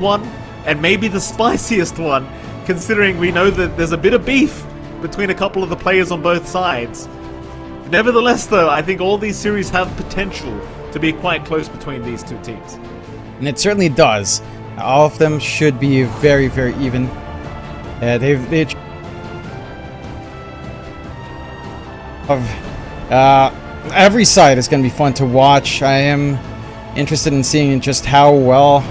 one, and maybe the spiciest one, considering we know that there's a bit of beef between a couple of the players on both sides. Nevertheless, though, I think all these series have potential to be quite close between these two teams. And it certainly does. All of them should be very, very even. Every side is going to be fun to watch. I am interested in seeing just how well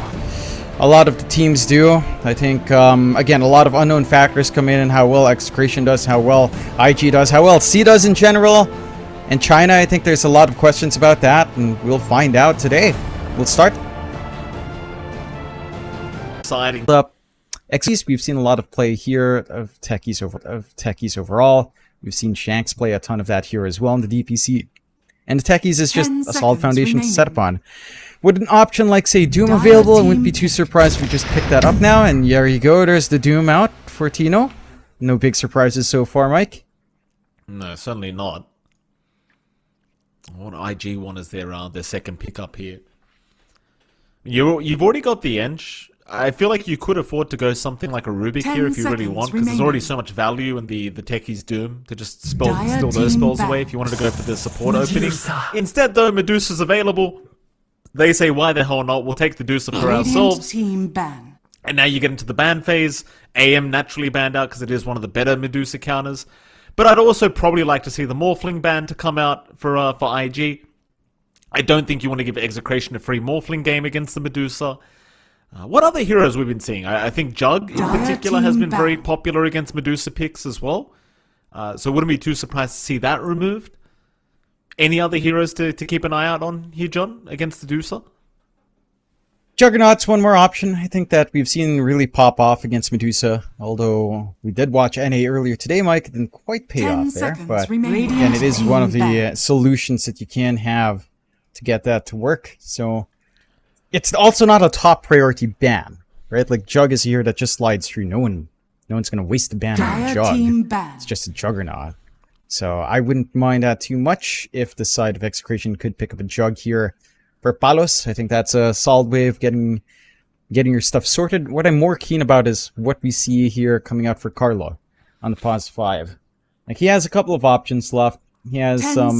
a lot of the teams do. I think, again, a lot of unknown factors come in, and how well Execration does, how well IG does, how well C does in general. And China, I think there's a lot of questions about that, and we'll find out today. We'll start. Exciting. We've seen a lot of play here of techies overall. We've seen Shanks play a ton of that here as well in the DPC. And the techies is just a solid foundation to set upon. With an option like, say, Doom available, I wouldn't be too surprised if we just pick that up now. And there you go, there's the Doom out for Tino. No big surprises so far, Mike? No, certainly not. What IG one is their second pickup here? You've already got the ENG. I feel like you could afford to go something like a Rubik here if you really want, because there's already so much value in the Techies Doom to just steal those spells away if you wanted to go for the support opening. Instead, though, Medusa's available. They say, why the hell not? We'll take the Medusa for ourselves. And now you get into the ban phase. AM naturally banned out because it is one of the better Medusa counters. But I'd also probably like to see the Morphling ban to come out for IG. I don't think you want to give Execration a free Morphling game against the Medusa. What other heroes we've been seeing? I think Jug, in particular, has been very popular against Medusa picks as well. So wouldn't be too surprised to see that removed. Any other heroes to keep an eye out on here, John, against Medusa? Juggernaut's one more option. I think that we've seen really pop off against Medusa. Although we did watch NA earlier today, Mike. It didn't quite pay off there. But again, it is one of the solutions that you can have to get that to work. So it's also not a top priority ban, right? Like, Jug is a hero that just slides through. No one's going to waste the ban on Jug. It's just a Juggernaut. So I wouldn't mind that too much if the side of Execration could pick up a Jug here for Palos. I think that's a solid way of getting your stuff sorted. What I'm more keen about is what we see here coming out for Carlo on the pause 5. Like, he has a couple of options left. He has some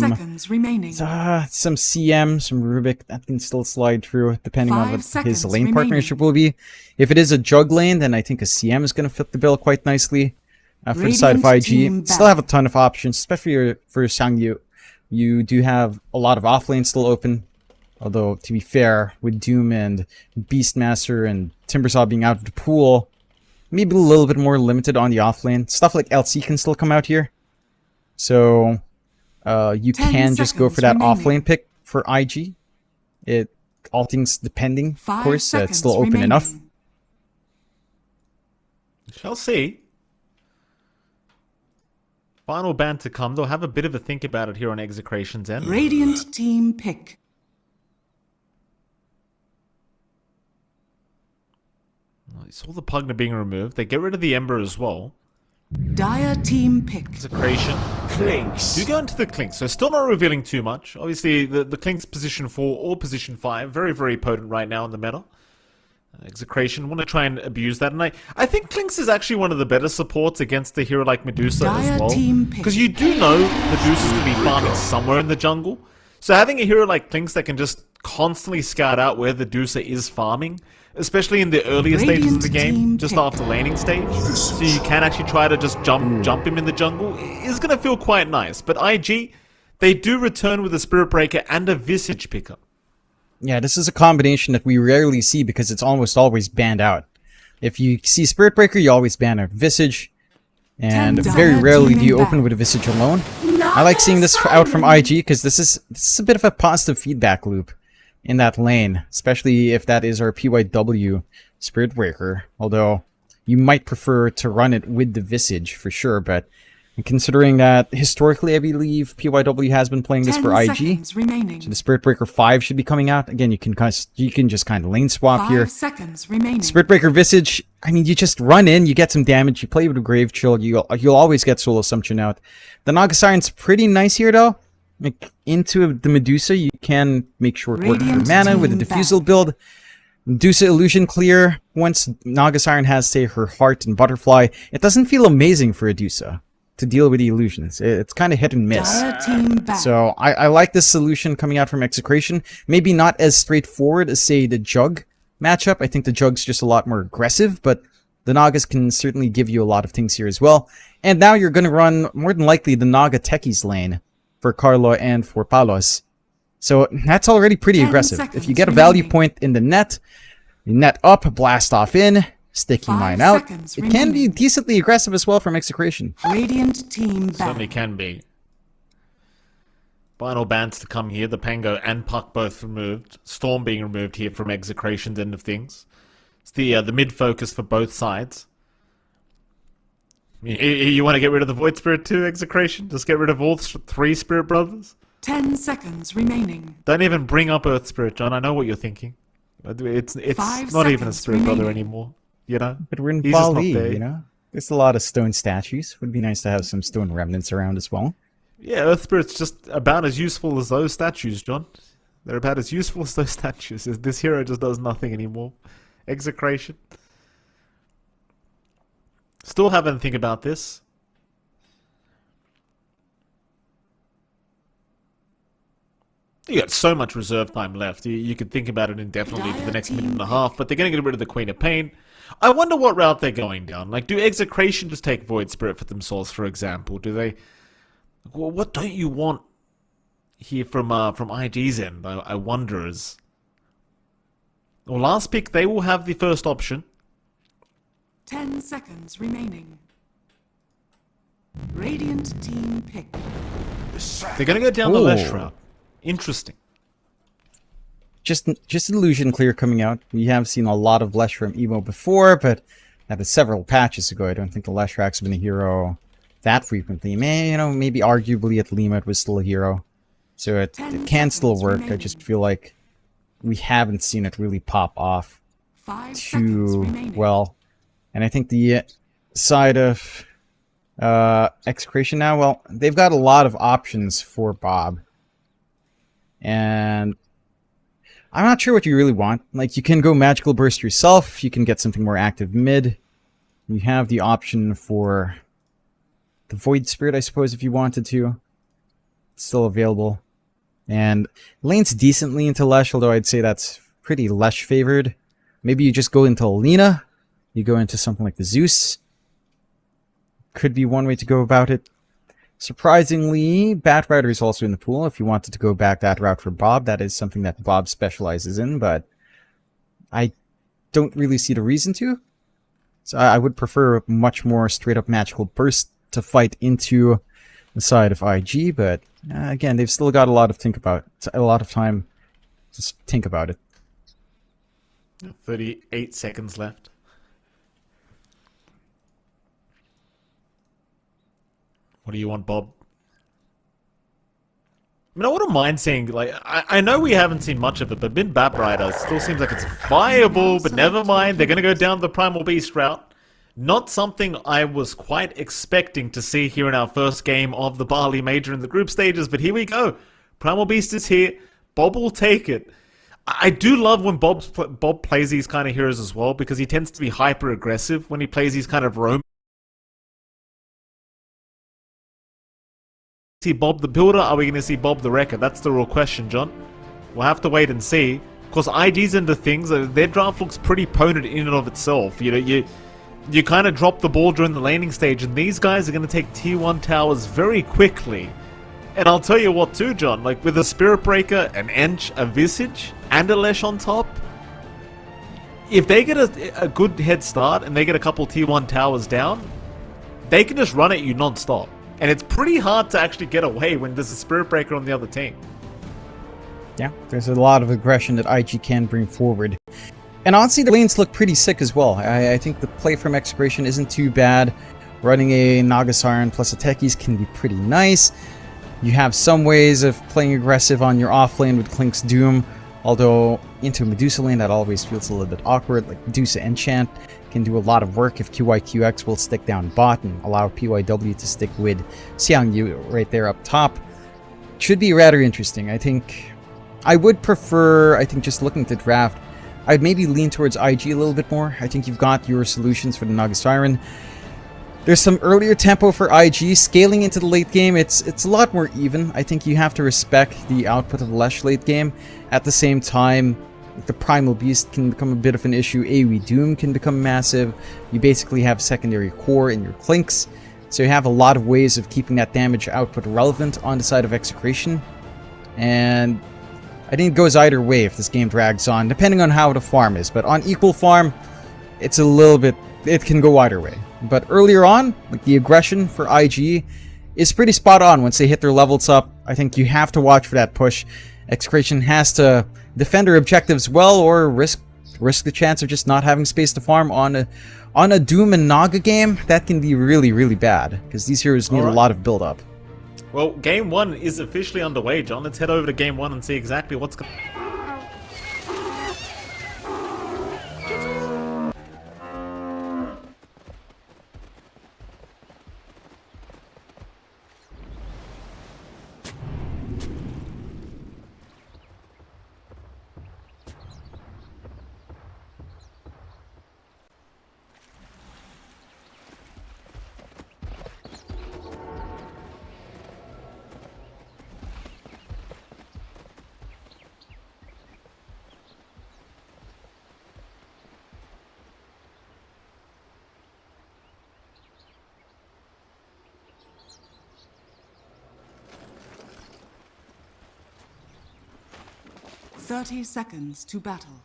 CM, some Rubik that can still slide through depending on what his lane partnership will be. If it is a Jug lane, then I think a CM is going to fit the bill quite nicely. For the side of IG, still have a ton of options, especially for Xiangyu. You do have a lot of off lanes still open. Although, to be fair, with Doom and Beastmaster and Timbersaw being out of the pool, maybe a little bit more limited on the off lane. Stuff like LC can still come out here. So you can just go for that off lane pick for IG. All things depending, of course, it's still open enough. Shall see. Final ban to come. They'll have a bit of a think about it here on Execration's end. Radiant team pick. Well, you saw the Pugna being removed. They get rid of the Ember as well. Dire team pick. Execration. Clinks. Do go into the Clinks. So still not revealing too much. Obviously, the Clinks position 4 or position 5. Very, very potent right now in the meta. Execration want to try and abuse that, and I think Clinks is actually one of the better supports against a hero like Medusa as well, because you do know Medusa's going to be farming somewhere in the jungle, so having a hero like Clinks that can just constantly scout out where Medusa is farming, especially in the earlier stages of the game, just after laning stage, so you can actually try to just jump him in the jungle, is going to feel quite nice. But IG, they do return with a Spirit Breaker and a Visage pickup. Yeah, this is a combination that we rarely see because it's almost always banned out. If you see Spirit Breaker, you always ban out Visage. And very rarely do you open with a Visage alone. I like seeing this out from IG because this is a bit of a positive feedback loop in that lane. Especially if that is our PYW Spirit Breaker. Although, you might prefer to run it with the Visage for sure, but considering that historically, I believe PYW has been playing this for IG, so the Spirit Breaker 5 should be coming out. Again, you can just kind of lane swap here. Spirit Breaker Visage, I mean, you just run in, you get some damage, you play with a Grave Chill, you'll always get Soul Assumption out. The Naga Siren's pretty nice here, though. Like, into the Medusa, you can make short work of your mana with a Diffusal build. Medusa Illusion clear. Once Naga Siren has, say, her Heart and Butterfly, it doesn't feel amazing for Medusa to deal with the illusions. It's kind of hit and miss. Dire team back. So I like this solution coming out from Execration. Maybe not as straightforward as, say, the Jug matchup. I think the Jug's just a lot more aggressive, but the Nagas can certainly give you a lot of things here as well. And now you're going to run, more than likely, the Naga Techies lane for Carlo and for Palos. So that's already pretty aggressive. If you get a value point in the net, you net up, blast off in, sticky mine out. It can be decently aggressive as well from Execration. Radiant team back. Certainly can be. Final bans to come here. The Pango and Puck both removed. Storm being removed here from Execration's end of things. It's the mid focus for both sides. You want to get rid of the Void Spirit too, Execration? Just get rid of all three Spirit Brothers? 10 seconds remaining. Don't even bring up Earth Spirit, John. I know what you're thinking. It's not even a Spirit Brother anymore. You know? But we're in He's just not Bali, there. you know? There's a lot of stone statues. Would be nice to have some stone remnants around as well. Yeah, Earth Spirit's just about as useful as those statues, John. They're about as useful as those statues. This hero just does nothing anymore. Execration. Still having to think about this. You got so much reserve time left. You could think about it indefinitely for the next minute and a half, but they're going to get rid of the Queen of Pain. I wonder what route they're going down. Like, do Execration just take Void Spirit for themselves, for example? Do they... Well, what don't you want here from IG's end? I wonder as... Well, last pick, they will have the first option. 10 seconds remaining. Radiant team pick. They're going to go down the Lesh route. Interesting. Just Illusion Clear coming out. We have seen a lot of Lesh from Evo before, but that was several patches ago. I don't think the Leshrax's been a hero that frequently. Maybe arguably at Lima it was still a hero. So it can still work. I just feel like we haven't seen it really pop off 5 seconds too remaining. well. And I think the side of Execration now, well, they've got a lot of options for Bob. And I'm not sure what you really want. Like, you can go Magical Burst yourself. You can get something more active mid. You have the option for the Void Spirit, I suppose, if you wanted to. It's still available. And lanes decently into Lesh, although I'd say that's pretty Lesh favored. Maybe you just go into Alina. You go into something like the Zeus. Could be one way to go about it. Surprisingly, Batrider is also in the pool. If you wanted to go back that route for Bob, that is something that Bob specializes in, but I don't really see the reason to. So I would prefer much more straight-up Magical Burst to fight into the side of IG, but again, they've still got a lot of time to think about it. 38 seconds left. What do you want, Bob? I mean, I wouldn't mind seeing, like, I know we haven't seen much of it, but Mid Batrider still seems like it's viable, but never mind. They're going to go down the Primal Beast route. Not something I was quite expecting to see here in our first game of the Bali Major in the group stages, but here we go. Primal Beast is here. Bob will take it. I do love when Bob plays these kind of heroes as well, because he tends to be hyper-aggressive when he plays these kind of roam. See Bob the Builder? Are we going to see Bob the Wrecker? That's the real question, John. We'll have to wait and see. Of course, IG's into things. Their draft looks pretty potent in and of itself. You know, you kind of drop the ball during the laning stage, and these guys are going to take tier 1 towers very quickly. And I'll tell you what too, John. Like, with a Spirit Breaker, an Ench, a Visage, and a Lesh on top, if they get a good head start and they get a couple tier 1 towers down, they can just run at you non-stop. And it's pretty hard to actually get away when there's a Spirit Breaker on the other team. Yeah, there's a lot of aggression that IG can bring forward. And honestly, the lanes look pretty sick as well. I think the play from Execration isn't too bad. Running a Naga Siren plus a Techies can be pretty nice. You have some ways of playing aggressive on your off lane with Clink's Doom. Although, into Medusa lane, that always feels a little bit awkward. Like, Medusa Enchant can do a lot of work if QYQX will stick down bot and allow PYW to stick with Xiangyu right there up top. Should be rather interesting. I think I would prefer, just looking to draft, I'd maybe lean towards IG a little bit more. I think you've got your solutions for the Naga Siren. There's some earlier tempo for IG. Scaling into the late game, it's a lot more even. I think you have to respect the output of Lesh late game. At the same time, the Primal Beast can become a bit of an issue. AoE Doom can become massive. You basically have secondary core in your Clinks. So you have a lot of ways of keeping that damage output relevant on the side of Execration. And I think it goes either way if this game drags on, depending on how the farm is. But on equal farm, it's a little bit... it can go either way. But earlier on, like the aggression for IG is pretty spot on once they hit their levels up. I think you have to watch for that push. Execration has to defend their objectives well, or risk the chance of just not having space to farm on a Doom and Naga game. That can be really, really bad, because these heroes need a lot of build-up. Well, Game 1 is officially underway, John. Let's head over to Game 1 and see exactly what's going on. Thirty seconds to battle.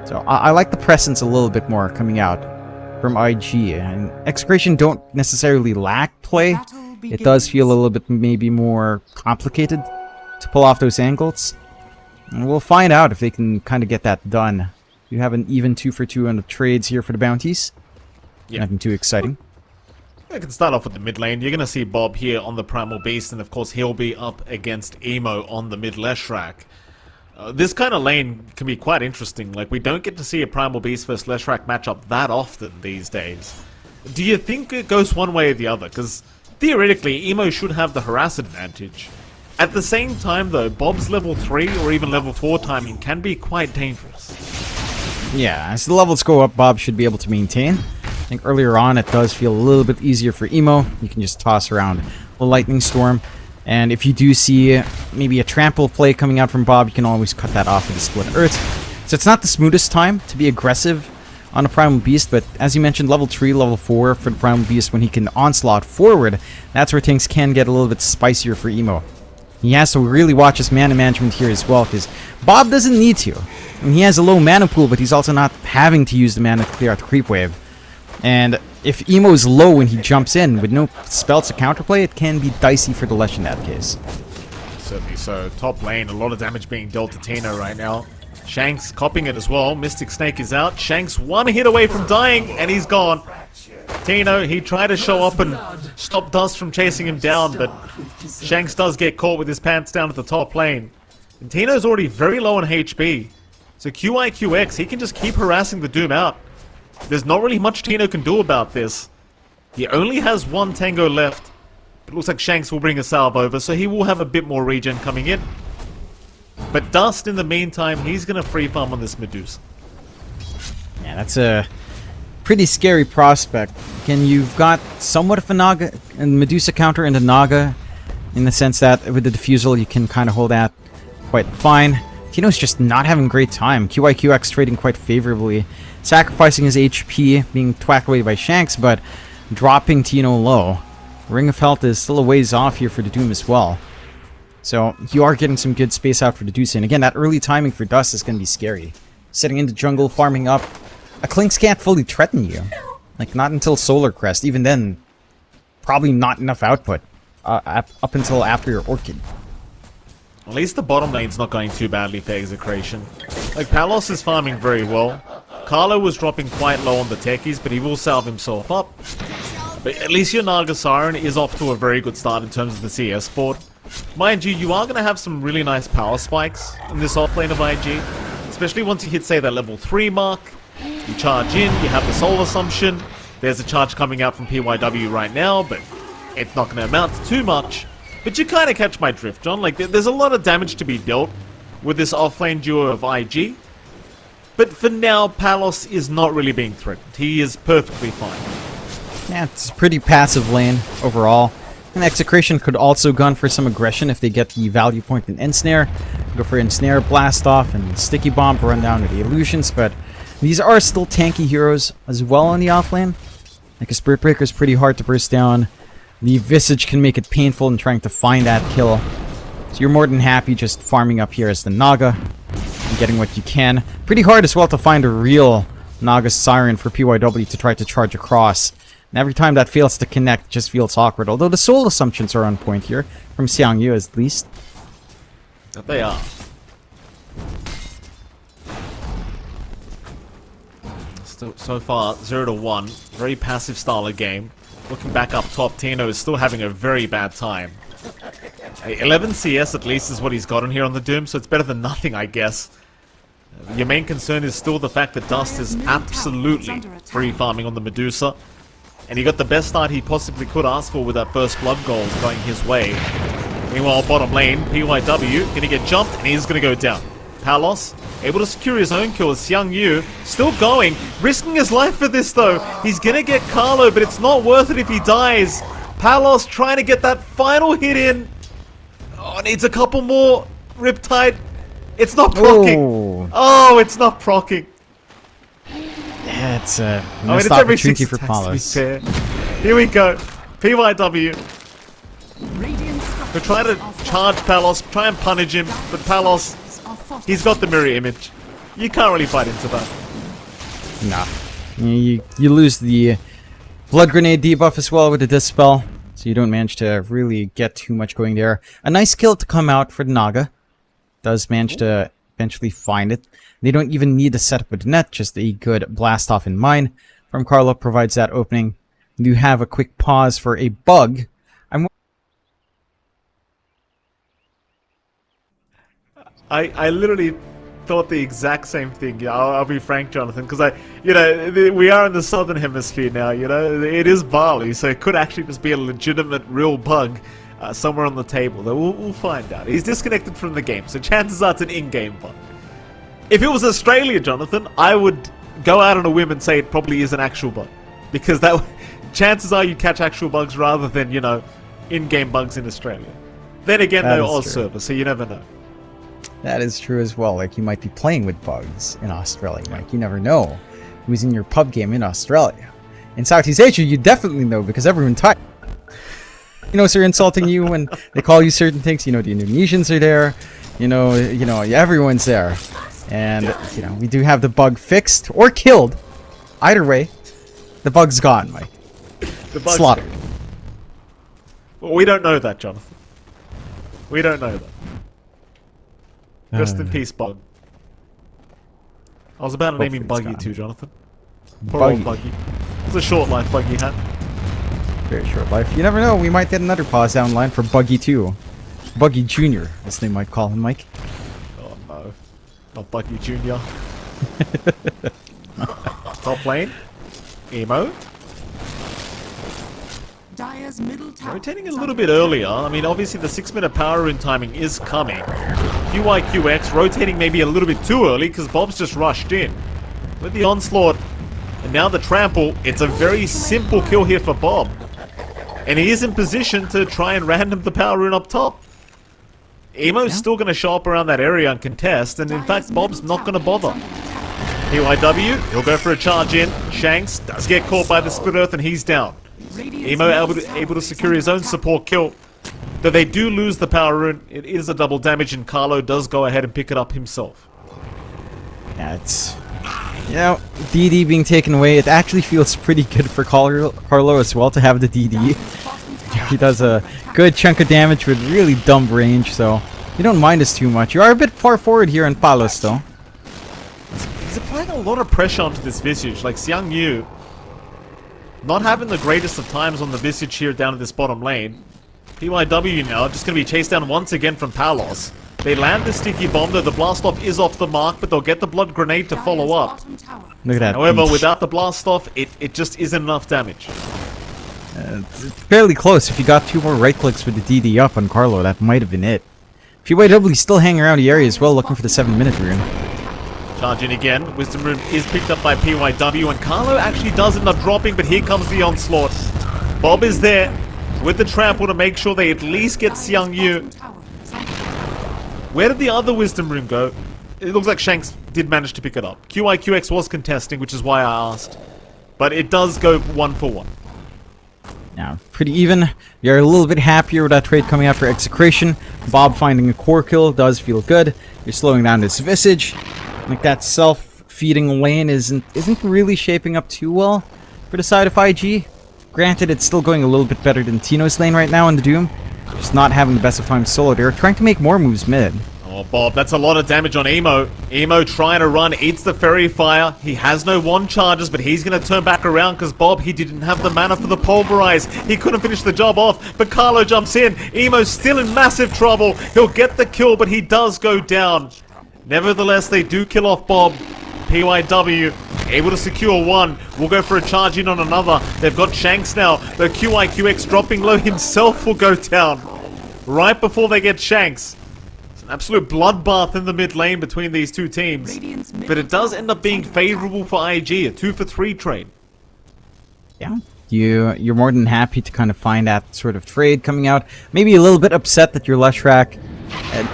So I like the presence a little bit more coming out from IG, and Execration don't necessarily lack play. It does feel a little bit maybe more complicated to pull off those angles. And we'll find out if they can kind of get that done. You have an even 2-for-2 on the trades here for the bounties. Yeah. Nothing too exciting. I can start off with the mid lane. You're going to see Bob here on the Primal Beast, and of course he'll be up against Emo on the mid Leshrac. This kind of lane can be quite interesting. Like, we don't get to see a Primal Beast versus Leshrac matchup that often these days. Do you think it goes one way or the other? Because theoretically, Emo should have the harass advantage. At the same time though, Bob's level 3 or even level 4 timing can be quite dangerous. Yeah, as the levels go up, Bob should be able to maintain. I think earlier on it does feel a little bit easier for Emo. You can just toss around the Lightning Storm. And if you do see maybe a trample play coming out from Bob, you can always cut that off with a Split Earth. So it's not the smoothest time to be aggressive on a Primal Beast, but as you mentioned, level 3, level 4 for the Primal Beast, when he can onslaught forward, that's where things can get a little bit spicier for Emo. He has to really watch his mana management here as well, because Bob doesn't need to. I mean, he has a low mana pool, but he's also not having to use the mana to clear out the creep wave. And if Emo is low when he jumps in with no spells to counterplay, it can be dicey for the Lesh in that case. Certainly so. Top lane, a lot of damage being dealt to Tina right now. Shanks copying it as well. Mystic Snake is out. Shanks one hit away from dying, and he's gone. Tino, he tried to show up and stop Dust from chasing him down, but Shanks does get caught with his pants down at the top lane. And Tino's already very low on HP. So QIQX, he can just keep harassing the Doom out. There's not really much Tino can do about this. He only has one Tango left. It looks like Shanks will bring a salve over, so he will have a bit more regen coming in. But Dust, in the meantime, he's going to free farm on this Medusa. Yeah, that's a pretty scary prospect. Again, you've got somewhat of a Naga and Medusa counter into Naga, in the sense that with the Diffusal you can kind of hold that quite fine. Tino's just not having a great time. QIQX trading quite favorably, sacrificing his HP, being twacked away by Shanks, but dropping Tino low. Ring of Health is still a ways off here for the Doom as well. So you are getting some good space out for the Medusa, and again, that early timing for Dust is going to be scary. Sitting into jungle, farming up. A Clinks can't fully threaten you. Like, not until Solar Crest. Even then, probably not enough output. Up until after your Orchid. At least the bottom lane's not going too badly for Execration. Like, Palos is farming very well. Carlo was dropping quite low on the techies, but he will salve himself up. But at least your Naga Siren is off to a very good start in terms of the CS board. Mind you, you are going to have some really nice power spikes in this offlane of IG. Especially once you hit, say, that level 3 mark. You charge in, you have the soul assumption. There's a charge coming out from PYW right now, but it's not going to amount to too much. But you kind of catch my drift, John. Like, there's a lot of damage to be dealt with this offlane duo of IG. But for now, Palos is not really being threatened. He is perfectly fine. Yeah, it's a pretty passive lane overall. And Execration could also gun for some aggression if they get the value point in Ensnare. Go for Ensnare, Blast Off, and Sticky Bomb to run down to the Illusions, but these are still tanky heroes as well on the offlane. Like a Spirit Breaker is pretty hard to burst down. The Visage can make it painful in trying to find that kill. So you're more than happy just farming up here as the Naga and getting what you can. Pretty hard as well to find a real Naga Siren for PYW to try to charge across. And every time that fails to connect, it just feels awkward. Although the soul assumptions are on point here, from Xiang Yu at least. That they are. So far, 0-1. Very passive style of game. Looking back up top, Tino is still having a very bad time. 11 CS at least is what he's gotten here on the Doom, so it's better than nothing, I guess. Your main concern is still the fact that Dust is absolutely free farming on the Medusa. And he got the best start he possibly could ask for with that first blood goal going his way. Meanwhile, bottom lane, PYW gonna get jumped and he's gonna go down. Palos able to secure his own kill as Xiang Yu still going, risking his life for this though. He's gonna get Carlo, but it's not worth it if he dies. Palos trying to get that final hit in. Oh, needs a couple more. Riptide. It's not proccing. Oh, it's not proccing. Yeah, it's a it's missed every opportunity 6 for attacks, to be Palos. fair. Here we go. PYW. We're trying to charge Palos, try and punish him, but Palos, he's got the mirror image. You can't really fight into that. Nah. You lose the Blood Grenade debuff as well with the Dispel, so you don't manage to really get too much going there. A nice kill to come out for the Naga. Does manage to eventually find it. They don't even need to set up with the net, just a good blast off in mine from Carlo provides that opening. You have a quick pause for a bug. I literally thought the exact same thing. Yeah, I'll be frank, Jonathan, because we are in the southern hemisphere now. It is Bali, so it could actually just be a legitimate, real bug somewhere on the table. We'll find out. He's disconnected from the game, so chances are it's an in-game bug. If it was Australia, Jonathan, I would go out on a whim and say it probably is an actual bug, because chances are you catch actual bugs rather than in-game bugs in Australia. Then again, no Oz server, so you never know. That is true as well. Like, you might be playing with bugs in Australia, Mike. You never know who's in your pub game in Australia. In Southeast Asia, you definitely know because everyone types. So they're insulting you when they call you certain things. The Indonesians are there. Everyone's there. And, we do have the bug fixed or killed. Either way, the bug's gone, Mike. The bug's slaughtered. Well, we don't know that, Jonathan. We don't know that. Rest in peace, Bug. I was about to name him Buggy too, Jonathan. Poor old Buggy. It's a short life Buggy had. Very short life. You never know, we might get another pause down line for Buggy too. Buggy Jr., as they might call him, Mike. Oh no. Not Buggy Jr. Top lane. Emo. Rotating a little bit earlier. I mean, obviously the 6-minute power rune timing is coming. QYQX rotating maybe a little bit too early because Bob's just rushed in. With the onslaught and now the trample, it's a very simple kill here for Bob. And he is in position to try and random the power rune up top. Emo's still going to show up around that area and contest, and in fact Bob's not going to bother. PYW, he'll go for a charge in. Shanks does get caught by the Split Earth and he's down. Emo able to secure his own support kill. Though they do lose the power rune, it is a double damage and Carlo does go ahead and pick it up himself. Yeah, it's... DD being taken away, it actually feels pretty good for Carlo as well to have the DD. He does a good chunk of damage with really dumb range, so you don't mind us too much. You are a bit far forward here in Palos, though. He's applying a lot of pressure onto this Visage, like Xiang Yu. Not having the greatest of times on the Visage here down at this bottom lane. PYW now just going to be chased down once again from Palos. They land the sticky bomb, though the blast off is off the mark, but they'll get the blood grenade to follow up. Look at that. However, without the blast off, it just isn't enough damage. It's fairly close. If you got 2 more right clicks with the DD up on Carlo, that might have been it. PYW still hanging around the area as well, looking for the 7-minute rune. Charge in again. Wisdom Rune is picked up by PYW, and Carlo actually does end up dropping, but here comes the onslaught. Bob is there with the trample to make sure they at least get Xiang Yu. Where did the other Wisdom Rune go? It looks like Shanks did manage to pick it up. QIQX was contesting, which is why I asked. But it does go 1 for 1. Now, pretty even. You're a little bit happier with that trade coming out for Execration. Bob finding a core kill does feel good. You're slowing down this Visage. Like that self-feeding lane isn't really shaping up too well for the side of IG. Granted, it's still going a little bit better than Tino's lane right now in the Doom. Just not having the best of times solo. They're trying to make more moves mid. Oh, Bob, that's a lot of damage on Emo. Emo trying to run, eats the Fairy Fire. He has no wand charges, but he's going to turn back around because Bob, he didn't have the mana for the Pulverize. He couldn't finish the job off, but Carlo jumps in. Emo's still in massive trouble. He'll get the kill, but he does go down. Nevertheless, they do kill off Bob. PYW able to secure 1. We'll go for a charge in on another. They've got Shanks now. The QIQX dropping low himself will go down right before they get Shanks. It's an absolute bloodbath in the mid lane between these two teams. But it does end up being favorable for IG, a 2 for 3 trade. Yeah. You're more than happy to kind of find that sort of trade coming out. Maybe a little bit upset that your Leshrac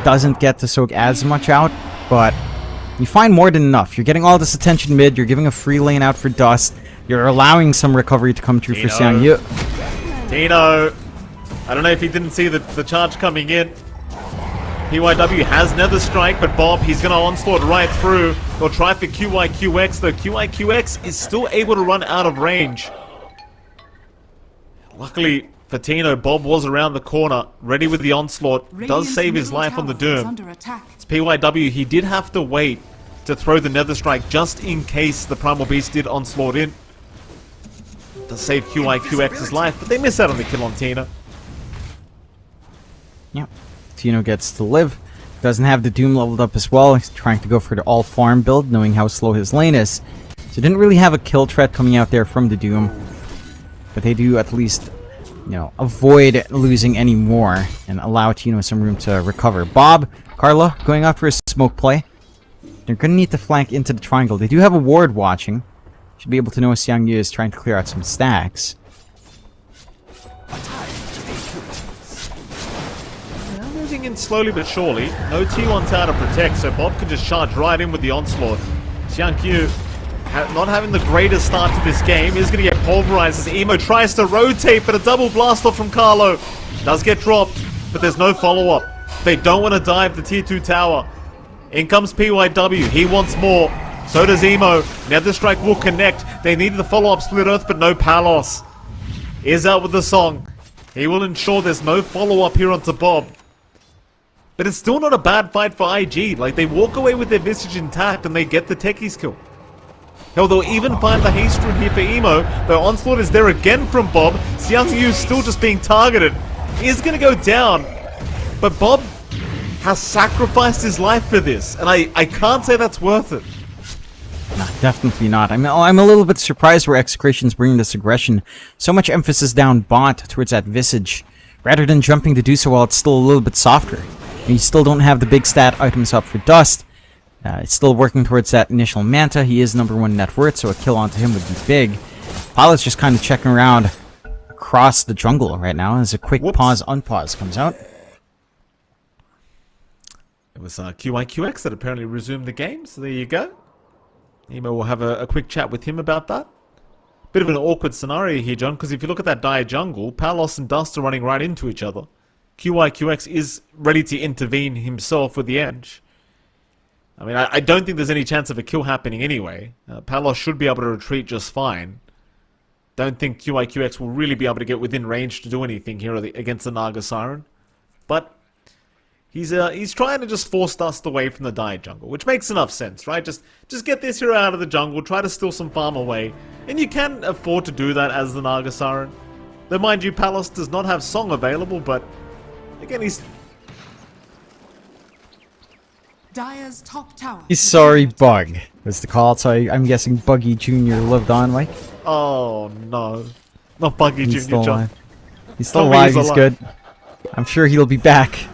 doesn't get to soak as much out, but you find more than enough. You're getting all this attention mid, you're giving a free lane out for Dust, you're allowing some recovery to come through for Xiang Yu. Tino, I don't know if he didn't see the charge coming in. PYW has Nether Strike, but Bob, he's going to onslaught right through. They'll try for QIQX, though QIQX is still able to run out of range. Luckily for Tino, Bob was around the corner, ready with the onslaught. Does save his life on the Doom. It's PYW, he did have to wait to throw the Nether Strike just in case the Primal Beast did onslaught in. Does save QIQX's life, but they miss out on the kill on Tino. Yep. Tino gets to live. Doesn't have the Doom leveled up as well. He's trying to go for the all-farm build, knowing how slow his lane is. So didn't really have a kill threat coming out there from the Doom. But they do at least, you know, avoid losing any more and allow Tino some room to recover. Bob, Carla, going out for a smoke play. They're going to need to flank into the triangle. They do have a ward watching. Should be able to know Xiang Yu is trying to clear out some stacks. Moving in slowly but surely. No T1 tower to protect, so Bob can just charge right in with the onslaught. Xiang Yu, not having the greatest start to this game, is going to get pulverized as Emo tries to rotate, but a double blast off from Carlo. Does get dropped, but there's no follow-up. They don't want to dive the tier 2 tower. In comes PYW, he wants more. So does Emo. Nether Strike will connect. They need the follow-up Split Earth, but no Palos. Is out with the song. He will ensure there's no follow-up here onto Bob. But it's still not a bad fight for IG. Like, they walk away with their Visage intact and they get the Techies kill. Hell, they'll even find the haste rune here for Emo. The onslaught is there again from Bob. Xiang Yu still just being targeted. He is going to go down. But Bob has sacrificed his life for this. And I can't say that's worth it. No, definitely not. I'm a little bit surprised where Execration's bringing this aggression. So much emphasis down bot towards that Visage. Rather than jumping to do so while it's still a little bit softer. And you still don't have the big stat items up for Dust. It's still working towards that initial Manta. He is #1 net worth, so a kill onto him would be big. Pilot's just kind of checking around across the jungle right now as a quick pause, unpause comes out. It was QIQX that apparently resumed the game, so there you go. Emo will have a quick chat with him about that. Bit of an awkward scenario here, John, because if you look at that dire jungle, Palos and Dust are running right into each other. QIQX is ready to intervene himself with the edge. I mean, I don't think there's any chance of a kill happening anyway. Palos should be able to retreat just fine. Don't think QIQX will really be able to get within range to do anything here against the Naga Siren. But he's trying to just force Dust away from the dire jungle, which makes enough sense, right? Just get this hero out of the jungle, try to steal some farm away. And you can afford to do that as the Naga Siren. Though mind you, Palace does not have Song available, but again, he's... Dire's top tower. He's sorry, Bug was the call, so I'm guessing Buggy Jr. lived on, Mike. Oh, no. Not Buggy He's Jr., still John. alive. He's still Tell me alive, he's he's alive. good. I'm sure he'll be back.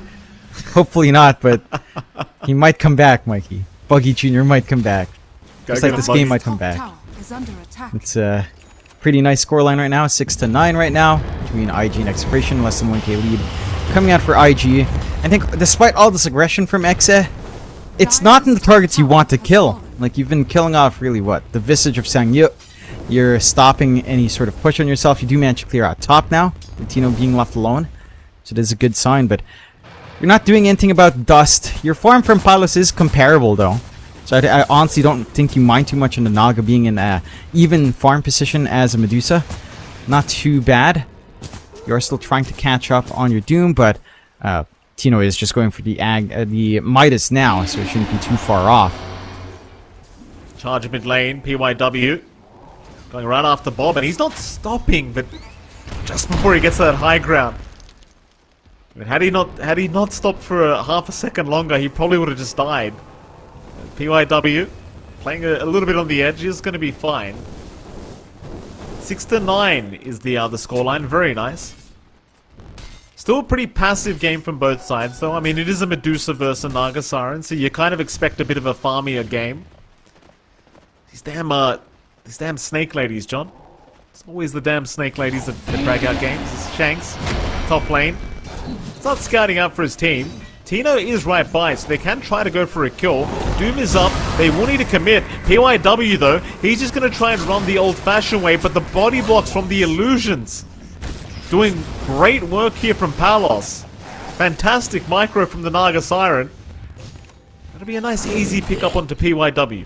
Hopefully not, but he might come back, Mikey. Buggy Jr. might come back. Just like this game might come back. Tower is under attack. It's a pretty nice scoreline right now, 6-9 right now between IG and Execration, less than 1k lead coming out for IG. I think despite all this aggression from Exe, it's not in the targets you want to kill. Like, you've been killing off really what? The Visage of Sangyu. You're stopping any sort of push on yourself. You do manage to clear out top now, with Tino being left alone. So it is a good sign, but you're not doing anything about Dust. Your farm from Palace is comparable though. So I honestly don't think you mind too much in the Naga being in a even farm position as a Medusa. Not too bad. You're still trying to catch up on your Doom, but Tino is just going for the Midas now, so it shouldn't be too far off. Charge mid lane, PYW. Going right after Bob, and he's not stopping, but just before he gets to that high ground. I mean, had he not stopped for a half a second longer, he probably would have just died. PYW playing a little bit on the edge is going to be fine. 6-9 is the scoreline. Very nice. Still a pretty passive game from both sides, though. I mean, it is a Medusa versus a Naga Siren, so you kind of expect a bit of a farmier game. These damn snake ladies, John. It's always the damn snake ladies that drag out games. It's Shanks, top lane. He's not scouting out for his team. Tino is right by, so they can try to go for a kill. Doom is up. They will need to commit. PYW, though, he's just going to try and run the old-fashioned way, but the body blocks from the illusions. Doing great work here from Palos. Fantastic micro from the Naga Siren. That'll be a nice, easy pick-up onto PYW.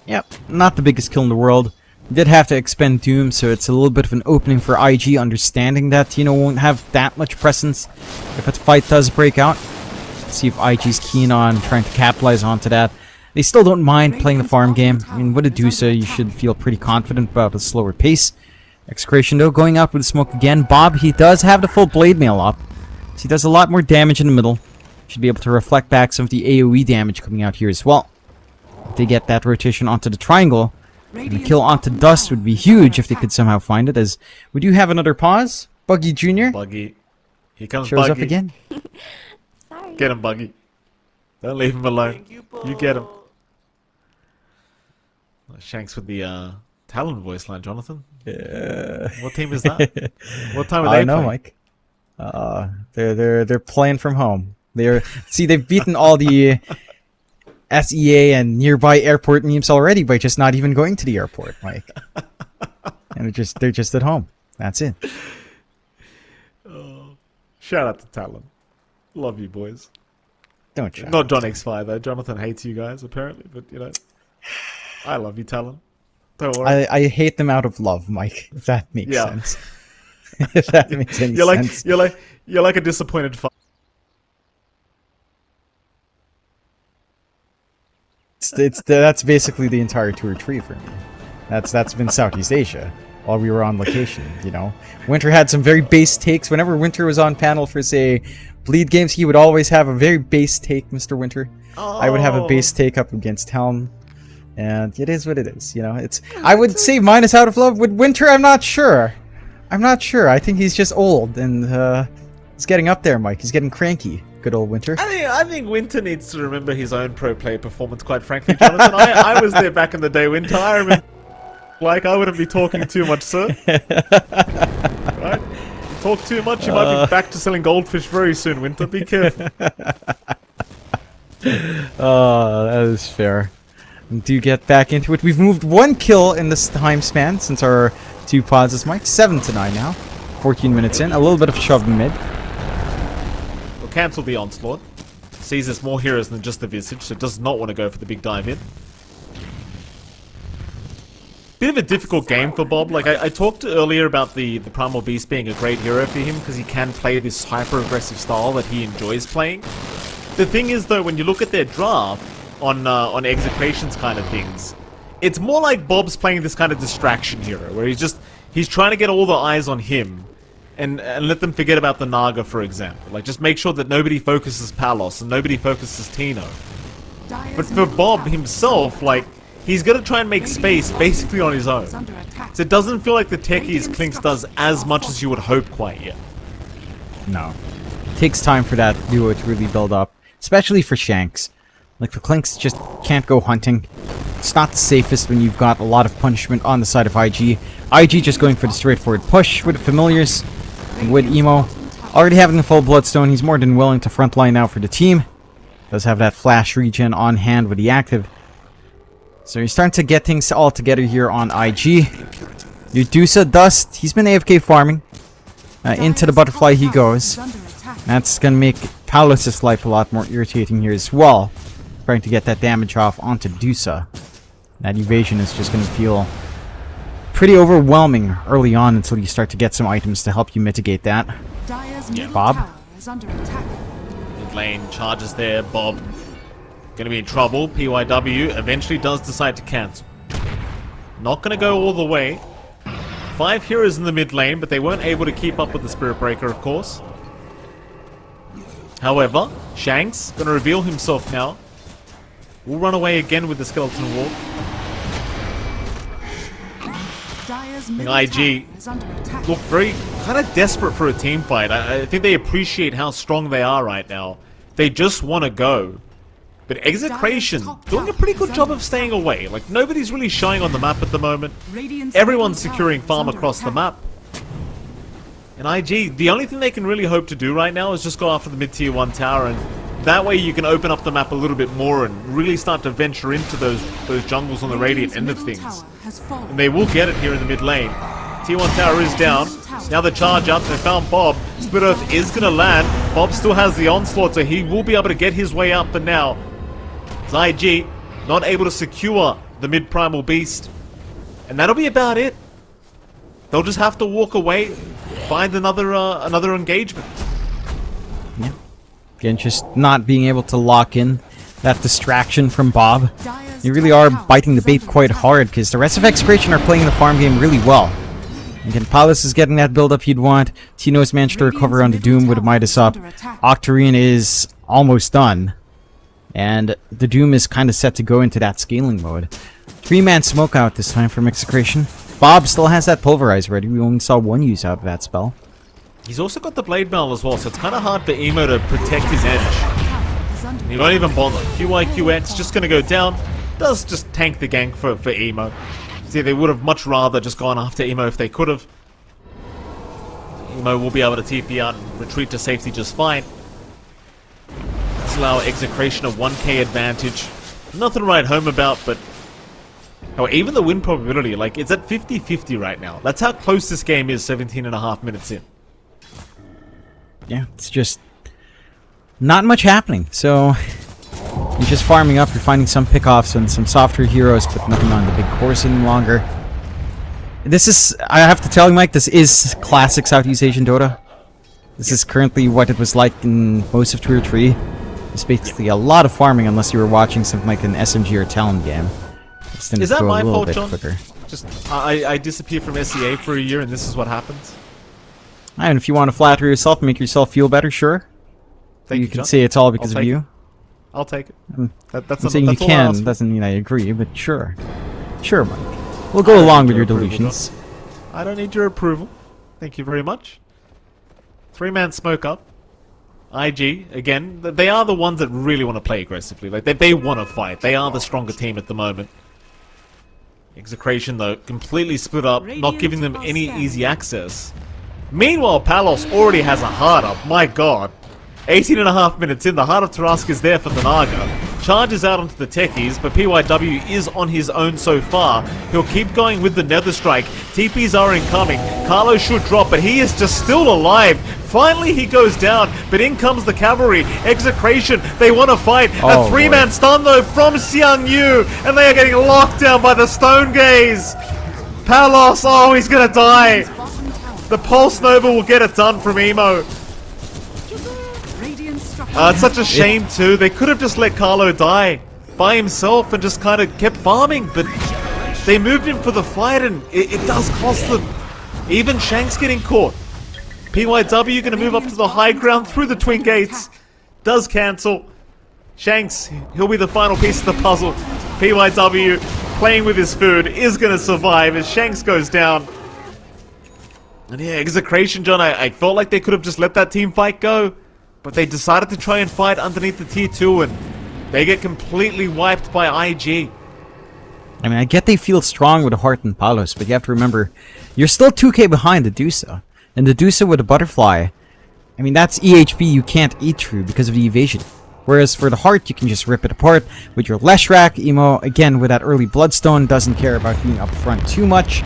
Yep, not the biggest kill in the world. Did have to expend Doom, so it's a little bit of an opening for IG, understanding that Tino won't have that much presence if a fight does break out. Let's see if IG's keen on trying to capitalize onto that. They still don't mind playing the farm game. I mean, with a Dusa, you should feel pretty confident about a slower pace. Execration, though, going up with the smoke again. Bob, he does have the full blade mail up, so he does a lot more damage in the middle. Should be able to reflect back some of the AoE damage coming out here as well. If they get that rotation onto the triangle, and the kill onto Dust would be huge if they could somehow find it, as we do have another pause. Buggy Jr. Buggy. Here comes shows Buggy. up again. Sorry. Get him, Buggy. Don't leave him alone. You get him. Shanks with the Talon voice line, Jonathan. Yeah. What team is that? What time are I they know, playing? Mike. They're playing from home. They've beaten all the SEA and nearby airport memes already by just not even going to the airport, Mike. And they're just at home. That's it. Shout out to Talon. Love you, boys. Don't shout. Not John X5 though. Jonathan hates you guys apparently, but you know, I love you, Talon. Don't worry. I hate them out of love, Mike. If that makes Yeah. sense. If that makes any sense. You're like a disappointed father. That's basically the entire tour tree for me. That's been Southeast Asia while we were on location, you know. Winter had some very base takes. Whenever Winter was on panel for, say, Bleed games, he would always have a very base take, Mr. Winter. I would have a base take up against Helm. And it is what it is, you know. I would say minus out of love. With Winter, I'm not sure. I think he's just old and he's getting up there, Mike. He's getting cranky. Good old Winter. I think Winter needs to remember his own pro player performance, quite frankly, Jonathan. I was there back in the day, Winter. I remember, like, I wouldn't be talking too much, sir. Right? You talk too much, you might be back to selling goldfish very soon, Winter. Be careful. Oh, that is fair. Do get back into it. We've moved 1 kill in this time span since our 2 pauses, Mike. 7-9 now. 14 minutes in. A little bit of shove mid. We'll cancel the onslaught. Sees us more heroes than just the Visage, so does not want to go for the big dive in. Bit of a difficult game for Bob. Like, I talked earlier about the Primal Beast being a great hero for him because he can play this hyper-aggressive style that he enjoys playing. The thing is, though, when you look at their draft on Execrations kind of things, it's more like Bob's playing this kind of distraction hero, where he's he's trying to get all the eyes on him and let them forget about the Naga, for example. Like, just make sure that nobody focuses Palos and nobody focuses Tino. But for Bob himself, like, he's going to try and make space basically on his own. So it doesn't feel like the techies Clinks does as much as you would hope quite yet. No. It takes time for that duo to really build up. Especially for Shanks. Like, the Clinks just can't go hunting. It's not the safest when you've got a lot of punishment on the side of IG. IG just going for the straightforward push with the familiars. And with Emo already having the full Bloodstone, he's more than willing to frontline now for the team. Does have that flash regen on hand with the active. So you're starting to get things all together here on IG. Your Dusa Dust, he's been AFK farming. Into the butterfly he goes. That's going to make Palos' life a lot more irritating here as well. Trying to get that damage off onto Dusa. That evasion is just going to feel pretty overwhelming early on until you start to get some items to help you mitigate that. Bob? Mid lane charges there. Bob going to be in trouble. PYW eventually does decide to cancel. Not going to go all the way. 5 heroes in the mid lane, but they weren't able to keep up with the Spirit Breaker, of course. However, Shanks going to reveal himself now. We'll run away again with the Skeleton Walk. IG look very kind of desperate for a team fight. I think they appreciate how strong they are right now. They just want to go. But Execration doing a pretty good job of staying away. Like, nobody's really showing on the map at the moment. Everyone's securing farm across the map. And IG, the only thing they can really hope to do right now is just go after the mid-tier 1 tower, and that way you can open up the map a little bit more and really start to venture into those jungles on the radiant end of things. And they will get it here in the mid lane. Tier 1 tower is down. Now the charge up, they found Bob. Split Earth is going to land. Bob still has the onslaught, so he will be able to get his way up for now. It's IG not able to secure the mid-primal beast. And that'll be about it. They'll just have to walk away, find another engagement. Yeah. Again, just not being able to lock in that distraction from Bob. You really are biting the bait quite hard, because the rest of Execration are playing the farm game really well. Again, Palos is getting that build-up he'd want. Tino's managed to recover on the Doom with a Midas up. Octarine is almost done. And the Doom is kind of set to go into that scaling mode. 3-man smoke out this time from Execration. Bob still has that Pulverize ready. We only saw 1 use out of that spell. He's also got the Blade Mail as well, so it's kind of hard for Emo to protect his edge. He won't even bother. QIQX just going to go down. Does just tank the gank for Emo. See, they would have much rather just gone after Emo if they could have. Emo will be able to TP out and retreat to safety just fine. Let's allow Execration a 1k advantage. Nothing to write home about, but... Oh, even the win probability, like, it's at 50-50 right now. That's how close this game is 17.5 minutes in. Yeah, it's just not much happening. So you're just farming up, you're finding some pickoffs and some softer heroes, but nothing on the big course any longer. This is, I have to tell you, Mike, this is classic Southeast Asian Dota. This is currently what it was like in most of Tier 3. It's basically a lot of farming unless you were watching something like an SMG or Talon game. Is that my fault, John? Quicker. Just, I disappear from SEA for a year and this is what happens? And if you want to flatter yourself and make yourself feel better, sure. Thank you, can John. say it's all because of take you. It. I'll take it. That's I'm saying you all I ask can for. doesn't mean I agree, but sure. Sure, Mike. We'll go along with your delusions. I don't need your approval. Thank you very much. 3-man smoke up. IG, again, they are the ones that really want to play aggressively. Like, they want to fight. They are the stronger team at the moment. Execration, though, completely split up, not giving them any easy access. Meanwhile, Palos already has a heart up. My god. 18.5 minutes in, the Heart of Tarask is there for the Naga. Charges out onto the techies, but PYW is on his own so far. He'll keep going with the Nether Strike. TPs are incoming. Carlo should drop, but he is just still alive. Finally, he goes down, but in comes the cavalry. Execration, they want to fight. Oh, a 3-man stun, though, from Xiang Yu, and they are getting locked down by the Stone Gaze. Palos, oh, he's gonna die. The Pulse Nova will get it done from Emo. It's such a shame too. They could have just let Carlo die by himself and just kind of kept farming, but they moved him for the fight, and it does cost them. Even Shanks getting caught. PYW gonna move up to the high ground through the twin gates. Does cancel. Shanks, he'll be the final piece of the puzzle. PYW playing with his food is gonna survive as Shanks goes down. And yeah, Execration, John, I felt like they could have just let that team fight go. But they decided to try and fight underneath the tier 2 and they get completely wiped by IG. I mean, I get they feel strong with Heart and Palos, but you have to remember, you're still 2k behind the Dusa. And the Dusa with a Butterfly, I mean, that's EHP you can't eat through because of the evasion. Whereas for the Heart, you can just rip it apart with your Leshrac. Emo, again, with that early Bloodstone, doesn't care about being up front too much.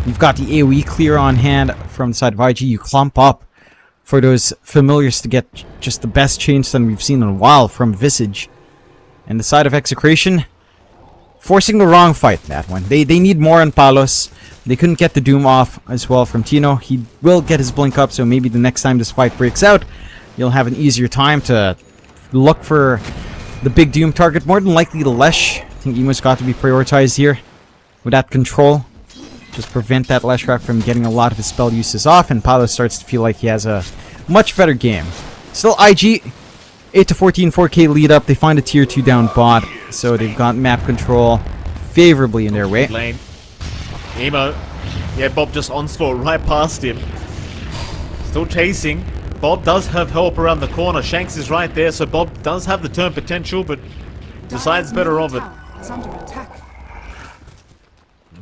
You've got the AoE clear on hand from the side of IG. You clump up for those familiars to get just the best chain stun we've seen in a while from Visage. And the side of Execration, forcing the wrong fight, that one. They need more on Palos. They couldn't get the Doom off as well from Tino. He will get his blink up, so maybe the next time this fight breaks out, you'll have an easier time to look for the big Doom target. More than likely the Lesh. I think Emo's got to be prioritized here with that control. Just prevent that Leshrac from getting a lot of his spell uses off, and Palos starts to feel like he has a much better game. Still IG, 8 to 14, 4k lead up. They find a tier 2 down bot, so they've got map control favorably in their way. Lane. Emo. Yeah, Bob just onslaught right past him. Still chasing. Bob does have help around the corner. Shanks is right there, so Bob does have the turn potential, but decides better of it.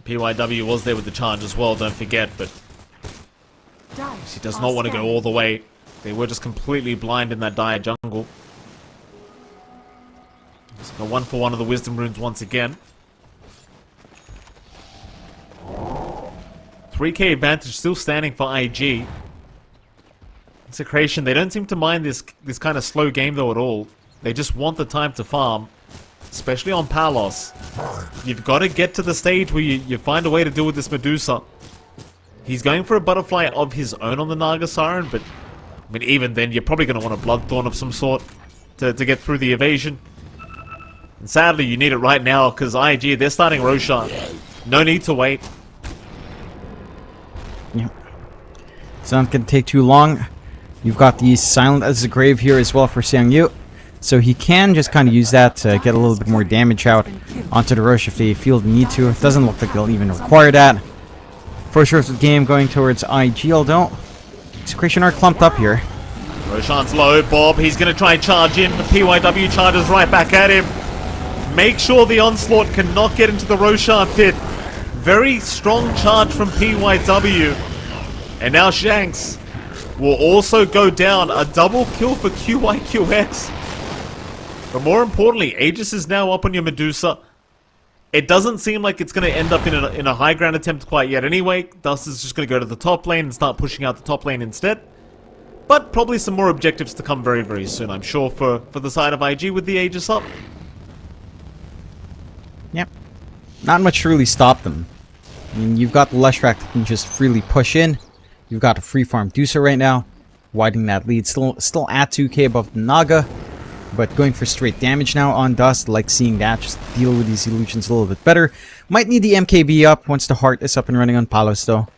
PYW was there with the charge as well, don't forget, but he does not want to go all the way. They were just completely blind in that dire jungle. Just got 1 for 1 of the Wisdom Runes once again. 3k advantage still standing for IG. Execration, they don't seem to mind this kind of slow game though at all. They just want the time to farm. Especially on Palos. You've got to get to the stage where you find a way to deal with this Medusa. He's going for a Butterfly of his own on the Naga Siren, but I mean, even then, you're probably going to want a Bloodthorn of some sort to get through the evasion. And sadly, you need it right now, because IG, they're starting Roshan. No need to wait. Yeah. It's not going to take too long. You've got the Silent as the Grave here as well for Xiang Yu. So he can just kind of use that to get a little bit more damage out onto the Rosh if they feel the need to. It doesn't look like they'll even require that. First of the game going towards IG, although Execration are clumped up here. Roshan's low. Bob, he's going to try and charge in. The PYW charges right back at him. Make sure the Onslaught cannot get into the Roshan pit. Very strong charge from PYW. And now Shanks will also go down. A double kill for QYQX. But more importantly, Aegis is now up on your Medusa. It doesn't seem like it's going to end up in a high ground attempt quite yet anyway. Dust is just going to go to the top lane and start pushing out the top lane instead. But probably some more objectives to come very, very soon, I'm sure, for the side of IG with the Aegis up. Yep. Not much to really stop them. I mean, you've got the Leshrac that can just freely push in. You've got a free farm Dusa right now, widening that lead. Still at 2k above the Naga. But going for straight damage now on Dust, like seeing that, just deal with these illusions a little bit better. Might need the MKB up once the Heart is up and running on Palos though.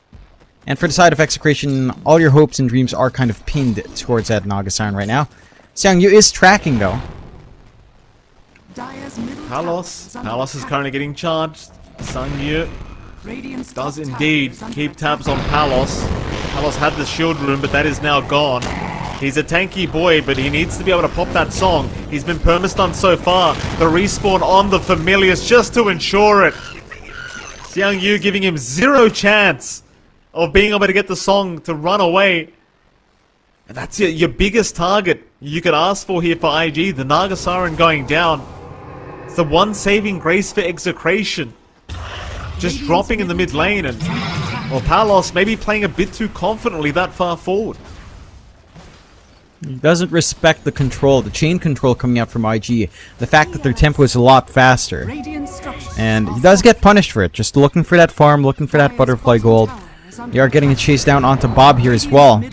And for the side of Execration, all your hopes and dreams are kind of pinned towards that Naga Siren right now. Xiang Yu is tracking though. Palos is currently getting charged. Xiang Yu does indeed keep tabs on Palos. Palos had the shield room, but that is now gone. He's a tanky boy, but he needs to be able to pop that song. He's been permastunned so far. The respawn on the familiars just to ensure it. Xiang Yu giving him zero chance of being able to get the song to run away. And that's your biggest target you could ask for here for IG. The Naga Siren going down. It's the one saving grace for Execration. Just dropping in the mid lane, and well, Palos maybe playing a bit too confidently that far forward. He doesn't respect the control, the chain control coming out from IG. The fact that their tempo is a lot faster. And he does get punished for it. Just looking for that farm, looking for that butterfly gold. They are getting a chase down onto Bob here as well. And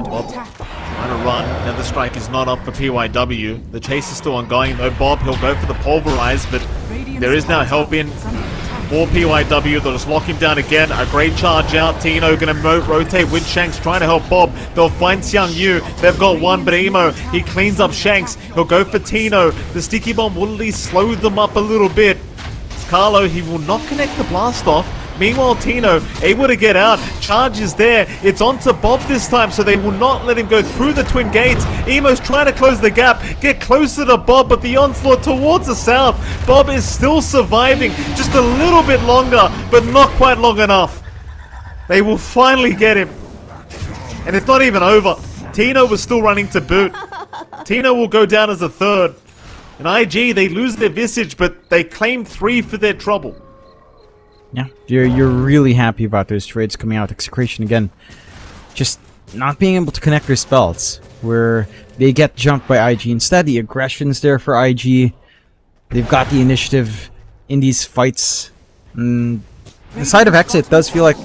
Bob trying to run. Now the strike is not up for PYW. The chase is still ongoing though. Bob, he'll go for the pulverize, but there is now help in for PYW. They'll just lock him down again. A great charge out. Tino gonna rotate with Shanks, trying to help Bob. They'll find Xiang Yu. They've got one, but Emo, he cleans up Shanks. He'll go for Tino. The sticky bomb will at least slow them up a little bit. Carlo, he will not connect the blast off. Meanwhile, Tino able to get out. Charge is there. It's onto Bob this time, so they will not let him go through the twin gates. Emo's trying to close the gap, get closer to Bob, but the onslaught towards the south. Bob is still surviving, just a little bit longer, but not quite long enough. They will finally get him. And it's not even over. Tino was still running to boot. Tino will go down as a third. And IG, they lose their visage, but they claim 3 for their trouble. Yeah, you're really happy about those trades coming out. Execration again, just not being able to connect their spells, where they get jumped by IG. Instead, the aggression's there for IG. They've got the initiative in these fights. The side of Exit does feel like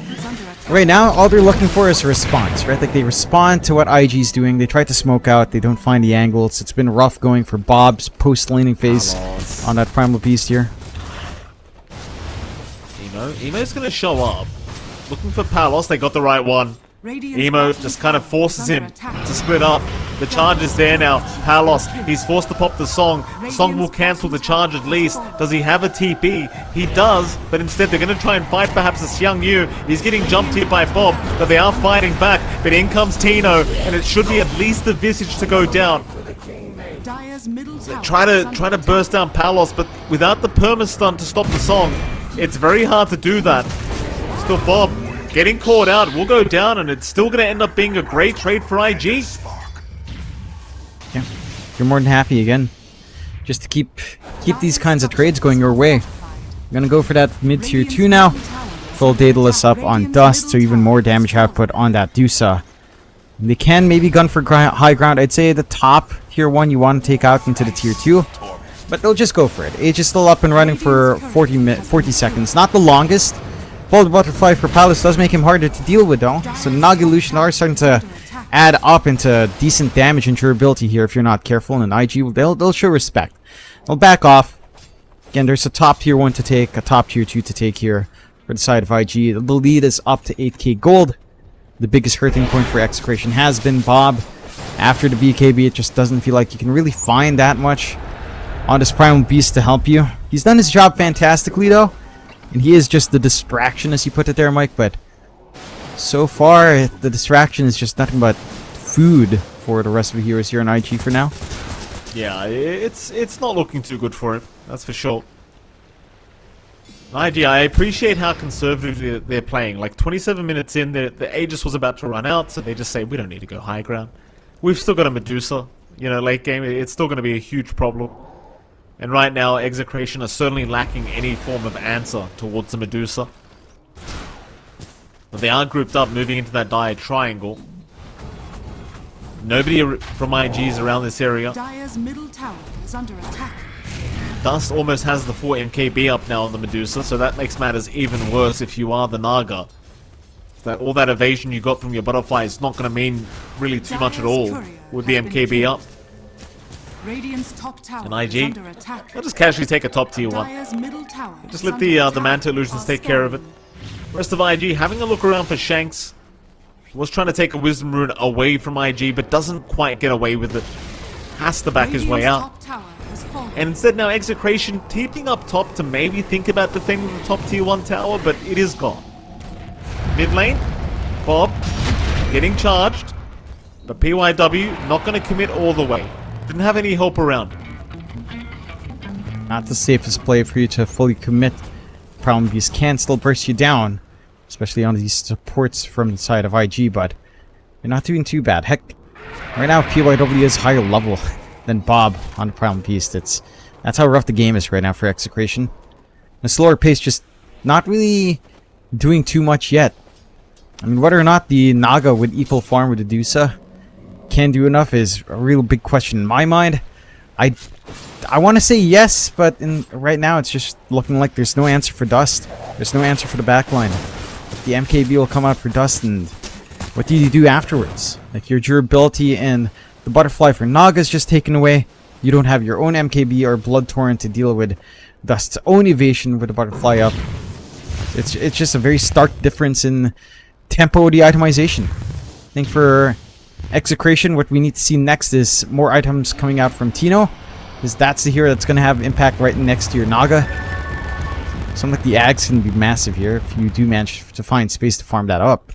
right now all they're looking for is a response, right? Like they respond to what IG's doing. They try to smoke out. They don't find the angles. It's been rough going for Bob's post-laning phase on that Primal Beast here. Emo's gonna show up. Looking for Palos, they got the right one. Emo just kind of forces him to split up. The charge is there now. Palos, he's forced to pop the song. Song will cancel the charge at least. Does he have a TP? He does, but instead they're going to try and fight perhaps a Xiang Yu. He's getting jumped here by Bob, but they are fighting back. But in comes Tino, and it should be at least the Visage to go down. Try to burst down Palos, but without the perma-stun to stop the song, it's very hard to do that. Still Bob getting caught out, will go down, and it's still going to end up being a great trade for IG. Yeah, you're more than happy again. Just to keep these kinds of trades going your way. I'm going to go for that mid-tier 2 now. Full Daedalus up on Dust, so even more damage output on that Dusa. They can maybe gun for high ground. I'd say the top tier 1 you want to take out into the tier 2. But they'll just go for it. Age is still up and running for 40 seconds. Not the longest. Bold Butterfly for Palace does make him harder to deal with though. So Nagi Lucian are starting to add up into decent damage and durability here if you're not careful. And IG, they'll show respect. They'll back off. Again, there's a top tier 1 to take, a top tier 2 to take here for the side of IG. The lead is up to 8k gold. The biggest hurting point for Execration has been Bob. After the BKB, it just doesn't feel like you can really find that much on this Primal Beast to help you. He's done his job fantastically though. And he is just the distraction, as you put it there, Mike. But so far, the distraction is just nothing but food for the rest of the heroes here on IG for now. Yeah, it's not looking too good for him. That's for sure. IG, I appreciate how conservative they're playing. Like 27 minutes in, the Aegis was about to run out, so they just say, we don't need to go high ground. We've still got a Medusa. You know, late game, it's still going to be a huge problem. And right now, Execration are certainly lacking any form of answer towards the Medusa. But they are grouped up, moving into that dire triangle. Nobody from IG is around this area. Dire's middle tower is under attack. Dust almost has the 4 MKB up now on the Medusa, so that makes matters even worse if you are the Naga. That all that evasion you got from your butterfly is not going to mean really too much at all with the MKB up. Radiant's top tower And IG, is under attack. I'll just casually take a top tier 1. Dire's middle tower Just is let the under Manta attack. Illusions take care of it. Rest of IG having a look around for Shanks. Was trying to take a Wisdom Rune away from IG, but doesn't quite get away with it. Has to back his way Radiant's out. top tower has fallen. And instead now Execration keeping up top to maybe think about defending the top tier 1 tower, but it is gone. Mid lane, Bob getting charged, but PYW not going to commit all the way. Didn't have any help around. Not the safest play for you to fully commit. Primal Beast can still burst you down, especially on these supports from the side of IG, but you're not doing too bad. Heck, right now PYW is higher level than Bob on the Primal Beast. That's how rough the game is right now for Execration. A slower pace, just not really doing too much yet. I mean, whether or not the Naga with equal farm with the Dusa can do enough is a real big question in my mind. I want to say yes, but right now it's just looking like there's no answer for Dust. There's no answer for the backline. The MKB will come out for Dust, and what do you do afterwards? Like, your durability and the butterfly for Naga is just taken away. You don't have your own MKB or Blood Torrent to deal with Dust's own evasion with the butterfly up. It's just a very stark difference in tempo of the itemization. I think for Execration, what we need to see next is more items coming out from Tino, because that's the hero that's going to have impact right next to your Naga. Something like the Ag's going to be massive here if you do manage to find space to farm that up.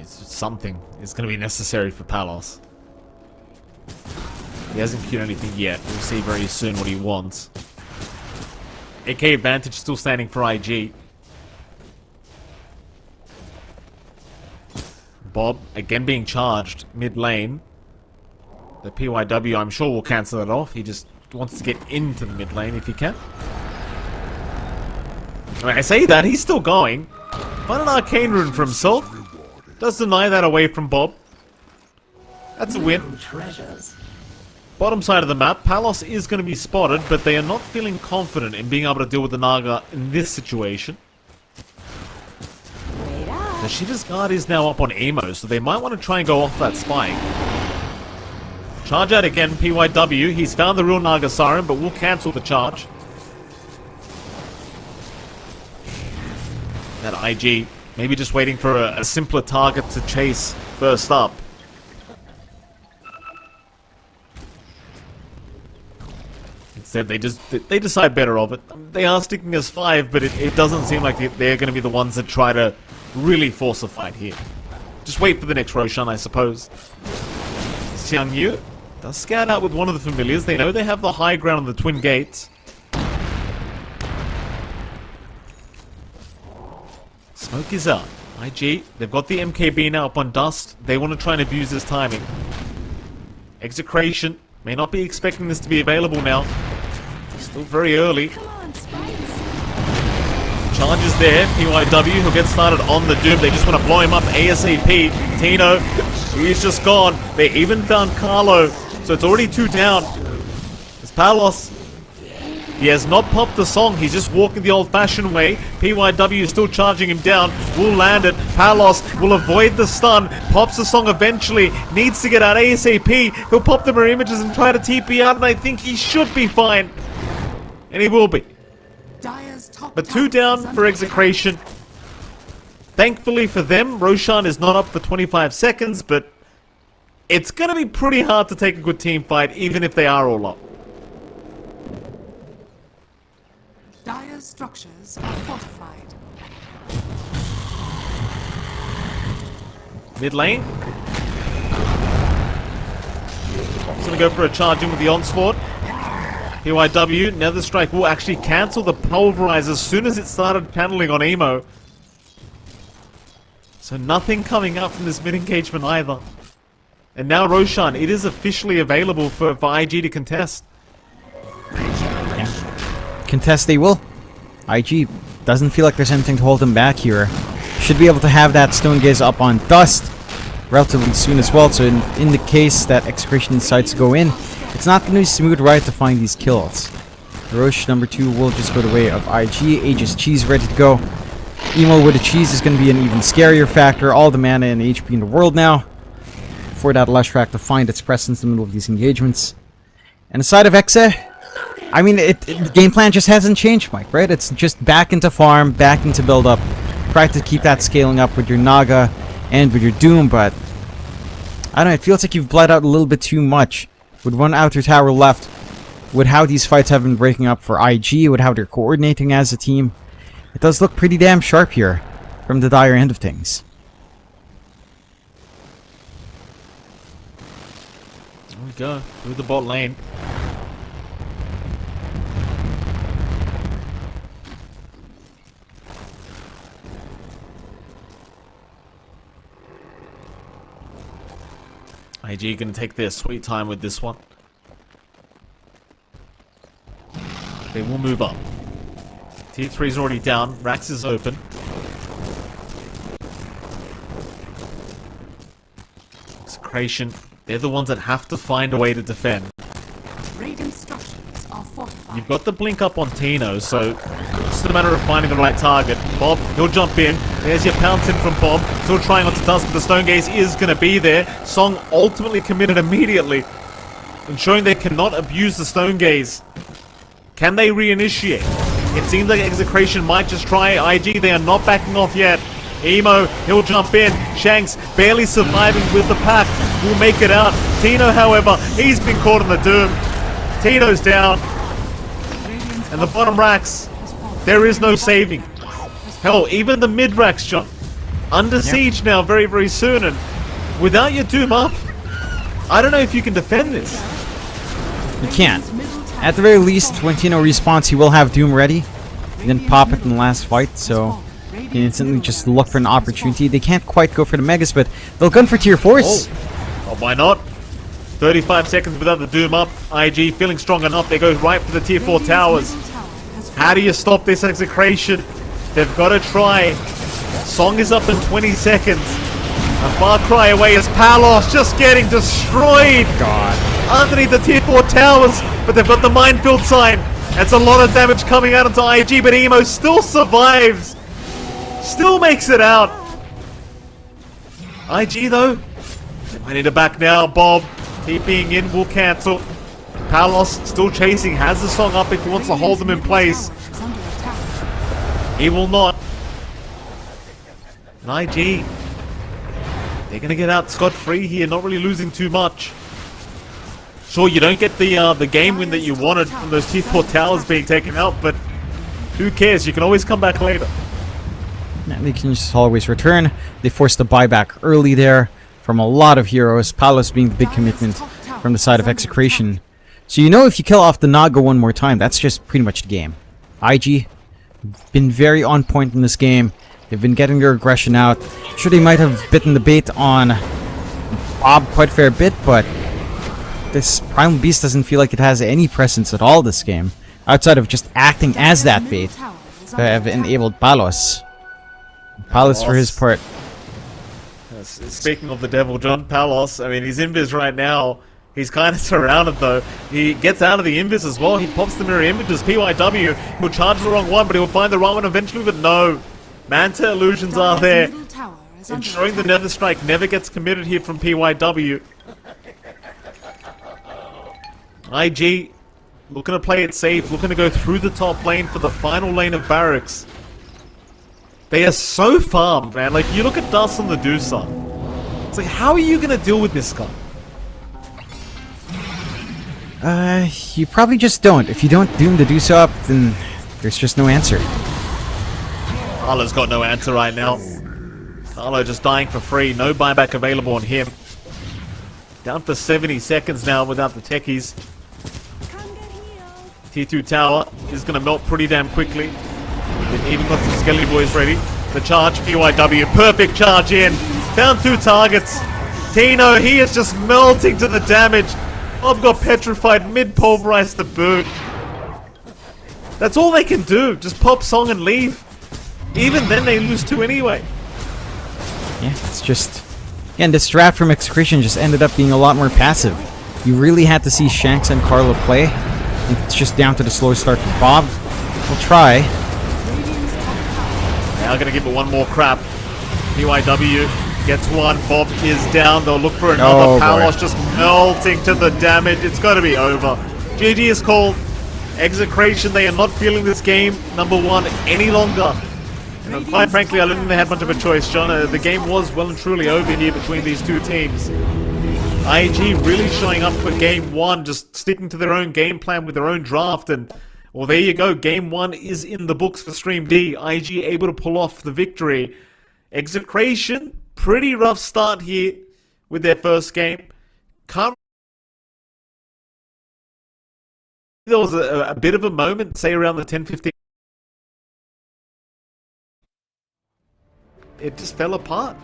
Something is going to be necessary for Palos. He hasn't queued anything yet. We'll see very soon what he wants. AK advantage still standing for IG. Bob again being charged mid lane. The PYW I'm sure will cancel it off. He just wants to get into the mid lane if he can. I mean, I say that, he's still going. Find an arcane rune for himself. Does deny that away from Bob. That's a win. Bottom side of the map, Palos is going to be spotted, but they are not feeling confident in being able to deal with the Naga in this situation. The Shiva's guard is now up on Emo, so they might want to try and go off that spike. Charge out again, PYW. He's found the real Naga Siren, but will cancel the charge. That IG, maybe just waiting for a simpler target to chase first up. Instead, they decide better of it. They are sticking as 5, but it doesn't seem like they're going to be the ones that try to really force a fight here. Just wait for the next Roshan, I suppose. Xiang Yu does scout out with one of the familiars. They know they have the high ground on the Twin Gates. Smoke is out. IG, they've got the MKB now up on Dust. They want to try and abuse this timing. Execration may not be expecting this to be available now. Still very early. Charges there. PYW, he'll get started on the Doom. They just want to blow him up ASAP. Tino, he's just gone. They even found Carlo. So it's already 2 down. It's Palos. He has not popped the song. He's just walking the old-fashioned way. PYW is still charging him down. Will land it. Palos will avoid the stun. Pops the song eventually. Needs to get out ASAP. He'll pop the mirror images and try to TP out, and I think he should be fine. And he will be. But 2 down for Execration. Thankfully for them, Roshan is not up for 25 seconds, but it's going to be pretty hard to take a good team fight, even if they are all up. Dire's structures are fortified. Mid lane. He's going to go for a charge in with the onslaught. PYW, Nether Strike will actually cancel the Pulverize as soon as it started paneling on Emo. So nothing coming up from this mid-engagement either. And now Roshan, it is officially available for IG to contest. Yeah. Contest they will. IG doesn't feel like there's anything to hold them back here. Should be able to have that Stone Gaze up on Dust relatively soon as well, so in the case that Execration decides to go in, it's not going to be smooth ride to find these kills. Roche number 2 will just go the way of IG. Aegis Cheese ready to go. Emo with a cheese is going to be an even scarier factor. All the mana and HP in the world now for that Lush Track to find its presence in the middle of these engagements. And aside of Exe, I mean, the game plan just hasn't changed, Mike, right? It's just back into farm, back into build up. Try to keep that scaling up with your Naga and with your Doom, but I don't know, it feels like you've bled out a little bit too much. With one outer tower left, with how these fights have been breaking up for IG, with how they're coordinating as a team, it does look pretty damn sharp here from the Dire end of things. There we go, through the bot lane. IG going to take their sweet time with this one. They will move up. Tier 3 is already down. Rax is open. Execration. They're the ones that have to find a way to defend. Radiant structures are fortified. You've got the blink up on Tino, so it's just a matter of finding the right target. Bob, he'll jump in. There's your pounce in from Bob. Still trying on to Dust, but the Stone Gaze is going to be there. Song ultimately committed immediately, ensuring they cannot abuse the Stone Gaze. Can they reinitiate? It seems like Execration might just try IG. They are not backing off yet. Emo, he'll jump in. Shanks barely surviving with the pack. Will make it out. Tino, however, he's been caught in the doom. Tino's down. And the bottom racks, there is no saving. Hell, even the mid racks, John, under siege now very, very soon. And without your doom up, I don't know if you can defend this. You can't. At the very least, when Tino respawns, he will have Doom ready. He didn't pop it in the last fight, so he can instantly just look for an opportunity. They can't quite go for the Megas, but they'll gun for tier 4s. Oh, why not? 35 seconds without the Doom up. IG feeling strong enough. They go right for the tier 4 towers. How do you stop this Execration? They've got to try. Song is up in 20 seconds. A far cry away is Palos, just getting destroyed. God. Underneath the tier 4 towers, but they've got the minefield sign. That's a lot of damage coming out into IG, but Emo still survives. Still makes it out. IG though, I need to back now. Bob, TPing in will cancel. Palos still chasing, has the Song up if he wants to hold them in place. He will not. And IG, they're gonna get out scot-free here, not really losing too much. Sure, you don't get the game win that you wanted from those tier 4 towers being taken out, but who cares? You can always come back later. And they can just always return. They forced the buyback early there from a lot of heroes. Palos being the big commitment from the side of Execration. So you know if you kill off the Naga one more time, that's just pretty much the game. IG been very on point in this game. They've been getting their aggression out. Sure, they might have bitten the bait on Bob quite a fair bit, but this Primal Beast doesn't feel like it has any presence at all this game, outside of just acting as that bait to have enabled Palos. Palos for his part. Speaking of the devil, John, Palos, I mean, he's invis right now. He's kind of surrounded though. He gets out of the invis as well. He pops the mirror images. PYW, he'll charge the wrong one, but he'll find the right one eventually, but no. Manta illusions are there, ensuring the Nether Strike never gets committed here from PYW. IG looking to play it safe, looking to go through the top lane for the final lane of barracks. They are so farmed, man. Like, you look at Dust on the Doosa. It's like, how are you going to deal with this guy? You probably just don't. If you don't Doom the Deuce up, then there's just no answer. Carlo's got no answer right now. Carlo just dying for free. No buyback available on him. Down for 70 seconds now without the techies. T2 tower is going to melt pretty damn quickly. They've even got some Skelly Boys ready. The charge, PYW. Perfect charge in. Down 2 targets. Tino, he is just melting to the damage. Bob got petrified, mid-pulverized to boot. That's all they can do. Just pop Song and leave. Even then they lose 2 anyway. Yeah, it's just... And this strat from Execration just ended up being a lot more passive. You really had to see Shanks and Carlo play. It's just down to the slow start from Bob. We'll try. Now gonna give it one more crap. PYW gets one. Bob is down. They'll look for another. Oh, Palos just melting to the damage. It's gotta be over. GG is called. Execration, they are not feeling this game, number 1, any longer. And quite frankly, I don't think they had much of a choice, John. The game was well and truly over here between these two teams. IG really showing up for game 1, just sticking to their own game plan with their own draft, and well, there you go. Game 1 is in the books for Stream D. IG able to pull off the victory. Execration, pretty rough start here with their first game. There was a bit of a moment, say around the 10-15. It just fell apart.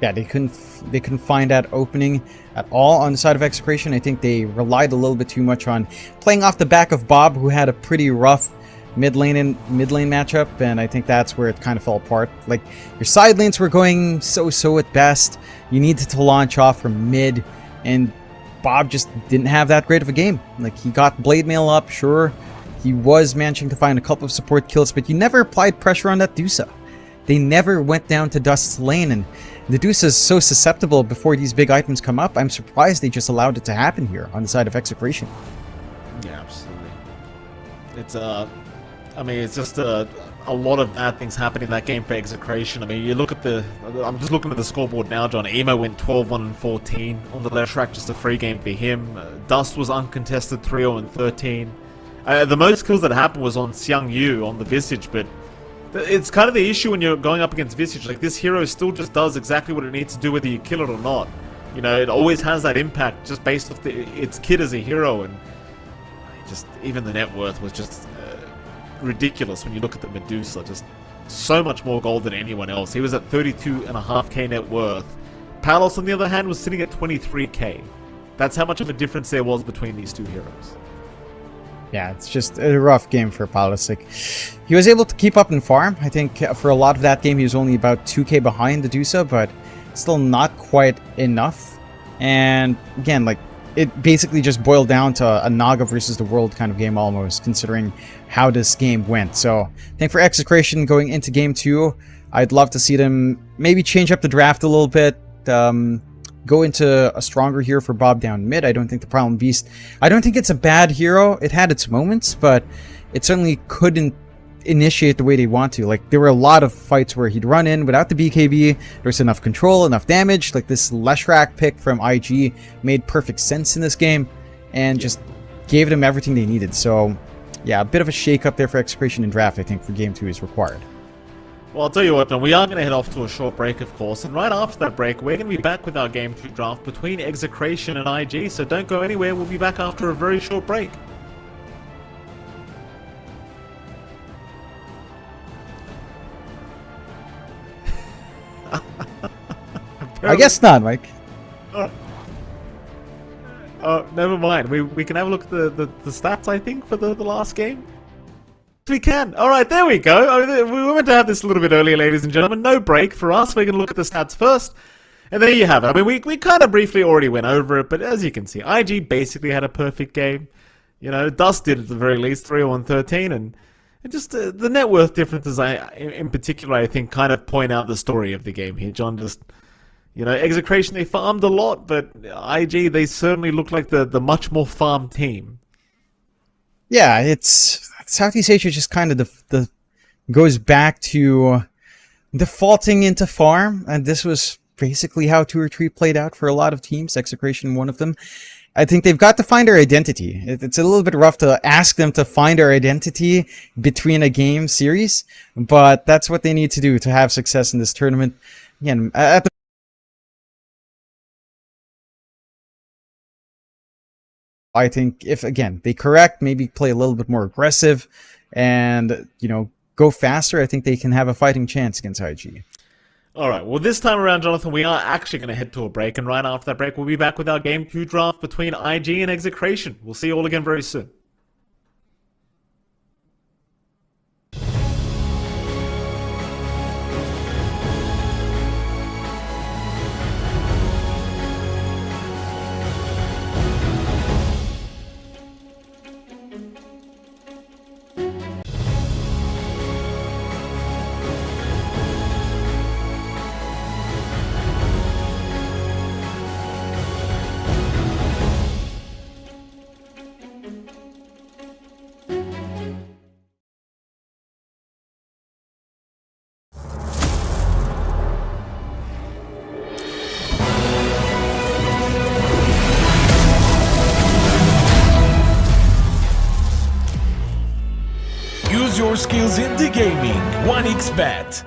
Yeah, they couldn't find that opening at all on the side of Execration. I think they relied a little bit too much on playing off the back of Bob, who had a pretty rough mid lane matchup, and I think that's where it kind of fell apart. Like, your side lanes were going so at best. You needed to launch off from mid, and Bob just didn't have that great of a game. Like, he got Blade Mail up, sure. He was managing to find a couple of support kills, but you never applied pressure on that Deusa. They never went down to Dust's lane, and the Deusa is so susceptible before these big items come up. I'm surprised they just allowed it to happen here on the side of Execration. Yeah, absolutely. I mean, it's just a lot of bad things happening in that game for Execration. I mean, you look at I'm just looking at the scoreboard now, John. Emo went 12-1-14 on the left track, just a free game for him. Dust was uncontested, 3-0-13. The most kills that happened was on Xiang Yu on the Visage, but it's kind of the issue when you're going up against Visage. Like, this hero still just does exactly what it needs to do, whether you kill it or not. You know, it always has that impact just based off its kit as a hero, and just even the net worth was just ridiculous when you look at the Medusa. Just so much more gold than anyone else. He was at 32.5k net worth. Palos, on the other hand, was sitting at 23k. That's how much of a difference there was between these two heroes. Yeah, it's just a rough game for Palos. Like, he was able to keep up in farm. I think for a lot of that game, he was only about 2k behind the Medusa, but still not quite enough. And again, like, it basically just boiled down to a Naga versus the world kind of game almost, considering how this game went. So I think for Execration going into game 2, I'd love to see them maybe change up the draft a little bit, go into a stronger hero for Bob down mid. I don't think the Primal Beast, I don't think it's a bad hero. It had its moments, but it certainly couldn't initiate the way they want to. Like, there were a lot of fights where he'd run in without the BKB. There's enough control, enough damage. Like, this Leshrac pick from IG made perfect sense in this game and just gave them everything they needed. So yeah, a bit of a shake up there for Execration and draft, I think, for game 2 is required. Well, I'll tell you what, John, we are going to head off to a short break, of course, and right after that break, we're going to be back with our Game 2 draft between Execration and IG, so don't go anywhere. We'll be back after a very short break. I guess not, Mike. Never mind. We can have a look at the stats, I think, for the last game. We can. Alright, there we go. We were meant to have this a little bit earlier, ladies and gentlemen. No break for us. We're going to look at the stats first. And there you have it. I mean, we kind of briefly already went over it, but as you can see, IG basically had a perfect game. You know, Dust did at the very least, 3-1-13, and just the net worth differences, in particular, I think, kind of point out the story of the game here, John. Just, you know, Execration, they farmed a lot, but IG, they certainly look like the much more farm team. Yeah, it's Southeast Asia just kind of goes back to defaulting into farm, and this was basically how 2 or 3 played out for a lot of teams, Execration one of them. I think they've got to find their identity. It's a little bit rough to ask them to find their identity between a game series, but that's what they need to do to have success in this tournament. Again, at the I think if, again, they correct, maybe play a little bit more aggressive and, you know, go faster, I think they can have a fighting chance against IG. Alright, well this time around, Jonathan, we are actually going to head to a break, and right after that break, we'll be back with our Game 2 draft between IG and Execration. We'll see you all again very soon. Use your skills in the gaming. 1xBet.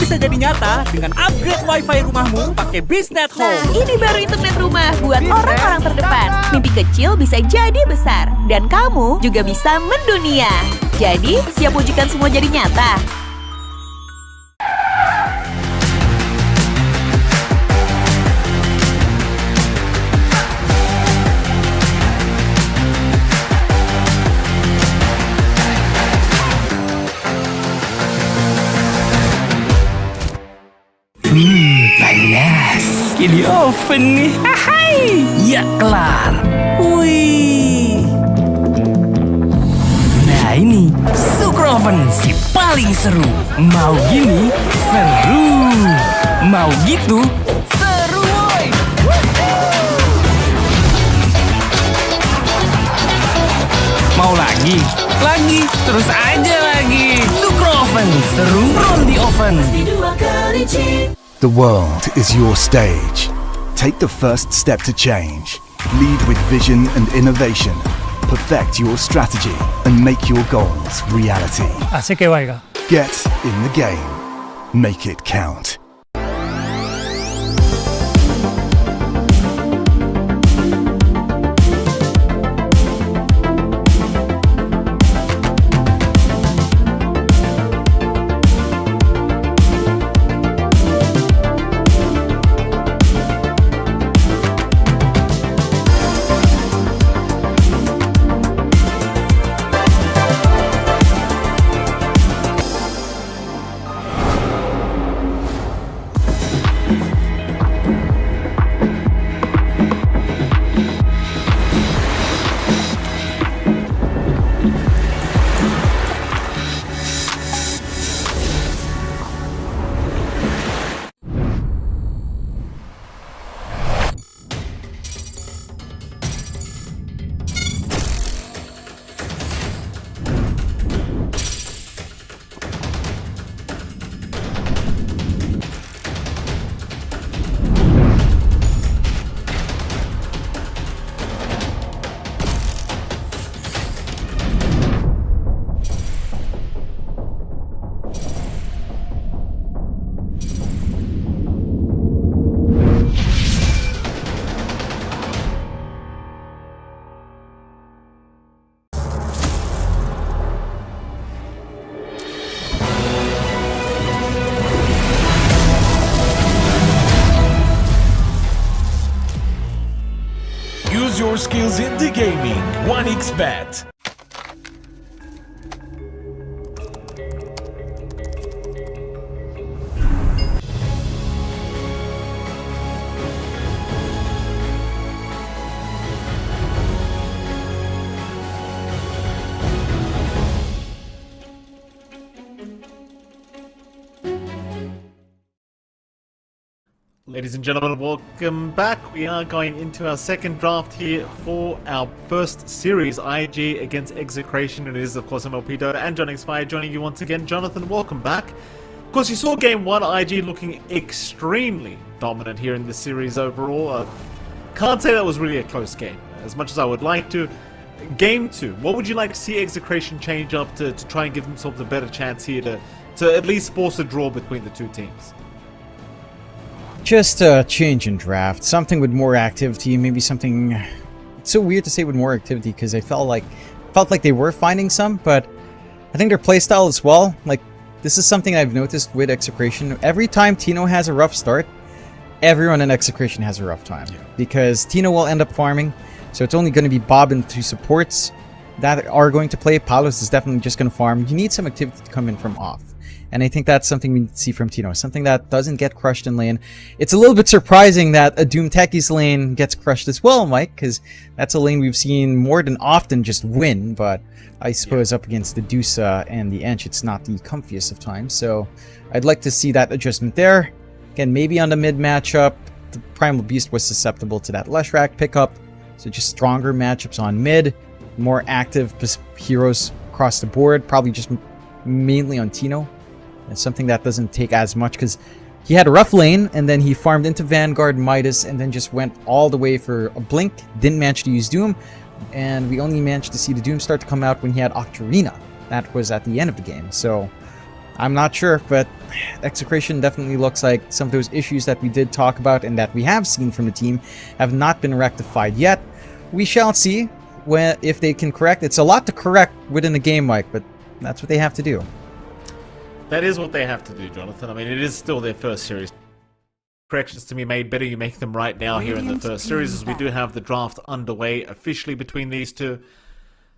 bisa jadi nyata dengan upgrade wifi rumahmu pakai Biznet Nah, Home. ini baru internet rumah buat orang-orang terdepan. Mimpi kecil bisa jadi besar. Dan kamu juga bisa mendunia. Jadi, siap wujudkan semua jadi nyata? Panas. Di oven nih. Hai. Ya kelar. Wih. Nah ini Sukroven si paling seru. Mau gini seru. Mau gitu seru woy. Mau lagi, terus aja lagi. Sukroven seru from the oven. The world is your stage. Take the first step to change. Lead with vision and innovation. Perfect your strategy and make your goals reality. Así que vaya. Get in the game. Make it count. Use your skills in the gaming. 1xBet. Ladies and gentlemen, welcome back. We are going into our second draft here for our first series, IG against Execration. It is, of course, MLP Dota and John Xfire joining you once again. Jonathan, welcome back. Of course, you saw Game 1, IG looking extremely dominant here in this series overall. Can't say that was really a close game, as much as I would like to. Game 2, what would you like to see Execration change up to try and give themselves a better chance here to at least force a draw between the two teams? Just a change in draft, something with more activity, maybe something. It's so weird to say with more activity because I felt like they were finding some, but I think their playstyle as well. Like, this is something I've noticed with Execration. Every time Tino has a rough start, everyone in Execration has a rough time because Tino will end up farming. So it's only going to be Bob and the two supports that are going to play. Palos is definitely just going to farm. You need some activity to come in from off. And I think that's something we need to see from Tino. Something that doesn't get crushed in lane. It's a little bit surprising that a Doom Techie's lane gets crushed as well, Mike, because that's a lane we've seen more than often just win. But I suppose up against the Dusa and the Ench, it's not the comfiest of times. So I'd like to see that adjustment there. Again, maybe on the mid matchup, the Primal Beast was susceptible to that Leshrac pickup. So just stronger matchups on mid. More active heroes across the board. Probably just mainly on Tino. It's something that doesn't take as much because he had a rough lane and then he farmed into Vanguard, Midas, and then just went all the way for a blink. Didn't manage to use Doom, and we only managed to see the Doom start to come out when he had Octarina. That was at the end of the game. So I'm not sure, but Execration definitely looks like some of those issues that we did talk about and that we have seen from the team have not been rectified yet. We shall see if they can correct. It's a lot to correct within the game, Mike, but that's what they have to do. That is what they have to do, Jonathan. I mean, it is still their first series. Corrections to be made better, you make them right now here in the first series, as we do have the draft underway officially between these two.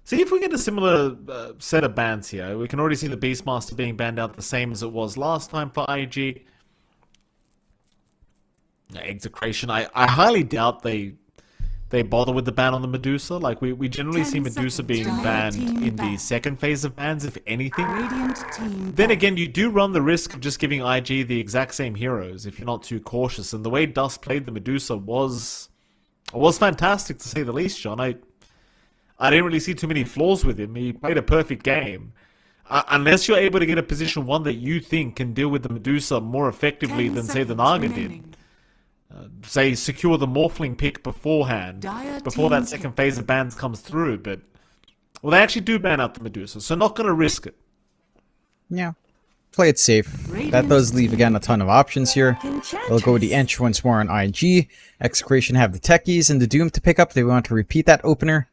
See if we get a similar set of bans here. We can already see the Beastmaster being banned out the same as it was last time for IG. Execration, I highly doubt they bother with the ban on the Medusa. Like, we generally see Medusa being banned in the second phase of bans, if anything. Then again, you do run the risk of just giving IG the exact same heroes if you're not too cautious. And the way Dust played the Medusa was fantastic, to say the least, John. I didn't really see too many flaws with him. He played a perfect game. Unless you're able to get a position 1 that you think can deal with the Medusa more effectively than, say, the Naga did. Say, secure the Morphling pick beforehand, before that second phase of bans comes through. But, well, they actually do ban out the Medusa, so not going to risk it. Yeah. Play it safe. That does leave, again, a ton of options here. They'll go the Ench once more on IG. Execration have the Techies and the Doom to pick up. They want to repeat that opener.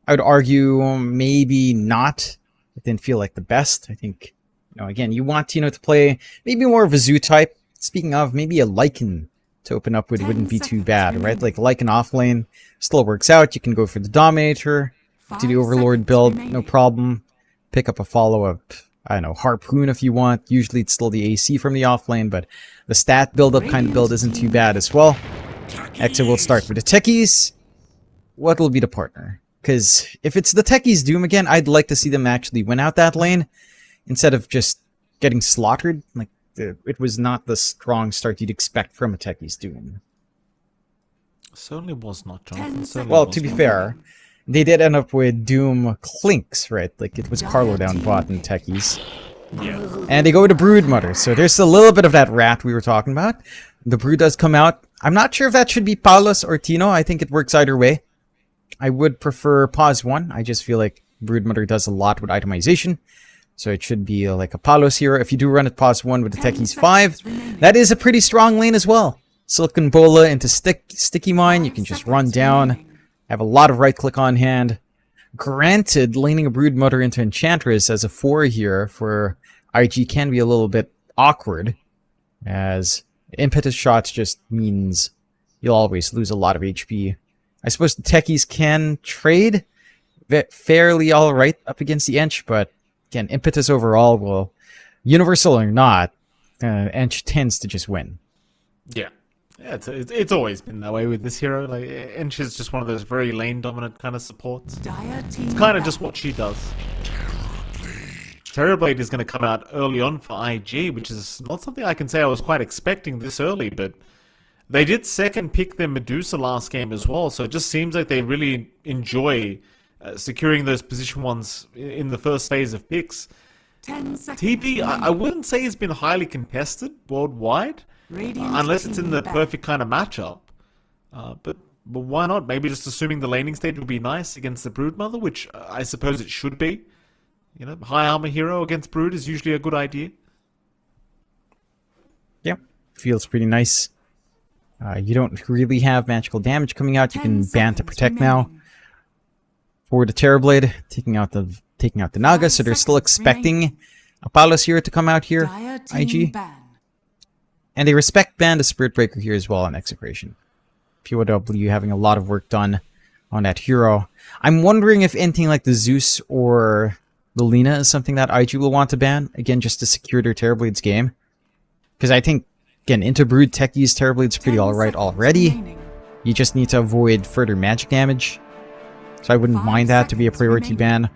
I would argue maybe not. It didn't feel like the best. I think, again, you want Tino to play maybe more of a Zoo type. Speaking of, maybe a Lycan to open up with wouldn't be too bad, right? Like Lycan off lane still works out. You can go for the Dominator, do the Overlord build, no problem. Pick up a follow-up, I don't know, Harpoon if you want. Usually it's still the AC from the off lane, but the stat build-up kind of build isn't too bad as well. Exit will start with the Techies. What will be the partner? Because if it's the Techies Doom again, I'd like to see them actually win out that lane instead of just getting slaughtered. Like, it was not the strong start you'd expect from a Techies Doom. Certainly was not, Jonathan. Well, to be fair, they did end up with Doom Clinks, right? Like, it was Carlo down bot and Techies. Yeah. And they go to Broodmother, so there's a little bit of that rat we were talking about. The Brood does come out. I'm not sure if that should be Paulus or Tino. I think it works either way. I would prefer Pause 1. I just feel like Broodmother does a lot with itemization. So it should be like a Palos hero. If you do run it Pause 1 with the Techies 5, that is a pretty strong lane as well. Silken Bola into Sticky Mine. You can just run down. Have a lot of right click on hand. Granted, laning a Broodmother into Enchantress as a 4 here for IG can be a little bit awkward, as impetus shots just means you'll always lose a lot of HP. I suppose the Techies can trade fairly alright up against the Ench, but again, impetus overall will, universal or not, Ench tends to just win. Yeah. It's always been that way with this hero. Like, Ench is just one of those very lane-dominant kind of supports. It's kind of just what she does. Terrorblade is going to come out early on for IG, which is not something I can say I was quite expecting this early, but they did second pick their Medusa last game as well, so it just seems like they really enjoy securing those position 1s in the first phase of picks. TP, I wouldn't say has been highly contested worldwide, unless it's in the perfect kind of matchup. But why not? Maybe just assuming the laning stage would be nice against the Broodmother, which I suppose it should be. High armor hero against Brood is usually a good idea. Yep, feels pretty nice. You don't really have magical damage coming out. You can ban to protect now. For the Terrorblade, taking out the Naga, so they're still expecting a Palos here to come out here, IG. And they respect ban the Spirit Breaker here as well on Execration. POW having a lot of work done on that hero. I'm wondering if anything like the Zeus or the Lina is something that IG will want to ban, again, just to secure their Terrorblade's game. Because I think, again, into Brood Techies, Terrorblade's pretty alright already. You just need to avoid further magic damage. So I wouldn't mind that to be a priority ban.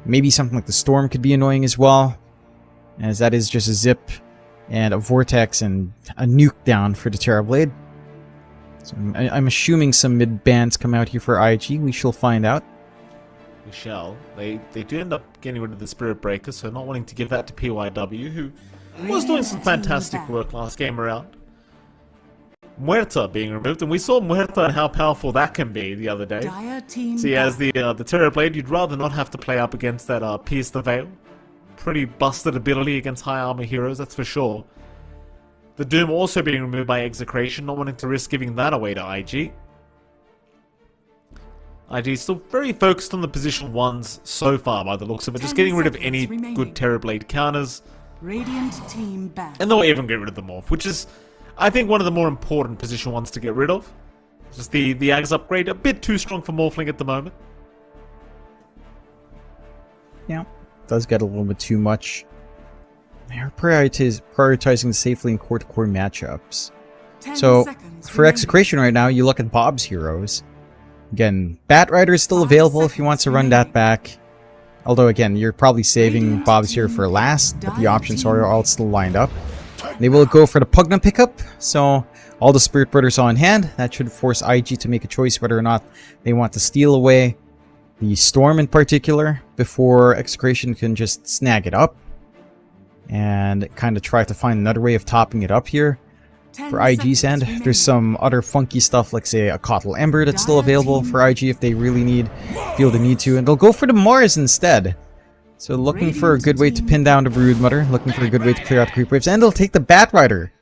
Maybe something like the Storm could be annoying as well, as that is just a zip and a vortex and a nuke down for the Terrorblade. So I'm assuming some mid bans come out here for IG. We shall find out. We shall. They do end up getting rid of the Spirit Breaker, so not wanting to give that to PYW, who was doing some fantastic work last game around. Muerta being removed, and we saw Muerta and how powerful that can be the other day. See, as the Terrorblade, you'd rather not have to play up against that Pierce the Veil. pretty busted ability against high armor heroes, that's for sure. The Doom also being removed by Execration, not wanting to risk giving that away to IG. IG is still very focused on the position 1s so far by the looks of it, just getting rid of any good Terrorblade counters. Radiant team ban. And they'll even get rid of the Morph, which is, I think, one of the more important position 1s to get rid of. Just the Ags upgrade, a bit too strong for Morphling at the moment. Yeah, does get a little bit too much. They're prioritizing the safe lane core-to-core matchups. So, for Execration right now, you look at Bob's heroes. Again, Bat Rider is still available if he wants to run that back. Although, again, you're probably saving Bob's here for last, but the options are all still lined up. They will go for the Pugna pickup, so all the Spirit Brothers on hand. That should force IG to make a choice whether or not they want to steal away the Storm in particular before Execration can just snag it up and kind of try to find another way of topping it up here. For IG's end, there's some other funky stuff like, say, a Kotl Ember that's still available for IG if they really feel the need to, and they'll go for the Mars instead. So looking for a good way to pin down the Broodmother, looking for a good way to clear out the creep waves, and they'll take the Bat Rider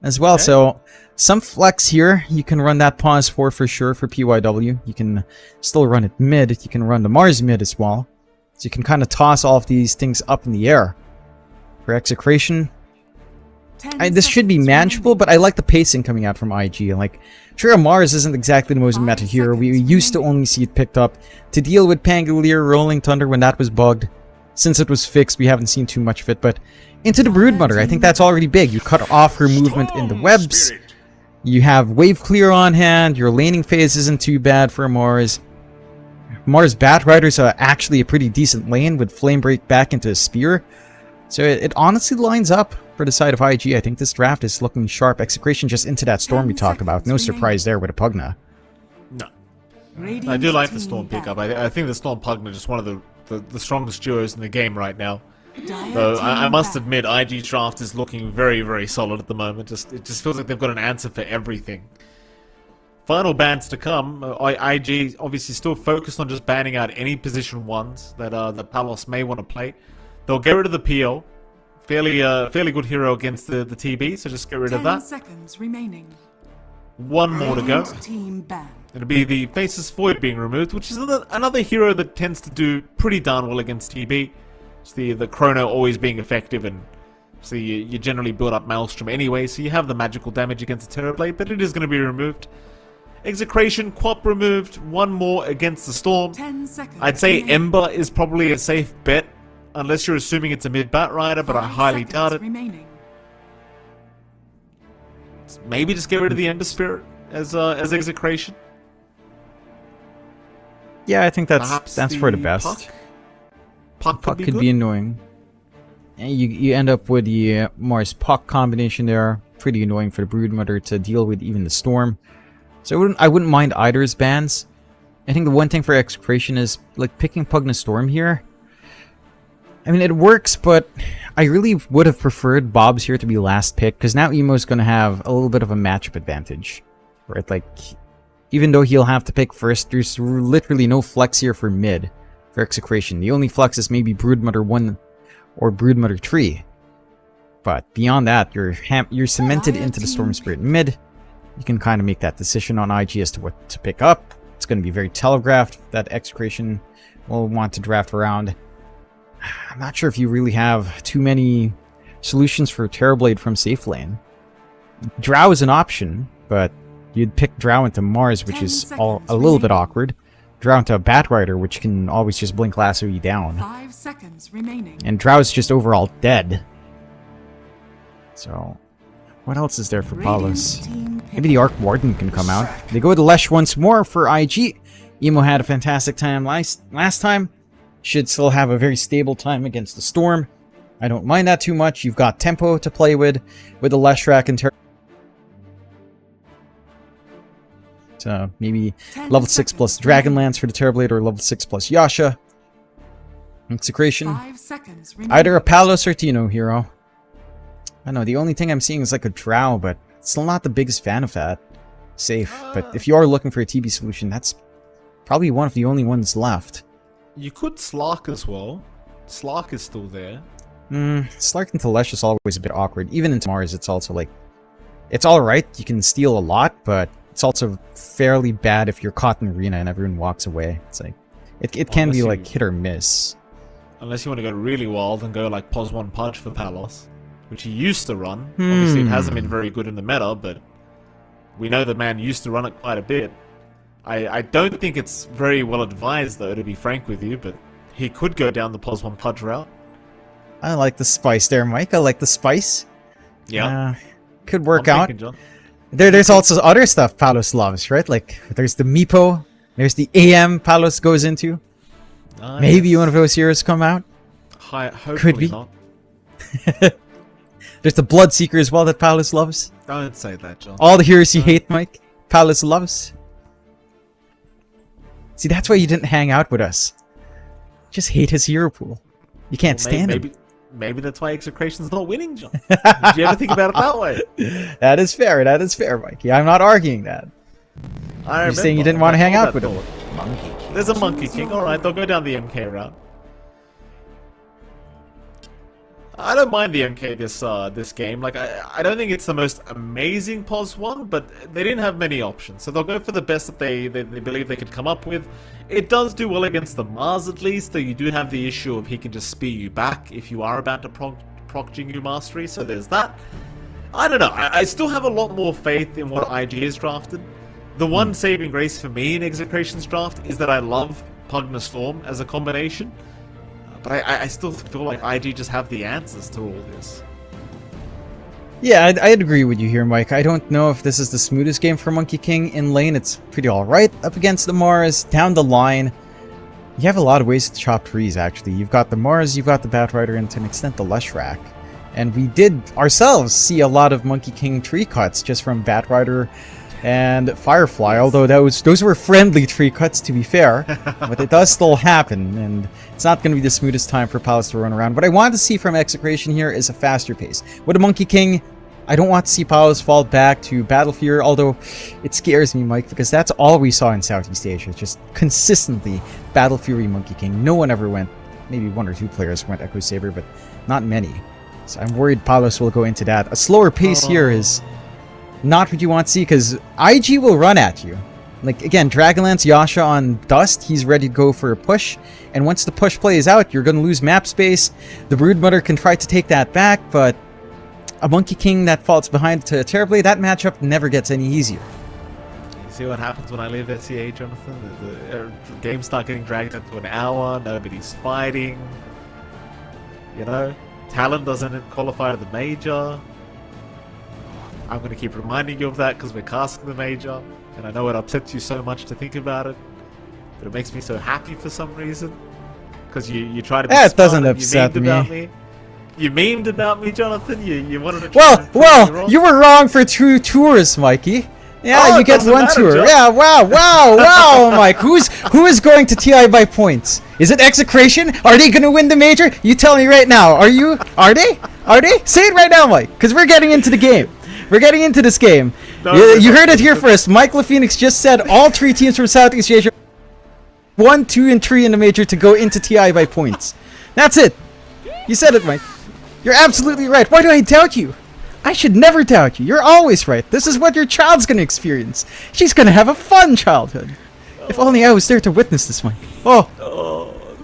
as well. Okay. So some flex here. You can run that pause for sure for PYW. You can still run it mid. You can run the Mars mid as well. So you can kind of toss all of these things up in the air. For Execration, this should be manageable, but I like the pacing coming out from IG. Like, sure, Mars isn't exactly the most meta hero. We used to only see it picked up to deal with Pangolier, Rolling Thunder when that was bugged. Since it was fixed, we haven't seen too much of it, but into the Broodmother, I think that's already big. You cut off her movement in the webs. You have Wave Clear on hand. Your laning phase isn't too bad for Mars. Mars Bat Riders are actually a pretty decent lane with Flame Break back into a Spear. So it honestly lines up for the side of IG. I think this draft is looking sharp. Execration just into that Storm we talked about. No surprise there with a Pugna. No. I do like the Storm pickup. I think the Storm Pugna is just one of the strongest duos in the game right now. Though I must admit, IG's draft is looking very, very solid at the moment. It just feels like they've got an answer for everything. Final bans to come. IG obviously still focused on just banning out any position 1s that Palos may want to play. They'll get rid of the PL. Fairly good hero against the TB, so just get rid of that. 10 seconds remaining. One more to go. Team ban. It'll be the Faceless Void being removed, which is another hero that tends to do pretty darn well against TB. It's the Chrono always being effective, and so you generally build up Maelstrom anyway, so you have the magical damage against the Terrorblade, but it is going to be removed. Execration, Quap removed, one more against the Storm. 10 seconds I'd say remaining. Ember is probably a safe bet, unless you're assuming it's a mid-Bat Rider, but I 5 highly doubt it. remaining. Maybe just get rid of the Ember Spirit as Execration. Yeah, I think that's Perhaps for the best. Puck Could be annoying. And you end up with the Mars Puck combination there. Pretty annoying for the Broodmother to deal with, even the Storm. So I wouldn't mind either's bans. I think the one thing for Execration is like picking Pugna Storm here. I mean, it works, but I really would have preferred Bob's here to be last pick, because now Emo's going to have a little bit of a matchup advantage. Right? Like, even though he'll have to pick first, there's literally no flex here for mid for Execration. The only flex is maybe Broodmother 1 or Broodmother 3. But beyond that, you're cemented into the Storm Spirit mid. You can kind of make that decision on IG as to what to pick up. It's going to be very telegraphed that Execration will want to draft around. I'm not sure if you really have too many solutions for Terrorblade from safe lane. Drow is an option, but you'd pick Drow into Mars, which is a little bit awkward. Drow into a Bat Rider, which can always just blink lasso you down. 5 seconds remaining. And Drow's just overall dead. So, what else is there for Palos? Maybe the Arc Warden can come out. They go to Lesh once more for IG. Emo had a fantastic time last time. Should still have a very stable time against the Storm. I don't mind that too much. You've got tempo to play with the Leshrac and So maybe level 6 plus Dragonlance for the Terrorblade, or level 6 plus Yasha. Execration. 5 seconds remaining. Either a Palos or Tino hero. I don't know, the only thing I'm seeing is like a Drow, but still not the biggest fan of that. Safe. But if you are looking for a TB solution, that's probably one of the only ones left. You could Slark as well. Slark is still there. Slark into Lesh is always a bit awkward. Even into Mars, it's also like... It's alright, you can steal a lot, but it's also fairly bad if you're caught in arena and everyone walks away. It's like... It can be like hit or miss. Unless you want to go really wild and go like pos 1 punch for Palos, which he used to run. Obviously it hasn't been very good in the meta, but we know the man used to run it quite a bit. I don't think it's very well advised though, to be frank with you, but he could go down the pos 1 punch route. I like the spice there, Mike. I like the spice. Yeah. Could work I'm out. thinking, John. There's also other stuff Palos loves, right? Like, there's the Meepo, there's the AM Palos goes into. Maybe yes. one of those heroes come out. Hopefully Could be. not. There's the Bloodseeker as well that Palos loves. Don't say that, John. All the heroes you hate, Mike, Palos loves. See, that's why you didn't hang out with us. Just hate his hero pool. You can't stand him. Maybe that's why Execration's not winning, John. Did you ever think about it that way? That is fair, Mikey. I'm not arguing that. You're saying you didn't want to hang out with him. There's a Monkey King, alright, they'll go down the MK route. I don't mind the MK this game. Like, I don't think it's the most amazing pos 1, but they didn't have many options. So they'll go for the best that they believe they could come up with. It does do well against the Mars at least, though you do have the issue of he can just spear you back if you are about to proc Jingu Mastery, so there's that. I don't know, I still have a lot more faith in what IG has drafted. The one saving grace for me in Execration's draft is that I love Pugna Storm as a combination. But I still feel like IG just have the answers to all this. Yeah, I'd agree with you here, Mike. I don't know if this is the smoothest game for Monkey King. In lane, it's pretty alright. Up against the Mars, down the line, you have a lot of ways to chop trees, actually. You've got the Mars, you've got the Batrider, and to an extent the Leshrac. And we did ourselves see a lot of Monkey King tree cuts just from Batrider and Firefly, although those were friendly tree cuts, to be fair. But it does still happen, and it's not going to be the smoothest time for Palos to run around. What I want to see from Execration here is a faster pace. With a Monkey King, I don't want to see Palos fall back to Battle Fear, although it scares me, Mike, because that's all we saw in Southeast Asia. Just consistently Battle Fury Monkey King. No one ever went, maybe 1 or 2 players went Echo Saber, but not many. So I'm worried Palos will go into that. A slower pace here is not what you want to see, because IG will run at you. Like, again, Dragonlance Yasha on Dust, he's ready to go for a push. And once the push play is out, you're going to lose map space. The Broodmother can try to take that back, but a Monkey King that falls behind to terribly, that matchup never gets any easier. You see what happens when I leave SCA, Jonathan? The games start getting dragged into an hour, nobody's fighting. You know? Talon doesn't qualify to the Major. I'm going to keep reminding you of that because we're casting the Major, and I know it upsets you so much to think about it, but it makes me so happy for some reason. Because you try to be It doesn't smart, upset you memed me. about me. You memed about me, Jonathan. You wanted to. Well, you were wrong for 2 tours, Mikey. Yeah, Oh, you it get doesn't 1 matter, tour. John. Yeah, wow, Mike. Who is going to TI by points? Is it Execration? Are they going to win the Major? You tell me right now. Are they? Say it right now, Mike, because we're getting into the game. We're getting into this game. You heard it here first. Mike LaPhoenix just said all 3 teams from Southeast Asia 1, 2, and 3 in the Major to go into TI by points. That's it. You said it, Mike. You're absolutely right. Why do I doubt you? I should never doubt you. You're always right. This is what your child's going to experience. She's going to have a fun childhood. If only I was there to witness this, Mike.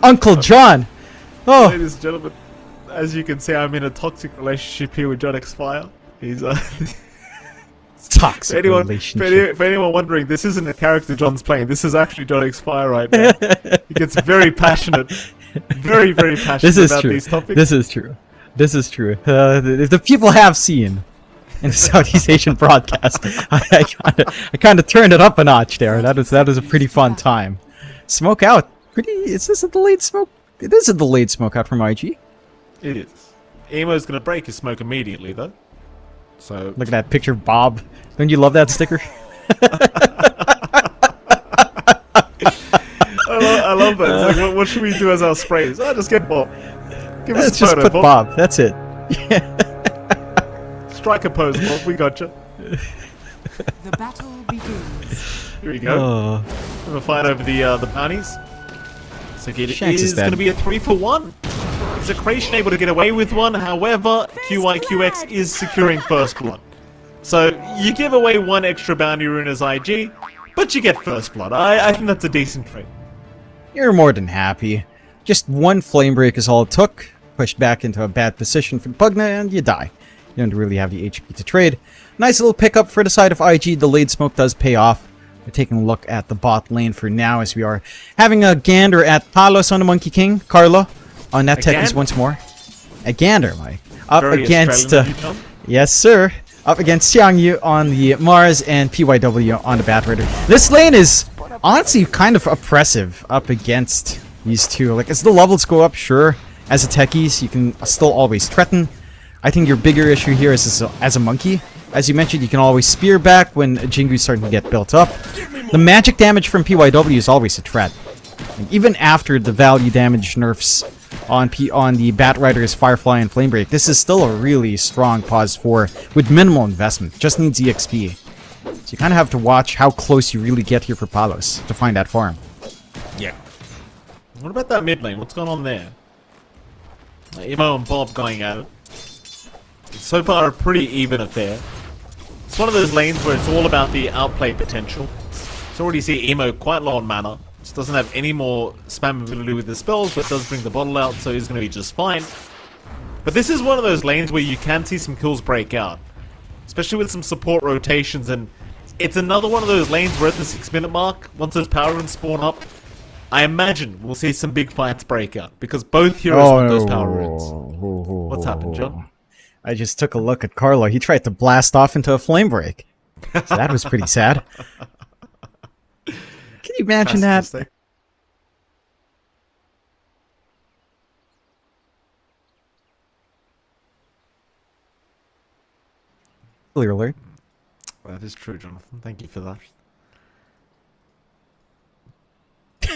Uncle John. Ladies and gentlemen, as you can see, I'm in a toxic relationship here with John X Fire. He's Toxic for relationship. for anyone wondering, this isn't a character John's playing. This is actually John X Fire right now. He gets very passionate, very passionate about these topics. This is true. The people have seen in the Southeast Asian broadcast. I kind of turned it up a notch there. That was a pretty fun time. Smoke out. Is this a delayed smoke? It is a delayed smoke out from IG. It is. Emo's gonna break his smoke immediately though. So Look at that picture of Bob. Don't you love that sticker? I love it. It's like, what should we do as our sprays? Just get Bob. Give us Let's a just photo, put Bob. That's it. Strike a pose, Bob. We gotcha. The battle begins. Here we go. Have a fight over the bounties. So it Shanks is is going to dead. be a 3-for-1. Execration able to get away with one, however, QYQX is securing first blood. So, you give away one extra bounty rune as IG, but you get first blood. I think that's a decent trade. You're more than happy. Just one flame break is all it took. Pushed back into a bad position for Pugna and you die. You don't really have the HP to trade. Nice little pickup for the side of IG. Delayed smoke does pay off. We're taking a look at the bot lane for now as we are having a gander at Palos on the Monkey King. Carlo on that techies once more. A gander, Mike. Up Very against... Australian, yes, sir. Up against Xiang Yu on the Mars and PYW on the Bat Rider. This lane is honestly kind of oppressive up against these two. Like, as the levels go up, sure, as a techies, you can still always threaten. I think your bigger issue here is as a monkey. As you mentioned, you can always spear back when Jingu's starting to get built up. The magic damage from PYW is always a threat. And even after the value damage nerfs on the Bat Riders, Firefly, and Flamebreak, this is still a really strong pause 4 with minimal investment. Just needs EXP. So you kind of have to watch how close you really get here for Palos to find that farm. Yeah. What about that mid lane? What's going on there? Emo and Bob going at it. So far, a pretty even affair. It's one of those lanes where it's all about the outplay potential. So already see Emo quite low on mana. Just doesn't have any more spam ability with the spells, but does bring the bottle out, so he's going to be just fine. But this is one of those lanes where you can see some kills break out. Especially with some support rotations, and it's another one of those lanes where at the 6-minute mark, once those power runes spawn up, I imagine we'll see some big fights break out, because both heroes want those power runes. What's happened, John? I just took a look at Carlo. He tried to blast off into a flame break. So that was pretty sad. Can you imagine that? Clear alert. That is true, Jonathan. Thank you for that.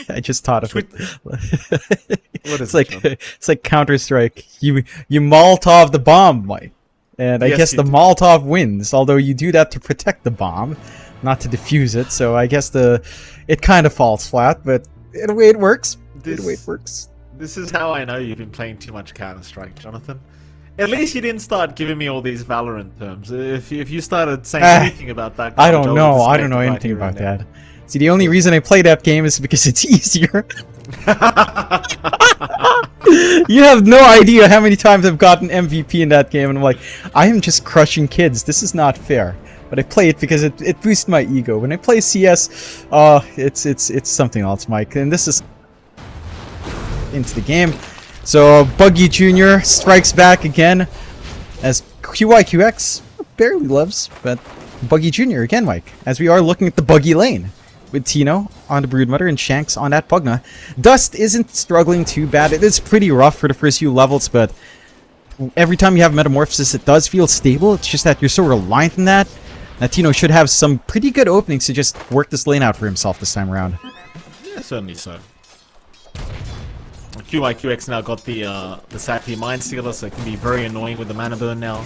I just thought of it. What is it's like Counter-Strike. You Molotov the bomb, Mike. And I guess the Molotov wins, although you do that to protect the bomb, not to defuse it. So I guess it kind of falls flat, but in a way it works. This is how I know you've been playing too much Counter-Strike, Jonathan. At least you didn't start giving me all these Valorant terms. If you started saying anything about that, I don't know. I don't know anything about that. See, the only reason I play that game is because it's easier. You have no idea how many times I've gotten MVP in that game, and I'm like, I am just crushing kids. This is not fair. But I play it because it boosts my ego. When I play CS, it's something else, Mike. And this is into the game. So Buggy Jr. strikes back again as QYQX barely lives, but Buggy Jr. again, Mike, as we are looking at the Buggy lane with Tino on the Broodmother and Shanks on that Pugna. Dust isn't struggling too bad. It is pretty rough for the first few levels, but every time you have Metamorphosis, it does feel stable. It's just that you're so reliant on that. That Tino should have some pretty good openings to just work this lane out for himself this time around. Yeah, certainly so. QIQX now got the Sappy Mind Stealer, so it can be very annoying with the mana burn now.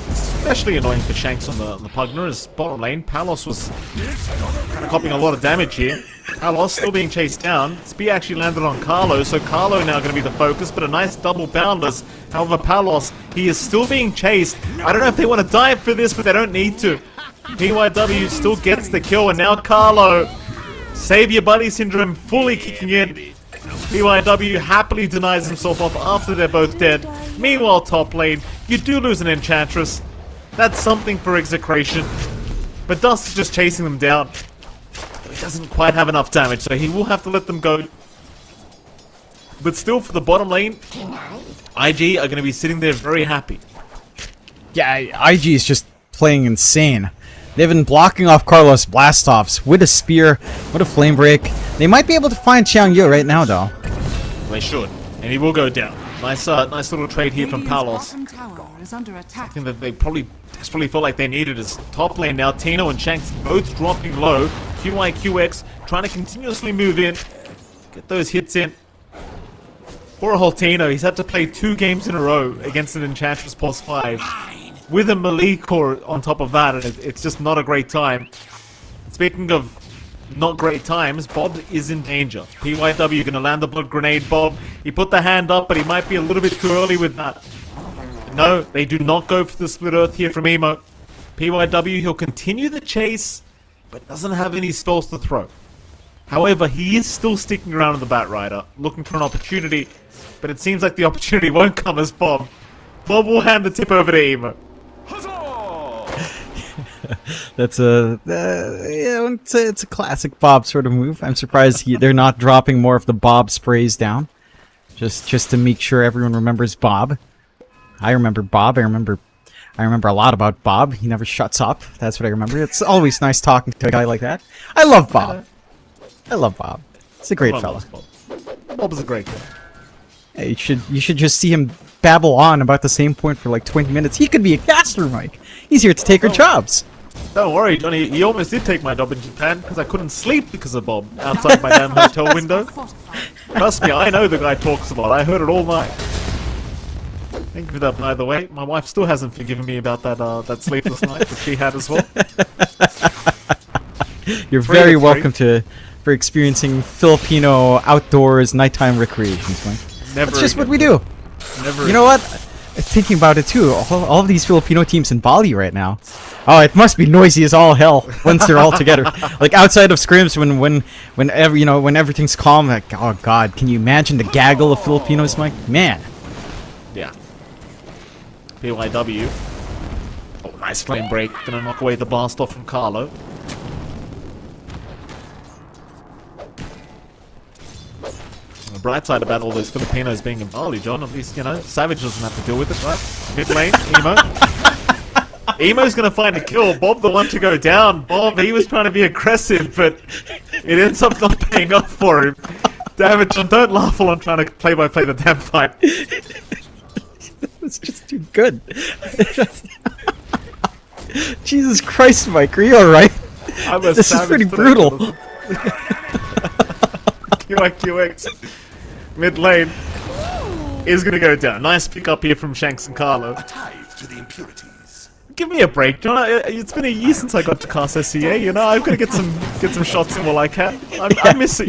Especially annoying for Shanks on the Pugna as bottom lane. Palos was kind of copying a lot of damage here. Palos still being chased down. Spear actually landed on Carlo, so Carlo now going to be the focus, but a nice double boundless. However, Palos, he is still being chased. I don't know if they want to dive for this, but they don't need to. PYW still gets the kill, and now Carlo, Save Your Buddy Syndrome fully kicking in. PYW happily denies himself off after they're both dead. Meanwhile, top lane, you do lose an Enchantress. That's something for Execration. But Dust is just chasing them down. He doesn't quite have enough damage, so he will have to let them go. But still, for the bottom lane, IG are going to be sitting there very happy. Yeah, IG is just playing insane. They've been blocking off Carlos Blastoffs with a spear, with a flame break. They might be able to find Xiang Yu right now, though. They should, and he will go down. Nice little trade here from Palos. Something that they probably desperately felt like they needed is top lane now. Tino and Shanks both dropping low. QIQX trying to continuously move in, get those hits in. Poor old Tino, he's had to play 2 games in a row against an Enchantress plus 5. With a melee core on top of that, and it's just not a great time. Speaking of not great times, Bob is in danger. PYW gonna land the blood grenade, Bob. He put the hand up, but he might be a little bit too early with that. No, they do not go for the split earth here from Emo. PYW, he'll continue the chase, but doesn't have any spells to throw. However, he is still sticking around in the Bat Rider, looking for an opportunity, but it seems like the opportunity won't come as Bob. Bob will hand the tip over to Emo. That's it's a classic Bob sort of move. I'm surprised they're not dropping more of the Bob sprays down, just to make sure everyone remembers Bob. I remember Bob. I remember a lot about Bob. He never shuts up. That's what I remember. It's always nice talking to a guy like that. I love Bob. I love Bob. He's a great fella. Bob is a great guy. Hey, you should just see him babble on about the same point for like 20 minutes. He could be a caster, Mike. He's here to take our jobs. Don't worry, Johnny. He almost did take my job in Japan because I couldn't sleep because of Bob outside my damn hotel window. Trust me, I know the guy talks about. I heard it all night. Thank you for that, by the way. My wife still hasn't forgiven me about that sleepless night that she had as well. You're very welcome for experiencing Filipino outdoors nighttime recreations, Mike. Never. That's just again. what we do. Never. You know what? Thinking about it too, all of these Filipino teams in Bali right now. Oh, it must be noisy as all hell once they're all together. Like outside of scrims, when everything's calm. Like, oh God, can you imagine the gaggle of Filipinos, Mike? Man. Yeah. PYW. Oh, nice flame break. Gonna knock away the blast off from Carlo. The bright side about all those Filipinos being in Bali, John, at least, Savage doesn't have to deal with it, right? Mid lane, Emo. Emo's gonna find a kill. Bob the one to go down. Bob, he was trying to be aggressive, but it ends up not paying off for him. Damn it, John, don't laugh while I'm trying to play-by-play the damn fight. It's just too good. Jesus Christ, Mike, are you alright? This is pretty brutal. QIQX mid lane is gonna go down. Nice pick up here from Shanks and Carlo. To the impurities. Give me a break, John. It's been a year since I got to cast SCA. I've got to get some shots in while I can. I miss it,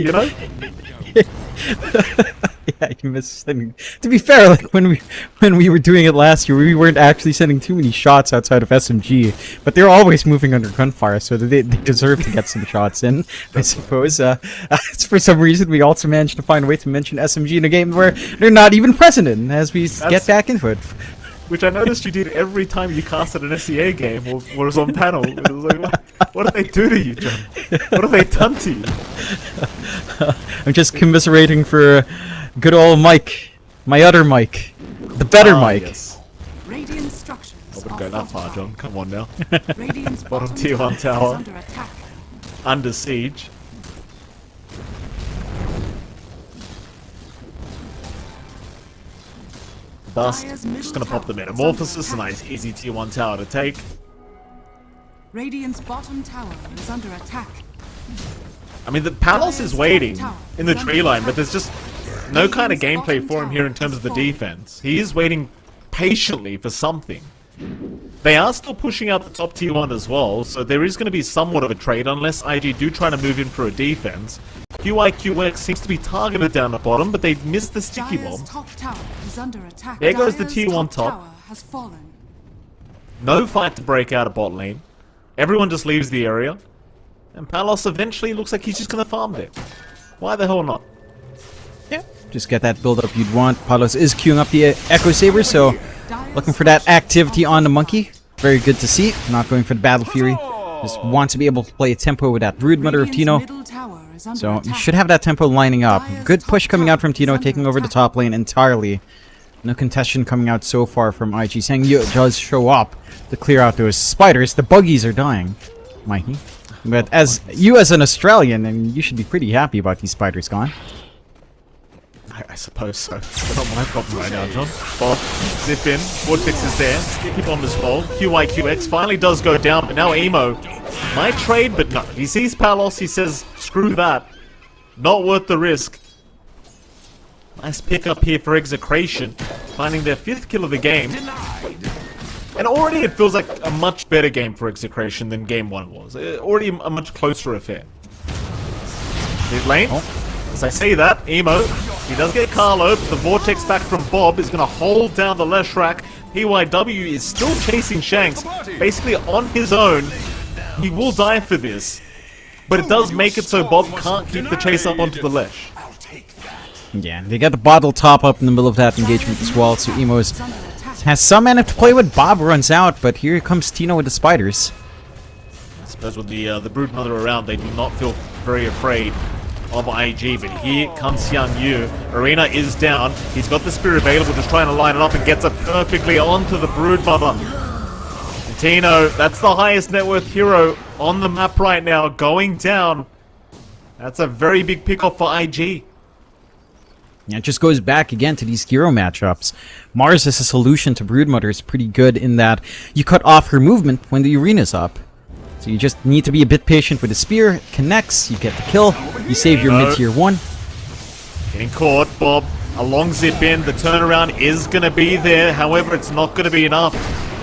Yeah, you miss sending. To be fair, like when we were doing it last year, we weren't actually sending too many shots outside of SMG, but they're always moving under gunfire, so they deserve to get some shots in, I suppose. For some reason, we also managed to find a way to mention SMG in a game where they're not even present in, as we get back into it. Which I noticed you did every time you casted an SCA game or was on panel. It was like, what did they do to you, John? What have they done to you? I'm just commiserating for good old Mike, my other Mike, the better Mike. Yes. Radiant structures I wouldn't go that far, John. Come on now. Radiant's Bottom tier 1 tower. under attack. Under siege. Dust. Just gonna pop the Metamorphosis. A nice easy tier 1 tower to take. Radiant's bottom tower is under attack. I mean, the Palos is waiting in the tree line, but there's just no kind of gameplay for him here in terms of the defense. He is waiting patiently for something. They are still pushing out the top tier 1 as well, so there is going to be somewhat of a trade unless IG do try to move in for a defense. QIQX seems to be targeted down the bottom, but they missed the sticky bomb. Top tower is under attack. There goes the Dire's tier 1 top top. tower has fallen. No fight to break out of bot lane. Everyone just leaves the area. And Palos eventually looks like he's just going to farm there. Why the hell not? Yeah, just get that build up you'd want. Palos is queuing up the Echo Saber, so looking for that activity on the monkey. Very good to see. Not going for the Battle Fury. Just wants to be able to play a tempo with that Brood Mother of Tino. So you should have that tempo lining up. Good push coming out from Tino, taking over the top lane entirely. No contestation coming out so far from IG. Sangyu does show up to clear out those spiders. The buggies are dying, Mikey. But as an Australian, and you should be pretty happy about these spiders gone. I suppose so. It's not my problem right now, John. Bob, zip in. Vortex is there. Sticky bomb as well. QIQX finally does go down, but now Emo might trade, but no. He sees Palos, he says, screw that. Not worth the risk. Nice pick up here for Execration, finding their 5th kill of the game. And already it feels like a much better game for Execration than game 1 was. Already a much closer affair. Mid lane. As I say that, Emo, he does get Carlo, but the Vortex back from Bob is going to hold down the Leshrac. PYW is still chasing Shanks, basically on his own. He will die for this, but it does make it so Bob can't keep the chase up onto the Lesh. Yeah, they got the bottle top up in the middle of that engagement as well, so Emo's has some mana to play with. Bob runs out, but here comes Tino with the spiders. I suppose with the Broodmother around, they do not feel very afraid of IG, but here comes Xiang Yu. Arena is down. He's got the spear available, just trying to line it up and gets it perfectly onto the Broodmother. And Tino, that's the highest net worth hero on the map right now, going down. That's a very big pick-off for IG. Yeah, it just goes back again to these hero matchups. Mars as a solution to Broodmother is pretty good in that you cut off her movement when the arena's up. So you just need to be a bit patient with the spear. It connects, you get the kill, you save your mid-tier 1. Getting caught, Bob. A long zip in, the turnaround is going to be there, however it's not going to be enough.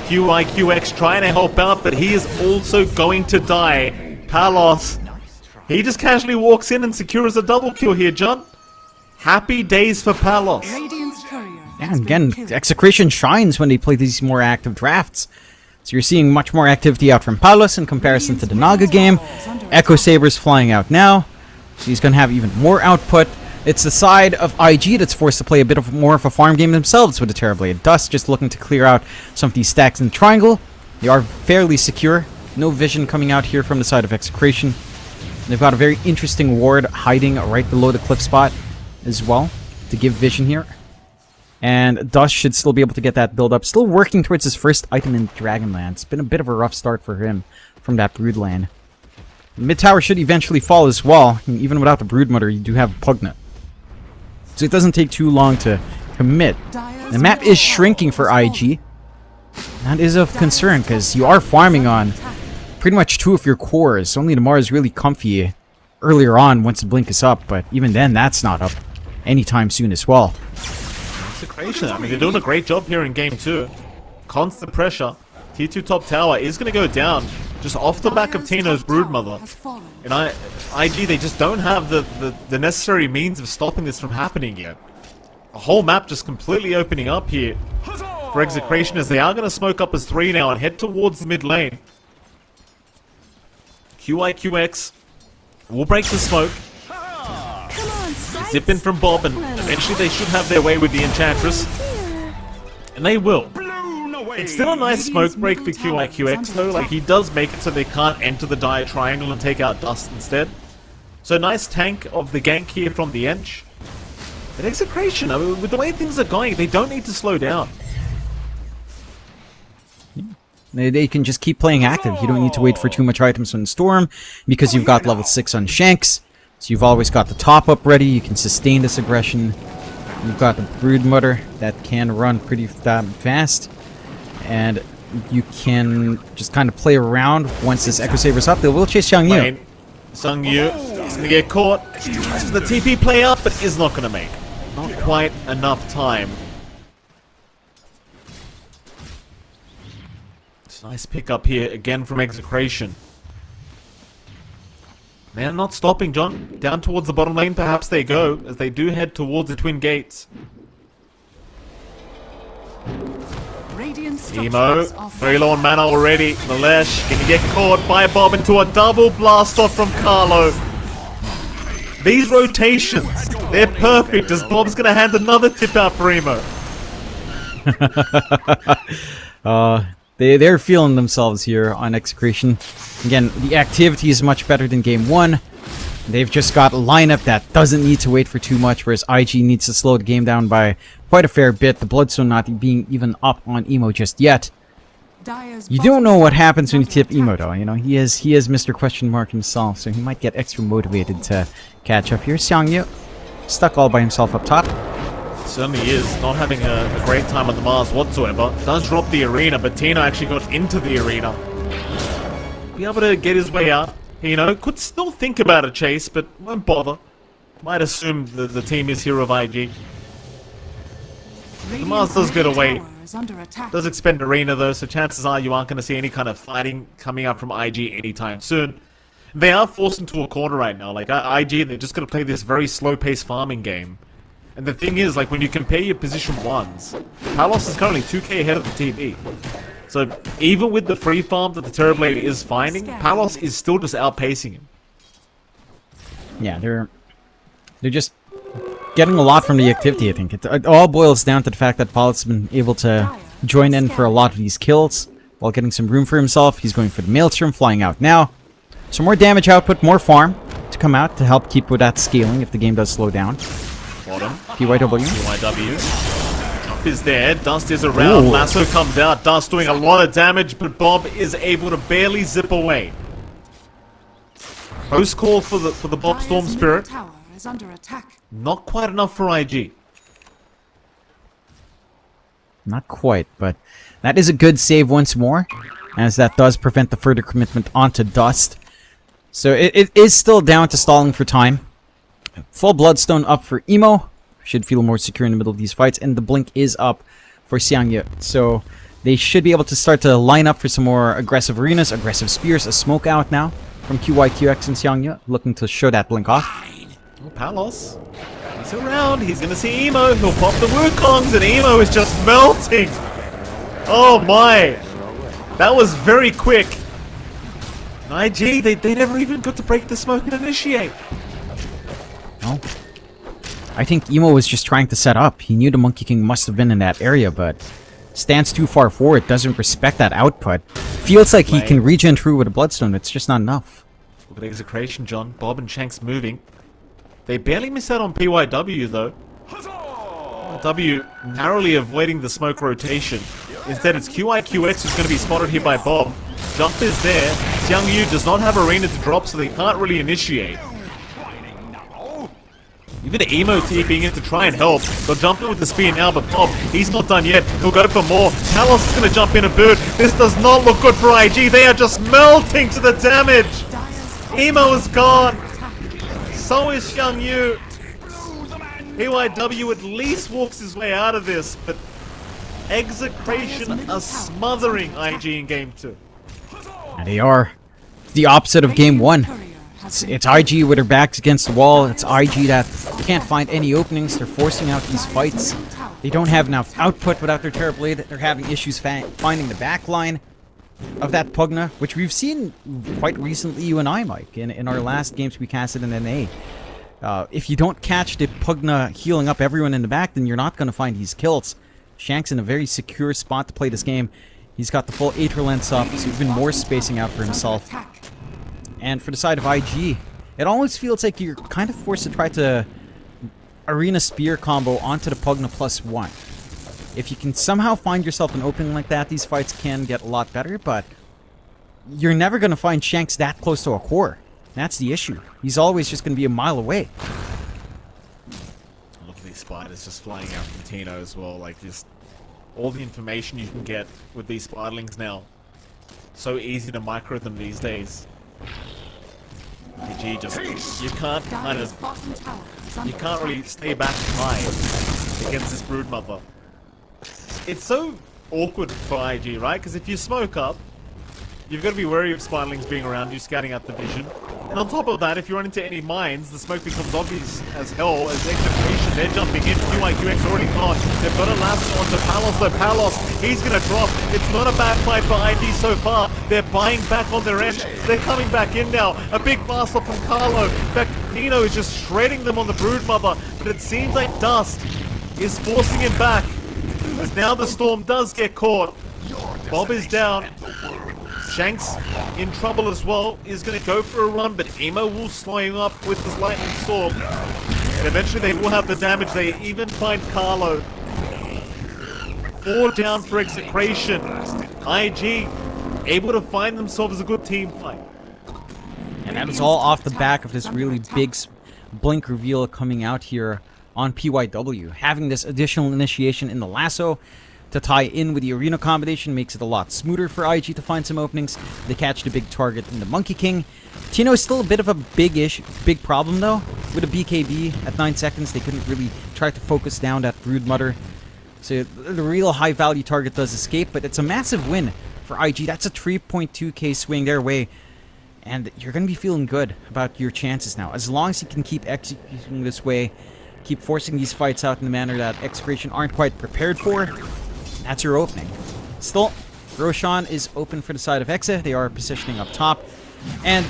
QIQX trying to help out, but he is also going to die. Palos, he just casually walks in and secures a double kill here, John. Happy days for Palos. Radiant's courier Yeah, has again, been killed. Execration shines when they play these more active drafts. So you're seeing much more activity out from Palos in comparison to the Naga game. Echo Saber's flying out now, so he's going to have even more output. It's the side of IG that's forced to play a bit of more of a farm game themselves with the Terrorblade. Dust just looking to clear out some of these stacks in the triangle. They are fairly secure. No vision coming out here from the side of Execration. They've got a very interesting ward hiding right below the cliff spot as well to give vision here. And Dust should still be able to get that build up. Still working towards his first item in Dragonland. It's been a bit of a rough start for him from that Brood lane. Mid tower should eventually fall as well. And even without the Broodmother, you do have Pugnet. So it doesn't take too long to commit. The map is shrinking for IG. That is of concern because you are farming on pretty much 2 of your cores. Only the Mars is really comfy earlier on once the blink is up, but even then that's not up anytime soon as well. Execration, I mean, they're doing a great job here in game 2. Constant pressure. Tier 2 top tower is going to go down just off the back of Tino's Broodmother. And IG, they just don't have the necessary means of stopping this from happening yet. The whole map just completely opening up here for Execration, as they are going to smoke up as 3 now and head towards the mid lane. QIQX will break the smoke. Zip in from Bob, and eventually they should have their way with the Enchantress. And they will. It's still a nice smoke break for QIQX though, like he does make it so they can't enter the dire triangle and take out Dust instead. So nice tank of the gank here from the ENG. But Execration, I mean, with the way things are going, they don't need to slow down. They can just keep playing active. You don't need to wait for too much items on Storm because you've got level 6 on Shanks. So you've always got the top up ready. You can sustain this aggression. You've got the Broodmother that can run pretty fast. And you can just kind of play around once this Echo Saber's up. They will chase Xiang Yu. Xiang Yu is going to get caught. Tries for the TP play up, but is not going to make. Not quite enough time. It's a nice pickup here again from Execration. They're not stopping, John. Down towards the bottom lane perhaps they go, as they do head towards the Twin Gates. Emo, very low on mana already. Malesh can get caught by Bob into a double blast off from Carlo. These rotations, they're perfect, as Bob's going to hand another tip out for Emo. They're feeling themselves here on Execration. Again, the activity is much better than game 1. They've just got a lineup that doesn't need to wait for too much, whereas IG needs to slow the game down by quite a fair bit. The Bloodstone not being even up on Emo just yet. You don't know what happens when you tip Emo though, you know, he is Mr. Question Mark himself, so he might get extra motivated to catch up here. Xiang Yu, stuck all by himself up top. Certainly is, not having a great time on the Mars whatsoever. Does drop the arena, but Tino actually got into the arena. Be able to get his way out. You know, could still think about a chase, but won't bother. Might assume that the team is hero of IG. The Mars does get away. Does expend arena though, so chances are you aren't going to see any kind of fighting coming up from IG anytime soon. They are forced into a corner right now. Like, IG, they're just going to play this very slow-paced farming game. And the thing is, like, when you compare your position 1s, Palos is currently 2k ahead of the TV. So, even with the free farm that the Terrorblade is finding, Palos is still just outpacing him. Yeah, they're just getting a lot from the activity, I think. It all boils down to the fact that Palos has been able to join in for a lot of these kills while getting some room for himself. He's going for the Maelstrom, flying out now. Some more damage output, more farm to come out to help keep with that scaling if the game does slow down. Bottom. PYW. Jump is there. Dust is around. Ooh. Lasso comes out. Dust doing a lot of damage, but Bob is able to barely zip away. Close call for the Bob Storm Spirit. Tower is under attack. Not quite enough for IG. Not quite, but that is a good save once more, as that does prevent the further commitment onto Dust. So it is still down to stalling for time. Full Bloodstone up for Emo. Should feel more secure in the middle of these fights. And the Blink is up for Xiangyu. So they should be able to start to line up for some more aggressive arenas, aggressive spears. A smoke out now from QYQX and Xiangyu, looking to show that Blink off. Oh, Palos. He's around. He's going to see Emo. He'll pop the Wukongs, and Emo is just melting. Oh my. That was very quick. IG, they never even got to break the smoke and initiate. Well, I think Emo was just trying to set up. He knew the Monkey King must have been in that area, but stands too far forward, doesn't respect that output. Feels like he can regen through with a Bloodstone, it's just not enough. Look at Execration, John. Bob and Shanks moving. They barely miss out on PYW, though. PYW narrowly avoiding the smoke rotation. Instead, it's QIQX who's going to be spotted here by Bob. Jump is there. Xiangyu does not have arena to drop, so they can't really initiate. Even the Emo TPing in to try and help. They'll jump in with the spear now, but Bob, he's not done yet. He'll go for more. Palos is going to jump in a bird. This does not look good for IG. They are just melting to the damage. Emo is gone. So is Xiangyu. PYW at least walks his way out of this, but Execration are smothering IG in Game 2. And they are the opposite of Game 1. It's IG with their backs against the wall. It's IG that can't find any openings. They're forcing out these fights. They don't have enough output without their Terrorblade. They're having issues finding the backline of that Pugna, which we've seen quite recently, you and I, Mike, in our last games we casted in NA. If you don't catch the Pugna healing up everyone in the back, then you're not going to find these kills. Shank's in a very secure spot to play this game. He's got the full Aether Lens up, so even more spacing out for himself. And for the side of IG, it almost feels like you're kind of forced to try to Arena Spear combo onto the Pugna +1. If you can somehow find yourself an opening like that, these fights can get a lot better, but you're never going to find Shanks that close to a core. That's the issue. He's always just going to be a mile away. Look at these spiders just flying out from Tino as well. Like, just all the information you can get with these spiderlings now. So easy to micro them these days. IG just, you can't kind of, you can't really stay back and hide against this Broodmother. It's so awkward for IG, right? Because if you smoke up, you've got to be wary of spiderlings being around you, scouting out the vision. And on top of that, if you run into any mines, the smoke becomes obvious as hell. As Execration, they're jumping in. QIQX already gone. They've got a lasso onto Palos, though. Palos, he's going to drop. It's not a bad fight for IG so far. They're buying back on their edge. They're coming back in now. A big blast off from Carlo. In fact, Pino is just shredding them on the Broodmother. But it seems like Dust is forcing him back. As now the Storm does get caught. Bob is down. Shanks in trouble as well, is going to go for a run, but Emo will slow him up with his Lightning Storm. And eventually they will have the damage. They even find Carlo. 4 down for Execration. IG able to find themselves a good team fight. And that is all off the back of this really big Blink reveal coming out here on PYW. Having this additional initiation in the lasso to tie in with the arena combination makes it a lot smoother for IG to find some openings. They catch the big target in the Monkey King. Tino is still a bit of a big problem though. With a BKB at 9 seconds, they couldn't really try to focus down that Broodmother. So the real high value target does escape, but it's a massive win for IG. That's a 3.2k swing their way. And you're going to be feeling good about your chances now. As long as you can keep executing this way, keep forcing these fights out in the manner that Execration aren't quite prepared for, that's your opening. Still, Roshan is open for the side of Exa. They are positioning up top. And,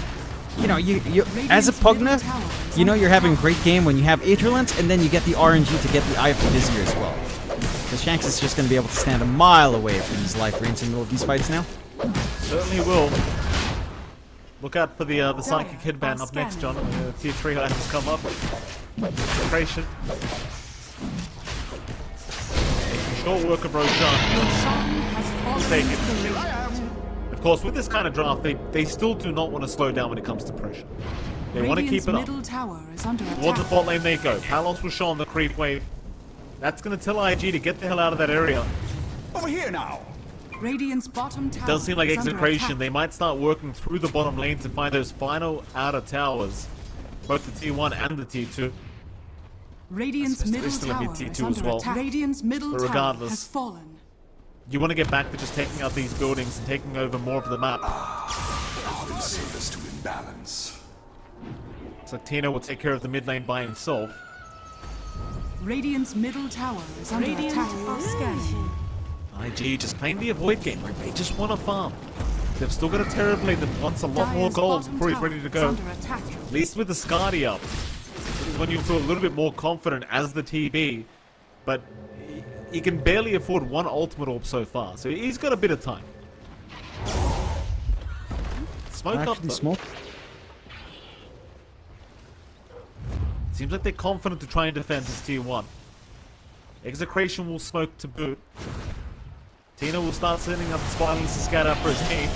you know, you as a Pugna, you know you're having a great game when you have Aetherlent, and then you get the RNG to get the Eye of the Vizier as well. Because Shanks is just going to be able to stand a mile away from these life rains in the middle of these fights now. Certainly will. Look out for the Psychic Headband up next, John. Tier 3 items come up. Execration. Making short work of Roshan. We'll take it. Of course, with this kind of draft, they still do not want to slow down when it comes to pressure. They want to keep it up. Towards the bot lane they go. Palos will show on the creep wave. That's going to tell IG to get the hell out of that area. Over here now. Radiant's bottom tower It does seem like is under Execration. attack. They might start working through the bottom lane to find those final outer towers. Both the Tier 1 and the Tier 2. Radiant's There's middle still gonna be tower T2 is as under well. attack. Radiant's middle But tower regardless, has fallen. You want to get back to just taking out these buildings and taking over more of the map. Service to imbalance. So Tino will take care of the mid lane by himself. Radiant's middle tower is under attack. IG just playing the avoid game. Like they just want to farm. They've still got a Terrorblade that wants a lot more Dire's gold bottom before he's tower ready to is go. under attack. At least with the Skadi up. This is when you feel a little bit more confident as the TB. But he can barely afford one ultimate orb so far. So he's got a bit of time. Smoke up Actually, though. smoke. Seems like they're confident to try and defend this Tier 1. Execration will smoke to boot. Tina will start sending up the Spineless to scatter for his team.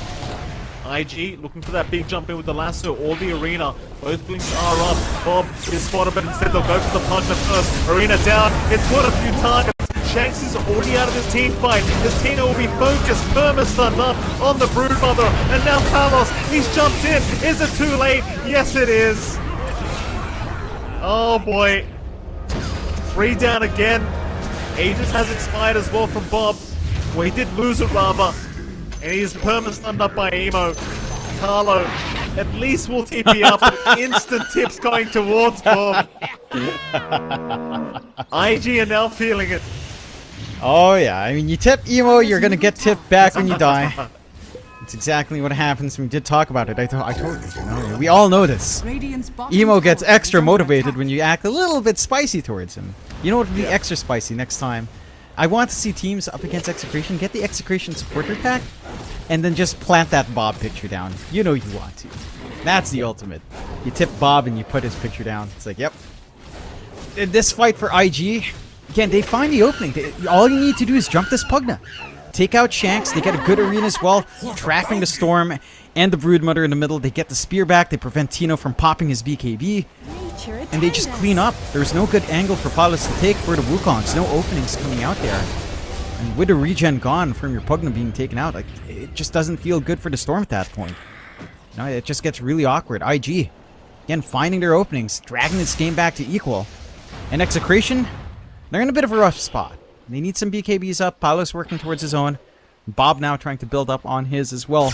IG looking for that big jump in with the lasso or the arena. Both blinks are up. Bob is spotted, but instead they'll go for the Pugna first. Arena down. It's caught a few targets. Shanks is already out of this team fight. This Tina will be focused. Perma stunned up on the Broodmother. And now Palos, he's jumped in. Is it too late? Yes, it is. Oh boy. 3 down again. Aegis has expired as well from Bob. Well, he did lose it rather. And he's perma-stunned up by Emo. Carlo, at least will TP up. Instant tips going towards Bob. IG are now feeling it. Oh yeah, I mean, you tip Emo, you're gonna get tipped back when you die. It's exactly what happens. We did talk about it. I told you, you know, we all know this. Radiant's bottom Emo tower gets is extra under motivated attack. when you act a little bit spicy towards him. You know what would be extra spicy next time? I want to see teams up against Execration get the Execration supporter pack, and then just plant that Bob picture down. You know you want to. That's the ultimate. You tip Bob and you put his picture down. It's like, yep. In this fight for IG, again, they find the opening. All you need to do is jump this Pugna. Take out Shanks. They get a good arena as well, tracking the Storm and the Broodmother in the middle. They get the spear back. They prevent Tino from popping his BKB. And they just clean up. There's no good angle for Palos to take for the Wukongs. No openings coming out there. And with the regen gone from your Pugna being taken out, like, it just doesn't feel good for the Storm at that point. You know, it just gets really awkward. IG, again, finding their openings, dragging this game back to equal. And Execration, they're in a bit of a rough spot. They need some BKBs up. Palos working towards his own. Bob now trying to build up on his as well.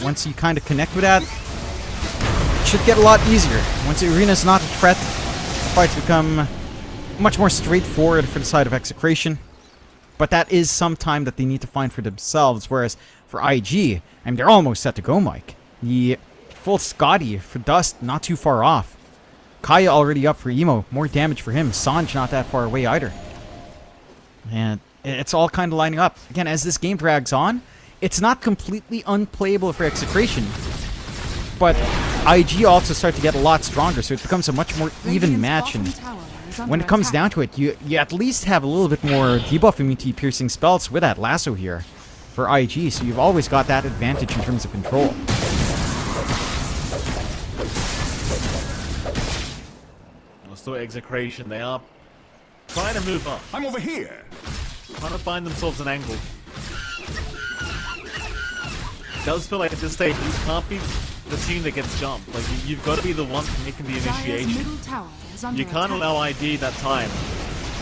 Once you kind of connect with that, it should get a lot easier. Once the arena's not a threat, the fights become much more straightforward for the side of Execration. But that is some time that they need to find for themselves. Whereas for IG, I mean, they're almost set to go, Mike. The full Scotty for Dust not too far off. Kaya already up for Emo. More damage for him. Sanj not that far away either. And it's all kind of lining up. Again, as this game drags on, it's not completely unplayable for Execration. But IG also start to get a lot stronger, so it becomes a much more even match. And when it comes down to it, you at least have a little bit more debuff immunity piercing spells with that lasso here for IG, so you've always got that advantage in terms of control. Still Execration, they are trying to move up. I'm over here. Trying to find themselves an angle. It does feel like at this stage you can't be the team that gets jumped. Like you've got to be the one making the initiation. You can't allow ID that time,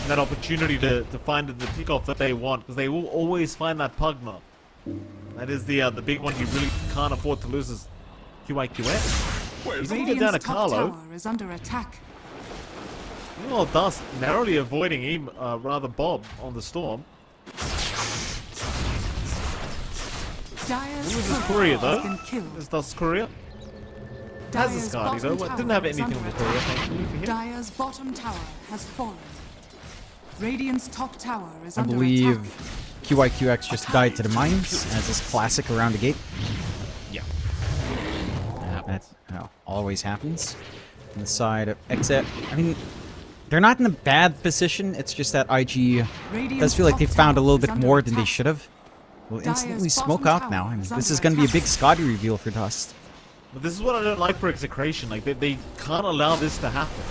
that opportunity to find the pickoff that they want, because they will always find that Pugna. That is the big one you really can't afford to lose. Is QIQX. He's gonna get Radiant's down to top Carlo. tower is under attack. Meanwhile, Dust narrowly avoiding Bob on the Storm. Dire's Who is his turret courier has though? been killed. Is Dust's courier? Has Dire's his Scotty though. bottom Didn't tower have is anything under on the courier, attack. thankfully for him. Dire's bottom tower has fallen. Radiant's top tower is I under believe attack. QIQX just died to the mines, as is classic around the gate. Yeah. That always happens. On the side of Exit, I mean, they're not in a bad position. It's just that IG does feel like they found a little bit more than they should have. We'll instantly smoke out now. I mean, this is going to be a big Scotty reveal for Dust. But this is what I don't like for Execration. Like, they can't allow this to happen.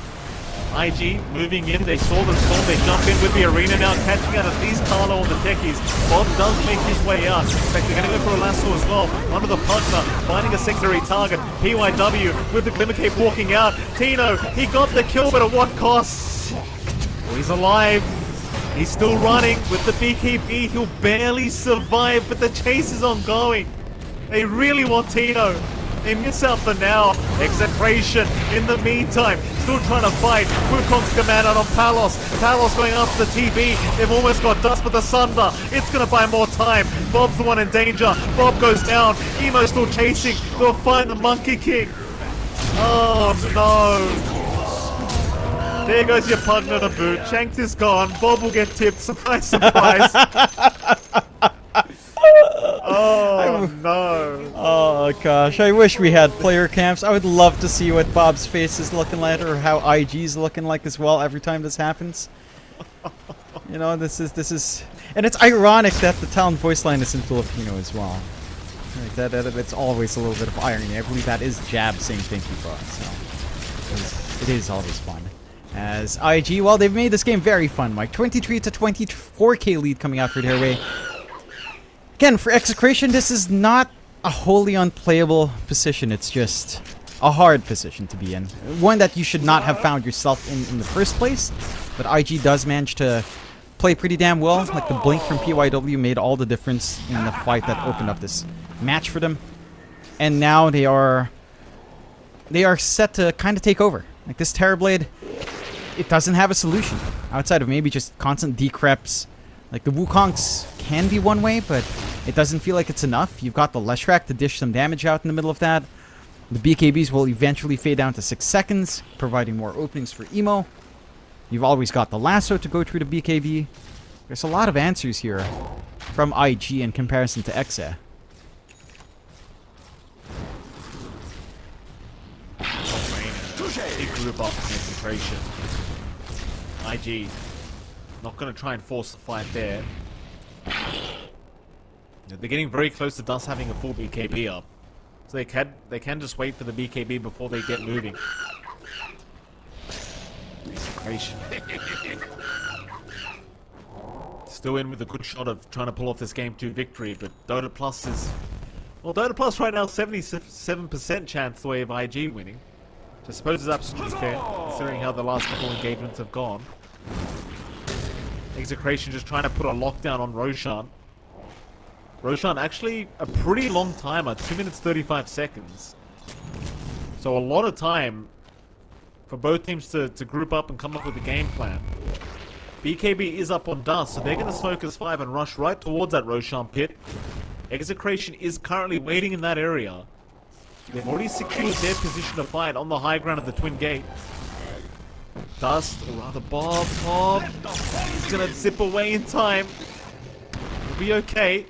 IG moving in, they saw the storm, they jump in with the arena now, catching out at least Carlo on the techies. Bob does make his way out. In fact, they're going to go for a lasso as well. Under the partner, finding a secondary target. PYW with the Glimmer Cape walking out. Tino, he got the kill, but at what cost? Oh, he's alive. He's still running with the BKB. He'll barely survive, but the chase is ongoing. They really want Tino. They miss out for now. Execration in the meantime. Still trying to fight. Wukong's command out on Palos. Palos going after the TB. They've almost got Dust with the Sunder. It's going to buy more time. Bob's the one in danger. Bob goes down. Emo's still chasing. They'll find the Monkey King. Oh no. There goes your pug on a boot. Shanks is gone. Bob will get tipped. Surprise, surprise. Oh no. Oh gosh, I wish we had player camps. I would love to see what Bob's face is looking like or how IG's looking like as well every time this happens. You know, this is and it's ironic that the town voice line is in Filipino as well. Like it's always a little bit of irony. I believe that is Jab saying thank you, Bob. So it is always fun. As IG, well, they've made this game very fun, Mike. 23 to 24k lead coming out for their way. Again, for Execration, this is not a wholly unplayable position. It's just a hard position to be in. One that you should not have found yourself in the first place. But IG does manage to play pretty damn well. Like the blink from PYW made all the difference in the fight that opened up this match for them. And now they are set to kind of take over. Like this Terrorblade, it doesn't have a solution outside of maybe just constant decreps. Like the Wukongs can be one way, but it doesn't feel like it's enough. You've got the Leshrac to dish some damage out in the middle of that. The BKBs will eventually fade down to 6 seconds, providing more openings for Emo. You've always got the lasso to go through the BKB. There's a lot of answers here from IG in comparison to Exe. Big group up concentration. IG not going to try and force the fight there. They're getting very close to Dust having a full BKB up. So they can just wait for the BKB before they get moving. Execration. Still in with a good shot of trying to pull off this game 2 victory, but Dota Plus is... Well, Dota Plus right now 77% chance the way of IG winning. Which I suppose is absolutely fair, considering how the last couple engagements have gone. Execration just trying to put a lockdown on Roshan. Roshan actually a pretty long timer, 2 minutes 35 seconds. So a lot of time for both teams to group up and come up with a game plan. BKB is up on Dust, so they're going to smoke as 5 and rush right towards that Roshan pit. Execration is currently waiting in that area. They've already secured their position to fight on the high ground of the Twin Gate. Dust, or rather Bob, he's gonna zip away in time. He'll be okay.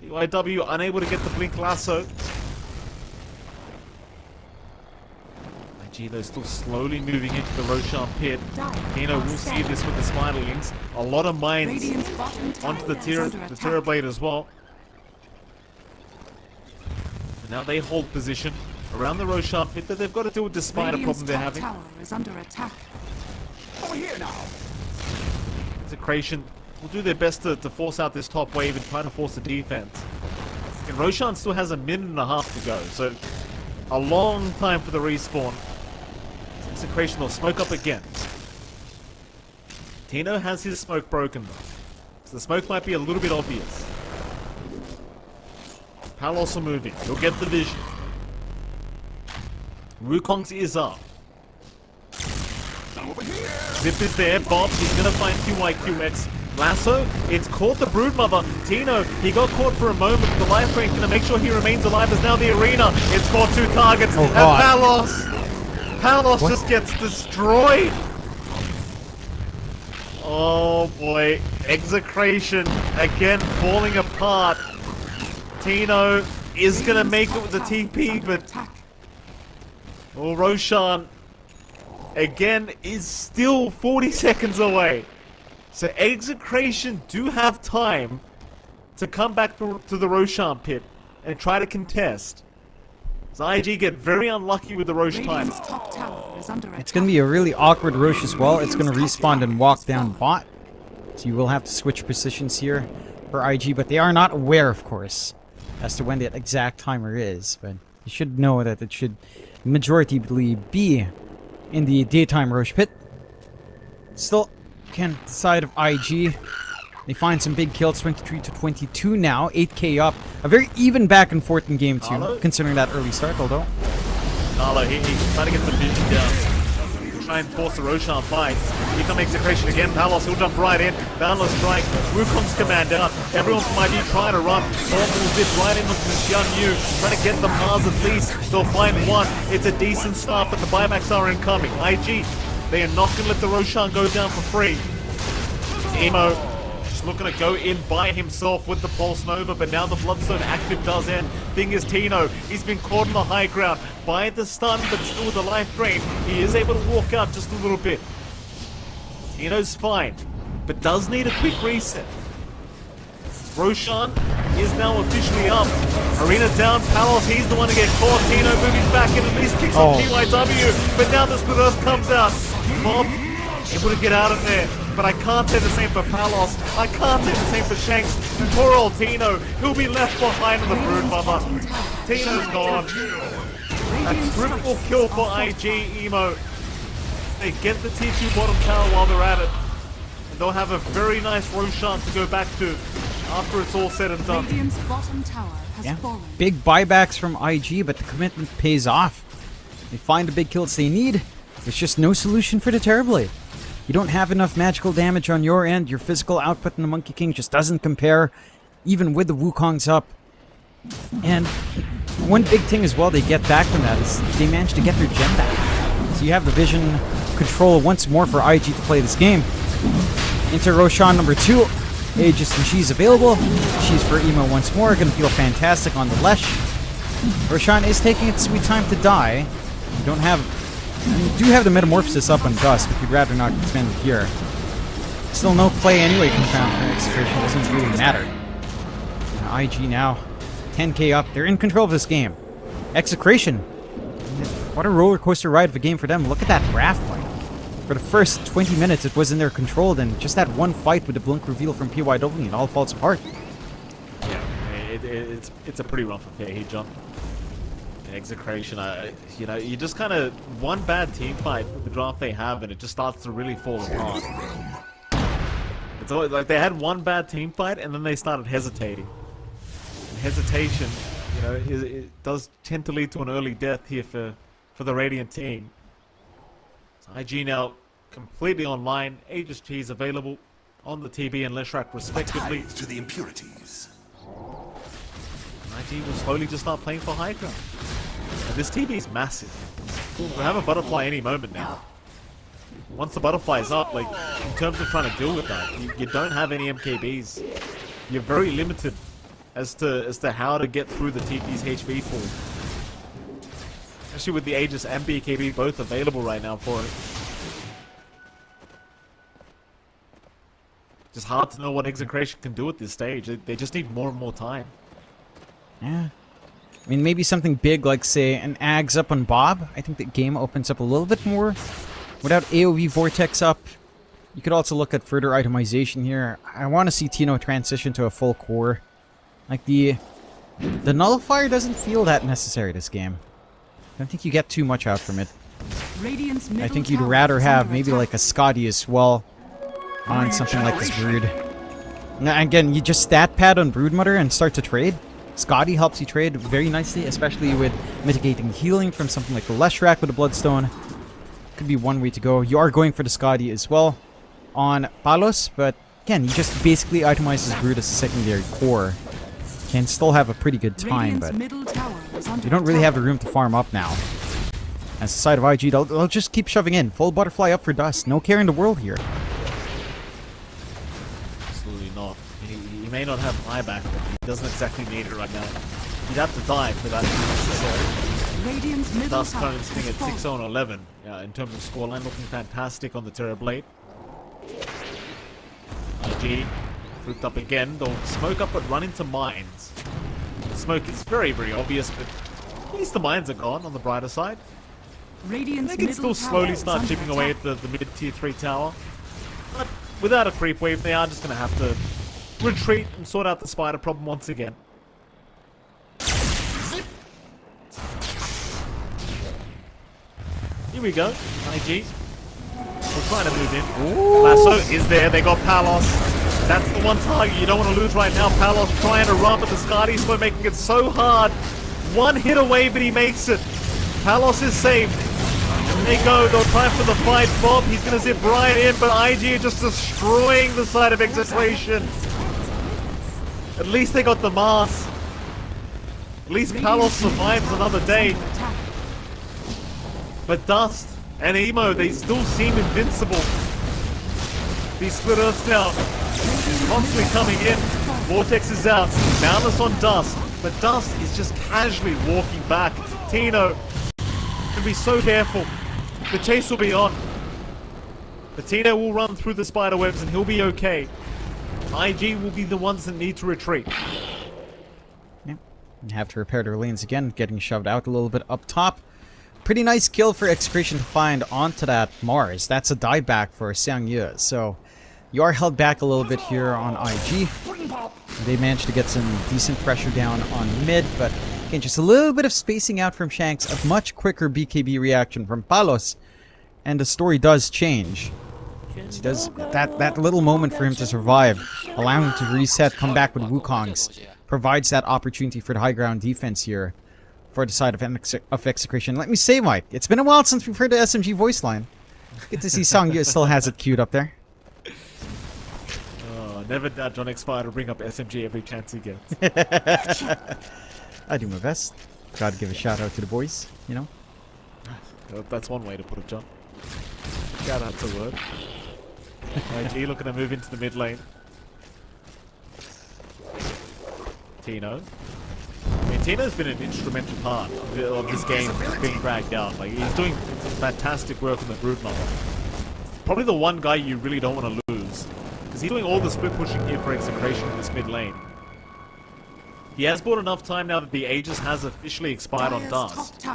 BYW unable to get the Blink Lasso. IG though still slowly moving into the Roshan pit. Kino will see this with the Spiderlings. A lot of mines onto the Terrorblade as well. Now they hold position around the Roshan pit, but they've got to deal with the spider problem they're having. Tower is under attack. Over here now. Execration will do their best to force out this top wave and try to force the defense. And Roshan still has a minute and a half to go, so a long time for the respawn. Execration will smoke up again. Tino has his smoke broken though, so the smoke might be a little bit obvious. Palos are moving. He'll get the vision. Wukong's is up. Zip is there, Bob, he's gonna find QYQX. Lasso, it's caught the Broodmother. Tino, he got caught for a moment. The life drain gonna make sure he remains alive as now the arena. It's caught 2 targets. Oh, and God. Palos just gets destroyed. Oh boy, Execration again falling apart. Tino is gonna make it with the TP, but Roshan again is still 40 seconds away. So Execration do have time to come back to the Roshan pit and try to contest. So IG get very unlucky with the Rosh time. Radiant's top tower is under attack. It's going to be a really awkward Rosh as well. It's going to respawn and walk down bot. So you will have to switch positions here for IG, but they are not aware, of course, as to when that exact timer is. But you should know that it should majoritively be in the daytime Rosh pit. Still, can the side of IG. They find some big kills, 23 to 22 now, 8k up. A very even back and forth in game 2, considering that early start, although. Nala, he's trying to get the vision down. Try and force the Roshan fight. Here comes Execration again. Palos, he'll jump right in. Boundless strike. Wukong's command down. Everyone from IG trying to run. Orbital zip right in with this young Yu. Trying to get the Mars at least. They'll find one. It's a decent start, but the buybacks are incoming. IG, they are not going to let the Roshan go down for free. Emo just looking to go in by himself with the Pulse Nova, but now the Bloodstone active does end. Thing is, Tino, he's been caught on the high ground by the stun, but still with the life drain. He is able to walk out just a little bit. Tino's fine, but does need a quick reset. Roshan is now officially up. Arena down, Palos, he's the one to get caught. Tino moving back in, at least kicks on PYW, but now the Split Earth comes out. Bob able to get out of there, but I can't say the same for Palos. I can't say the same for Shanks. Poor old Tino, he'll be left behind in the Broodmother. Tino's gone. A triple kill for IG Emo. They get the T2 bottom tower while they're at it. And they'll have a very nice Roshan to go back to after it's all said and done. Radiant's bottom tower has fallen. Big buybacks from IG, but the commitment pays off. They find the big kills they need. There's just no solution for the Terrorblade. You don't have enough magical damage on your end. Your physical output in the Monkey King just doesn't compare, even with the Wukong's up. And one big thing as well they get back from that is they managed to get their gem back. So you have the vision control once more for IG to play this game. Into Roshan number 2. Aegis and She's available. She's for Emo once more. Gonna feel fantastic on the Lesh. Roshan is taking its sweet time to die. You don't have... You do have the Metamorphosis up on Dust, but you'd rather not spend it here. Still no play anyway confirmed for Execration. Doesn't really matter. And IG now, 10k up. They're in control of this game. Execration. What a roller coaster ride of a game for them. Look at that graph point. For the first 20 minutes, it was in their control. Then just that one fight with the blink reveal from PYW, it all falls apart. Yeah, it's a pretty rough affair here, John. Execration, you know, you just kind of one bad team fight with the draft they have, and it just starts to really fall apart. It's always like they had one bad team fight, and then they started hesitating. And hesitation, you know, it does tend to lead to an early death here for the Radiant team. So IG now completely online. Aegis Cheese available on the TB and Leshrac respectively. To the impurities. IG will slowly just start playing for high ground. And this TB is massive. We'll have a butterfly any moment now. Once the butterfly is up, like, in terms of trying to deal with that, you don't have any MKBs. You're very limited as to how to get through the TP's HP pool. Especially with the Aegis and BKB both available right now for it. Just hard to know what Execration can do at this stage. They just need more and more time. Yeah. I mean, maybe something big like, say, an Ags up on Bob. I think the game opens up a little bit more. Without AoE Vortex up, you could also look at further itemization here. I want to see Tino transition to a full core. Like, the Nullifier doesn't feel that necessary this game. I don't think you get too much out from it. I think you'd rather have maybe like a Scotty as well on something like this Brood. Now, again, you just stat pad on Broodmother and start to trade. Scotty helps you trade very nicely, especially with mitigating healing from something like the Leshrac with the Bloodstone. Could be one way to go. You are going for the Scotty as well on Palos, but again, you just basically itemizes Brute as a secondary core. Can still have a pretty good time, but you don't really have the room to farm up now. As the side of IG, they'll just keep shoving in. Full butterfly up for Dust. No care in the world here. Absolutely not. He may not have buyback, but he doesn't exactly need it right now. He'd have to die for that to be necessary. Dust currently sitting at 6-0-11. Yeah, in terms of scoreline, looking fantastic on the Terrorblade. IG grouped up again. They'll smoke up but run into mines. The smoke is very, very obvious, but at least the mines are gone on the brighter side. They can still slowly start chipping away at the mid tier 3 tower. But without a creep wave, they are just going to have to retreat and sort out the spider problem once again. Here we go. IG. We're trying to move in. Lasso is there. They got Palos. That's the one target you don't want to lose right now. Palos trying to run, but the Skadi slow making it so hard. One hit away, but he makes it. Palos is safe. And they go. They'll try for the fight. Bob, he's going to zip right in, but IG are just destroying the side of Execration. At least they got the mask. At least Palos survives another day. But Dust and Emo, they still seem invincible. These split earths now constantly coming in. Vortex is out. Boundless on Dust. But Dust is just casually walking back. Tino can be so careful. The chase will be on. But Tino will run through the spider webs and he'll be okay. IG will be the ones that need to retreat. Yep. Have to repair their lanes again. Getting shoved out a little bit up top. Pretty nice kill for Execration to find onto that Mars. That's a dieback for Xiang Yu. So you are held back a little bit here on IG. They managed to get some decent pressure down on mid, but again, just a little bit of spacing out from Shanks, a much quicker BKB reaction from Palos, and the story does change. He does that little moment for him to survive, allowing him to reset, come back with Wukongs, provides that opportunity for the high ground defense here for the side of Execration. Let me say, Mike, it's been a while since we've heard the SMG voice line. Good to see Sangyu still has it queued up there. Never doubt John X-Fire to bring up SMG every chance he gets. I do my best. Gotta give a shout out to the boys, you know? That's one way to put it, John. Shout out to Word. IG looking to move into the mid lane. Tino. I mean, Tino's been an instrumental part of this game being dragged down. Like, he's doing fantastic work on the Brute level. Probably the one guy you really don't want to lose. Because he's doing all the split pushing here for Execration in this mid lane. He has bought enough time now that the Aegis has officially expired on Dust.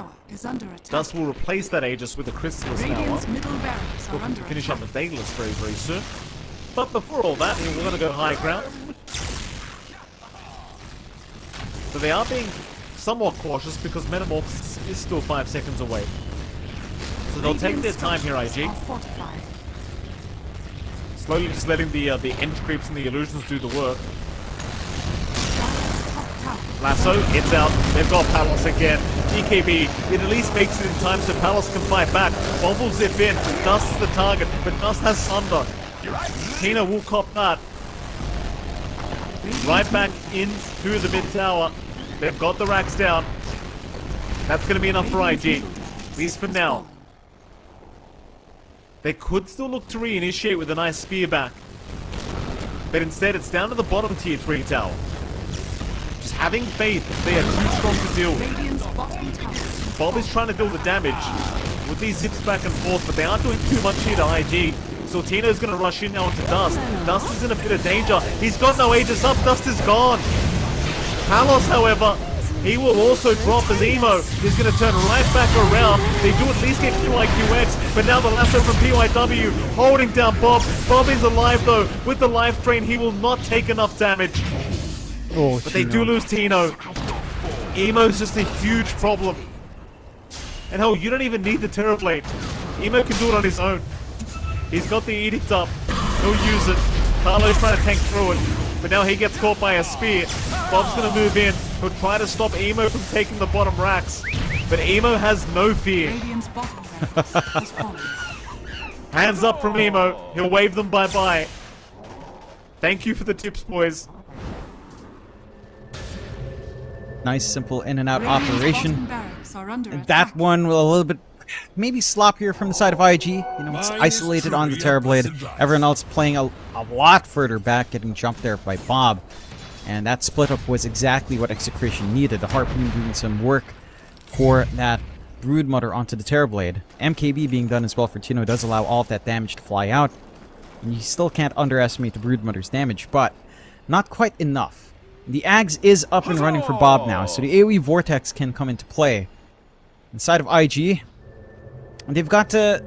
Dust will replace that Aegis with a Crystallis Tower. Looking to finish up the Daedalus very, very soon. But before all that, we're going to go high ground. So they are being somewhat cautious because Metamorphosis is still 5 seconds away. So they'll take their time here, IG. Slowly just letting the end creeps and the illusions do the work. Lasso, it's out. They've got Palos again. EKB, it at least makes it in time so Palos can fight back. Bob will zip in. Dust is the target, but Dust has Sunder. Tina will cop that. Right back into the mid tower. They've got the racks down. That's going to be enough for IG. At least for now. They could still look to reinitiate with a nice spear back. But instead, it's down to the bottom tier 3 tower. Just having faith that they are too strong to deal with. Bob is trying to deal the damage with these zips back and forth, but they aren't doing too much here to IG. So Tino's going to rush in now into Dust. Dust is in a bit of danger. He's got no Aegis up. Dust is gone. Palos, however, he will also drop as Emo. He's going to turn right back around. They do at least get QIQX, but now the lasso from PYW holding down Bob. Bob is alive though. With the life drain, he will not take enough damage. Oh, but they do lose Tino. Emo's just a huge problem. And hell, you don't even need the Terrorblade. Emo can do it on his own. He's got the Edict up. He'll use it. Carlo's trying to tank through it. But now he gets caught by a spear. Bob's going to move in. He'll try to stop Emo from taking the bottom racks, but Emo has no fear. Radiant's bottom barracks has fallen. Hands up from Emo. He'll wave them bye-bye. Thank you for the tips, boys. Nice, simple in and out Radiant's operation. bottom barracks are under And attack. that one will a little bit maybe sloppier from the side of IG. You know, it's isolated on the Terrorblade. Everyone else playing a lot further back, getting jumped there by Bob. And that split up was exactly what Execration needed. The Harpoon doing some work for that Broodmother onto the Terrorblade. MKB being done as well for Tino does allow all of that damage to fly out. And you still can't underestimate the Broodmother's damage, but not quite enough. The Ags is up and running for Bob now, so the AoE Vortex can come into play. Inside of IG, they've got to,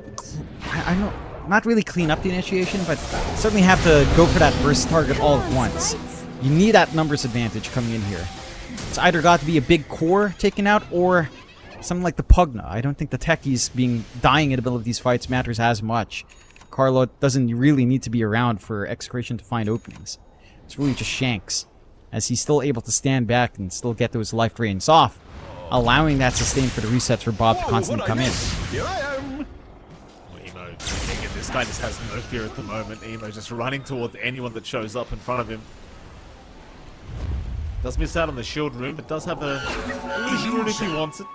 I don't know, not really clean up the initiation, but certainly have to go for that burst target all at once. You need that numbers advantage coming in here. It's either got to be a big core taken out or something like the Pugna. I don't think the techies dying in the middle of these fights matters as much. Carlo doesn't really need to be around for Execration to find openings. It's really just Shanks, as he's still able to stand back and still get those life drains off, allowing that sustain for the resets for Bob to constantly come in. Here I am. Emo, this guy just has no fear at the moment. Emo just running towards anyone that shows up in front of him. Does miss out on the shield room, but does have a illusion rune if he wants it.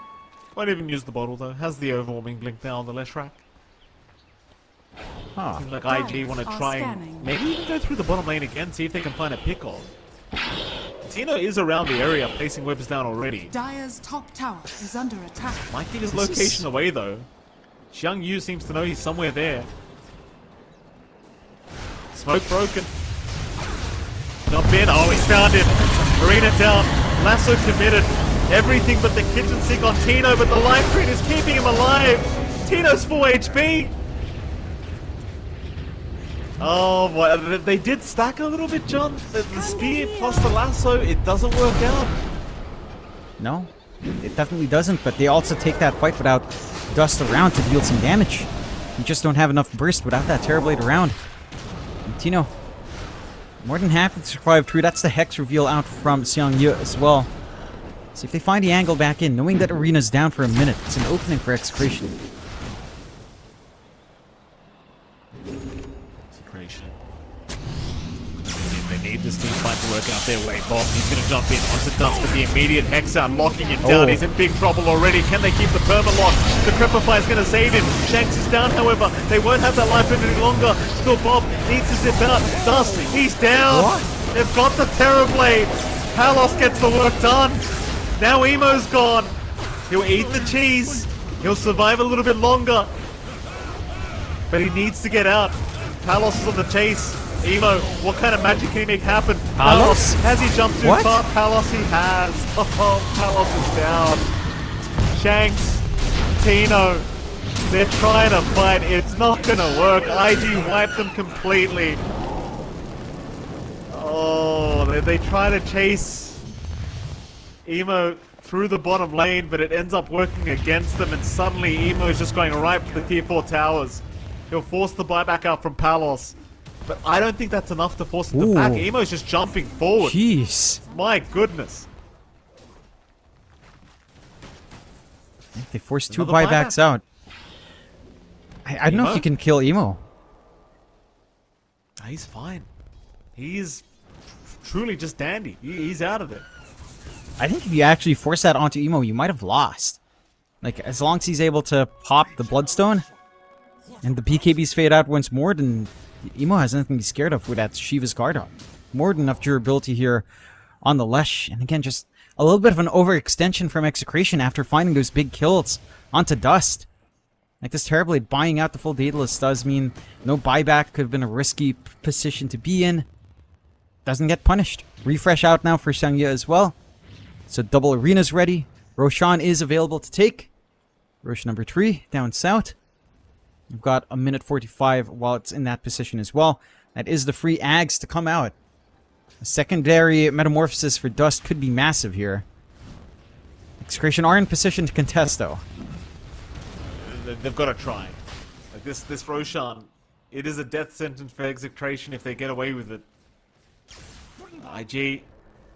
Won't even use the bottle though. Has the overwarming blink now on the left rack. Huh. Seems like IG want to try and maybe even go through the bottom lane again, see if they can find a pick-off. Tino is around the area, placing webs down already. Dire's top tower is under attack. Might get his location away though. Xiang Yu seems to know he's somewhere there. Smoke broken. Jump in. Oh, he's found him. Marina down. Lasso committed. Everything but the kitchen sink on Tino, but the life drain is keeping him alive. Tino's full HP. Oh, boy. They did stack a little bit, John. The spear plus the lasso, it doesn't work out. No, it definitely doesn't, but they also take that fight without Dust around to deal some damage. You just don't have enough burst without that Terrorblade around. And Tino, more than happy to survive through. That's the Hex reveal out from Xiang Yu as well. See if they find the angle back in, knowing that Arena's down for a minute. It's an opening for Execration. Execration. They need this team fight to work out their way. Bob, he's going to jump in onto Dust with the immediate Hex out, locking him down. He's in big trouble already. Can they keep the perma-lock? The Crepify is going to save him. Shanks is down, however. They won't have that life any longer. Still, Bob needs to zip out. Dust, he's down. What? They've got the Terrorblade. Palos gets the work done. Now Emo's gone. He'll eat the cheese. He'll survive a little bit longer. But he needs to get out. Palos is on the chase. Emo, what kind of magic can he make happen? Palos? Has he jumped too What? far? Palos, he has. Oh, Palos is down. Shanks, Tino, they're trying to fight. It's not going to work. IG wiped them completely. Oh, they try to chase Emo through the bottom lane, but it ends up working against them, and suddenly Emo is just going right for the tier 4 towers. He'll force the buyback out from Palos, but I don't think that's enough to force it back. Emo's just jumping forward. Jeez. My goodness. They forced two Another buybacks out. I don't know if you can kill Emo. He's fine. He's truly just dandy. He's out of there. I think if you actually force that onto Emo, you might have lost. Like, as long as he's able to pop the Bloodstone and the BKBs fade out once more, then Emo has nothing to be scared of with that Shiva's guard up. More than enough durability here on the Lesh. And again, just a little bit of an overextension from Execration after finding those big kills onto Dust. Like, this Terrorblade buying out the full Daedalus does mean no buyback could have been a risky position to be in. Doesn't get punished. Refresh out now for Xiangya as well. So double arenas ready. Roshan is available to take. Rosh number 3 down south. We've got a minute 45 while it's in that position as well. That is the free Ags to come out. A secondary metamorphosis for Dust could be massive here. Execration are in position to contest though. They've got to try. Like this Roshan, it is a death sentence for Execration if they get away with it. IG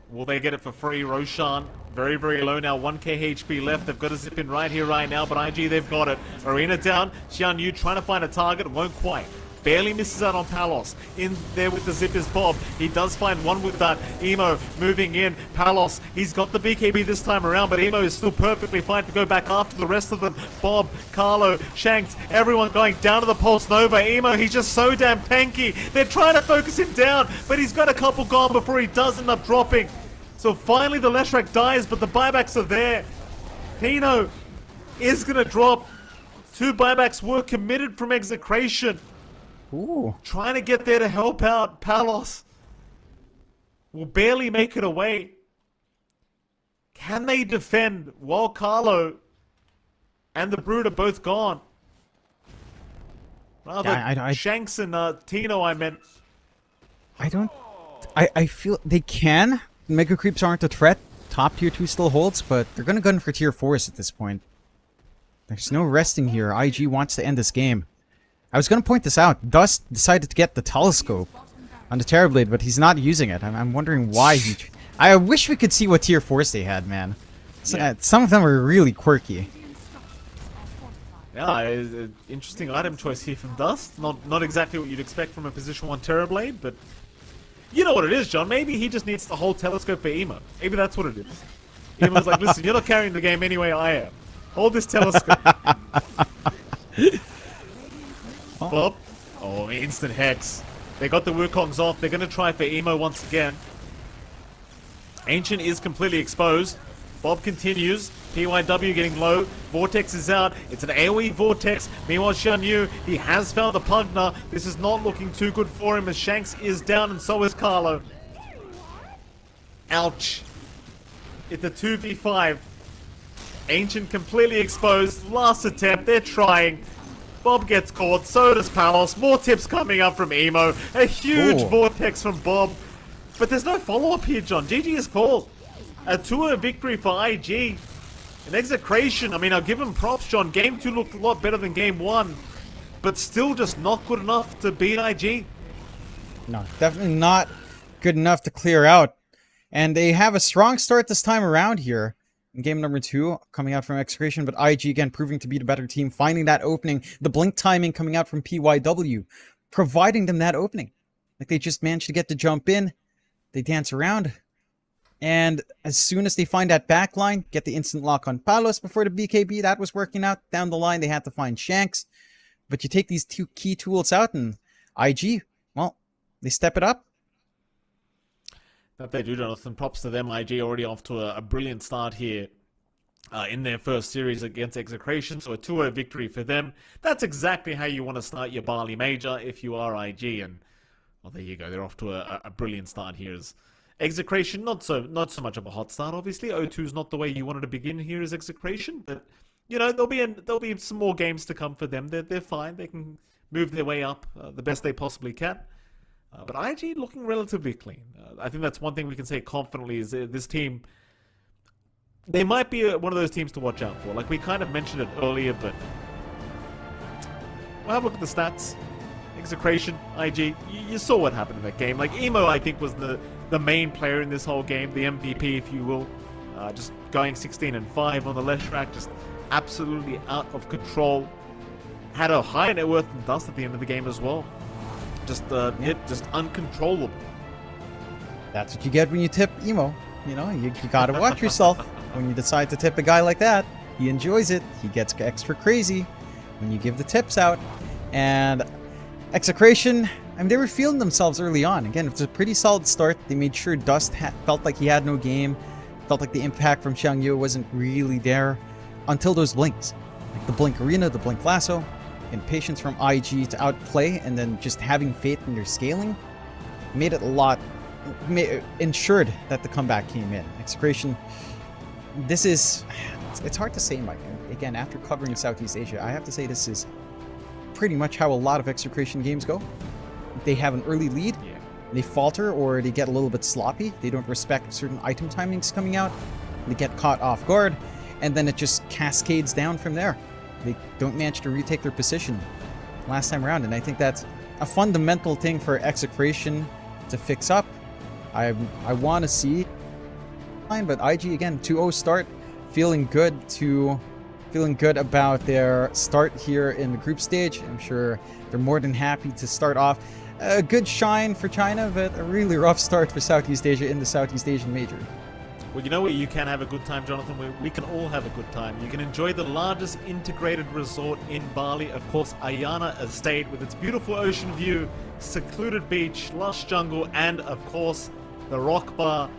Will they get it for free? Roshan, very, very low now. 1k HP left. They've got to zip in right here, right now. But IG, they've got it. Arena down. Xian Yu trying to find a target. Won't quite. Barely misses out on Palos. In there with the zip is Bob. He does find one with that. Emo moving in. Palos, he's got the BKB this time around, but Emo is still perfectly fine to go back after the rest of them. Bob, Carlo, Shanks, everyone going down to the Pulse Nova. Emo, he's just so damn tanky. They're trying to focus him down, but he's got a couple gone before he does end up dropping. So finally the Leshrac dies, but the buybacks are there. Pino is going to drop. 2 buybacks were committed from Execration. Ooh. Trying to get there to help out. Palos will barely make it away. Can they defend while Carlo and the Brood are both gone? Rather, Yeah, Shanks and Tino, I meant. I feel they can. Mega Creeps aren't a threat. Top tier 2 still holds, but they're gonna gun for tier 4s at this point. There's no resting here. IG wants to end this game. I was gonna point this out. Dust decided to get the telescope on the Terrorblade, but he's not using it. I'm wondering why he... I wish we could see what tier 4s they had, man. Some of them are really quirky. Yeah, interesting item choice here from Dust. Not exactly what you'd expect from a position 1 Terrorblade, but you know what it is, John. Maybe he just needs the whole telescope for Emo. Maybe that's what it is. Emo's like, listen, you're not carrying the game anyway, I am. Hold this telescope. Bob. Oh, instant Hex. They got the Wukongs off. They're going to try for Emo once again. Ancient is completely exposed. Bob continues. PYW getting low. Vortex is out. It's an AoE Vortex. Meanwhile, Xian Yu, he has found the Pugna. This is not looking too good for him as Shanks is down and so is Carlo. Ouch. It's a 2v5. Ancient completely exposed. Last attempt. They're trying. Bob gets caught. So does Palos. More tips coming up from Emo. A huge Vortex from Bob. But there's no follow-up here, John. GG is called. A 2-0 victory for IG. An Execration, I mean, I'll give him props, John. Game 2 looked a lot better than Game 1. But still just not good enough to beat IG. No, definitely not good enough to clear out. And they have a strong start this time around here. In game number 2, coming out from Execration, but IG again proving to be the better team, finding that opening. The blink timing coming out from PYW, providing them that opening. Like they just managed to get the jump in. They dance around. And as soon as they find that backline, get the instant lock on Palos before the BKB. That was working out. Down the line, they had to find Shanks. But you take these 2 key tools out, and IG, well, they step it up. That they do, Jonathan. Props to them. IG already off to a brilliant start here in their first series against Execration. So a 2-0 victory for them. That's exactly how you want to start your Bali Major if you are IG. And, well, there you go. They're off to a brilliant start here as Execration. Not so much of a hot start, obviously. 0-2 is not the way you wanted to begin here as Execration. But, you know, there'll be some more games to come for them. They're fine. They can move their way up the best they possibly can. But IG looking relatively clean. I think that's one thing we can say confidently is this team, they might be one of those teams to watch out for. Like we kind of mentioned it earlier, but well, have a look at the stats. Execration, IG, you saw what happened in that game. Like Emo, I think, was the main player in this whole game, the MVP, if you will. Just going 16-5 on the Leshrac, just absolutely out of control. Had a higher net worth than Dust at the end of the game as well. Just uncontrollable. That's what you get when you tip Emo. You know, you gotta watch yourself when you decide to tip a guy like that. He enjoys it. He gets extra crazy when you give the tips out. And Execration, I mean, they were feeling themselves early on. Again, it was a pretty solid start. They made sure Dust felt like he had no game. Felt like the impact from Xiang Yu wasn't really there until those blinks. Like the Blink Arena, the Blink Lasso. Impatience from IG to outplay, and then just having faith in their scaling made it ensured that the comeback came in. Execration, this is, it's hard to say, Mike. Again, after covering Southeast Asia, I have to say this is pretty much how a lot of Execration games go. They have an early lead, they falter, or they get a little bit sloppy. They don't respect certain item timings coming out. They get caught off guard, and then it just cascades down from there. They don't manage to retake their position last time around, and I think that's a fundamental thing for Execration to fix up. I want to see but IG again 2-0 start, feeling good about their start here in the group stage. I'm sure they're more than happy to start off. A good shine for China, but a really rough start for Southeast Asia in the Southeast Asian Major. Well, you know where you can have a good time, Jonathan? We can all have a good time. You can enjoy the largest integrated resort in Bali, of course, Ayana Estate, with its beautiful ocean view, secluded beach, lush jungle, and, of course, the rock bar.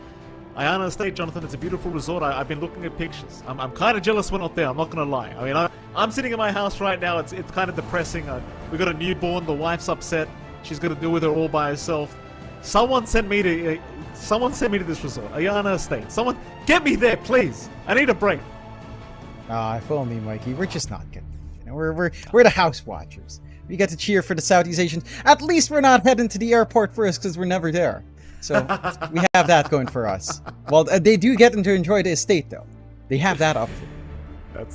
Ayana Estate, Jonathan, it's a beautiful resort. I've been looking at pictures. I'm kind of jealous we're not there, I'm not going to lie. I mean, I'm sitting in my house right now. It's kind of depressing. We got a newborn. The wife's upset. She's got to deal with her all by herself. Someone sent me to this resort, Ayana Estate. Someone get me there, please. I need a break. If only, Mikey. We're just not getting. We're the house watchers. We get to cheer for the Southeast Asians. At least we're not heading to the airport first because we're never there. So we have that going for us. Well, they do get them to enjoy the estate, though. They have that up.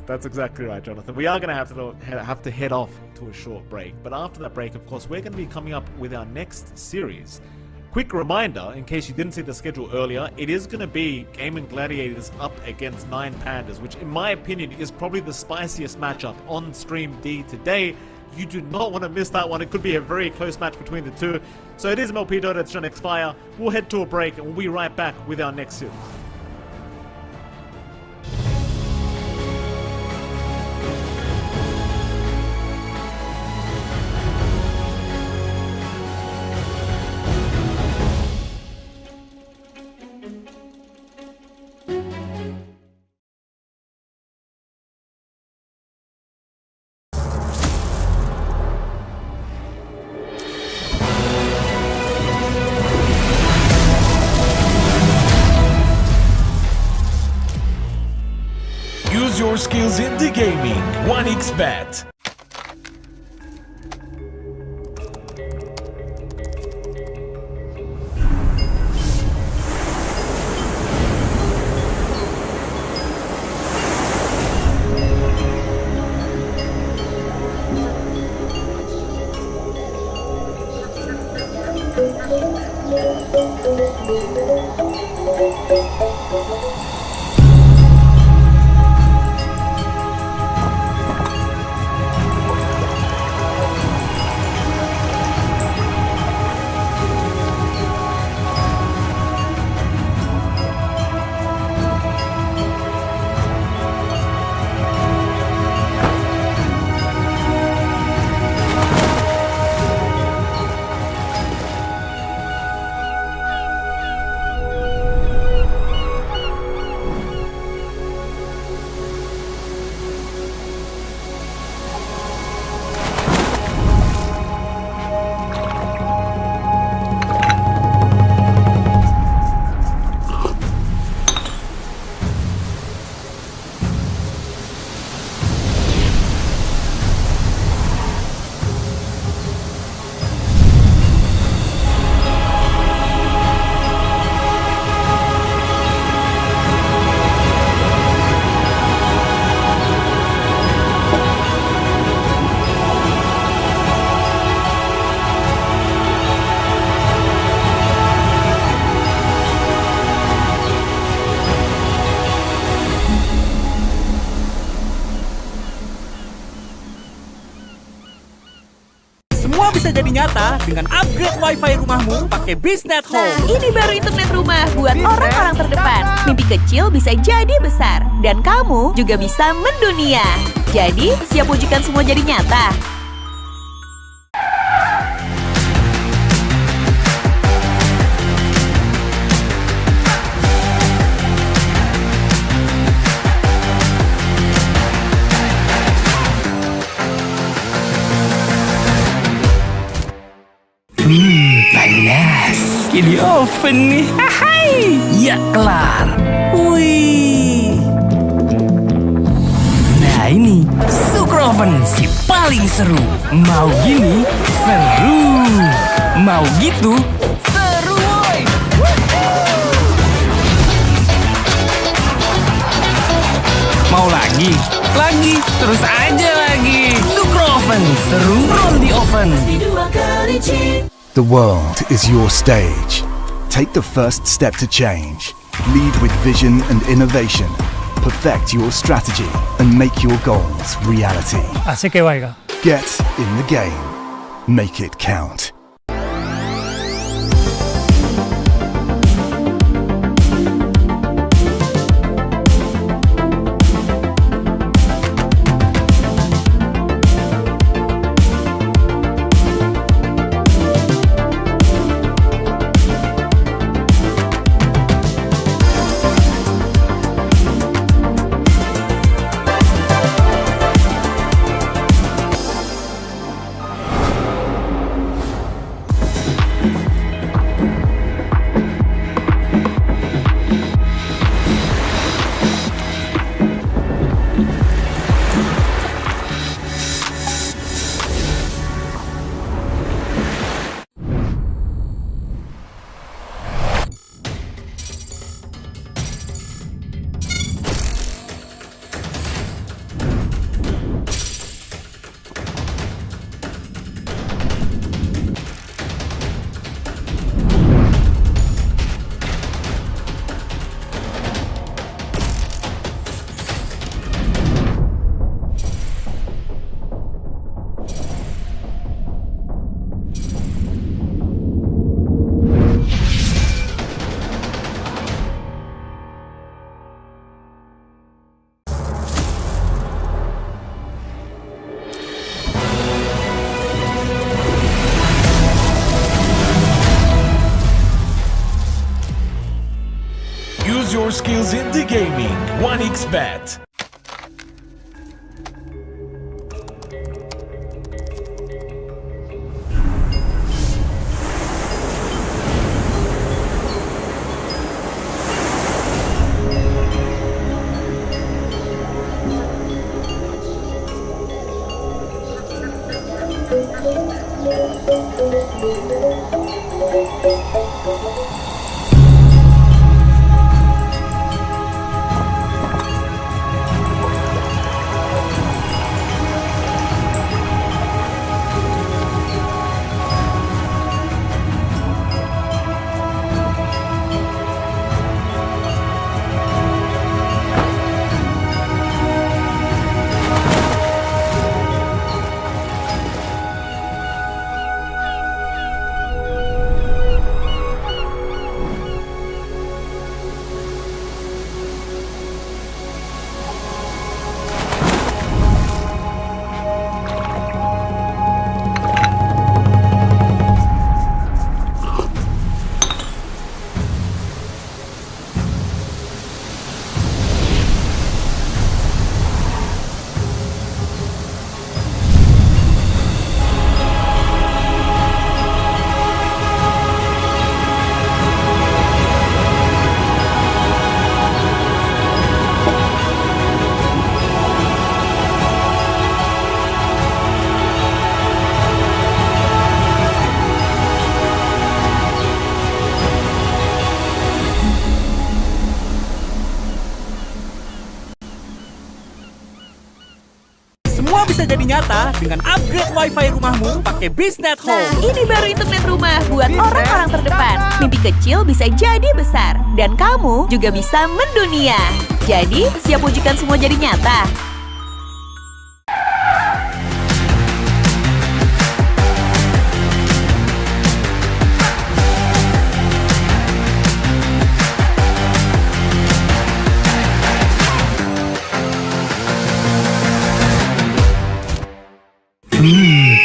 That's exactly right, Jonathan. We are going to have to head off to a short break. But after that break, of course, we're going to be coming up with our next series. Quick reminder, in case you didn't see the schedule earlier, it is going to be Gaimin Gladiators up against 9 Pandas, which in my opinion is probably the spiciest matchup on Stream D today. You do not want to miss that one. It could be a very close match between the two. So it is MLP Dota, it's John X Fire. We'll head to a break and we'll be right back with our next series. Use your skills in the gaming. 1xBet. Semua bisa jadi nyata dengan upgrade wifi rumahmu pakai Biznet Home. Nah, ini baru internet rumah buat orang-orang terdepan. Mimpi kecil bisa jadi besar. Dan kamu juga bisa mendunia. Jadi, siap wujudkan semua jadi nyata? Panas. Di oven nih. Hai. Ya kelar. Wih. Nah ini Sukroven si paling seru. Mau gini seru. Mau gitu seru woy. Mau lagi? Lagi, terus aja lagi. Sukroven seru from the oven. The world is your stage. Take the first step to change. Lead with vision and innovation. Perfect your strategy and make your goals reality. Así que vaya. Get in the game. Make it count. Use your skills in the gaming. 1xBet. Semua bisa jadi nyata dengan upgrade WiFi rumahmu pakai Biznet Nah, Home. ini baru internet rumah buat orang-orang terdepan. Mimpi kecil bisa jadi besar. Dan kamu juga bisa mendunia. Jadi, siap wujudkan semua jadi nyata?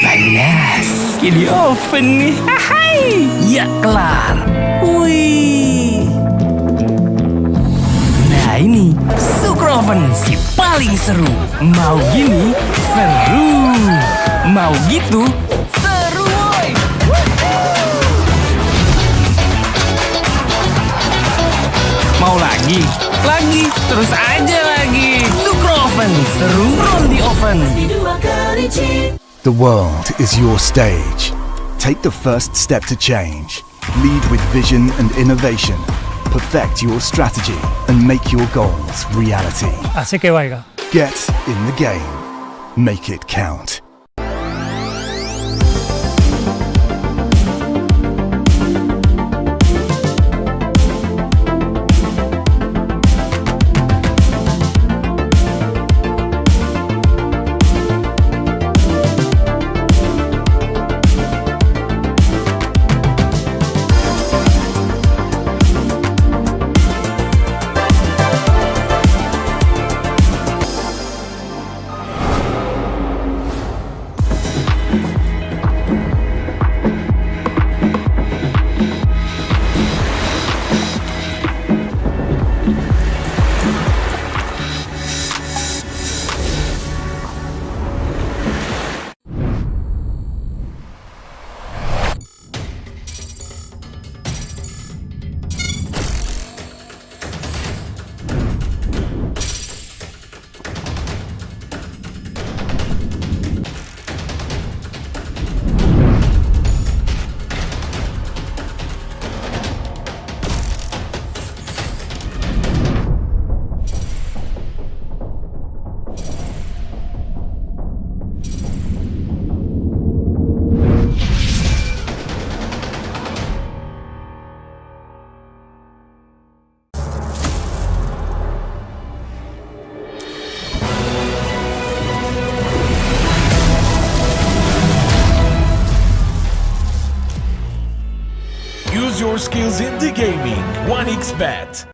Panas. Di oven nih. Hai. Ya kelar. Wih. Nah ini Sukroven si paling seru. Mau gini seru. Mau gitu seru woy. Mau lagi? Lagi. Terus aja lagi. Sukroven seru from the oven. The world is your stage. Take the first step to change. Lead with vision and innovation. Perfect your strategy and make your goals reality. Así que vaya. Get in the game. Make it count. your skills in the gaming. 1xBet.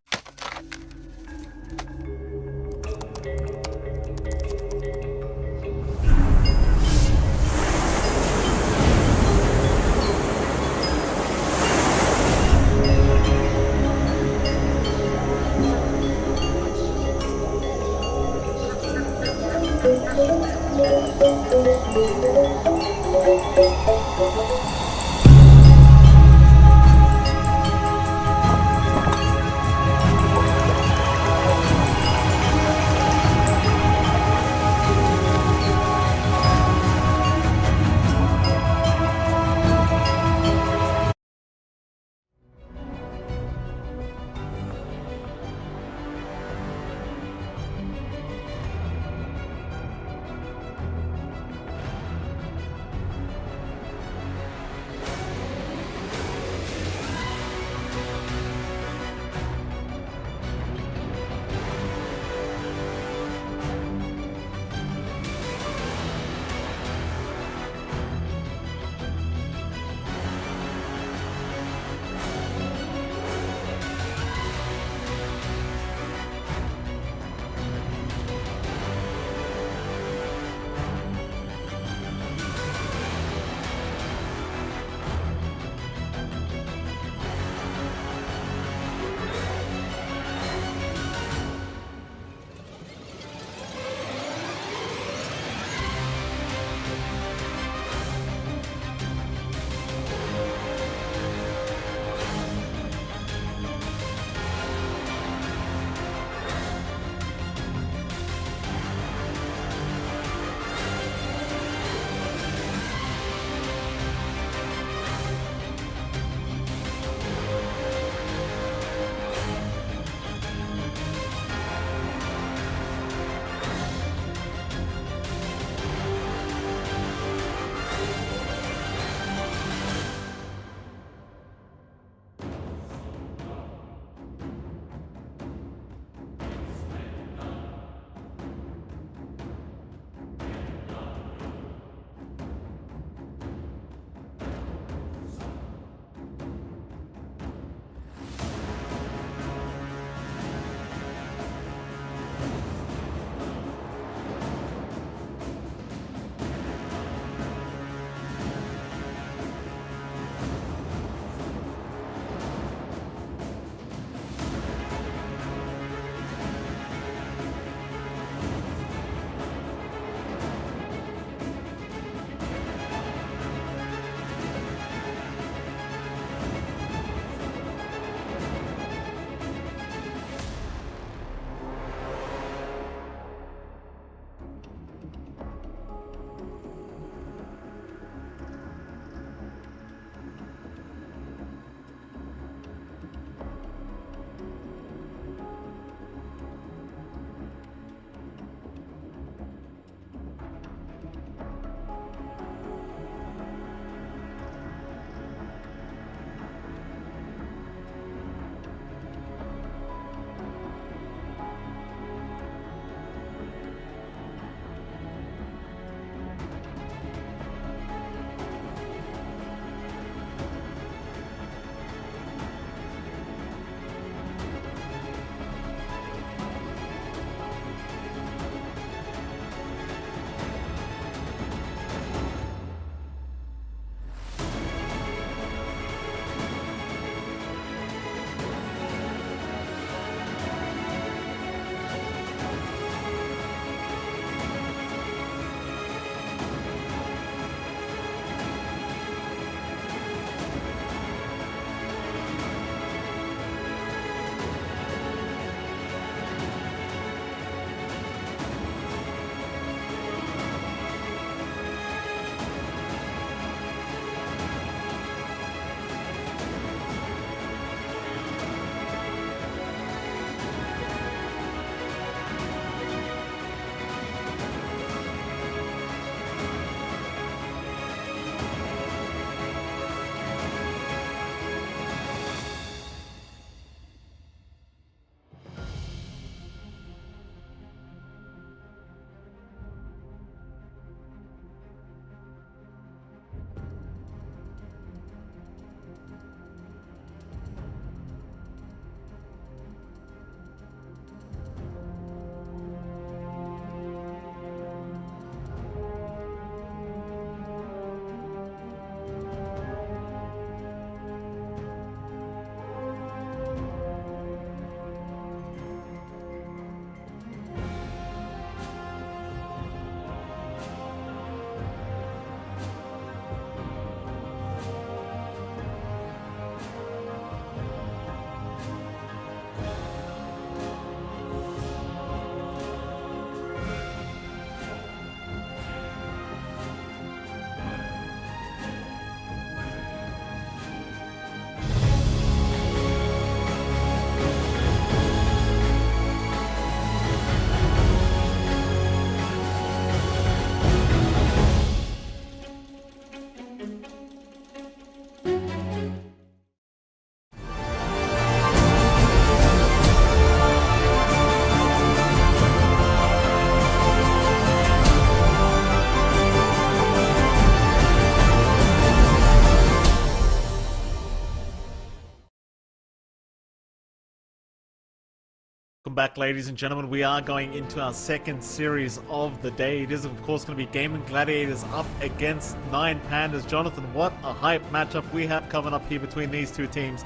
Welcome back, ladies and gentlemen. We are going into our second series of the day. It is, of course, going to be Gaimin Gladiators up against 9 Pandas. Jonathan, what a hype matchup we have coming up here between these two teams.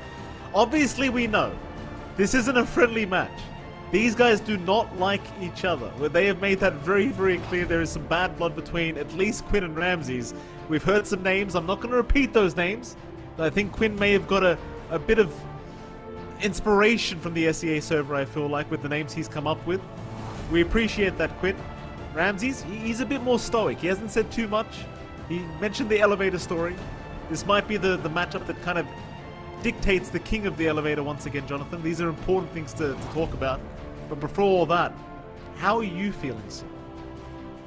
Obviously, we know this isn't a friendly match. These guys do not like each other. They have made that very, very clear. There is some bad blood between at least Quinn and Ramses. We've heard some names. I'm not going to repeat those names. But I think Quinn may have got a bit of inspiration from the SEA server, I feel like, with the names he's come up with. We appreciate that, Quinn. Ramses, he's a bit more stoic. He hasn't said too much. He mentioned the elevator story. This might be the matchup that kind of dictates the king of the elevator once again, Jonathan. These are important things to talk about. But before all that, how are you feeling, sir?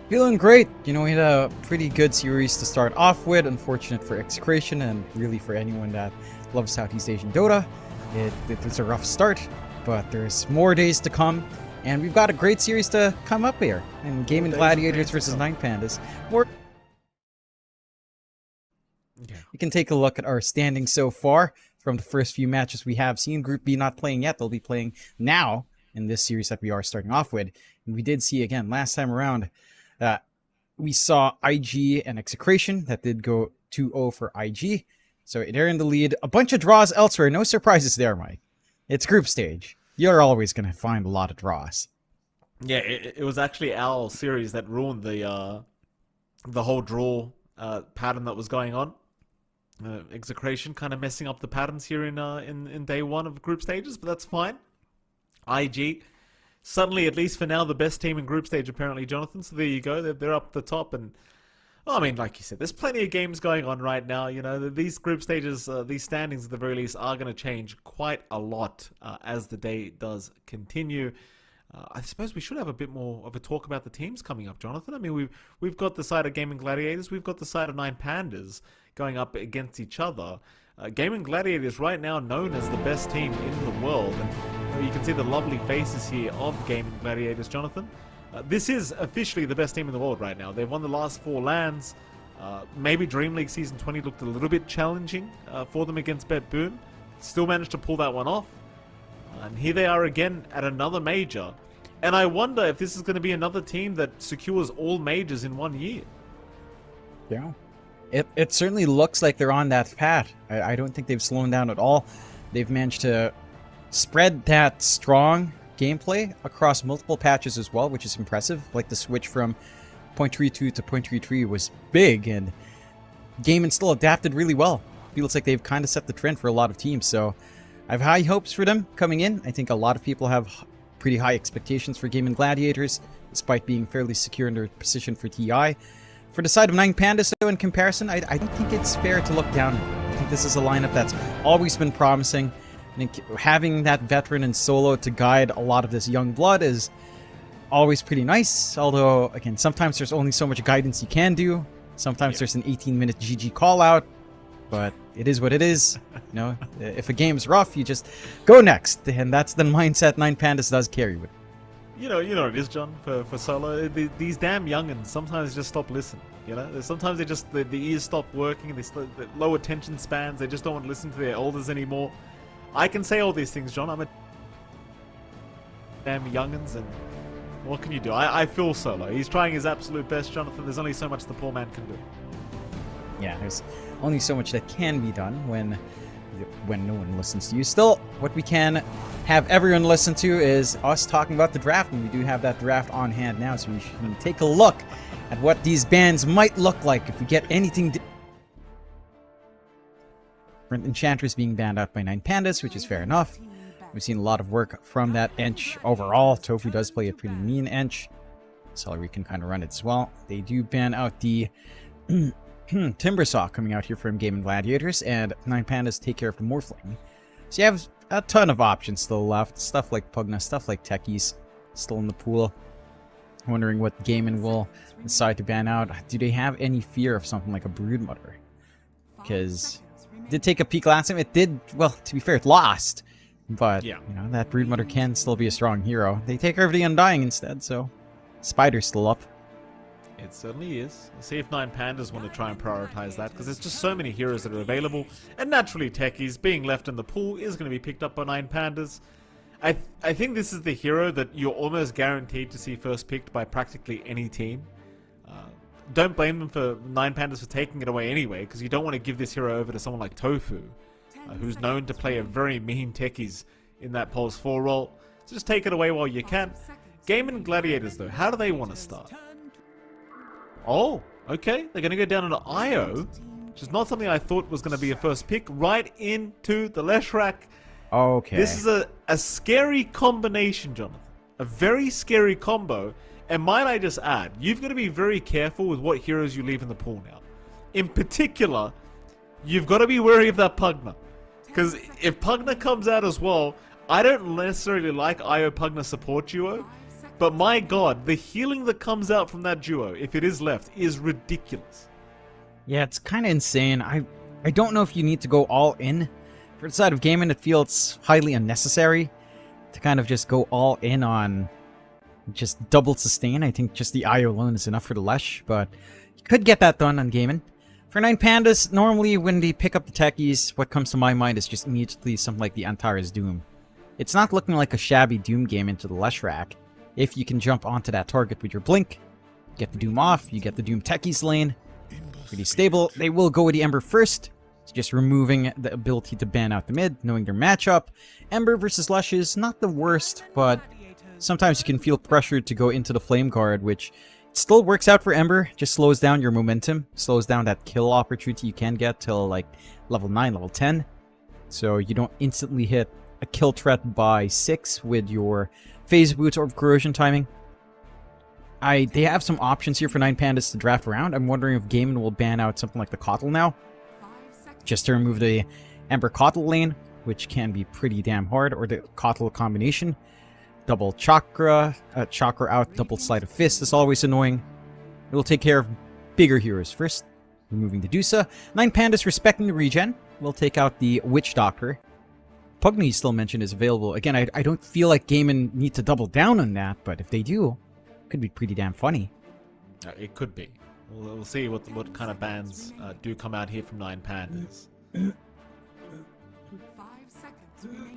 Feeling great. You know, we had a pretty good series to start off with. Unfortunate for Execration and really for anyone that loves Southeast Asian Dota. It was a rough start, but there's more days to come, and we've got a great series to come up here. And Gaimin Gladiators versus 9 Pandas. You can take a look at our standings so far from the first few matches we have seen. Group B not playing yet; they'll be playing now in this series that we are starting off with. And we did see again last time around. We saw IG and Execration that did go 2-0 for IG. So they're in the lead. A bunch of draws elsewhere. No surprises there, Mike. It's group stage. You're always going to find a lot of draws. Yeah, it was actually our series that ruined the whole draw pattern that was going on. Execration kind of messing up the patterns here in day one of group stages, but that's fine. IG, suddenly, at least for now, the best team in group stage, apparently, Jonathan. So there you go. They're up the top, and I mean, like you said, there's plenty of games going on right now. You know, these group stages, these standings at the very least, are going to change quite a lot as the day does continue. I suppose we should have a bit more of a talk about the teams coming up, Jonathan. I mean, we've got the side of Gaimin Gladiators, we've got the side of 9 Pandas going up against each other. Gaimin Gladiators right now known as the best team in the world, and you can see the lovely faces here of Gaimin Gladiators, Jonathan. This is officially the best team in the world right now. They've won the last 4 LANs. Maybe Dream League Season 20 looked a little bit challenging for them against BetBoom. Still managed to pull that one off. And here they are again at another major. And I wonder if this is going to be another team that secures all majors in 1 year. Yeah. It certainly looks like they're on that path. I don't think they've slowed down at all. They've managed to spread that strong gameplay across multiple patches as well, which is impressive. Like the switch from 0.32 to 0.33 was big, and Gaimin still adapted really well. Feels like they've kind of set the trend for a lot of teams, so I have high hopes for them coming in. I think a lot of people have pretty high expectations for Gaimin Gladiators, despite being fairly secure in their position for TI. For the side of 9 Pandas, though, in comparison, I don't think it's fair to look down. I think this is a lineup that's always been promising. I think having that veteran and solo to guide a lot of this young blood is always pretty nice. Although, again, sometimes there's only so much guidance you can do. Sometimes there's an 18-minute GG call out. But it is what it is. You know, if a game's rough, you just go next. And that's the mindset 9 Pandas does carry with. You know what it is, John, for solo. These damn youngins sometimes just stop listening. You know, sometimes they just the ears stop working. They the low attention spans. They just don't want to listen to their elders anymore. I can say all these things, John. I'm a damn youngins, and what can you do? I feel solo. He's trying his absolute best, Jonathan. There's only so much the poor man can do. Yeah, there's only so much that can be done when no one listens to you. Still, what we can have everyone listen to is us talking about the draft, and we do have that draft on hand now, so we can take a look at what these bans might look like if we get anything Enchantress being banned out by 9 Pandas, which is fair enough. We've seen a lot of work from that Ench overall. Tofu does play a pretty mean Ench. Celery can kind of run it as well. They do ban out the Timbersaw coming out here from Gaimin Gladiators, and 9 Pandas take care of the Morphling. So you have a ton of options still left. Stuff like Pugna, stuff like Techies still in the pool. Wondering what Gaimin will decide to ban out. Do they have any fear of something like a Broodmother? Because did take a peek last time. It did, well, to be fair, it lost. But, yeah, you know, that Broodmother can still be a strong hero. They take care of the Undying instead, so Spider's still up. It certainly is. We'll see if 9 Pandas want to try and prioritize that, because there's just so many heroes that are available. And naturally, Techies being left in the pool is going to be picked up by 9 Pandas. I think this is the hero that you're almost guaranteed to see first picked by practically any team. Don't blame them for 9Pandas for taking it away anyway, because you don't want to give this hero over to someone like Tofu, who's known to play a very mean techies in that Pulse 4 role. So just take it away while you can. Gaimin Gladiators though, how do they want to start? Oh, okay, they're going to go down into IO, which is not something I thought was going to be a first pick, right into the Leshrac. Okay. This is a scary combination, Jonathan. A very scary combo. And might I just add, you've got to be very careful with what heroes you leave in the pool now. In particular, you've got to be wary of that Pugna. Because if Pugna comes out as well, I don't necessarily like IO Pugna support duo. But my god, the healing that comes out from that duo, if it is left, is ridiculous. Yeah, it's kind of insane. I don't know if you need to go all in. For the side of Gaimin, it feels highly unnecessary to kind of just go all in on just double sustain. I think just the IO alone is enough for the Lesh, but you could get that done on Gaimin. For 9Pandas, normally when they pick up the techies, what comes to my mind is just immediately something like the Antares Doom. It's not looking like a shabby Doom game into the Leshrac. If you can jump onto that target with your Blink, get the Doom off, you get the Doom techies lane. Pretty stable. They will go with the Ember first. It's just removing the ability to ban out the mid, knowing their matchup. Ember versus Lush is not the worst, but sometimes you can feel pressured to go into the Flame Guard, which still works out for Ember. Just slows down your momentum, slows down that kill opportunity you can get till like level 9, level 10. So you don't instantly hit a kill threat by 6 with your Phase Boots or Corrosion timing. They have some options here for 9Pandas to draft around. I'm wondering if Gaimin will ban out something like the Kotl now, just to remove the Ember Kotl lane, which can be pretty damn hard, or the Kotl combination. Double Chakra, Chakra out, double Sleight of Fist is always annoying. It will take care of bigger heroes first, removing the Dusa. 9Pandas respecting the regen will take out the Witch Doctor. Pugna you still mentioned is available. Again, I don't feel like Gaimin need to double down on that, but if they do, it could be pretty damn funny. It could be. We'll see what kind of bans do come out here from 9Pandas.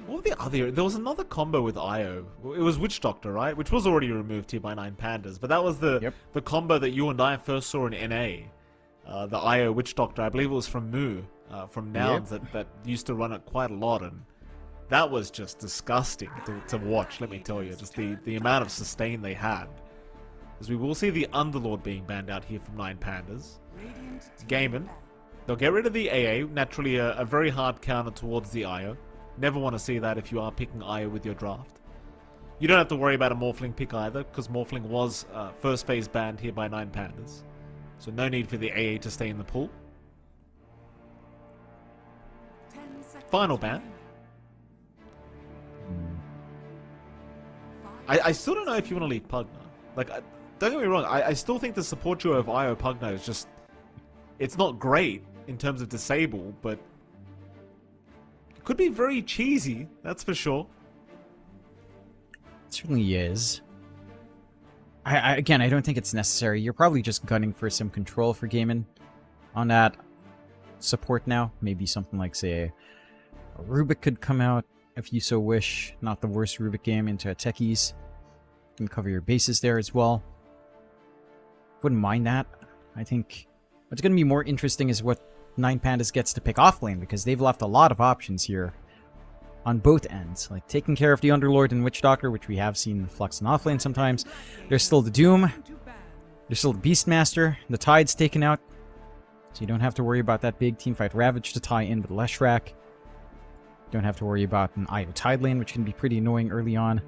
What were the other? There was another combo with IO. It was Witch Doctor, right? Which was already removed here by 9Pandas. But that was the combo that you and I first saw in NA. The IO Witch Doctor. I believe it was from Moo, from Nouns, that used to run it quite a lot. And that was just disgusting to watch, let me tell you. Just the amount of sustain they had. As we will see the Underlord being banned out here from 9Pandas. Gaimin. They'll get rid of the AA. Naturally, a very hard counter towards the IO. Never want to see that if you are picking IO with your draft. You don't have to worry about a Morphling pick either, because Morphling was first phase banned here by 9Pandas. So no need for the AA to stay in the pool. Final ban. I still don't know if you want to leave Pugna. Like, don't get me wrong, I still think the support duo of IO Pugna is just... It's not great in terms of disable, but... It could be very cheesy, that's for sure. It certainly is. Again, I don't think it's necessary. You're probably just gunning for some control for Gaimin on that support now. Maybe something like, say, a Rubik could come out if you so wish. Not the worst Rubik game into a techies. You can cover your bases there as well. Wouldn't mind that. I think what's going to be more interesting is what 9Pandas gets to pick off lane, because they've left a lot of options here on both ends. Like taking care of the Underlord and Witch Doctor, which we have seen flux and off lane sometimes. There's still the Doom. There's still the Beastmaster. The Tide's taken out. So you don't have to worry about that big teamfight Ravage to tie in with Leshrac. Don't have to worry about an IO Tide lane, which can be pretty annoying early on.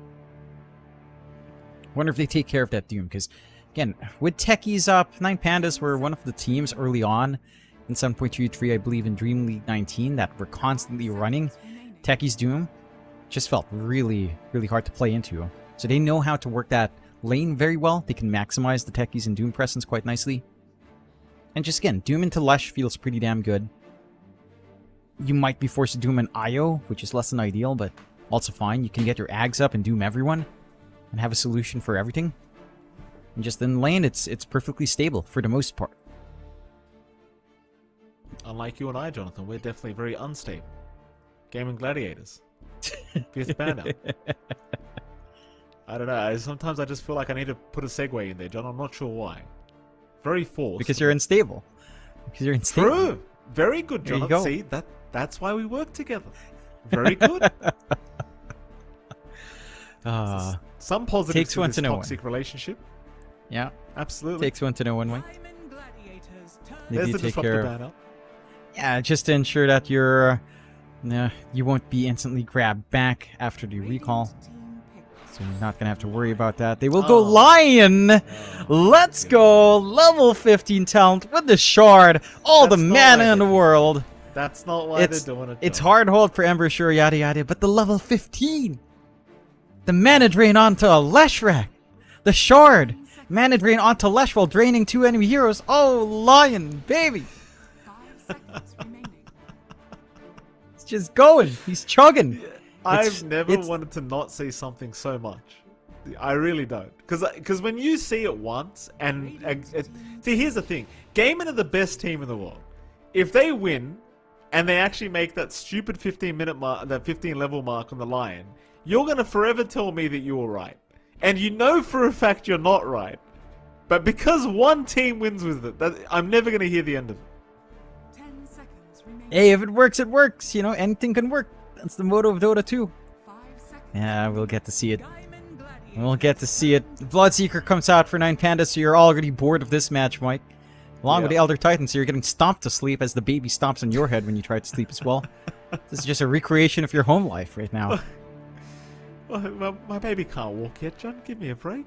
Wonder if they take care of that Doom, because again, with techies up, 9Pandas were one of the teams early on in 7.23, I believe in Dream League 19, that were constantly running techies Doom. Just felt really, really hard to play into. So they know how to work that lane very well. They can maximize the techies and Doom presence quite nicely. And just again, Doom into Lesh feels pretty damn good. You might be forced to Doom an IO, which is less than ideal, but also fine. You can get your Ags up and Doom everyone and have a solution for everything. And just in lane, it's perfectly stable for the most part. Unlike you and I, Jonathan, we're definitely very unstable. Gaimin Gladiators. 5th ban out. I don't know. Sometimes I just feel like I need to put a segue in there, John. I'm not sure why. Very forced. Because you're unstable. Because you're unstable. True. Very good, There you John. go. See, that's why we work together. Very good. Some positives Takes to one this to know one. toxic relationship. Yeah. Absolutely. Takes one to know one, Mike. Gaimin Gladiators turn. There's You the take disruptor care. ban out. Yeah, just to ensure that you won't be instantly grabbed back after the recall. So you're not gonna have to worry about that. They will go Oh. Lion! Let's go! Level 15 talent with the shard. All the That's not mana why in the they- world. That's not why It's they're doing it. it's John. hard hold for Ember, sure, yada yada, but the level 15! The mana drain onto a Leshrac! The shard! Mana drain onto Lesh while draining 2 enemy heroes. Oh, Lion, baby! 5 seconds remaining. It's just going. He's chugging. I've never it's- wanted to not see something so much. I really don't. Because when you see it once, and see, here's the thing: Gaimin are the best team in the world. If they win, and they actually make that stupid 15-minute mark, that 15 level mark on the Lion, you're gonna forever tell me that you were right, and you know for a fact you're not right. But because one team wins with it, I'm never gonna hear the end of it. 10 seconds remaining. Hey, if it works, it works. You know, anything can work. That's the motto of Dota 2. 5 seconds. Yeah, we'll get to see it. Gaimin Gladiators. We'll get to see it. Bloodseeker comes out for 9 Pandas, so you're already bored of this match, Mike. Along with the Yeah. Elder Titan, so you're getting stomped to sleep as the baby stomps on your head when you try to sleep as well. This is just a recreation of your home life right now. Well, my baby can't walk yet, John. Give me a break.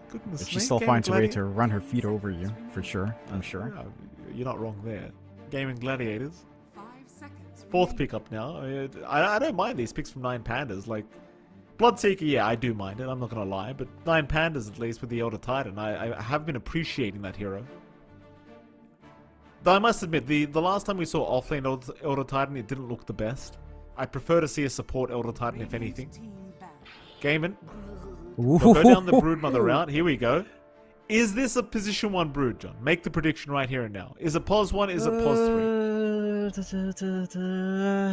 Goodness But she me, still Gaimin finds a way Gladi- to run her feet over you, for sure. I'm sure. Yeah, you're not wrong there. Gaimin Gladiators. 5 seconds. 4th remaining. pickup now. I don't mind these picks from 9 Pandas. Like, Bloodseeker, yeah, I do mind it. I'm not going to lie. But 9 Pandas, at least, with the Elder Titan, I have been appreciating that hero. Though I must admit, the last time we saw offlane Elder Titan, it didn't look the best. I prefer to see a support Elder Titan, if anything. Team ban. Gaimin, we'll go down the Broodmother route. Here we go. Is this a position 1 Brood, John? Make the prediction right here and now. Is it pos 1? Is it pos 3?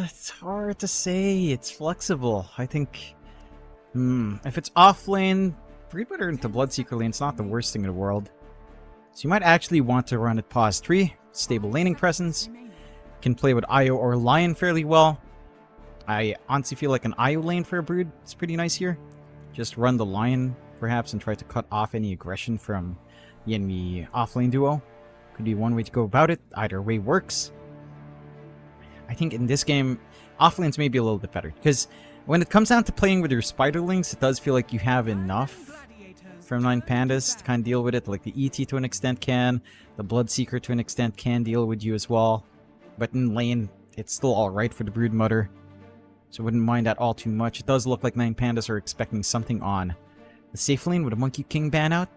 It's hard to say. It's flexible. I think. If it's off lane, Broodmother into Bloodseeker lane, it's not the worst thing in the world. So you might actually want to run it pos 3. Stable laning presence. Can play with Io or Lion fairly well. I honestly feel like an Io lane for a Brood is pretty nice here. Just run the Lion, perhaps, and try to cut off any aggression from the enemy offlane duo. Could be one way to go about it. Either way works. I think in this game, offlanes may be a little bit better. Because when it comes down to playing with your Spiderlings, it does feel like you have enough from 9 Pandas to kind of deal with it. Like the ET to an extent can. The Bloodseeker to an extent can deal with you as well. But in lane, it's still alright for the Broodmother. So I wouldn't mind that all too much. It does look like 9 Pandas are expecting something on the safe lane with a Monkey King ban out.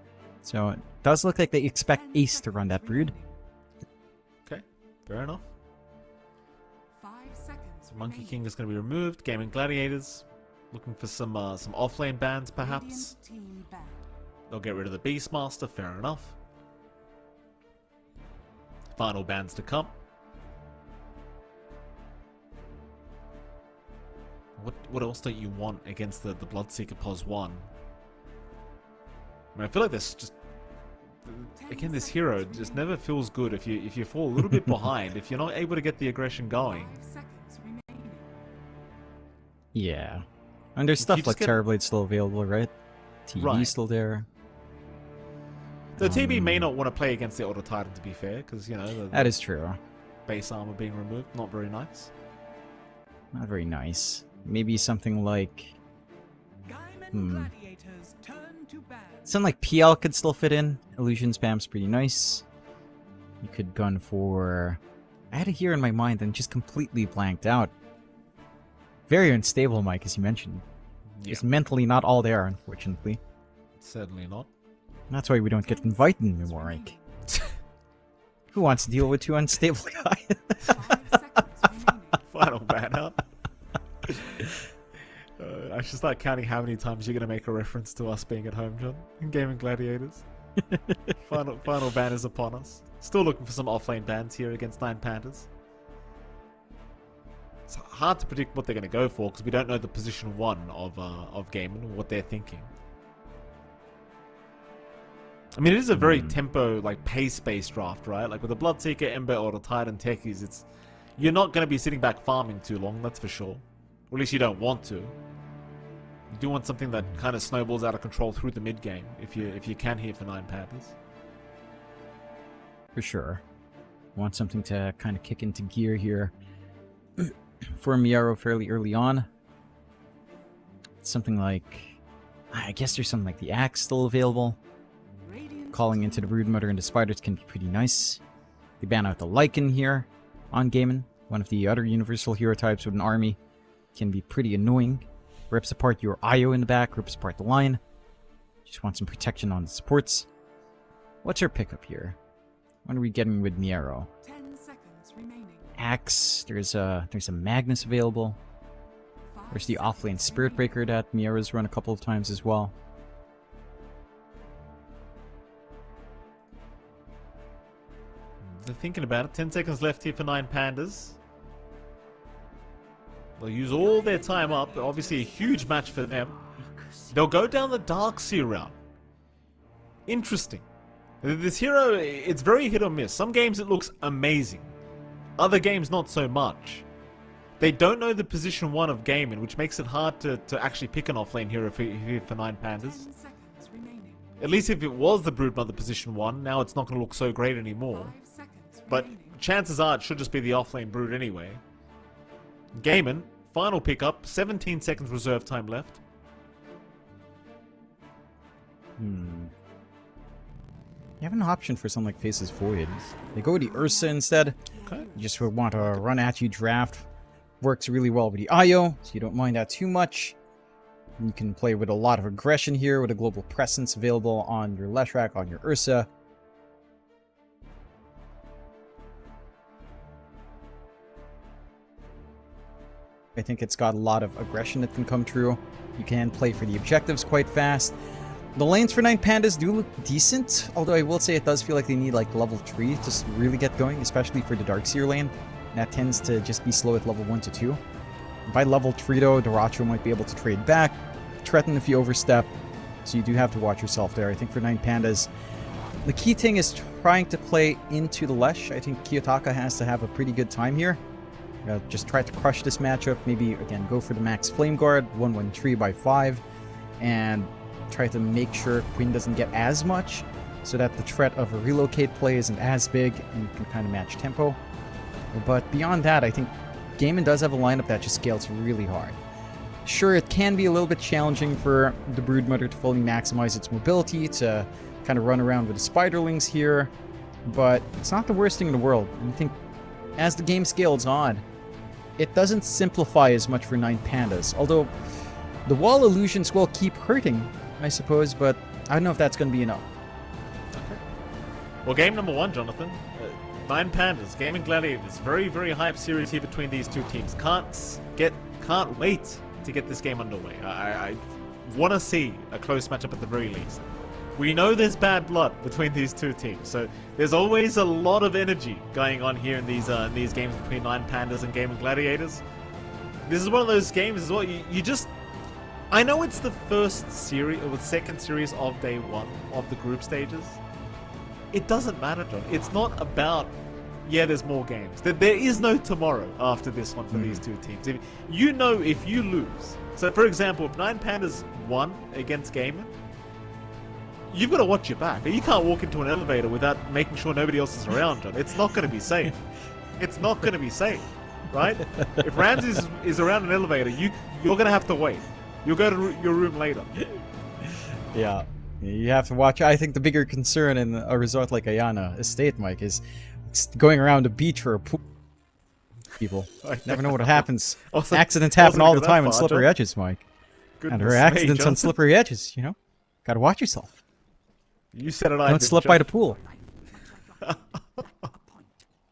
So it does look like they expect Ace to run that Brood. Okay, fair enough. 5 seconds. Monkey remaining. King is going to be removed. Gaimin Gladiators looking for some offlane bans, perhaps. Radiant team ban. They'll get rid of the Beastmaster, fair enough. Final bans to come. What else don't you want against the Bloodseeker pos 1? I mean, I feel like this just... Again, this hero just never feels good if you fall a little bit behind, if you're not able to get the aggression going. 5 seconds remaining. Yeah. And there's You stuff just like get- Terrorblade still available, right? TV Right. still there. The TB may not want to play against the Elder Titan, to be fair, because, you know, the That is true. base armor being removed, not very nice. Not very nice. Maybe something like... Gaimin Gladiators turn to ban. Something like PL could still fit in. Illusion spam's pretty nice. You could gun for... I had it here in my mind and just completely blanked out. Very unstable, Mike, as you mentioned. Yeah, Just mentally not all there, unfortunately. certainly not. And that's why we don't get invited anymore, Mike. Who wants to deal with two unstable guys? 5 seconds remaining. Final ban out. I should start counting how many times you're going to make a reference to us being at home, John, in Gaimin Gladiators. Final ban is upon us. Still looking for some offlane bans here against 9 Pandas. It's hard to predict what they're going to go for because we don't know the position 1 of Gaimin, what they're thinking. I mean, it is a very tempo, like pace-based draft, right? Like with the Bloodseeker, Ember, or the Titan techies, you're not going to be sitting back farming too long, that's for sure. Or at least you don't want to. You do want something that kind of snowballs out of control through the mid game if you can here for 9 Panthers. For sure. Want something to kind of kick into gear here for Miaro fairly early on. Something like, I guess there's something like the Axe still available. Calling into the Broodmother and the Spiders can be pretty nice. They ban out the Lycan here on Gaimin, one of the other universal hero types with an army. Can be pretty annoying. Rips apart your Io in the back, rips apart the line. Just want some protection on the supports. What's her pickup here? What are we getting with Miaro? 10 seconds remaining. Axe, there's a Magnus available. There's the offlane Spirit Breaker that Miaro's run a couple of times as well. They're thinking about it. 10 seconds left here for 9 Pandas. They'll use all their time up. Obviously a huge match for them. They'll go down the Darkseer route. Interesting. This hero, it's very hit or miss. Some games it looks amazing. Other games not so much. They don't know the position 1 of Gaimin, which makes it hard to actually pick an offlane hero for 9 Pandas. At least if it was the Broodmother position 1, now it's not going to look so great anymore. But chances are it should just be the offlane Brood anyway. Gaimin, final pickup, 17 seconds reserve time left. You have an option for something like Faceless Void. They go with the Ursa instead. Okay. You just would want to run at you draft. Works really well with the Io, so you don't mind that too much. And you can play with a lot of aggression here with a global presence available on your Leshrac, on your Ursa. I think it's got a lot of aggression that can come true. You can play for the objectives quite fast. The lanes for 9 Pandas do look decent, although I will say it does feel like they need like level 3 to really get going, especially for the Darkseer lane. That tends to just be slow at level 1 to 2. By level 3 though, Doracho might be able to trade back, threaten if you overstep, so you do have to watch yourself there. I think for 9 Pandas, the key thing is trying to play into the Lesh. I think Kiyotaka has to have a pretty good time here. Just try to crush this matchup, maybe again go for the max Flame Guard, 1-1-3 by 5, and try to make sure Quinn doesn't get as much, so that the threat of a relocate play isn't as big, and you can kind of match tempo. But beyond that, I think Gaimin does have a lineup that just scales really hard. Sure, it can be a little bit challenging for the Broodmother to fully maximize its mobility, to kind of run around with the Spiderlings here, but it's not the worst thing in the world. And I think as the game scales on, it doesn't simplify as much for 9 Pandas, although the wall illusions will keep hurting, I suppose, but I don't know if that's going to be enough. Okay. Well, game number 1, Jonathan. 9 Pandas, Gaimin Gladiators. Very, very hype series here between these two teams. Can't wait to get this game underway. I want to see a close matchup at the very least. We know there's bad blood between these two teams, so there's always a lot of energy going on here in these games between 9 Pandas and Gaimin Gladiators. This is one of those games as well. You just, I know it's the first series or the second series of day 1 of the group stages. It doesn't matter, John. It's not about, yeah, there's more games. There is no tomorrow after this one for these two teams. If you lose. So, for example, if 9 Pandas won against Gaimin, you've got to watch your back. You can't walk into an elevator without making sure nobody else is around, John. It's not going to be safe. It's not going to be safe, right? If Ramses is around an elevator, you're going to have to wait. You'll go to your room later. Yeah, you have to watch. I think the bigger concern in a resort like Ayana Estate, Mike, is going around a beach or a pool. People never know what happens. Accidents happen all the time on slippery edges, Mike. And there are accidents on slippery edges, you know? Gotta watch yourself. You said it. Don't slip by the pool.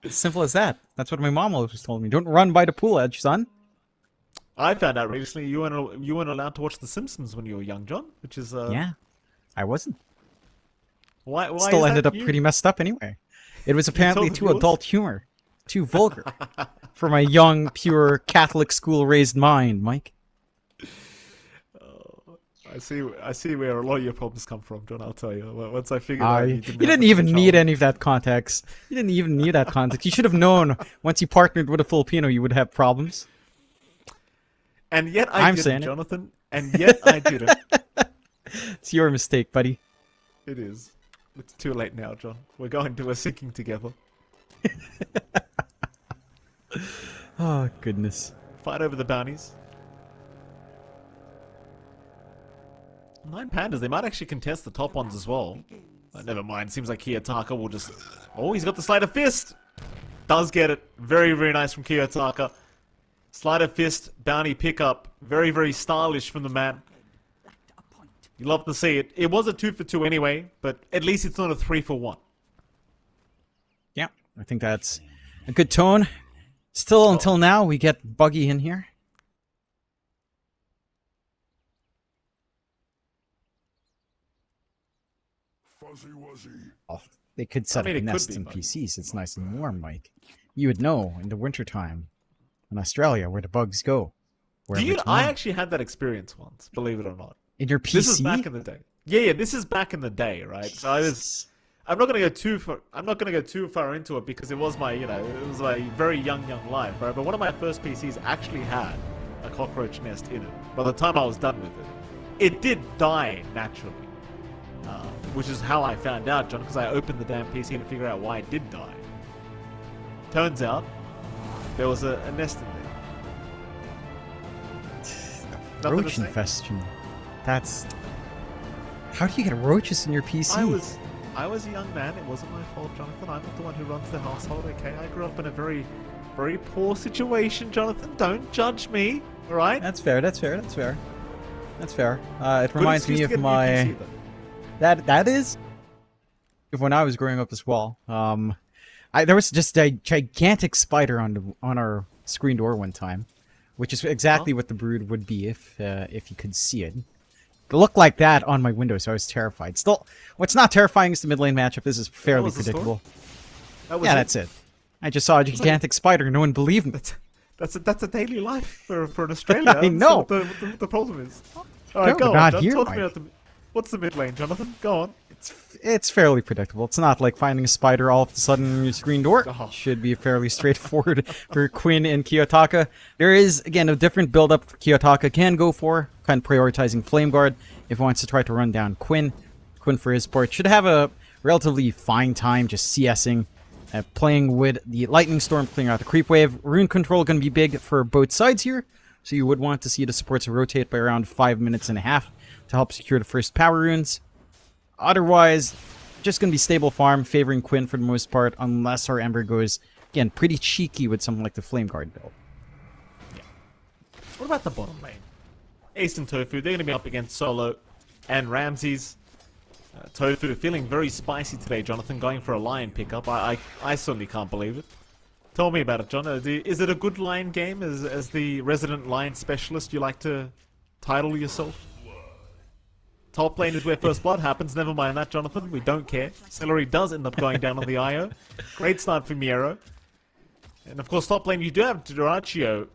It's simple as that. That's what my mom always told me. Don't run by the pool edge, son. I found out recently you weren't allowed to watch The Simpsons when you were young, John, which is yeah, I wasn't. Why Still ended up you? pretty messed up anyway. It was apparently too adult humor, too vulgar for my young, pure Catholic school-raised mind, Mike. I see where a lot of your problems come from, John. I'll tell you. Once I figured out, You didn't even need any of that context. You didn't even need that context. You should have known once you partnered with a Filipino, you would have problems. And yet I'm didn't, saying it. Jonathan. And yet I didn't. It's your mistake, buddy. It is. It's too late now, John. We're sinking together. Oh, goodness. Fight over the bounties. 9 pandas. They might actually contest the top ones as well. Never mind. Seems like Kiyotaka will just... Oh, he's got the Sleight of Fist. Does get it. Very, very nice from Kiyotaka. Sleight of Fist, bounty pickup. Very, very stylish from the man. You love to see it. It was a 2 for 2 anyway, but at least it's not a 3 for 1. Yeah, I think that's a good tone. Still, until now, we get Buggy in here. Oh, they could set up nests in PCs. It's nice and warm, Mike. You would know in the wintertime in Australia where the bugs go. I actually had that experience once, believe it or not. In your PC? This is back in the day. Yeah, this is back in the day, right? So I'm not gonna go too far into it because it was my, it was my very young life, right? But one of my first PCs actually had a cockroach nest in it. By the time I was done with it did die naturally, which is how I found out, John, because I opened the damn PC to figure out why it did die. Turns out there was a nest in there. Roach infestation. That's... How do you get roaches in your PC? I was a young man. It wasn't my fault, Jonathan. I'm not the one who runs the household, okay? I grew up in a very, very poor situation, Jonathan. Don't judge me, alright? That's fair. It reminds me of my... That is... When I was growing up as well, there was just a gigantic spider on our screen door one time, which is exactly what the brood would be if you could see it. It looked like that on my window, so I was terrified. Still, what's not terrifying is the mid lane matchup. This is fairly predictable. That's it. I just saw a gigantic spider. No one believed me. That's a daily life for an Australian. I know. What the problem is. All right, go on. Talk to me about what's the mid lane, Jonathan? Go on. It's fairly predictable. It's not like finding a spider all of a sudden on your screen door. Should be fairly straightforward for Quinn and Kiyotaka. There is, again, a different build-up Kiyotaka can go for, kind of prioritizing Flame Guard if he wants to try to run down Quinn. Quinn, for his part, should have a relatively fine time just CSing, playing with the Lightning Storm, clearing out the Creep Wave. Rune Control going to be big for both sides here, so you would want to see the supports rotate by around 5.5 minutes to help secure the first power runes. Otherwise, just going to be stable farm, favoring Quinn for the most part, unless our Ember goes, again, pretty cheeky with something like the Flame Guard build. Yeah. What about the bottom lane? Ace and Tofu, they're going to be up against Solo and Ramses. Tofu feeling very spicy today, Jonathan, going for a Lion pickup. I certainly can't believe it. Tell me about it, John. Is it a good Lion game, as the resident Lion specialist you like to title yourself? Top lane is where first blood happens. Never mind that, Jonathan. We don't care. Celery does end up going down on the IO. Great start for Miero. And of course, top lane, you do have Duraccio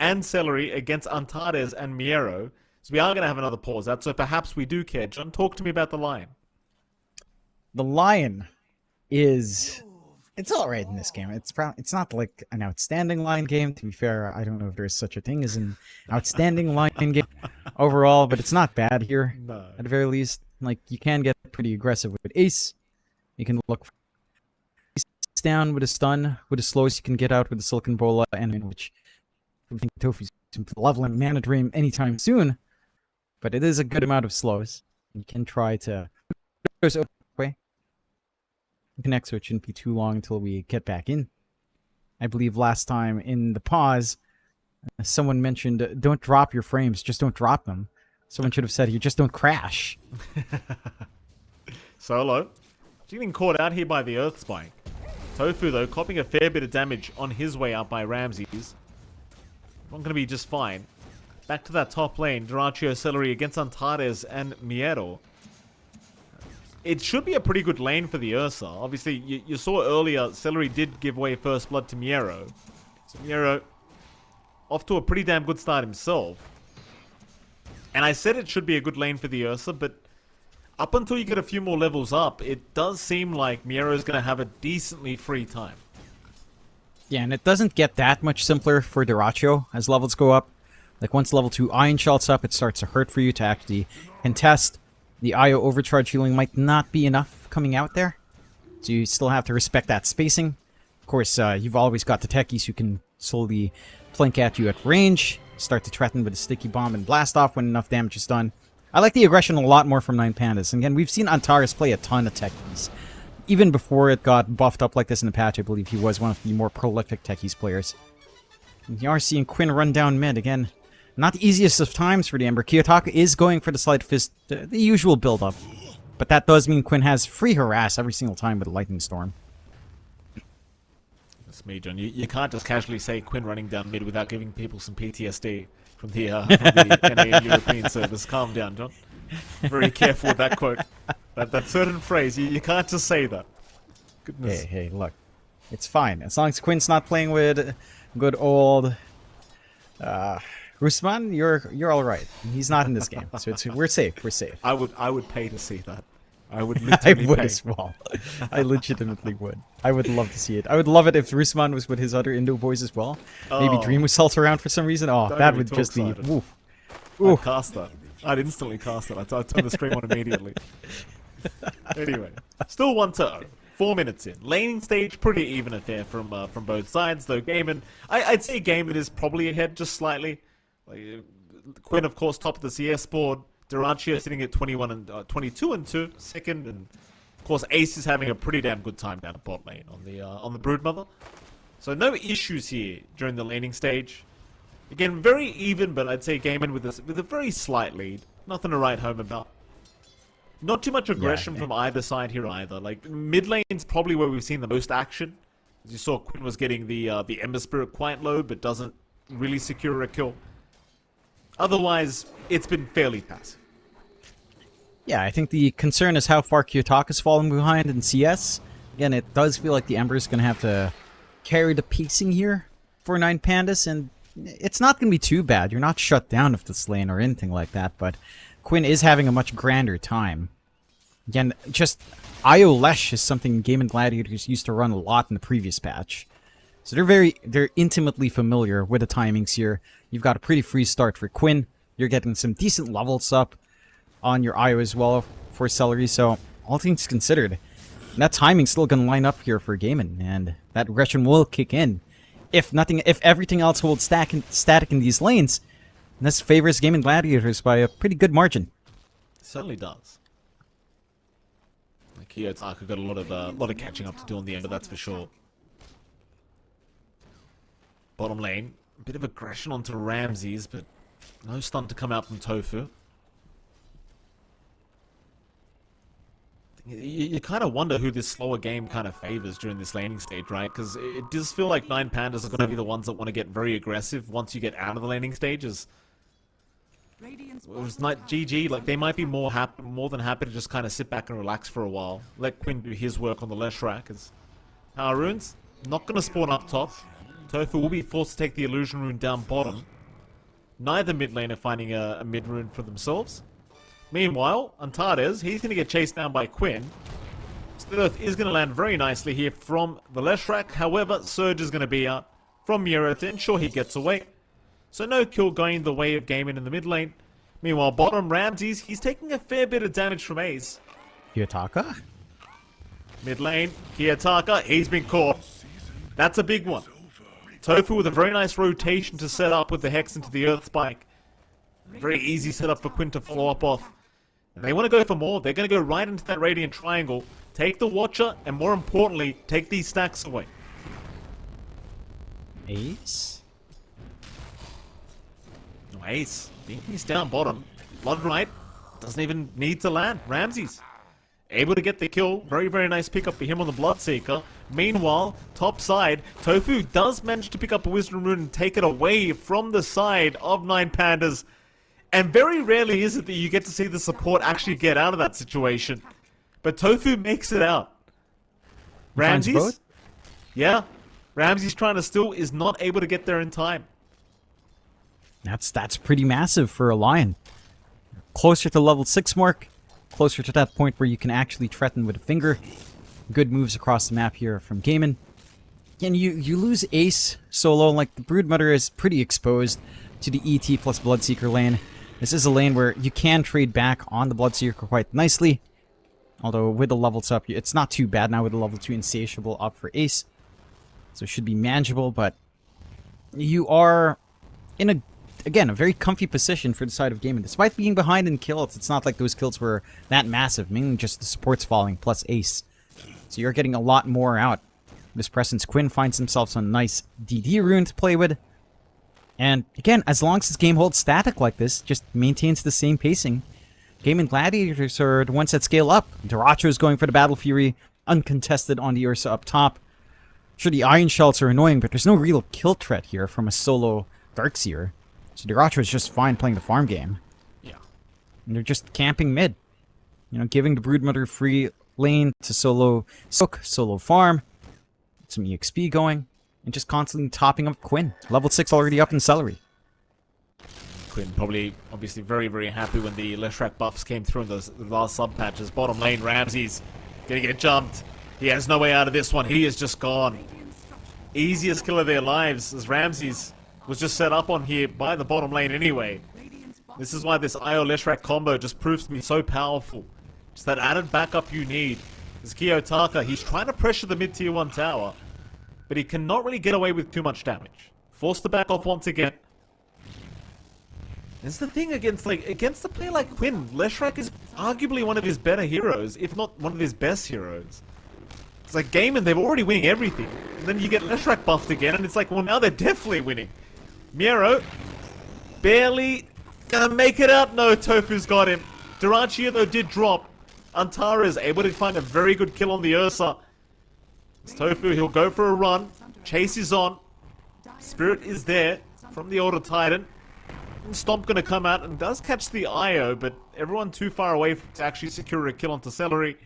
and Celery against Antares and Miero. So we are going to have another pause out. So perhaps we do care. John, talk to me about the Lion. The Lion is... It's alright in this game. It's not like an outstanding Lion game. To be fair, I don't know if there's such a thing as an outstanding Lion game overall, but it's not bad here. No. At the very least, like, you can get pretty aggressive with Ace. You can look for Ace down with a stun. With the slows, you can get out with the Silken Bola, and which I think Tofu's leveling Mana Dream anytime soon. But it is a good amount of slows. You can try to... Connect, so it shouldn't be too long until we get back in. I believe last time in the pause, someone mentioned, don't drop your frames, just don't drop them. Someone should have said, you just don't crash. Solo. Getting caught out here by the Earth Spike. Tofu, though, copying a fair bit of damage on his way out by Ramses. Not going to be just fine. Back to that top lane. Duraccio Celery against Antares and Miero. It should be a pretty good lane for the Ursa. Obviously, you saw earlier, Celery did give away first blood to Miero. So Miro, off to a pretty damn good start himself. And I said it should be a good lane for the Ursa, but up until you get a few more levels up, it does seem like Miero's going to have a decently free time. Yeah, and it doesn't get that much simpler for Dyrachyo as levels go up. Like, once level 2 Iron Shot's up, it starts to hurt for you to actually contest. The IO overcharge healing might not be enough coming out there, so you still have to respect that spacing. Of course, you've always got the techies who can slowly plink at you at range, start to threaten with a sticky bomb and blast off when enough damage is done. I like the aggression a lot more from 9Pandas. And again, we've seen Antares play a ton of techies. Even before it got buffed up like this in the patch, I believe he was one of the more prolific techies players. And you are seeing Quinn run down mid again. Not the easiest of times for the Ember. Kiyotaka is going for the Sleight of Fist, the usual build-up. But that does mean Quinn has free harass every single time with a Lightning Storm. That's me, John. You can't just casually say Quinn running down mid without giving people some PTSD from the NA European servers. Calm down, John. Very careful with that quote. That certain phrase, you can't just say that. Goodness. Hey, look. It's fine. As long as Quinn's not playing with good old... Rusman, you're all right. He's not in this game, so we're safe. We're safe. I would pay to see that. I would I literally would pay. as well. I legitimately would. I would love to see it. I would love it if Rusman was with his other Indo boys as well. Maybe Dream was salt around for some reason. Oh, Don't that get me would too just be... excited. Oof. I'd cast that. I'd instantly cast it. I'd turn the stream on immediately. Anyway, still 1-0. 4 minutes in. Laning stage, pretty even affair from both sides, though Gaimin... I'd say Gaimin is probably ahead just slightly. Quinn, of course, top of the CS board. Dyrachyo sitting at 22 and 2, second, and of course Ace is having a pretty damn good time down at bot lane on the Broodmother. So no issues here during the laning stage. Again, very even, but I'd say Gaimin with a very slight lead. Nothing to write home about. Not too much aggression from either side here either. Like mid lane's probably where we've seen the most action. As you saw, Quinn was getting the Ember Spirit quite low, but doesn't really secure a kill. Otherwise, it's been fairly passive. Yeah, I think the concern is how far Kiyotaka's falling behind in CS. Again, it does feel like the Ember's going to have to carry the pacing here for 9Pandas, and it's not going to be too bad. You're not shut down if this lane or anything like that, but Quinn is having a much grander time. Again, just IO Lesh is something Gaimin Gladiators used to run a lot in the previous patch. So they're intimately familiar with the timings here. You've got a pretty free start for Quinn. You're getting some decent levels up on your IO as well for Celery. So all things considered, that timing's still going to line up here for Gaimin, and that aggression will kick in. If everything else holds static in these lanes, this favors Gaimin Gladiators by a pretty good margin. Certainly does. Kiyotaka got a lot of catching up to do on the end, but that's for sure. Bottom lane, a bit of aggression onto Ramses, but no stun to come out from Tofu. You kind of wonder who this slower game kind of favors during this laning stage, right? Because it does feel like 9Pandas are going to be the ones that want to get very aggressive once you get out of the laning stages. Whereas GG, like they might be more than happy to just kind of sit back and relax for a while. Let Quinn do his work on the Leshrac. As Power Runes, not going to spawn up top. Tofu will be forced to take the Illusion Rune down bottom. Neither mid lane are finding a mid rune for themselves. Meanwhile, Antares, he's going to get chased down by Quinn. Earth is going to land very nicely here from the Leshrac. However, Surge is going to be out from Miro to ensure he gets away. So no kill going the way of Gaimin in the mid lane. Meanwhile, bottom Ramses, he's taking a fair bit of damage from Ace. Kiyotaka? Mid lane, Kiyotaka, he's been caught. That's a big one. Tofu with a very nice rotation to set up with the Hex into the Earth Spike. Very easy setup for Quinn to follow up off. And they want to go for more. They're going to go right into that Radiant Triangle, take the Watcher, and more importantly, take these stacks away. Ace? No, Ace. He's down bottom. Bloodright doesn't even need to land. Ramses able to get the kill. Very, very nice pickup for him on the Bloodseeker. Meanwhile, top side, Tofu does manage to pick up a Wisdom Rune and take it away from the side of 9Pandas. And very rarely is it that you get to see the support actually get out of that situation. But Tofu makes it out. Ramses? Yeah. Ramsey's trying to steal, is not able to get there in time. That's pretty massive for a Lion. Closer to level 6 mark, closer to that point where you can actually threaten with a finger. Good moves across the map here from Gaimin. Again, you lose Ace solo, like the Broodmother is pretty exposed to the ET plus Bloodseeker lane. This is a lane where you can trade back on the Bloodseeker quite nicely. Although with the levels up, it's not too bad now with the level 2 Insatiable up for Ace. So it should be manageable, but you are in a very comfy position for the side of Gaimin. Despite being behind in kills, it's not like those kills were that massive, mainly just the supports falling plus Ace. So you're getting a lot more out. This presence, Quinn finds himself some nice DD rune to play with. And again, as long as this game holds static like this, just maintains the same pacing, Gaimin Gladiators are the ones that scale up. Diracho is going for the Battle Fury, uncontested on the Ursa up top. Sure, the Iron Shells are annoying, but there's no real kill threat here from a solo Darkseer. So Diracho is just fine playing the farm game. Yeah. And they're just camping mid. You know, giving the Broodmother free lane to solo Sook, solo farm, some EXP going, and just constantly topping up Quinn. Level 6 already up in Celery. Quinn probably, obviously, very, very happy when the Leshrac buffs came through in the last sub-patches. Bottom lane, Ramsey's gonna get jumped. He has no way out of this one. He is just gone. Easiest kill of their lives, as Ramsey's was just set up on here by the bottom lane anyway. This is why this IO Leshrac combo just proves to be so powerful. Just that added backup you need. This Kiyotaka, he's trying to pressure the mid-tier 1 tower, but he cannot really get away with too much damage. Forced to back off once again. That's the thing against a player like Quinn. Leshrac is arguably one of his better heroes, if not one of his best heroes. It's like Gaimin, they're already winning everything. And then you get Leshrac buffed again, and it's like, well, now they're definitely winning. Miero, barely gonna make it out. No, Tofu's got him. Durachia, though, did drop. Antara is able to find a very good kill on the Ursa. It's Tofu, he'll go for a run. Chase is on. Spirit is there from the Order Titan. And Stomp gonna come out and does catch the IO, but everyone too far away to actually secure a kill onto Celery.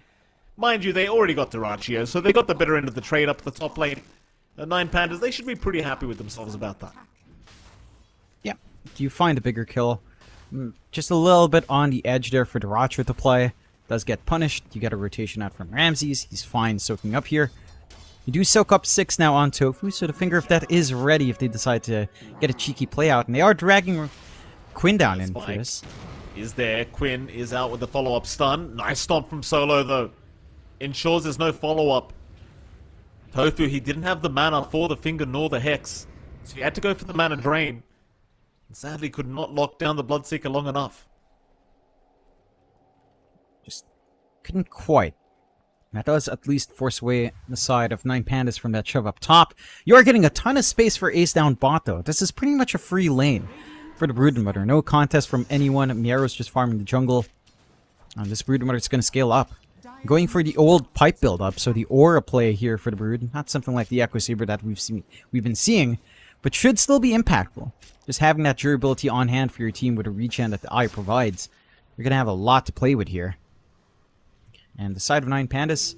Mind you, they already got Durachio, so they got the better end of the trade up the top lane. The 9 Pandas, they should be pretty happy with themselves about that. Yeah, you find a bigger kill. Just a little bit on the edge there for Diracho to play. Does get punished. You get a rotation out from Ramses. He's fine soaking up here. You do soak up 6 now on Tofu, so the finger if that is ready if they decide to get a cheeky play out. And they are dragging Quinn down in for this. Is there. Quinn is out with the follow-up stun. Nice stomp from Solo, though. Ensures there's no follow-up. Tofu, he didn't have the mana for the finger nor the Hex, so he had to go for the mana drain. And sadly could not lock down the Bloodseeker long enough. Just couldn't quite. That does at least force away the side of 9 Pandas from that shove up top. You are getting a ton of space for Ace down bot, though. This is pretty much a free lane for the Broodmother. No contest from anyone. Miero's just farming the jungle. And this Broodmother is going to scale up. Going for the old pipe build-up, so the aura play here for the Brood. Not something like the Echo Saber that we've been seeing, but should still be impactful. Just having that durability on hand for your team with a regen that the Eye provides. You're going to have a lot to play with here. And the side of 9 Pandas,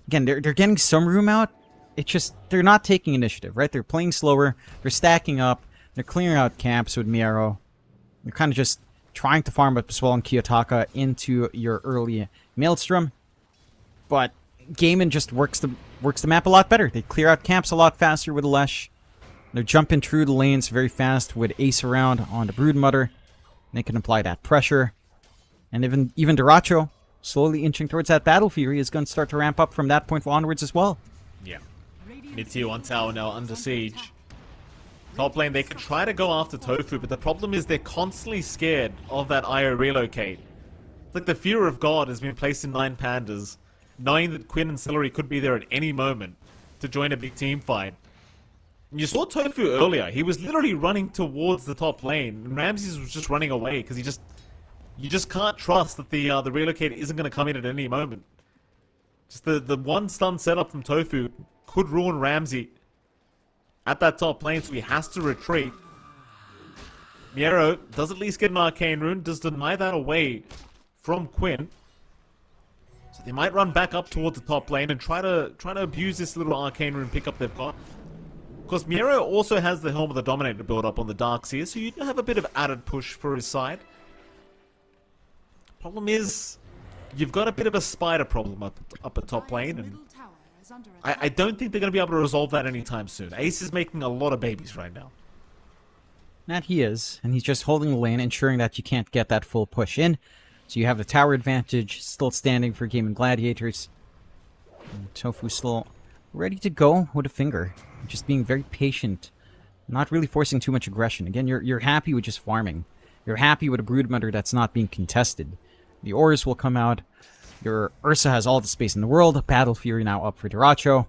again, they're getting some room out. It's just, they're not taking initiative, right? They're playing slower, they're stacking up, they're clearing out camps with Miero. They're kind of just trying to farm up Swell and Kiyotaka into your early Maelstrom. But Gaimin just works the map a lot better. They clear out camps a lot faster with Lesh. They're jumping through the lanes very fast with Ace around on the Broodmother. They can apply that pressure. And even Diracho, slowly inching towards that Battle Fury, is going to start to ramp up from that point onwards as well. Yeah. Mid-tier 1 tower now under siege. Top lane, they can try to go after Tofu, but the problem is they're constantly scared of that IO relocate. It's like the fear of God has been placed in 9 Pandas, knowing that Quinn and Celery could be there at any moment to join a big team fight. And you saw Tofu earlier. He was literally running towards the top lane, and Ramses was just running away because you just can't trust that the relocator isn't going to come in at any moment. Just the one stun setup from Tofu could ruin Ramsey at that top lane, so he has to retreat. Miero does at least get an Arcane Rune, does deny that away from Quinn. They might run back up towards the top lane and try to abuse this little Arcane Rune pickup they've got. course, Miero also has the Helm of the Dominator build up on the Darks here, so you have a bit of added push for his side. Problem is, you've got a bit of a spider problem up at top lane, and I don't think they're going to be able to resolve that anytime soon. Ace is making a lot of babies right now. That he is, and he's just holding the lane, ensuring that you can't get that full push in. So you have the tower advantage still standing for Gaimin Gladiators. And Tofu still ready to go with a finger, just being very patient, not really forcing too much aggression. Again, you're happy with just farming. You're happy with a Broodmother that's not being contested. The Auras will come out. Your Ursa has all the space in the world. Battle Fury now up for Diracho.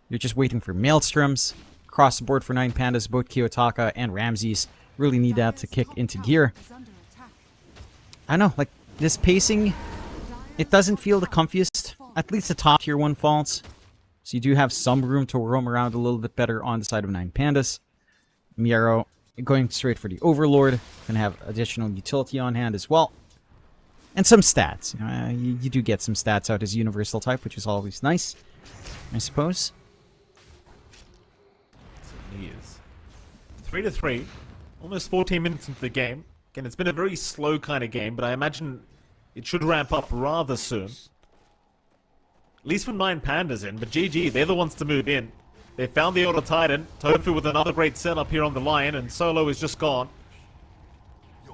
You're just waiting for Maelstroms. Across the board for 9 Pandas, both Kiyotaka and Ramses really need that to kick into gear. I know, like, this pacing, it doesn't feel the comfiest. At least the top tier 1 faults. So you do have some room to roam around a little bit better on the side of 9 Pandas. Miero going straight for the Overlord. Gonna have additional utility on hand as well. And some stats. You do get some stats out as Universal type, which is always nice, I suppose. He is 3-3, almost 14 minutes into the game. Again, it's been a very slow kind of game, but I imagine it should ramp up rather soon. At least from 9 Pandas in, but GG, they're the ones to move in. They found the Auto Titan, Tofu with another great setup here on the Lion, and Solo is just gone.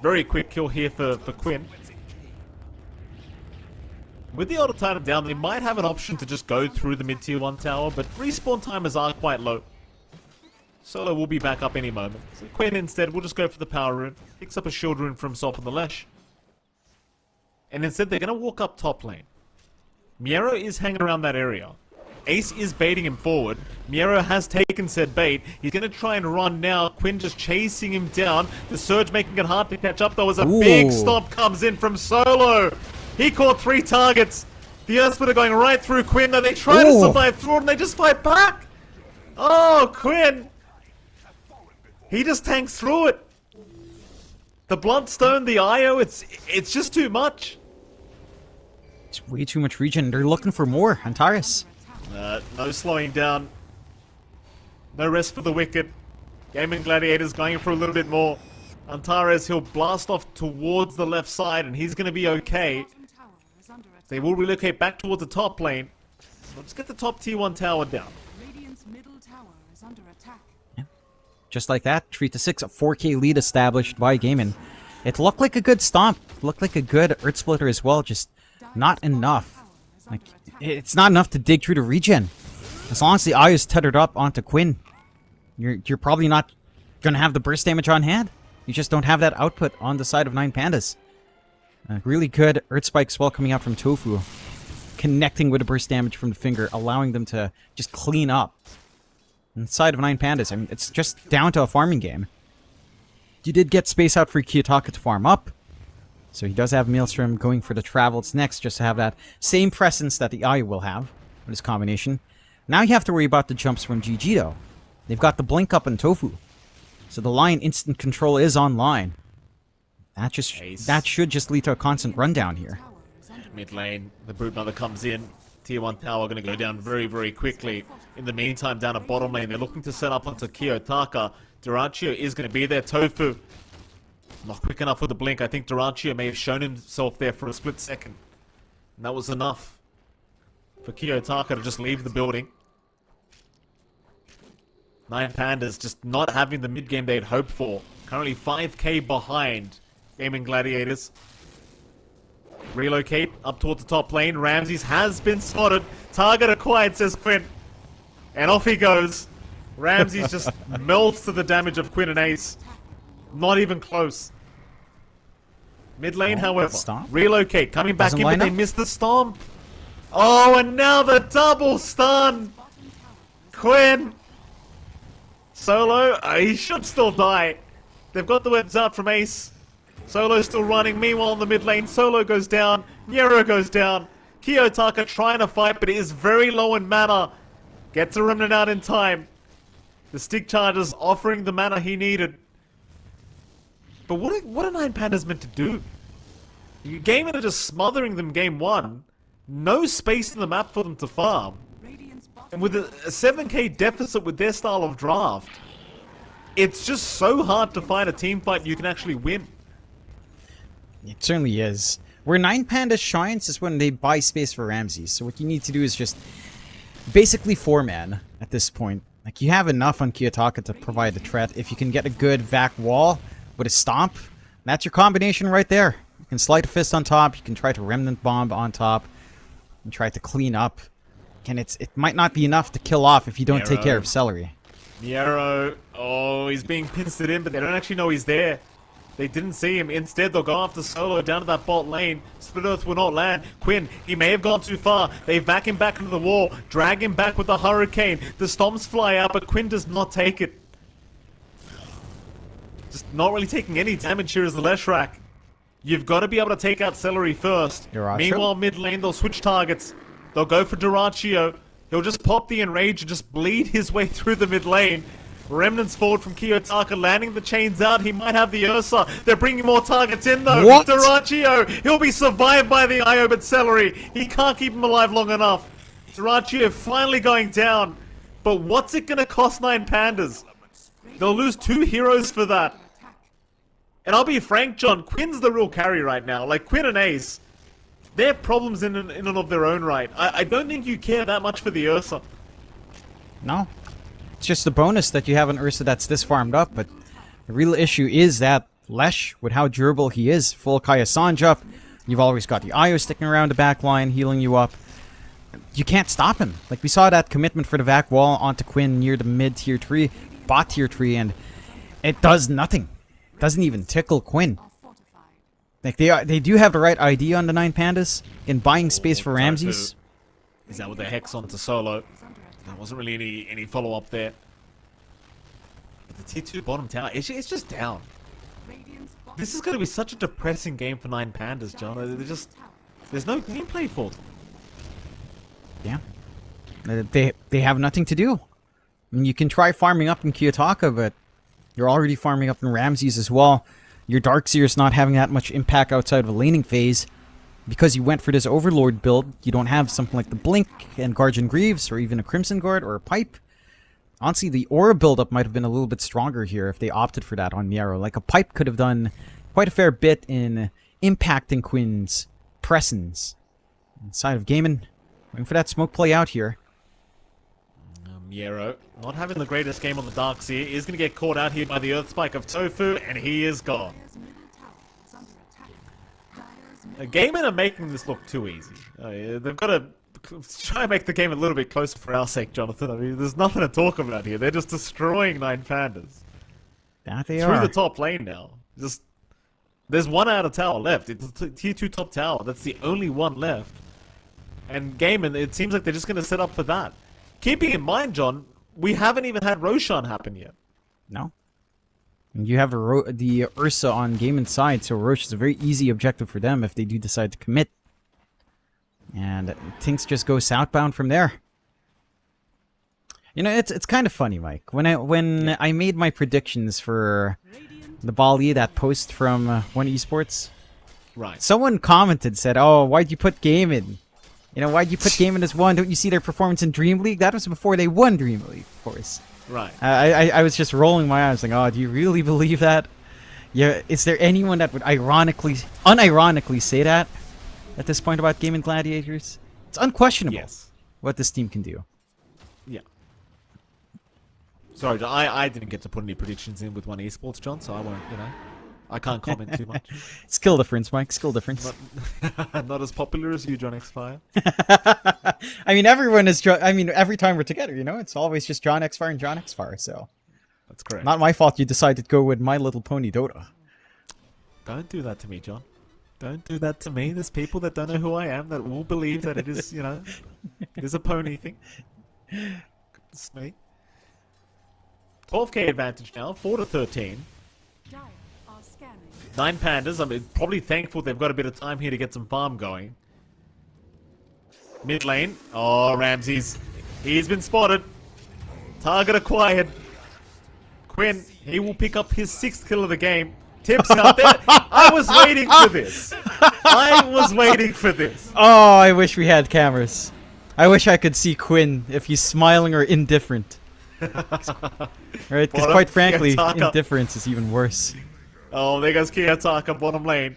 Very quick kill here for Quinn. With the Auto Titan down, they might have an option to just go through the mid-tier 1 tower, but respawn timers are quite low. Solo will be back up any moment. So Quinn instead will just go for the power rune. Picks up a shield rune for himself on the Lesh. And instead they're going to walk up top lane. Miero is hanging around that area. Ace is baiting him forward. Miero has taken said bait. He's going to try and run now. Quinn just chasing him down. The Surge making it hard to catch up though as a big stomp comes in from Solo. He caught 3 targets. The Earthsplitter going right through Quinn. Though they try to survive through it and they just fight back. Oh, Quinn. He just tanks through it. The Bluntstone, the IO, it's just too much. It's way too much regen. They're looking for more. Antares. No slowing down. No rest for the wicked. Gaimin Gladiators going for a little bit more. Antares, he'll blast off towards the left side and he's going to be okay. They will relocate back towards the top lane. Let's get the top tier 1 tower down. Just like that, 3-6, a 4K lead established by Gaimin. It looked like a good stomp. It looked like a good Earth Splitter as well, just not enough. Like, it's not enough to dig through the regen. As long as the eye is tethered up onto Quinn, you're probably not going to have the burst damage on hand. You just don't have that output on the side of 9 Pandas. Really good Earth Spike as well coming out from Tofu. Connecting with the burst damage from the finger, allowing them to just clean up. Inside of 9 Pandas, I mean, it's just down to a farming game. You did get space out for Kiyotaka to farm up. So he does have Maelstrom going for the travels next, just to have that same presence that the Eye will have with this combination. Now you have to worry about the jumps from GG though. They've got the blink up on Tofu. So the Lion instant control is online. That should just lead to a constant rundown here. Mid lane, the Broodmother comes in. Tier 1 tower going to go down very, very quickly. In the meantime, down at bottom lane, they're looking to set up onto Kiyotaka. Diracho is going to be there. Tofu, not quick enough with the blink. I think Diracho may have shown himself there for a split second. And that was enough for Kiyotaka to just leave the building. 9 Pandas just not having the mid-game they'd hoped for. Currently 5k behind Gaimin Gladiators. Relocate up towards the top lane. Ramses has been spotted. Target acquired, says Quinn. And off he goes. Ramses just melts to the damage of Quinn and Ace. Not even close. Mid lane, however. Relocate. Coming back in, but they missed the stomp. Oh, and now the double stun. Quinn. Solo. He should still die. They've got the webs out from Ace. Solo's still running. Meanwhile, in the mid lane, Solo goes down. Niero goes down. Kiyotaka trying to fight, but it is very low in mana. Gets a remnant out in time. The stick charges offering the mana he needed. But what are 9 Pandas meant to do? Gaimin are just smothering them game 1. No space in the map for them to farm. And with a 7k deficit with their style of draft, it's just so hard to find a team fight you can actually win. It certainly is. Where 9 Pandas shines is when they buy space for Ramses. So what you need to do is just basically 4-man at this point. Like, you have enough on Kiyotaka to provide the threat. If you can get a good vac wall with a stomp, that's your combination right there. You can Sleight of Fist on top, you can try to Remnant Bomb on top, and try to clean up. And it might not be enough to kill off if you don't take care of Celery. Niero, oh, he's being pinced in, but they don't actually know he's there. They didn't see him. Instead, they'll go after Solo down to that bot lane. Split Earth will not land. Quinn, he may have gone too far. They back him back into the wall. Drag him back with the Hurricane. The Stomps fly out, but Quinn does not take it. Just not really taking any damage here as the Leshrac. You've got to be able to take out Celery first. Meanwhile, mid lane, they'll switch targets. They'll go for Duraccio. He'll just pop the Enrage and just bleed his way through the mid lane. Remnants forward from Kiyotaka, landing the chains out. He might have the Ursa. They're bringing more targets in though. What? Duraccio, he'll be survived by the IO, but Celery, he can't keep him alive long enough. Duraccio finally going down. But what's it gonna cost 9 Pandas? They'll lose 2 heroes for that. And I'll be frank, John, Quinn's the real carry right now. Like, Quinn and Ace, they're problems in and of their own right. I don't think you care that much for the Ursa. No. It's just the bonus that you have an Ursa that's this farmed up, but the real issue is that Lesh, with how durable he is, full Kaya Sanj up, you've always got the Io sticking around the back line, healing you up. You can't stop him. Like, we saw that commitment for the vac wall onto Quinn near the mid tier 3, bot tier 3, and it does nothing. Doesn't even tickle Quinn. Like, they do have the right idea on the 9 Pandas in buying space for Ramses. Is that with the Hex onto Solo? There wasn't really any follow-up there. But the tier 2 bottom tower, it's just down. This is going to be such a depressing game for 9 Pandas, John. There's no gameplay for them. Yeah. They have nothing to do. I mean, you can try farming up in Kiyotaka, but you're already farming up in Ramses as well. Your Darkseer's not having that much impact outside of a laning phase. Because you went for this Overlord build, you don't have something like the Blink and Guardian Greaves, or even a Crimson Guard or a Pipe. Honestly, the Aura buildup might have been a little bit stronger here if they opted for that on Niero. Like, a Pipe could have done quite a fair bit in impacting Quinn's presence. Inside of Gaimin, waiting for that smoke play out here. Niero, not having the greatest game on the Darkseer, is going to get caught out here by the Earth Spike of Tofu, and he is gone. Gaimin are making this look too easy. They've got to try and make the game a little bit closer for our sake, Jonathan. I mean, there's nothing to talk about here. They're just destroying 9 Pandas. That they Through are. the top lane now. There's one out of tower left. It's the tier 2 top tower. That's the only one left. And Gaimin, it seems like they're just going to set up for that. Keeping in mind, John, we haven't even had Roshan happen yet. No. And you have the Ursa on Gaimin's side, so Roche is a very easy objective for them if they do decide to commit. And things just go southbound from there. You know, it's kind of funny, Mike. When I made my predictions for the Bali, that post from One Esports, right? Someone commented, said, "Oh, why'd you put Gaimin? You know, why'd you put Gaimin as 1? Don't you see their performance in Dream League? That was before they won Dream League, of course." Right. I was just rolling my eyes like, oh, do you really believe that? Yeah. Is there anyone that would unironically say that at this point about Gaimin Gladiators? It's unquestionable what this team can do. Yeah. Sorry, I didn't get to put any predictions in with One Esports, John, so I won't, I can't comment too much. Skill difference, Mike. Skill difference. Not as popular as you, John Xfire. I mean, everyone is. Every time we're together, it's always just John Xfire and John Xfire. So that's correct. Not my fault. You decided to go with My Little Pony Dota. Don't do that to me, John. Don't do that to me. There's people that don't know who I am that will believe that it is, it is a pony thing. It's me. 12k advantage now, 4-13. 9 Pandas, I'm probably thankful they've got a bit of time here to get some farm going. Mid lane. Oh, Ramses. He's been spotted. Target acquired. Quinn, he will pick up his 6th kill of the game. Tips out there. I was waiting for this. I was waiting for this. Oh, I wish we had cameras. I wish I could see Quinn if he's smiling or indifferent. Right? Because quite frankly, indifference is even worse. Oh, there goes Kiyotaka, bottom lane.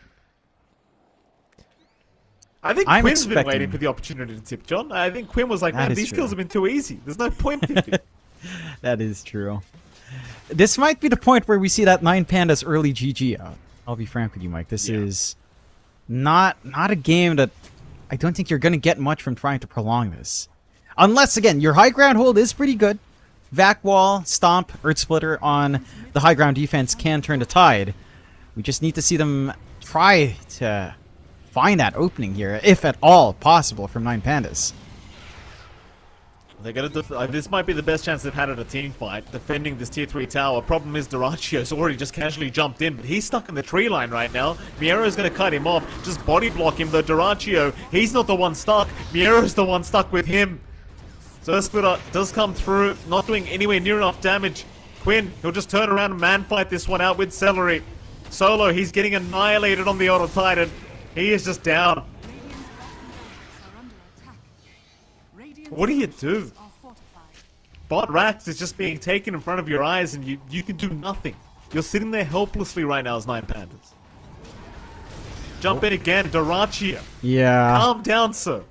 I think I'm Quinn's been waiting for the opportunity to tip, John. I think Quinn was like, man, these kills have been too easy. There's no point tipping. That is true. This might be the point where we see that 9Pandas early GG out. I'll be frank with you, Mike. This is not a game that I don't think you're going to get much from trying to prolong this. Unless, again, your high ground hold is pretty good. Vac Wall, Stomp, Earth Splitter on the high ground defense can turn the tide. We just need to see them try to find that opening here, if at all possible, from 9Pandas. They're gonna this might be the best chance they've had at a team fight, defending this tier 3 tower. Problem is Duracio's already just casually jumped in, but he's stuck in the tree line right now. Miero's gonna cut him off, just body block him, though Duracio, he's not the one stuck. Miero's the one stuck with him. So Splitter does come through, not doing anywhere near enough damage. Quinn, he'll just turn around and man fight this one out with Celery. Solo, he's getting annihilated on the Auto Titan. He is just down. What do you do? Bot Rax is just being taken in front of your eyes and you can do nothing. You're sitting there helplessly right now as 9Pandas. Jump in again, Duracio. Yeah. Calm down, sir.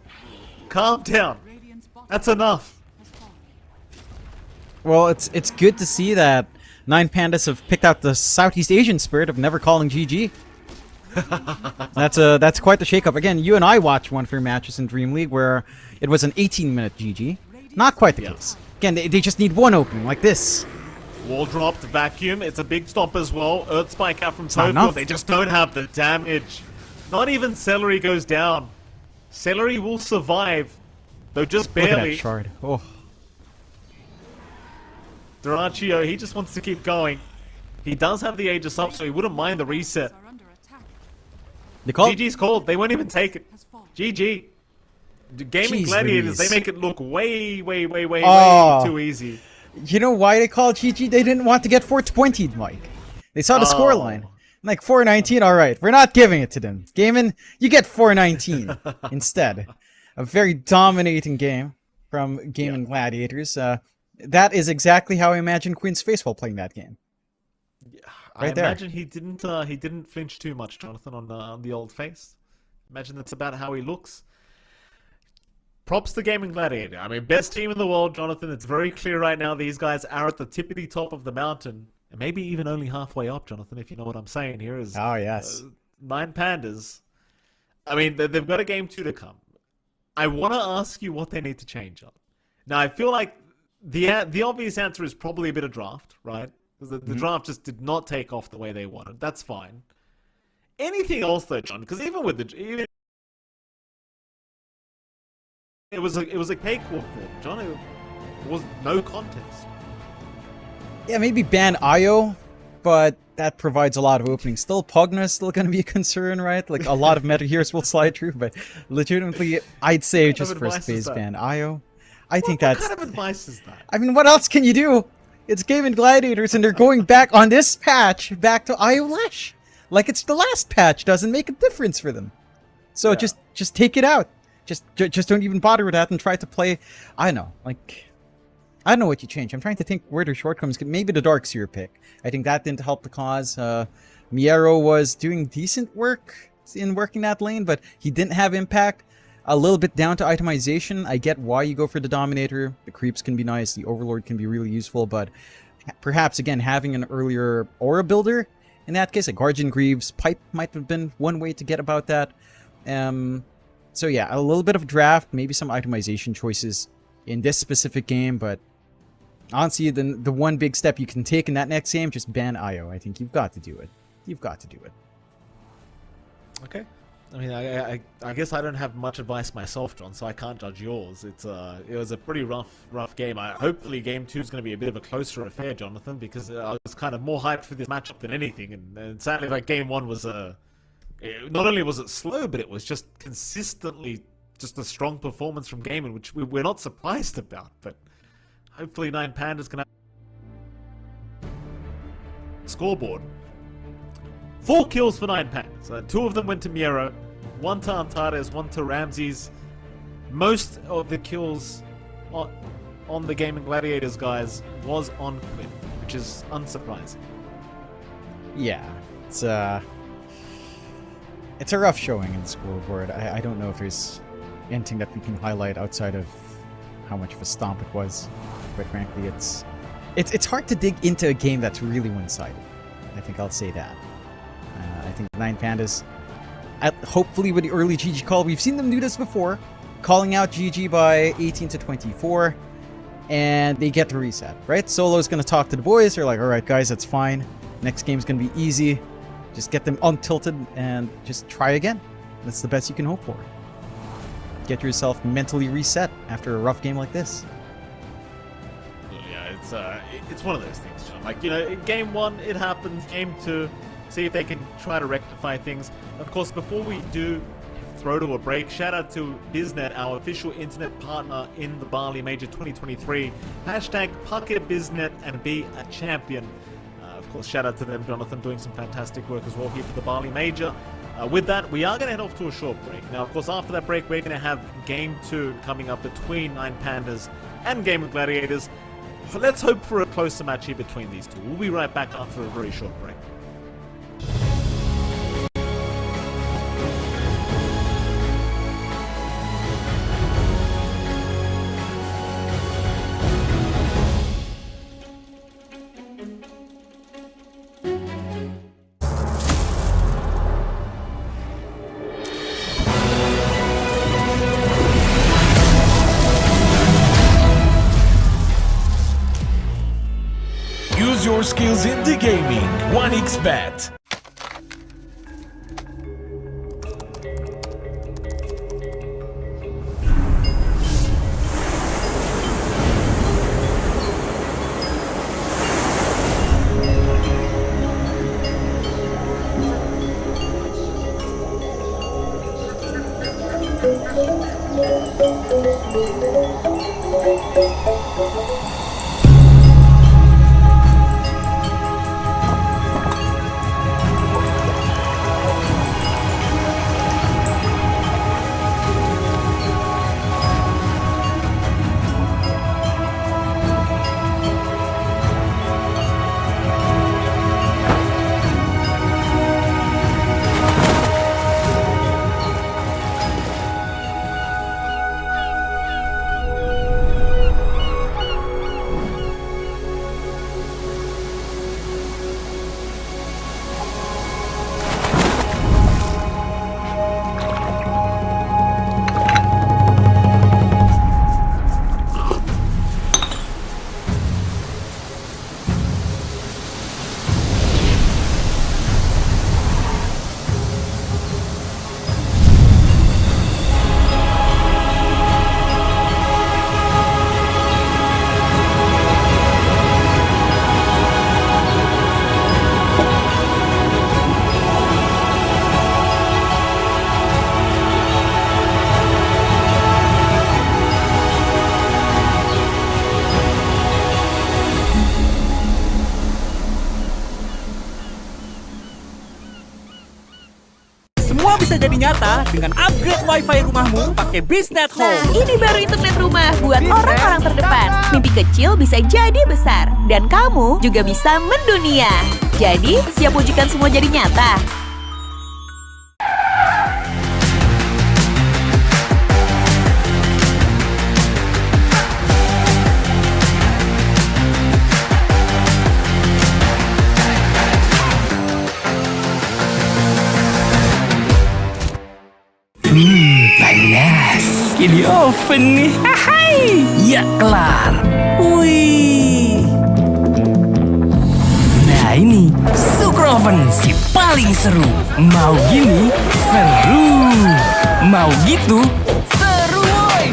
Calm down. That's enough. Well, it's good to see that 9Pandas have picked out the Southeast Asian spirit of never calling GG. That's quite the shakeup. Again, you and I watched one of your matches in Dream League where it was an 18-minute GG. Not quite the case. Again, they just need one opening like this. Wall dropped, vacuum. It's a big stop as well. Earth Spike out from Topher. They just don't have the damage. Not even Celery goes down. Celery will survive, though just barely. Look at that shard. Oh. Duracio, he just wants to keep going. He does have the Aegis up, so he wouldn't mind the reset. GG's called. They won't even take it. GG. Gaimin Gladiators, they make it look way too easy. You know why they call it GG? They didn't want to get 420'd, Mike. They saw the scoreline. Like 419, alright. We're not giving it to them. Gaimin, you get 419 instead. A very dominating game from Gaimin Gladiators. That is exactly how I imagine Quinn's face while playing that game. I imagine he didn't flinch too much, Jonathan, on the old face. Imagine that's about how he looks. Props to Gaimin Gladiator. I mean, best team in the world, Jonathan. It's very clear right now these guys are at the tippity top of the mountain. And maybe even only halfway up, Jonathan, if you know what I'm saying here. Is 9Pandas. I mean, they've got a game 2 to come. I want to ask you what they need to change up. Now, I feel like the obvious answer is probably a bit of draft, right? Because the draft just did not take off the way they wanted. That's fine. Anything else though, John? Because even with it was a cakewalk for them, John. It was no contest. Yeah, maybe ban IO, but that provides a lot of openings. Still, Pugna is still going to be a concern, right? Like a lot of meta heroes will slide through, but legitimately, I'd say just first phase ban IO. I think that's. What kind of advice is that? I mean, what else can you do? It's Gaimin Gladiators, and they're going back on this patch back to IO Lash. Like it's the last patch doesn't make a difference for them. So just take it out. Just don't even bother with that and try to play. I don't know, like I don't know what you change. I'm trying to think where their shortcomings. Maybe the Darkseer pick. I think that didn't help the cause. Miero was doing decent work in working that lane, but he didn't have impact. A little bit down to itemization. I get why you go for the Dominator. The creeps can be nice. The Overlord can be really useful, but perhaps again having an earlier aura builder in that case, like Guardian Greaves, Pipe might have been one way to get about that. So yeah, a little bit of draft, maybe some itemization choices in this specific game, but honestly, the one big step you can take in that next game, just ban IO. I think you've got to do it. You've got to do it. Okay. I mean, I guess I don't have much advice myself, John, so I can't judge yours. It was a pretty rough game. Hopefully game 2 is going to be a bit of a closer affair, Jonathan, because I was kind of more hyped for this matchup than anything. And sadly, like game 1 was not only was it slow, but it was just consistently just a strong performance from Gaimin, which we're not surprised about. But hopefully 9Pandas can have scoreboard. 4 kills for 9Pandas. 2 of them went to Miero, 1 to Antares, 1 to Ramses. most of the kills on the Gaimin Gladiators guys was on Quinn, which is unsurprising. Yeah, it's a rough showing in the scoreboard. I don't know if there's anything that we can highlight outside of how much of a stomp it was. Quite frankly, it's hard to dig into a game that's really one-sided. I think I'll say that. I think 9 Pandas, hopefully with the early GG call, we've seen them do this before, calling out GG by 18 to 24, and they get the reset, right? Solo's gonna talk to the boys. They're like, all right, guys, that's fine. Next game's gonna be easy. Just get them untilted and just try again. That's the best you can hope for. Get yourself mentally reset after a rough game like this. Yeah, it's one of those things, John. Like, you know, game 1, it happens. Game 2, see if they can try to rectify things. Of course, before we do throw to a break, shout out to Biznet, our official internet partner in the Bali Major 2023. #PucketBiznet and be a champion. Of course, shout out to them, Jonathan, doing some fantastic work as well here for the Bali Major. With that, we are going to head off to a short break. Now, of course, after that break, we're going to have Game 2 coming up between 9 Pandas and Gaimin Gladiators. Let's hope for a closer match here between these two. We'll be right back after a very short break. Use your skills in the gaming. 1xBet. Semua bisa jadi nyata dengan upgrade wifi rumahmu pakai BizNet Nah, Home. ini baru internet rumah buat orang-orang terdepan. Mimpi kecil bisa jadi besar. Dan kamu juga bisa mendunia. Jadi, siap wujudkan semua jadi nyata? Panas. Ini oven nih. Hai. Ya kelar. Wih. Nah ini Super Oven si paling seru. Mau gini seru. Mau gitu seru woy.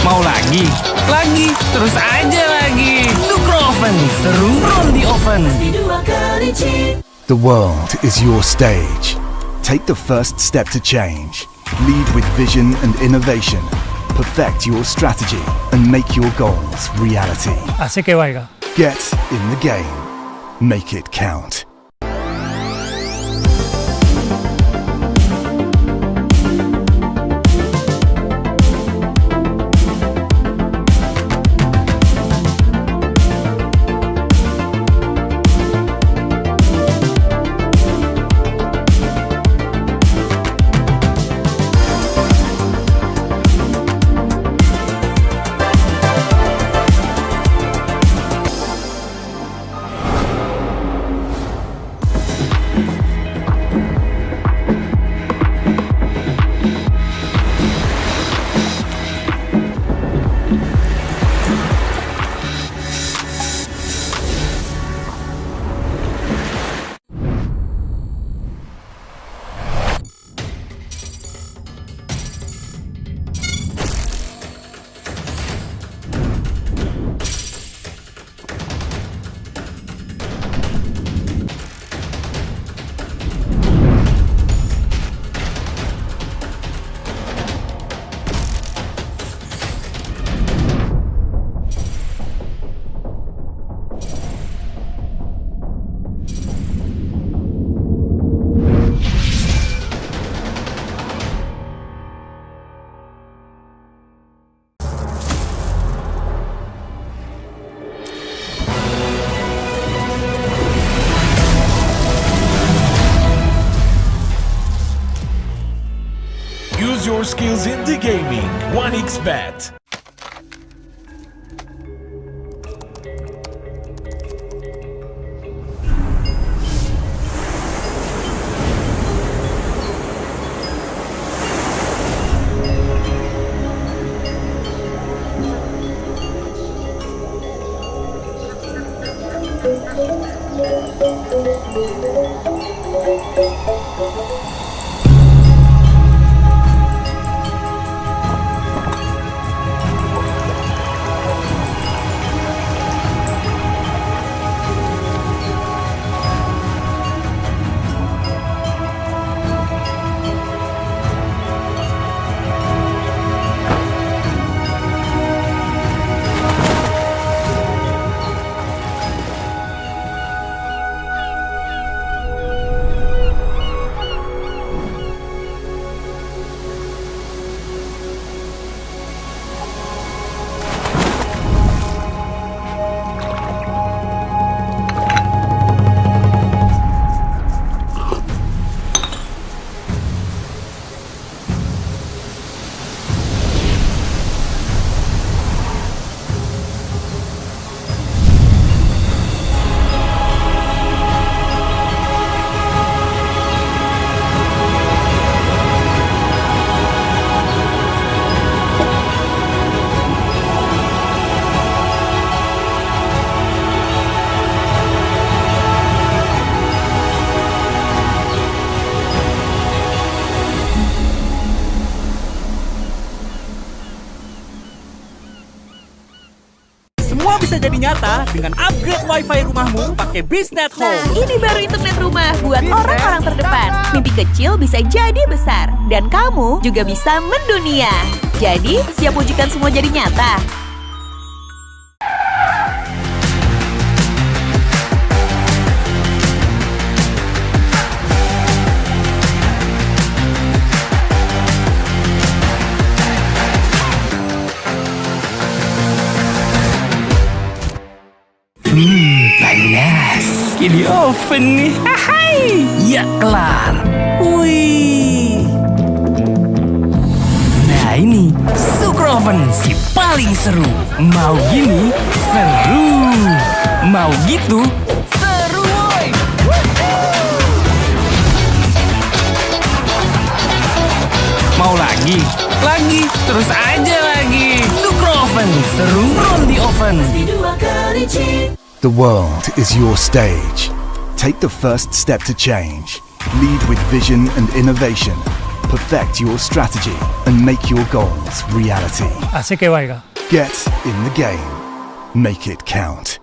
Mau lagi, terus aja lagi. Super Oven seru roll di oven. The world is your stage. Take the first step to change. Lead with vision and innovation. Perfect your strategy and make your goals reality. Get in the game. Make it count. your skills in the gaming. 1xBet. Semua bisa jadi nyata dengan upgrade wifi rumahmu pakai Bisnet Nah, Home. ini baru internet rumah buat orang-orang terdepan. Mimpi kecil bisa jadi besar. Dan kamu juga bisa mendunia. Jadi, siap wujudkan semua jadi nyata? Panas. Di oven nih. Hai. Ya kelar. Wih. Nah ini Sukroven si paling seru. Mau gini seru. Mau gitu seru woy. Mau lagi? Lagi, terus aja lagi. Sukroven seru roll di oven. The world is your stage. Take the first step to change. Lead with vision and innovation. Perfect your strategy and make your goals reality. Así que vaya. Get in the game. Make it count.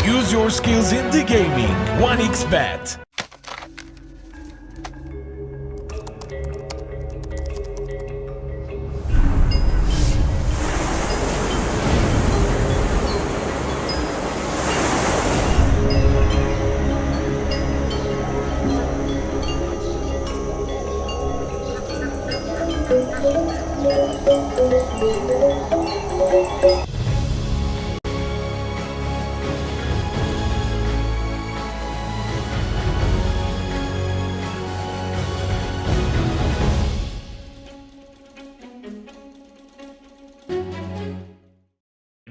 Use your skills in the gaming. 1xBet.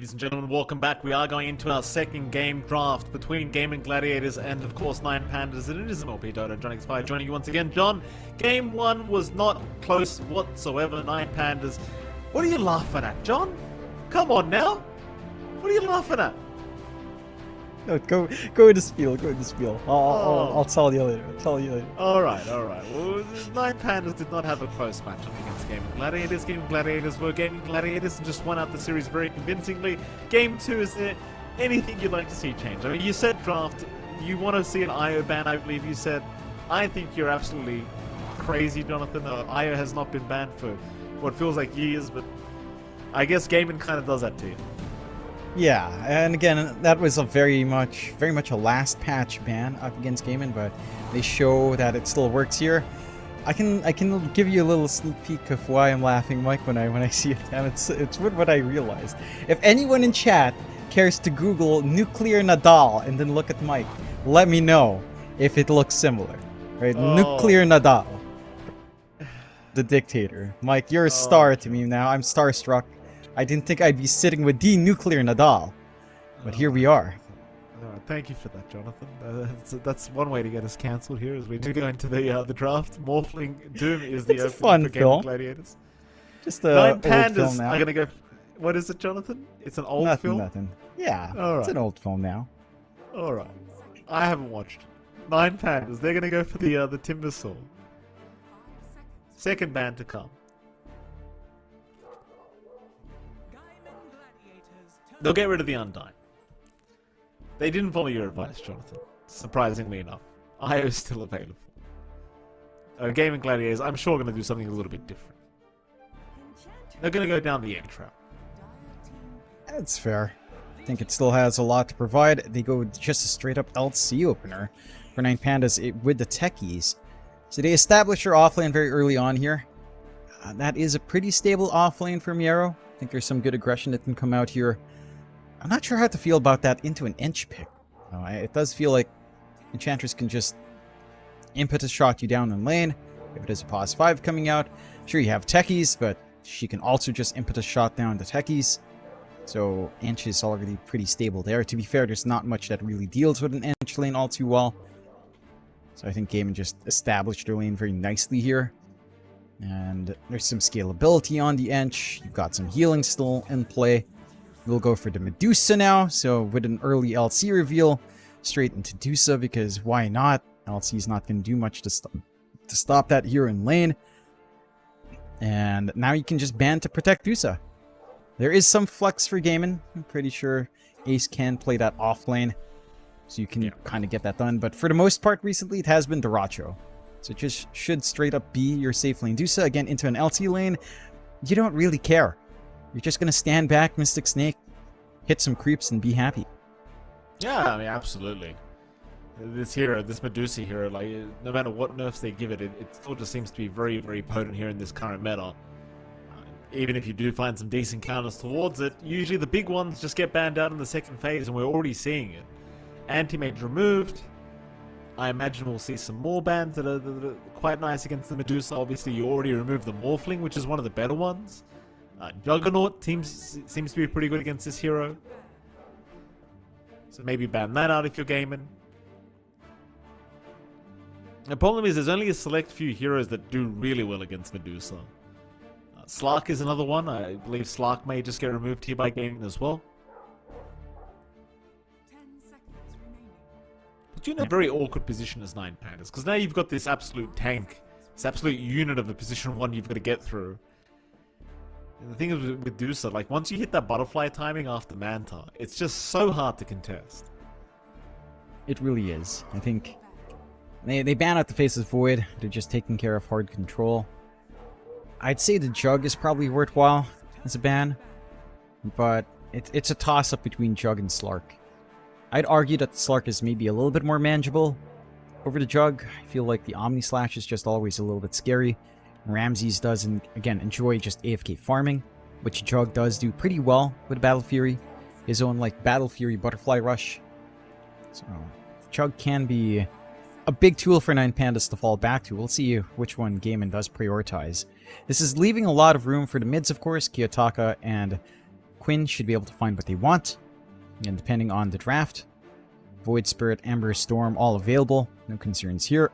ladies and gentlemen, welcome back. We are going into our second game draft between Gaimin Gladiators and, of course, 9Pandas, and it is MLP Dota. John X5 joining you once again. John, game 1 was not close whatsoever. 9Pandas. What are you laughing at, John? Come on now. What are you laughing at? No, go into spiel. Go into spiel. I'll tell you later. All right. Well, 9Pandas did not have a close matchup against Gaimin Gladiators. Gaimin Gladiators were Gaimin Gladiators and just won out the series very convincingly. Game 2, is there anything you'd like to see change? I mean, you said draft. You want to see an IO ban, I believe you said. I think you're absolutely crazy, Jonathan. IO has not been banned for what feels like years, but I guess Gaimin kind of does that to you. Yeah, and again, that was a very much a last patch ban up against Gaimin, but they show that it still works here. I can give you a little sneak peek of why I'm laughing, Mike, when I see it. And it's what I realized. If anyone in chat cares to Google nuclear Nadal and then look at Mike, let me know if it looks similar. Right? Oh. Nuclear Nadal, the dictator. Mike, you're a star to me now. I'm starstruck. I didn't think I'd be sitting with the nuclear Nadal, but here we are. Thank you for that, Jonathan. That's one way to get us cancelled here, as we do go into the draft. Morphling Doom is the It's a fun for Gaimin film. Gladiators. Just a old 9Pandas film now. are gonna go. What is it, Jonathan? It's an old film. Nothing. Yeah, All it's right. an old film now. All right, I haven't watched 9Pandas. They're gonna go for the Timber Saw. Second band to come. They'll get rid of the Undying. They didn't follow your advice, Jonathan. Surprisingly enough. IO is still available. Gaimin Gladiators, I'm sure, going to do something a little bit different. They're going to go down the end trap. That's fair. I think it still has a lot to provide. They go with just a straight up LC opener for 9Pandas with the techies. So they establish their offlane very early on here. That is a pretty stable offlane for Miero. I think there's some good aggression that can come out here. I'm not sure how to feel about that into an inch pick. It does feel like Enchantress can just impetus shot you down in lane. If it is a pause 5 coming out, sure you have techies, but she can also just impetus shot down the techies. So inch is already pretty stable there. To be fair, there's not much that really deals with an inch lane all too well. So I think Gaimin just established their lane very nicely here. And there's some scalability on the inch. You've got some healing still in play. We'll go for the Medusa now. So with an early LC reveal, straight into Dusa, because why not? LC is not going to do much to stop that here in lane. And now you can just ban to protect Dusa. There is some flex for Gaimin. I'm pretty sure Ace can play that off lane. So you can kind of get that done. But for the most part recently, it has been Daracho. So it just should straight up be your safe lane. Dusa, again, into an LT lane. You don't really care. You're just going to stand back, Mystic Snake, hit some creeps, and be happy. Yeah, I mean, absolutely. This hero, this Medusa hero, like, no matter what nerfs they give it, it still just seems to be very, very potent here in this current meta. Even if you do find some decent counters towards it, usually the big ones just get banned out in the second phase, and we're already seeing it. Anti-mage removed. I imagine we'll see some more bans that are quite nice against the Medusa. Obviously, you already removed the Morphling, which is one of the better ones. Juggernaut seems to be pretty good against this hero. So maybe ban that out if you're gaming. The problem is there's only a select few heroes that do really well against Medusa. Slark is another one. I believe Slark may just get removed here by gaming as well. But you're in a very awkward position as 9Pandas, because now you've got this absolute tank, this absolute unit of a position 1 you've got to get through. And the thing is with Dusa, like, once you hit that butterfly timing after Manta, it's just so hard to contest. It really is. I think they ban out the Faceless Void. They're just taking care of hard control. I'd say the Jug is probably worthwhile as a ban, but it's a toss-up between Jug and Slark. I'd argue that the Slark is maybe a little bit more manageable over the Jug. I feel like the Omni Slash is just always a little bit scary. Ramses does, again, enjoy just AFK farming, which Jug does do pretty well with Battle Fury. His own, like, Battle Fury Butterfly Rush. So, Jug can be a big tool for 9Pandas to fall back to. We'll see which one Gaimin does prioritize. This is leaving a lot of room for the mids, of course, Kiyotaka and Quinn should be able to find what they want. And depending on the draft, Void Spirit, Ember, Storm, all available. No concerns here.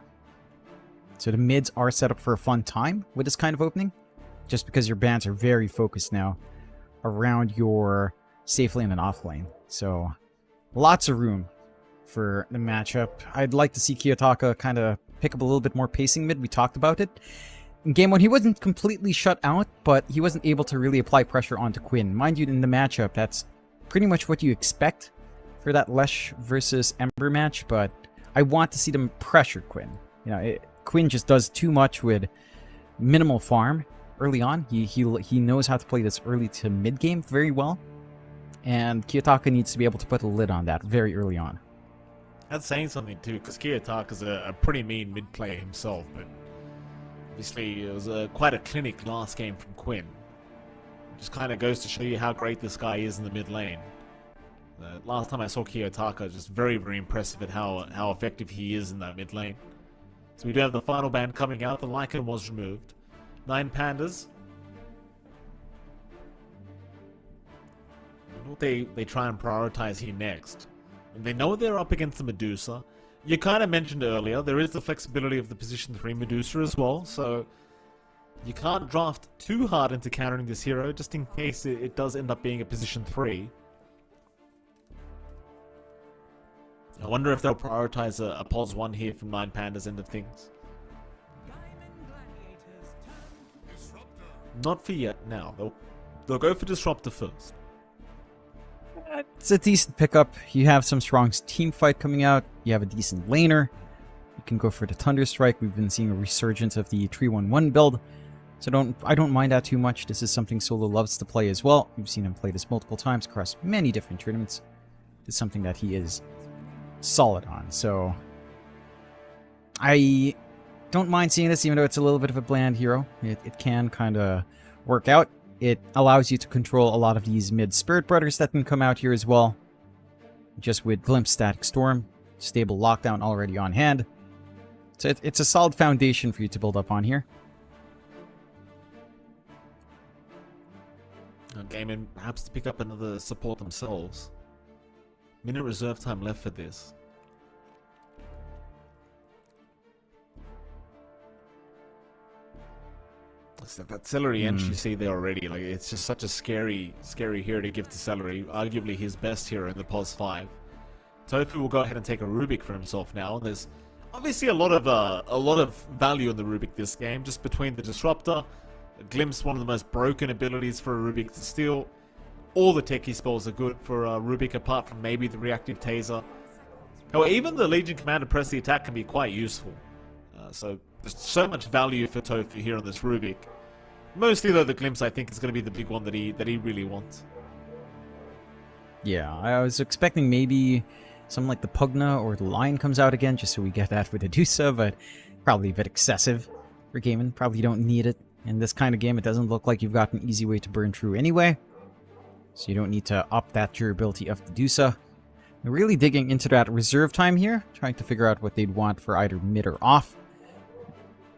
So the mids are set up for a fun time with this kind of opening. Just because your bans are very focused now around your safe lane and off lane. So lots of room for the matchup. I'd like to see Kiyotaka kind of pick up a little bit more pacing mid. We talked about it. In game 1, he wasn't completely shut out, but he wasn't able to really apply pressure onto Quinn. Mind you, in the matchup, that's pretty much what you expect for that Lesh versus Ember match, but I want to see them pressure Quinn. You know, Quinn just does too much with minimal farm early on. He knows how to play this early to mid game very well, and Kiyotaka needs to be able to put a lid on that very early on. That's saying something too, because Kiyotaka's a pretty mean mid player himself, but obviously it was quite a clinic last game from Quinn. Just kind of goes to show you how great this guy is in the mid lane. Last time I saw Kiyotaka, just very, very impressive at how effective he is in that mid lane. So we do have the final ban coming out. The Lycan was removed. 9 Pandas. What they try and prioritize here next. And they know they're up against the Medusa. You kind of mentioned earlier, there is the flexibility of the position 3 Medusa as well, so you can't draft too hard into countering this hero, just in case it does end up being a position 3. I wonder if they'll prioritize a Epulze 1 here from 9 Pandas end of things. Not for yet now. They'll go for Disruptor first. It's a decent pickup. You have some strong team fight coming out. You have a decent laner. You can go for the Thunderstrike. We've been seeing a resurgence of the 3-1-1 build. So I don't mind that too much. This is something Solo loves to play as well. We've seen him play this multiple times across many different tournaments. It's something that he is solid on. So I don't mind seeing this, even though it's a little bit of a bland hero. It can kind of work out. It allows you to control a lot of these mid Spirit Brothers that can come out here as well. Just with Glimpse, Static Storm, stable lockdown already on hand. So it's a solid foundation for you to build up on here. Gaimin perhaps to pick up another support themselves. Minute reserve time left for this. So that Celery Ench you see there already, like it's just such a scary hero to give to Celery. Arguably his best hero in the POS 5. Tofu will go ahead and take a Rubik for himself now. And there's obviously a lot of value in the Rubik this game, just between the Disruptor, Glimpse, one of the most broken abilities for a Rubik to steal. All the techie spells are good for Rubik, apart from maybe the Reactive Taser. Or even the Legion Commander Press the Attack can be quite useful. So there's so much value for Tofu here on this Rubik. Mostly though, the Glimpse I think is going to be the big one that he really wants. Yeah, I was expecting maybe something like the Pugna or the Lion comes out again, just so we get that with the Dusa, but probably a bit excessive for Gaimin. Probably don't need it. In this kind of game, it doesn't look like you've got an easy way to burn through anyway. So you don't need to up that durability of the Dusa. We're really digging into that reserve time here, trying to figure out what they'd want for either mid or off.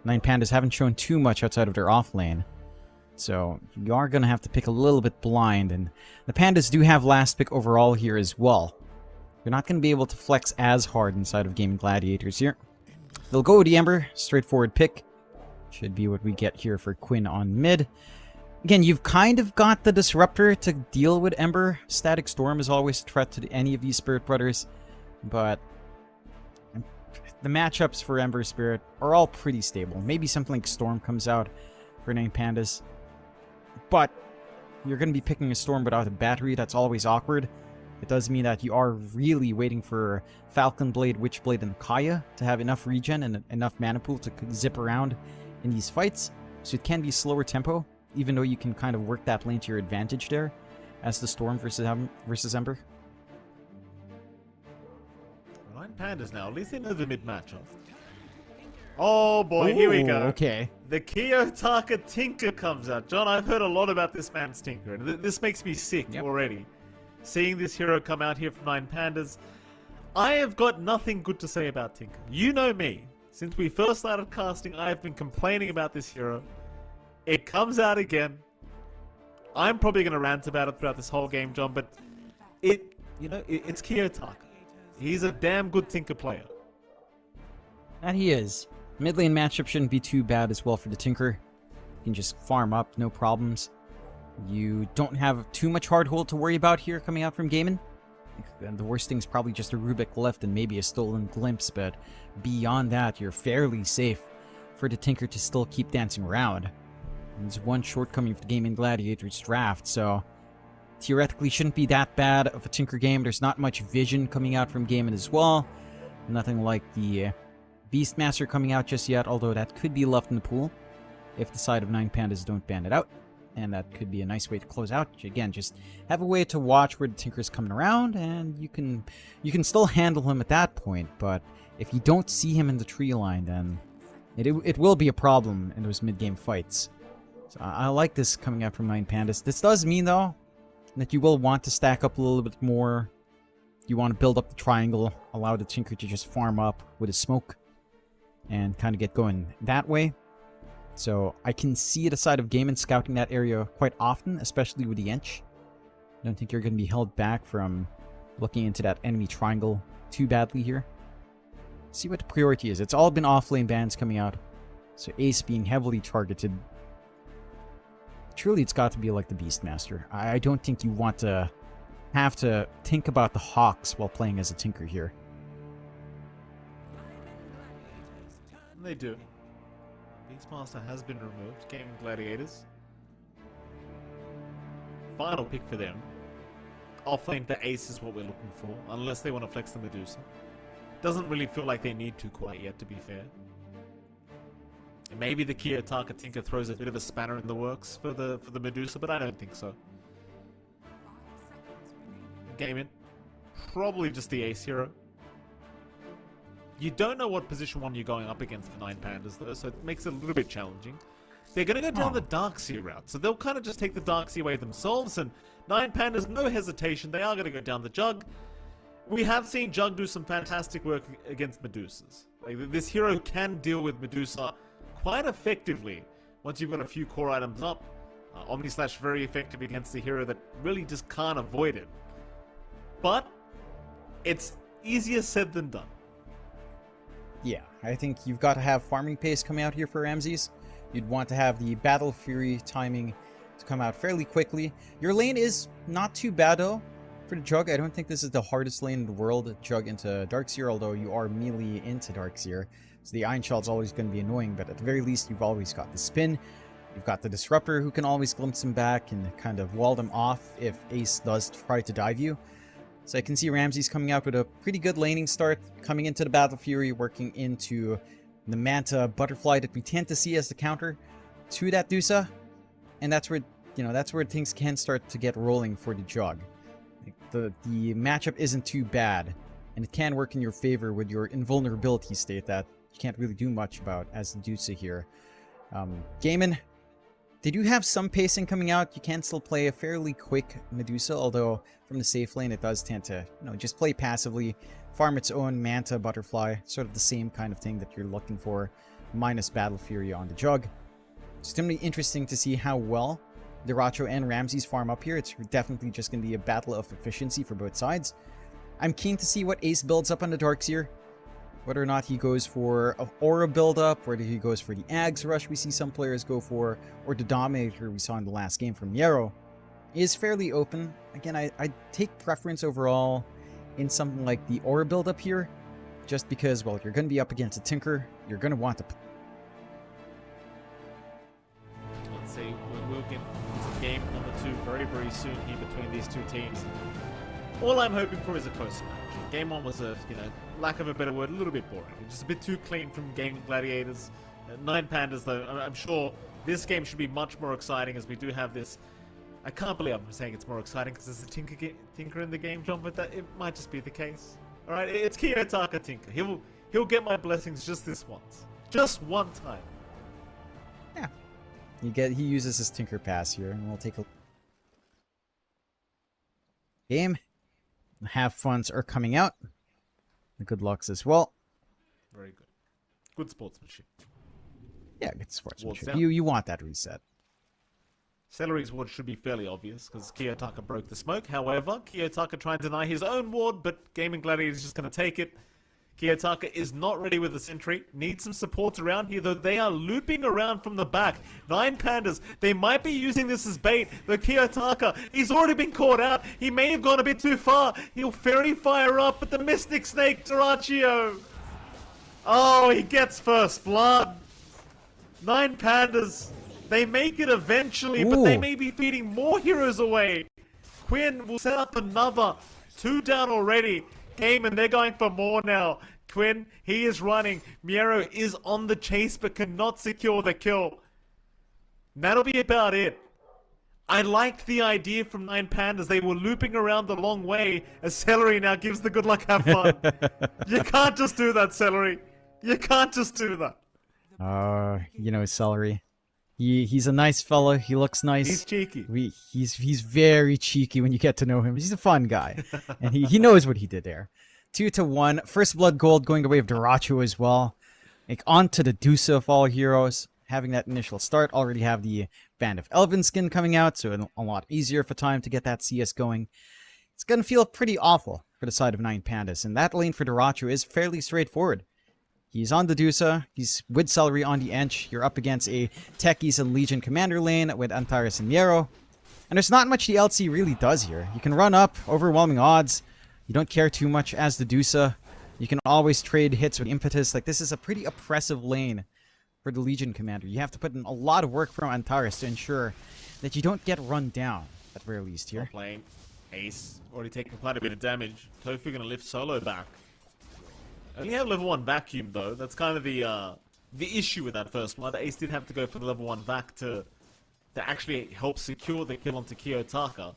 9 Pandas haven't shown too much outside of their off lane. So you are going to have to pick a little bit blind, and the Pandas do have last pick overall here as well. You're not going to be able to flex as hard inside of Gaimin Gladiators here. They'll go with the Ember, straightforward pick. Should be what we get here for Quinn on mid. Again, you've kind of got the Disruptor to deal with Ember. Static Storm is always a threat to any of these Spirit Brothers, but the matchups for Ember Spirit are all pretty stable. Maybe something like Storm comes out for 9 Pandas, but you're going to be picking a Storm without a battery. That's always awkward. It does mean that you are really waiting for Falcon Blade, Witchblade, and Kaya to have enough regen and enough mana pool to zip around in these fights. So it can be slower tempo, even though you can kind of work that lane to your advantage there as the Storm versus Ember. 9 Pandas now, at least they know the mid matchup. Oh boy, here we go. Okay. The Kiyotaka Tinker comes out. John, I've heard a lot about this man's Tinker, and this makes me sick already. Seeing this hero come out here from 9 Pandas, I have got nothing good to say about Tinker. You know me. Since we first started casting, I have been complaining about this hero. It comes out again. I'm probably going to rant about it throughout this whole game, John, but it's Kiyotaka. He's a damn good Tinker player. That he is. Mid lane matchup shouldn't be too bad as well for the Tinker. You can just farm up, no problems. You don't have too much hard hold to worry about here coming out from Gaimin. The worst thing is probably just a Rubik left and maybe a stolen glimpse, but beyond that, you're fairly safe for the Tinker to still keep dancing around. There's one shortcoming of the Gaimin Gladiators draft, so theoretically shouldn't be that bad of a Tinker game. There's not much vision coming out from Gaimin as well. Nothing like the Beastmaster coming out just yet, although that could be left in the pool if the side of 9 Pandas don't ban it out. And that could be a nice way to close out. Again, just have a way to watch where the Tinker's coming around, and you can still handle him at that point. But if you don't see him in the tree line, then it will be a problem in those mid-game fights. So I like this coming out from 9 Pandas. This does mean, though, that you will want to stack up a little bit more. You want to build up the triangle, allow the Tinker to just farm up with his smoke, and kind of get going that way. So I can see the side of Gaimin scouting that area quite often, especially with the Ench. I don't think you're going to be held back from looking into that enemy triangle too badly here. See what the priority is. It's all been off-lane bans coming out. So Ace being heavily targeted. Truly, it's got to be like the Beastmaster. I don't think you want to have to think about the Hawks while playing as a Tinker here. They do. Beastmaster has been removed. Gaimin Gladiators. Final pick for them. Offlane the Ace is what we're looking for, unless they want to flex the Medusa. Doesn't really feel like they need to quite yet, to be fair. And maybe the Kiyotaka Tinker throws a bit of a spanner in the works for the Medusa, but I don't think so. Gaimin. Probably just the Ace hero. You don't know what position 1 you're going up against for 9 Pandas, though, so it makes it a little bit challenging. They're going to go down the Darkseer route, so they'll kind of just take the Darkseer way themselves, and 9 Pandas, no hesitation, they are going to go down the Jug. We have seen Jug do some fantastic work against Medusas. Like, this hero can deal with Medusa quite effectively once you've got a few core items up. Omni-Slash very effective against the hero that really just can't avoid it. But it's easier said than done. Yeah, I think you've got to have farming pace coming out here for Ramses. You'd want to have the Battle Fury timing to come out fairly quickly. Your lane is not too bad, though, for the Jug. I don't think this is the hardest lane in the world, Jug into Darkseer, although you are melee into Darkseer. So the Iron Shell's always going to be annoying, but at the very least, you've always got the spin. You've got the Disruptor, who can always glimpse him back and kind of wall them off if Ace does try to dive you. So I can see Ramses coming out with a pretty good laning start, coming into the Battle Fury, working into the Manta Butterfly that we tend to see as the counter to that Dusa. And that's where, that's where things can start to get rolling for the Jug. The matchup isn't too bad, and it can work in your favor with your invulnerability state that you can't really do much about as the Dusa here. Gaimin, they do have some pacing coming out. You can still play a fairly quick Medusa, although from the safe lane it does tend to, just play passively, farm its own Manta Butterfly, sort of the same kind of thing that you're looking for, minus Battle Fury on the Jug. It's going to be interesting to see how well Diracho and Ramses farm up here. It's definitely just going to be a battle of efficiency for both sides. I'm keen to see what Ace builds up on the Darkseer. Whether or not he goes for an Aura build-up, whether he goes for the Ags Rush we see some players go for, or the Dominator we saw in the last game from Yarrow, is fairly open. Again, I take preference overall in something like the Aura build-up here, just because, well, you're going to be up against a Tinker, you're going to want to... Let's see, we'll get into game number 2 very, very soon here between these two teams. All I'm hoping for is a close match. Game 1 was a, lack of a better word, a little bit boring. Just a bit too clean from Gaimin Gladiators. 9 Pandas, though, I'm sure this game should be much more exciting as we do have this... I can't believe I'm saying it's more exciting because there's a Tinker in the game, John, but it might just be the case. Alright, it's Kiyotaka Tinker. He'll get my blessings just this once. Just one time. Yeah. He uses his Tinker Pass here, and we'll take a... game. The have funds are coming out. The good lucks as well. Very good. Good sportsmanship. Yeah, good sportsmanship. You want that reset. Celery's ward should be fairly obvious, because Kiyotaka broke the smoke. However, Kiyotaka tried to deny his own ward, but Gaimin Gladiators is just going to take it. Kiyotaka is not ready with the sentry. Needs some support around here, though they are looping around from the back. 9 Pandas, they might be using this as bait, but Kiyotaka, he's already been caught out. He may have gone a bit too far. He'll fairy fire up, but the Mystic Snake, Terraccio. Oh, he gets first blood. 9 Pandas. They make it eventually, but they may be feeding more heroes away. Quinn will set up another. 2 down already. Gaimin, they're going for more now. Quinn, he is running. Miero is on the chase, but cannot secure the kill. That'll be about it. I liked the idea from 9 Pandas. They were looping around the long way as Celery now gives the good luck, have fun. You can't just do that, Celery. You can't just do that. You know, Celery. He's a nice fella. He looks nice. He's cheeky. He's very cheeky when you get to know him. He's a fun guy, and he knows what he did there. 2-1. First blood gold going the way of Terraccio as well. Like on to the Dusa of all heroes. Having that initial start, already have the Band of Elven skin coming out, so a lot easier for time to get that CS going. It's gonna feel pretty awful for the side of 9 Pandas, and that lane for Terraccio is fairly straightforward. He's on the Dusa, he's with Celery on the Ench, you're up against a Techies and Legion Commander lane with Antares and Miero. And there's not much the LC really does here. You can run up, overwhelming odds, you don't care too much as the Dusa. You can always trade hits with Impetus. Like, this is a pretty oppressive lane for the Legion Commander. You have to put in a lot of work from Antares to ensure that you don't get run down, at very least here. Playing Ace, already taking quite a bit of damage. Tofu gonna lift solo back. Only have level 1 vacuum though. That's kind of the issue with that first blood. Ace did have to go for the level 1 vac to actually help secure the kill onto Kiyotaka.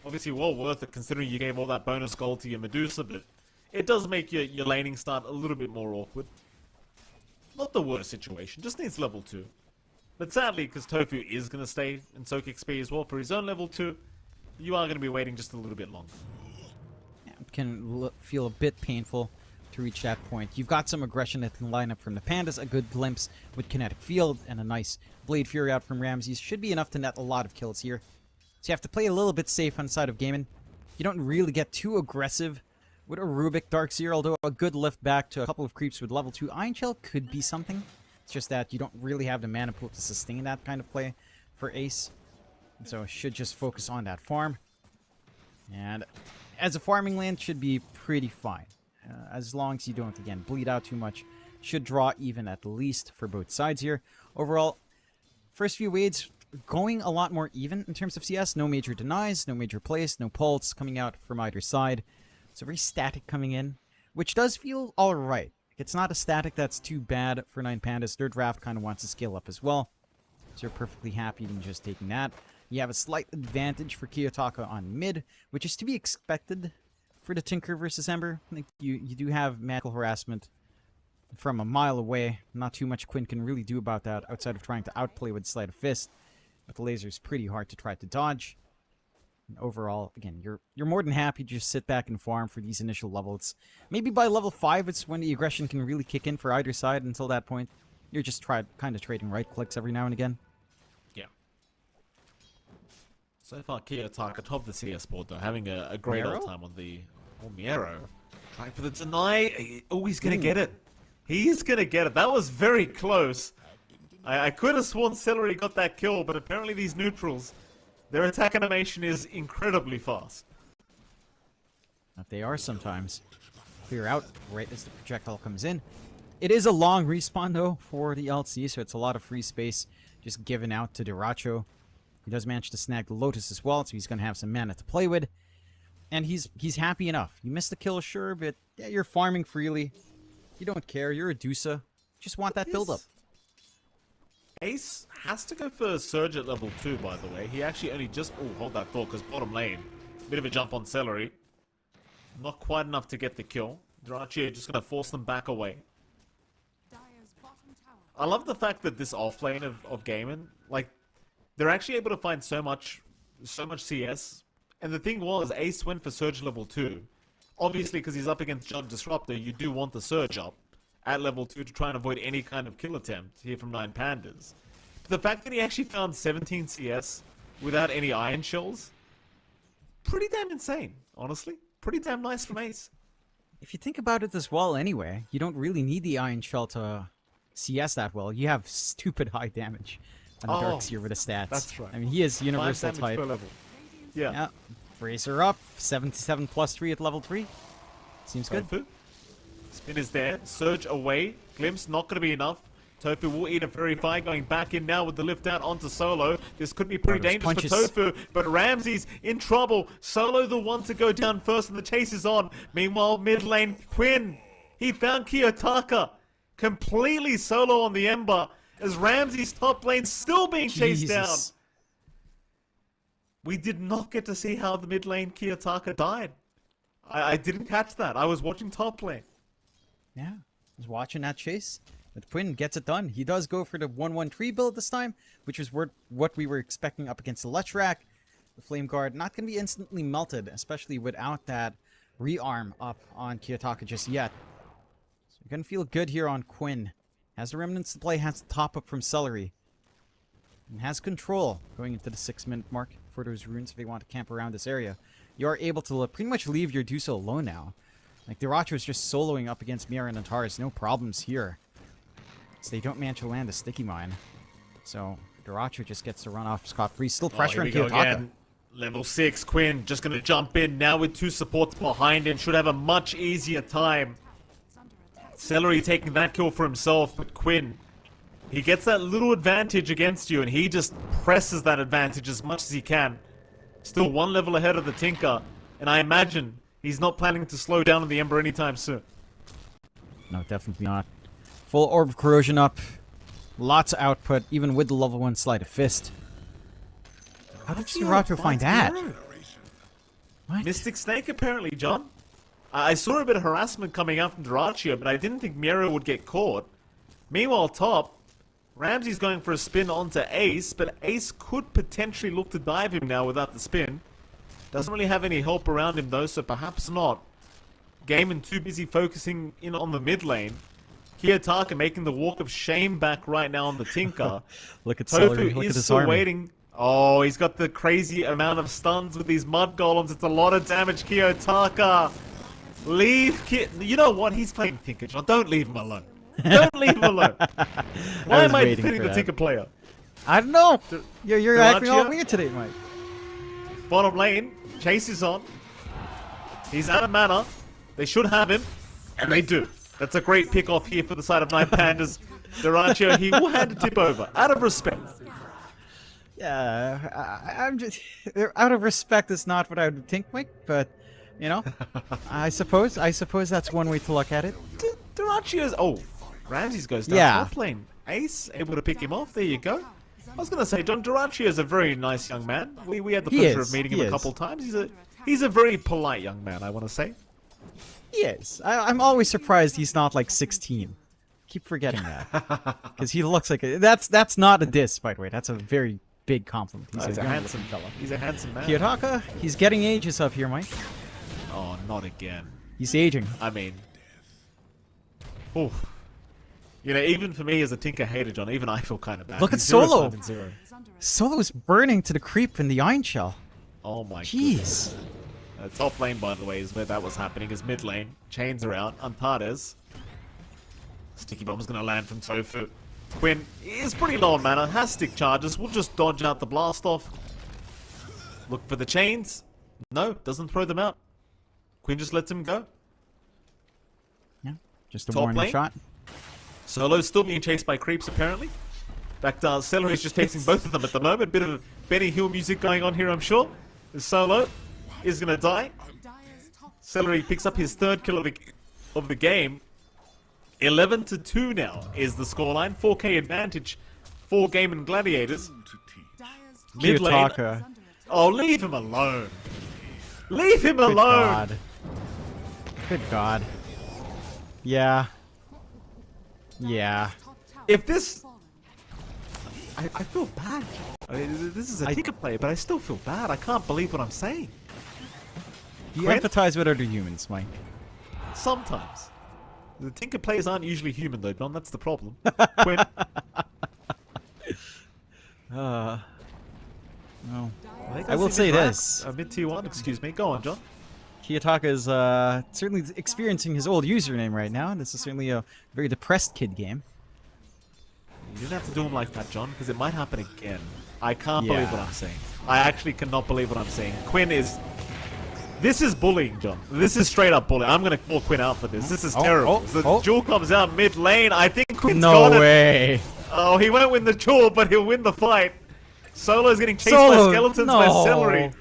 Obviously well worth it considering you gave all that bonus gold to your Medusa, but it does make your laning start a little bit more awkward. Not the worst situation, just needs level 2. But sadly, because Tofu is going to stay and soak XP as well for his own level 2, you are going to be waiting just a little bit longer. Yeah, it can feel a bit painful to reach that point. You've got some aggression that can line up from the Pandas, a good glimpse with Kinetic Field, and a nice Blade Fury out from Ramses. Should be enough to net a lot of kills here. So you have to play a little bit safe on the side of Gaimin. You don't really get too aggressive with a Rubik Darkseer, although a good lift back to a couple of creeps with level 2 Iron Shell could be something. It's just that you don't really have the mana pool to sustain that kind of play for Ace. And so should just focus on that farm. And as a farming lane, should be pretty fine. As long as you don't, again, bleed out too much. Should draw even at least for both sides here. Overall, first few waves going a lot more even in terms of CS. No major denies, no major plays, no pulse coming out from either side. So very static coming in, which does feel alright. It's not a static that's too bad for 9 Pandas. Their draft kind of wants to scale up as well. So you're perfectly happy in just taking that. You have a slight advantage for Kiyotaka on mid, which is to be expected for the Tinker versus Ember. I think you do have magical harassment from a mile away. Not too much Quinn can really do about that outside of trying to outplay with Sleight of Fist. But the laser is pretty hard to try to dodge. And overall, again, you're more than happy to just sit back and farm for these initial levels. Maybe by level 5, it's when the aggression can really kick in for either side. Until that point, you're just kind of trading right clicks every now and again. Yeah. So far, Kiyotaka top of the CS board though, having a great old time on the Miero. Trying for the deny. Oh, he's gonna get it. He's gonna get it. That was very close. I could have sworn Celery got that kill, but apparently these neutrals, their attack animation is incredibly fast. That they are sometimes. Clear out right as the projectile comes in. It is a long respawn though for the LC, so it's a lot of free space just given out to Terraccio. He does manage to snag the Lotus as well, so he's going to have some mana to play with. And he's happy enough. You missed the kill, sure, but yeah, you're farming freely. You don't care. You're a Dusa. Just want that build-up. Ace has to go for Surge at level 2, by the way. He actually only just... Oh, hold that thought, because bottom lane. Bit of a jump on Celery. Not quite enough to get the kill. Terraccio just going to force them back away. I love the fact that this offlane of Gaimin, like, they're actually able to find so much CS. And the thing was, Ace went for Surge level 2. Obviously, because he's up against Jug Disruptor, you do want the Surge up at level 2 to try and avoid any kind of kill attempt here from 9 Pandas. the fact that he actually found 17 CS without any iron shells, pretty damn insane, honestly. Pretty damn nice from Ace. If you think about it as well anyway, you don't really need the Iron Shell to CS that well. You have stupid high damage on the Dark Seer with the stats. That's right. I mean, he is universal 5 damage type. per level. Yeah. Yeah. Bracer up. 77 plus 3 at level 3. Seems good. Tofu. Spin is there. Surge away. Glimpse not going to be enough. Tofu will eat a very fire, going back in now with the lift out onto Solo. This could be pretty dangerous for Tofu, but Ramsey's in trouble. Solo the one to go down first, and the chase is on. Meanwhile, mid lane, Quinn. He found Kiyotaka. Completely solo on the Ember, as Ramsey's top lane still being chased down. We did not get to see how the mid lane Kiyotaka died. I didn't catch that. I was watching top lane. Yeah, I was watching that chase. But Quinn gets it done. He does go for the 1-1-3 build this time, which is what we were expecting up against the Lechrak. The Flame Guard not going to be instantly melted, especially without that rearm up on Kiyotaka just yet. So you're going to feel good here on Quinn. Has the Remnants to play, has the top up from Celery. And has control going into the 6-minute mark for those runes if they want to camp around this area. You are able to pretty much leave your Duso alone now. Like, Diracho is just soloing up against Mira and Antares. No problems here. So they don't manage to land a sticky mine. So Diracho just gets to run off scot-free. Still pressure on Kiyotaka. Level 6, Quinn just going to jump in now with 2 supports behind him. Should have a much easier time. Celery taking that kill for himself, but Quinn, he gets that little advantage against you, and he just presses that advantage as much as he can. Still 1 level ahead of the Tinker, and I imagine he's not planning to slow down on the Ember anytime soon. No, definitely not. Full Orb of Corrosion up. Lots of output, even with the level 1 Sleight of Fist. How did Diracho find that? What? Mystic Snake apparently, John. I saw a bit of harassment coming out from Diracho, but I didn't think Miro would get caught. Meanwhile, top, Ramsey's going for a spin onto Ace, but Ace could potentially look to dive him now without the spin. Doesn't really have any help around him though, so perhaps not. Gaimin too busy focusing in on the mid lane. Kiyotaka making the walk of shame back right now on the Tinker. Look at Tofu Celery, look at is his still army. waiting. Oh, he's got the crazy amount of stuns with these mud golems. It's a lot of damage, Kiyotaka. Leave You know what? He's playing Tinker, John. Don't leave him alone. Don't leave him alone. Why am I defending the Tinker player? I don't know. You're acting all Diracho? weird today, Mike. Bottom lane, chase is on. He's out of mana. They should have him, and they do. That's a great pick off here for the side of Nine Pandas. Diracho, he will hand the tip over, out of respect. Yeah, I'm just out of respect is not what I would think, Mike. But you know, I suppose that's one way to look at it. Diracho's. Oh, Ramses goes down top lane. Ace able to pick him off. There you go. I was gonna say, John Diracho is a very nice young man. We had the pleasure of meeting him a couple times. He's a very polite young man, I want to say. Yes, I'm always surprised he's not like 16. Keep forgetting that because he looks like that's not a diss, by the way. That's a very big compliment. He's a handsome fella. He's a handsome man. Kiyotaka, he's getting ages up here, Mike. Oh, not again. He's aging. I mean, oof. You know, even for me as a Tinker hater, John, even I feel kind of bad. Look at He's Solo. 0-5-0. Solo's burning to the creep in the Iron Shell. Oh my Jeez. goodness. Top lane, by the way, is where that was happening, is mid lane. Chains are out. Antares. Sticky Bomb's going to land from Tofu. Quinn is pretty low on mana. Has stick charges. We'll just dodge out the blast off. Look for the chains. No, doesn't throw them out. Quinn just lets him go. Yeah, just a Top warning lane. shot. Solo's still being chased by creeps, apparently. In fact, Celery's just chasing both of them at the moment. Bit of Benny Hill music going on here, I'm sure. Solo is going to die. Celery picks up his 3rd kill of the game. 11-2 now is the scoreline. 4K advantage for Gaimin Gladiators. Mid lane. Kiyotaka. Oh, leave him alone. Leave him Good alone. God. Good God. Yeah. Yeah. If this... I feel bad. I mean, this is a Tinker player, but I still feel bad. I can't believe what I'm saying. You Quinn? empathize with other humans, Mike. Sometimes. The Tinker players aren't usually human though, Don. That's the problem. Quinn. Well, Well, I will say this. Mid T1, excuse me. Go on, John. Kiyotaka is certainly experiencing his old username right now. This is certainly a very depressed kid game. You didn't have to do him like that, John, because it might happen again. I can't believe what Yeah. I'm saying. I actually cannot believe what I'm saying. Quinn is... This is bullying, John. This is straight up bullying. I'm going to call Quinn out for this. This is terrible. The duel comes out mid lane. I think Quinn's got No it. way. Oh, he won't win the duel, but he'll win the fight. Solo's getting chased by skeletons by Celery.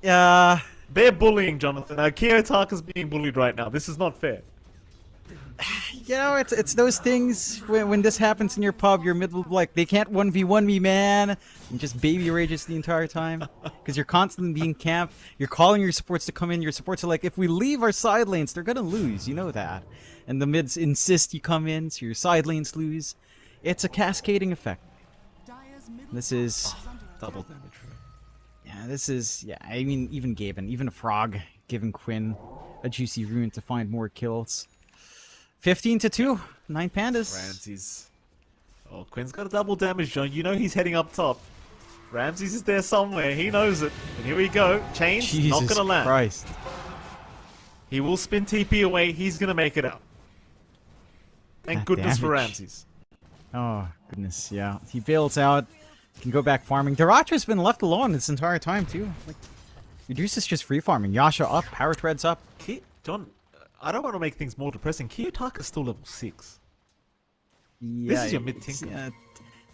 Yeah. They're bullying Jonathan. Kiyotaka's being bullied right now. This is not fair. You know, it's those things when this happens in your pub, you're middle like they can't 1v1 me, man, and just baby rages the entire time because you're constantly being camped. You're calling your supports to come in. Your supports are like, if we leave our side lanes, they're gonna lose. You know that, and the mids insist you come in, so your side lanes lose. It's a cascading effect. This is Double damage. yeah, this is yeah. I mean, even Gaimin, even a frog, giving Quinn a juicy rune to find more kills. 15-2, 9 pandas. Ramses. Oh, Quinn's got a double damage, John. You know he's heading up top. Ramses is there somewhere. He knows it. And here we go. Chains, Jesus not gonna land. Christ. He will spin TP away. He's gonna make it out. Thank That goodness for damage. Ramses. Oh, goodness, yeah. He bails out. Can go back farming. Daracha's been left alone this entire time, too. Like, Medusa's just free farming. Yasha up, Power Tread's up. John, I don't want to make things more depressing. Kiyotaka's still level 6. Yeah, This is your mid-tinker. Yeah,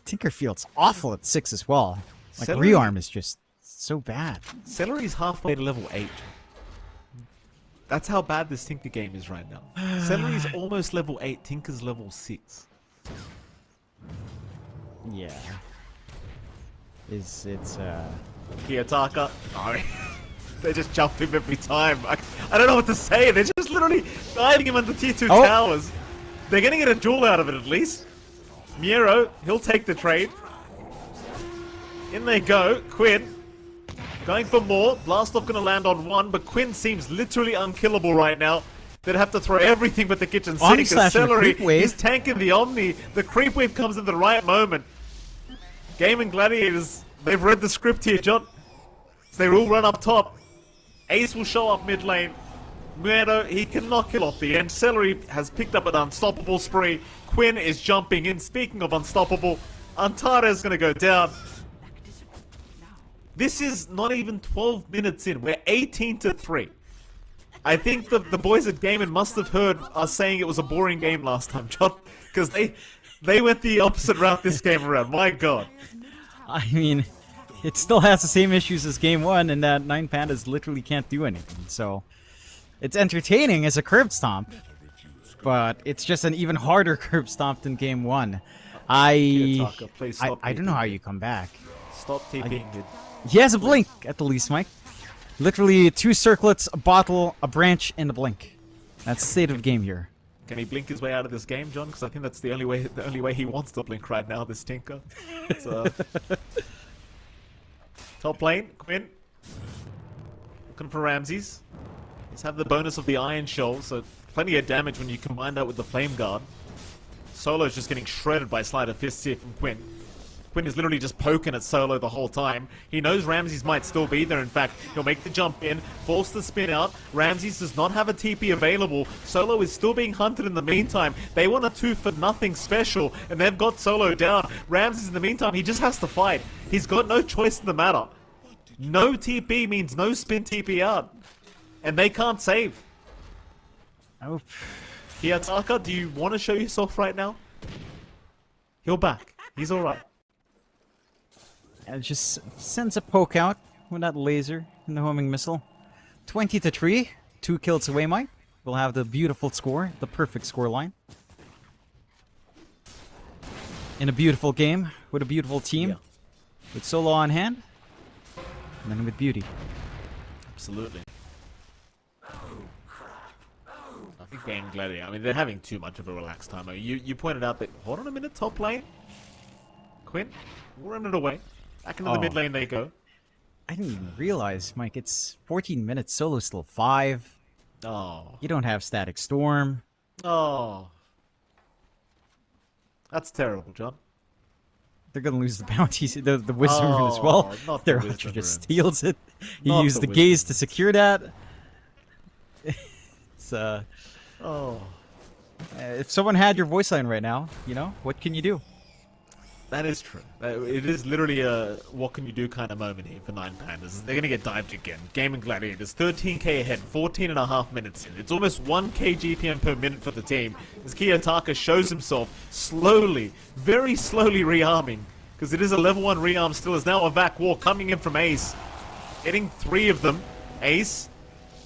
Tinkerfield's awful at 6 as well. Like, Celery- rearm is just so bad. Celery's halfway to level 8. That's how bad this Tinker game is right now. Celery's almost level 8. Tinker's level 6. Yeah. It's Kiyotaka. No. They just jump him every time. I don't know what to say. They're just literally guiding him under tier 2 towers. They're going to get a duel out of it at least. Miero, he'll take the trade. In they go. Quinn going for more. Blast off going to land on one, but Quinn seems literally unkillable right now. They'd have to throw everything but the kitchen sink. Omni slash and Celery creep wave. is tanking the Omni. The creep wave comes in the right moment. Gaimin Gladiators, they've read the script here, John. So they will run up top. Ace will show up mid lane. Muerto, he cannot kill off the end. Celery has picked up an unstoppable spree. Quinn is jumping in. Speaking of unstoppable, Antara is going to go down. This is not even 12 minutes in. We're 18-3. I think the boys at Gaimin must have heard us saying it was a boring game last time, John, because they went the opposite route this game around. My God. I mean, it still has the same issues as game 1 in that 9 pandas literally can't do anything. So, it's entertaining as a curb stomp, but it's just an even harder curb stomp than game 1. Kiyotaka, please I stop don't know TPing. how you come back. Stop TPing, dude. He has a blink at the least, Mike. Literally 2 circlets, a bottle, a branch, and a blink. That's the state of the game here. Can he blink his way out of this game, John? Because I think that's the only way he wants to blink right now, this Tinker. So, top lane, Quinn. Looking for Ramses. He's have the bonus of the Iron Shoal, so plenty of damage when you combine that with the Flame Guard. Solo's just getting shredded by Sleight of Fists here from Quinn. Quinn is literally just poking at Solo the whole time. He knows Ramses might still be there. In fact, he'll make the jump in, force the spin out. Ramses does not have a TP available. Solo is still being hunted in the meantime. They want a 2 for nothing special, and they've got Solo down. Ramses, in the meantime, he just has to fight. He's got no choice in the matter. No TP means no spin TP out. And they can't save. Oh. Kiyotaka, do you want to show yourself right now? He'll back. He's alright. And just sends a poke out with that laser and the homing missile. 20-3, 2 kills away, Mike. We'll have the beautiful score, the perfect score line. In a beautiful game, with a beautiful team, with Solo on hand, and then with beauty. Absolutely. I think Gaimin Gladiator, I mean, they're having too much of a relaxed time. You pointed out that, hold on a minute, top lane. Quinn, we'll run it away. Back into the mid lane they go. I didn't even realize, Mike, it's 14 minutes, Solo's still 5. Oh. You don't have Static Storm. Oh. That's terrible, John. They're gonna lose the bounties, the wisdom rune as well. Not Their the archer wisdom just runes. steals it. He Not used the the gaze wisdom to secure that. It's Oh, if someone had your voice line right now, you know, what can you do? that is true. It is literally a what can you do kind of moment here for 9 Pandas. They're going to get dived again. Gaimin Gladiators, 13k ahead, 14.5 minutes in. It's almost 1k GPM per minute for the team. As Kiyotaka shows himself slowly, very slowly rearming. Because it is a level 1 rearm still. Is now a vac war coming in from Ace. Getting 3 of them. Ace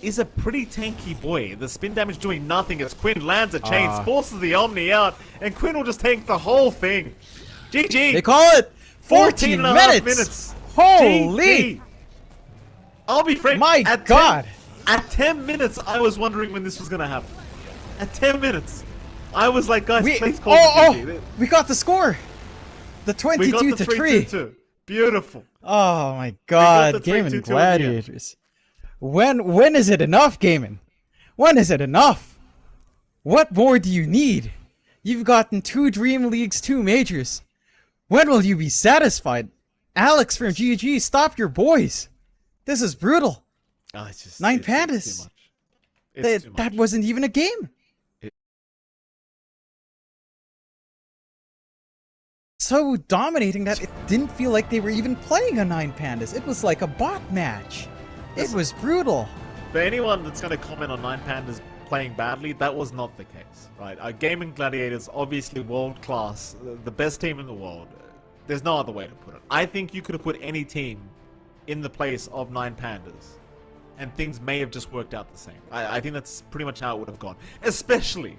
is a pretty tanky boy. The spin damage doing nothing as Quinn lands a chains, forces the Omni out, and Quinn will just tank the whole thing. GG! They call it 14 and a half minutes. Holy! GG. I'll be frank. My at God! at 10 minutes, I was wondering when this was gonna happen. At 10 minutes, I was like, guys, please call GG. We got the score. The We got 22 the to 3. 3-2-2. Beautiful. Oh my God! the Gaimin 3-2-2 Gladiators. When is it enough, Gaimin? When is it enough? What more do you need? You've gotten 2 Dream Leagues, 2 majors. When will you be satisfied? Alex from GG, stop your boys. This is brutal. Oh, it's just 9 it's Pandas. too much. It's too That much. wasn't even a game. So dominating that it didn't feel like they were even playing a 9 Pandas. It was like a bot match. It was brutal. For anyone that's going to comment on 9 Pandas playing badly, that was not the case, right? Gaimin Gladiators, obviously world class, the best team in the world. There's no other way to put it. I think you could have put any team in the place of 9 Pandas, and things may have just worked out the same. I think that's pretty much how it would have gone. Especially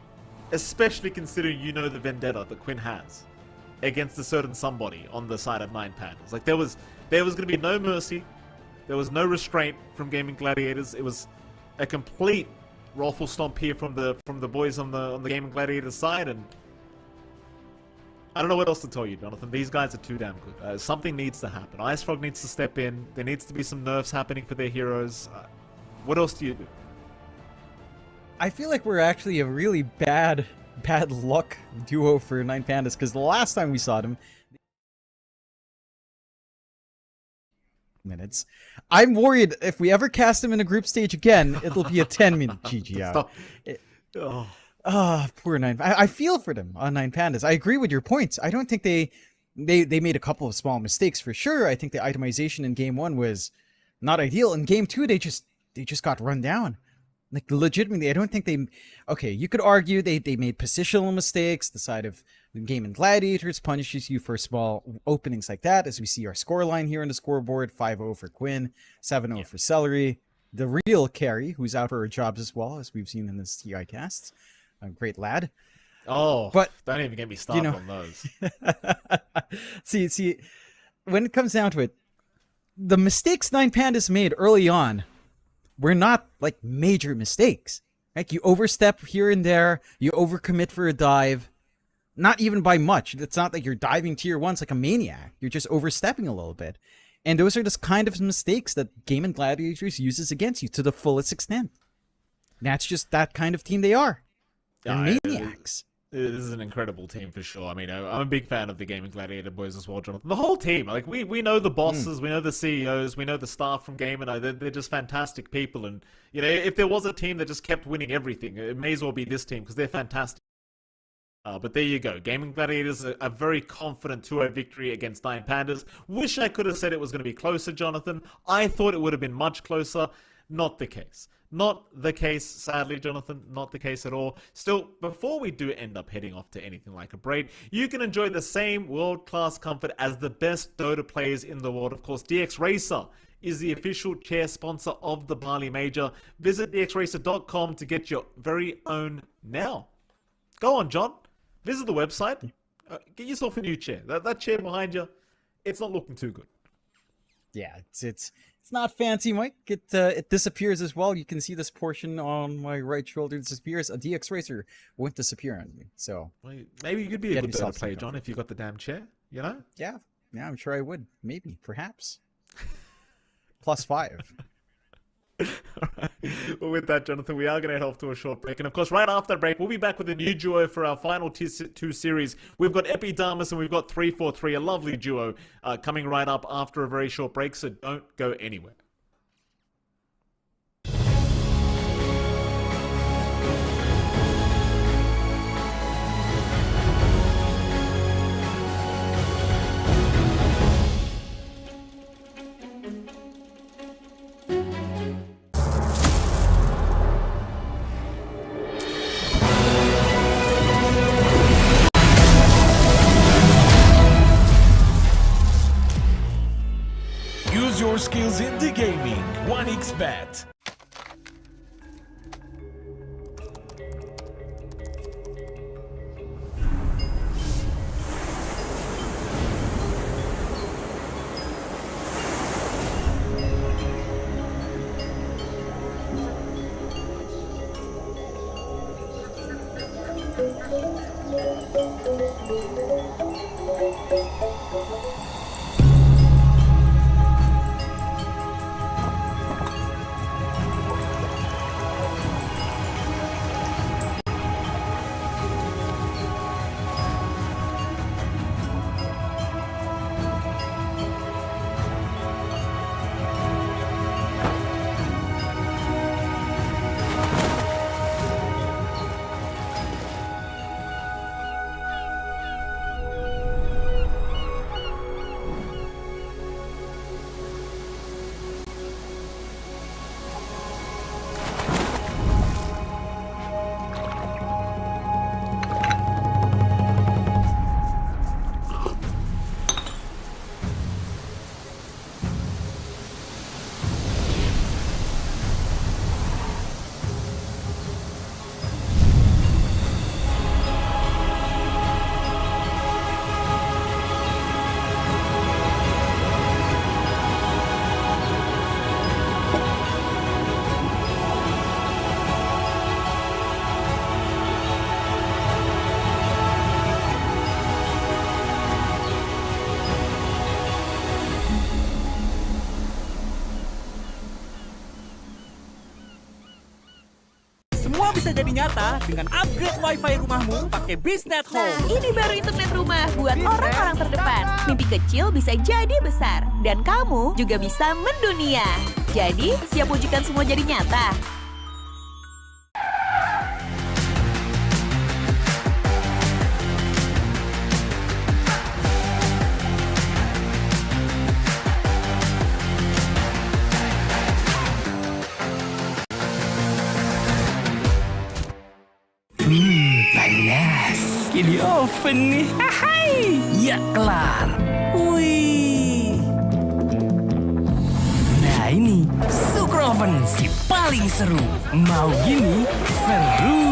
considering you know the vendetta that Quinn has against a certain somebody on the side of 9 Pandas. Like there was going to be no mercy. There was no restraint from Gaimin Gladiators. It was a complete raffle stomp here from the boys on the Gaimin Gladiators side, and I don't know what else to tell you, Jonathan. These guys are too damn good. Something needs to happen. Ice Frog needs to step in. There needs to be some nerfs happening for their heroes. What else do you do? I feel like we're actually a really bad luck duo for 9 Pandas, because the last time we saw them, minutes. I'm worried if we ever cast them in a group stage again, it'll be a 10-minute GG out. Poor 9. I feel for them on 9 Pandas. I agree with your points. I don't think they made a couple of small mistakes for sure. I think the itemization in game 1 was not ideal. In game 2, they just got run down. Like legitimately, I don't think they. Okay, you could argue they made positional mistakes. The side of Gaimin Gladiators punishes you for small openings like that, as we see our scoreline here on the scoreboard: 5-0 for Quinn, 7-0 for Celery. The real carry, who's out for her jobs as well, as we've seen in this TI cast. A great lad. Oh, but don't even get me started on those. see, when it comes down to it, the mistakes 9 Pandas made early on were not like major mistakes. Like you overstep here and there, you overcommit for a dive, not even by much. It's not like you're diving tier 1s like a maniac. You're just overstepping a little bit. And those are just kind of mistakes that Gaimin Gladiators uses against you to the fullest extent. That's just that kind of team they are. They're maniacs. This is an incredible team for sure. I mean, I'm a big fan of the Gaimin Gladiator boys as well, Jonathan. The whole team, like we know the bosses, we know the CEOs, we know the staff from Gaimin. They're just fantastic people, and you know, if there was a team that just kept winning everything, it may as well be this team because they're fantastic. But there you go. Gaimin Gladiators, a very confident 2-0 victory against 9 Pandas. Wish I could have said it was going to be closer, Jonathan. I thought it would have been much closer. Not the case. Not the case, sadly, Jonathan. Not the case at all. Still, before we do end up heading off to anything like a braid, you can enjoy the same world-class comfort as the best Dota players in the world. Of course, DX Racer is the official chair sponsor of the Bali Major. Visit dxracer.com to get your very own now. Go on, John. Visit the website. Get yourself a new chair. That chair behind you, it's not looking too good. Yeah, it's not fancy, Mike. It disappears as well. You can see this portion on my right shoulder disappears. A DX Racer won't disappear on me. So maybe you could be a good Dota player, John, if you got the damn chair. You know? Yeah, I'm sure I would. Maybe, perhaps. +5. Well, with that, Jonathan, we are going to head off to a short break. And of course, right after the break, we'll be back with a new duo for our final T2 series. We've got Epidamus and we've got 343, a lovely duo, coming right up after a very short break. So don't go anywhere. Use your skills in the gaming. 1xBet. Semua bisa jadi nyata dengan upgrade wifi rumahmu pakai Biznet Nah, Home. ini baru internet rumah buat orang-orang terdepan. Mimpi kecil bisa jadi besar. Dan kamu juga bisa mendunia. Jadi, siap wujudkan semua jadi nyata? Panas. Di oven nih. Hai. Ya kelar. Wih. Nah ini Super Oven si paling seru. Mau gini seru.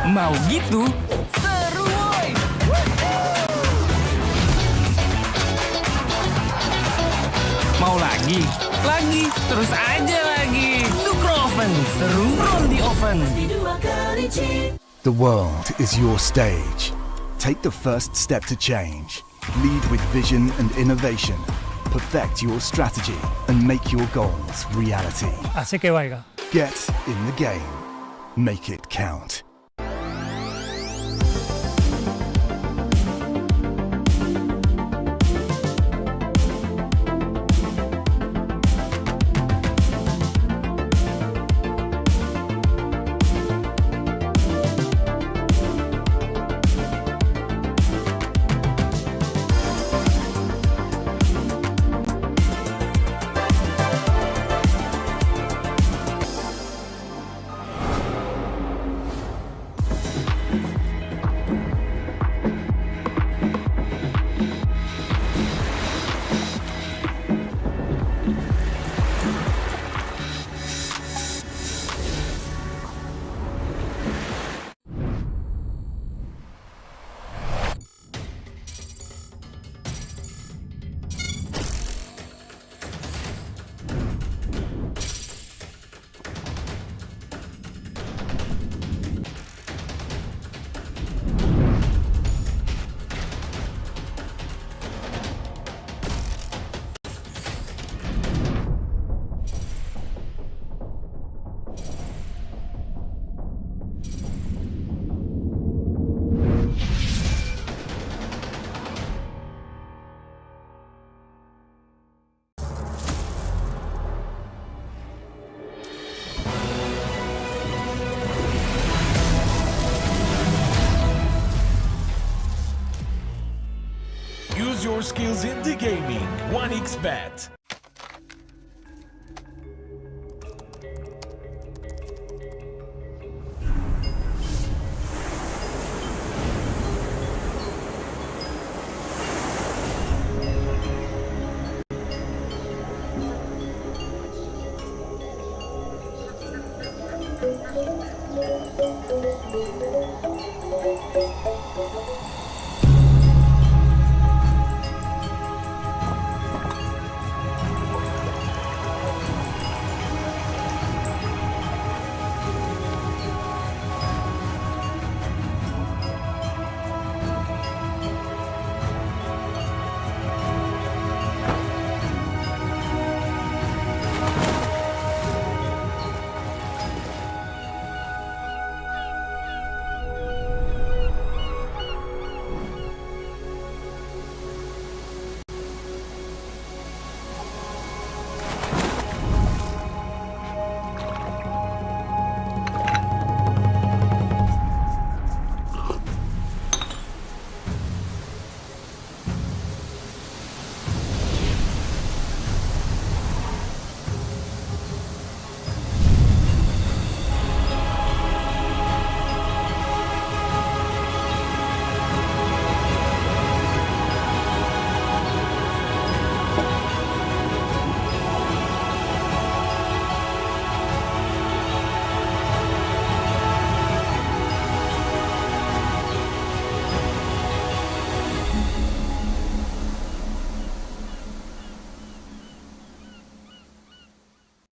Mau gitu seru woy. Mau lagi? Lagi. Terus aja lagi. Super Oven seru from the oven. The world is your stage. Take the first step to change. Lead with vision and innovation. Perfect your strategy and make your goals reality. Así que vaya. Get in the game. Make it count. your skills in the gaming. 1xBet.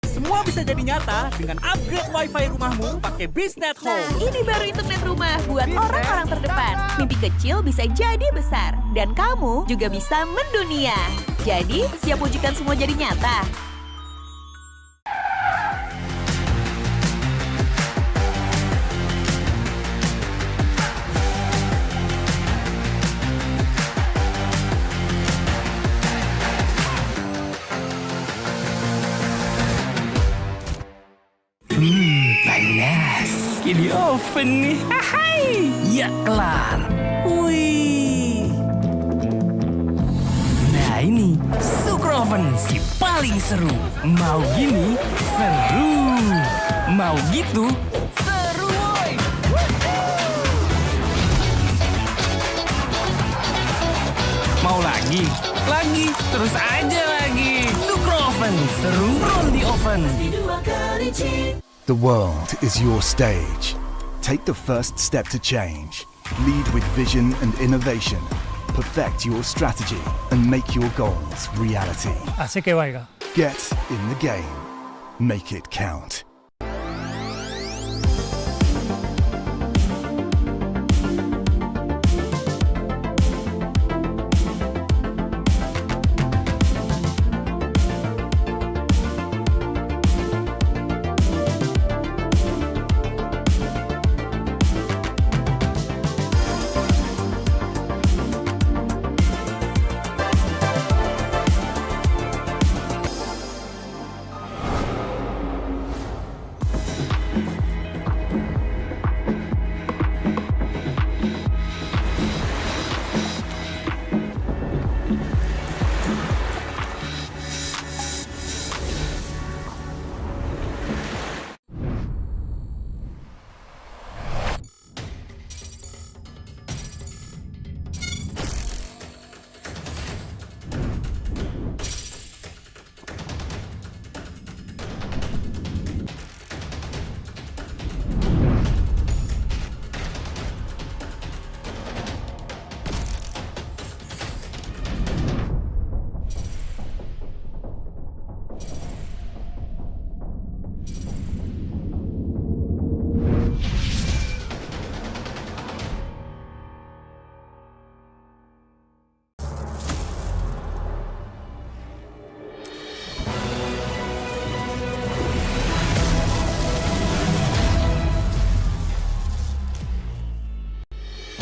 Semua bisa jadi nyata dengan upgrade wifi rumahmu pakai Bisnet Nah, Home. ini baru internet rumah buat orang-orang terdepan. Mimpi kecil bisa jadi besar. Dan kamu juga bisa mendunia. Jadi, siap wujudkan semua jadi nyata? Panas. Di oven nih. Hai. Ya kelar. Wih. Nah ini Sukroven si paling seru. Mau gini seru. Mau gitu seru woy. Mau lagi? Lagi. Terus aja lagi. Sukroven seru roll di oven. The world is your stage. Take the first step to change. Lead with vision and innovation. Perfect your strategy and make your goals reality. Así que vaya. Get in the game. Make it count.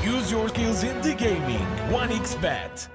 Use your skills in the gaming. 1xBet.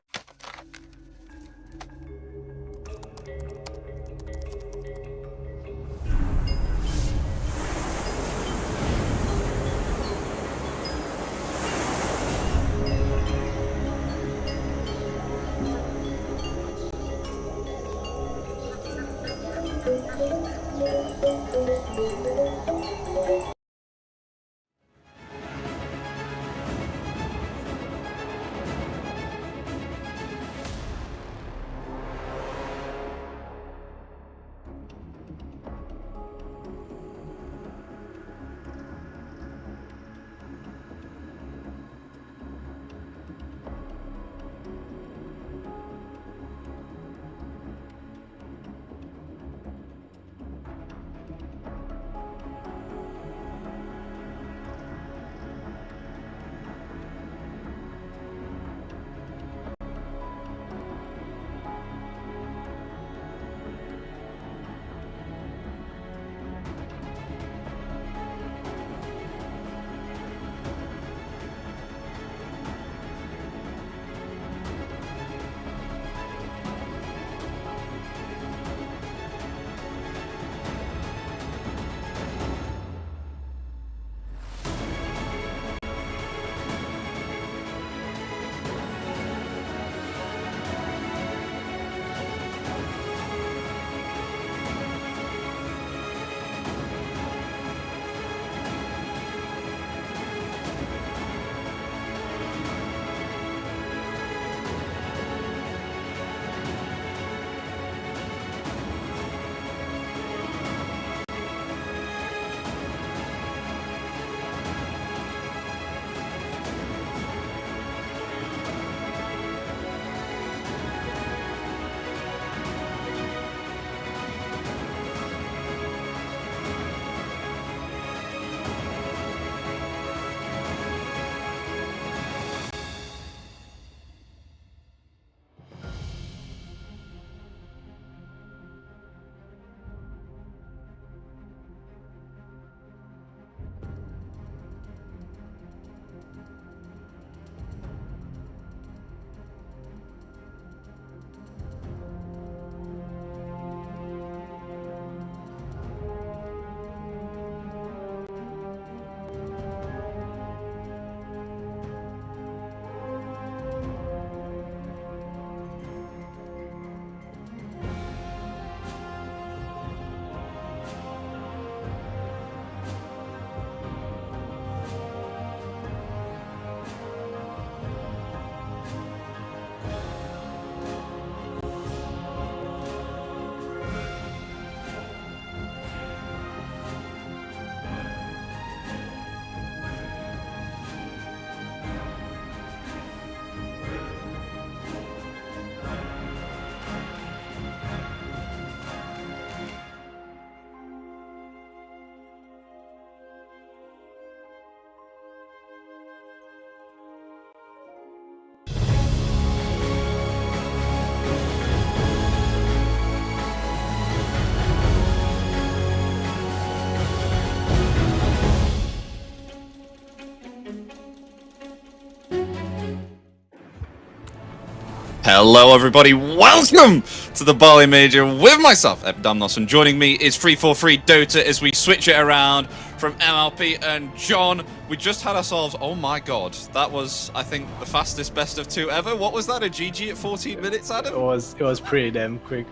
Hello everybody, welcome to the Bali Major with myself, Epidamnos, and joining me is 343 Dota as we switch it around from MLP and John. We just had ourselves, oh my god, that was, I think, the fastest best of two ever. What was that, a GG at 14 minutes, Adam? It was pretty damn quick.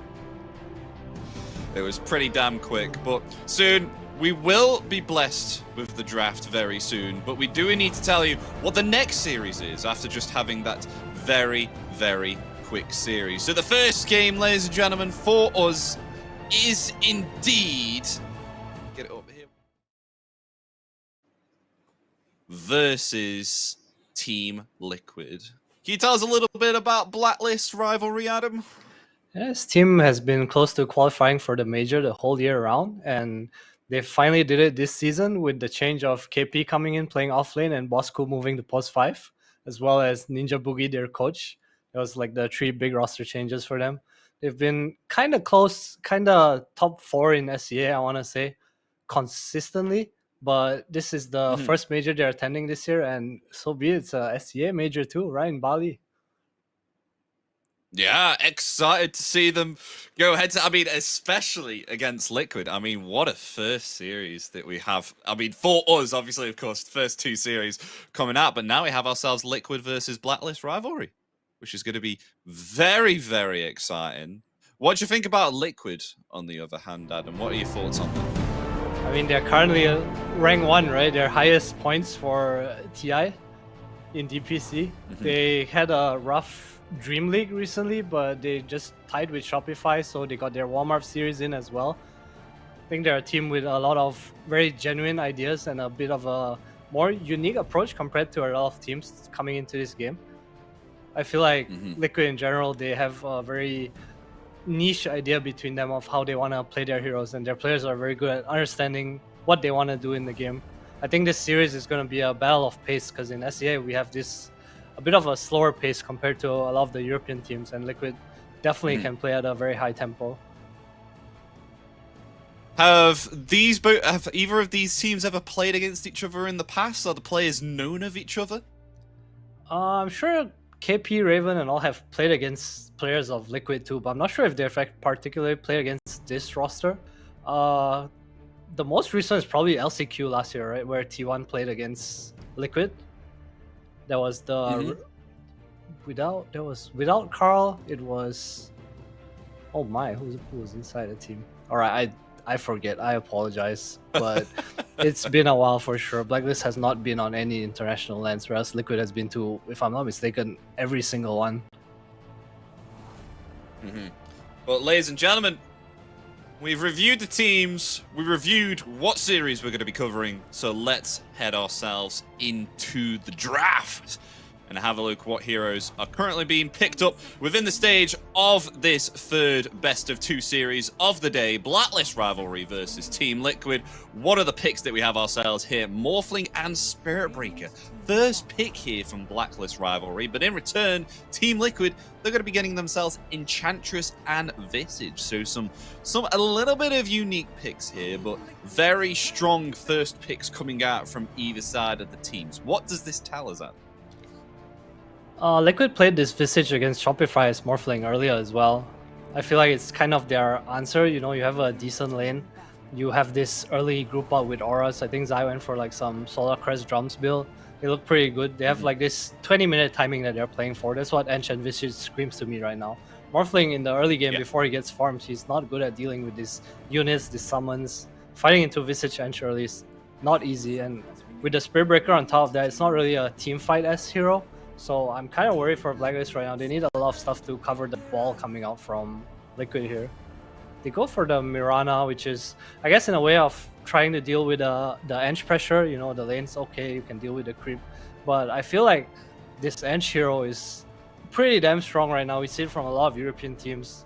It was pretty damn quick, but soon we will be blessed with the draft very soon, but we do need to tell you what the next series is after just having that very quick series. So the first game, ladies and gentlemen, for us is indeed, get it up here, versus Team Liquid. Can you tell us a little bit about Blacklist Rivalry, Adam? This team has been close to qualifying for the major the whole year round, and they finally did it this season with the change of KP coming in playing offlane and Bosco moving to post 5, as well as Ninja Boogie, their coach. It was like the 3 big roster changes for them. They've been kind of close, kind of top 4 in SEA, I want to say, consistently. But this is the first major they're attending this year, and so be it. It's a SEA major too, right, in Bali. Yeah, excited to see them go head to, I mean, especially against Liquid. I mean, what a first series that we have. I mean, for us, obviously, of course, first 2 series coming out, but now we have ourselves Liquid versus Blacklist Rivalry, which is going to be very exciting. What do you think about Liquid, on the other hand, Adam? What are your thoughts on that? I mean, they're currently rank 1, right? Their highest points for TI in DPC. They had a rough Dream League recently, but they just tied with Shopify, so they got their warm-up series in as well. I think they're a team with a lot of very genuine ideas and a bit of a more unique approach compared to a lot of teams coming into this game. I feel like Liquid in general, they have a very niche idea between them of how they want to play their heroes, and their players are very good at understanding what they want to do in the game. I think this series is going to be a battle of pace, because in SEA we have this a bit of a slower pace compared to a lot of the European teams, and Liquid definitely can play at a very high tempo. Have either of these teams ever played against each other in the past? Are the players known of each other? I'm sure KP, Raven, and all have played against players of Liquid too, but I'm not sure if they've particularly played against this roster. The most recent is probably LCQ last year, right, where T1 played against Liquid. There was the without Carl. It was, oh my, who was inside the team? All right, I forget. I apologize, but it's been a while for sure. Blacklist has not been on any international lands, whereas Liquid has been to, if I'm not mistaken, every single one. Well, ladies and gentlemen, we've reviewed the teams, we reviewed what series we're going to be covering, so let's head ourselves into the draft and have a look what heroes are currently being picked up within the stage of this third best of 2 series of the day, Blacklist Rivalry versus Team Liquid. What are the picks that we have ourselves here? Morphling and Spirit Breaker. First pick here from Blacklist Rivalry, but in return, Team Liquid, they're going to be getting themselves Enchantress and Visage. So a little bit of unique picks here, but very strong first picks coming out from either side of the teams. What does this tell us, Adam? Liquid played this Visage against Shopify as Morphling earlier as well. I feel like it's kind of their answer. You know, you have a decent lane. You have this early group out with auras. I think Zai went for like some Solar Crest drums build. They look pretty good. They have like this 20-minute timing that they're playing for. That's what Ench and Visage screams to me right now. Morphling in the early game before he gets farmed, he's not good at dealing with these units, these summons. Fighting into Visage Ench early is not easy, and with the Spirit Breaker on top of that, it's not really a team fight as hero. So I'm kind of worried for Blacklist right now. They need a lot of stuff to cover the ball coming out from Liquid here. They go for the Mirana, which is, I guess, in a way of trying to deal with the Ench pressure. You know, the lane's okay, you can deal with the creep. But I feel like this Ench hero is pretty damn strong right now. We see it from a lot of European teams.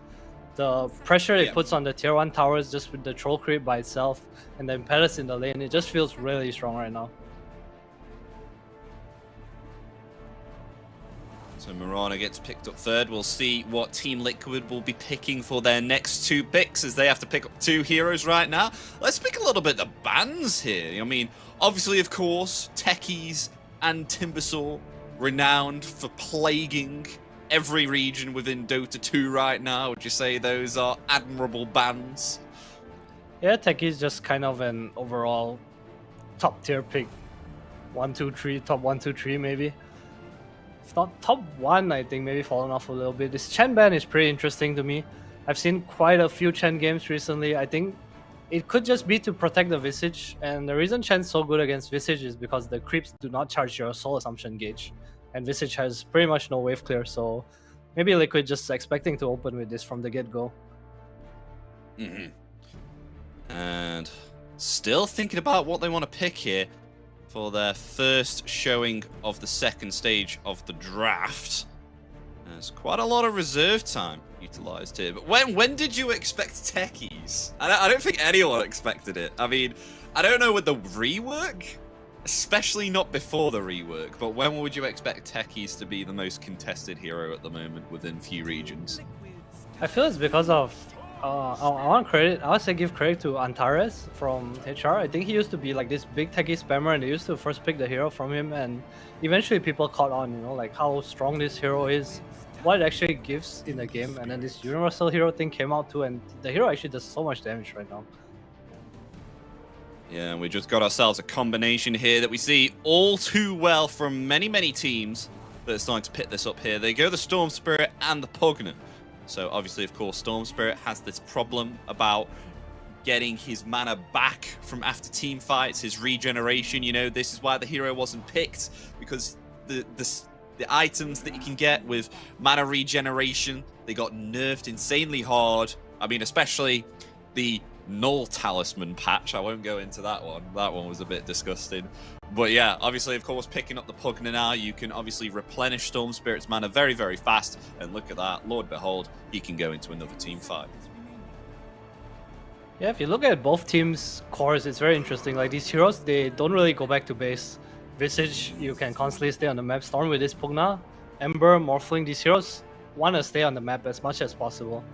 The pressure it puts on the tier 1 towers just with the troll creep by itself and the Impetus in the lane, it just feels really strong right now. So Mirana gets picked up third. We'll see what Team Liquid will be picking for their next 2 picks, as they have to pick up 2 heroes right now. Let's pick a little bit of bans here. I mean, obviously, of course, Techies and Timbersaw, renowned for plaguing every region within Dota 2 right now? Would you say those are admirable bans? Yeah, Techie is just kind of an overall top tier pick. 1, 2, 3, top 1, 2, 3 maybe. If not top 1, I think maybe fallen off a little bit. This Chen ban is pretty interesting to me. I've seen quite a few Chen games recently. I think it could just be to protect the Visage, and the reason Chen's so good against Visage is because the creeps do not charge your soul assumption gauge, and Visage has pretty much no wave clear, so maybe Liquid just expecting to open with this from the get-go. And still thinking about what they want to pick here for their first showing of the second stage of the draft. There's quite a lot of reserve time utilized here. But when did you expect techies? I don't think anyone expected it. I mean, I don't know with the rework, especially not before the rework, but when would you expect techies to be the most contested hero at the moment within few regions? I feel it's because of I want to give credit to Antares from HR. I think he used to be like this big techie spammer, and they used to first pick the hero from him, and eventually people caught on, you know, like how strong this hero is, what it actually gives in the game, and then this universal hero thing came out too, and the hero actually does so much damage right now. Yeah, we just got ourselves a combination here that we see all too well from many teams that are starting to pick this up here. They go the Storm Spirit and the Pugna. So obviously, of course, Storm Spirit has this problem about getting his mana back from after team fights, his regeneration. You know, this is why the hero wasn't picked, because the items that you can get with mana regeneration, they got nerfed insanely hard. I mean, especially the Null Talisman patch. I won't go into that one. That one was a bit disgusting. But yeah, obviously, of course, picking up the Pugna now, you can obviously replenish Storm Spirit's mana very fast. And look at that, Lord behold, he can go into another team fight. Yeah, if you look at both teams' cores, it's very interesting. Like, these heroes, they don't really go back to base. Visage, you can constantly stay on the map. Storm with this Pugna, Ember, Morphling, these heroes want to stay on the map as much as possible.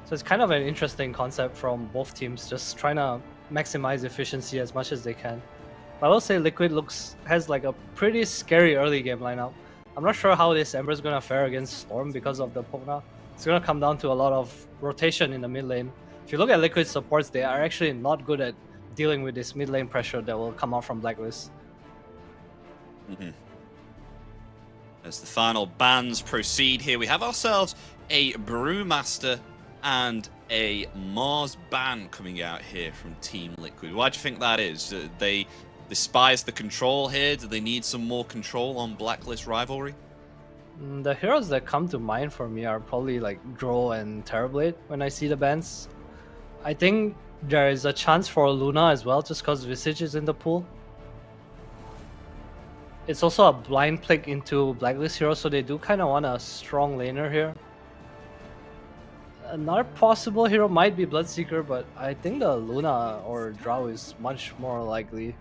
So it's kind of an interesting concept from both teams, just trying to maximize efficiency as much as they can. But I will say Liquid has like a pretty scary early game lineup. I'm not sure how this Ember is going to fare against Storm because of the Pugna. It's going to come down to a lot of rotation in the mid lane. If you look at Liquid supports, they are actually not good at dealing with this mid lane pressure that will come out from Blacklist. As the final bans proceed here, we have ourselves a Brewmaster and a Mars ban coming out here from Team Liquid. Why do you think that is? They despise the control here? Do they need some more control on Blacklist Rivalry? The heroes that come to mind for me are probably like Drow and Terrorblade when I see the bans. I think there is a chance for Luna as well, just because Visage is in the pool. It's also a blind pick into Blacklist hero, so they do kind of want a strong laner here. Another possible hero might be Bloodseeker, but I think the Luna or Drow is much more likely.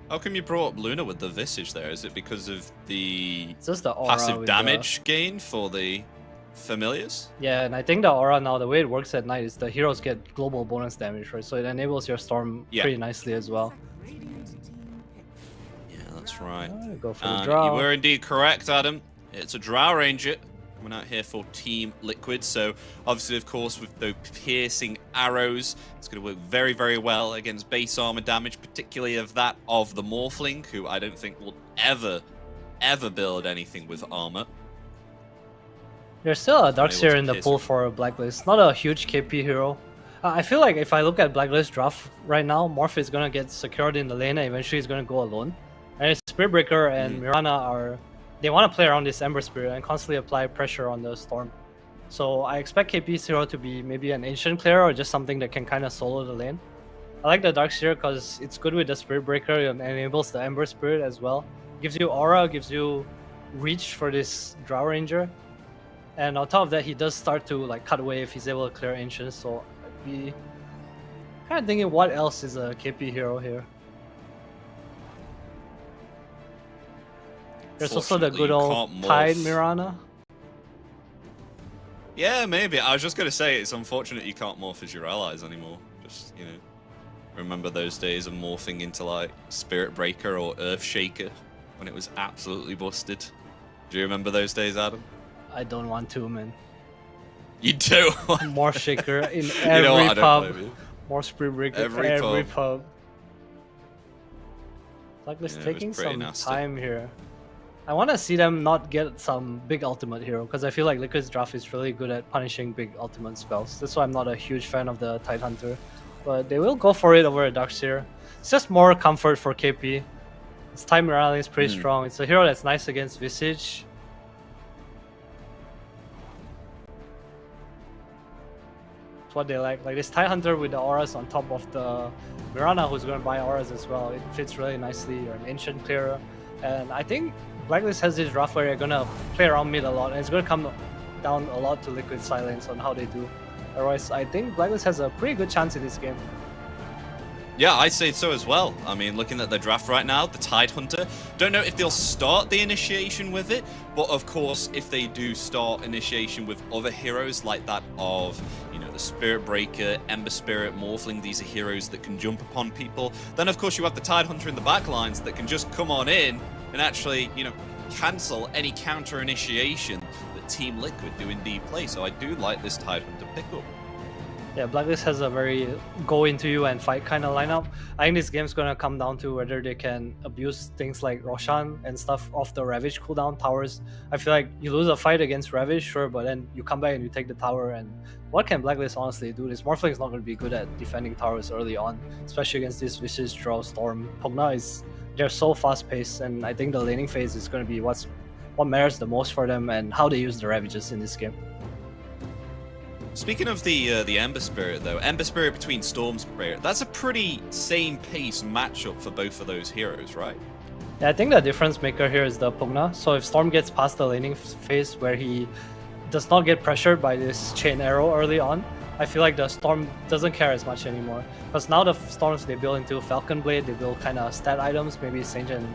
How come you brought up Luna with the Visage there? Is it because of the just the aura passive damage gain for the familiars? Yeah, and I think the aura now, the way it works at night is the heroes get global bonus damage, right? So it enables your Storm pretty nicely as well. Yeah, that's right. Go for the Drow. You were indeed correct, Adam. It's a Drow Ranger coming out here for Team Liquid. So obviously, of course, with those piercing arrows, it's going to work very well against base armor damage, particularly of that of the Morphling, who I don't think will ever build anything with armor. There's still a Darkseer in the pool for Blacklist. Not a huge KP hero. I feel like if I look at Blacklist draft right now, Morph is going to get secured in the lane and eventually he's going to go alone. And Spiritbreaker and Mirana they want to play around this Ember Spirit and constantly apply pressure on the Storm. So I expect KP's hero to be maybe an Ancient Clear or just something that can kind of solo the lane. I like the Darkseer because it's good with the Spiritbreaker and enables the Ember Spirit as well. Gives you aura, gives you reach for this Drow Ranger. And on top of that, he does start to like cut away if he's able to clear Ancients. So I'd be kind of thinking what else is a KP hero here. There's also the good old Tide Mirana. Yeah, maybe. I was just going to say, it's unfortunate you can't morph as your allies anymore. Just, you know, remember those days of morphing into, like, Spirit Breaker or Earth Shaker when it was absolutely busted. Do you remember those days, Adam? I don't want to, man. You do. More Shaker in You every know what? I don't pub. blame you. More Spirit Breaker Every pub. Blacklist Yeah, it was taking pretty some nasty. time here. I want to see them not get some big ultimate hero, because I feel like Liquid's draft is really good at punishing big ultimate spells. That's why I'm not a huge fan of the Tidehunter. But they will go for it over a Darkseer. It's just more comfort for KP. Its time rally is pretty strong. It's a hero that's nice against Visage. It's what they like. Like this Tidehunter with the auras on top of the Mirana, who's going to buy auras as well. It fits really nicely. Or an Ancient Clearer. And I think Blacklist has this draft where they're going to play around mid a lot. And it's going to come down a lot to Liquid Silence on how they do. Otherwise, I think Blacklist has a pretty good chance in this game. Yeah, I'd say so as well. I mean, looking at the draft right now, the Tidehunter, don't know if they'll start the initiation with it, but of course, if they do start initiation with other heroes like that of, you know, the Spirit Breaker, Ember Spirit, Morphling, these are heroes that can jump upon people, then of course you have the Tidehunter in the backlines that can just come on in and actually, you know, cancel any counter initiation that Team Liquid do indeed play. So I do like this Tidehunter pickup. Yeah, Blacklist has a very go into you and fight kind of lineup. I think this game's gonna come down to whether they can abuse things like Roshan and stuff off the Ravage cooldown towers. I feel like you lose a fight against Ravage, sure, but then you come back and you take the tower, and what can Blacklist honestly do? This Morphling is not going to be good at defending towers early on, especially against this Visage, Draw, Storm. Pugna they're so fast paced, and I think the laning phase is going to be what matters the most for them and how they use the Ravages in this game. Speaking of the Ember Spirit, though, Ember Spirit between Storm Spirit, that's a pretty same pace matchup for both of those heroes, right? Yeah, I think the difference maker here is the Pugna. So if Storm gets past the laning phase where he does not get pressured by this Chain Arrow early on, I feel like the Storm doesn't care as much anymore. Because now the Storms, they build into Falcon Blade, they build kind of stat items, maybe Sage and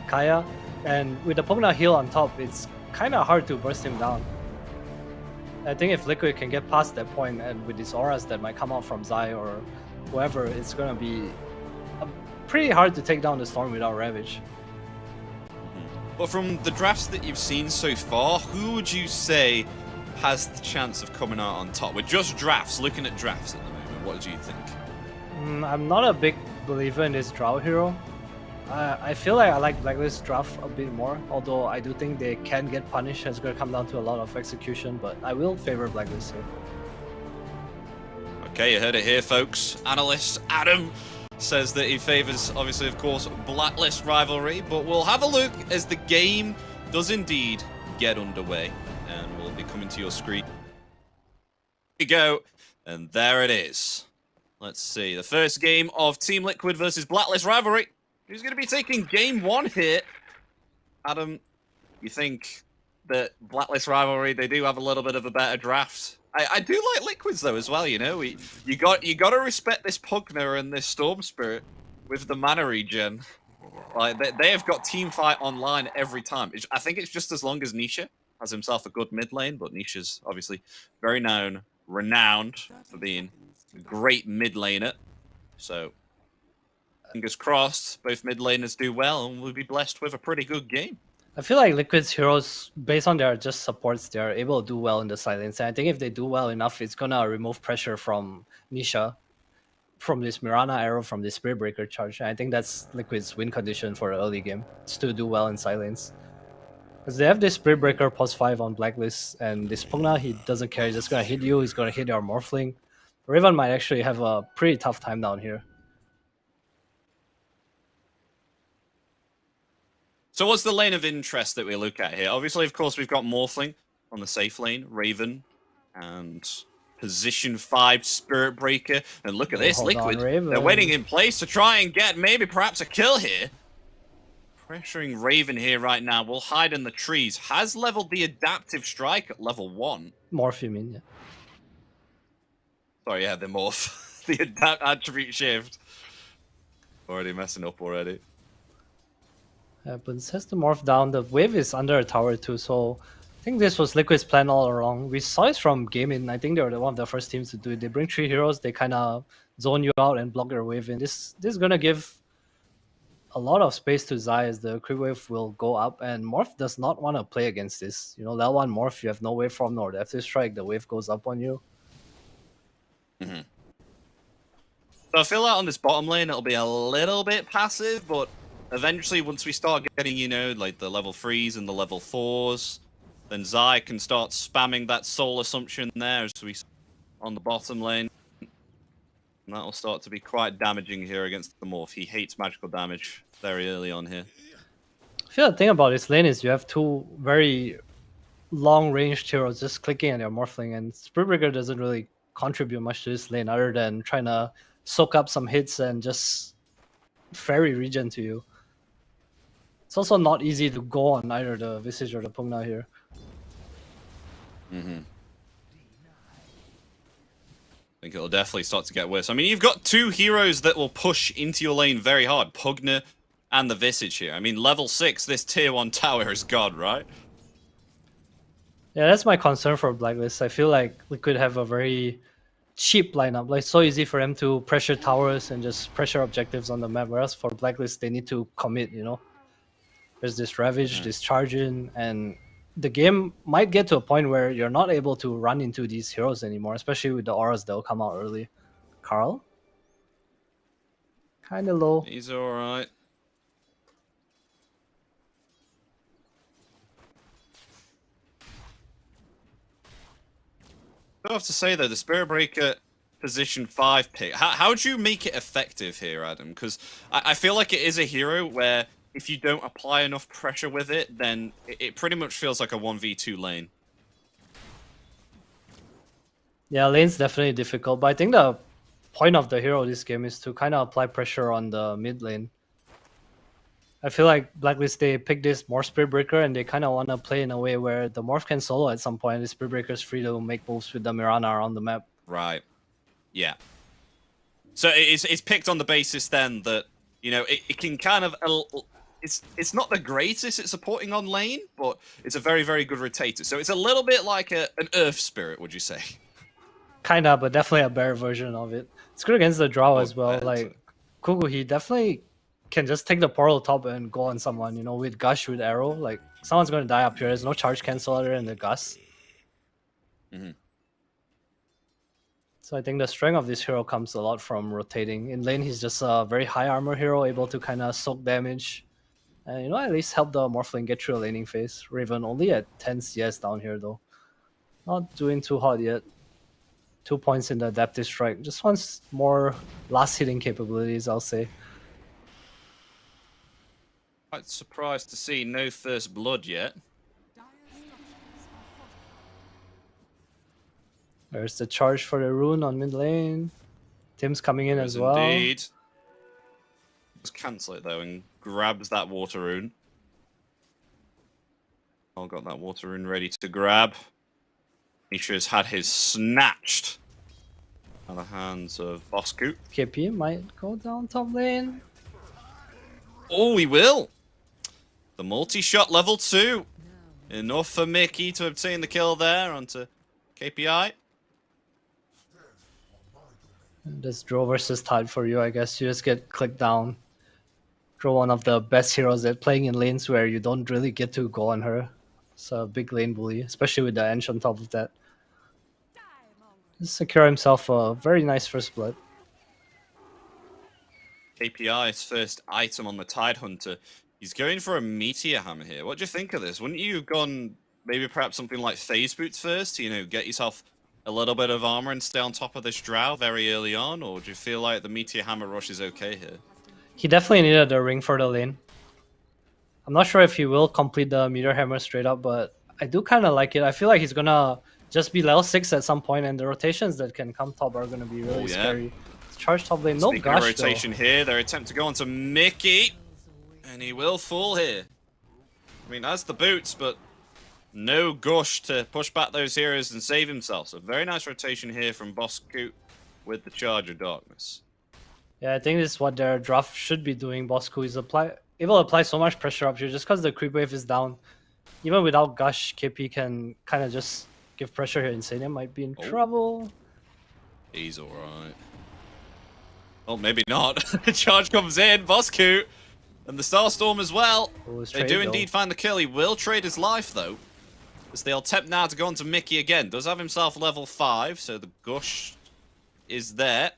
Kaya. And with the Pugna heal on top, it's kind of hard to burst him down. I think if Liquid can get past that point, and with these auras that might come out from Zai or whoever, it's going to be pretty hard to take down the Storm without Ravage. But from the drafts that you've seen so far, who would you say has the chance of coming out on top? With just drafts, looking at drafts at the moment, what do you think? I'm not a big believer in this Drow hero. I feel like I like Blacklist draft a bit more, although I do think they can get punished. It's going to come down to a lot of execution, but I will favor Blacklist here. Okay, you heard it here, folks. Analyst Adam says that he favors, obviously, of course, Blacklist Rivalry, but we'll have a look as the game does indeed get underway, and we'll be coming to your screen. Here we go, and there it is. Let's see, the first game of Team Liquid versus Blacklist Rivalry. Who's going to be taking game one here? Adam, you think that Blacklist Rivalry, they do have a little bit of a better draft? I do like Liquids though as well, you know. You got to respect this Pugna and this Storm Spirit with the mana regen. Like they have got team fight online every time. I think it's just as long as Nisha has himself a good mid lane, but Nisha's obviously very renowned for being a great mid laner. So fingers crossed, both mid laners do well, and we'll be blessed with a pretty good game. I feel like Liquid's heroes, based on their just supports, they are able to do well in the silence. And I think if they do well enough, it's gonna remove pressure from Nisha, from this Mirana arrow, from this Spirit Breaker charge. And I think that's Liquid's win condition for the early game, is to do well in silence. Because they have this Spirit Breaker +5 on Blacklist, and this Pugna, he doesn't care, he's just gonna hit you, he's gonna hit your Morphling. Raven might actually have a pretty tough time down here. So what's the lane of interest that we look at here? Obviously, of course, we've got Morphling on the safe lane, Raven, and position 5 Spirit Breaker. And look at this, Liquid. They're waiting in place to try and get maybe perhaps a kill here. Pressuring Raven here right now. Will hide in the trees. Has leveled the adaptive strike at level 1. Morph, you mean, yeah. Sorry, yeah, the morph. The adapt attribute shift. Already messing up already. Yeah, but it has to morph down. The wave is under a tower too, so I think this was Liquid's plan all along. We saw it from Gaimin. I think they were one of the first teams to do it. They bring 3 heroes, they kind of zone you out and block your wave in. This is going to give a lot of space to Zai as the creep wave will go up, and Morph does not want to play against this. You know, level 1 Morph, you have no wave from Nord. After strike, the wave goes up on you. So I feel like on this bottom lane, it'll be a little bit passive, but eventually once we start getting, you know, like the level 3s and the level 4s, then Zai can start spamming that soul assumption there as we on the bottom lane. And that'll start to be quite damaging here against the Morph. He hates magical damage very early on here. I feel the thing about this lane is you have two very long-ranged heroes just clicking at your Morphling, and Spiritbreaker doesn't really contribute much to this lane other than trying to soak up some hits and just fairy regen to you. It's also not easy to go on either the Visage or the Pugna here. I think it'll definitely start to get worse. I mean, you've got two heroes that will push into your lane very hard. Pugna and the Visage here. I mean, level 6, this tier 1 tower is god, right? Yeah, that's my concern for Blacklist. I feel like we could have a very cheap lineup. Like, so easy for them to pressure towers and just pressure objectives on the map. Whereas for Blacklist, they need to commit, you know? There's this Ravage, this Charge-in, and the game might get to a point where you're not able to run into these heroes anymore, especially with the auras that will come out early. Carl? Kinda low. He's alright. I have to say though, the Spirit Breaker position 5 pick, how do you make it effective here, Adam? Because I feel like it is a hero where if you don't apply enough pressure with it, then it pretty much feels like a 1v2 lane. Yeah, lane's definitely difficult, but I think the point of the hero of this game is to kind of apply pressure on the mid lane. I feel like Blacklist, they pick this Morph Spirit Breaker and they kind of want to play in a way where the Morph can solo at some point. The Spirit Breaker is free to make moves with the Mirana around the map. Right. Yeah. So it's picked on the basis then that, you know, it can kind of... It's not the greatest at supporting on lane, but it's a very, very good rotator. So it's a little bit like an Earth Spirit, would you say? Kinda, but definitely a better version of it. It's good against the draw as well. Like, Kuku, he definitely can just take the portal top and go on someone, you know, with Gush, with Arrow. Like, someone's going to die up here. There's no charge cancel other than the Gus. So I think the strength of this hero comes a lot from rotating. In lane, he's just a very high armor hero, able to kind of soak damage. And, you know, at least help the Morphling get through a laning phase. Raven only at 10 CS down here, though. Not doing too hot yet. 2 points in the Adaptive Strike. Just wants more last hitting capabilities, I'll say. Quite surprised to see no first blood yet. There's the charge for the rune on mid lane. Tim's coming in as well. Indeed. Just cancel it though and grabs that water rune. I've got that water rune ready to grab. Nisha's had his snatched out of the hands of Bosku. KP might go down top lane. Oh, he will. The multi-shot level 2. Enough for Mickey to obtain the kill there onto KPI. This draw versus tide for you, I guess. You just get clicked down. Draw one of the best heroes at playing in lanes where you don't really get to go on her. It's a big lane bully, especially with the Ench on top of that. Just secure himself a very nice first blood. KPI's first item on the Tide Hunter. He's going for a Meteor Hammer here. What do you think of this? Wouldn't you have gone maybe perhaps something like Phase Boots first? You know, get yourself a little bit of armor and stay on top of this Drow very early on? Or do you feel like the Meteor Hammer rush is okay here? He definitely needed a ring for the lane. I'm not sure if he will complete the Meteor Hammer straight up, but I do kind of like it. I feel like he's going to just be level 6 at some point, and the rotations that can come top are going to be really scary. Charge top lane, no Speaking Gush of rotation though. here, their attempt to go onto Mickey. And he will fall here. I mean, that's the boots, but no Gush to push back those heroes and save himself. So very nice rotation here from Bosku with the Charge of Darkness. Yeah, I think this is what their draft should be doing. Bosku is able to apply so much pressure up here just because the creep wave is down. Even without Gush, KP can kind of just give pressure here. Insania might be in trouble. He's alright. Oh, maybe not. Charge comes in. Bosku And the Starstorm as well. They trade, do though. indeed find the kill. He will trade his life, though. As they'll attempt now to go on to Mickey again. Does have himself level 5, so the Gush is there.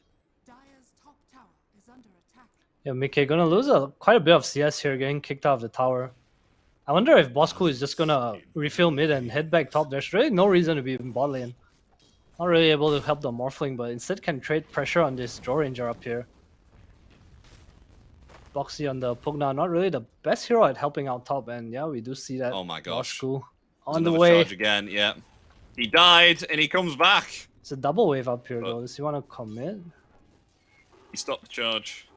Dire's top tower is under attack. Yeah, Mickey gonna lose quite a bit of CS here, getting kicked out of the tower. I wonder if Bosku is just gonna refill mid and head back top. There's really no reason to be in bot lane. Not really able to help the Morphling, but instead can trade pressure on this Draw Ranger up here. Boxy on the Pugna, not really the best hero at helping out top, and yeah, we do see that. Oh my gosh. Bosku There's on the another way. charge again, yeah. He died, and he comes back. It's a double wave up here, But- though. Does he want to commit? He stopped the charge.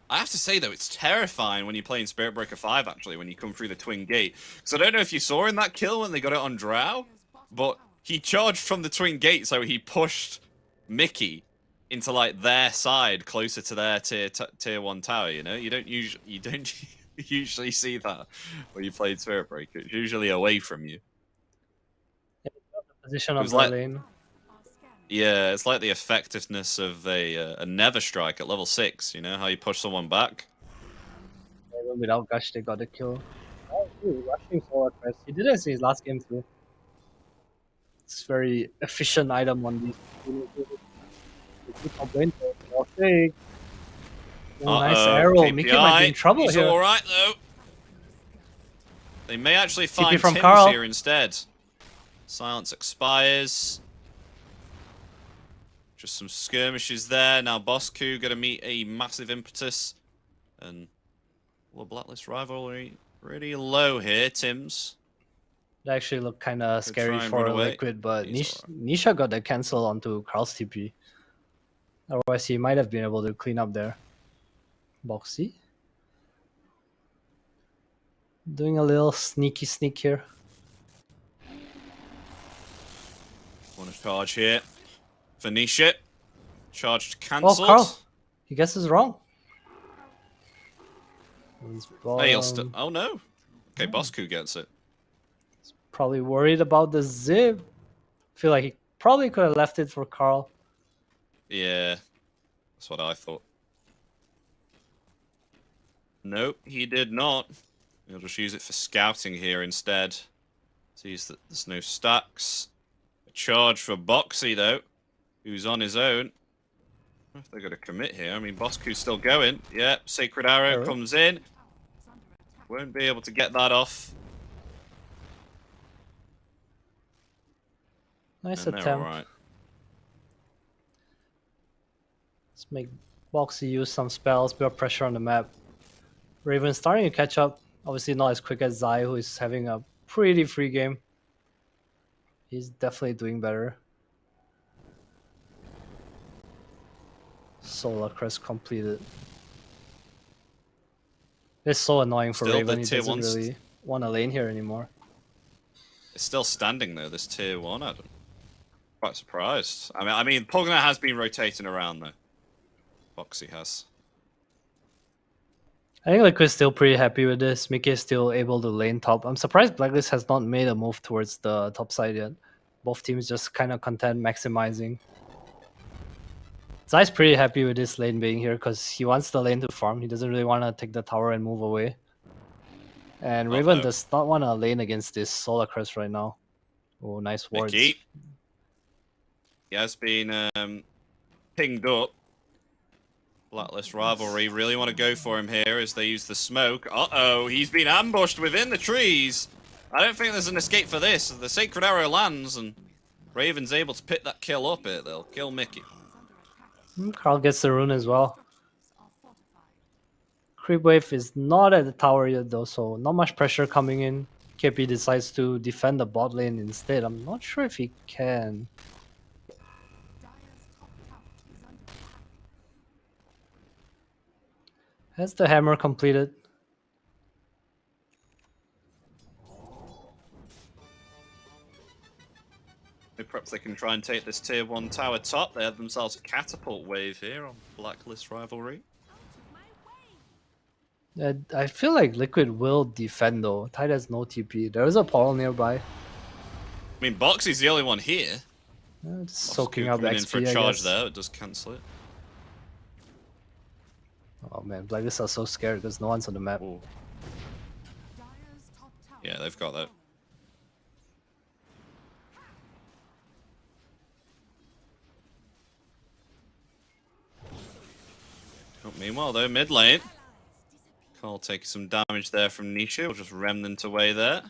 I have to say, though, it's terrifying when you're playing Spirit Breaker 5, actually, when you come through the Twin Gate. Because I don't know if you saw in that kill when they got it on Drow, but he charged from the Twin Gate, so he pushed Mickey into, like, their side, closer to their tier 1 tower, you know? You don't usually see that when you play Spirit Breaker. It's usually away from you. Position It of was the like- lane. Yeah, it's like the effectiveness of a Never Strike at level 6, you know? How you push someone back. Without Gush, they got the kill. Oh, dude, rushing forward first. He did it in his last game too. It's very efficient item on these. Oh, nice arrow. Mickey might be in trouble He's here. alright, though. They may actually find from Tim's Carl. here instead. Silence expires. Just some skirmishes there. Now Bosku going to meet a massive impetus. And well, Blacklist rivalry pretty low here, Tim's. They actually look kind of Could scary try and for run away. Liquid, but He's Nisha got the cancel onto Carl's TP. Otherwise, he might have been able to clean up there. Boxy. Doing a little sneaky sneak here. Want to charge here. Finish it. Charged Oh, cancelled. Carl. He guesses wrong. He's Hey, he'll oh no. Okay, Bosku gets it. probably worried about the zip. Feel like he probably could have left it for Carl. Yeah, that's what I thought. Nope, he did not. He'll just use it for scouting here instead. Sees that there's no stacks. A charge for Boxy, though, who's on his own. I don't know if they're going to commit here. I mean, Bosku's still going. Yeah, Sacred Arrow comes in. Won't be able to get that off. Nice And they're attempt. all right. Let's make Boxy use some spells, build pressure on the map. Raven starting to catch up. Obviously not as quick as Zai, who is having a pretty free game. He's definitely doing better. Solar Crest completed. It's so annoying for Still Raven. the He tier doesn't ones. really want to lane here anymore. It's still standing, though, this tier 1. I'm quite surprised. I mean, Pugna has been rotating around, though. Boxy has. I think Liquid's still pretty happy with this. Mickey is still able to lane top. I'm surprised Blacklist has not made a move towards the top side yet. Both teams just kind of content maximizing. Zai's pretty happy with this lane being here because he wants the lane to farm. He doesn't really want to take the tower and move away. And Raven does not want to lane against this Solar Crest right now. Oh, nice wards. Mickey. He has been pinged up. Blacklist rivalry really want to go for him here as they use the smoke. Uh-oh, he's been ambushed within the trees. I don't think there's an escape for this. The Sacred Arrow lands and Raven's able to pick that kill up here. They'll kill Mickey. Carl gets the rune as well. Creep wave is not at the tower yet though, so not much pressure coming in. KP decides to defend the bot lane instead. I'm not sure if he can. Has the hammer completed? Perhaps they can try and take this tier 1 tower top. They have themselves a catapult wave here on Blacklist rivalry. I feel like Liquid will defend though. Tide has no TP. There is a portal nearby. I mean, Boxy's the only one here. Just soaking up Coming in XP, for a I charge guess. there. It does cancel it. Oh man, Blacklist are so scared because no one's on the map. Ooh. Yeah, they've got that. Oh, meanwhile, though, mid lane. Cole taking some damage there from Nisha. We'll just remnant away there.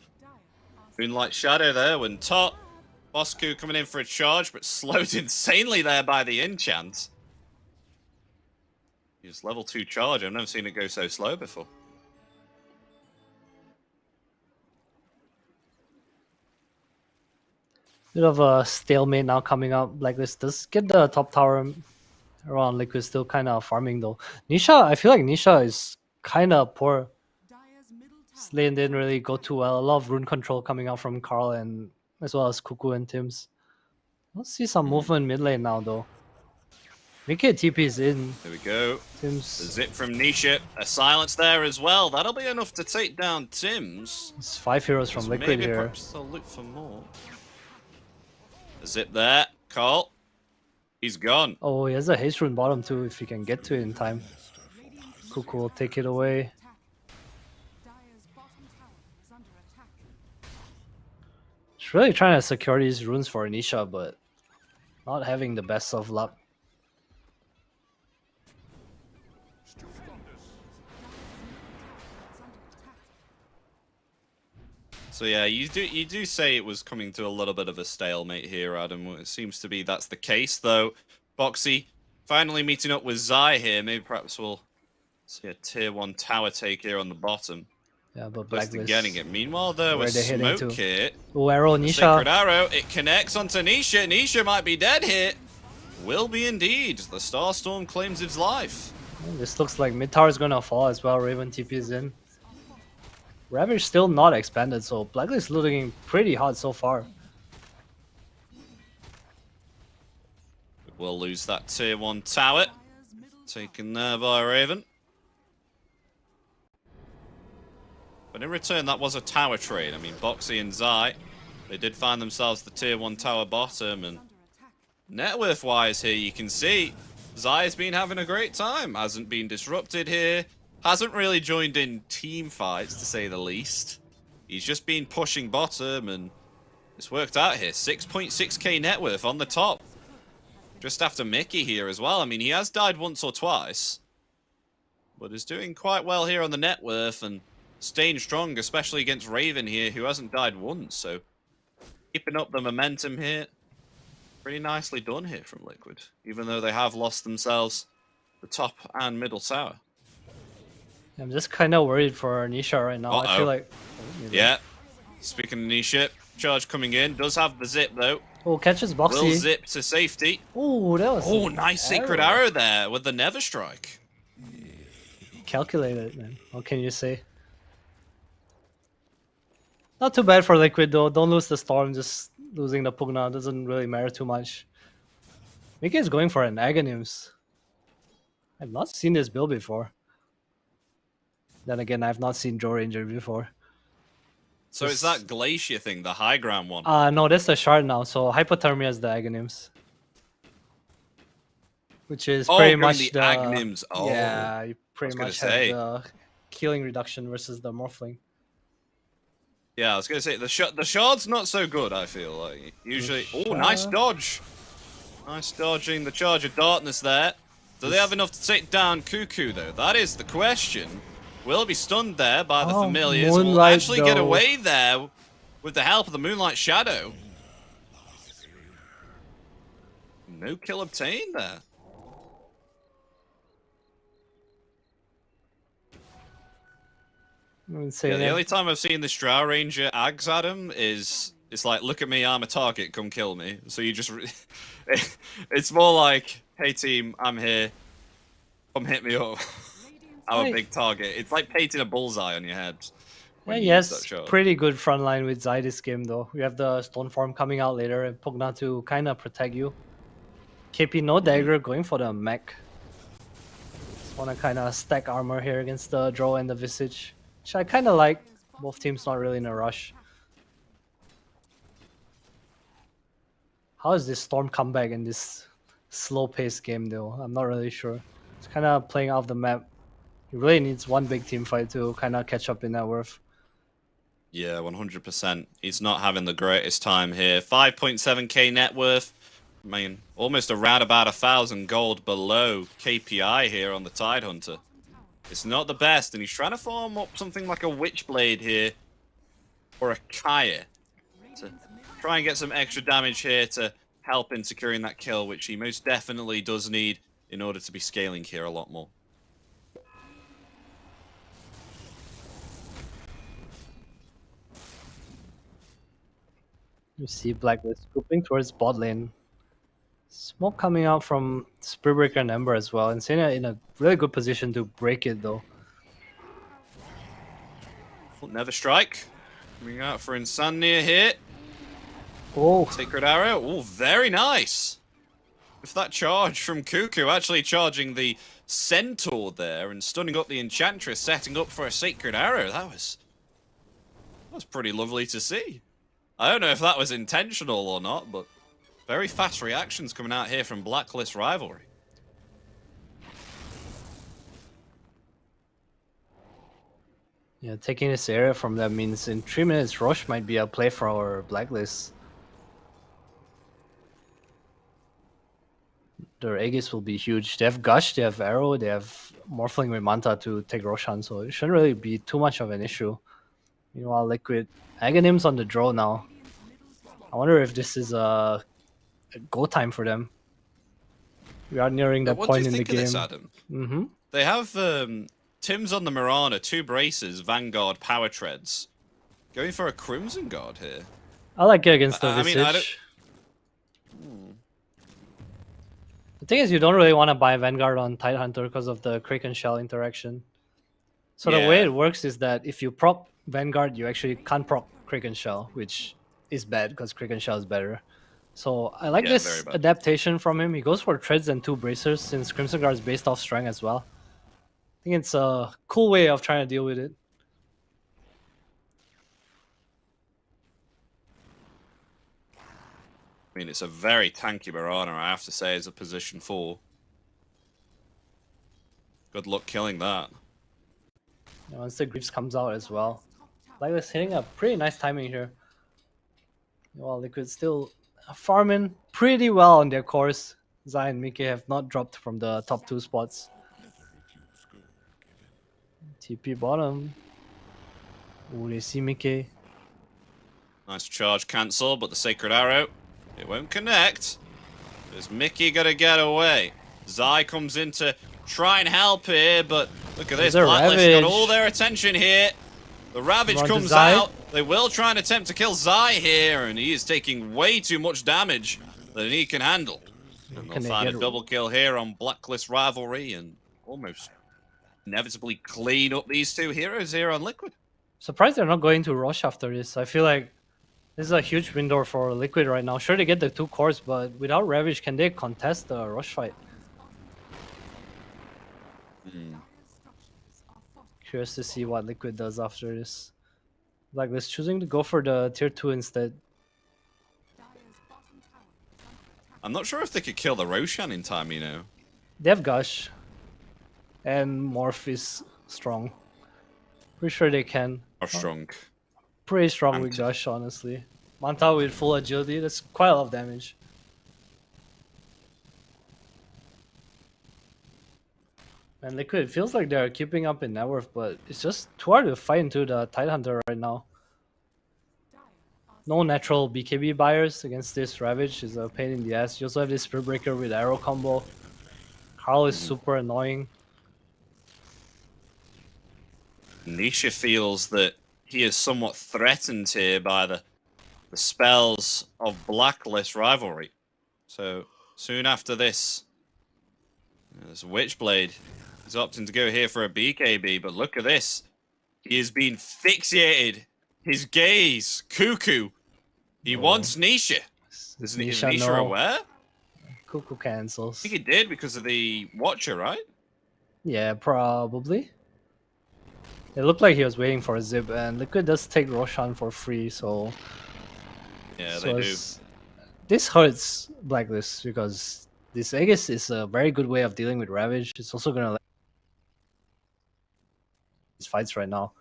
Moonlight Shadow there when top. Bosku coming in for a charge, but slowed insanely there by the enchant. He's level 2 charge. I've never seen it go so slow before. Bit of a stalemate now coming up. Blacklist does get the top tower around. Liquid still kind of farming though. Nisha, I feel like Nisha is kind of poor. This lane didn't really go too well. A lot of rune control coming out from Carl and as well as Cuckoo and Tim's. Let's see some movement mid lane now though. Mickey TP is in. There we go. Tim's. The zip from Nisha. A silence there as well. That'll be enough to take down Tim's. It's 5 heroes from Liquid here. Perhaps they'll look for more. A zip there. Carl. He's gone. Oh, he has a haste rune bottom too if he can get to it in time. Cuckoo will take it away. He's really trying to secure these runes for Nisha, but not having the best of luck. So yeah, you do say it was coming to a little bit of a stalemate here, Adam. It seems to be that's the case, though. Boxy finally meeting up with Zai here. Maybe perhaps we'll see a tier 1 tower take here on the bottom. Yeah, but Close to Blacklist. getting it. Meanwhile, there was smoke here. Oh, arrow, The Nisha. Sacred arrow. It connects onto Nisha. Nisha might be dead here. Will be indeed. The Starstorm claims its life. This looks like mid tower is gonna fall as well. Raven TP's in. Ravage still not expanded, so Blacklist looking pretty hot so far. We'll lose that tier 1 tower. Taken there by Raven. But in return, that was a tower trade. I mean, Boxy and Zai, they did find themselves the tier 1 tower bottom. And net worth wise here, you can see Zai's been having a great time. Hasn't been disrupted here. Hasn't really joined in team fights, to say the least. He's just been pushing bottom, and it's worked out here. 6.6k net worth on the top. Just after Mickey here as well. I mean, he has died once or twice, but is doing quite well here on the net worth and staying strong, especially against Raven here, who hasn't died once. So keeping up the momentum here. Pretty nicely done here from Liquid, even though they have lost themselves the top and middle tower. I'm just kind of worried for Nisha right now. I feel like... Yeah. Speaking of Nisha, charge coming in. Does have the zip, though. Oh, catches Boxy. Will zip to safety. Oh, that was... Oh, nice sacred arrow there with the Never Strike. Calculated, man. What can you say? Not too bad for Liquid, though. Don't lose the Storm. Just losing the Pugna doesn't really matter too much. Mickey is going for an Aghanim's. I've not seen this build before. Then again, I've not seen Joe Ranger before. So it's that Glacier thing, the high ground one? No, that's the shard now. So Hypothermia is the Aghanims. Which is pretty much the the... Aghanims. Oh, yeah, you pretty much have the killing reduction versus the Morphling. Yeah, I was going to say, the shard's not so good, I feel like. Usually... Oh, nice dodge. Nice dodging the Charge of Darkness there. Do they have enough to take down Cuckoo, though? That is the question. Will be stunned there by the Familiars. Will actually get away there with the help of the Moonlight Shadow. No kill obtained there. Yeah, the only time I've seen the Drow Ranger Ags Adam is it's like, look at me, I'm a target, come kill me. So you just... it's more like, hey team, I'm here. Come hit me up. I'm a big target. It's like painting a bullseye on your head. Yes, pretty good frontline with Zai this game though. We have the Stone Form coming out later and Pugna to kind of protect you. KP no dagger going for the mech. Just want to kind of stack armor here against the Drow and the Visage. Which I kind of like. Both teams not really in a rush. How is this Storm comeback in this slow-paced game though? I'm not really sure. It's kind of playing off the map. He really needs one big team fight to kind of catch up in net worth. Yeah, 100%. He's not having the greatest time here. 5.7k net worth. I mean, almost around about 1,000 gold below KPI here on the Tidehunter. It's not the best, and he's trying to farm up something like a Witchblade here, or a Kaya, to try and get some extra damage here to help in securing that kill, which he most definitely does need in order to be scaling here a lot more. You see Blacklist grouping towards bot lane. Smoke coming out from Spiritbreaker and Ember as well, and Sena in a really good position to break it though. Never Strike. Coming out for Insomnia here. Oh. Sacred Arrow. Oh, very nice. With that charge from Cuckoo, actually charging the Centaur there and stunning up the Enchantress, setting up for a Sacred Arrow. That was pretty lovely to see. I don't know if that was intentional or not, but very fast reactions coming out here from Blacklist Rivalry. Yeah, taking this area from them means in 3 minutes Roche might be a play for our Blacklist. Their Aegis will be huge. They have Gush, they have Arrow, they have Morphling with Manta to take Roshan, so it shouldn't really be too much of an issue. Meanwhile, Liquid Aghanim's on the draw now. I wonder if this is a go time for them. We are nearing that point in the game. What do you think of this, Adam? They have Tim's on the Mirana, 2 braces, Vanguard, Power Treads. Going for a Crimson Guard here. I like it against the Visage. I don't... The thing is, you don't really want to buy Vanguard on Tidehunter because of the Kraken Shell interaction. So the way it works is that if you proc Vanguard, you actually can't proc Kraken Shell, which is bad because Kraken Shell is better. So I like this adaptation from him. He goes for Treads and 2 bracers since Crimson Guard is based off Strength as well. I think it's a cool way of trying to deal with it. I mean, it's a very tanky Mirana, I have to say, as a position 4. Good luck killing that. And once the Greaves comes out as well. Blacklist hitting a pretty nice timing here. Well, Liquid still farming pretty well on their course. Zai and Mickey have not dropped from the top 2 spots. TP bottom. Oh, they see Mickey. Nice charge cancel, but the Sacred Arrow, it won't connect. Is Mickey gonna get away? Zai comes in to try and help here, but look at this. Blacklist got all their attention here. The Ravage comes out. They will try and attempt to kill Zai here, and he is taking way too much damage than he can handle. And they'll find a double kill here on Blacklist Rivalry and almost inevitably clean up these 2 heroes here on Liquid. Surprised they're not going to rush after this. I feel like this is a huge window for Liquid right now. Sure, they get the 2 cores, but without Ravage, can they contest the rush fight? Curious to see what Liquid does after this. Blacklist choosing to go for the tier 2 instead. I'm not sure if they could kill the Roshan in time, you know. They have Gush. And Morph is strong. Pretty sure they can. Are strong. Pretty strong with Gush, honestly. Manta with full agility, that's quite a lot of damage. And Liquid, it feels like they're keeping up in net worth, but it's just too hard to fight into the Tidehunter right now. No natural BKB buyers against this Ravage is a pain in the ass. You also have this Spirit Breaker with Arrow combo. Carl is super annoying. Nisha feels that he is somewhat threatened here by the spells of Blacklist Rivalry. So soon after this, there's Witchblade. He's opting to go here for a BKB, but look at this. He has been fixated. His gaze, Cuckoo. He wants Nisha. Is Nisha aware? Cuckoo cancels. I think he did because of the Watcher, right? Yeah, probably. It looked like he was waiting for a zip, and Liquid does take Roshan for free, so... Yeah, they do. This hurts Blacklist, because this Aegis is a very good way of dealing with Ravage. It's also gonna... these fights right now.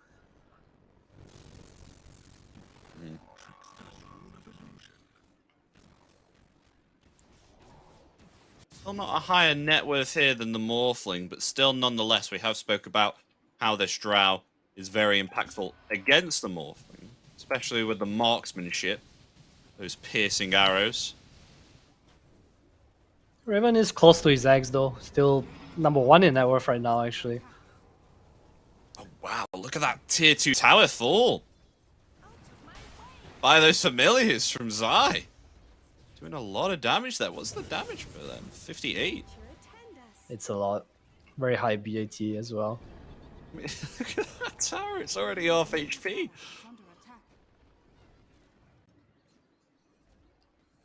Still not a higher net worth here than the Morphling, but still nonetheless we have spoke about how this Drow is very impactful against the Morphling, especially with the marksmanship, those piercing arrows. Raven is close to his eggs though, still #1 in net worth right now actually. Oh wow, look at that tier 2 tower fall by those familiars from Zai. Doing a lot of damage there. What's the damage for them? 58. It's a lot. Very high BAT as well. Look at that tower, it's already off HP.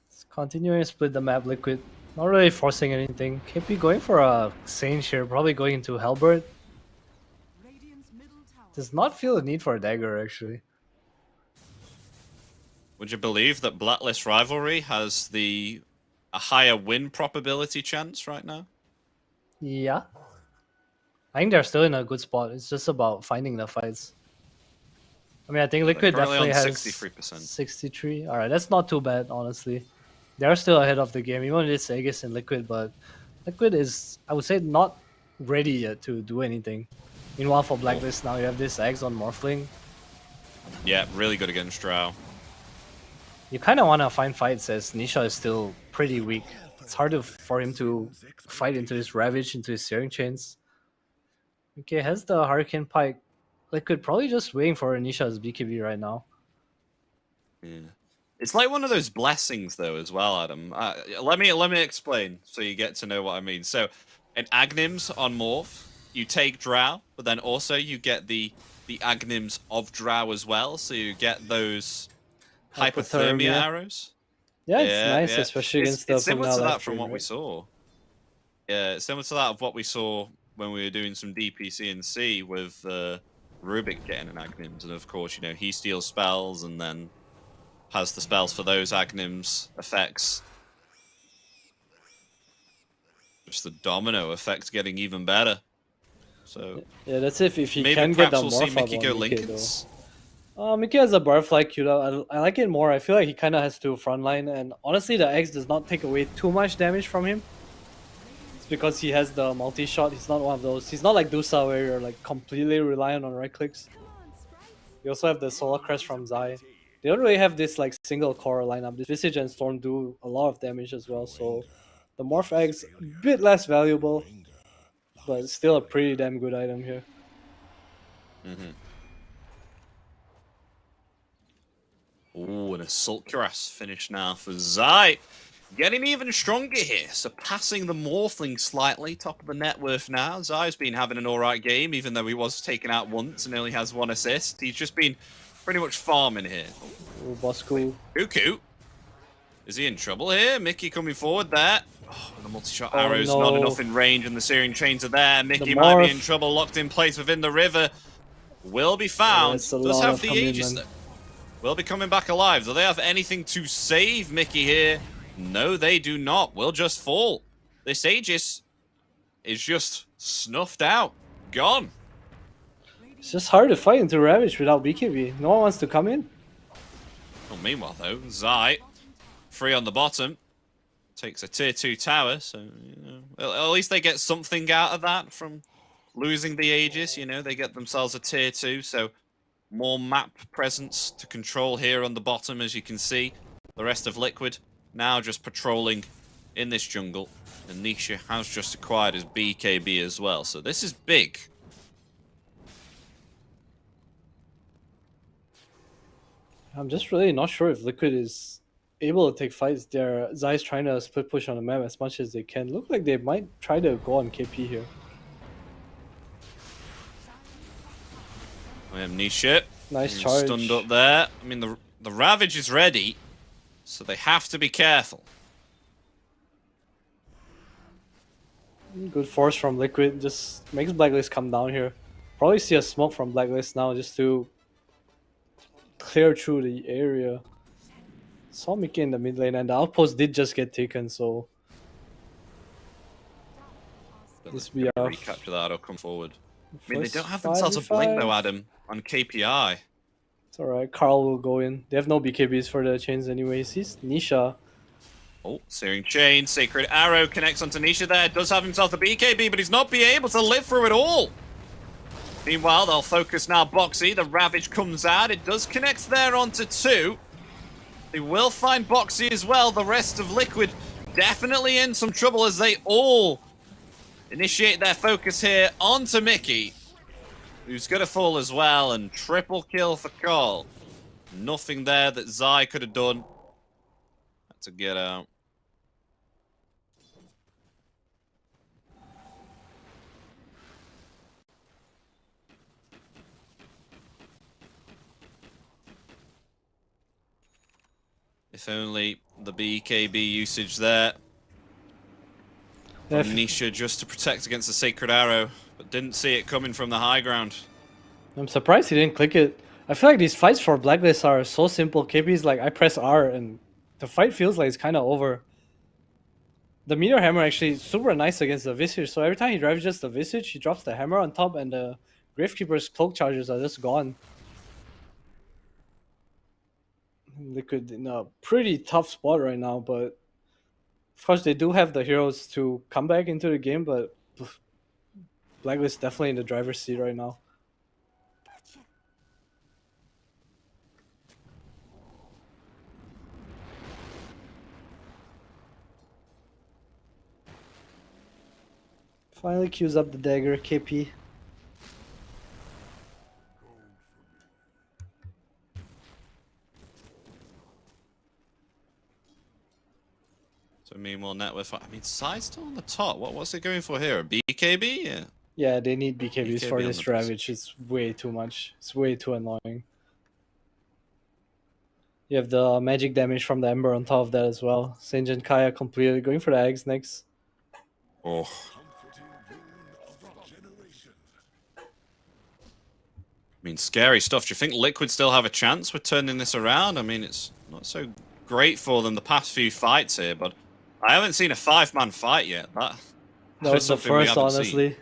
It's continuing to split the map, Liquid. Not really forcing anything. KP going for a Sage here, probably going into Halberd. Does not feel the need for a dagger actually. Would you believe that Blacklist Rivalry has a higher win probability chance right now? Yeah. I think they're still in a good spot. It's just about finding the fights. I mean, I think Liquid definitely has 63%. 63. Alright, that's not too bad, honestly. They're still ahead of the game, even with it's Aegis and Liquid, but Liquid is, I would say, not ready yet to do anything. Meanwhile, for Blacklist now, you have this Eggs on Morphling. Yeah, really good against Drow. You kind of want to find fights as Nisha is still pretty weak. It's hard for him to fight into his Ravage, into his Searing Chains. Okay, has the Hurricane Pike. Liquid probably just waiting for Nisha's BKB right now. Yeah. It's like one of those blessings, though, as well, Adam. Let me explain so you get to know what I mean. So, in Agnims on Morph, you take Drow, but then also you get the Agnims of Drow as well. So you get those hypothermia arrows. Yeah, it's nice, especially against the. It's similar to that from what we saw. Yeah, it's similar to that of what we saw when we were doing some DPC and C with Rubik getting an Agnims, and of course, you know, he steals spells and then has the spells for those Agnims effects. Just the domino effect getting even better. So yeah, that's if you maybe can get the we'll see Morph Mickey up go on Mickey, Lincolns. Mickey has a Butterfly queued up. I like it more. I feel like he kind of has to frontline, and honestly, the X does not take away too much damage from him. It's because he has the multi-shot. He's not one of those. He's not like Dusa where you're like completely reliant on right clicks. You also have the Solar Crest from Zai. They don't really have this like single core lineup. The Visage and Storm do a lot of damage as well, so the Morph Egg's a bit less valuable, but still a pretty damn good item here. Ooh, an Assault Cuirass finish now for Zai. Getting even stronger here, surpassing the Morphling slightly, top of the net worth now. Zai's been having an alright game, even though he was taken out once and only has 1 assist. He's just been pretty much farming here. Ooh, Bosco. Cuckoo. Is he in trouble here? Mickey coming forward there. Oh, the multi-shot arrows, not enough in range, and the Searing Chains are there. Mickey might be in trouble, locked in place within the river. Will be found. Does have the Aegis though. Will be coming back alive. Do they have anything to save Mickey here? No, they do not. Will just fall. This Aegis is just snuffed out. Gone. It's just hard to fight into Ravage without BKB. No one wants to come in. Well, meanwhile, though, Zai, free on the bottom, takes a tier 2 tower. So, you know, at least they get something out of that from losing the Aegis. You know, they get themselves a tier 2. So, more map presence to control here on the bottom, as you can see. The rest of Liquid now just patrolling in this jungle. And Nisha has just acquired his BKB as well. So this is big. I'm just really not sure if Liquid is able to take fights there. Zai's trying to split push on the map as much as they can. Look like they might try to go on KP here. We have Nisha. Nice charge. Stunned up there. I mean, the Ravage is ready, so they have to be careful. Good force from Liquid. Just makes Blacklist come down here. Probably see a smoke from Blacklist now just to clear through the area. Saw Mickey in the mid lane, and the outpost did just get taken, so this be off. Recapture that or come forward. I mean, they don't have themselves a blink though, Adam, on KPI. It's alright, Carl will go in. They have no BKBs for the chains anyway. Sees Nisha. Oh, Searing Chain, Sacred Arrow connects onto Nisha there. Does have himself the BKB, but he's not be able to live through it all. Meanwhile, they'll focus now Boxy. The Ravage comes out. It does connect there onto 2. They will find Boxy as well. The rest of Liquid definitely in some trouble as they all initiate their focus here onto Mickey, who's going to fall as well, and triple kill for Carl. Nothing there that Zai could have done. Had to get out. If only the BKB usage there. From Nisha just to protect against the Sacred Arrow, but didn't see it coming from the high ground. I'm surprised he didn't click it. I feel like these fights for Blacklist are so simple. KP's like, I press R and the fight feels like it's kind of over. The Meteor Hammer actually super nice against the Visage, so every time he drives just the Visage, he drops the hammer on top and the Gravekeeper's cloak charges are just gone. Liquid in a pretty tough spot right now, but of course they do have the heroes to come back into the game, but Blacklist definitely in the driver's seat right now. Finally queues up the dagger, KP. So meanwhile, Networth, I mean, Zai's still on the top. What's it going for here? A BKB? Yeah. Yeah, they need BKBs BKB for this Ravage. It's way too much. It's way too annoying. You have the magic damage from the Ember on top of that as well. Sange and Kaya completed. Going for the eggs next. Oh. I mean, scary stuff. Do you think Liquid still have a chance with turning this around? I mean, it's not so great for them the past few fights here, but I haven't seen a 5-man fight yet. That was the first, honestly. Seen.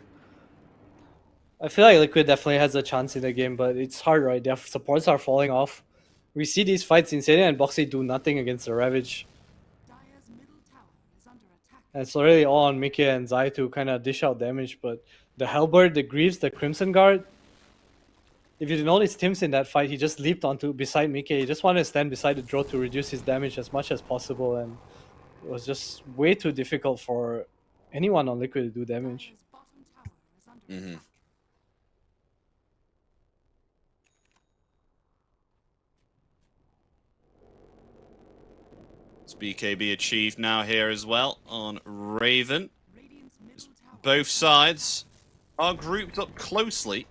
I feel like Liquid definitely has a chance in the game, but it's hard, right? Their supports are falling off. We see these fights, Insane and Boxy do nothing against the Ravage. And it's already all on Mickey and Zai to kind of dish out damage, but the Halberd, the Greaves, the Crimson Guard, if you notice Tim's in that fight, he just leaped onto beside Mickey. He just wanted to stand beside the draw to reduce his damage as much as possible, and it was just way too difficult for anyone on Liquid to do damage. Mm-hmm. It's BKB achieved now here as well on Raven. Both sides are grouped up closely.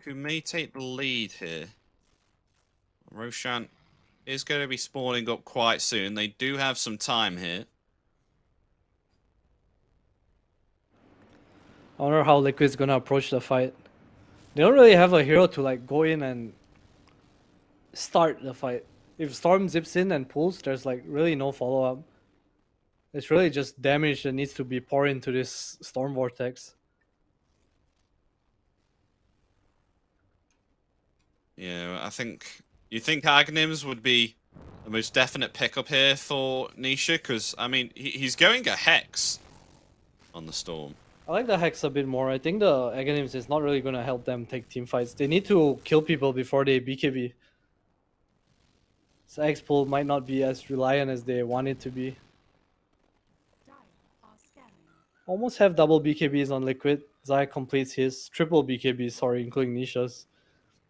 Who may take the lead here? Roshan is going to be spawning up quite soon. They do have some time here. I wonder how Liquid's gonna approach the fight. They don't really have a hero to like go in and start the fight. If Storm zips in and pulls, there's like really no follow-up. It's really just damage that needs to be poured into this Storm Vortex. Yeah, I think... You think Aghanims would be the most definite pickup here for Nisha? Because, I mean, he's going a Hex on the Storm. I like the Hex a bit more. I think the Aghanims is not really going to help them take team fights. They need to kill people before they BKB. So X-Pull might not be as reliant as they want it to be. Almost have double BKBs on Liquid. Zai completes his triple BKBs, sorry, including Nisha's.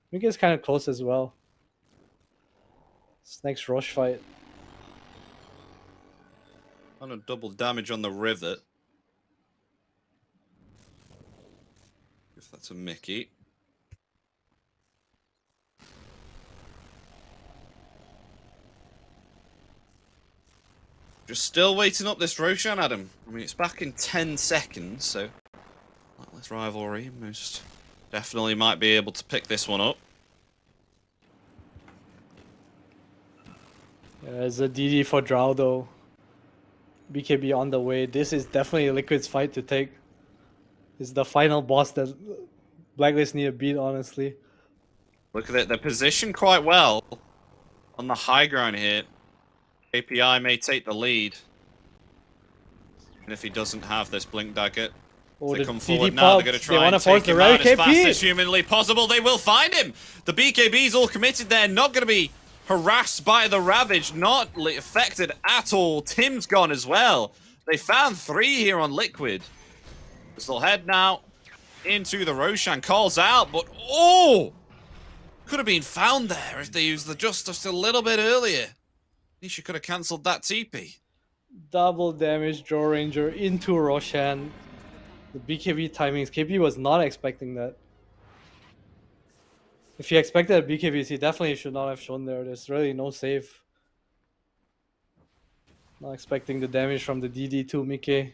I think it's kind of close as well. This next Roche fight. On a double damage on the Rivet. If that's a Mickey. Just still waiting up this Roshan, Adam. I mean, it's back in 10 seconds, so... This Rivalry most definitely might be able to pick this one up. Yeah, there's a DD for Drow, though. BKB on the way. This is definitely Liquid's fight to take. is the final boss that Blacklist need to beat, honestly. Look at it. They're positioned quite well on the high ground here. KPI may take the lead. And if he doesn't have this Blink Dagger, Oh, they the come forward DD now. They're pops. going to They try wanna and force take the him rally out as fast KP. as humanly possible. They will find him. The BKB's all committed there. Not going to be harassed by the Ravage. Not affected at all. Tim's gone as well. They found 3 here on Liquid. They'll head now into the Roshan. Calls out, but oh! Could have been found there if they used the just a little bit earlier. Nisha could have cancelled that TP. Double damage Draw Ranger into Roshan. The BKB timings. KP was not expecting that. If he expected BKBs, he definitely should not have shown there. There's really no save. Not expecting the damage from the DD to Mickey.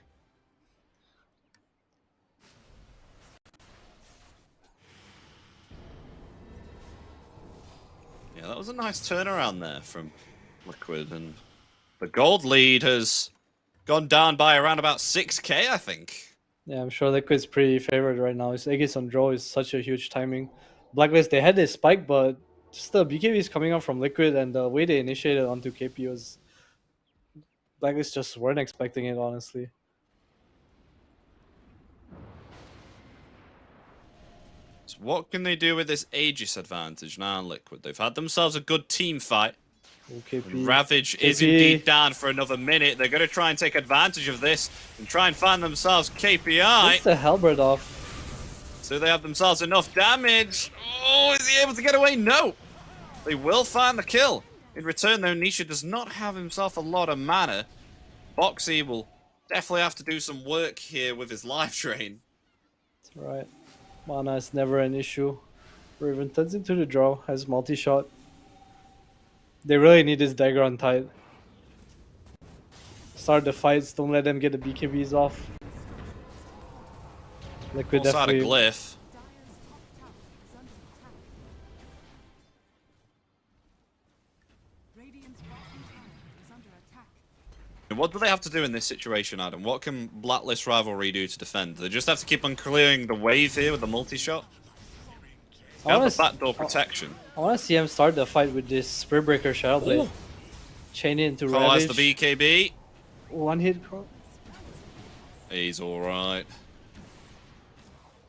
Yeah, that was a nice turnaround there from Liquid, and the gold lead has gone down by around about 6k, I think. Yeah, I'm sure Liquid's pretty favored right now. His Aegis on draw is such a huge timing. Blacklist, they had this spike, but just the BKBs coming up from Liquid and the way they initiated onto KP was... Blacklist just weren't expecting it, honestly. So what can they do with this Aegis advantage now in Liquid? They've had themselves a good team fight. KP. Ravage is indeed down for another minute. They're going to try and take advantage of this and try and find themselves KPI. What's the halberd off? So they have themselves enough damage. Oh, is he able to get away? No. They will find the kill. In return, though, Nisha does not have himself a lot of mana. Boxy will definitely have to do some work here with his life drain. That's right. Mana is never an issue. Raven turns into the draw, has multi-shot. They really need this dagger on tight. Start the fights, don't let them get the BKBs off. Liquid Also out a definitely... glyph. What do they have to do in this situation, Adam? What can Blacklist Rivalry do to defend? Do they just have to keep on clearing the wave here with the multi-shot? They have the backdoor protection. I want to see him start the fight with this Spirit Breaker Shadow Blade. Chain it into Ravage. Ravage. The BKB. One hit. Crow. He's alright.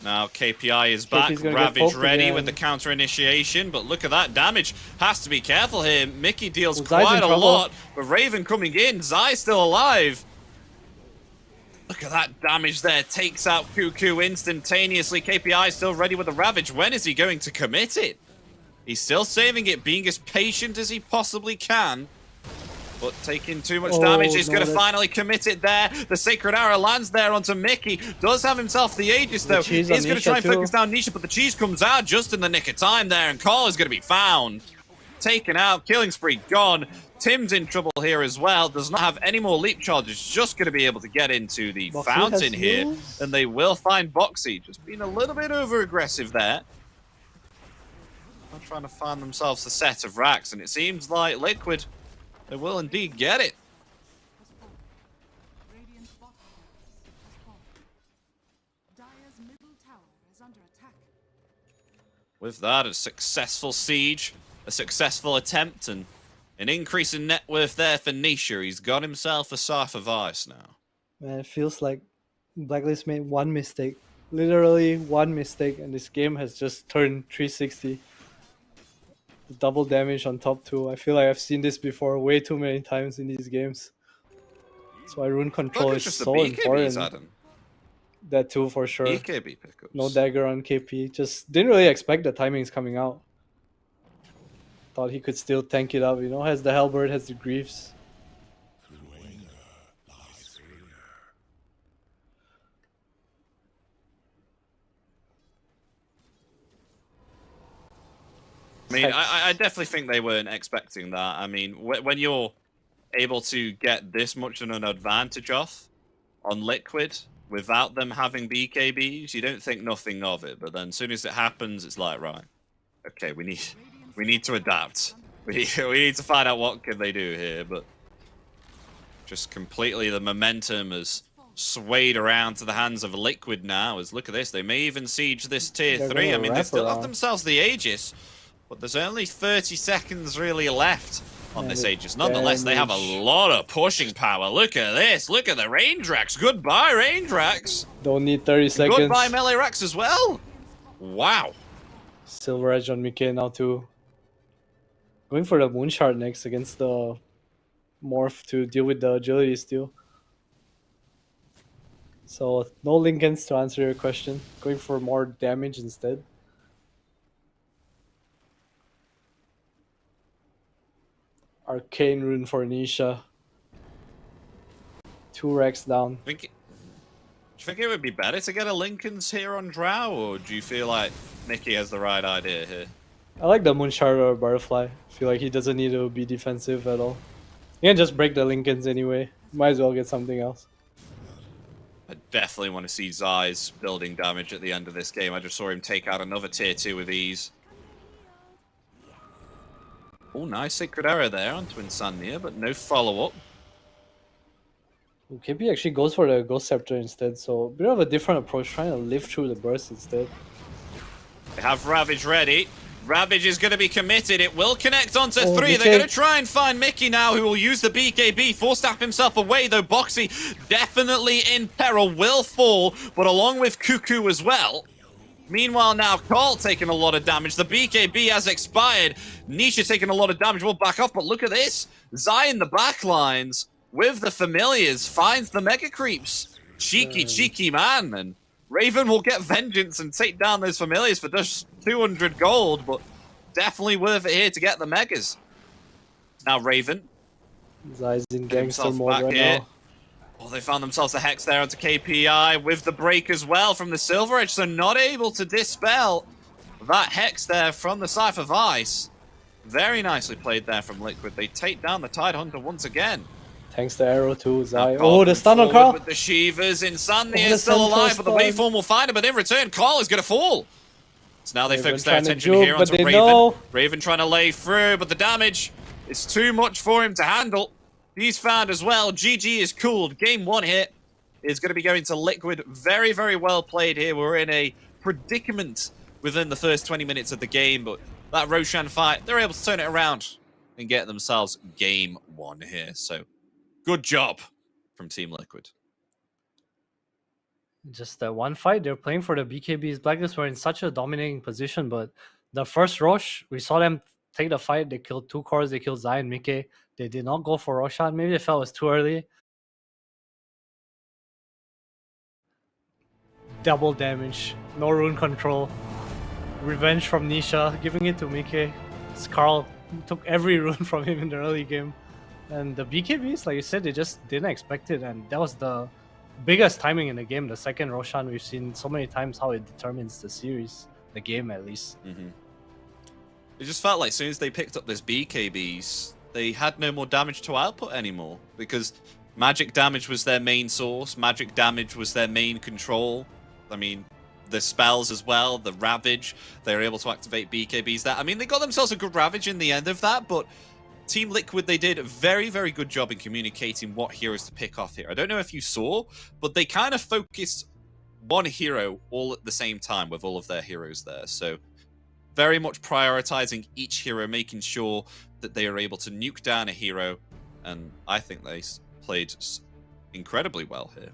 Now KPI is back. KP's gonna get Ravage poked ready again. with the counter initiation, but look at that damage. Has to be careful here. Mickey deals Well, Zai's in quite a trouble. lot, but Raven coming in. Zai's still alive. Look at that damage there. Takes out Cuckoo instantaneously. KPI is still ready with the Ravage. When is he going to commit it? He's still saving it, being as patient as he possibly can. But taking too much damage, he's going to finally commit it there. The Sacred Arrow lands there onto Mickey. Does have himself the Aegis, though. He's going to try and focus down Nisha, but the cheese comes out just in the nick of time there, and Call is going to be found. Taken out, killing spree gone. Tim's in trouble here as well. Does not have any more leap charges. Just going to be able to get into the Boxy fountain has here. heals. And they will find Boxy. Just being a little bit over-aggressive there. They're trying to find themselves a set of racks, and it seems like Liquid... They will indeed get it. With that, a successful siege, a successful attempt, and an increase in net worth there for Nisha. He's got himself a Scythe of Ice now. Man, it feels like Blacklist made one mistake. Literally one mistake, and this game has just turned 360. The double damage on top 2. I feel like I've seen this before way too many times in these games. That's why rune control Look, is it's just so the BKBs, important. Adam. That too, for sure. BKB pickups. No dagger on KP. Just didn't really expect the timings coming out. Thought he could still tank it up, you know, has the halberd, has the greaves. I mean, I definitely think they weren't expecting that. I mean, when you're able to get this much of an advantage off on Liquid without them having BKBs, you don't think nothing of it. But then as soon as it happens, it's like, right, okay, we need to adapt. We need to find out what can they do here. But just completely the momentum has swayed around to the hands of Liquid now. As look at this, they may even siege this tier They're 3. I gonna mean, they wrap still have around. themselves the Aegis, but there's only 30 seconds really left on this Aegis. Nonetheless, they have a lot of pushing power. Look at this. Look at the range racks. Goodbye, range racks. Don't need 30 seconds. Goodbye, melee racks as well. Wow. Silver Edge on Mickey now too. Going for the Moon Shard next against the Morph to deal with the agility steal. So no Lincolns to answer your question. Going for more damage instead. Arcane Rune for Nisha. 2 racks down. Do you think it would be better to get a Lincoln's here on Drow, or do you feel like Mickey has the right idea here? I like the Moon Shard or Butterfly. I feel like he doesn't need to be defensive at all. You can just break the Lincolns anyway. Might as well get something else. I definitely want to see Zai's building damage at the end of this game. I just saw him take out another tier 2 with ease. Oh, nice Sacred Arrow there onto Insania, but no follow-up. KP actually goes for the Ghost Scepter instead, so a bit of a different approach, trying to live through the burst instead. They have Ravage ready. Ravage is going to be committed. It will connect onto 3. BK. They're going to try and find Mickey now, who will use the BKB. Force-tap himself away, though Boxy definitely in peril, will fall, but along with Cuckoo as well. Meanwhile, now Carl taking a lot of damage. The BKB has expired. Nisha taking a lot of damage. Will back off, but look at this. Zai in the back lines with the familiars finds the mega creeps. Cheeky man. And Raven will get vengeance and take down those familiars for just 200 gold, but definitely worth it here to get the megas. Now Raven. Zai's in gangster himself mode back right here. now. Oh, they found themselves a Hex there onto KPI with the break as well from the Silver Edge, so not able to dispel that Hex there from the Cypher Vice. Very nicely played there from Liquid. They take down the Tidehunter once again. Thanks to Arrow too, Zai. Now, Oh, the stun on Carl! With the Shivas, Insania the is still Sentinel alive, but the stun. Waveform will find him, but in return, Carl is going to fall. So now they Raven focus their trying to attention juke, here but onto they Raven. know. Raven trying to lay through, but the damage is too much for him to handle. He's found as well. GG is cooled. Game 1 here is going to be going to Liquid. Very, very well played here. We're in a predicament within the first 20 minutes of the game, but that Roshan fight, they're able to turn it around and get themselves Game 1 here. So good job from Team Liquid. Just that one fight, they're playing for the BKBs. Blacklist were in such a dominating position, but the first Rosh, we saw them take the fight. They killed 2 cores, they killed Zai and Mickey. They did not go for Roshan. Maybe they felt it was too early. Double damage, no rune control. Revenge from Nisha, giving it to Mickey. Carl took every rune from him in the early game. And the BKBs, like you said, they just didn't expect it. And that was the biggest timing in the game. The second Roshan, we've seen so many times how it determines the series, the game at least. It just felt like as soon as they picked up this BKBs, they had no more damage to output anymore, because magic damage was their main source, magic damage was their main control. I mean, the spells as well, the Ravage, they were able to activate BKBs there. I mean, they got themselves a good Ravage in the end of that, but Team Liquid, they did a very, very good job in communicating what heroes to pick off here. I don't know if you saw, but they kind of focused one hero all at the same time with all of their heroes there. So very much prioritizing each hero, making sure that they are able to nuke down a hero. And I think they played incredibly well here.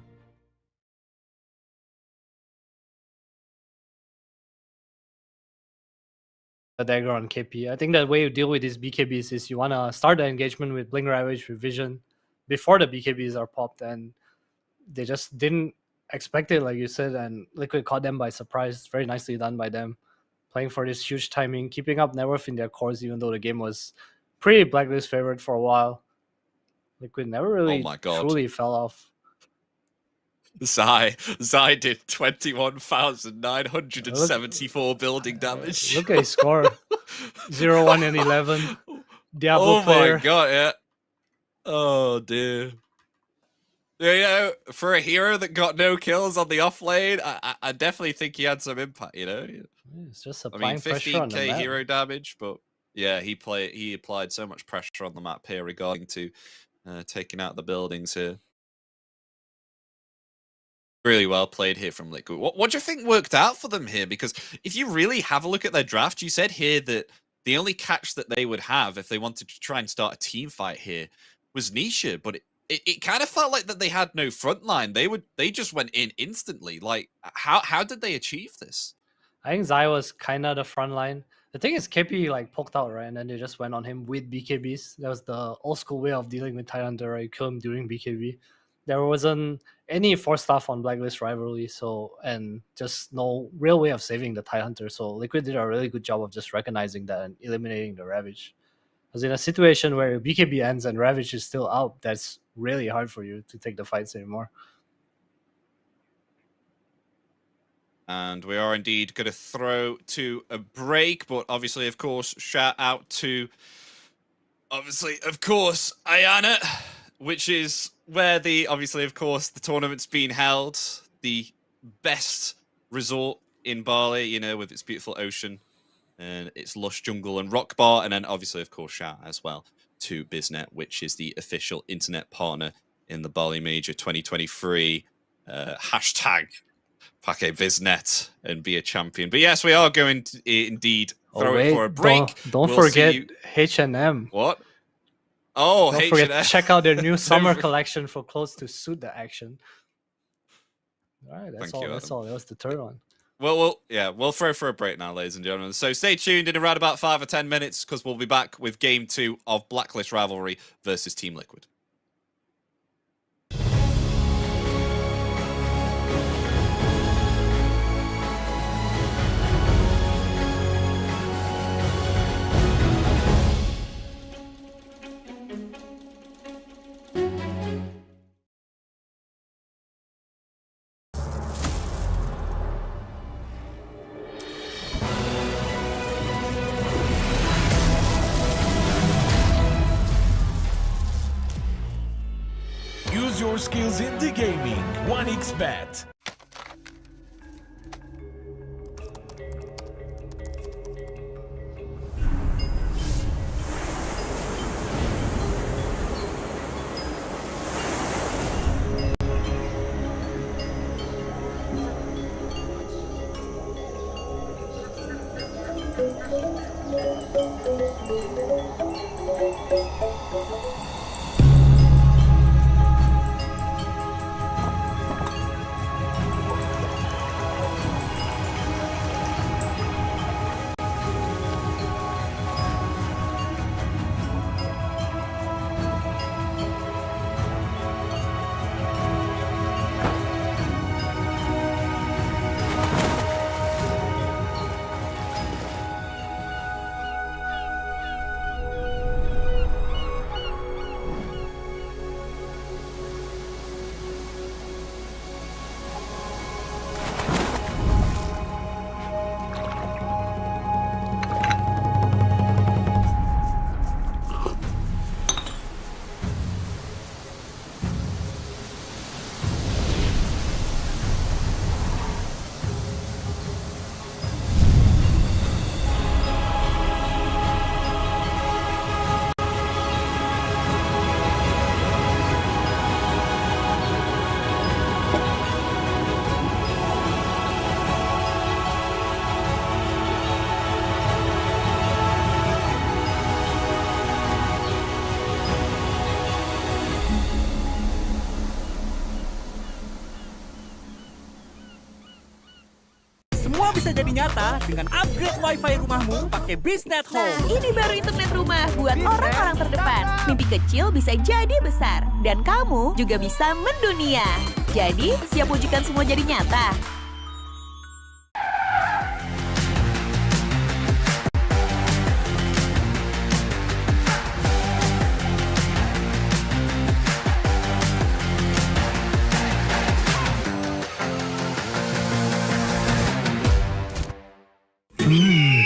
The dagger on KP. I think the way you deal with these BKBs is you want to start the engagement with Blink Ravage with Vision before the BKBs are popped, and they just didn't expect it, like you said, and Liquid caught them by surprise. Very nicely done by them. Playing for this huge timing, keeping up Networth in their cores, even though the game was pretty Blacklist favorite for a while. Liquid never really truly fell off. Zai did 21,974 building damage. Look at his score. 0-1 and 11. Diablo player. My god, yeah. Oh dear. You know, for a hero that got no kills on the off lane, I definitely think he had some impact, you know? It's just applying pressure on the 15k map. hero damage, but yeah, he applied so much pressure on the map here regarding to taking out the buildings here. Really well played here from Liquid. What do you think worked out for them here? Because if you really have a look at their draft, you said here that the only catch that they would have if they wanted to try and start a team fight here was Nisha, but it kind of felt like that they had no front line. They just went in instantly. Like, how did they achieve this? I think Zai was kind of the front line. The thing is, KP like poked out, right? And then they just went on him with BKBs. That was the old school way of dealing with Tidehunter, right? You kill him during BKB. There wasn't any force stuff on Blacklist Rivalry, and just no real way of saving the Tidehunter. So Liquid did a really good job of just recognizing that and eliminating the Ravage. Because in a situation where BKB ends and Ravage is still out, that's really hard for you to take the fights anymore. And we are indeed going to throw to a break, but obviously, of course, shout out to, Ayana, which is where the tournament's been held, the best resort in Bali, you know, with its beautiful ocean and its lush jungle and rock bar. And then obviously, of course, shout out as well to Biznet, which is the official internet partner in the Bali Major 2023. Hashtag Pake Biznet and be a champion. But yes, we are going to indeed throw it for a break. Don't forget H&M. What? Oh, Don't H&M. forget to check out their new summer collection for clothes to suit the action. All right, that's all. That was the third one. Well, we'll throw for a break now, ladies and gentlemen. So stay tuned in around about 5 or 10 minutes because we'll be back with Game 2 of Blacklist Rivalry versus Team Liquid. Use your skills in the gaming. 1xBet. Semua bisa jadi nyata dengan upgrade wifi rumahmu pakai Biznet Home. Nah, ini baru internet rumah buat orang-orang terdepan. Mimpi kecil bisa jadi besar. Dan kamu juga bisa mendunia. Jadi, siap wujudkan semua jadi nyata?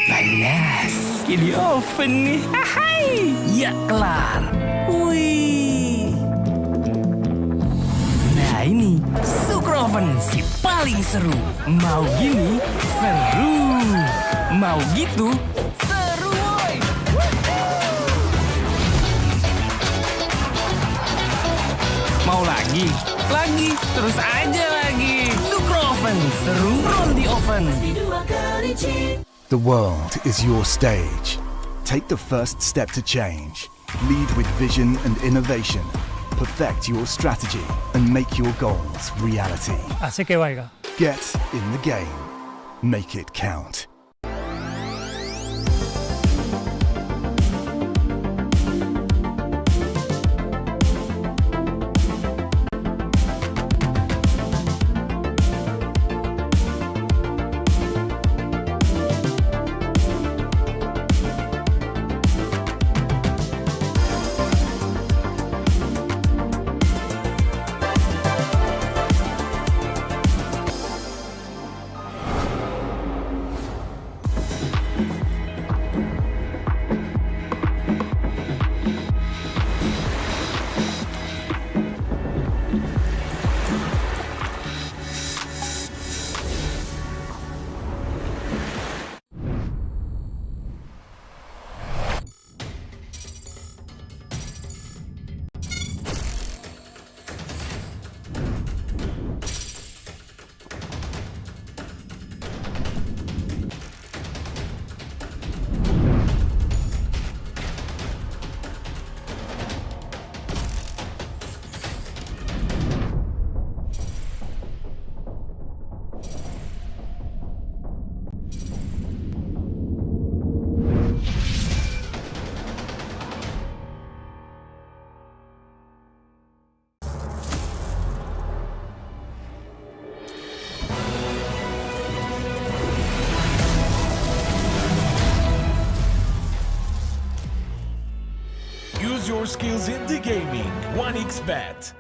Panas. Di oven nih. Hai. Ya kelar. Wih. Nah ini Super Oven si paling seru. Mau gini seru. Mau gitu seru woy. Mau lagi? Lagi. Terus aja lagi. seru from the oven. The world is your stage. Take the first step to change. Lead with vision and innovation. Perfect your strategy and make your goals reality. Así que vaya. Get in the game. Make it count. Use your skills in the gaming. 1xBet.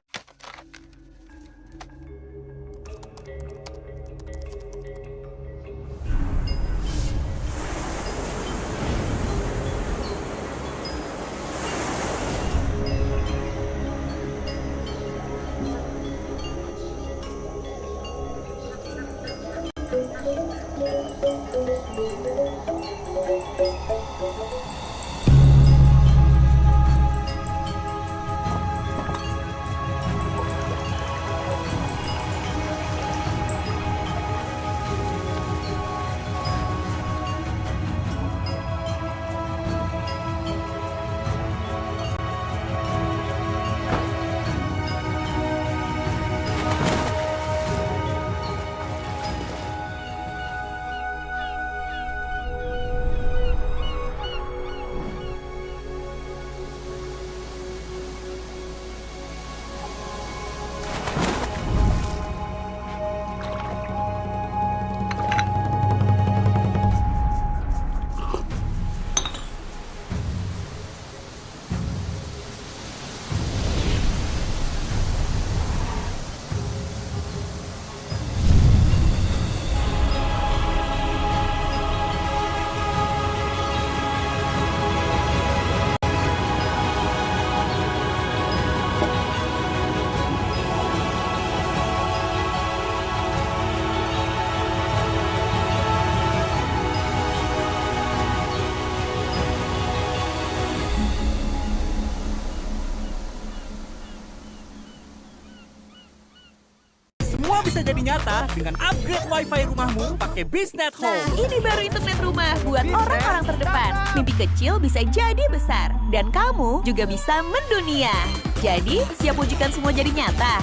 Semua bisa jadi nyata dengan upgrade WiFi rumahmu pakai BizNet Nah, Home. ini baru internet rumah buat orang-orang terdepan. Mimpi kecil bisa jadi besar. Dan kamu juga bisa mendunia. Jadi, siap wujudkan semua jadi nyata?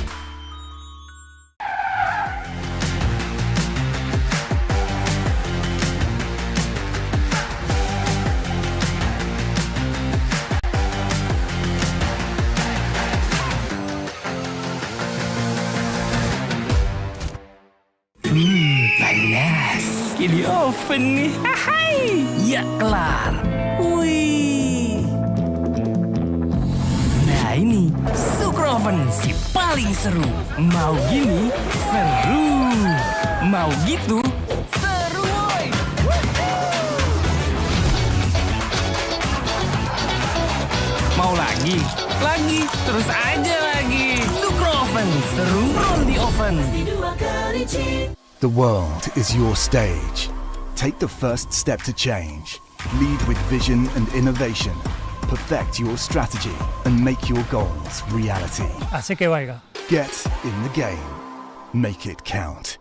Panas. Di oven nih. Hai. Ya kelar. Wih. Nah ini Sukroven si paling seru. Mau gini seru. Mau gitu seru woy. Mau lagi? Lagi, terus aja lagi. Sukroven seru from the oven. The world is your stage. Take the first step to change. Lead with vision and innovation. Perfect your strategy and make your goals reality. Así que vaya. Get in the game. Make it count.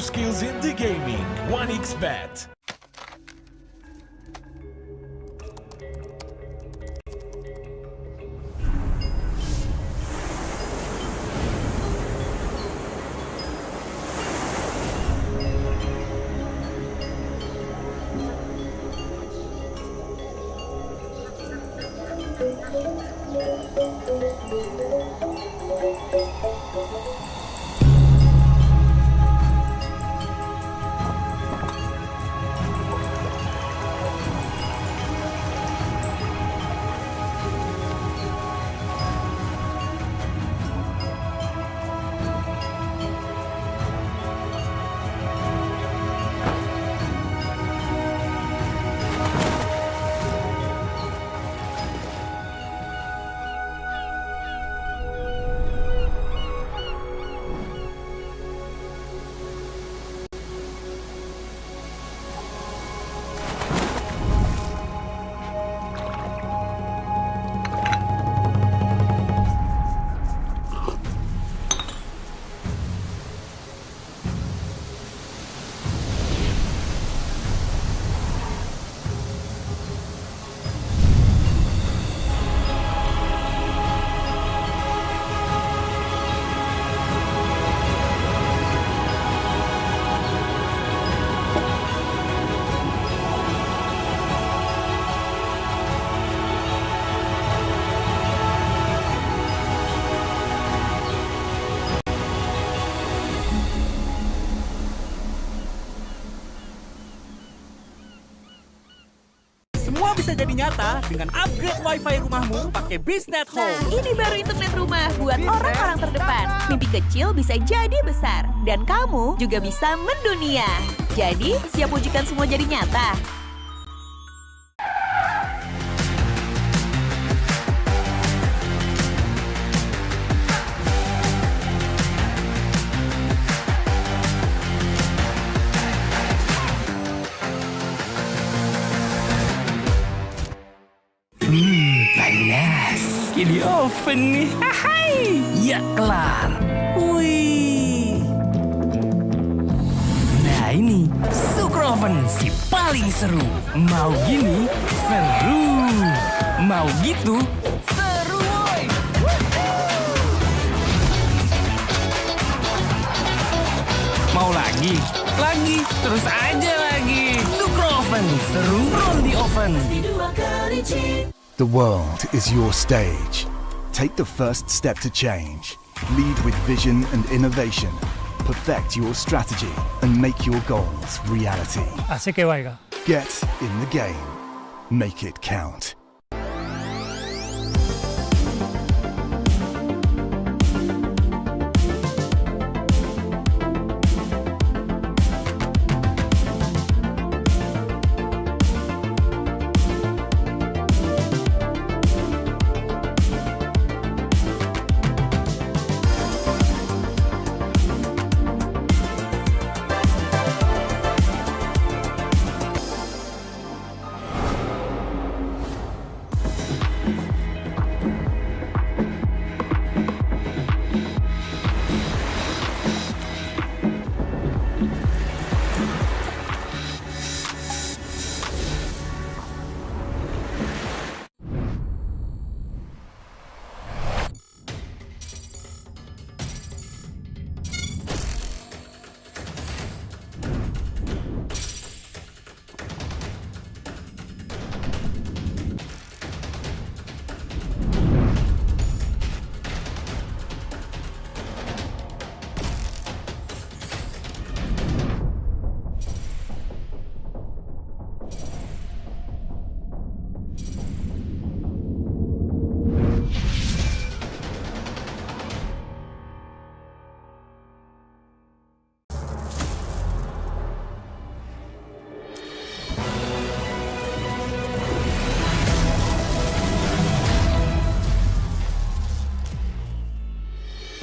skills in the gaming. 1xBet. Semua bisa jadi nyata dengan upgrade wifi rumahmu pakai Biznet Nah, Home. ini baru internet rumah buat orang-orang terdepan. Mimpi kecil bisa jadi besar. Dan kamu juga bisa mendunia. Jadi, siap wujudkan semua jadi nyata? Panas. Di oven nih. Hai. Ya kelar. Wih. Nah ini Sukroven si paling seru. Mau gini seru. Mau gitu seru woy. Mau lagi? Lagi. Terus aja lagi. Sukroven seru from the oven. The world is your stage. Take the first step to change. Lead with vision and innovation. Perfect your strategy and make your goals reality. Así que vaya. Get in the game. Make it count.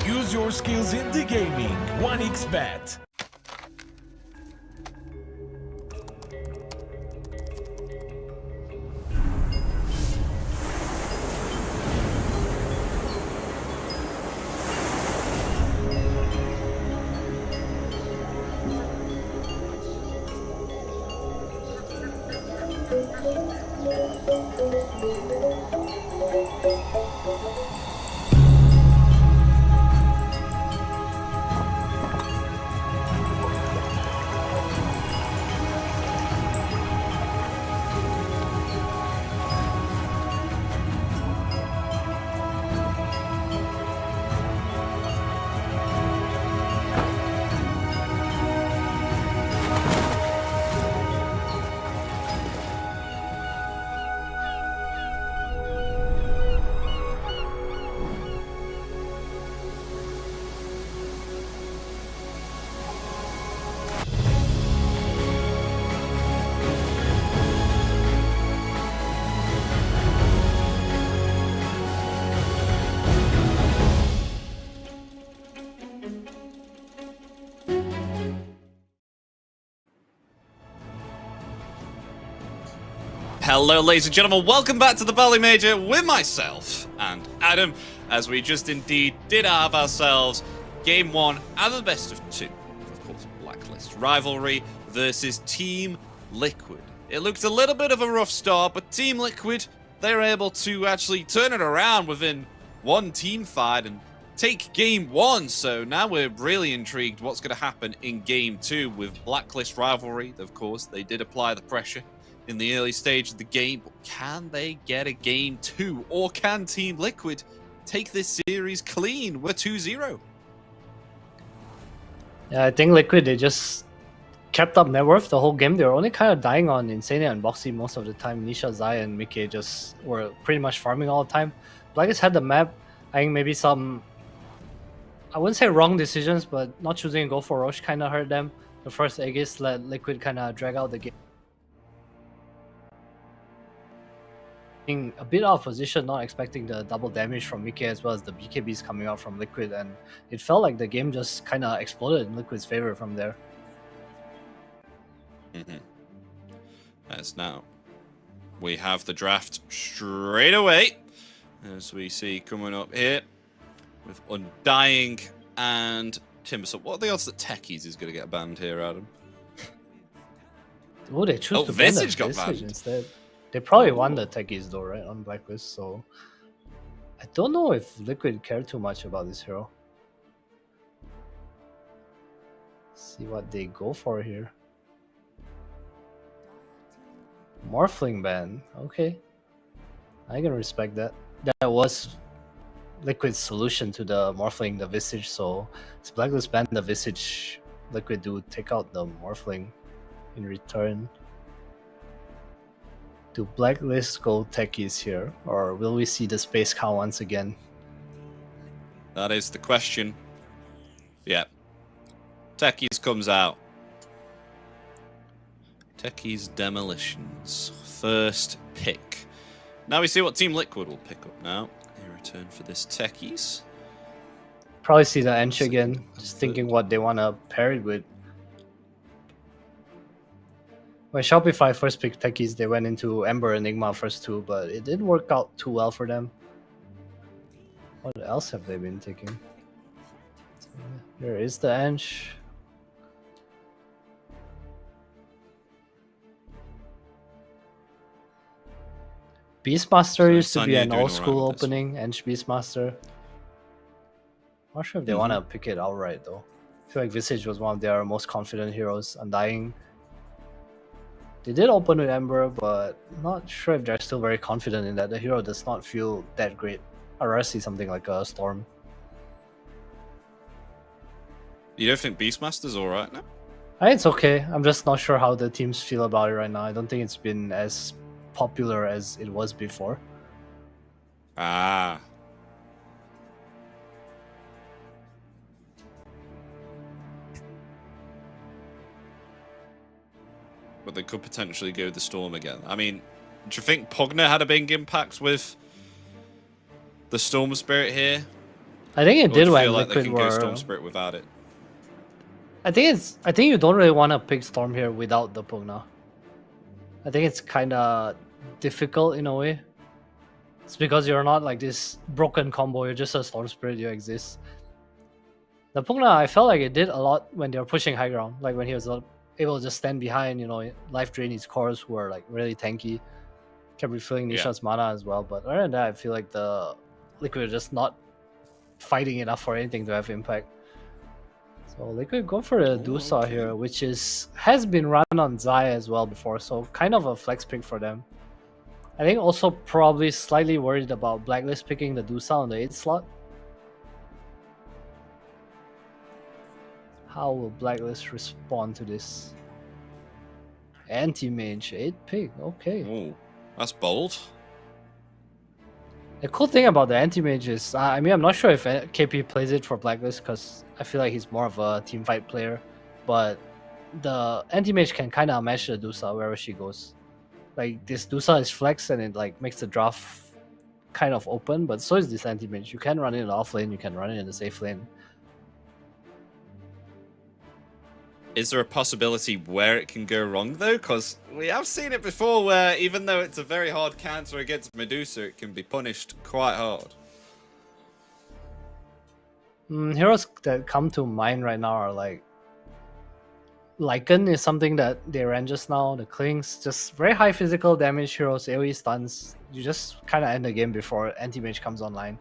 Use your skills in the gaming. 1xBet. Hello, ladies and gentlemen, welcome back to the Bali Major with myself and Adam, as we just indeed did have ourselves Game 1 out of the best of 2. Of course, Blacklist Rivalry versus Team Liquid. It looked a little bit of a rough start, but Team Liquid, they were able to actually turn it around within one team fight and take Game 1. So now we're really intrigued what's going to happen in Game 2 with Blacklist Rivalry. Of course, they did apply the pressure in the early stage of the game, but can they get a Game 2, or can Team Liquid take this series clean? We're 2-0. Yeah, I think Liquid, they just kept up net worth the whole game. They were only kind of dying on Insania and Boxy most of the time. Nisha, Zai, and Mickey just were pretty much farming all the time. Blacklist had the map. I think maybe some, I wouldn't say wrong decisions, but not choosing to go for Roche kind of hurt them. The first Aegis let Liquid kind of drag out the game. A bit out of position, not expecting the double damage from Mickey as well as the BKBs coming out from Liquid, and it felt like the game just kind of exploded in Liquid's favor from there. As now we have the draft straight away, as we see coming up here with Undying and Timber. So what are the odds that Techies is going to get banned here, Adam? Oh, they choose to ban Visage got Visage banned instead. They probably won the Techies though, right, on Blacklist, so I don't know if Liquid cared too much about this hero. See what they go for here. Morphling ban, okay. I can respect that. That was Liquid's solution to the Morphling, the Visage, so it's Blacklist ban the Visage, Liquid do take out the Morphling in return. Do Blacklist go Techies here, or will we see the Space Cow once again? That is the question. Yeah. Techies comes out. Techies Demolitions. First pick. Now we see what Team Liquid will pick up now. In return for this Techies. Probably see the Ench again. Just thinking what they want to pair it with. When Shopify first picked Techies, they went into Ember Enigma first two, but it didn't work out too well for them. What else have they been taking? There is the Ench. Beastmaster used to be an old school opening, Ench Beastmaster. Not sure if they want to pick it outright though. I feel like Visage was one of their most confident heroes. Undying. They did open with Ember, but not sure if they're still very confident in that. The hero does not feel that great. I'd rather see something like a Storm. You don't think Beastmaster's alright now? I think it's okay. I'm just not sure how the teams feel about it right now. I don't think it's been as popular as it was before. Ah. But they could potentially go the Storm again. I mean, do you think Pugner had a big impact with the Storm Spirit here? I think it Or did do you when feel like Liquid they can go Storm Spirit without it? I think you don't really want to pick Storm here without the Pugna. I think it's kind of difficult in a way. It's because you're not like this broken combo. You're just a Storm Spirit. You exist. The Pugna, I felt like it did a lot when they were pushing high ground. Like when he was able to just stand behind, you know, life drain his cores who are like really tanky. kept refilling Nisha's mana as well. But other than that, I feel like the Liquid are just not fighting enough for anything to have impact. So Liquid go for the Dusa here, which has been run on Zai as well before, so kind of a flex pick for them. I think also probably slightly worried about Blacklist picking the Dusa on the 8th slot. How will Blacklist respond to this? Anti-mage, 8 pick, okay. Oh, that's bold. The cool thing about the anti-mage is, I mean, I'm not sure if KP plays it for Blacklist because I feel like he's more of a team fight player, but the anti-mage can kind of match the Dusa wherever she goes. Like, this Dusa is flex and it like makes the draft kind of open, but so is this anti-mage. You can run it in the off lane, you can run it in the safe lane. Is there a possibility where it can go wrong, though? Because we have seen it before where, even though it's a very hard counter against Medusa, it can be punished quite hard. Heroes that come to mind right now are like... Lycan is something that they ran just now. The Klings, just very high physical damage heroes, AoE stuns. You just kind of end the game before Anti-Mage comes online.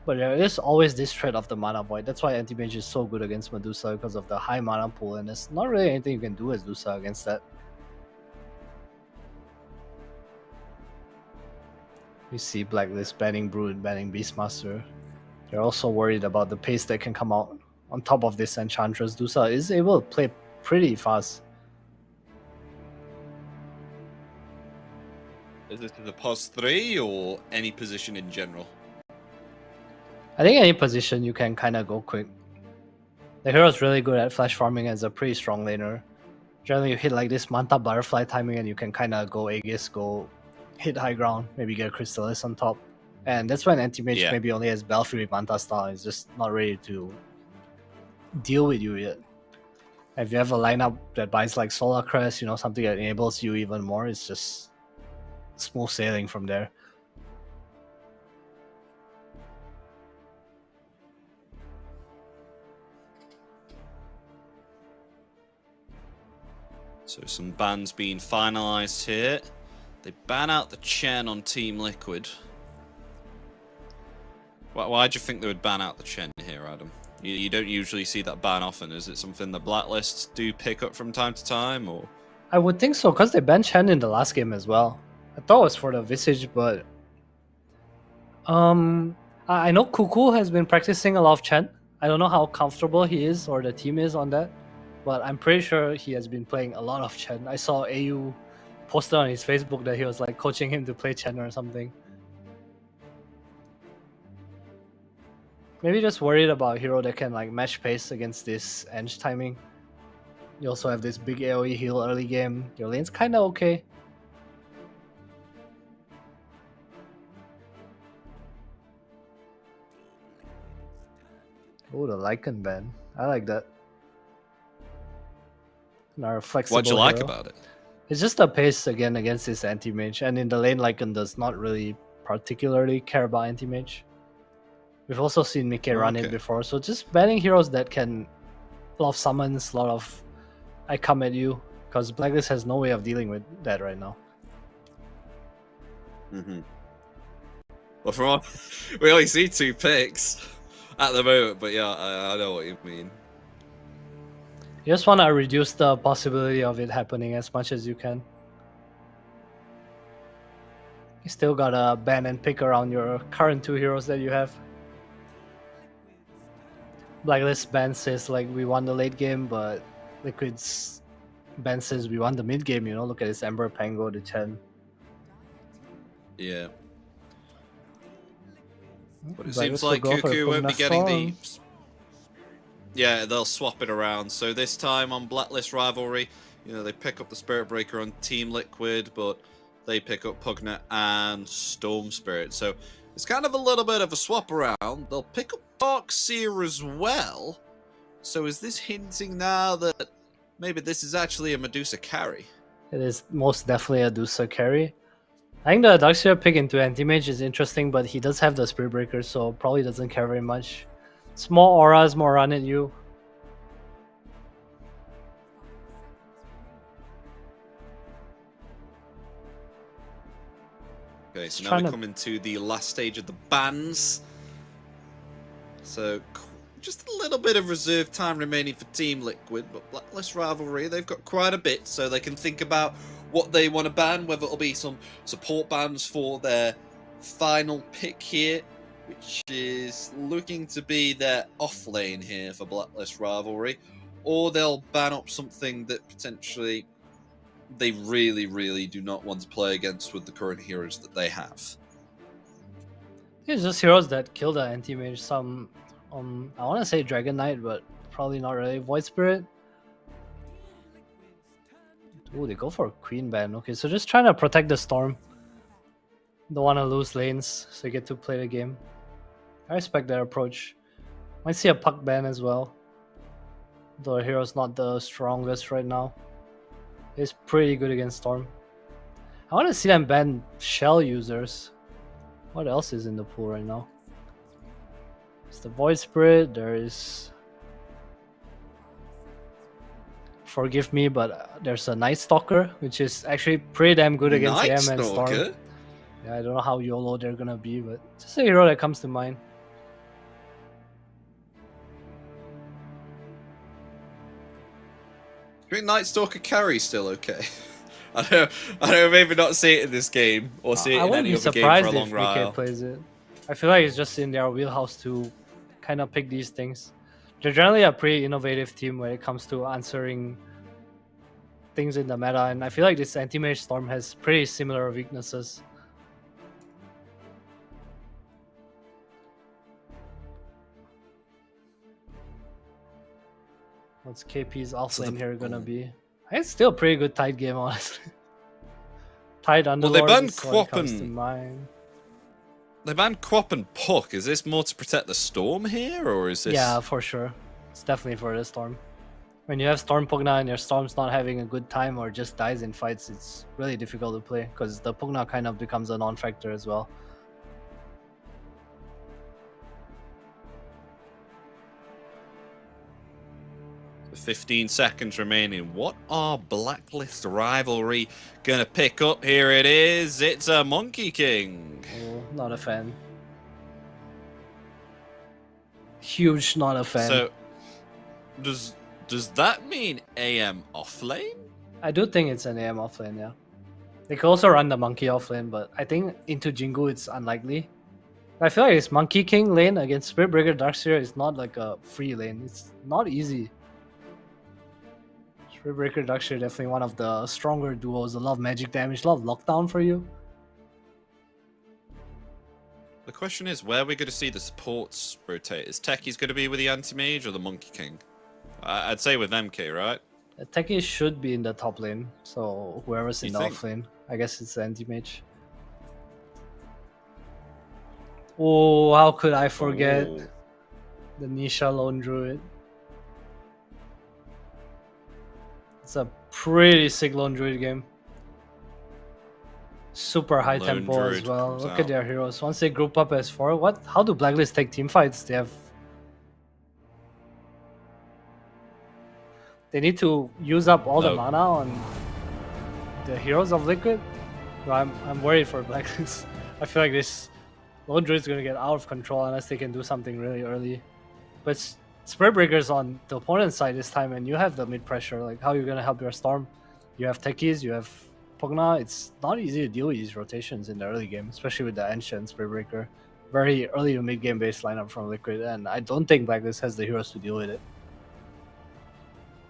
But there is always this threat of the mana void. That's why Anti-Mage is so good against Medusa, because of the high mana pool, and there's not really anything you can do as Dusa against that. You see Blacklist banning Brood, banning Beastmaster. They're also worried about the pace that can come out. On top of this, Enchantress Dusa is able to play pretty fast. Is this the pos 3 or any position in general? I think any position you can kind of go quick. The hero's really good at flash farming as a pretty strong laner. Generally, you hit like this Manta Butterfly timing and you can kind of go Aegis, go hit high ground, maybe get a Crystallis on top. And that's when Anti-Mage maybe only has Belfry Manta style. It's just not ready to deal with you yet. If you have a lineup that buys like Solar Crest, you know, something that enables you even more, it's just smooth sailing from there. So some bans being finalized here. They ban out the Chen on Team Liquid. Why do you think they would ban out the Chen here, Adam? You don't usually see that ban often. Is it something the Blacklists do pick up from time to time, or? I would think so, because they banned Chen in the last game as well. I thought it was for the Visage, but... I know Cuckoo has been practicing a lot of Chen. I don't know how comfortable he is, or the team is on that. But I'm pretty sure he has been playing a lot of Chen. I saw AU posted on his Facebook that he was like coaching him to play Chen or something. Maybe just worried about a hero that can like match pace against this ENG timing. You also have this big AoE heal early game. Your lane's kinda okay. Oh, the Lycan ban. I like that. Our flexible What'd you like hero. about it? It's just the pace again against this anti-mage, and in the lane Lycan does not really particularly care about anti-mage. We've also seen Mickey run it before, so just banning heroes that can a lot of summons, a lot of I come at you, because Blacklist has no way of dealing with that right now. Well, from all, we only see 2 picks at the moment, but yeah, I know what you mean. You just want to reduce the possibility of it happening as much as you can. You still gotta ban and pick around your current 2 heroes that you have. Blacklist ban says like we won the late game, but Liquid's ban says we won the mid game, you know, look at this Ember, Pango, the Chen. Yeah. But it Blacklist seems like will go for Cuckoo won't be Pugna getting Storm. the... Yeah, they'll swap it around. So this time on Blacklist Rivalry, you know, they pick up the Spirit Breaker on Team Liquid, but they pick up Pugna and Storm Spirit. So it's kind of a little bit of a swap around. They'll pick up Darkseer as well. So is this hinting now that maybe this is actually a Medusa carry? It is most definitely a Dusa carry. I think the Darkseer pick into Anti-Mage is interesting, but he does have the Spirit Breaker, so probably doesn't care very much. Small auras, more run at you. Okay, so now we come into the last stage of the bans. So just a little bit of reserve time remaining for Team Liquid, but Blacklist Rivalry, they've got quite a bit, so they can think about what they want to ban, whether it'll be some support bans for their final pick here, which is looking to be their off lane here for Blacklist Rivalry, or they'll ban up something that potentially they really, really do not want to play against with the current heroes that they have. It's just heroes that kill the anti-mage. Some, I want to say Dragon Knight, but probably not really. Void Spirit. Ooh, they go for a Queen ban. Okay, so just trying to protect the Storm. Don't want to lose lanes, so you get to play the game. I respect their approach. Might see a Puck ban as well. Though the hero's not the strongest right now. It's pretty good against Storm. I want to see them ban Shell users. What else is in the pool right now? It's the Void Spirit. There is... Forgive me, but there's a Night Stalker, which is actually pretty damn good against AM and Storm. Yeah, I don't know how YOLO they're gonna be, but just a hero that comes to mind. Do you think Night Stalker carry still okay? I don't maybe not see it in this game or see it in any other game for a long while. I wouldn't be surprised if VK plays it. I feel like it's just in their wheelhouse to kind of pick these things. They're generally a pretty innovative team when it comes to answering things in the meta, and I feel like this anti-mage Storm has pretty similar weaknesses. What's KP's offlane here gonna be? It's still a pretty good tight game, honestly. Tight Underlord. Well, they banned Quop. They banned Quop and Puck. Is this more to protect the Storm here, or is this? Yeah, for sure. It's definitely for the Storm. When you have Storm Pugna and your Storm's not having a good time or just dies in fights, it's really difficult to play because the Pugna kind of becomes a non-factor as well. So 15 seconds remaining. What are Blacklist Rivalry gonna pick up? Here it is. It's a Monkey King. Oh, not a fan. Huge not a fan. So does that mean AM offlane? I do think it's an AM offlane, yeah. They could also run the Monkey offlane, but I think into Jingu it's unlikely. I feel like this Monkey King lane against Spirit Breaker Darkseer is not like a free lane. It's not easy. Spirit Breaker Darkseer definitely one of the stronger duos. A lot of magic damage, a lot of lockdown for you. The question is, where are we going to see the supports rotate? Is Techie's going to be with the Anti-Mage or the Monkey King? I'd say with MK, right? Techie should be in the top lane, so whoever's in the off lane, I guess it's the Anti-Mage. Oh, how could I forget the Nisha Lone Druid? It's a pretty sick Lone Druid game. Super high tempo as well. Look at their heroes. Once they group up as 4, how do Blacklist take team fights? They need to use up all the mana on the heroes of Liquid. No, I'm worried for Blacklist. I feel like this Lone Druid is going to get out of control unless they can do something really early. But Spirit Breaker's on the opponent's side this time, and you have the mid pressure. Like, how are you going to help your Storm? You have Techies, you have Pugna. It's not easy to deal with these rotations in the early game, especially with the Ancient Spirit Breaker. Very early to mid game based lineup from Liquid, and I don't think Blacklist has the heroes to deal with it.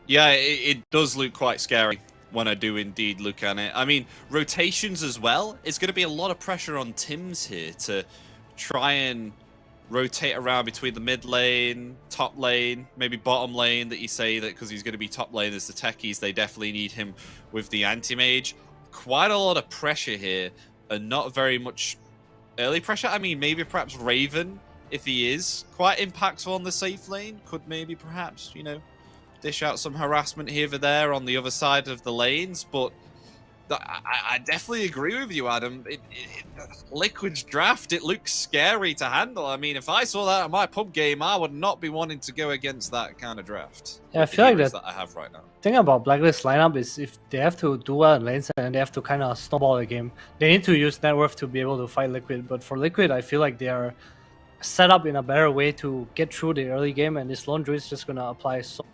Yeah, it does look quite scary when I do indeed look at it. I mean, rotations as well. It's going to be a lot of pressure on Tims here to try and rotate around between the mid lane, top lane, maybe bottom lane that you say that because he's going to be top lane as the Techies. They definitely need him with the Anti-Mage. Quite a lot of pressure here and not very much early pressure. I mean, maybe perhaps Raven, if he is quite impactful on the safe lane, could maybe perhaps, you know, dish out some harassment here or there on the other side of the lanes, but I definitely agree with you, Adam. Liquid's draft, it looks scary to handle. I mean, if I saw that in my pub game, I would not be wanting to go against that kind of draft. Yeah, I feel like that I have right now. Thing about Blacklist lineup is if they have to do well in lanes and they have to kind of snowball the game, they need to use net worth to be able to fight Liquid. But for Liquid, I feel like they are set up in a better way to get through the early game, and this Lone Druid is just gonna apply so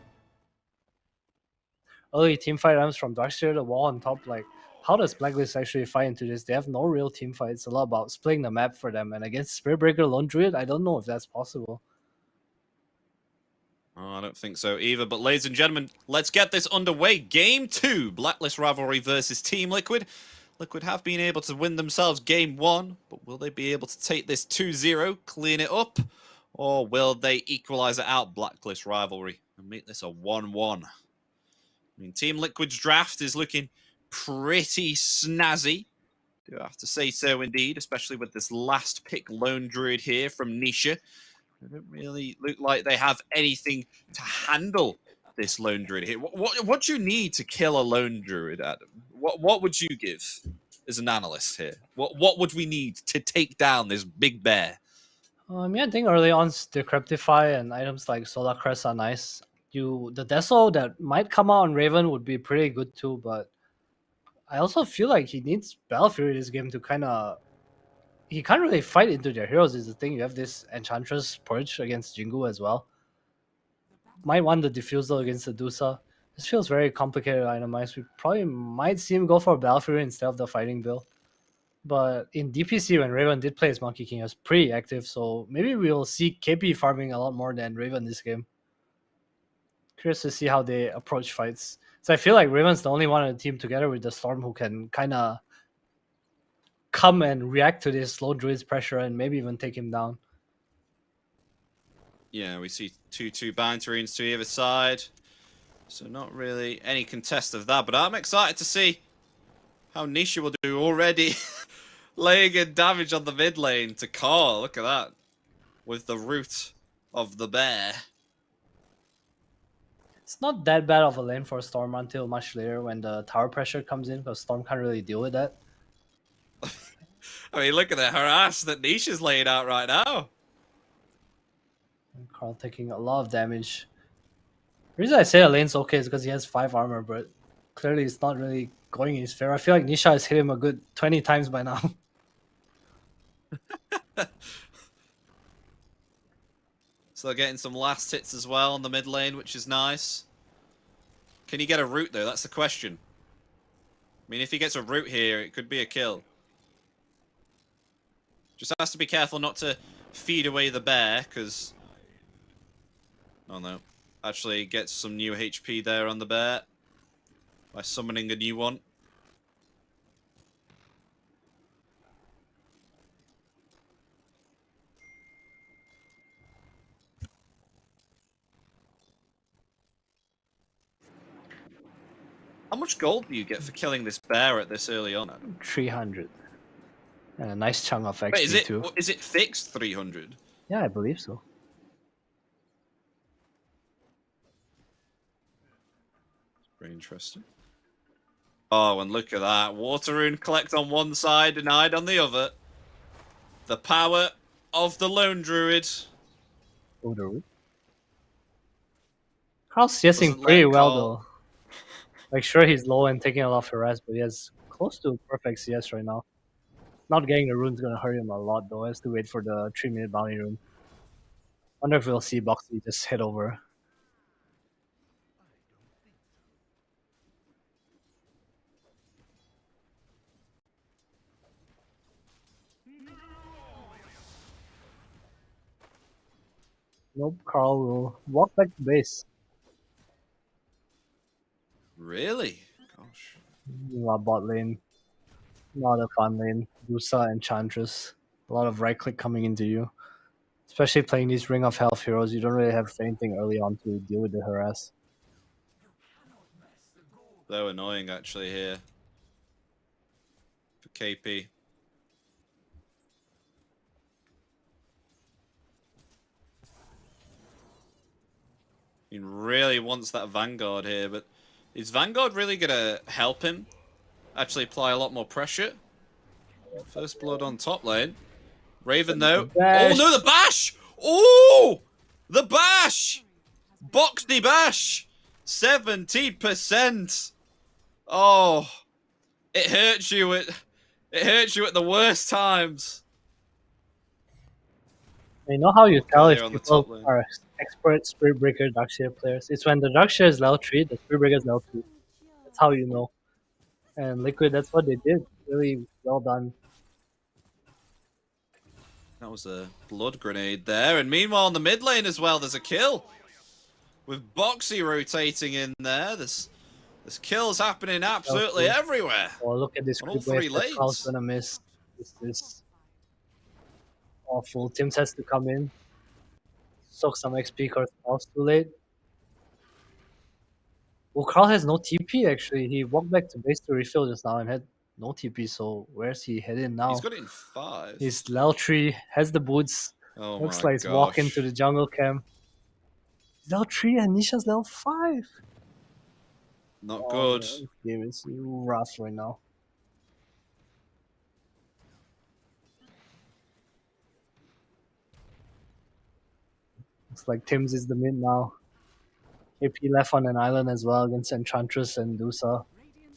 early team fight items from Darkseer, the wall on top. Like, how does Blacklist actually fight into this? They have no real team fight. It's a lot about splitting the map for them, and against Spirit Breaker Lone Druid, I don't know if that's possible. Oh, I don't think so either. But ladies and gentlemen, let's get this underway. Game 2, Blacklist Rivalry versus Team Liquid. Liquid have been able to win themselves Game 1, but will they be able to take this 2-0, clean it up, or will they equalize it out, Blacklist Rivalry, and make this a 1-1? I mean, Team Liquid's draft is looking pretty snazzy. Do have to say so indeed, especially with this last pick Lone Druid here from Nisha. They don't really look like they have anything to handle this Lone Druid here. What do you need to kill a Lone Druid, Adam? What would you give as an analyst here? What would we need to take down this big bear? I think early on, Decryptify and items like Solar Crest are nice. The Deso that might come out on Raven would be pretty good too, but I also feel like he needs Battle Fury this game to kind of... He can't really fight into their heroes is the thing. You have this Enchantress Purge against Jingu as well. Might want the Diffusal against the Dusa. This feels very complicated itemized. We probably might see him go for Battle Fury instead of the Fighting Bill. But in DPC, when Raven did play as Monkey King, he was pretty active, so maybe we'll see KP farming a lot more than Raven this game. Curious to see how they approach fights. So I feel like Raven's the only one on the team together with the Storm who can kind of come and react to this Lone Druid's pressure and maybe even take him down. Yeah, we see 2-2 boundaries to either side. So not really any contest of that, but I'm excited to see how Nisha will do already. Laying in damage on the mid lane to Carl. Look at that. With the root of the bear. It's not that bad of a lane for Storm until much later when the tower pressure comes in, because Storm can't really deal with that. I mean, look at the harass that Nisha's laying out right now. And Carl taking a lot of damage. The reason I say the lane's okay is because he has 5 armor, but clearly it's not really going in his favor. I feel like Nisha has hit him a good 20 times by now. So they're getting some last hits as well on the mid lane, which is nice. Can he get a root though? That's the question. I mean, if he gets a root here, it could be a kill. Just has to be careful not to feed away the bear, because... Oh no. Actually gets some new HP there on the bear by summoning a new one. How much gold do you get for killing this bear at this early on? 300. And a nice chunk of XP Wait, too. Is it fixed 300? Yeah, I believe so. Very interesting. Oh, and look at that. Water Rune collect on one side, denied on the other. The power of the Lone Druid. Carl's CSing pretty well though. Like, sure, he's low and taking a lot of harass, but he has close to perfect CS right now. Not getting the rune's gonna hurt him a lot though. He has to wait for the 3-minute bounty rune. Wonder if we'll see Boxy just head over. Nope, Carl will walk back to base. Really? Gosh. Bot lane. Not a fun lane. Dusa and Enchantress. A lot of right click coming into you. Especially playing these Ring of Health heroes, you don't really have anything early on to deal with the harass. So annoying actually here. For KP. He really wants that Vanguard here, but is Vanguard really going to help him? actually apply a lot more pressure. First blood on top lane. Raven though. Oh no, the bash! Oh! The bash! Boxy bash! 17%. Oh, it hurts you at the worst times. You know how you tell if There on the people top lane. are expert Spirit Breaker Darkshare players? It's when the Darkshare is level 3, the Spirit Breaker is level 2. That's how you know. And Liquid, that's what they did. Really well done. That was a blood grenade there. And meanwhile, in the mid lane as well, there's a kill. With Boxy rotating in there. There's kills happening absolutely everywhere. Oh, look at this on all creep wave three that Carl's lanes. gonna miss. This is awful. Tim's has to come in. Soak some XP because Carl's too late. Well, Carl has no TP actually. He walked back to base to refill just now and had no TP, so where's he heading now? He's got it in 5. He's level 3, has the boots. Oh Looks my like he's walking gosh. to the jungle camp. He's level 3 and Nisha's level 5. Not Oh, good. man, this game is rough right now. Looks like Tim's is the mid now. KP left on an island as well against Enchantress and Dusa.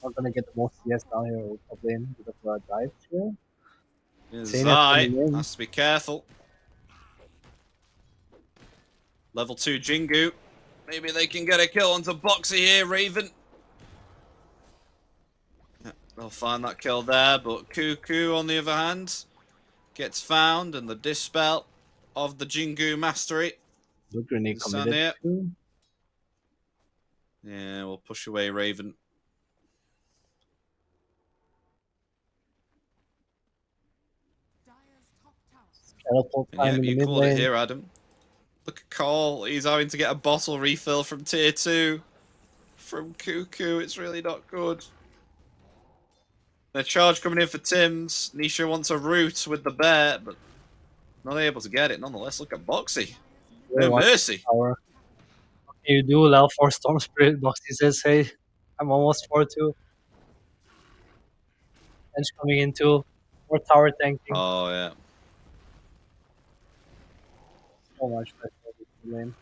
Not gonna get the most CS down here with top lane with a dive here. Zai has to be careful. Level 2 Jingu. Maybe they can get a kill onto Boxy here, Raven. Yeah, they'll find that kill there, but Cuckoo on the other hand gets found, and the dispel of the Jingu mastery. Good grenade committed. Yeah, we'll push away Raven. Teleport And time yeah, in the you mid called it lane. here, Adam. Look at Cole. He's having to get a bottle refill from tier 2 from Cuckoo. It's really not good. The charge coming in for Tim's. Nisha wants a root with the bear, but not able to get it. Nonetheless, look at Boxy. No mercy. Power. What can you do? Level 4 Storm Spirit. Boxy says, hey, I'm almost 4-2. Edge coming into 4 tower tanking. Oh, yeah. So much pressure in the lane.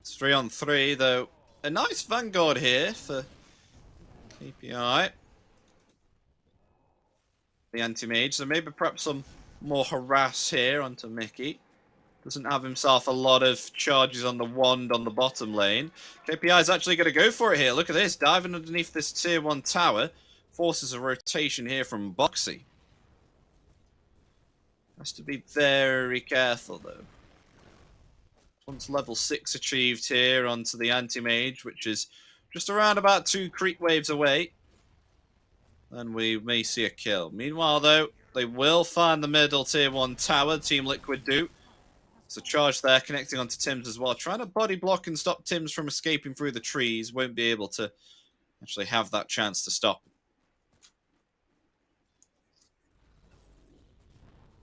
It's 3-on-3, though. A nice Vanguard here for KPI. The anti-mage, so maybe perhaps some more harass here onto Mickey. Doesn't have himself a lot of charges on the wand on the bottom lane. KPI is actually going to go for it here. Look at this, diving underneath this tier 1 tower. Forces a rotation here from Boxy. Has to be very careful though. Once level 6 achieved here onto the anti-mage, which is just around about 2 creep waves away. Then we may see a kill. Meanwhile though, they will find the middle tier 1 tower, Team Liquid do. It's a charge there connecting onto Tim's as well. Trying to body block and stop Tim's from escaping through the trees. Won't be able to actually have that chance to stop.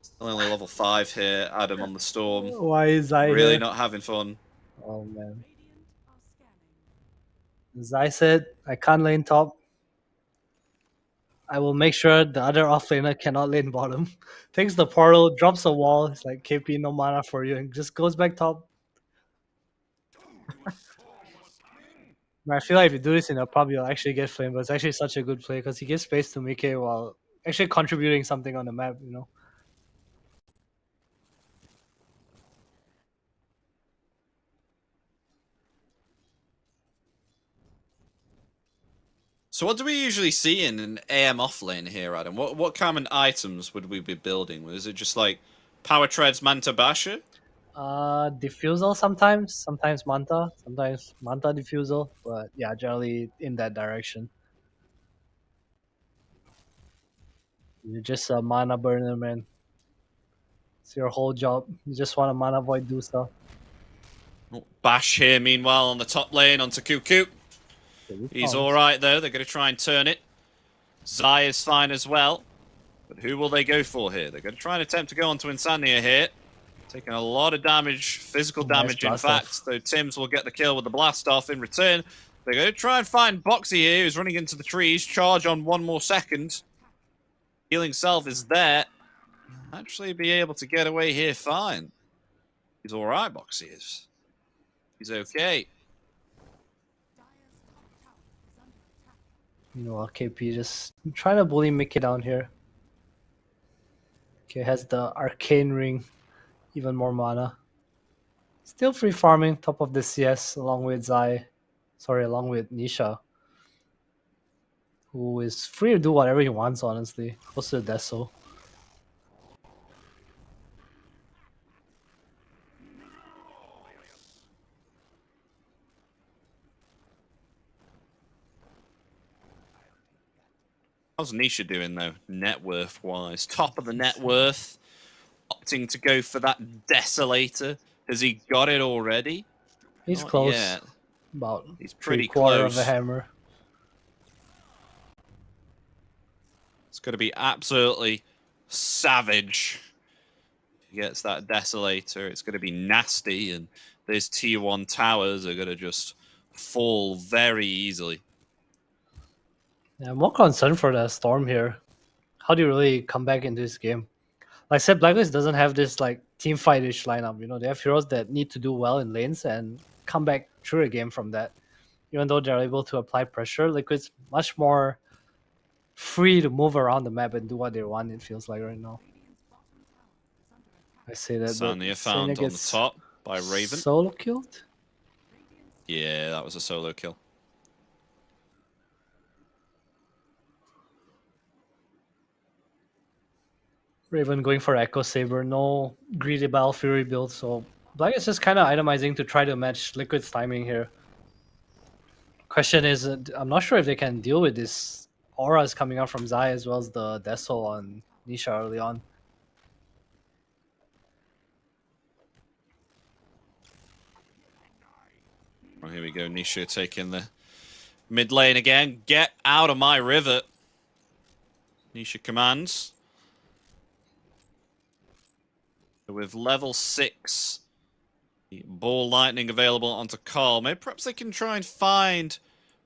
Still only level 5 here, Adam on the storm. Why is Zai really here? not having fun? Oh man. Zai said, I can't lane top. I will make sure the other offlaner cannot lane bottom. Takes the portal, drops a wall. It's like, KP, no mana for you, and just goes back top. I feel like if you do this in a pub, you'll actually get flamed, but it's actually such a good play because he gives space to Mickey while actually contributing something on the map, you know. So what do we usually see in an AM offlane here, Adam? What common items would we be building? Is it just like Power Treads, Manta Basher? Diffusal sometimes Manta, sometimes Manta Diffusal, but yeah, generally in that direction. You're just a mana burner, man. It's your whole job. You just want to mana void do stuff. Oh, Bash here, meanwhile, on the top lane onto Cuckoo. He's alright though, they're going to try and turn it. Zai is fine as well. But who will they go for here? They're going to try and attempt to go onto Insania here. Taking a lot of damage, physical damage in fact. Though Tims will get the kill with the blast off in return. They're going to try and find Boxy here, who's running into the trees. Charge on 1 more second. Healing self is there. Actually be able to get away here fine. He's alright, Boxy is. He's okay. You know, KP just trying to bully Mickey down here. Okay, has the Arcane Ring. Even more mana. Still free farming, top of the CS, along with along with Nisha. Who is free to do whatever he wants, honestly. Close to the Deso. How's Nisha doing, though, net worth-wise? Top of the net worth. Opting to go for that Desolator. Has he got it already? He's Not close. yet. About He's pretty quarter close. of a hammer. It's going to be absolutely savage. If he gets that Desolator, it's going to be nasty, and those tier 1 towers are going to just fall very easily. Yeah, I'm more concerned for the Storm here. How do you really come back into this game? Like I said, Blacklist doesn't have this like team fight-ish lineup. You know, they have heroes that need to do well in lanes and come back through a game from that. Even though they're able to apply pressure, Liquid's much more free to move around the map and do what they want, it feels like right now. I say that, Sania but found Sania on the top by Raven. Solo killed? Yeah, that was a solo kill. Raven going for Echo Saber, no greedy Battle Fury build, so Black is just kind of itemizing to try to match Liquid's timing here. Question is, I'm not sure if they can deal with this auras coming out from Zai as well as the Deso on Nisha early on. Oh, here we go, Nisha taking the mid lane again. Get out of my river. Nisha commands. With level 6, the Ball Lightning available onto Carl. Maybe perhaps they can try and find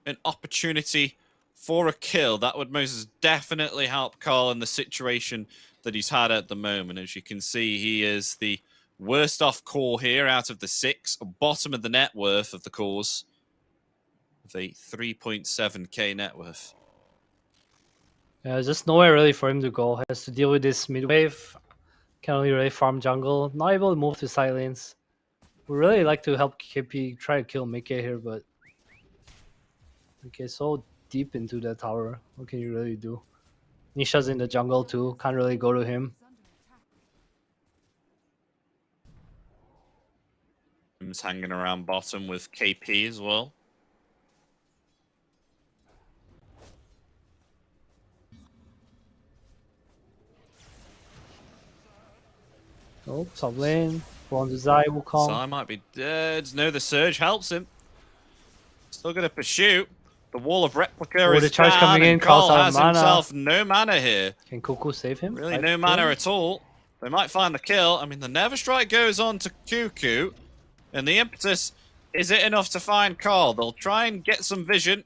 an opportunity for a kill. That would most definitely help Carl in the situation that he's had at the moment. As you can see, he is the worst off core here out of the 6, bottom of the net worth of the cores, with a 3.7k net worth. Yeah, there's just nowhere really for him to go. Has to deal with this mid wave. Can only really farm jungle. Not able to move to side lanes. We really like to help KP try to kill Mickey here, but Mickey's so deep into the tower. What can you really do? Nisha's in the jungle too. Can't really go to him. He's hanging around bottom with KP as well. Oh, top lane. Go on to Zai, Wukong. Zai might be dead. No, the surge helps him. Still going to pursue. The wall of replica is the charge down, coming in, and Carl costs out has mana. himself no mana here. Can Cuckoo save him? Really, no mana at all. They might find the kill. I mean, the Never Strike goes on to Cuckoo, and the impetus, is it enough to find Carl? They'll try and get some vision.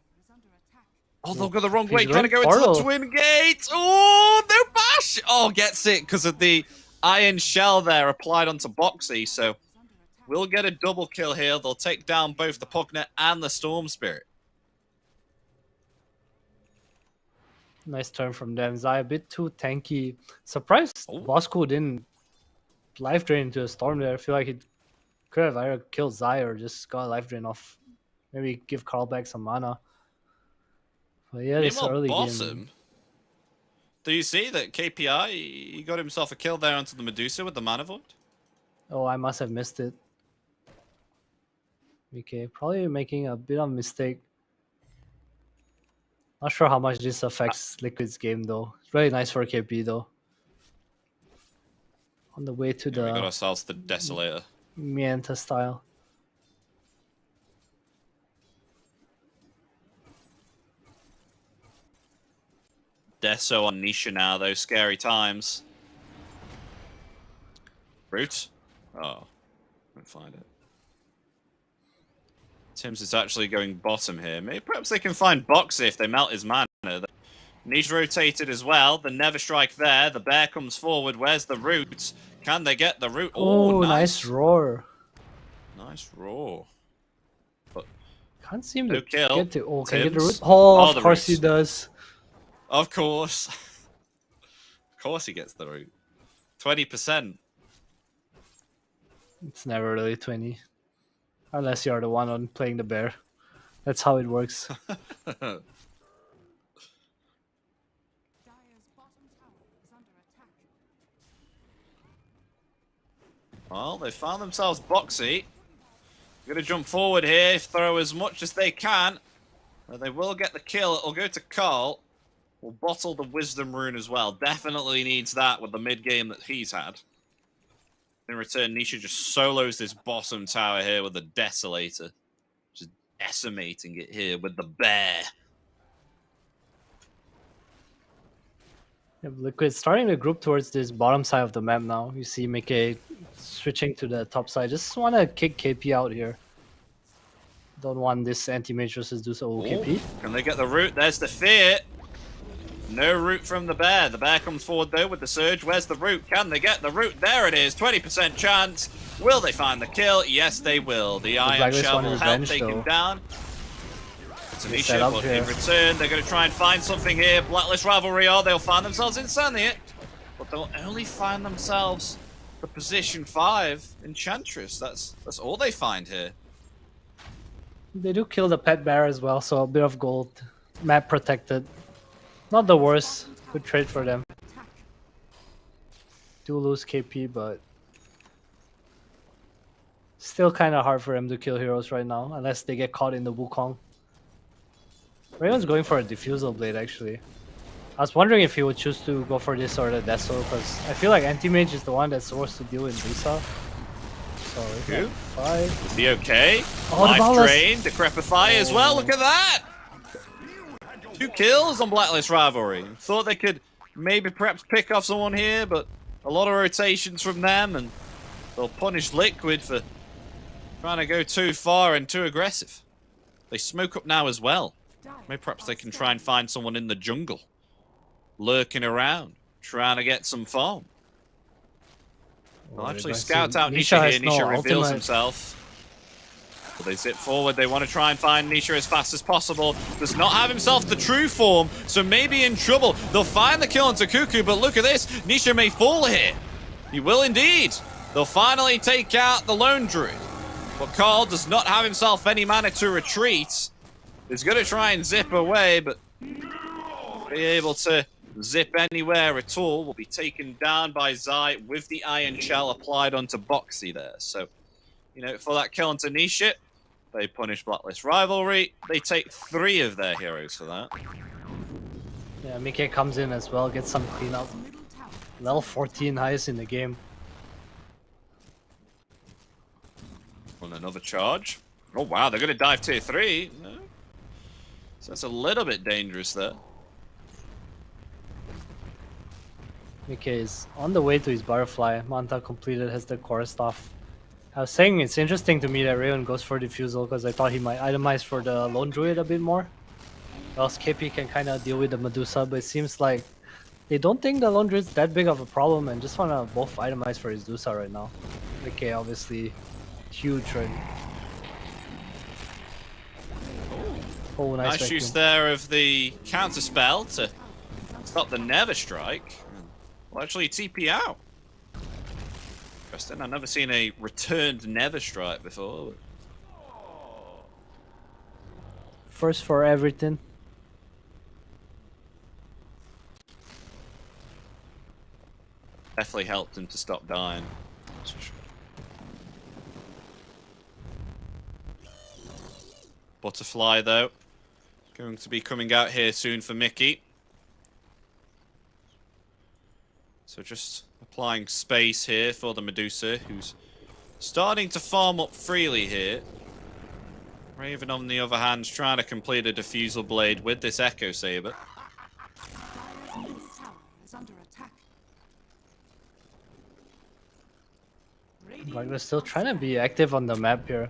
Oh, they'll go the wrong way, trying to go into the Twin Gate. Oh, no bash! Oh, gets it because of the Iron Shell there applied onto Boxy, so we'll get a double kill here. They'll take down both the Pugnet and the Storm Spirit. Nice turn from them. Zai a bit too tanky. Surprised Bosco didn't life drain into a storm there. I feel like he could have either killed Zai or just got a life drain off. Maybe give Carl back some mana. But yeah, this early game. Do you see that KPI, he got himself a kill there onto the Medusa with the Mana Void? Oh, I must have missed it. Okay, probably making a bit of a mistake. Not sure how much this affects Liquid's game though. It's really nice for KP though. On the way to We got ourselves the Desolator. Mienta style. Deso on Nisha now, though. Scary times. Brute. Oh. Can't find it. Tim's is actually going bottom here. Maybe perhaps they can find Boxy if they melt his mana. Niche rotated as well. The Never Strike there. The bear comes forward. Where's the root? Can they get the root? Oh, nice roar. Nice roar. But can't seem no to kill. get to. Oh, can Tims. get the root? Oh, the of course roots. he does. Of course. Of course he gets the root. 20%. It's never really 20. Unless you're the one on playing the bear. That's how it works. Well, they found themselves Boxy. Gonna jump forward here, throw as much as they can. But they will get the kill. It'll go to Carl. Will bottle the Wisdom Rune as well. Definitely needs that with the mid-game that he's had. In return, Nisha just solos this bottom tower here with the Desolator. Just decimating it here with the bear. Yeah, Liquid starting to group towards this bottom side of the map now. You see Mickey switching to the top side. Just want to kick KP out here. Don't want this anti-matrix to do so. Oh, KP. Can they get the root? There's the fear. No root from the bear. The bear comes forward though with the surge. Where's the root? Can they get the root? There it is. 20% chance. Will they find the kill? Yes, they will. The Iron Shell will help take him down. Tanisha, but in return, they're going to try and find something here. Blacklist Rivalry, they'll find themselves inside it. But they'll only find themselves the position 5 Enchantress. That's all they find here. They do kill the pet bear as well, so a bit of gold. Map protected. Not the worst. Good trade for them. Do lose KP, but still kind of hard for them to kill heroes right now, unless they get caught in the Wukong. Rayon's going for a Diffusal Blade, actually. I was wondering if he would choose to go for this or the Deso, because I feel like Anti-Mage is the one that's supposed to deal with Dusa. So, Who? 5. Is he okay? Oh, Life Drain, Decrepify as well. Look at that! 2 kills on Blacklist Rivalry. Thought they could maybe perhaps pick off someone here, but a lot of rotations from them, and they'll punish Liquid for trying to go too far and too aggressive. They smoke up now as well. Maybe perhaps they can try and find someone in the jungle. Lurking around, trying to get some farm. They'll actually scout out Nisha here. Nisha reveals himself. But they zip forward. They want to try and find Nisha as fast as possible. Does not have himself the true form, so maybe in trouble. They'll find the kill onto Cuckoo, but look at this. Nisha may fall here. He will indeed. They'll finally take out the Lone Druid. But Carl does not have himself any mana to retreat. He's going to try and zip away, but be able to zip anywhere at all. Will be taken down by Zai with the Iron Shell applied onto Boxy there. So, you know, for that kill onto Nisha, they punish Blacklist Rivalry. They take 3 of their heroes for that. Yeah, Mickey comes in as well, gets some cleanup. Level 14 highest in the game. On another charge. Oh wow, they're going to dive tier 3. No. So that's a little bit dangerous there. Mickey is on the way to his butterfly. Manta completed, has the core stuff. I was saying it's interesting to me that Rayon goes for Diffusal because I thought he might itemize for the Lone Druid a bit more. Else KP can kind of deal with the Medusa, but it seems like they don't think the Lone Druid's that big of a problem and just want to both itemize for his Dusa right now. Mickey obviously huge right now. Oh, nice use there of the counter spell to stop the Never Strike. Well, actually TP out. Interesting. I've never seen a returned Never Strike before. First for everything. Definitely helped him to stop dying. That's for sure. Butterfly though, going to be coming out here soon for Mickey. So just applying space here for the Medusa, who's starting to farm up freely here. Raven, on the other hand, is trying to complete a Diffusal Blade with this Echo Saber. Like they're still trying to be active on the map here.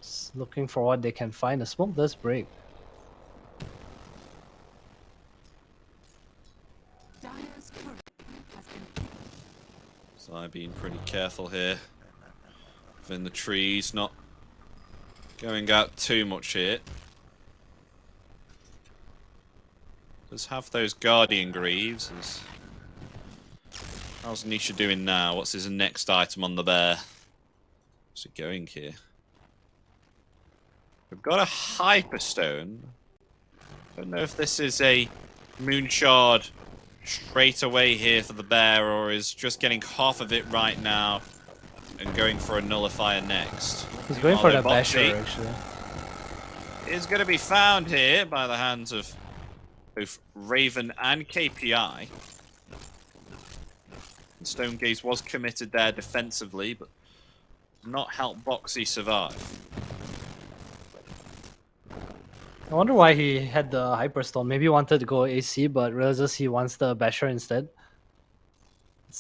Just looking for what they can find. The smoke does break. So I'm being pretty careful here. Within the trees, not going out too much here. Let's have those Guardian Greaves. How's Nisha doing now? What's his next item on the bear? What's it going here? We've got a Hyperstone. Don't know if this is a Moonshard straight away here for the bear, or is just getting half of it right now and going for a Nullifier next. He's going for the Basher, actually. Is going to be found here by the hands of both Raven and KPI. And Stonegaze was committed there defensively, but not helped Boxy survive. I wonder why he had the Hyperstone. Maybe he wanted to go AC, but realizes he wants the Basher instead.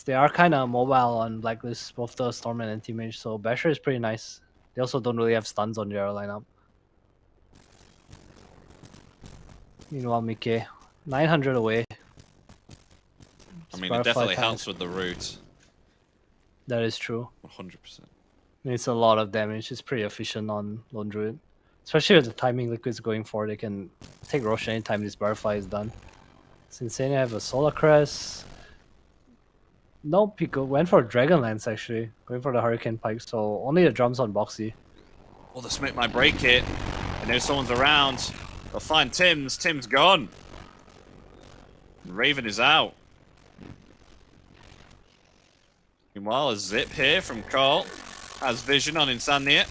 They are kind of mobile on Blacklist, both the Storm and Anti-Mage, so Basher is pretty nice. They also don't really have stuns on their lineup. Meanwhile, Mike, 900 away. I mean, it definitely helps with the root. That is true. 100%. It's a lot of damage. It's pretty efficient on Lone Druid. Especially with the timing Liquid's going for, they can take Rosh anytime this Butterfly is done. Since they have a Solar Crest. Nope, he went for Dragonlance actually. Going for the Hurricane Pike, so only the drums on Boxy. Well, the Smith might break it. I know someone's around. They'll find Tim's. Tim's gone. Raven is out. Meanwhile, a zip here from Carl. Has vision on Insania.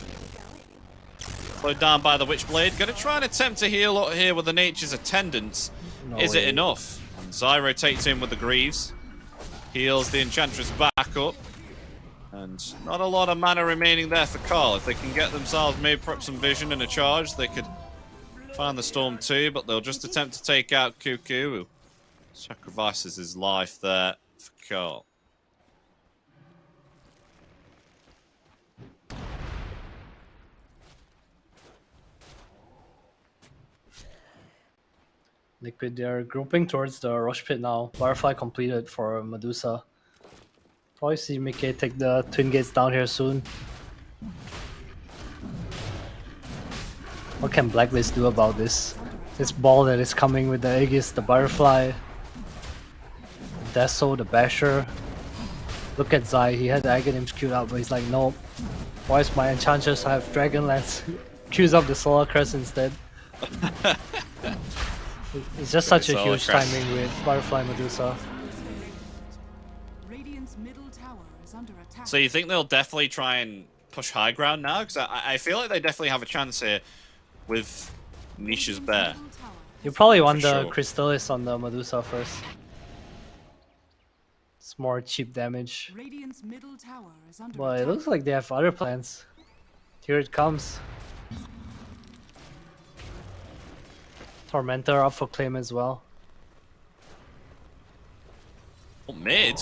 Slowed down by the Witchblade. Gonna try and attempt to heal out here with the Nature's Attendants. Is it enough? And Zai rotates in with the Greaves. Heals the Enchantress back up. And not a lot of mana remaining there for Carl. If they can get themselves maybe perhaps some vision and a charge, they could find the Storm too, but they'll just attempt to take out Cuckoo, who sacrifices his life there for Carl. Liquid, they're grouping towards the Rush Pit now. Butterfly completed for Medusa. Probably see Mickey take the Twin Gates down here soon. What can Blacklist do about this? This ball that is coming with the Aegis, the Butterfly, Deso, the Basher. Look at Zai, he had the Aghanims queued up, but he's like, nope. Why is my Enchantress have Dragonlance? Queues up the Solar Crest instead. It's just such a huge timing with Butterfly Medusa. So you think they'll definitely try and push high ground now? Because I feel like they definitely have a chance here with Nisha's Bear. You probably want the Crystallis on the Medusa first. It's more cheap damage. But it looks like they have other plans. Here it comes. Tormentor up for claim as well. Oh, mid.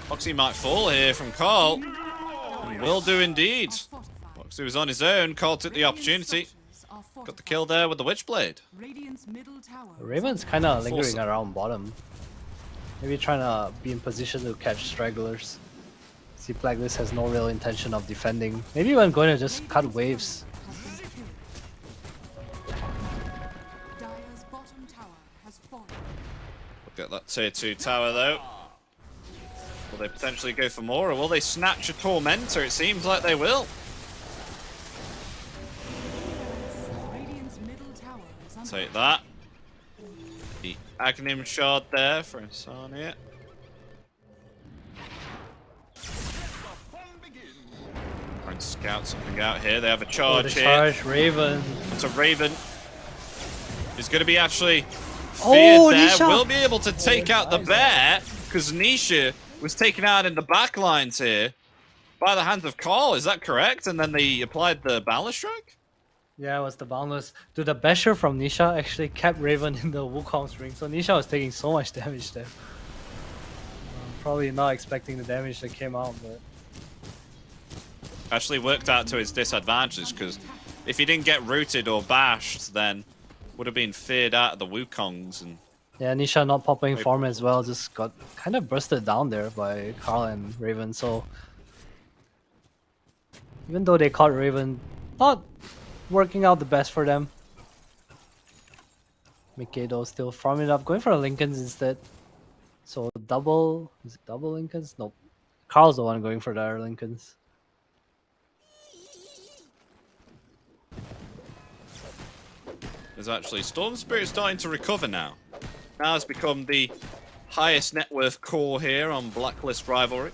Boxy might fall here from Carl. He will do indeed. Boxy was on his own. Carl took the opportunity. Got the kill there with the Witchblade. Raven's kind of lingering around bottom. Maybe trying to be in position to catch stragglers. See, Blacklist has no real intention of defending. Maybe even going to just cut waves. Look at that tier 2 tower though. Will they potentially go for more, or will they snatch a Tormentor? It seems like they will. Take that. The Aghanim Shard there for Insania. Trying to scout something out here. They have a charge here. Charge, Raven. It's a Raven. He's going to be actually feared there. Nisha will be able to take out the bear, because Nisha was taken out in the back lines here by the hands of Carl. Is that correct? And then they applied the Boundless Strike? Yeah, it was the Boundless. Dude, the Basher from Nisha actually kept Raven in the Wukong's ring, so Nisha was taking so much damage there. Probably not expecting the damage that came out, but... Actually worked out to his disadvantage, because if he didn't get rooted or bashed, then would have been feared out of the Wukongs. And yeah, Nisha not popping form as well, just got kind of bursted down there by Carl and Raven. So even though they caught Raven, not working out the best for them. Mikado still farming up, going for Lincolns instead. So double, is it double Lincolns? Nope. Carl's the one going for the Lincolns. there's actually Storm Spirit starting to recover now. Now has become the highest net worth core here on Blacklist Rivalry.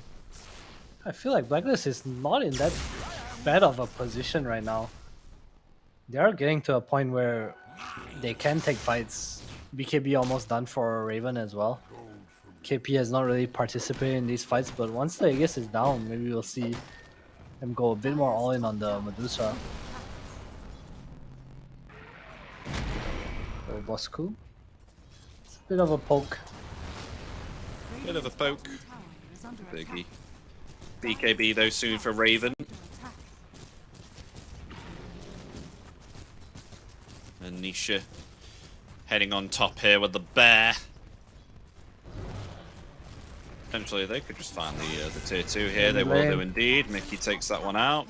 I feel like Blacklist is not in that bad of a position right now. They are getting to a point where they can take fights. BKB almost done for Raven as well. KP has not really participated in these fights, but once the Aegis is down, maybe we'll see them go a bit more all in on the Medusa. Oh, Bosku. It's a bit of a poke. Bit of a poke. Biggie. BKB though soon for Raven. And Nisha heading on top here with the bear. Potentially they could just find the tier 2 here. They will do indeed. Mickey takes that one out.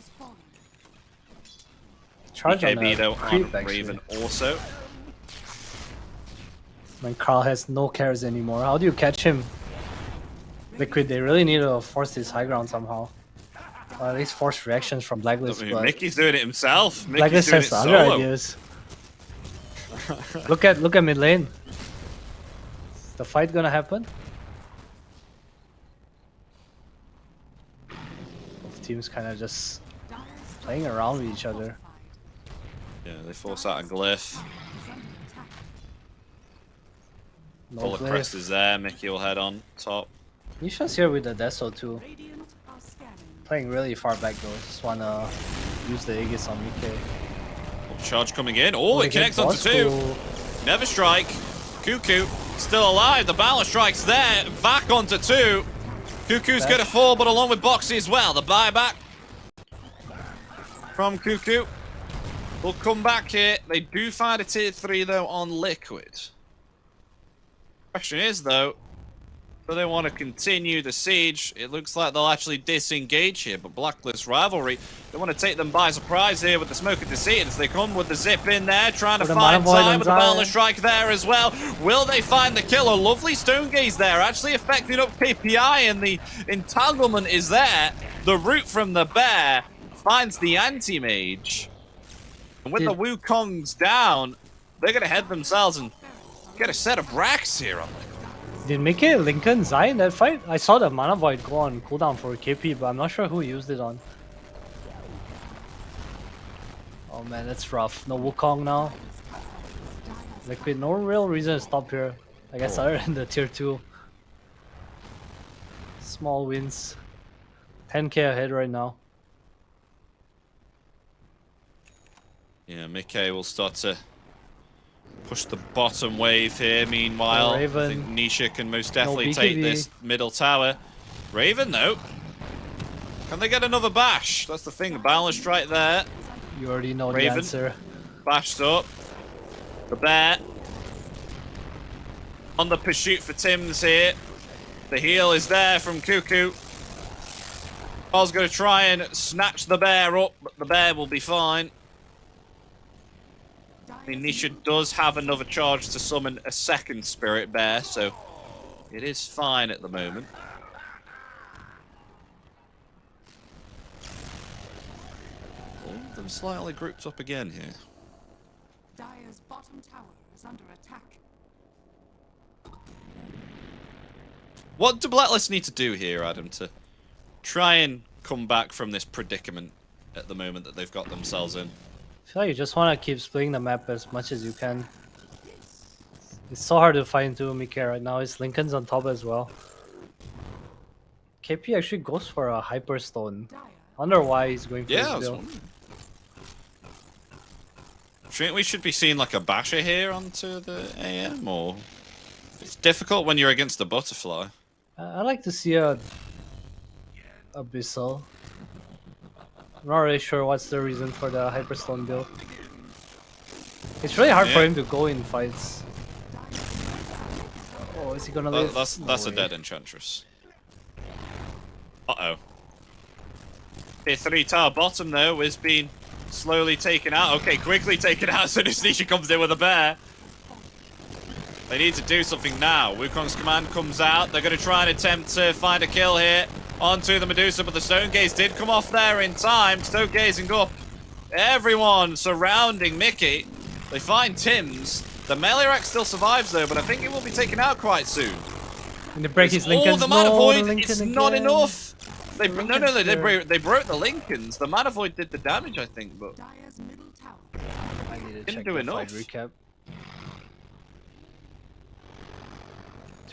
Charge BKB though on actually. Raven also. When Carl has no cares anymore, how do you catch him? Liquid, they really need to force this high ground somehow. Or at least force reactions from Blacklist. I mean, But Mickey's doing it himself. Blacklist Mickey's doing has it other solo. ideas. look at mid lane. Is the fight gonna happen? Both teams kind of just playing around with each other. Yeah, they force out a glyph. No Bullet glyph. Crest is there. Mickey will head on top. Nisha's here with the Deso too. Playing really far back though. Just wanna use the Aegis on Mickey. Charge coming in. Oh, They it get connects onto two. Bosku. Never strike. Cuckoo still alive. The balance strike's there. Back onto two. Cuckoo's going to fall, but along with Boxy as well. The buyback from Cuckoo will come back here. They do find a tier 3 though on Liquid. Question is though, do they want to continue the siege? It looks like they'll actually disengage here, but Blacklist Rivalry, they want to take them by surprise here with the Smoke of Deceit as they come with the zip in there, trying to find time with the balance strike there as well. Will they find the kill? A lovely stone gaze there, actually affecting up KPI, and the entanglement is there. The root from the bear finds the anti-mage. And with the Wukongs down, they're going to head themselves and get a set of racks here on Liquid. Did Mickey Lincoln Zai in that fight? I saw the Mana Void go on cooldown for KP, but I'm not sure who used it on. Oh man, that's rough. No Wukong now. Liquid, no real reason to stop here. I guess other than the tier 2. Small wins. 10k ahead right now. Yeah, Mickey will start to push the bottom wave here. Meanwhile, I think Nisha can most definitely take this middle tower. Raven, though. Can they get another bash? That's the thing. Balanced right there. You already know Raven, the answer. Bashed up. The bear. On the pursuit for Tim's here. The heal is there from Cuckoo. I was going to try and snatch the bear up, but the bear will be fine. I mean, Nisha does have another charge to summon a second Spirit Bear, so it is fine at the moment. All of them slightly grouped up again here. Dire's bottom tower is under attack. What do Blacklist need to do here, Adam, to try and come back from this predicament at the moment that they've got themselves in? I feel like you just want to keep splitting the map as much as you can. It's so hard to fight into Mickey right now. His Lincoln's on top as well. KP actually goes for a Hyperstone. I wonder why he's going for Yeah, this build. Think we should be seeing like a basher here onto the AM, or it's difficult when you're against the butterfly. I like to see a Abyssal. I'm not really sure what's the reason for the Hyperstone build. It's really hard for him to go in fights. Oh, is he gonna live? That's a dead Enchantress. Uh-oh. Tier 3 tower bottom, though, is being slowly taken out. Okay, quickly taken out as soon as Nisha comes in with a bear. They need to do something now. Wukong's command comes out. They're going to try and attempt to find a kill here onto the Medusa, but the Stone Gaze did come off there in time. Stone gazing up. Everyone surrounding Mickey. They find Tim's. The melee rack still survives, though, but I think it will be taken out quite soon. And they break his Lincolns. Oh, the Mana Void, Lincoln it's again. not enough. They broke the Lincolns. The Mana Void did the damage, I think, but I need to didn't check do the enough. fight recap.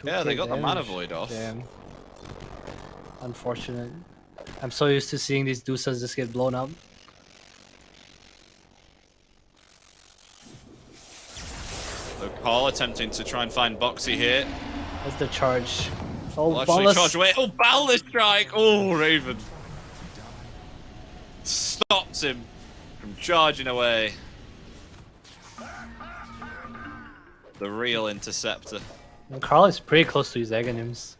Yeah, they 2k got the Mana damage. Void off. Damn. Unfortunate. I'm so used to seeing these Dusas just get blown up. So Carl attempting to try and find Boxy here. That's the charge. Oh, Will actually charge away. Oh, Boundless Strike! Oh, Raven. Stops him from charging away. The real Interceptor. And Carl is pretty close to his Aghanims.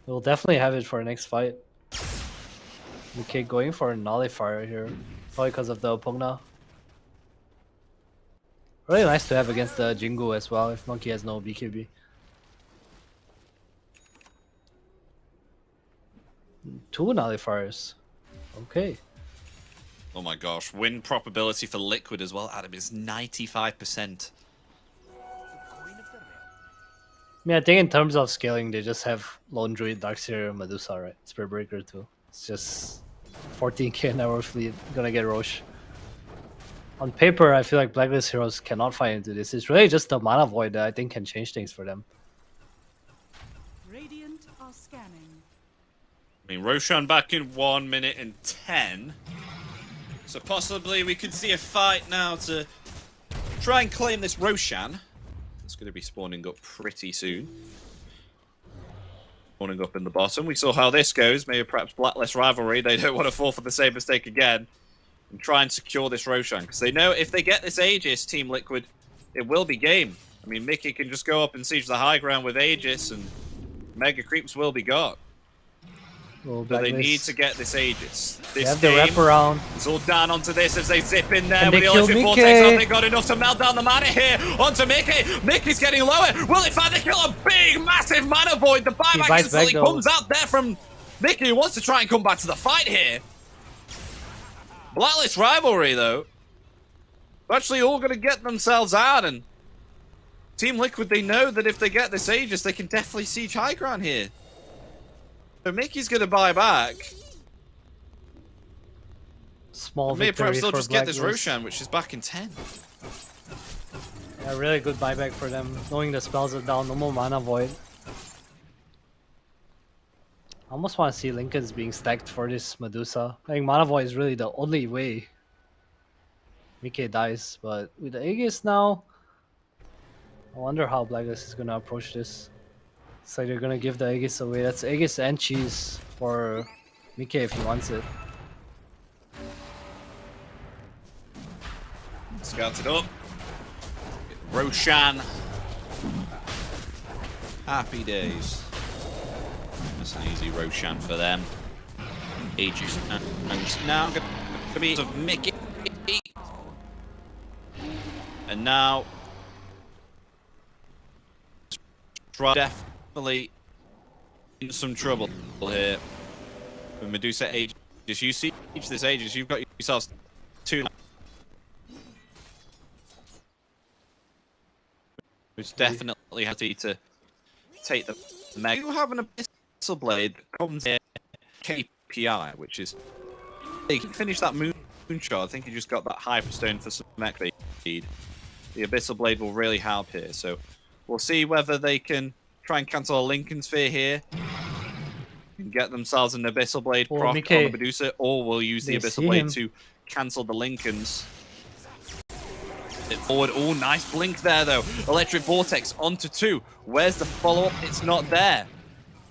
We'll definitely have it for our next fight. Okay, going for a Nullifier here. Probably because of the Pugna. Really nice to have against the Jingu as well, if Monkey has no BKB. Two Nullifiers. Okay. Oh my gosh, win probability for Liquid as well, Adam, is 95%. I mean, I think in terms of scaling, they just have Lone Druid, Darkseer, Medusa, right? Spirit Breaker too. It's just 14k an hour fleet, gonna get Roche. On paper, I feel like Blacklist heroes cannot fight into this. It's really just the Mana Void that I think can change things for them. Radiant are scanning. I mean, Roshan back in 1 minute and 10. So possibly we could see a fight now to try and claim this Roshan. It's going to be spawning up pretty soon. Spawning up in the bottom. We saw how this goes. Maybe perhaps Blacklist Rivalry. They don't want to fall for the same mistake again. And try and secure this Roshan. Because they know if they get this Aegis, Team Liquid, it will be game. I mean, Mickey can just go up and siege the high ground with Aegis and Mega Creeps will be got. But they need to get this Aegis. They This have the game wraparound. is all down onto this as they zip in there And with they the kill electric Mickey. vortex. Have they got enough to melt down the mana here? Onto Mickey. Mickey's getting lower. Will it finally kill a big, massive mana void? The buyback bites instantly back, though. comes out there from Mickey, who wants to try and come back to the fight here. Blacklist Rivalry, though, are actually all going to get themselves out, and Team Liquid, they know that if they get this Aegis, they can definitely siege high ground here. So Mickey's going to buy back. Small Maybe victory perhaps they'll for just get this Blacklist. Roshan, which is back in 10. Yeah, really good buyback for them. Knowing the spells are down, no more Mana Void. I almost want to see Lincolns being stacked for this Medusa. I think Mana Void is really the only way Mickey dies, but with the Aegis now, I wonder how Blacklist is going to approach this. It's like they're going to give the Aegis away. That's Aegis and cheese for Mickey if he wants it. Scouted up. Roshan. Happy days. That's an easy Roshan for them. Aegis. And now going to be of Mickey. And now definitely in some trouble here with Medusa Aegis. You see this Aegis, you've got yourselves two. Who's definitely happy to take the Meg. You have an Abyssal Blade that comes in KPI, which is he can finish that moonshot. I think he just got that Hyperstone for some mech speed. The Abyssal Blade will really help here, so we'll see whether they can try and cancel a Lincoln Sphere here and get themselves an Abyssal Blade proc on the Medusa, or we'll use the Abyssal Blade to cancel the Lincolns. It forward. Oh, nice blink there, though. Electric Vortex onto 2. Where's the follow-up? It's not there.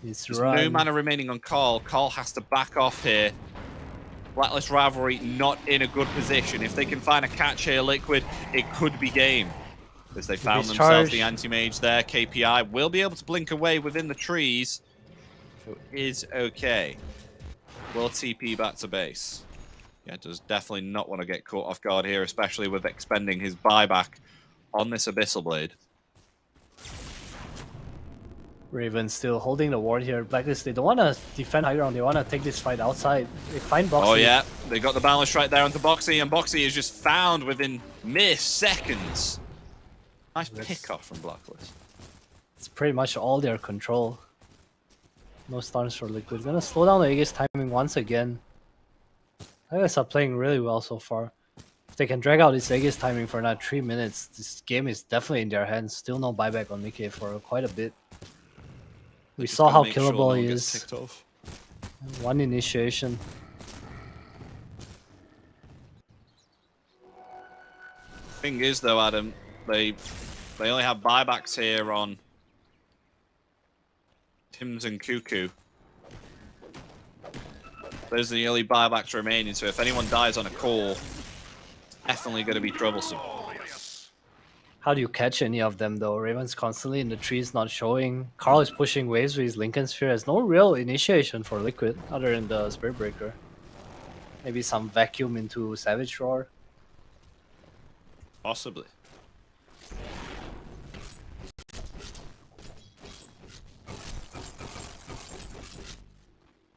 There's no mana remaining on Carl. Carl has to back off here. Blacklist Rivalry not in a good position. If they can find a catch here, Liquid, it could be game. As they found themselves the anti-mage there. KPI will be able to blink away within the trees. So is okay. Will TP back to base. Yeah, does definitely not want to get caught off guard here, especially with expending his buyback on this Abyssal Blade. Raven still holding the ward here. Blacklist, they don't want to defend high ground. They want to take this fight outside. They find Boxy. Oh yeah, they got the balance right there onto Boxy, and Boxy is just found within mere seconds. Nice pick off from Blacklist. It's pretty much all their control. No stuns for Liquid. Gonna slow down the Aegis timing once again. I guess are playing really well so far. If they can drag out this Aegis timing for another 3 minutes, this game is definitely in their hands. Still no buyback on Mickey for quite a bit. We saw how killable he is. One initiation. Thing is though, Adam, they only have buybacks here on Tims and Cuckoo. Those are the only buybacks remaining, so if anyone dies on a call, it's definitely going to be troublesome. How do you catch any of them though? Raven's constantly in the trees, not showing. Carl is pushing waves with his Lincoln Sphere. There's no real initiation for Liquid other than the Spirit Breaker. Maybe some vacuum into Savage Roar. Possibly.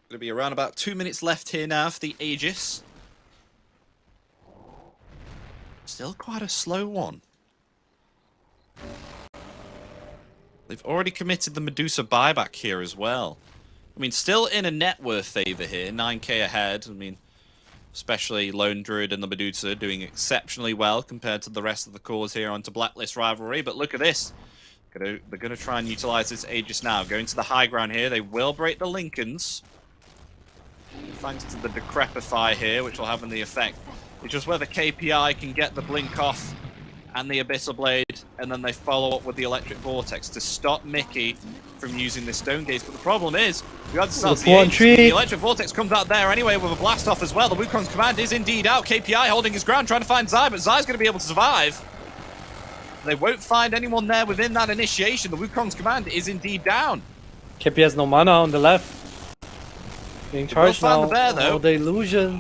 Going to be around about 2 minutes left here now for the Aegis. Still quite a slow one. They've already committed the Medusa buyback here as well. I mean, still in a net worth favor here, 9k ahead. I mean, especially Lone Druid and the Medusa doing exceptionally well compared to the rest of the cores here onto Blacklist Rivalry. But look at this. They're going to try and utilize this Aegis now. Going to the high ground here. They will break the Lincolns. Thanks to the Decrepify here, which will have the effect. It's just whether KPI can get the blink off and the Abyssal Blade, and then they follow up with the Electric Vortex to stop Mickey from using this Stone Gaze. But the problem is, we have to the Electric Vortex comes out there anyway with a blast off as well. The Wukong's command is indeed out. KPI holding his ground, trying to find Zai, but Zai's going to be able to survive. They won't find anyone there within that initiation. The Wukong's command is indeed down. KPI has no mana on the left. Being charged now. The bear, though. Oh, the illusion.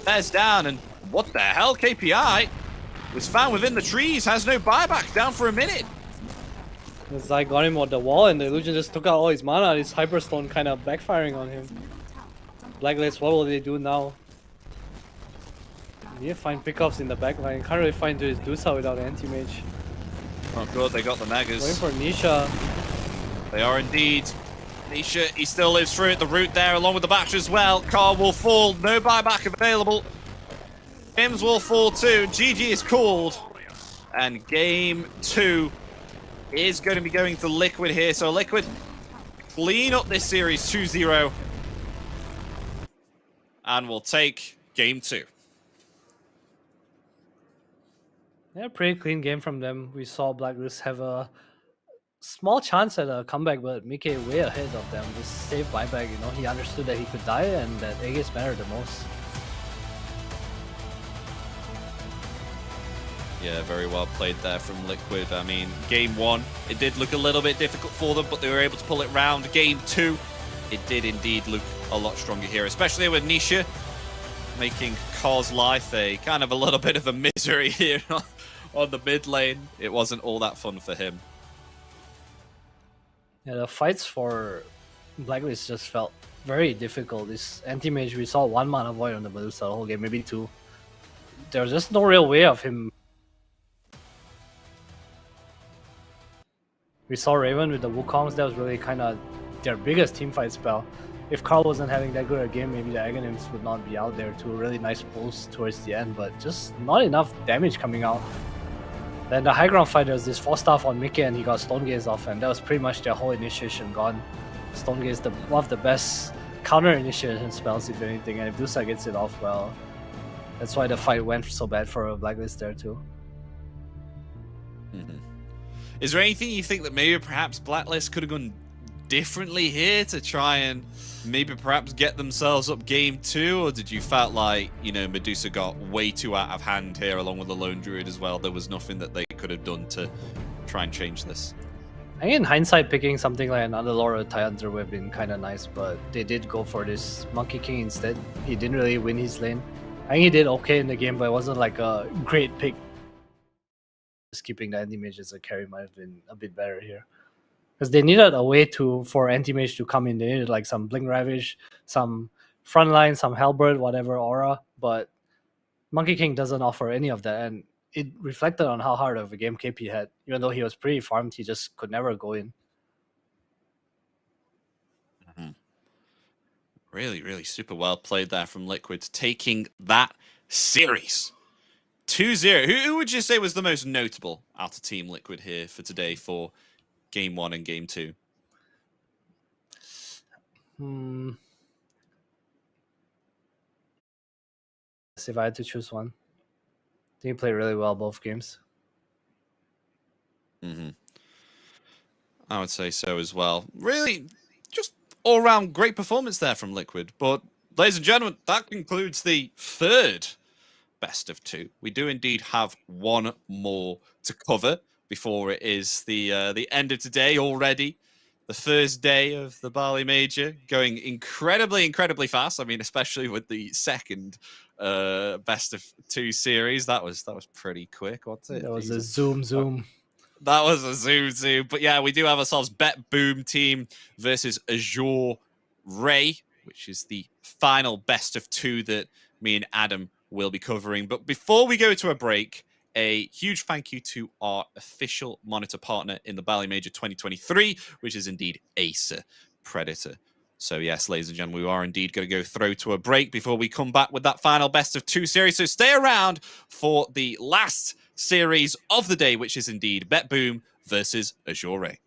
Bear's down, and what the hell? KPI was found within the trees, has no buyback, down for a minute. Zai got him on the wall, and the illusion just took out all his mana. His Hyperstone kind of backfiring on him. Blacklist, what will they do now? They need to find pickups in the backline. Can't really find his Dusa without anti-mage. Oh good, they got the Megas. Going for Nisha. They are indeed. Nisha, he still lives through it. The root there, along with the batch as well. Carl will fall. No buyback available. Hims will fall too. GG is called. And game 2 is going to be going to Liquid here. So Liquid clean up this series 2-0. And we'll take game 2. Yeah, pretty clean game from them. We saw Blacklist have a small chance at a comeback, but Mickey way ahead of them. This save buyback, you know, he understood that he could die and that Aegis mattered the most. Yeah, very well played there from Liquid. I mean, game 1, it did look a little bit difficult for them, but they were able to pull it round. Game 2, it did indeed look a lot stronger here, especially with Nisha making Carl's life a kind of a little bit of a misery here on the mid lane. It wasn't all that fun for him. Yeah, the fights for Blacklist just felt very difficult. This anti-mage, we saw 1 mana void on the Medusa the whole game, maybe 2. There's just no real way of him. We saw Raven with the Wukongs, that was really kind of their biggest teamfight spell. If Carl wasn't having that good a game, maybe the Aghanims would not be out there too. Really nice pulls towards the end, but just not enough damage coming out. Then the high ground fight, there was this 4-staff on Mickey and he got Stone Gaze off, and that was pretty much their whole initiation gone. Stone Gaze, one of the best counter initiation spells, if anything, and if Dusa gets it off, well, that's why the fight went so bad for Blacklist there too. Is there anything you think that maybe perhaps Blacklist could have gone differently here to try and maybe perhaps get themselves up game 2, or did you felt like, you know, Medusa got way too out of hand here along with the Lone Druid as well? There was nothing that they could have done to try and change this. I think in hindsight, picking something like another Lord of Tyranther would have been kind of nice, but they did go for this Monkey King instead. He didn't really win his lane. I think he did okay in the game, but it wasn't like a great pick. Just keeping the anti-mage as a carry might have been a bit better here. Because they needed a way for anti-mage to come in. They needed like some Blink Ravage, some Frontline, some Halberd, whatever aura, but Monkey King doesn't offer any of that, and it reflected on how hard of a game KP had. Even though he was pretty farmed, he just could never go in. Really, really super well played there from Liquid, taking that series 2-0. Who would you say was the most notable out of Team Liquid here for today for Game 1 and Game 2? If I had to choose one, I think he played really well both games. I would say so as well. Really, just all-round great performance there from Liquid. But, ladies and gentlemen, that concludes the third best of 2. We do indeed have one more to cover before it is the end of today already. The first day of the Bali Major, going incredibly, incredibly fast. I mean, especially with the second best of 2 series. That was pretty quick, wasn't it? That was a zoom. That was a zoom. But yeah, we do have ourselves BetBoom team versus Azure Ray, which is the final best of 2 that me and Adam will be covering. But before we go to a break, a huge thank you to our official monitor partner in the Bali Major 2023, which is indeed Acer Predator. So yes, ladies and gentlemen, we are indeed going to go through to a break before we come back with that final best of 2 series. So stay around for the last series of the day, which is indeed BetBoom versus Azure Ray.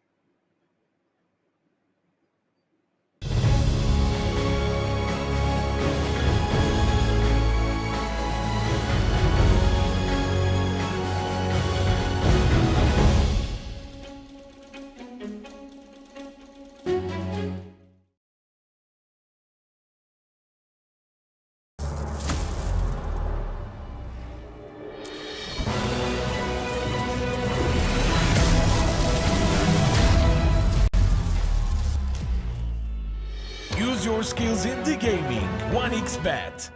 Use your skills in the gaming. 1xBet.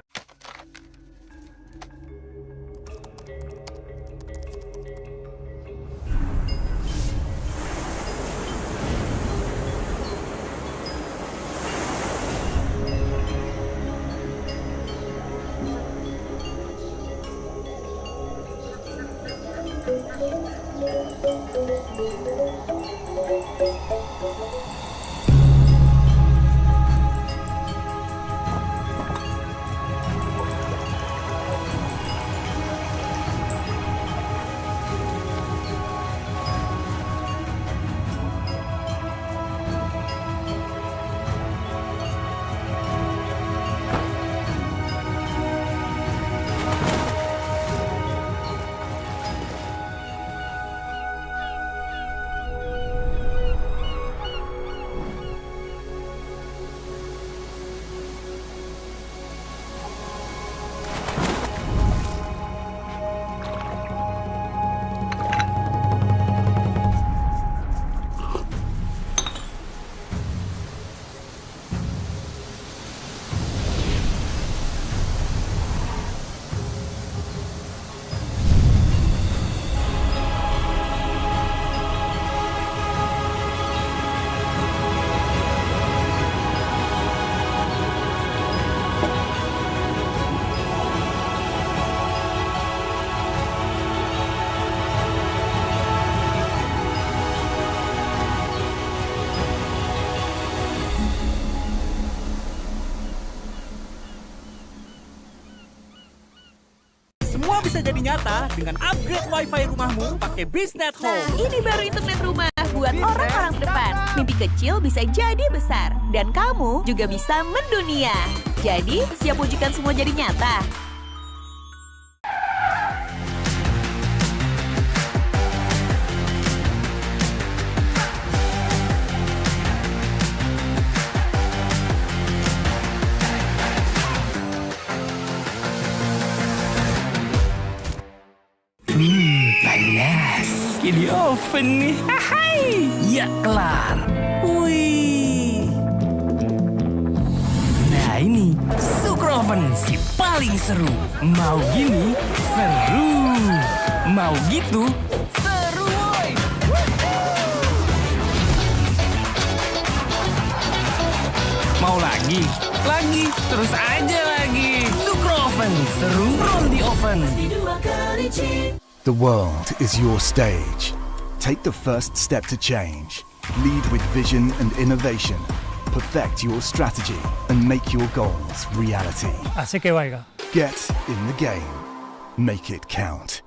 Semua bisa jadi nyata dengan upgrade wifi rumahmu pakai BizNet Home. Nah, ini baru internet rumah buat orang-orang terdepan. Mimpi kecil bisa jadi besar. Dan kamu juga bisa mendunia. Jadi, siap wujudkan semua jadi nyata? meski di oven nih. Hai, ya kelar. Wih. Nah ini, Sukroven si paling seru. Mau gini, seru. Mau gitu, seru woy. Mau lagi, terus aja lagi. Sukroven, seru roll di oven. The world is your stage. Take the first step to change. Lead with vision and innovation. Perfect your strategy and make your goals reality. Así que vaya. Get in the game. Make it count.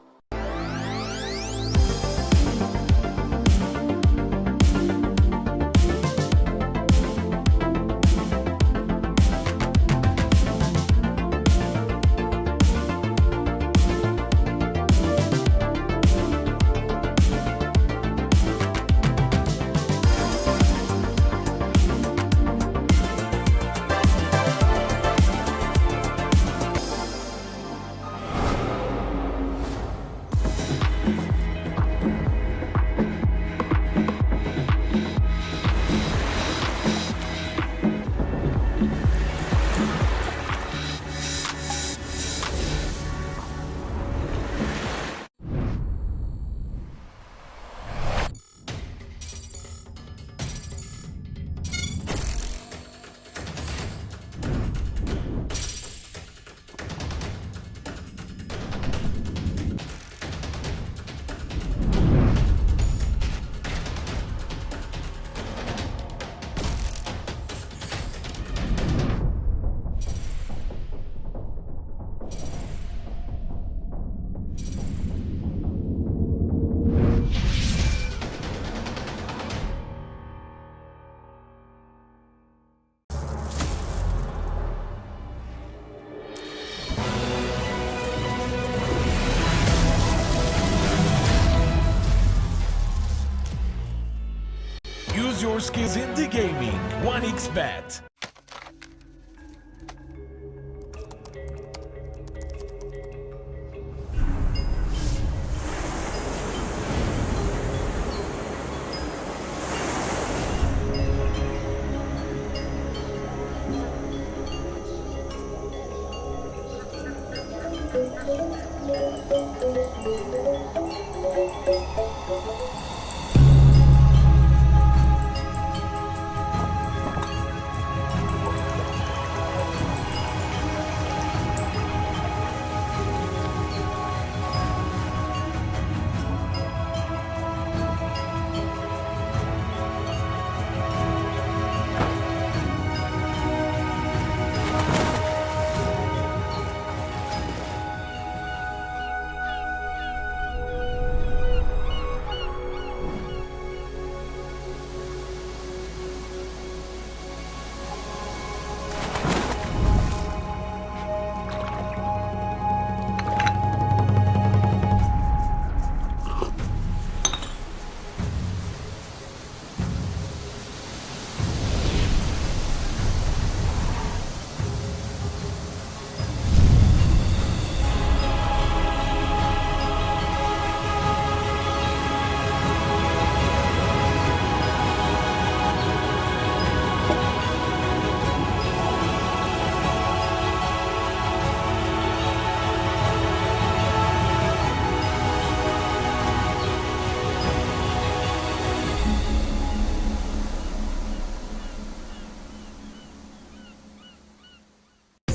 Use your skills in the gaming. 1xBet.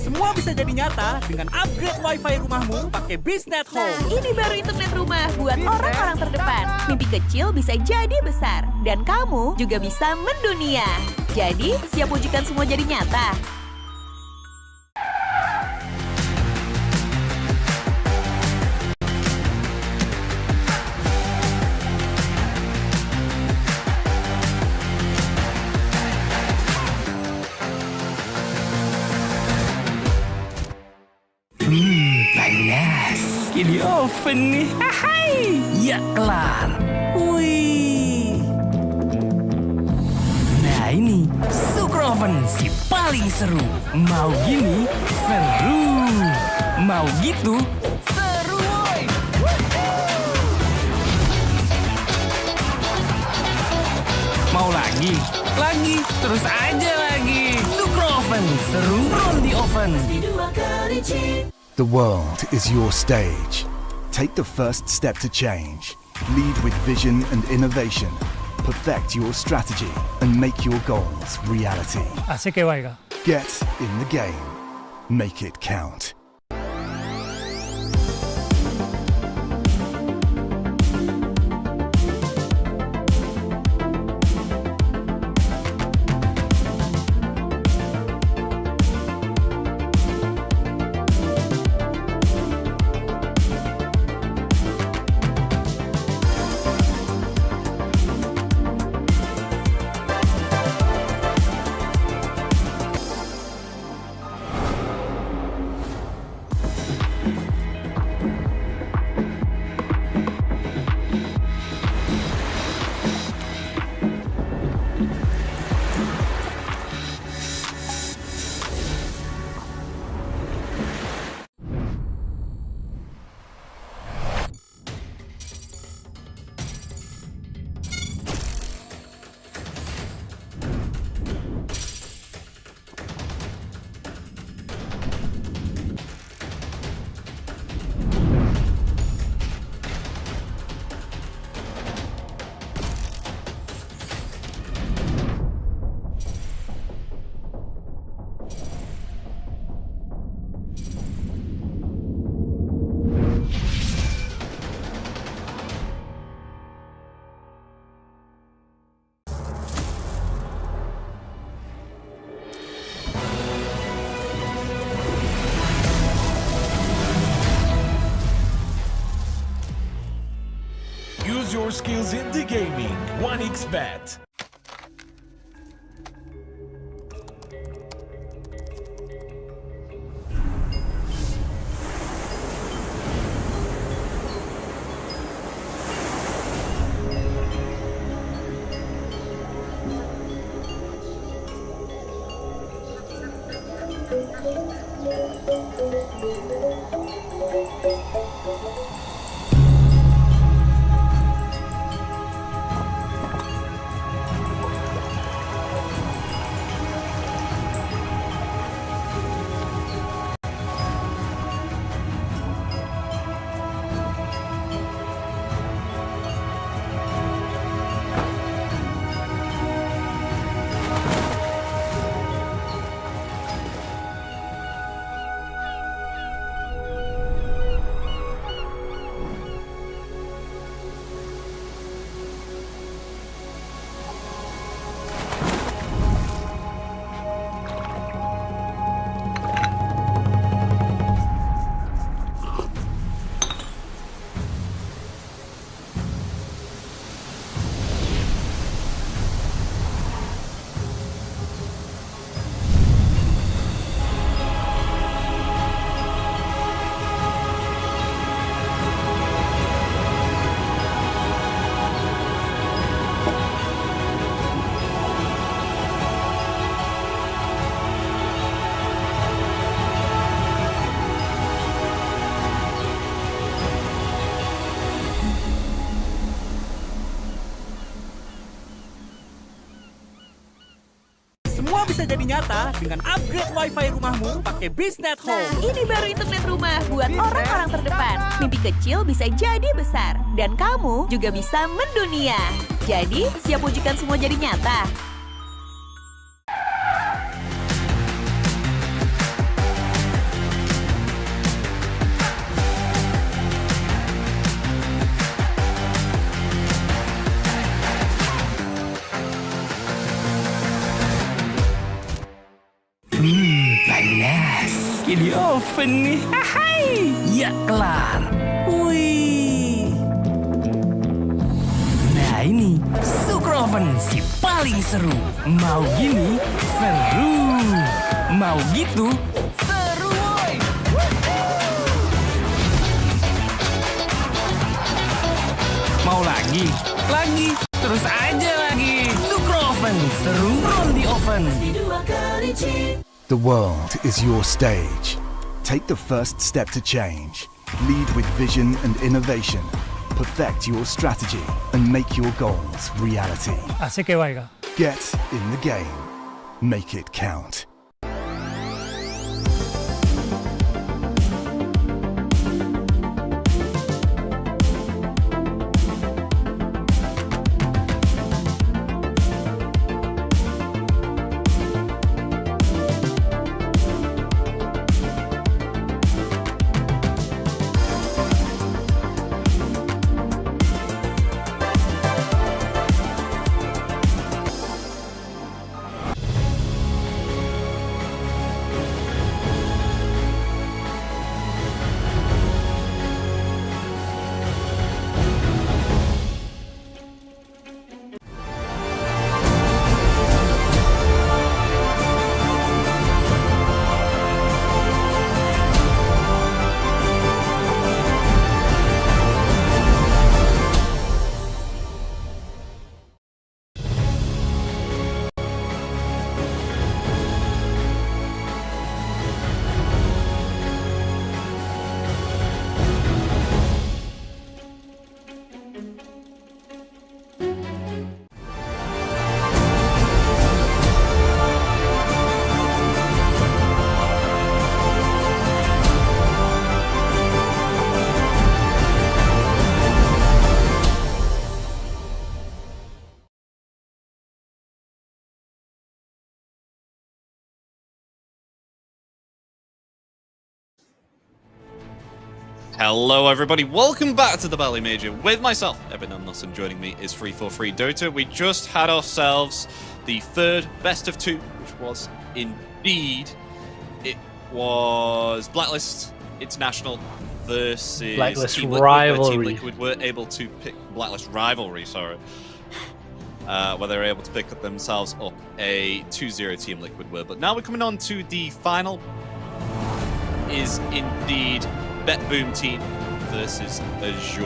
Semua bisa jadi nyata dengan upgrade wifi rumahmu pakai Biznet Home. Nah, ini baru internet rumah buat orang-orang terdepan. Mimpi kecil bisa jadi besar. Dan kamu juga bisa mendunia. Jadi, siap wujudkan semua jadi nyata? Panas. Di oven nih. Hai, ya kelar. Wih. Nah ini, Sukroven si paling seru. Mau gini, seru. Mau gitu, seru woy. Mau lagi? Lagi, terus aja lagi. Sukroven, seru from the oven. The world is your stage. Take the first step to change. Lead with vision and innovation. Perfect your strategy and make your goals reality. Asik ya, Waiga. Get in the game. Make it count. Use your skills in the gaming. 1xBet. Semua bisa jadi nyata dengan upgrade wifi rumahmu pakai BizNet Home. Nah, ini baru internet rumah buat orang-orang terdepan. Mimpi kecil bisa jadi besar. Dan kamu juga bisa mendunia. Jadi, siap wujudkan semua jadi nyata? Panas. Ini oven nih. Hai. Ya kelar. Wih. Nah ini Sukroven si paling seru. Mau gini seru. Mau gitu seru woy. Mau lagi? Lagi. Terus aja lagi. Sukroven seru from the oven. The world is your stage. Take the first step to change. Lead with vision and innovation. Perfect your strategy and make your goals reality. Asik ya, Waiga. Get in the game. Make it count. Hello everybody, welcome back to the Bali Major with myself, Evan Amnos, and joining me is 343 Dota. We just had ourselves the third best of two, which was indeed, it was Blacklist International versus Blacklist Team Liquid, Rivalry. Team Liquid were able to pick Blacklist Rivalry, sorry. Where they were able to pick up themselves up a 2-0 Team Liquid were. But now we're coming on to the final, is indeed BetBoom team versus Azure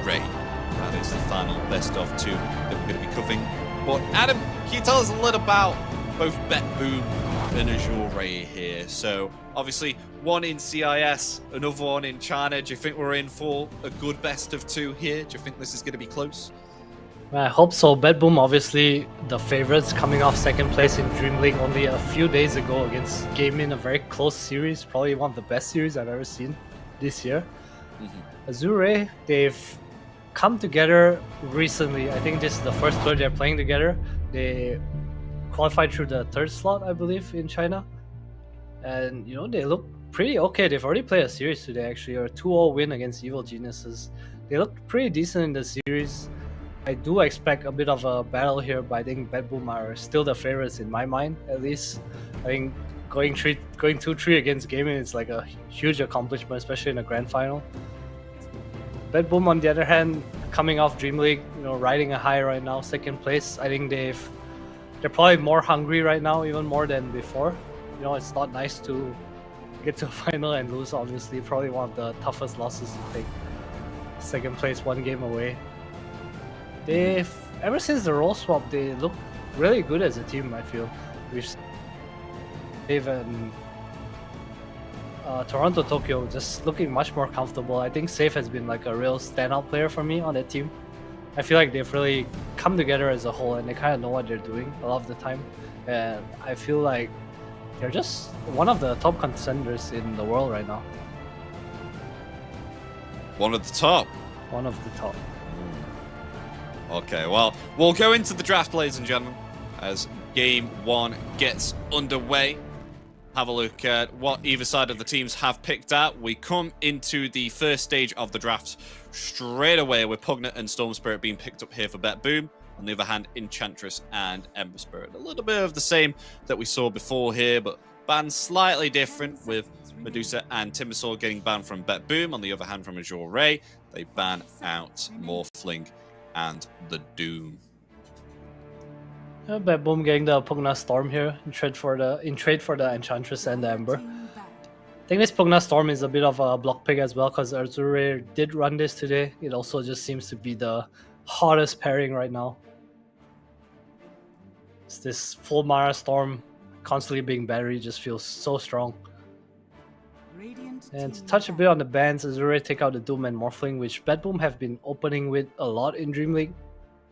Ray. That is the final best of two that we're going to be covering. But Adam, can you tell us a little about both BetBoom and Azure Ray here? So obviously one in CIS, another one in China. Do you think we're in for a good best of two here? Do you think this is going to be close? I hope so. BetBoom, obviously the favorites, coming off second place in Dream League only a few days ago against Gaimin, a very close series, probably one of the best series I've ever seen this year. Azure, they've come together recently. I think this is the first tour they're playing together. They qualified through the third slot, I believe, in China. And, you know, they look pretty okay. They've already played a series today, actually, or a 2-0 win against Evil Geniuses. They look pretty decent in the series. I do expect a bit of a battle here, but I think BetBoom are still the favorites in my mind, at least. I think going 2-3 against Gaimin is like a huge accomplishment, especially in a grand final. BetBoom, on the other hand, coming off Dream League, you know, riding a high right now, second place. I think they're probably more hungry right now, even more than before. You know, it's not nice to get to a final and lose, obviously. Probably one of the toughest losses to take. Second place, one game away. Ever since the role swap, they look really good as a team, I feel. We've seen Dave and Toronto, Tokyo just looking much more comfortable. I think Safe has been like a real standout player for me on that team. I feel like they've really come together as a whole and they kind of know what they're doing a lot of the time. And I feel like they're just one of the top contenders in the world right now. One of the top? One of the top. Okay, well, we'll go into the draft, ladies and gentlemen, as game one gets underway. Have a look at what either side of the teams have picked out. We come into the first stage of the draft straight away with Pugnet and Storm Spirit being picked up here for BetBoom. On the other hand, Enchantress and Ember Spirit. A little bit of the same that we saw before here, but banned slightly different, with Medusa and Timbersaw getting banned from BetBoom. On the other hand, from Azure Ray, they ban out Morphling and the Doom. BetBoom getting the Pugna Storm here in trade for the Enchantress and the Ember. I think this Pugna Storm is a bit of a block pick as well, because Azure did run this today. It also just seems to be the hottest pairing right now. It's this full Mara Storm constantly being battery just feels so strong. And to touch a bit on the bans, Azure take out the Doom and Morphling, which BetBoom have been opening with a lot in Dream League.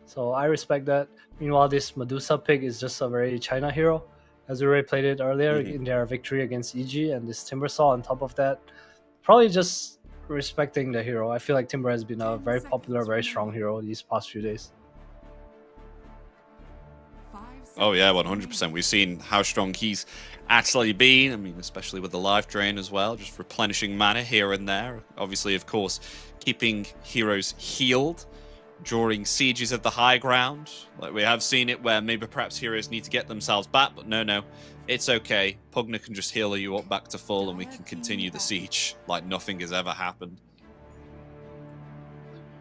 So I respect that. Meanwhile, this Medusa pick is just a very China hero. Azure played it earlier in their victory against EG, and this Timbersaw on top of that. Probably just respecting the hero. I feel like Timber has been a very popular, very strong hero these past few days. Oh yeah, 100%. We've seen how strong he's actually been. I mean, especially with the life drain as well, just replenishing mana here and there. Obviously, of course, keeping heroes healed during sieges of the high ground. Like we have seen it where maybe perhaps heroes need to get themselves back, but no, it's okay. Pugna can just heal you up back to full and we can continue the siege like nothing has ever happened.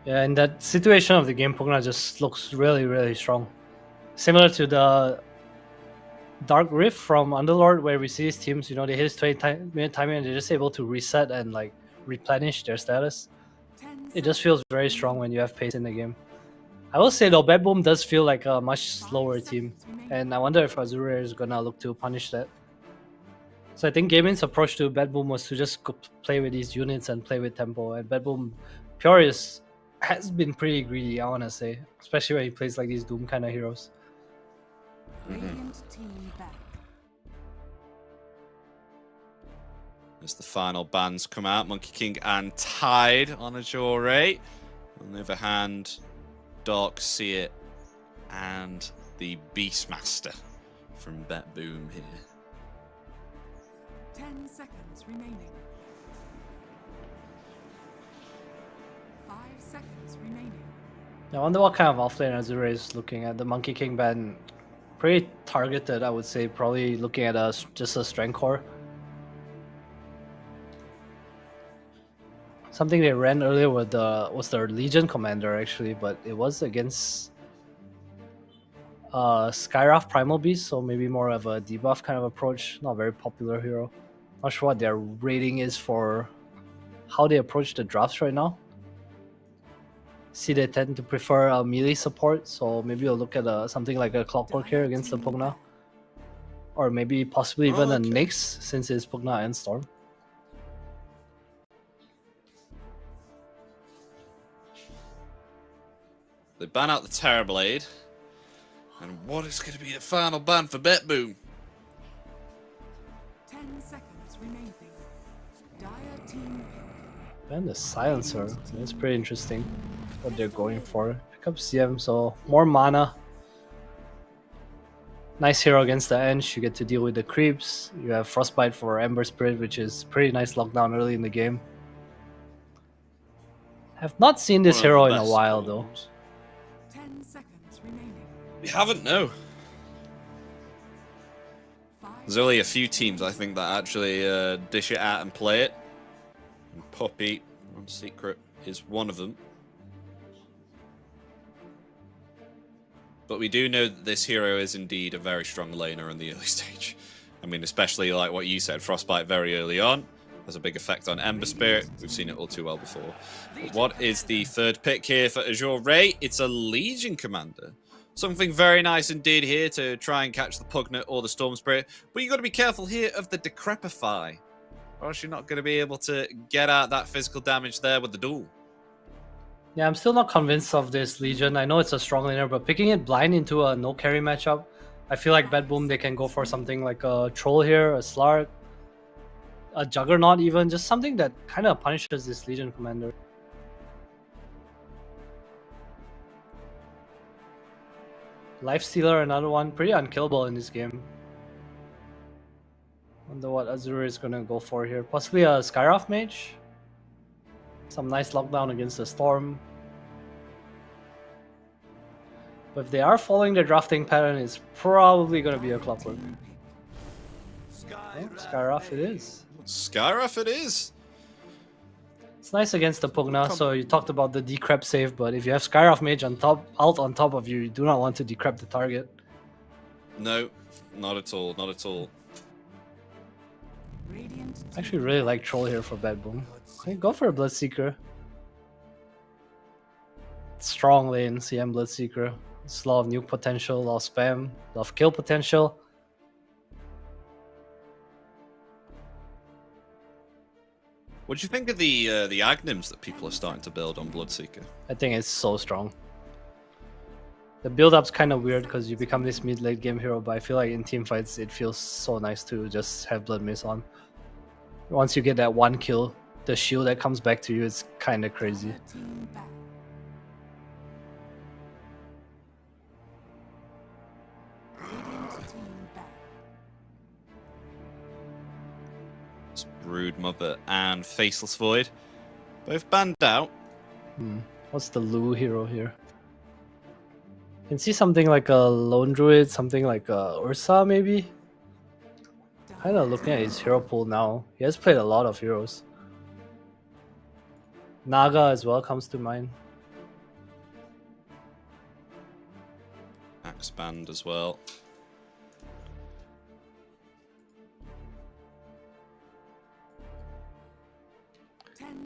Yeah, in that situation of the game, Pugna just looks really, really strong. Similar to the Dark Rift from Underlord, where we see his teams, they hit his 20-minute timer and they're just able to reset and like replenish their status. It just feels very strong when you have pace in the game. I will say though, BetBoom does feel like a much slower team, and I wonder if Azure is gonna look to punish that. So I think Gaimin's approach to BetBoom was to just go play with these units and play with tempo, and BetBoom Purius has been pretty greedy, I wanna say, especially when he plays like these Doom kind of heroes. As the final bans come out, Monkey King and Tide on Azure. On the other hand, Dark Seer and the Beastmaster from BetBoom here. 10 seconds remaining. 5 seconds remaining. I wonder what kind of offlane Azure is looking at. The Monkey King ban, pretty targeted, I would say. Probably looking at just a strength core. Something they ran earlier with was their Legion Commander actually, but it was against Skywrath Primal Beast, so maybe more of a debuff kind of approach. Not a very popular hero. Not sure what their rating is for how they approach the drafts right now. See, they tend to prefer a melee support, so maybe we'll look at something like a Clockwork here against the Pugna. Or maybe possibly even a Nyx, since it's Pugna and Storm. They ban out the Terrorblade. And what is going to be the final ban for BetBoom? 10 seconds remaining. Dire team And the Silencer, that's pretty interesting. What they're going for. Pick up CM, so more mana. Nice hero against the Eng. You get to deal with the creeps. You have Frostbite for Ember Spirit, which is pretty nice lockdown early in the game. Have not seen this hero in a while though. 10 seconds remaining. We haven't, no. There's only a few teams, I think, that actually dish it out and play it. And Poppy, on Secret, is one of them. But we do know that this hero is indeed a very strong laner in the early stage. I mean, especially like what you said, Frostbite very early on has a big effect on Ember Spirit. We've seen it all too well before. But what is the third pick here for Azure Ray? It's a Legion Commander. Something very nice indeed here to try and catch the Pugna or the Storm Spirit. But you've got to be careful here of the Decrepify, or else you're not going to be able to get out that physical damage there with the duel. Yeah, I'm still not convinced of this Legion. I know it's a strong laner, but picking it blind into a no carry matchup, I feel like BetBoom, they can go for something like a Troll here, a Slark, a Juggernaut even, just something that kind of punishes this Legion Commander. Lifestealer, another one, pretty unkillable in this game. Wonder what Azure is gonna go for here. Possibly a Skywrath Mage. Some nice lockdown against the Storm. But if they are following the drafting pattern, it's probably gonna be a Clockwork. Oh, Skywrath it is. Skywrath it is. It's nice against the Pugna, so you talked about the decrep save, but if you have Skywrath Mage on top, out on top of you, you do not want to decrep the target. No, not at all, not at all. I actually really like Troll here for BetBoom. Okay, go for a Bloodseeker. Strong lane, CM Bloodseeker. It's a lot of nuke potential, a lot of spam, a lot of kill potential. What do you think of the Agnims that people are starting to build on Bloodseeker? I think it's so strong. The build-up's kind of weird because you become this mid-late game hero, but I feel like in team fights it feels so nice to just have Blood Mist on. Once you get that one kill, the shield that comes back to you is kind of crazy. Brood Mother and Faceless Void, both banned out. What's the Lu hero here? You can see something like a Lone Druid, something like a Ursa maybe? Kind of looking at his hero pool now. He has played a lot of heroes. Naga as well comes to mind. Axe banned as well.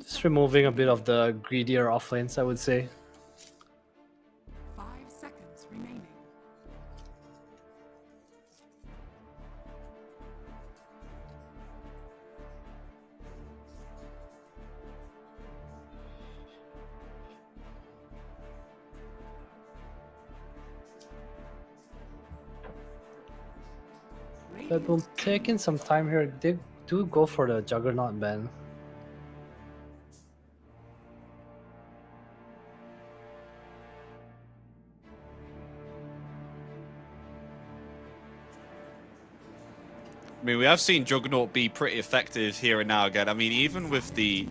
Just removing a bit of the greedier offlanes, I would say. 5 seconds remaining. I mean, we have seen Juggernaut be pretty effective here and now again. I mean, even with the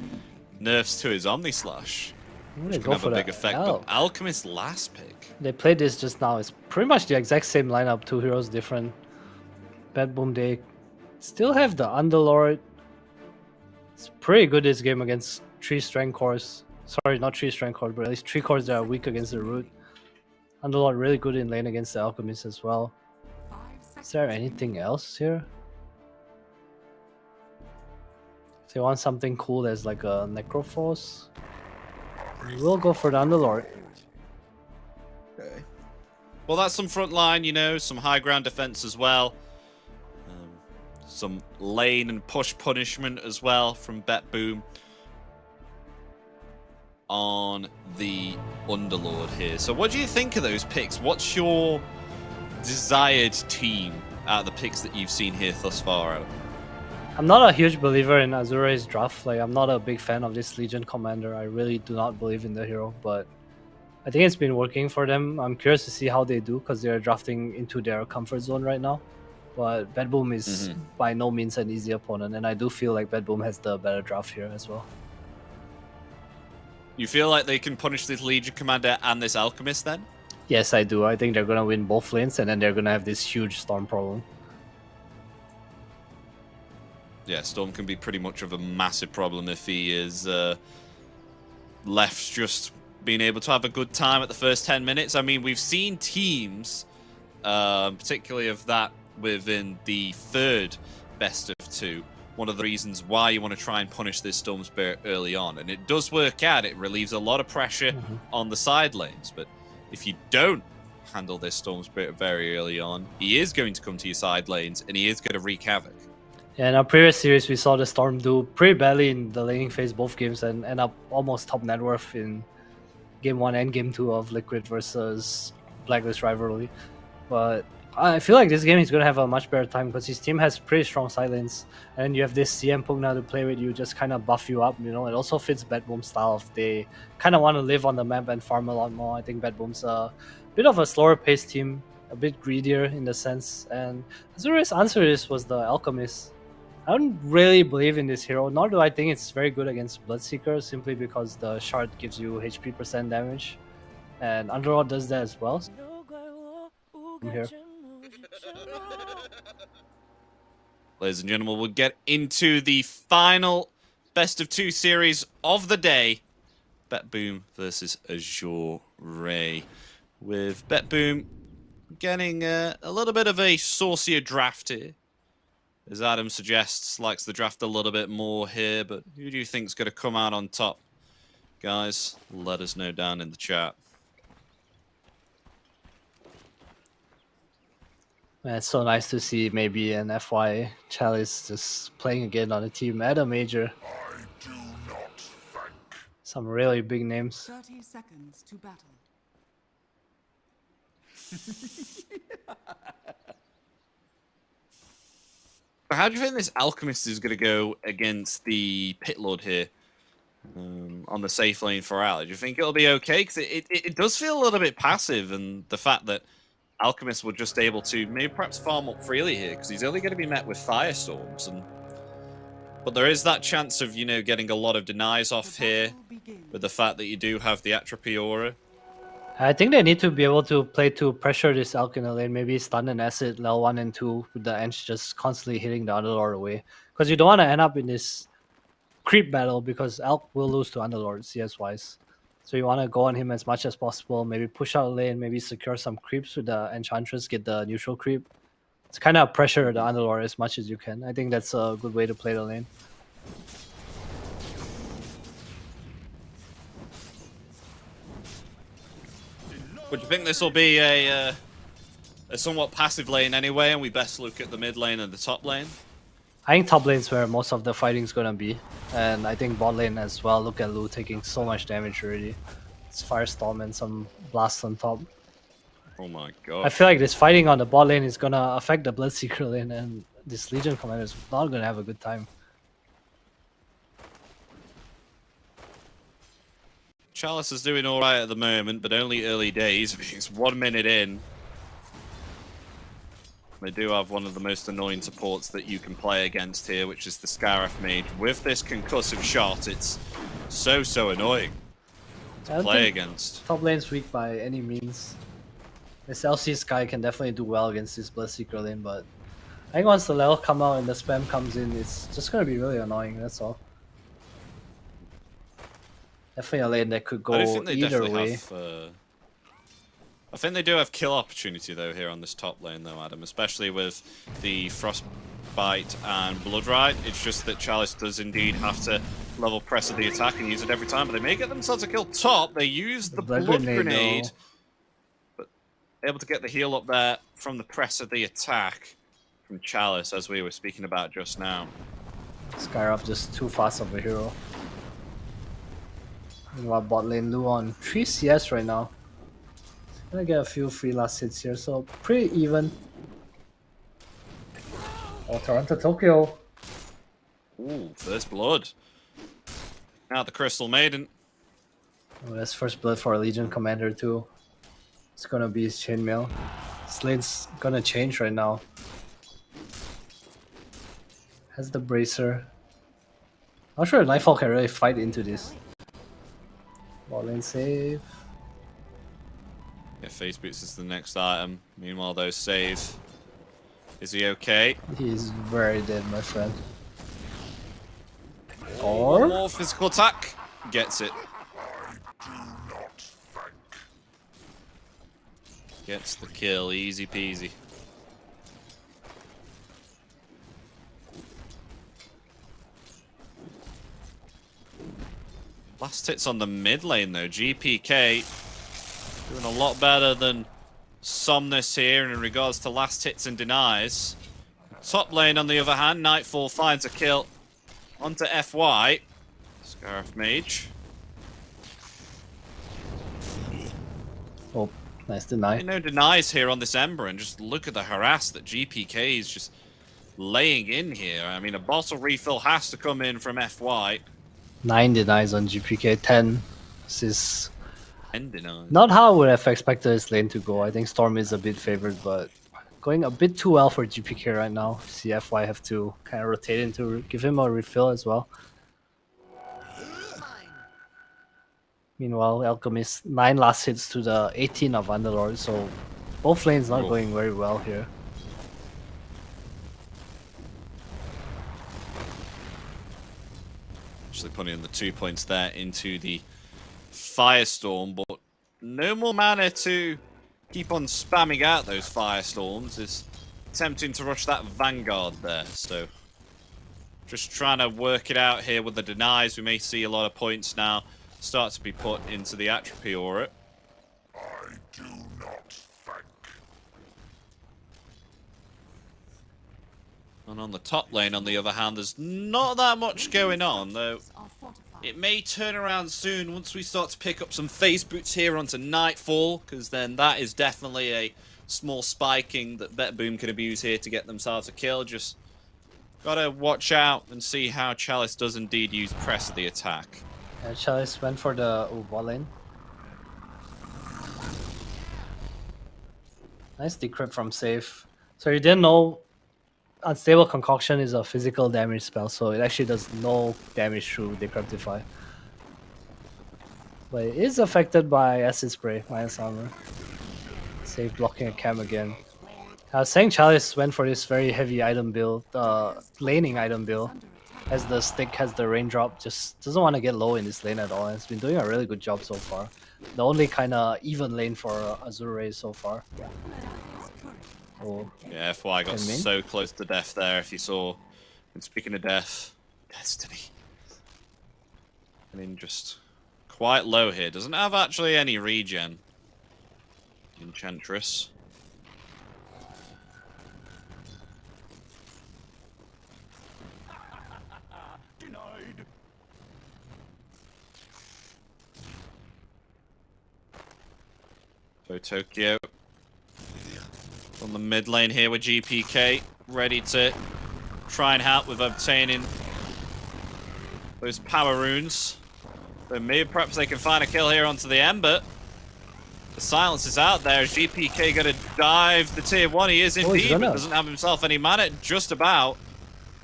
nerfs to his Omni Slash, which can have a big effect. But Alchemist last pick. They played this just now. It's pretty much the exact same lineup, 2 heroes different. BetBoom, they still have the Underlord. It's pretty good this game against 3 strength cores. Sorry, not 3 strength cores, but at least 3 cores that are weak against the root. Underlord really good in lane against the Alchemist as well. Is there anything else here? If they want something cool that's like a Necroforce, we'll go for the Underlord. Okay. Well, that's some front line, you know, some high ground defense as well. Some lane and push punishment as well from BetBoom on the Underlord here. So what do you think of those picks? What's your desired team out of the picks that you've seen here thus far? I'm not a huge believer in Azure's draft. Like, I'm not a big fan of this Legion commander. I really do not believe in the hero, but I think it's been working for them. I'm curious to see how they do because they're drafting into their comfort zone right now. But BetBoom is by no means an easy opponent, and I do feel like BetBoom has the better draft here as well. You feel like they can punish this Legion commander and this Alchemist then? Yes, I do. I think they're going to win both lanes, and then they're going to have this huge Storm problem. Yeah, Storm can be pretty much of a massive problem if he is left just being able to have a good time at the first 10 minutes. I mean, we've seen teams, particularly of that within the third best of 2. One of the reasons why you want to try and punish this Storm Spirit early on. And it does work out. It relieves a lot of pressure on the side lanes. But if you don't handle this Storm Spirit very early on, he is going to come to your side lanes and he is going to wreak havoc. Yeah, in our previous series, we saw the Storm do pretty badly in the laning phase both games and end up almost top net worth in Game 1 and Game 2 of Liquid versus Blacklist Rivalry. But I feel like this game he's going to have a much better time because his team has pretty strong side lanes. And you have this CM Pugna to play with you, just kind of buff you up, you know. It also fits BetBoom's style if they kind of want to live on the map and farm a lot more. I think BetBoom's a bit of a slower paced team, a bit greedier in the sense. And Azure's answer to this was the Alchemist. I don't really believe in this hero, nor do I think it's very good against Bloodseeker, simply because the shard gives you HP % damage. And Underlord does that as well. Here. Ladies and gentlemen, we'll get into the final best of 2 series of the day. BetBoom versus Azure Ray. With BetBoom getting a little bit of a saucier draft here. As Adam suggests, likes the draft a little bit more here, but who do you think is going to come out on top? Guys, let us know down in the chat. Man, it's so nice to see maybe an FY Chalice just playing again on a team at a major. Some really big names. 30 seconds to battle. How do you think this Alchemist is going to go against the Pit Lord here on the safe lane for Al? Do you think it'll be okay? Because it does feel a little bit passive, and the fact that Alchemist were just able to maybe perhaps farm up freely here, because he's only going to be met with Firestorms. But there is that chance of, you know, getting a lot of denies off here with the fact that you do have the Atrophy Aura. I think they need to be able to play to pressure this Elk in the lane, maybe stun and acid level 1 and 2 with the ENG just constantly hitting the Underlord away. Because you don't want to end up in this creep battle, because Elk will lose to Underlord CS-wise. So you want to go on him as much as possible, maybe push out lane, maybe secure some creeps with the Enchantress, get the neutral creep. It's kind of pressure the Underlord as much as you can. I think that's a good way to play the lane. Would you think this will be a somewhat passive lane anyway, and we best look at the mid lane and the top lane? I think top lane's where most of the fighting's gonna be, and I think bot lane as well. Look at Lu taking so much damage already. It's Firestorm and some blast on top. Oh my god. I feel like this fighting on the bot lane is gonna affect the Bloodseeker lane, and this Legion commander is not gonna have a good time. Chalice is doing alright at the moment, but only early days. He's 1 minute in. They do have one of the most annoying supports that you can play against here, which is the Scarif Mage. With this concussive shot, it's so annoying to play against. Top lane's weak by any means. This LC Sky can definitely do well against this Bloodseeker lane, but I think once the level come out and the spam comes in, it's just gonna be really annoying, that's all. Definitely a lane that could go either way. I think they do have kill opportunity though here on this top lane though, Adam, especially with the Frostbite and Blood Rite. It's just that Chalice does indeed have to level pressure the attack and use it every time, but they may get themselves a kill top. They use the Blood Grenade, but able to get the heal up there from the press of the attack from Chalice, as we were speaking about just now. Skyroth just too fast of a hero. Meanwhile, bot lane Lu on 3 CS right now. Gonna get a few free last hits here, so pretty even. Oh, Toronto Tokyo. Ooh, first blood. Now the Crystal Maiden. Oh, that's first blood for a Legion Commander too. It's gonna be his chainmail. This lane's gonna change right now. Has the Bracer. Not sure if Nightfall can really fight into this. Bot lane save. Yeah, Face Boots is the next item. Meanwhile, those save. Is he okay? He's very dead, my friend. One more physical attack. Gets it. Gets the kill. Easy peasy. Last hits on the mid lane though. GPK doing a lot better than Somnus here in regards to last hits and denies. Top lane on the other hand, Nightfall finds a kill onto FY. Scarif Mage. Oh, nice deny. No denies here on this Ember, and just look at the harass that GPK is just laying in here. I mean, a bottle refill has to come in from FY. 9 denies on GPK, 10. This is 10 denies. Not how I would have expected this lane to go. I think Storm is a bit favored, but going a bit too well for GPK right now. See FY have to kind of rotate into give him a refill as well. Meanwhile, Alchemist 9 last hits to the 18 of Underlord, so both lanes not going very well here. Actually putting in the 2 points there into the Firestorm, but no more mana to keep on spamming out those Firestorms. Is attempting to rush that Vanguard there, so just trying to work it out here with the denies. We may see a lot of points now start to be put into the Atrophy Aura. I do not thank. And on the top lane, on the other hand, there's not that much going on, though. it may turn around soon once we start to pick up some phase boots here onto Nightfall, because then that is definitely a small spiking that BetBoom can abuse here to get themselves a kill. Just gotta watch out and see how Chalice does indeed use press of the attack. And Chalice went for the bot lane. Nice decrypt from Safe. So you didn't know Unstable Concoction is a physical damage spell, so it actually does no damage through Decryptify. But it is affected by Acid Spray, minus armor. Safe blocking a cam again. I was saying Chalice went for this very heavy item build, laning item build, as the stick has the raindrop, just doesn't want to get low in this lane at all, and it's been doing a really good job so far. The only kind of even lane for Azure Rays so far. Oh. Yeah, FY got Gaimin? so close to death there, if you saw. And speaking of death, Destiny. I mean, just quite low here. Doesn't have actually any regen. Enchantress. So Tokyo on the mid lane here with GPK, ready to try and help with obtaining those power runes. So maybe perhaps they can find a kill here onto the Ember. The silence is out there. Is GPK going to dive the tier 1? He is indeed, but doesn't have himself any mana. Just about.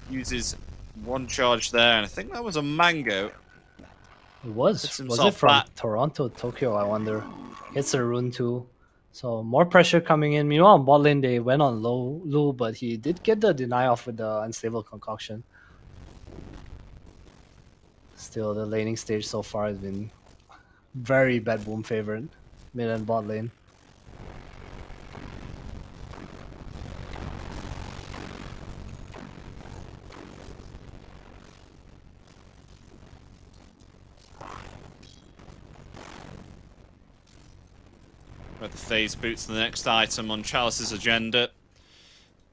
Uses one charge there, and I think that was a Mango. It was. Was it from Toronto, Tokyo, I wonder? It's a rune too. So more pressure coming in. Meanwhile, on bot lane, they went on Lu, but he did get the deny off with the Unstable Concoction. Still, the laning stage so far has been very BetBoom favorite. Mid and bot lane. With the phase boots, the next item on Chalice's agenda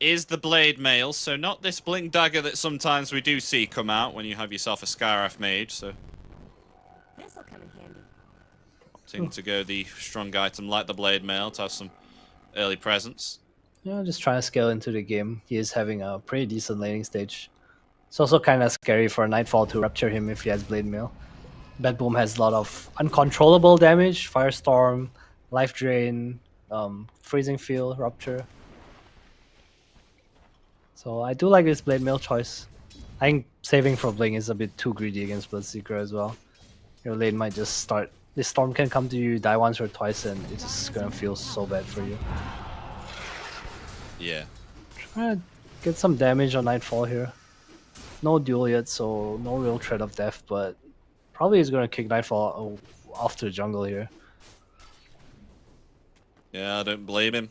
is the Blade Mail. So not this Blink Dagger that sometimes we do see come out when you have yourself a Skywrath Mage. So This'll come in handy. opting to go the strong item like the Blade Mail to have some early presence. Yeah, just trying to scale into the game. He is having a pretty decent laning stage. It's also kind of scary for Nightfall to rupture him if he has Blade Mail. BetBoom has a lot of uncontrollable damage, Firestorm, Life Drain, Freezing Field, Rupture. So I do like this Blade Mail choice. I think saving for Blink is a bit too greedy against Bloodseeker as well. Your lane might just start. This Storm can come to you, die once or twice, and it's just gonna feel so bad for you. Yeah. Try to get some damage on Nightfall here. No duel yet, so no real threat of death, but probably he's gonna kick Nightfall off to the jungle here. Yeah, I don't blame him.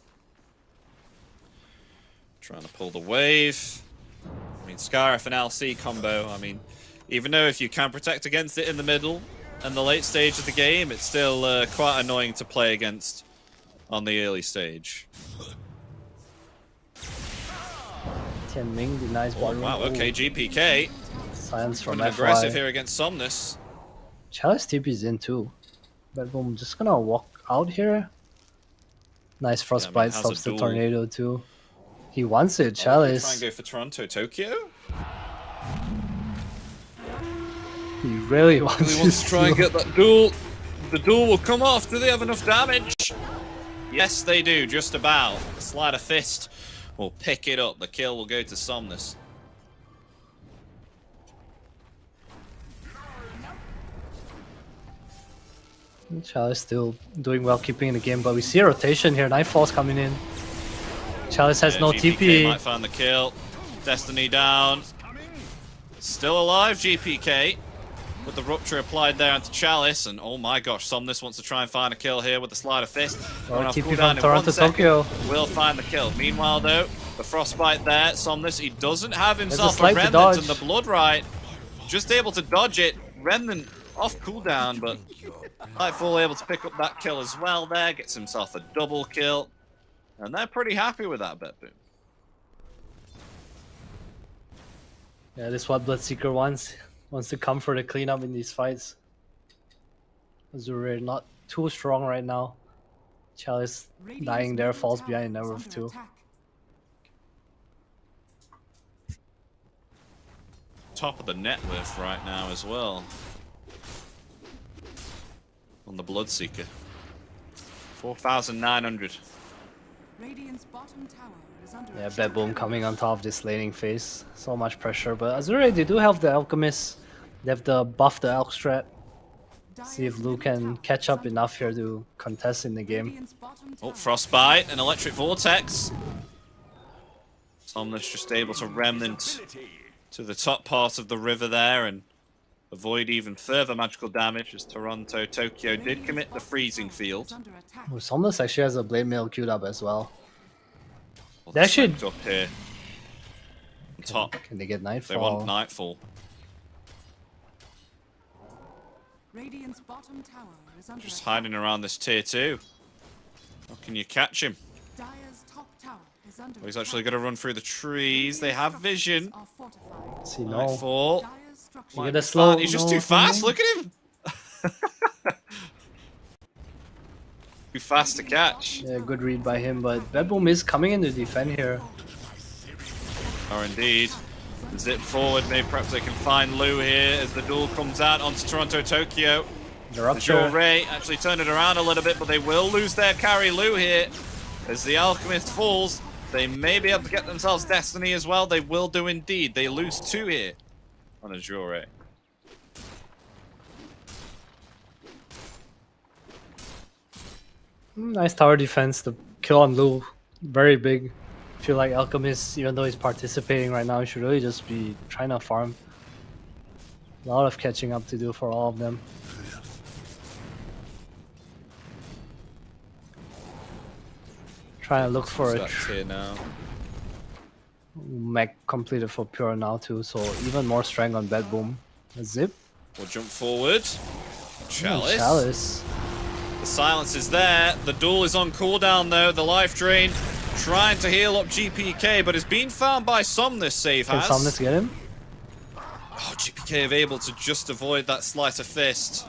Trying to pull the wave. I mean, Scarif and LC combo, I mean, even though if you can protect against it in the middle and the late stage of the game, it's still quite annoying to play against on the early stage. Tianming denies bottom. Wow, okay, GPK. Silence from Running FY. aggressive here against Somnus. Chalice TP's in too. BetBoom just gonna walk out here. Nice Frostbite stops the tornado too. He wants it, Chalice. Try and go for Toronto, Tokyo. He really wants to try and get that duel. The duel will come off. Do they have enough damage? Yes, they do, just about. Slide a fist will pick it up. The kill will go to Somnus. Chalice still doing well, keeping in the game, but we see a rotation here. Nightfall's coming in. Chalice has no GPK TP. Might find the kill. Destiny down. Still alive, GPK. With the rupture applied there onto Chalice, and oh my gosh, Somnus wants to try and find a kill here with the slider fist. TP from Toronto, Tokyo. Will find the kill. Meanwhile, though, the frostbite there, Somnus, he doesn't have himself a slight remnant, and the blood right, just able to dodge it. Remnant off cooldown, but Nightfall able to pick up that kill as well there, gets himself a double kill, and they're pretty happy with that, BetBoom. Yeah, this is what Bloodseeker wants. wants to come for the cleanup in these fights. Azure not too strong right now. Chalice dying there, falls behind number of 2. Top of the net worth right now as well. On the Bloodseeker. 4,900. Yeah, BetBoom coming on top of this laning phase. So much pressure, but Azure, they do have the Alchemist. They have the buff the Elk strat. See if Lu can catch up enough here to contest in the game. Oh, Frostbite, an Electric Vortex. Somnus just able to remnant to the top part of the river there and avoid even further magical damage as Tokyo did commit the freezing field. Oh, Somnus actually has a Blade Mail queued up as well. Well, They should up here. On top. Can they get Nightfall? They want Nightfall. Radiant's bottom tower is under Just hiding around this tier 2. How can you catch him? Dire's top tower is under Well, he's actually going to run through the trees. They have vision. See, no. Nightfall. You get a slow. He's just too fast. Look at him. Too fast to catch. Yeah, good read by him, but BetBoom is coming in to defend here. Or indeed. Zip forward, maybe perhaps they can find Lu here as the duel comes out onto Tokyo. The Rupture. Azure Ray actually turned it around a little bit, but they will lose their carry Lu here. As the Alchemist falls, they may be able to get themselves Destiny as well. They will do indeed. They lose 2 here on Azure Ray. Nice tower defense. The kill on Lu, very big. I feel like Alchemist, even though he's participating right now, he should really just be trying to farm. A lot of catching up to do for all of them. Trying to look for a here now. mech completed for Pure now too, so even more strength on BetBoom. A Zip. We'll jump forward. Chalice. Chalice. The silence is there. The duel is on cooldown though. The life drain trying to heal up GPK, but is being found by Somnus. Save Can has. Somnus get him? Oh, GPK are able to just avoid that sleight of fist.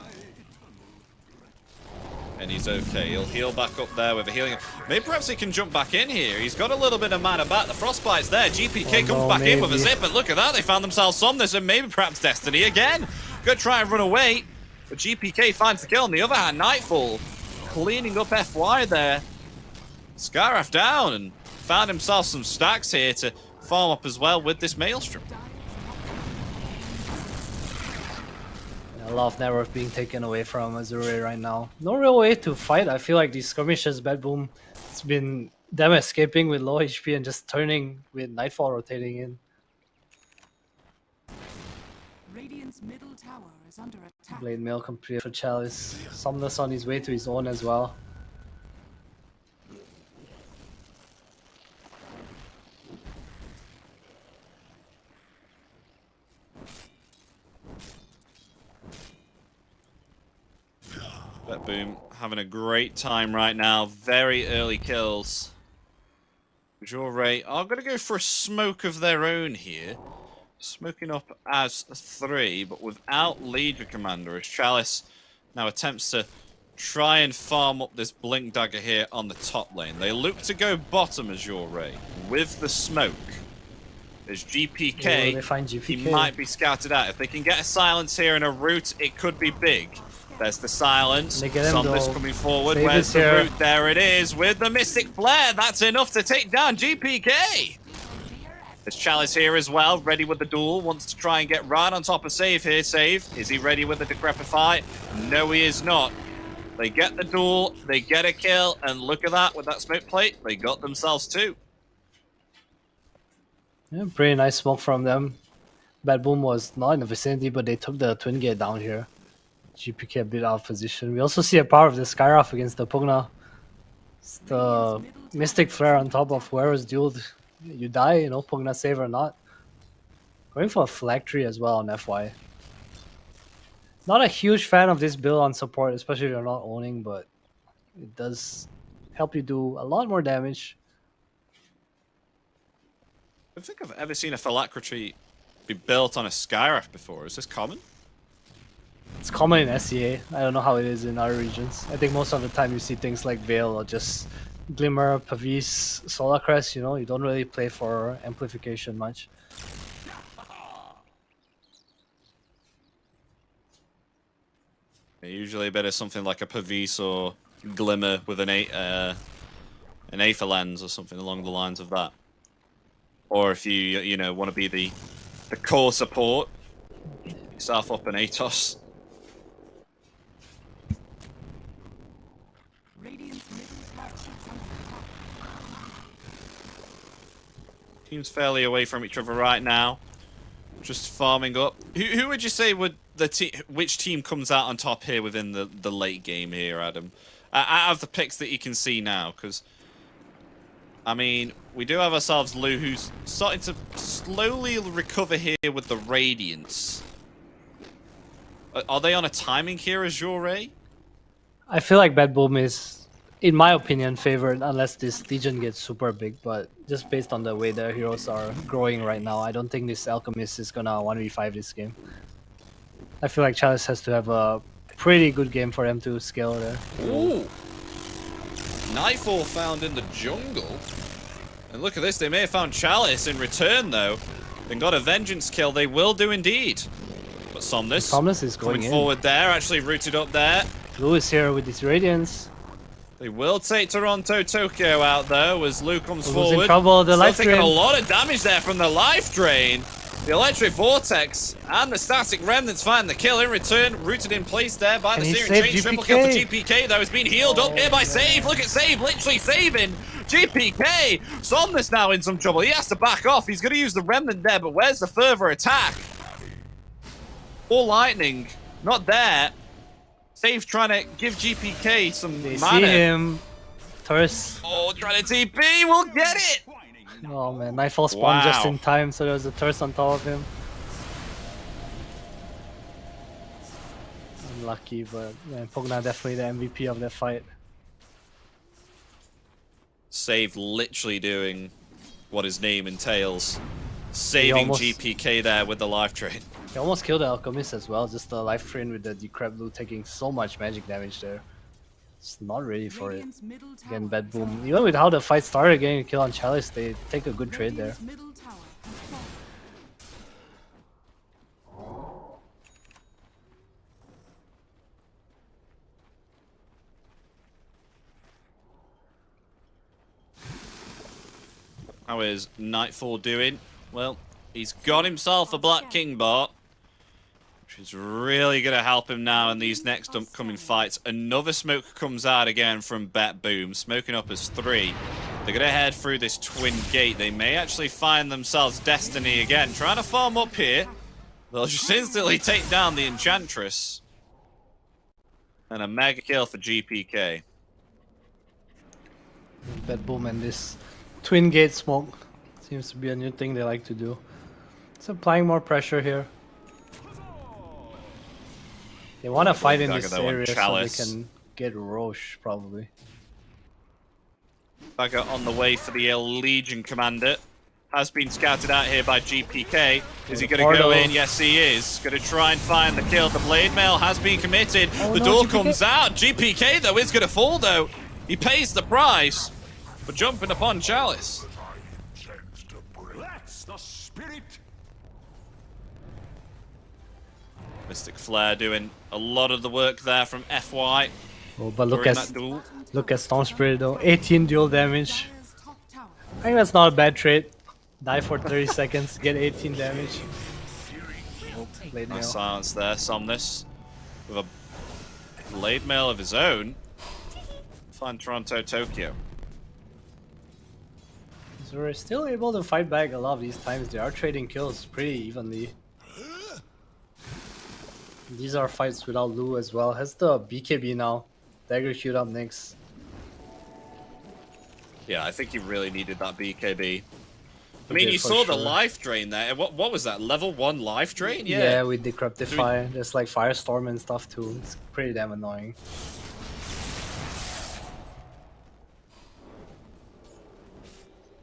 And he's okay. He'll heal back up there with a healing. Maybe perhaps he can jump back in here. He's got a little bit of mana back. The Frostbite's there. GPK comes back in with a zip, but look at that. They found themselves Somnus and maybe perhaps Destiny again. Gonna try and run away, but GPK finds the kill. On the other hand, Nightfall cleaning up FY there. Scaraf down and found himself some stacks here to farm up as well with this Maelstrom. A lot of net worth being taken away from Azure right now. No real way to fight. I feel like these skirmishes, BetBoom, it's been them escaping with low HP and just turning with Nightfall rotating in. Radiant's middle tower is under attack. Blade Mail complete for Chalice. Somnus on his way to his own as well. BetBoom having a great time right now. Very early kills. Azure Ray are going to go for a smoke of their own here. Smoking up as 3, but without Legion Commander, as Chalice now attempts to try and farm up this Blink Dagger here on the top lane. They look to go bottom Azure Ray with the smoke. There's GPK. They find GPK. He might be scouted out. If they can get a silence here and a root, it could be big. There's the silence. Something's coming forward. Where's the root? There it is with the Mystic Flare. That's enough to take down GPK. There's Chalice here as well, ready with the duel. Wants to try and get right on top of Save here. Save. Is he ready with the Decrepify? No, he is not. They get the duel, they get a kill, and look at that with that smoke plate. They got themselves 2. Yeah, pretty nice smoke from them. BetBoom was not in the vicinity, but they took the Twin Gate down here. GPK a bit out of position. We also see a power of the Skyrath against the Pugna. It's the Mystic Flare on top of whoever's dueled. You die, you know, Pugna save or not. Going for a flag tree as well on FY. Not a huge fan of this build on support, especially if you're not owning, but it does help you do a lot more damage. I don't think I've ever seen a Phylactery be built on a Skyraf before. Is this common? It's common in SEA. I don't know how it is in other regions. I think most of the time you see things like Veil or just Glimmer, Pavis, Solar Crest, you know, you don't really play for amplification much. Usually a bit of something like a Pavis or Glimmer with an Aether lens or something along the lines of that. Or if you know want to be the core support, yourself up an Atos. Teams fairly away from each other right now, just farming up. Who would you say would which team comes out on top here within the late game here, Adam? Out of the picks that you can see now, because I mean, we do have ourselves Lou, who's starting to slowly recover here with the Radiance. Are they on a timing here, Azure? I feel like BetBoom is, in my opinion, favored unless this Legion gets super big, but just based on the way the heroes are growing right now, I don't think this Alchemist is gonna 1v5 this game. I feel like Chalice has to have a pretty good game for them to scale there. Ooh! Nightfall found in the jungle. And look at this, they may have found Chalice in return though. They got a Vengeance kill, they will do indeed. But Somnus is going forward there, actually rooted up there. Lou is here with his Radiance. They will take Toronto Tokyo out though as Lou comes forward. In trouble, the life taking drain. a lot of damage there from the life drain. The Electric Vortex and the Static Remnants find the kill in return, rooted in place there by the Syrian Chain. Triple kill for GPK though, has been healed up here by Save. Look at Save, literally saving GPK. Somnus now in some trouble. He has to back off. He's going to use the Remnant there, but where's the further attack? All lightning, not there. Save's trying to give GPK some They mana. see him. Thirst. Oh, trying to TP, we'll get it! Oh man, Nightfall spawned just in time, so there was a Thirst on top of him. Unlucky, but man, Pogna definitely the MVP of that fight. Save literally doing what his name entails. Saving GPK there with the life drain. He almost killed the Alchemist as well, just the life drain with the Decrep Blue taking so much magic damage there. It's not ready for it. Again, BetBoom. Even with how the fight started, getting a kill on Chalice, they take a good trade there. How is Nightfall doing? Well, he's got himself a Black King bot, which is really going to help him now in these next upcoming fights. Another smoke comes out again from BetBoom, smoking up as 3. They're going to head through this twin gate. They may actually find themselves Destiny again. Trying to farm up here. They'll just instantly take down the Enchantress. And a mega kill for GPK. BetBoom and this twin gate smoke seems to be a new thing they like to do. It's applying more pressure here. They want to fight in this area so they can get Roche, probably. Dagger on the way for the Legion Commander. Has been scouted out here by GPK. Is he going to go in? Yes, he is. Going to try and find the kill. The Blade Mail has been committed. The door comes out. GPK, though, is going to fall, though. He pays the price for jumping upon Chalice. Mystic Flare doing a lot of the work there from FY. Oh, but look at Storm Spirit though, 18 dual damage. I think that's not a bad trade. Die for 30 seconds, get 18 damage. Oh, Blade Mail. Nice silence there, Somnus with a Blade Mail of his own. Find Toronto Tokyo. So we're still able to fight back a lot of these times. They are trading kills pretty evenly. These are fights without Lu as well. Has the BKB now. Dagger queued up next. Yeah, I think he really needed that BKB. I mean, you saw the life drain there. What was that? Level 1 life drain? Yeah, with Decryptify. There's like Firestorm and stuff too. It's pretty damn annoying.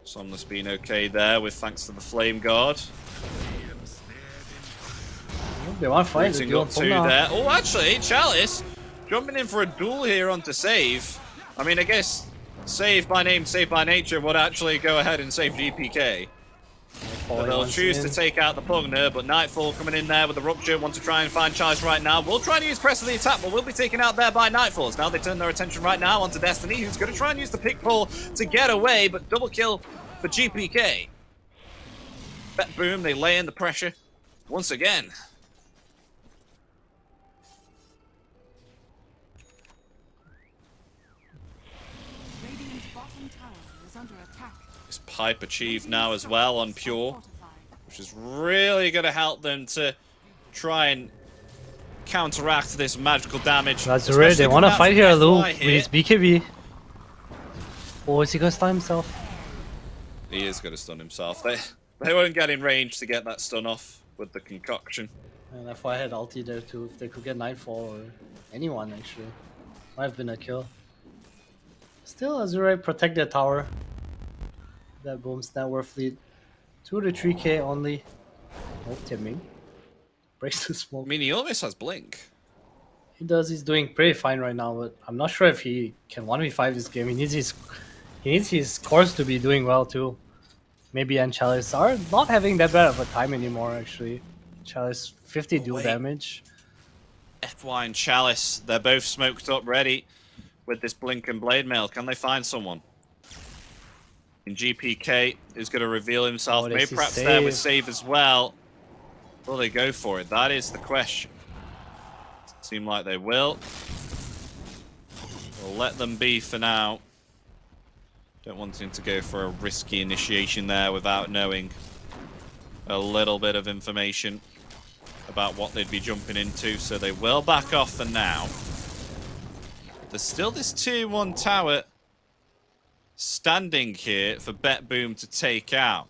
Somnus being okay there with thanks to the Flame Guard. They want to fight. Rooting up two there. Oh, actually, Chalice jumping in for a duel here onto save. I mean, I guess save by name, save by nature would actually go ahead and save GPK. But they'll choose to take out the Pugner, but Nightfall coming in there with the Rupture, want to try and find Chalice right now. We'll try and use press of the attack, but we'll be taken out there by Nightfalls. Now they turn their attention right now onto Destiny, who's going to try and use the pick pull to get away, but double kill for GPK. BetBoom, they lay in the pressure once again. This pipe achieved now as well on Pure, which is really going to help them to try and counteract this magical damage. That's right, they want to fight here, Lou, with his BKB. Or is he going to stun himself? He is going to stun himself. They won't get in range to get that stun off with the concoction. And FY had ulti there too. If they could get Nightfall or anyone actually, might have been a kill. Still, Azure protect their tower. That Boom's network fleet. 2 to 3k only. Oh, Timing. Breaks the smoke. I mean, he almost has Blink. He does. He's doing pretty fine right now, but I'm not sure if he can 1v5 this game. He needs his cores to be doing well too. Maybe and Chalice are not having that bad of a time anymore actually. Chalice 50 dual damage. FY and Chalice, they're both smoked up ready with this Blink and Blade Mail. Can they find someone? And GPK is going to reveal himself. Maybe perhaps there with save as well. Will they go for it? That is the question. Seem like they will. We'll let them be for now. Don't want him to go for a risky initiation there without knowing a little bit of information about what they'd be jumping into, so they will back off for now. There's still this tier 1 tower standing here for BetBoom to take out.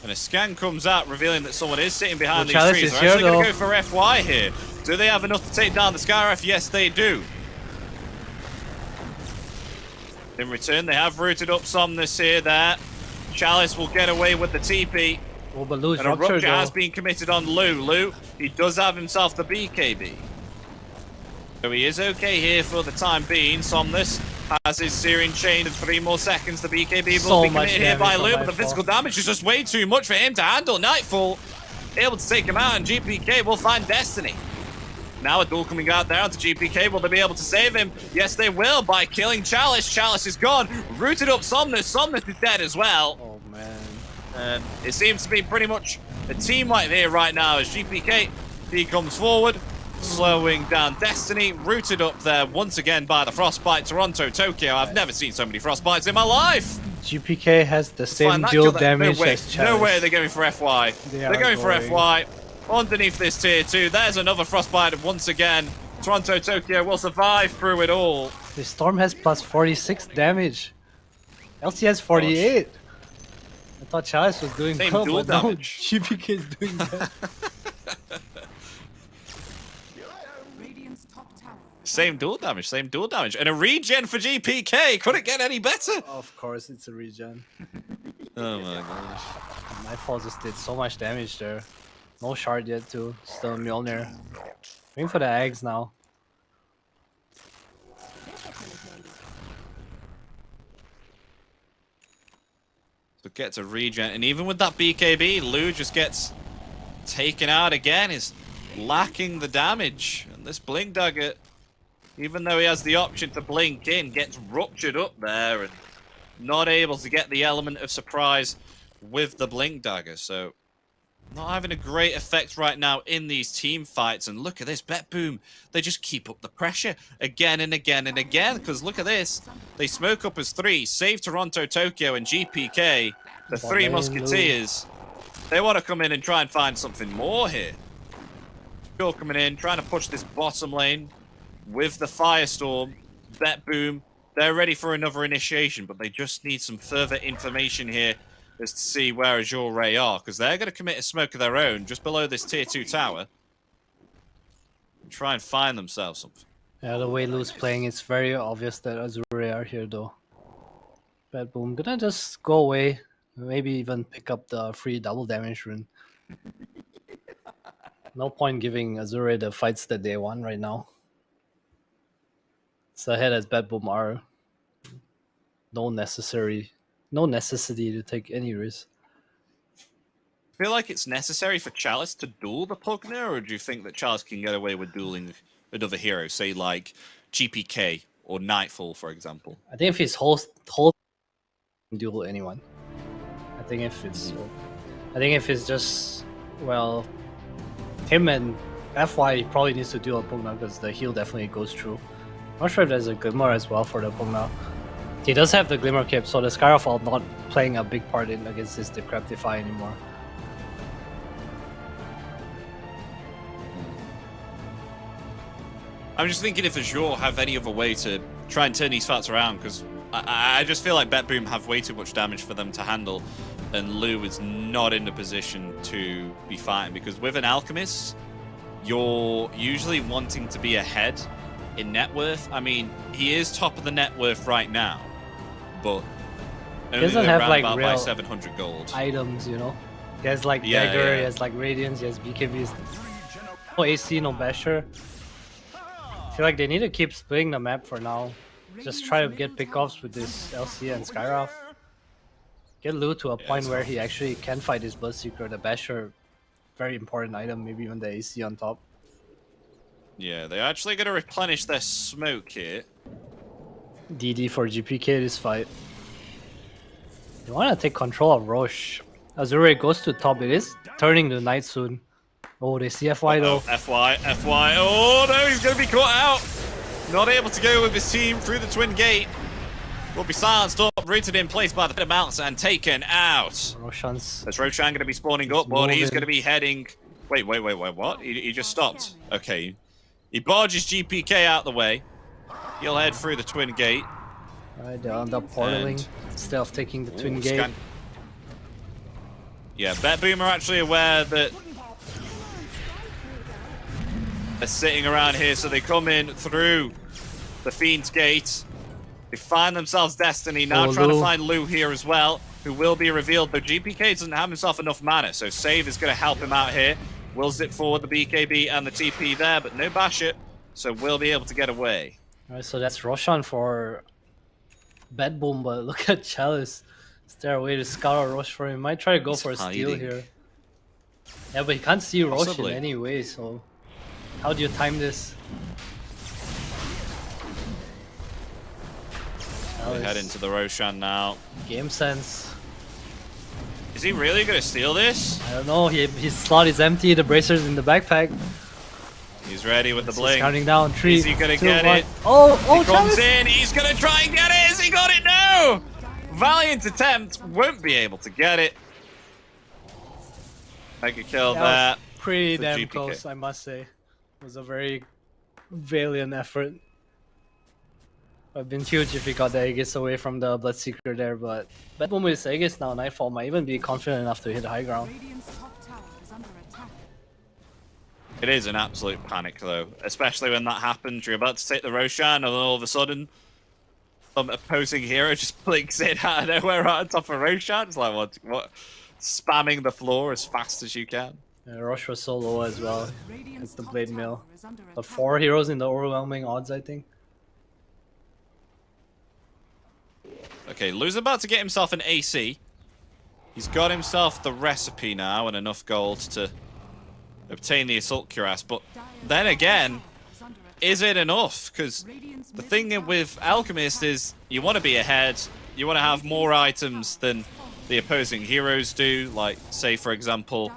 And a scan comes out revealing that someone is sitting behind these trees. They're actually going to go for FY here. Do they have enough to take down the Skyref? Yes, they do. In return, they have rooted up Somnus here, there. Chalice will get away with the TP. Oh, but Lou's and a Rupture has been committed on Lou. Lou, he does have himself the BKB. So he is okay here for the time being. Somnus has his Searing Chain in 3 more seconds. The BKB will be committed here by Lou, but the physical damage is just way too much for him to handle. Nightfall able to take him out, and GPK will find Destiny. Now a duel coming out there onto GPK. Will they be able to save him? Yes, they will by killing Chalice. Chalice is gone. Rooted up Somnus. Somnus is dead as well. Oh, man. And it seems to be pretty much a team wipe here right now as GPK, he comes forward, slowing down Destiny. Rooted up there once again by the Frostbite. Toronto, Tokyo. I've never seen so many Frostbites in my life. GPK has the same dual damage as Chalice. No way they're going for FY. They're going for FY. Underneath this tier 2, there's another Frostbite once again. Toronto, Tokyo will survive through it all. The Storm has plus 46 damage. LC has 48. Gosh. I thought Chalice was doing same well, dual but damage. No, GPK is doing that. Same dual damage, same dual damage. And a regen for GPK. Couldn't get any better. Of course, it's a regen. Oh my gosh. Nightfall just did so much damage there. No shard yet too. Still Mjolnir. Waiting for the eggs now. So gets a regen, and even with that BKB, Lou just gets taken out again. Is lacking the damage, and this Blink Dagger, even though he has the option to blink in, gets ruptured up there and not able to get the element of surprise with the Blink Dagger. So not having a great effect right now in these team fights. And look at this, BetBoom, they just keep up the pressure again and again and again. Because look at this, they smoke up as 3, save Toronto, Tokyo, and GPK, the 3 Musketeers. They want to come in and try and find something more here. Pure coming in, trying to push this bottom lane with the Firestorm. BetBoom, they're ready for another initiation, but they just need some further information here as to see where Azure Ray are, because they're going to commit a smoke of their own just below this tier 2 tower and try and find themselves something. Yeah, the way Lou's playing, it's very obvious that Azure are here though. BetBoom gonna just go away, maybe even pick up the free double damage rune. No point giving Azure the fights that they want right now. So ahead as BetBoom are no necessity to take any risk. Feel like it's necessary for Chalice to duel the Pugna, or do you think that Chalice can get away with dueling another hero, say like GPK or Nightfall, for example? I think if he's whole duel anyone. I think if it's just, well, him and FY, he probably needs to duel a Pugna because the heal definitely goes through. I'm not sure if there's a Glimmer as well for the Pugna. He does have the Glimmer Cape, so the Skyrofall not playing a big part in against this Decreptify anymore. I'm just thinking if Azure have any other way to try and turn these fights around, because I just feel like BetBoom have way too much damage for them to handle, and Lou is not in the position to be fighting, because with an Alchemist, you're usually wanting to be ahead in net worth. I mean, he is top of the net worth right now, but he doesn't have like about real by 700 gold items, you know. He has like Dagger, he has like Radiance, he has BKBs. No AC, no Basher. I feel like they need to keep splitting the map for now. Just try to get pickoffs with this LC and Skywrath. Get Lou to a point where he actually can fight his Bloodseeker. The Basher, very important item, maybe even the AC on top. Yeah, they're actually going to replenish their smoke here. DD for GPK this fight. They want to take control of Roche. Azure goes to top. It is turning to night soon. Oh, they see FY though. FY. Oh no, he's going to be caught out. Not able to go with his team through the Twin Gate. Will be silenced up, rooted in place by the mounts and taken out. Roshan's. There's Roshan going to be spawning up, but he's going to be heading. Wait, what? He just stopped. Okay. He barges GPK out the way. He'll head through the Twin Gate. Alright, they'll end up portaling instead of taking the Twin Gate. Yeah, BetBoom are actually aware that they're sitting around here, so they come in through the Fiend's Gate. They find themselves Destiny, now trying to find Lou here as well, who will be revealed, though GPK doesn't have himself enough mana, so Save is going to help him out here. Will zip forward the BKB and the TP there, but no bash it, so we'll be able to get away. Alright, so that's Roshan for BetBoom, but look at Chalice. Is there a way to scout a Roche for him? Might try to go for a steal here. Yeah, but he can't see Roche in any way, so how do you time this? They head into the Roshan now. Game sense. Is he really going to steal this? I don't know, his slot is empty, the bracer's in the backpack. He's ready with the blink. He's counting down, 3, Is he going to 2, get 1. it? Oh, he comes in, he's going to try and get it! Has he got it? No! Valiant attempt, won't be able to get it. Mega kill there. Pretty damn close, I must say. It was a very valiant effort. It would have been huge if he got the Aegis away from the Bloodseeker there, but BetBoom with his Aegis now, Nightfall might even be confident enough to hit high ground. It is an absolute panic though, especially when that happens. You're about to take the Roshan and then all of a sudden some opposing hero just blinks in out of nowhere right on top of Roshan. It's like what? Spamming the floor as fast as you can. Yeah, Roche was so low as well. It's the Blade Mill. But 4 heroes in the overwhelming odds, I think. Okay, Lou's about to get himself an AC. He's got himself the recipe now and enough gold to obtain the Assault Cuirass. But then again, is it enough? Because the thing with Alchemist is you want to be ahead. You want to have more items than the opposing heroes do. Like, say, for example,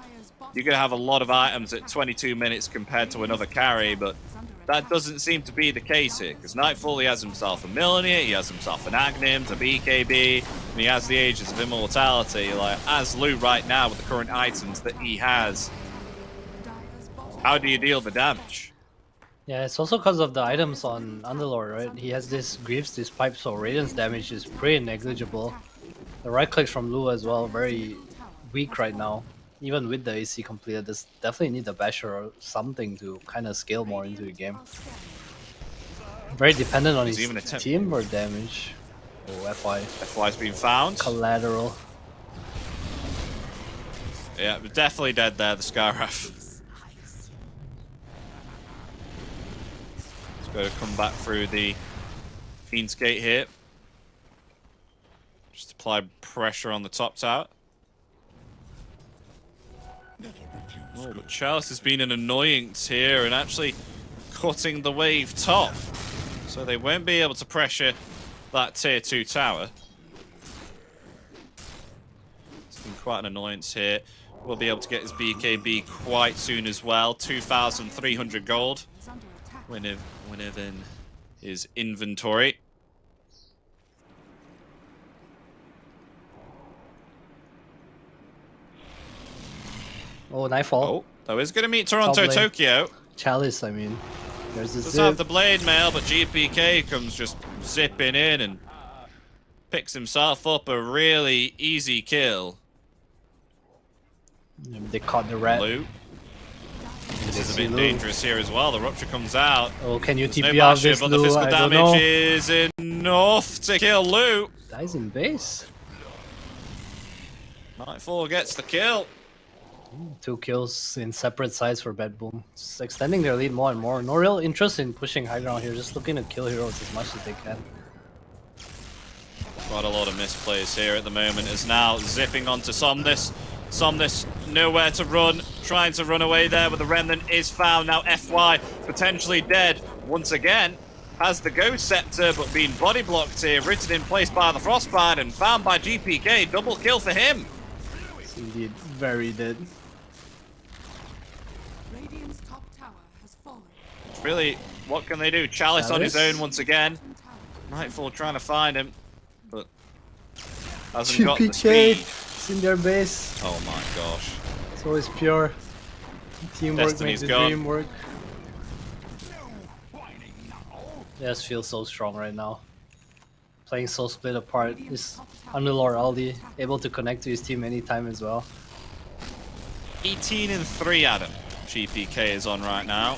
you're going to have a lot of items at 22 minutes compared to another carry, but that doesn't seem to be the case here, because Nightfall, he has himself a Millennium, he has himself an Agnim, a BKB, and he has the Aegis of Immortality. Like, as Lou right now, with the current items that he has, how do you deal the damage? Yeah, it's also because of the items on Underlord, right? He has this Greaves, this Pipe, so Radiance damage is pretty negligible. The right clicks from Lou as well, very weak right now. Even with the AC completed, this definitely need a Basher or something to kind of scale more into the game. Very dependent on his team or damage. Oh, FY. FY's been found. Collateral. Yeah, definitely dead there, the Skywrath. Got to come back through the Fiend's Gate here. Just apply pressure on the top tower. Oh, but Chalice has been an annoyance here and actually cutting the wave top. So they won't be able to pressure that tier 2 tower. It's been quite an annoyance here. We'll be able to get his BKB quite soon as well. 2,300 gold. Winner then his inventory. Oh, Nightfall. Oh, that is going to meet Toronto Tokyo. Chalice, I mean. There's the Does have the blade mail, but GPK comes just zipping in and picks himself up a really easy kill. They caught the rat. Lou. This is a bit dangerous here as well. The rupture comes out. Oh, can you There's TP no out bastion, this but the Lou? physical I don't damage know. is enough to kill Lou. Dies in base. Nightfall gets the kill. 2 kills in separate sides for BetBoom. Just extending their lead more and more. No real interest in pushing high ground here. Just looking to kill heroes as much as they can. Quite a lot of misplays here at the moment. Is now zipping onto Somnus. Somnus nowhere to run. Trying to run away there, but the Remnant is found. Now FY potentially dead once again. Has the Ghost Scepter, but being body blocked here. Written in place by the Frostbite and found by GPK. Double kill for him. It's indeed very dead. Radiant's top tower has fallen. Really, what can they do? Chalice on his own once again. Nightfall trying to find him, but hasn't got the speed. It's in their base. Oh my gosh. It's always pure. Teamwork Destiny's makes the gone. dream work. Yes, feels so strong right now. Playing so split apart. This Underlord Aldi able to connect to his team anytime as well. 18-3, Adam. GPK is on right now.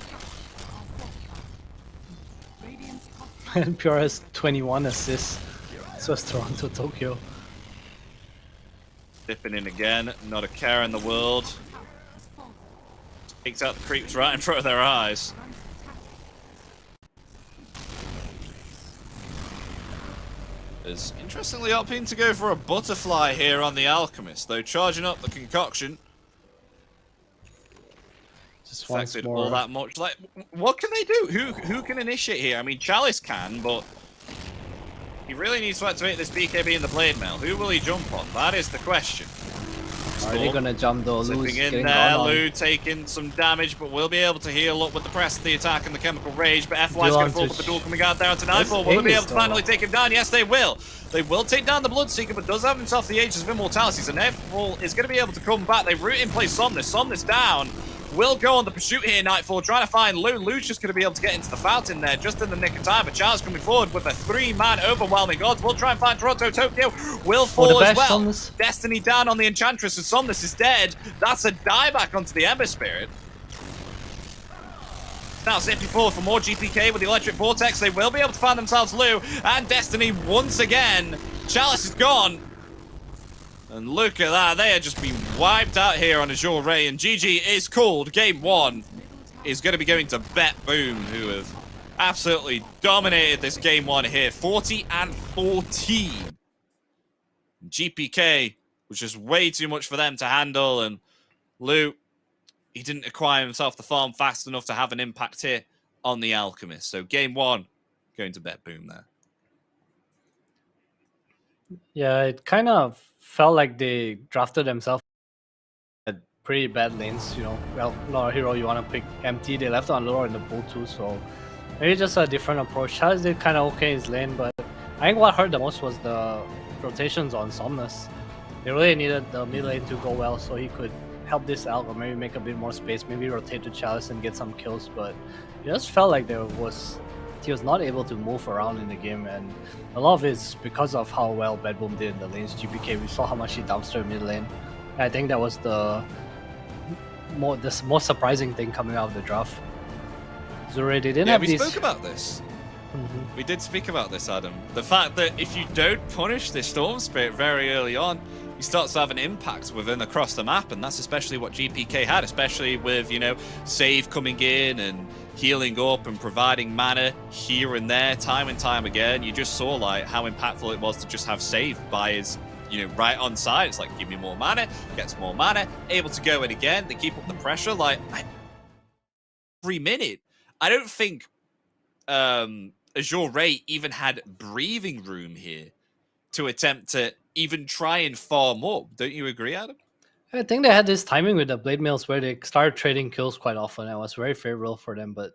And Pure has 21 assists. So has Toronto Tokyo. Dipping in again, not a care in the world. Takes out the creeps right in front of their eyes. Is interestingly opting to go for a butterfly here on the Alchemist, though charging up the concoction. Just once Affected more. all that much. Like, what can they do? Who can initiate here? I mean, Chalice can, but he really needs to activate this BKB in the Blade Mail. Who will he jump on? That is the question. Are they gonna jump though? Lou's Slipping in getting there, gone on. Lou taking some damage, but will be able to heal up with the press of the attack and the chemical rage. But FY's Duel going on to fall to for the duel coming out there onto Nightfall. Will they be able to finally take him down? Yes, they will. They will take down the Bloodseeker, but does have himself the Aegis of Immortality. So Nightfall is going to be able to come back. They root in place Somnus. Somnus down. Will go on the pursuit here, Nightfall, trying to find Lou. Lou's just going to be able to get into the fountain there just in the nick of time. But Charles coming forward with a 3-man overwhelming odds. We'll try and find Toronto Tokyo. Will fall as well. Somnus. Destiny down on the Enchantress, and Somnus is dead. That's a dieback onto the Ember Spirit. Now zipping forward for more GPK with the Electric Vortex. They will be able to find themselves Lou and Destiny once again. Chalice is gone. And look at that, they are just being wiped out here on Azure Ray, and GG is called. Game 1 is going to be going to BetBoom, who have absolutely dominated this Game 1 here. 40-14. GPK was just way too much for them to handle, and Lou, he didn't acquire himself the farm fast enough to have an impact here on the Alchemist. So Game 1 going to BetBoom there. Yeah, it kind of felt like they drafted themselves at pretty bad lanes, you know. Well, not a hero you want to pick empty. They left on lower in the pool too, so maybe just a different approach. Chalice did kind of okay in his lane, but I think what hurt the most was the rotations on Somnus. They really needed the mid lane to go well so he could help this out or maybe make a bit more space, maybe rotate to Chalice and get some kills, but it just felt like he was not able to move around in the game, and a lot of it is because of how well BetBoom did in the lanes. GPK, we saw how much he dumpstered mid lane. And I think that was the most surprising thing coming out of the draft. Azure, they didn't have we these... spoke about this. We did speak about this, Adam. The fact that if you don't punish this Storm Spirit very early on, he starts to have an impact within across the map, and that's especially what GPK had, especially with, you know, Save coming in and healing up and providing mana here and there, time and time again. You just saw like how impactful it was to just have save by his, right on side. It's like, give me more mana, gets more mana, able to go in again. They keep up the pressure. Like every minute, I don't think Azure Ray even had breathing room here to attempt to even try and farm up. Don't you agree, Adam? I think they had this timing with the Blade Mails where they started trading kills quite often. It was very favorable for them, but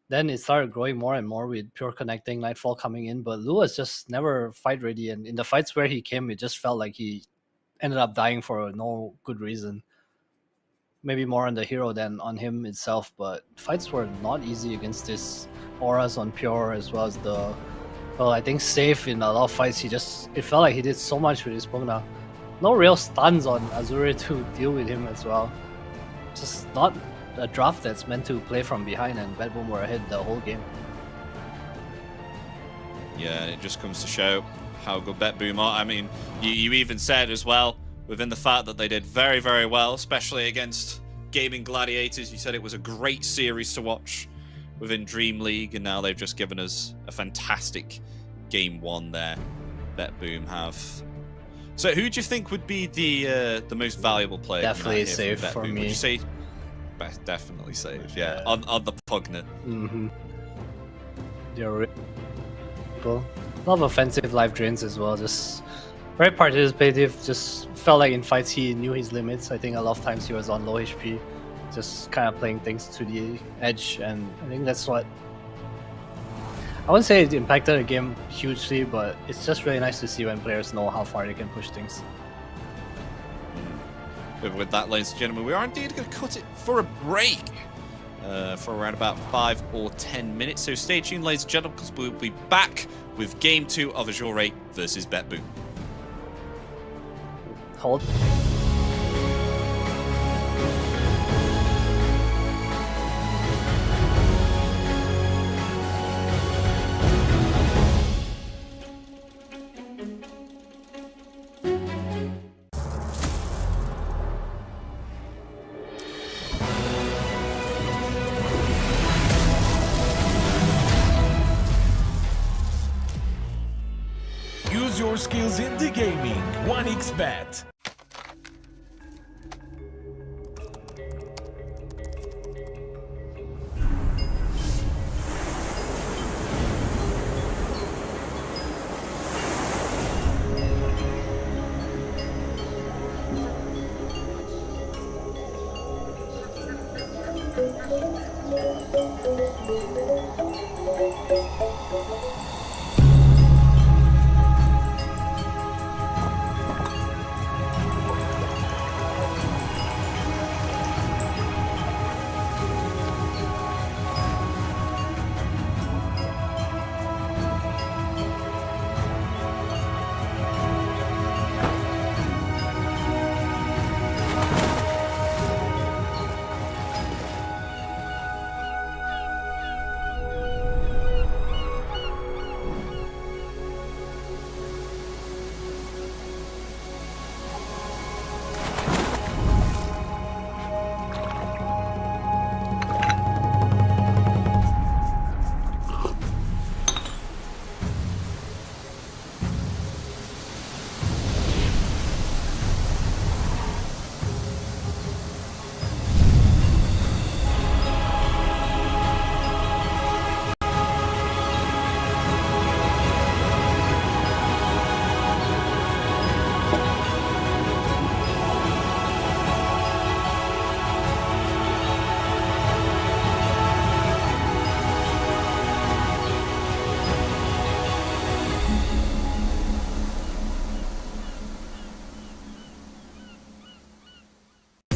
then it started growing more and more with Pure connecting, Nightfall coming in, but Lu was just never fight ready, and in the fights where he came, it just felt like he ended up dying for no good reason. Maybe more on the hero than on him itself, but fights were not easy against this auras on Pure as well as the, I think safe in a lot of fights. It felt like he did so much with his Pugna. No real stuns on Azure to deal with him as well. Just not a draft that's meant to play from behind, and BetBoom were ahead the whole game. Yeah, it just comes to show how good BetBoom are. I mean, you even said as well, within the fact that they did very, very well, especially against Gaimin Gladiators. You said it was a great series to watch within Dream League, and now they've just given us a fantastic game one there. BetBoom have. So who do you think would be the most valuable player? Definitely safe for me. Would you say definitely safe? Yeah, on the Pugna. They're cool. A lot of offensive life drains as well. Just very participative. Just felt like in fights he knew his limits. I think a lot of times he was on low HP, just kind of playing things to the edge, and I think that's what. I wouldn't say it impacted the game hugely, but it's just really nice to see when players know how far they can push things. With that, ladies and gentlemen, we are indeed going to cut it for a break for around about 5 or 10 minutes. So stay tuned, ladies and gentlemen, because we'll be back with Game 2 of Azure Ray versus BetBoom. Hold. Use your skills in the gaming. 1xBet.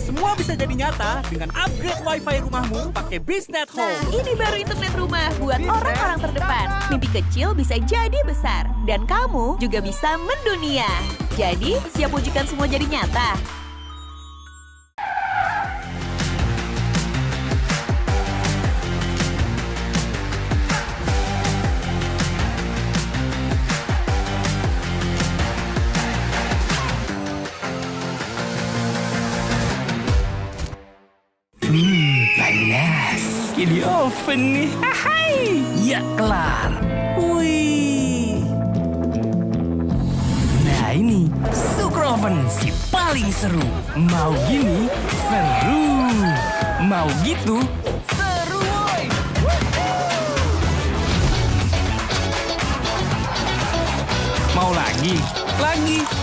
Semua bisa jadi nyata dengan upgrade wifi rumahmu pakai BizNet Home. Nah, ini baru internet rumah buat orang-orang terdepan. Mimpi kecil bisa jadi besar. Dan kamu juga bisa mendunia. Jadi, siap wujudkan semua jadi nyata? Panas. Kini off oven nih. Hai, ya kelar. Wih. Nah ini, Sukroven si paling seru. Mau gini, seru. Mau gitu, seru woy. Mau lagi,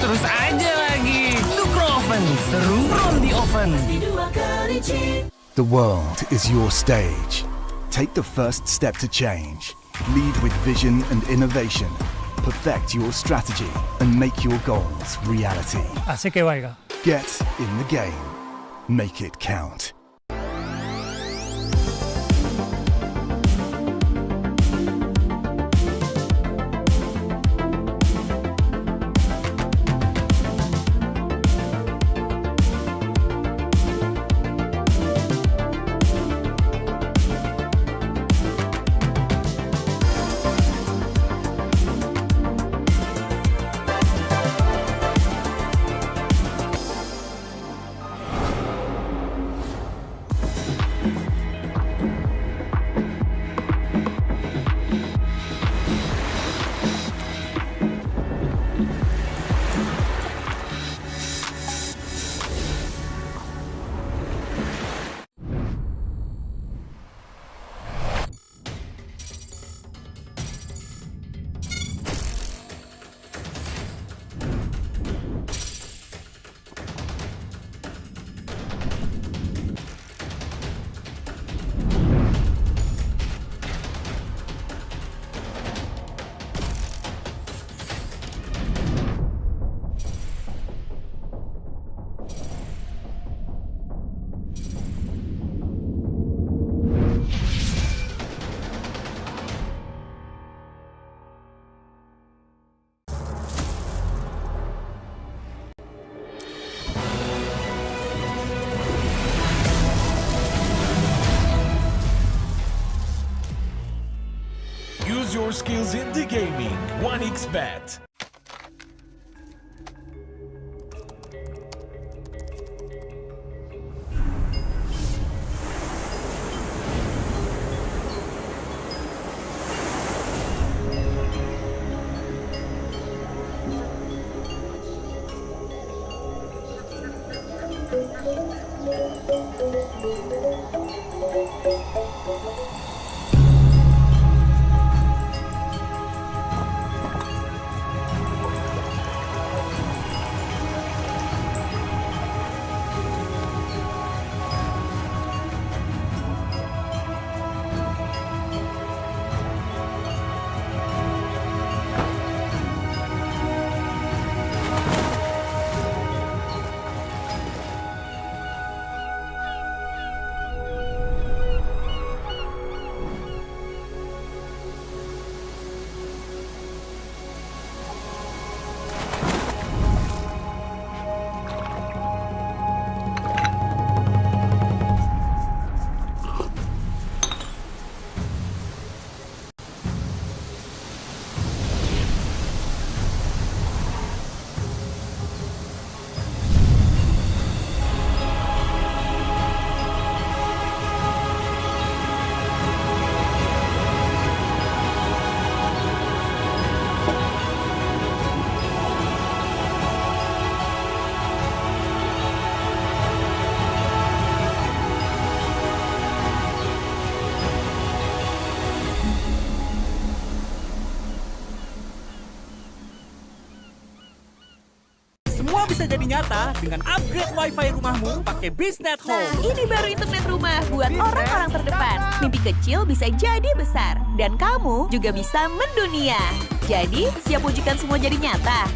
terus aja lagi. Sukroven, seru from the oven. The world is your stage. Take the first step to change. Lead with vision and innovation. Perfect your strategy and make your goals reality. Así que vaya. Get in the game. Make it count. Use your skills in the gaming. 1xBet. Semua bisa jadi nyata dengan upgrade wifi rumahmu pakai BizNet Home. Nah, ini baru internet rumah buat orang-orang terdepan. Mimpi kecil bisa jadi besar. Dan kamu juga bisa mendunia. Jadi, siap wujudkan semua jadi nyata?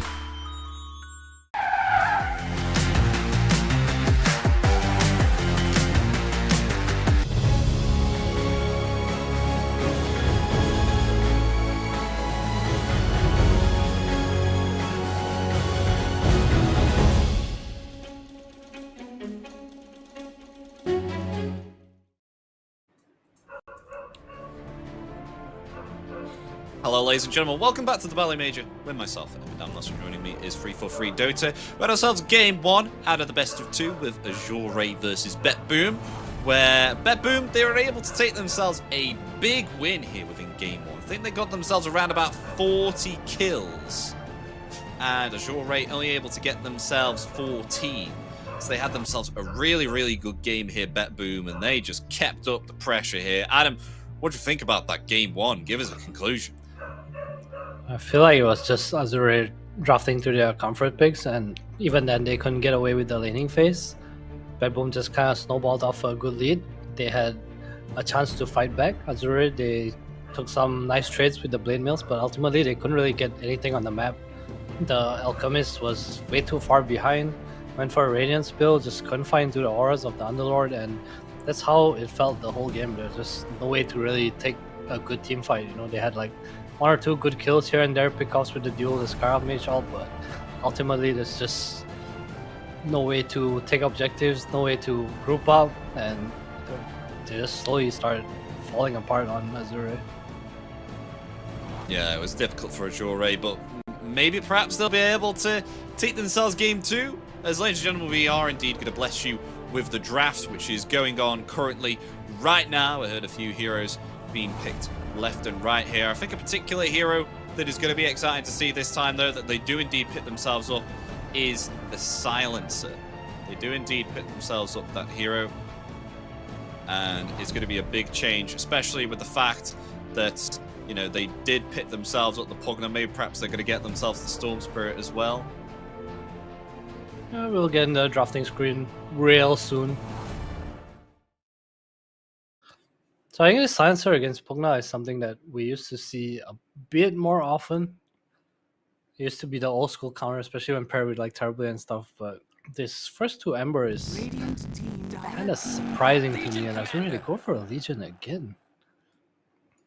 Hello ladies and gentlemen, welcome back to the Bali Major. With myself, Invictus, joining me is Free for Free Dota. We had ourselves game 1 out of the best of 2 with Azure versus BetBoom. where BetBoom, they were able to take themselves a big win here within Game 1. I think they got themselves around about 40 kills. And Azure only able to get themselves 14. So they had themselves a really, really good game here, BetBoom, and they just kept up the pressure here. Adam, what do you think about that Game 1? Give us a conclusion. I feel like it was just Azure drafting to their comfort picks, and even then they couldn't get away with the laning phase. BetBoom just kind of snowballed off a good lead. They had a chance to fight back. Azure, they took some nice trades with the Blade Mills, but ultimately they couldn't really get anything on the map. The Alchemist was way too far behind, went for a Radiance build, just couldn't find through the auras of the Underlord, and that's how it felt the whole game. There's just no way to really take a good team fight. You know, they had like 1 or 2 good kills here and there, pickups with the duel, the Scarab Mage ult, but ultimately there's just no way to take objectives, no way to group up, and they just slowly started falling apart on Azure. Yeah, it was difficult for Azure, but maybe perhaps they'll be able to take themselves Game 2. As ladies and gentlemen, we are indeed going to bless you with the draft, which is going on currently right now. I heard a few heroes being picked left and right here. I think a particular hero that is going to be exciting to see this time, though, that they do indeed pick themselves up, is the Silencer. They do indeed pick themselves up, that hero. And it's going to be a big change, especially with the fact that, you know, they did pick themselves up the Pugna. Maybe perhaps they're going to get themselves the Storm Spirit as well. Yeah, we'll get in the drafting screen real soon. So I think the Silencer against Pugna is something that we used to see a bit more often. It used to be the old school counter, especially when paired with like Terribly and stuff, but this first 2 Ember is kind of surprising to me, and I was ready to go for a Legion again.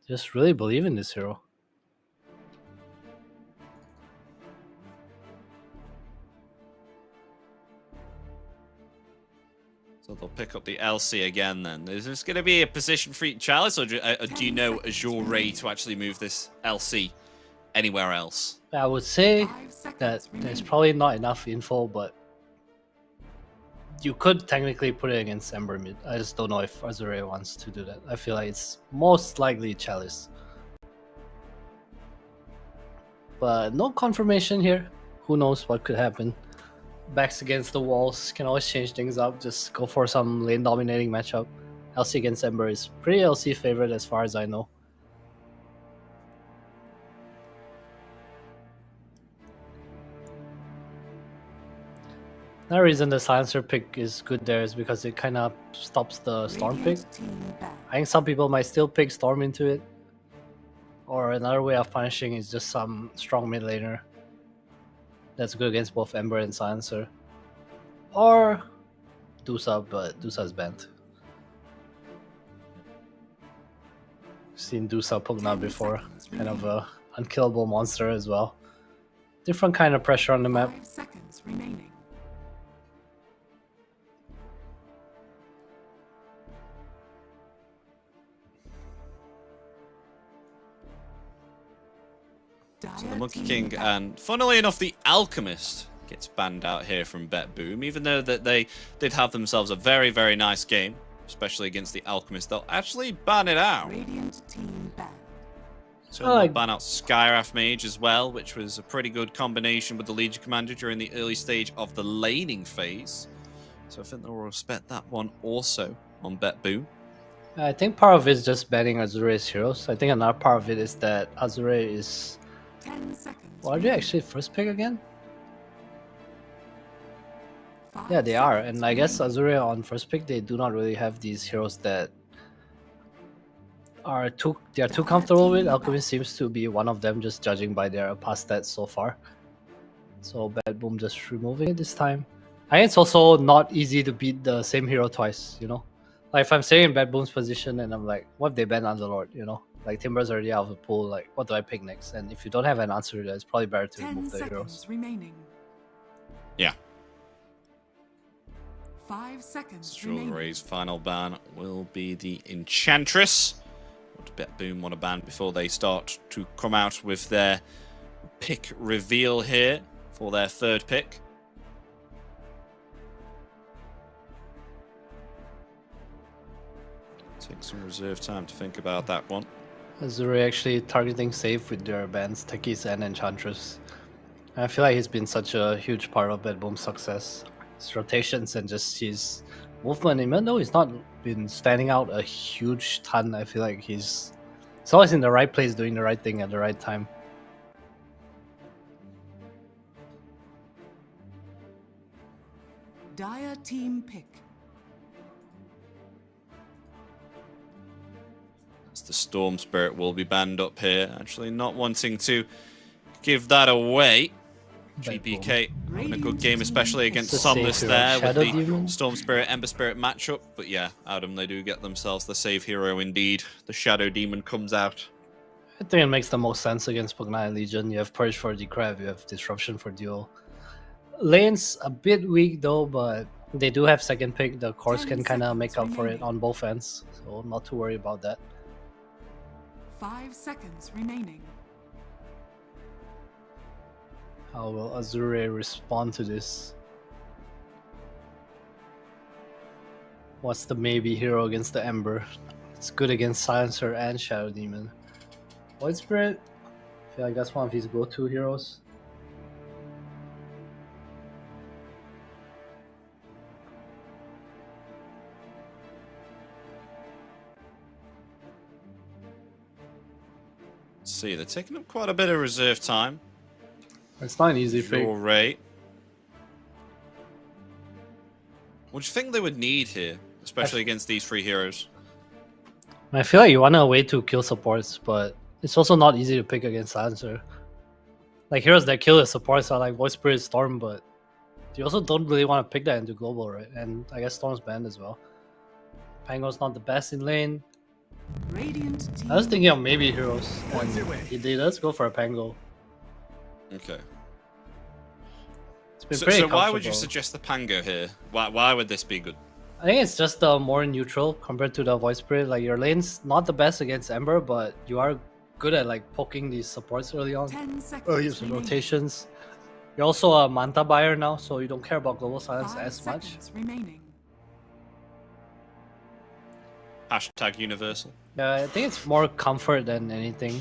Just really believe in this hero. So they'll pick up the LC again then. Is this going to be a position for each Chalice, or do you know Azure to actually move this LC anywhere else? I would say that there's probably not enough info, but you could technically put it against Ember mid. I just don't know if Azure wants to do that. I feel like it's most likely Chalice. But no confirmation here. Who knows what could happen. Backs against the walls, can always change things up. Just go for some lane dominating matchup. LC against Ember is pretty LC favorite as far as I know. Another reason the Silencer pick is good there is because it kind of stops the Storm pick. I think some people might still pick Storm into it. Or another way of punishing is just some strong mid laner that's good against both Ember and Silencer. Or Dusa, but Dusa's banned. Seen Dusa Pugna before. Kind of a unkillable monster as well. Different kind of pressure on the map. 5 seconds remaining. So the Monkey King and, funnily enough, the Alchemist gets banned out here from BetBoom, even though that they did have themselves a very, very nice game, especially against the Alchemist. They'll actually ban it out. Radiant team banned. So they'll ban out Skywrath Mage as well, which was a pretty good combination with the Legion Commander during the early stage of the laning phase. So I think they'll respect that one also on BetBoom. I think part of it is just banning Azure's heroes. I think another part of it is that Azure is... 10 seconds. Well, are they actually first pick again? Yeah, they are. And I guess Azure on first pick, they do not really have these heroes that are too comfortable with. Alchemist seems to be one of them, just judging by their past stats so far. So BetBoom just removing it this time. I think it's also not easy to beat the same hero twice, you know? Like if I'm staying in BetBoom's position and I'm like, what if they ban Underlord, you know? Like Timber's already out of the pool, like what do I pick next? And if you don't have an answer to that, it's probably better to remove the heroes. Remaining. Yeah. 5 seconds remaining. Strawberry's final ban will be the Enchantress. What does BetBoom want to ban before they start to come out with their pick reveal here for their third pick? Take some reserve time to think about that one. Azure actually targeting safe with their bans, Techies and Enchantress. I feel like he's been such a huge part of BetBoom's success. His rotations and just his movement, even though he's not been standing out a huge ton, I feel like he's always in the right place doing the right thing at the right time. Dire team pick. As the Storm Spirit will be banned up here. Actually not wanting to give that away. GPK having a good game, especially against Sunless there with the Storm Spirit, Ember Spirit matchup. But yeah, Adam, they do get themselves the save hero indeed. The Shadow Demon comes out. I think it makes the most sense against Pugna Legion. You have Purge for Decrab, you have Disruption for Duel. Lane's a bit weak though, but they do have second pick. The course can kind of make up for it on both ends, so not to worry about that. 5 seconds remaining. How will Azure respond to this? What's the maybe hero against the Ember? It's good against Silencer and Shadow Demon. Void Spirit? I feel like that's one of his go-to heroes. Let's see, they're taking up quite a bit of reserve time. It's not an easy pick. Right. What do you think they would need here, especially against these three heroes? I feel like you want a way to kill supports, but it's also not easy to pick against Silencer. Like heroes that kill the supports are like Void Spirit, Storm, but you also don't really want to pick that into global, right? And I guess Storm's banned as well. Pango's not the best in lane. I was thinking of maybe heroes. Let's go for a Pango. Okay. It's been So why would you suggest the Pango here? Why would this be good? I think it's just more neutral compared to the Void Spirit. Like your lane's not the best against Ember, but you are good at like poking these supports early on. Use rotations. You're also a Manta buyer now, so you don't care about global silence as much. Hashtag universal. Yeah, I think it's more comfort than anything.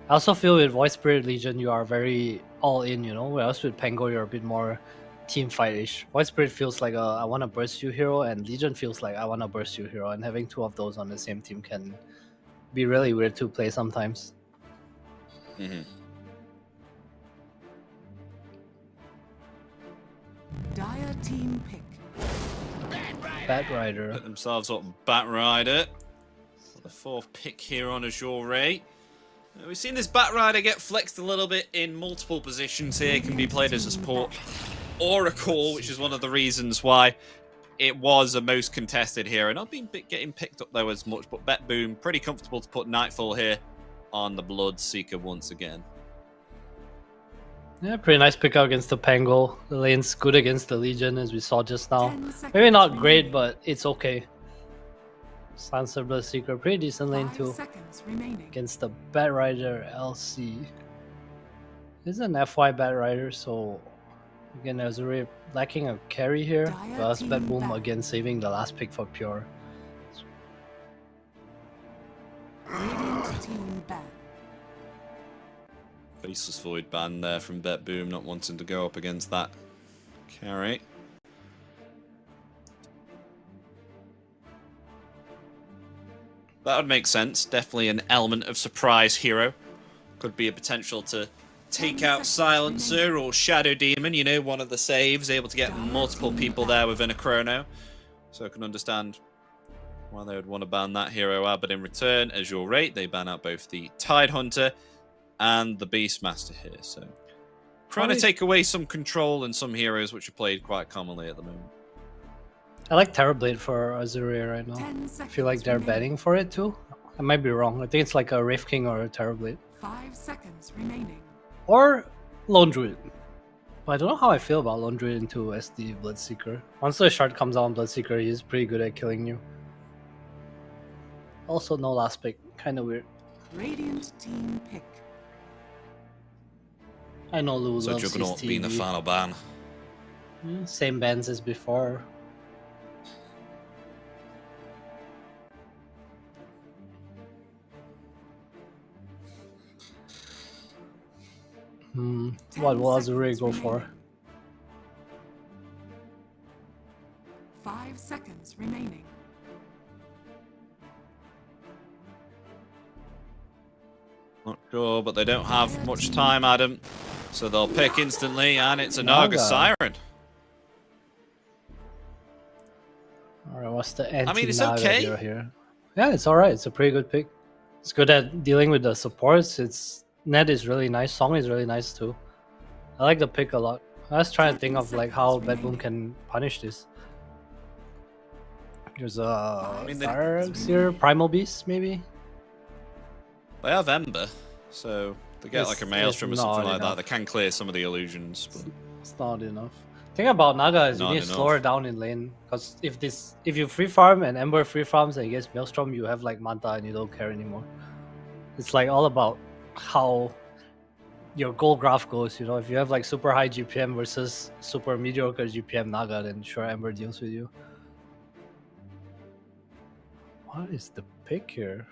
I also feel with Void Spirit Legion you are very all in, you know, whereas with Pango you're a bit more team fight-ish. Void Spirit feels like a I want to burst you hero, and Legion feels like I want to burst you hero, and having two of those on the same team can be really weird to play sometimes. Dire team pick. Bat Rider. Put themselves up Bat Rider. The fourth pick here on Azure. We've seen this Bat Rider get flexed a little bit in multiple positions here. It can be played as a support or a core, which is one of the reasons why it was a most contested hero. Not been getting picked up though as much, but BetBoom pretty comfortable to put Nightfall here on the Bloodseeker once again. Yeah, pretty nice pick out against the Pango. The lane's good against the Legion, as we saw just now. Maybe not great, but it's okay. Sansa Bloodseeker, pretty decent lane too. Against the Bat Rider LC. This is an FY Bat Rider, so again, Azure lacking a carry here. Plus BetBoom again saving the last pick for Pure. Faceless Void ban there from BetBoom, not wanting to go up against that carry. That would make sense. Definitely an element of surprise hero. Could be a potential to take out Silencer or Shadow Demon, you know, one of the saves, able to get multiple people there within a chrono. So I can understand why they would want to ban that hero out, but in return, as your rate, they ban out both the Tidehunter and the Beastmaster here. So trying to take away some control in some heroes which are played quite commonly at the moment. I like Terrorblade for Azure right now. I feel like they're betting for it too. I might be wrong. I think it's like a Wraith King or a Terrorblade. 5 seconds remaining. Or Lone Druid. But I don't know how I feel about Lone Druid into SD Bloodseeker. Once the shard comes out on Bloodseeker, he's pretty good at killing you. Also, no last pick. Kinda weird. Radiant team pick. I know Lou so loves Juggernaut his being the final ban. Same bans as before. What will Azure go for? 5 seconds remaining. Not sure, but they don't have much time, Adam. So they'll pick instantly, and it's a Naga Siren. Alright, what's the anti-Naga I mean, it's okay. hero here? Yeah, it's alright. It's a pretty good pick. It's good at dealing with the supports. Its net is really nice. Song is really nice too. I like the pick a lot. I was trying to think of like how BetBoom can punish this. There's a here, Primal Beast maybe. They have Ember, so they get like a Maelstrom or something like that. They can clear some of the illusions, but it's not enough. Thing about Naga is you need to slow her down in lane, because if you free farm and Ember free farms and he gets Maelstrom, you have like Manta and you don't care anymore. It's like all about how your goal graph goes, you know. If you have like super high GPM versus super mediocre GPM Naga, then sure Ember deals with you. What is the pick here?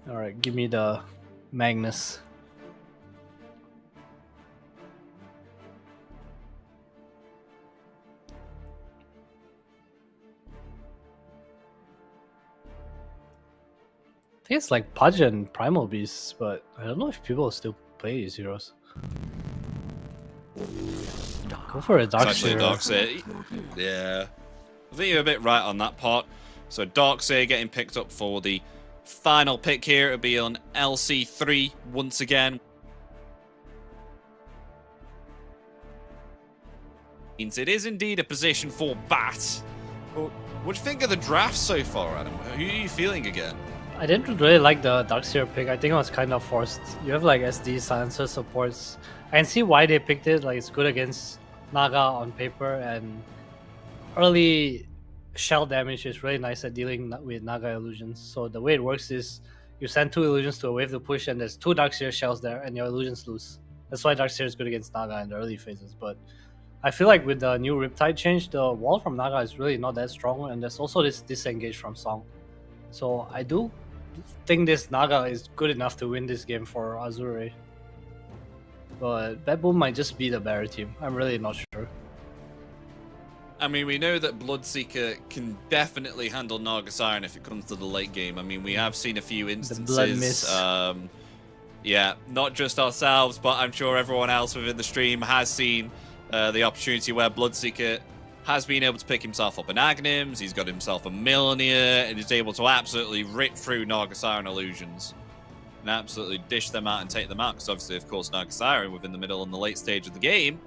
Alright, give me the Magnus. I think it's like Pudge and Primal Beasts, but I don't know if people still play these heroes. Go for a Darkseer. Yeah. I think you're a bit right on that part. So Darkseer getting picked up for the final pick here. It'll be on LC3 once again. It is indeed a position for Bat. But what do you think of the draft so far, Adam? Who are you feeling again? I didn't really like the Darkseer pick. I think it was kind of forced. You have like SD silencer supports. I can see why they picked it. Like it's good against Naga on paper, and early shell damage is really nice at dealing with Naga illusions. So the way it works is you send 2 illusions to a wave to push, and there's 2 Darkseer shells there, and your illusions lose. That's why Darkseer is good against Naga in the early phases. But I feel like with the new Riptide change, the wall from Naga is really not that strong, and there's also this disengage from Song. So I do think this Naga is good enough to win this game for Azure. But BetBoom might just be the better team. I'm really not sure. I mean, we know that Bloodseeker can definitely handle Naga Siren if it comes to the late game. I mean, we have seen a few instances. The blood miss. Yeah, not just ourselves, but I'm sure everyone else within the stream has seen the opportunity where Bloodseeker has been able to pick himself up an Aghanim's, he's got himself a Milner, and is able to absolutely rip through Naga Siren illusions and absolutely dish them out and take them out. Because obviously, of course, Naga Siren within the middle and the late stage of the game,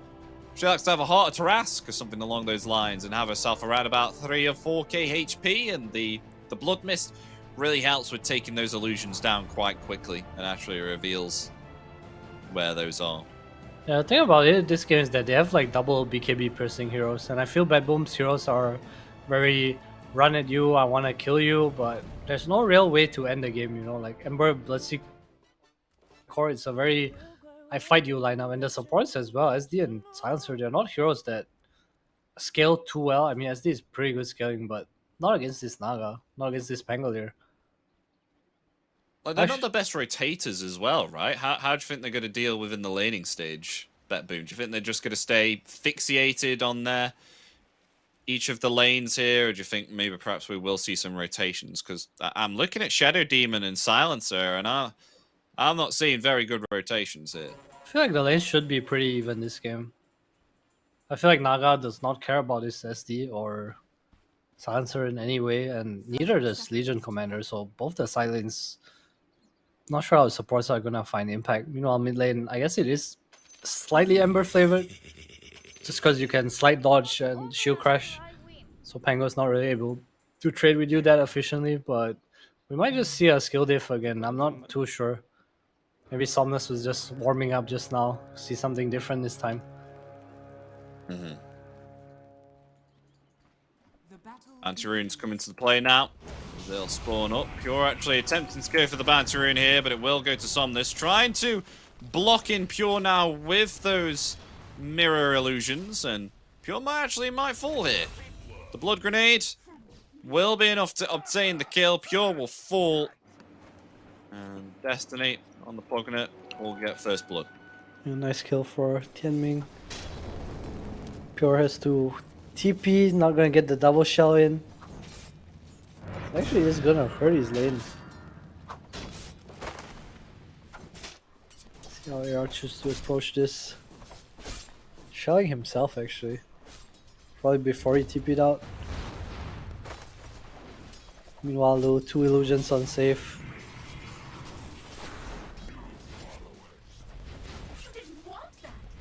she likes to have a heart of Tarrasque or something along those lines and have herself around about 3 or 4k HP, and the Blood Mist really helps with taking those illusions down quite quickly and actually reveals where those are. Yeah, the thing about this game is that they have like double BKB piercing heroes, and I feel BetBoom's heroes are very run at you, I want to kill you, but there's no real way to end the game, you know, like Ember, Bloodseeker, it's a very I fight you lineup, and the supports as well, SD and Silencer, they're not heroes that scale too well. I mean, SD is pretty good scaling, but not against this Naga, not against this Pangolier. Like, they're not the best rotators as well, right? How do you think they're going to deal within the laning stage, BetBoom? Do you think they're just going to stay fixated on each of the lanes here, or do you think maybe perhaps we will see some rotations? Because I'm looking at Shadow Demon and Silencer, and I'm not seeing very good rotations here. I feel like the lanes should be pretty even this game. I feel like Naga does not care about his SD or Silencer in any way, and neither does Legion Commander, so both the side lanes, not sure how the supports are going to find impact. Meanwhile, mid lane, I guess it is slightly Ember flavored, just because you can slide dodge and shield crash, so Pango's not really able to trade with you that efficiently, but we might just see a skill diff again. I'm not too sure. Maybe Somnus was just warming up just now. See something different this time. Mm-hmm. Bounty Rune's coming to the play now. They'll spawn up. Pure actually attempting to go for the Bounty Rune here, but it will go to Somnus. Trying to block in Pure now with those mirror illusions, and Pure might fall here. The Blood Grenade will be enough to obtain the kill. Pure will fall. And Destiny on the Pugnet will get first blood. Yeah, nice kill for Tianming. Pure has to TP, not gonna get the double shell in. Actually, it's gonna hurt his lane. See how AR chooses to approach this. Shelling himself, actually. Probably before he TP'd out. Meanwhile, Lu, 2 illusions unsafe.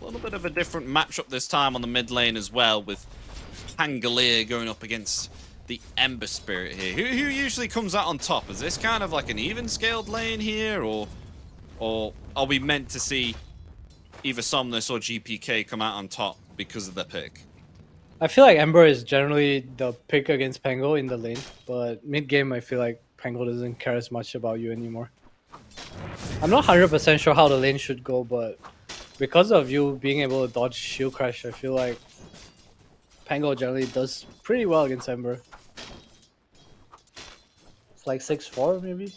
A little bit of a different matchup this time on the mid lane as well, with Pangolier going up against the Ember Spirit here. Who usually comes out on top? Is this kind of like an even-scaled lane here, or are we meant to see either Somnus or GPK come out on top because of their pick? I feel like Ember is generally the pick against Pango in the lane, but mid-game I feel like Pango doesn't care as much about you anymore. I'm not 100% sure how the lane should go, but because of you being able to dodge shield crash, I feel like Pango generally does pretty well against Ember. It's like 6-4 maybe?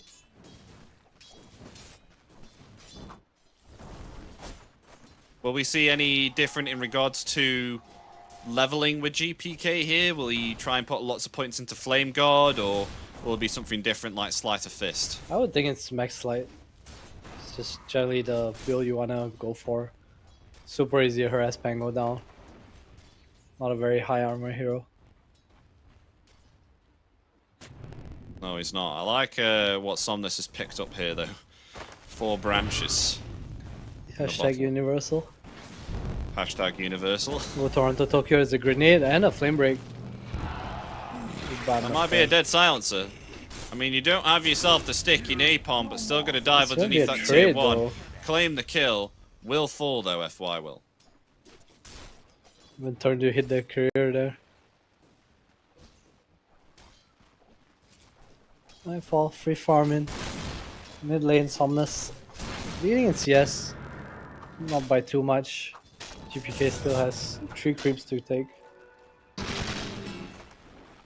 Will we see any different in regards to leveling with GPK here? Will he try and put lots of points into Flame Guard, or will it be something different like Sleight of Fist? I would think it's Max Sleight. It's just generally the build you want to go for. Super easy to harass Pango down. Not a very high armor hero. No, he's not. I like what Somnus has picked up here, though. 4 branches. Hashtag universal. Hashtag universal. Well, Toronto Tokyo is a grenade and a flame break. That might be a dead silencer. I mean, you don't have yourself the sticky napalm, but still going to dive underneath that tier 1. Though. Claim the kill. Will fall, though, FY will. When turn to hit the career there. Nightfall, free farming. Mid lane, Somnus. Leading in CS. Not by too much. GPK still has 3 creeps to take.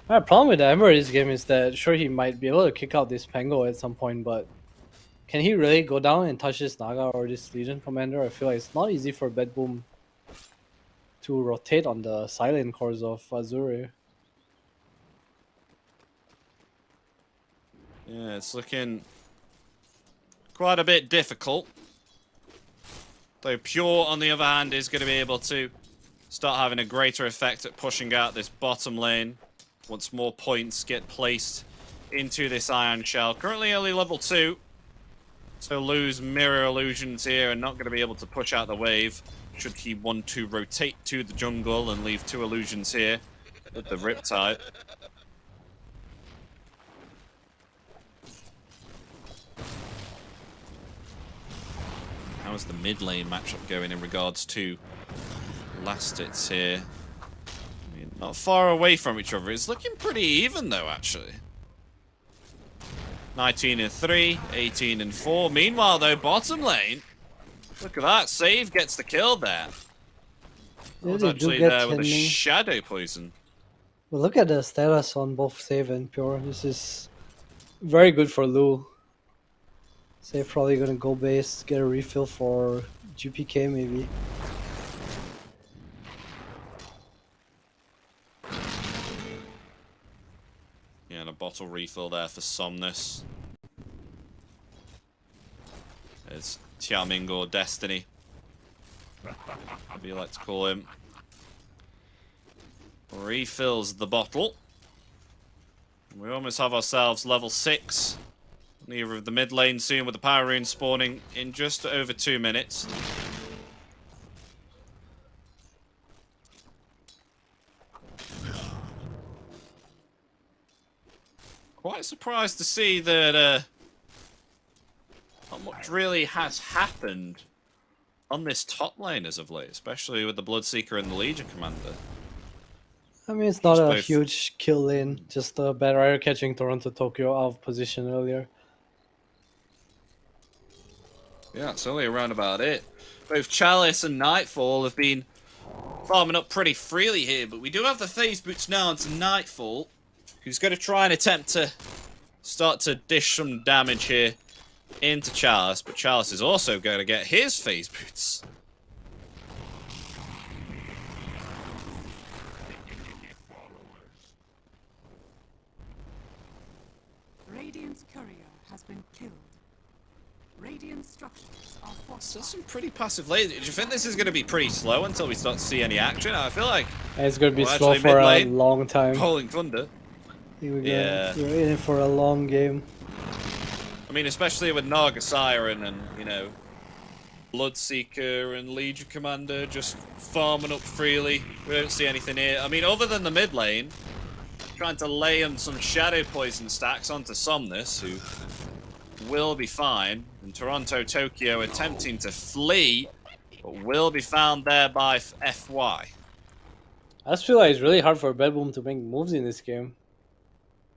My problem with the Ember this game is that sure he might be able to kick out this Pango at some point, but can he really go down and touch this Naga or this Legion Commander? I feel like it's not easy for BetBoom to rotate on the silent cores of Azure. Yeah, it's looking quite a bit difficult. Though Pure, on the other hand, is going to be able to start having a greater effect at pushing out this bottom lane once more points get placed into this Iron Shell. Currently only level 2, so lose Mirror Illusions here and not going to be able to push out the wave should he want to rotate to the jungle and leave 2 illusions here with the Riptide. How's the mid lane matchup going in regards to last hits here? I mean, not far away from each other. It's looking pretty even though, actually. 19 and 3, 18 and 4. Meanwhile, though, bottom lane. Look at that. Save gets the kill there. Yeah, Was actually there with a shadow poison. But look at the status on both Save and Pure. This is very good for Lu. Save probably gonna go base, get a refill for GPK maybe. Yeah, and a bottle refill there for Somnus. There's Tiaming or Destiny, whatever you like to call him. Refills the bottle. We almost have ourselves level 6. Near of the mid lane soon with the power rune spawning in just over 2 minutes. Quite surprised to see that not much really has happened on this top lane as of late, especially with the Bloodseeker and the Legion Commander. I mean, it's not a huge kill lane, just a bad rider catching Toronto Tokyo out of position earlier. Yeah, it's only around about it. Both Chalice and Nightfall have been farming up pretty freely here, but we do have the phase boots now onto Nightfall, who's going to try and attempt to start to dish some damage here into Chalice, but Chalice is also going to get his phase boots. Radiant's courier has been killed. Radiant structures are So some pretty passive lane. Do you think this is going to be pretty slow until we start to see any action? I feel like It's going to be well, slow actually, for a mid-lane, long time. Rolling Thunder. We're Yeah. in it for a long game. I mean, especially with Naga Siren and, you know, Bloodseeker and Legion Commander just farming up freely. We don't see anything here. I mean, other than the mid lane, trying to lay him some Shadow Poison stacks onto Somnus, who will be fine. And Toronto, Tokyo attempting to flee, but will be found there by FY. I just feel like it's really hard for BetBoom to make moves in this game.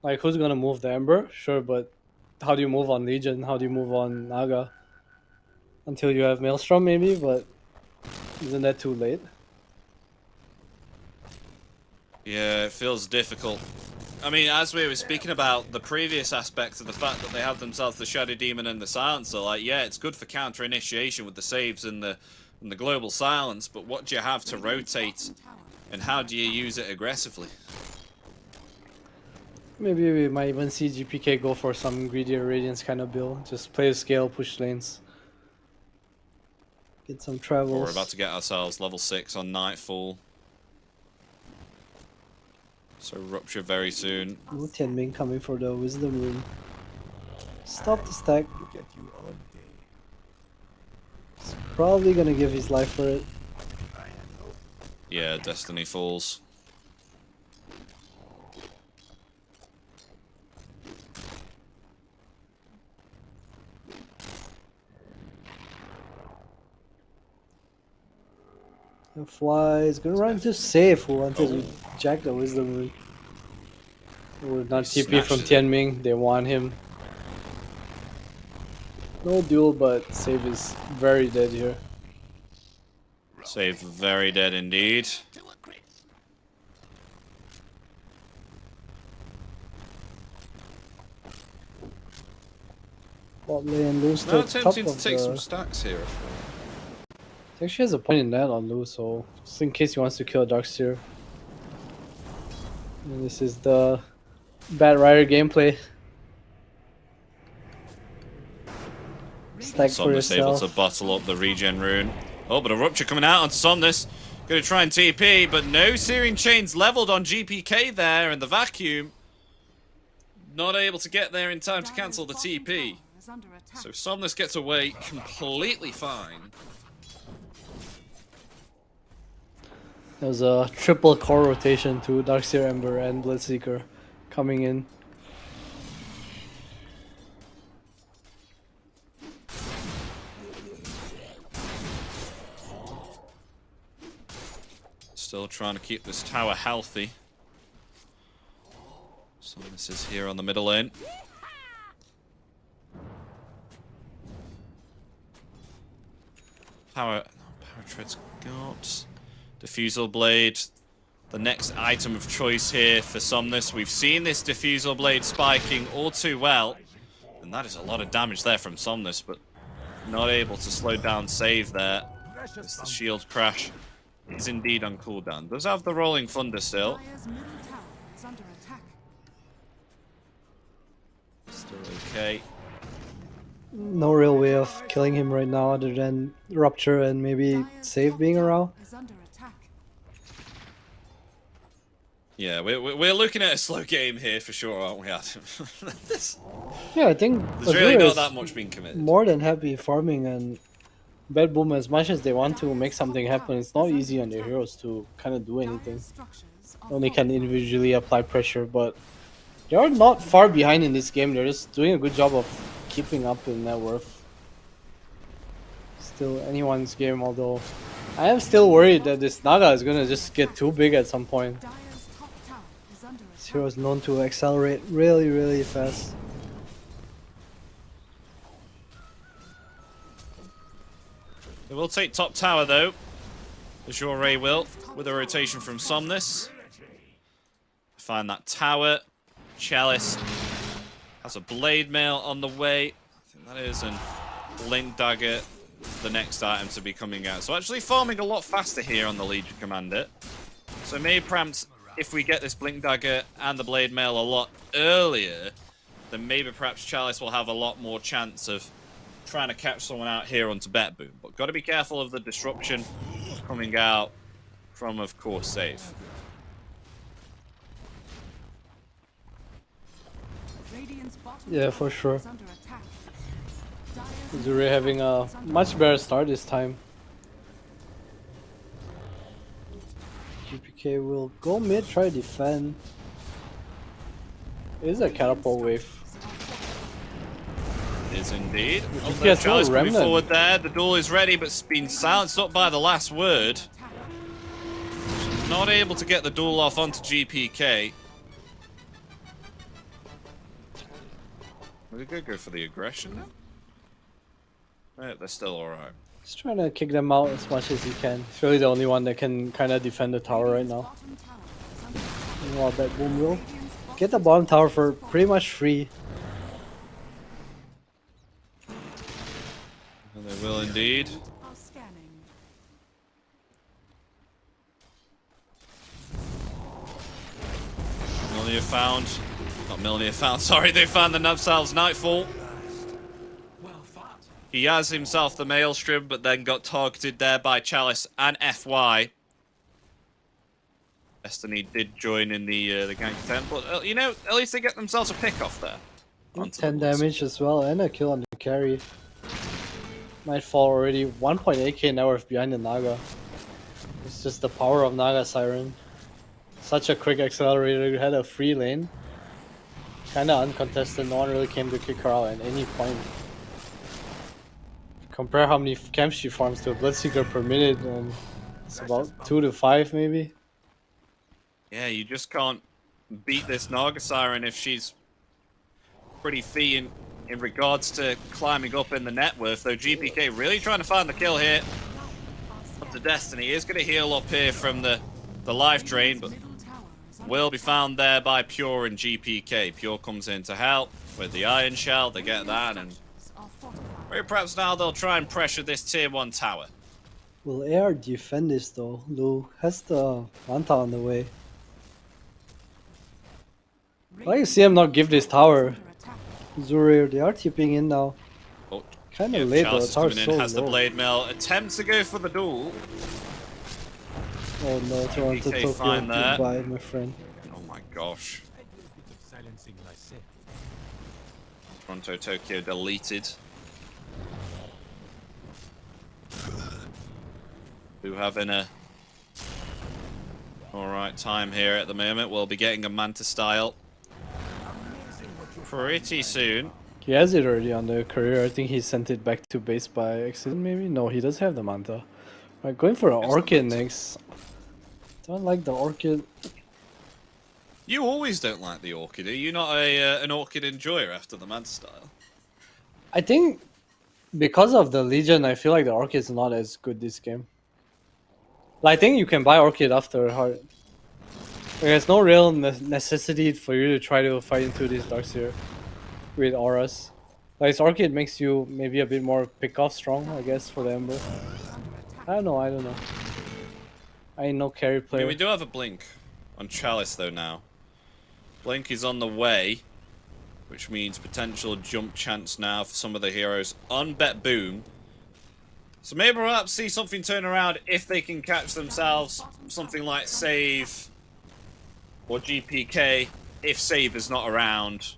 Like, who's gonna move the Ember? Sure, but how do you move on Legion? How do you move on Naga? Until you have Maelstrom, maybe, but isn't that too late? Yeah, it feels difficult. I mean, as we were speaking about the previous aspects of the fact that they have themselves the Shadow Demon and the Silencer, like, yeah, it's good for counter initiation with the saves and the global silence, but what do you have to rotate, and how do you use it aggressively? Maybe we might even see GPK go for some greedier Radiance kind of build. Just play a scale, push lanes. Get some travels. We're about to get ourselves level 6 on Nightfall. So Rupture very soon. Ooh, Tianming coming for the Wisdom Rune. Stop the stack. He's probably gonna give his life for it. Yeah, Destiny falls. The Fly is gonna run to safe who wanted to jack the Wisdom Rune. Would not TP from Tianming, they want him. No duel, but save is very dead here. Save very dead indeed. Bot lane lose No, to top attempting of to take the... some stacks here. He actually has a point in that on Lu, so just in case he wants to kill Darkseer. And this is the Bad Rider gameplay. Stack for Somnus able yourself. to bottle up the regen rune. Oh, but a Rupture coming out onto Somnus. Going to try and TP, but no Searing Chains leveled on GPK there, and the vacuum not able to get there in time to cancel the TP. So Somnus gets away completely fine. There was a triple core rotation to Darkseer, Ember, and Bloodseeker coming in. Still trying to keep this tower healthy. Somnus is here on the middle lane. Power Tread's got Diffusal Blade, the next item of choice here for Somnus. We've seen this Diffusal Blade spiking all too well, and that is a lot of damage there from Somnus, but not able to slow down save there. As the shield crash is indeed on cooldown. Does have the Rolling Thunder still. Still okay. No real way of killing him right now other than Rupture and maybe save being around. Yeah, we're looking at a slow game here for sure, aren't we, Adam? Yeah, I think There's really Azure not is that much being committed. more than happy farming, and BetBoom, as much as they want to make something happen, it's not easy on their heroes to kind of do anything. Only can individually apply pressure, but they are not far behind in this game. They're just doing a good job of keeping up in net worth. Still anyone's game, although I am still worried that this Naga is gonna just get too big at some point. This hero is known to accelerate really, really fast. They will take top tower though. Azure Ray will, with a rotation from Somnus. Find that tower. Chalice has a blade mail on the way. I think that is, and Blink Dagger, the next item to be coming out. So actually farming a lot faster here on the Legion Commander. So maybe perhaps if we get this Blink Dagger and the Blade Mail a lot earlier, then maybe perhaps Chalice will have a lot more chance of trying to catch someone out here onto BetBoom. But got to be careful of the disruption coming out from, of course, Save. Yeah, for sure. Azure having a much better start this time. GPK will go mid, try to defend. It is a catapult wave. It is indeed. Yeah, Chalice coming forward there. The duel is ready, but it's been silenced up by the last word. Not able to get the duel off onto GPK. We're gonna go for the aggression now. Right, they're still alright. Just trying to kick them out as much as he can. He's really the only one that can kind of defend the tower right now. Meanwhile, BetBoom will get the bottom tower for pretty much free. And they will indeed. Sorry, they found themselves Nightfall. He has himself the Maelstrom, but then got targeted there by Chalice and FY. Destiny did join in the gank attempt, but you know, at least they get themselves a pick off there. 10 damage as well, and a kill on the carry. Nightfall already 1.8k net worth behind the Naga. It's just the power of Naga Siren. Such a quick accelerator. You had a free lane. Kinda uncontested, no one really came to kick her out at any point. Compare how many camps she farms to a Bloodseeker per minute, and it's about 2 to 5 maybe. Yeah, you just can't beat this Naga Siren if she's pretty fee in regards to climbing up in the net worth, though GPK really trying to find the kill here. Up to Destiny is going to heal up here from the life drain, but will be found there by Pure and GPK. Pure comes in to help with the Iron Shell, they get that, and maybe perhaps now they'll try and pressure this tier 1 tower. Will AR defend this though? Lu has the Manta on the way. Why you see him not give this tower? Azure, they are tipping in now. Oh, kind of late though, the tower's so has low. the Blade Mail, attempts to go for the duel. Oh no, Toronto Tokyo, goodbye my friend. Oh my gosh. Toronto Tokyo deleted. Who having a alright time here at the moment. We'll be getting a Manta style pretty soon. He has it already on the career. I think he sent it back to base by accident maybe? No, he does have the Manta. Alright, going for an Orchid next. Don't like the Orchid. You always don't like the Orchid. Are you not an Orchid enjoyer after the Manta style? I think because of the Legion, I feel like the Orchid is not as good this game. Like, I think you can buy Orchid after Heart. There's no real necessity for you to try to fight into this Darkseer with auras. Like, Orchid makes you maybe a bit more pick-off strong, I guess, for the Ember. I don't know. I ain't no carry player. I mean, we do have a Blink on Chalice though now. Blink is on the way, which means potential jump chance now for some of the heroes on BetBoom. So maybe we'll perhaps see something turn around if they can catch themselves something like Save or GPK if Save is not around.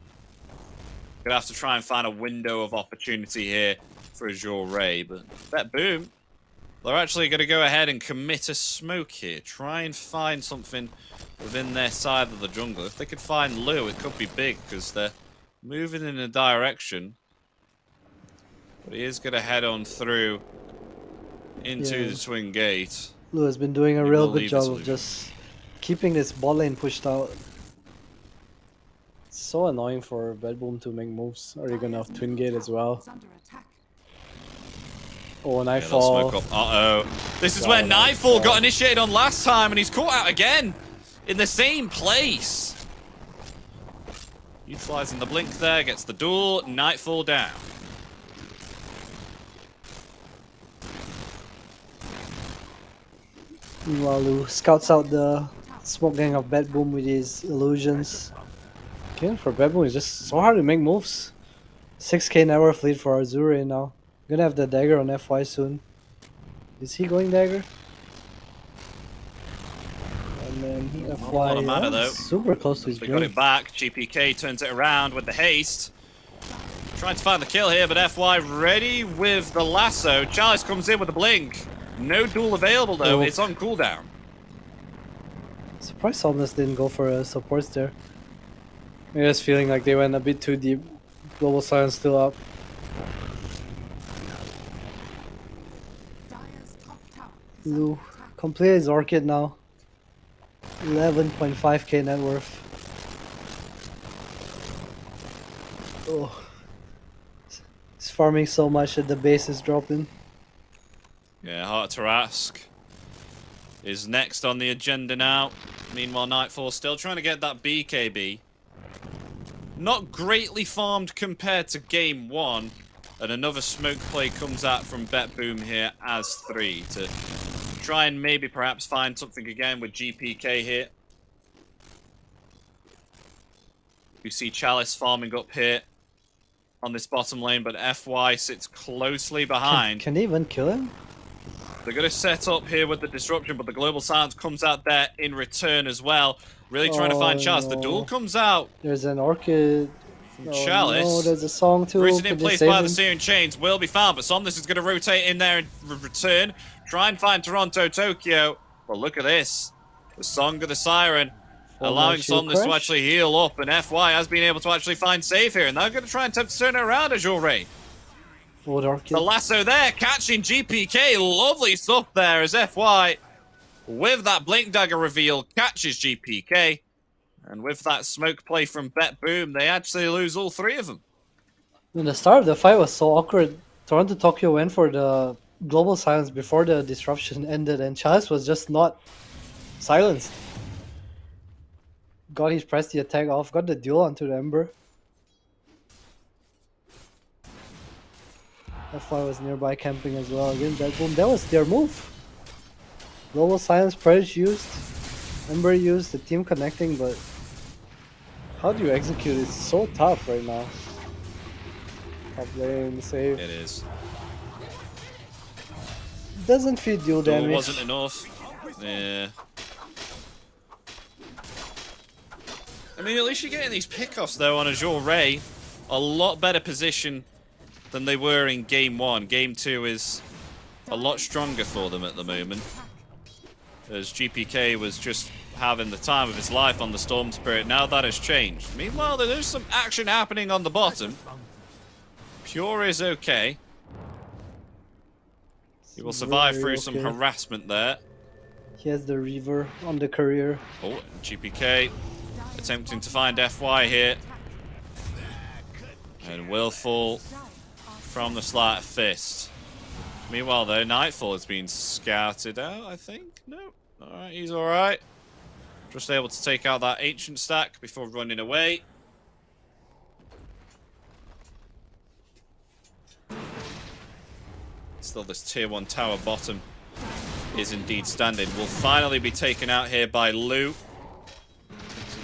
Gonna have to try and find a window of opportunity here for Azure Ray, but BetBoom, they're actually going to go ahead and commit a smoke here. Try and find something within their side of the jungle. If they could find Lu, it could be big because they're moving in a direction. But he is going to head on through into the Twin Gate. Lu has been doing a real good job of just keeping this bot lane pushed out. It's so annoying for BetBoom to make moves. Are you going to have Twin Gate as well? Oh, Nightfall. Yeah, uh-oh. This is where Nightfall got initiated on last time, and he's caught out again in the same place. Utilizing the blink there, gets the duel, Nightfall down. Meanwhile, Lu scouts out the smoke gang of BetBoom with his illusions. Okay, for BetBoom, it's just so hard to make moves. 6k net worth lead for Azure now. Gonna have the dagger on FY soon. Is he going dagger? And then FY, a lot of mana, though. super close to his We got blink. it back. GPK turns it around with the haste. Trying to find the kill here, but FY ready with the lasso. Chalice comes in with a blink. No duel available, though. Oh. It's on cooldown. Surprised Somnus didn't go for supports there. I'm just feeling like they went a bit too deep. Global Silence still up. Lu completed his Orchid now. 11.5k net worth. Oh. He's farming so much that the base is dropping. Yeah, Heart of Tarask is next on the agenda now. Meanwhile, Nightfall still trying to get that BKB. Not greatly farmed compared to game 1. And another smoke play comes out from BetBoom here as 3 to try and maybe perhaps find something again with GPK here. You see Chalice farming up here on this bottom lane, but FY sits closely behind. Can they even kill him? They're going to set up here with the disruption, but the Global Silence comes out there in return as well. Really trying to find Chalice. The duel comes out. There's an Orchid. From Chalice. No, there's a song too. Rooted in Could they place save by him? the Searing Chains will be found, but Somnus is going to rotate in there and return. Try and find Toronto, Tokyo. But look at this. The Song of the Siren allowing Somnus to actually heal up, and FY has been able to actually find save here, and they're going to try and attempt to turn it around, Azure Ray. The lasso there, catching GPK. Lovely stuff there as FY, with that Blink Dagger reveal, catches GPK. And with that smoke play from BetBoom, they actually lose all 3 of them. When the start of the fight was so awkward, Toronto Tokyo went for the Global Silence before the disruption ended, and Chalice was just not silenced. Got his press the attack off, got the duel onto the Ember. FY was nearby camping as well. Again, BetBoom, that was their move. Global Silence, Purge used, Ember used, the team connecting, but how do you execute? It's so tough right now. Top lane, save. It is. Doesn't feed dual Duel damage. wasn't enough. Yeah. I mean, at least you're getting these pickoffs, though, on Azure Ray. A lot better position than they were in Game 1. Game 2 is a lot stronger for them at the moment, as GPK was just having the time of his life on the Storm Spirit. Now that has changed. Meanwhile, there's some action happening on the bottom. Pure is okay. He will survive through some harassment there. He has the Reaver on the career. Oh, GPK attempting to find FY here. And Willful from the Slight of Fist. Meanwhile, though, Nightfall has been scouted out, I think. No. Alright, he's alright. Just able to take out that Ancient stack before running away. Still, this tier 1 tower bottom is indeed standing. Will finally be taken out here by Lu.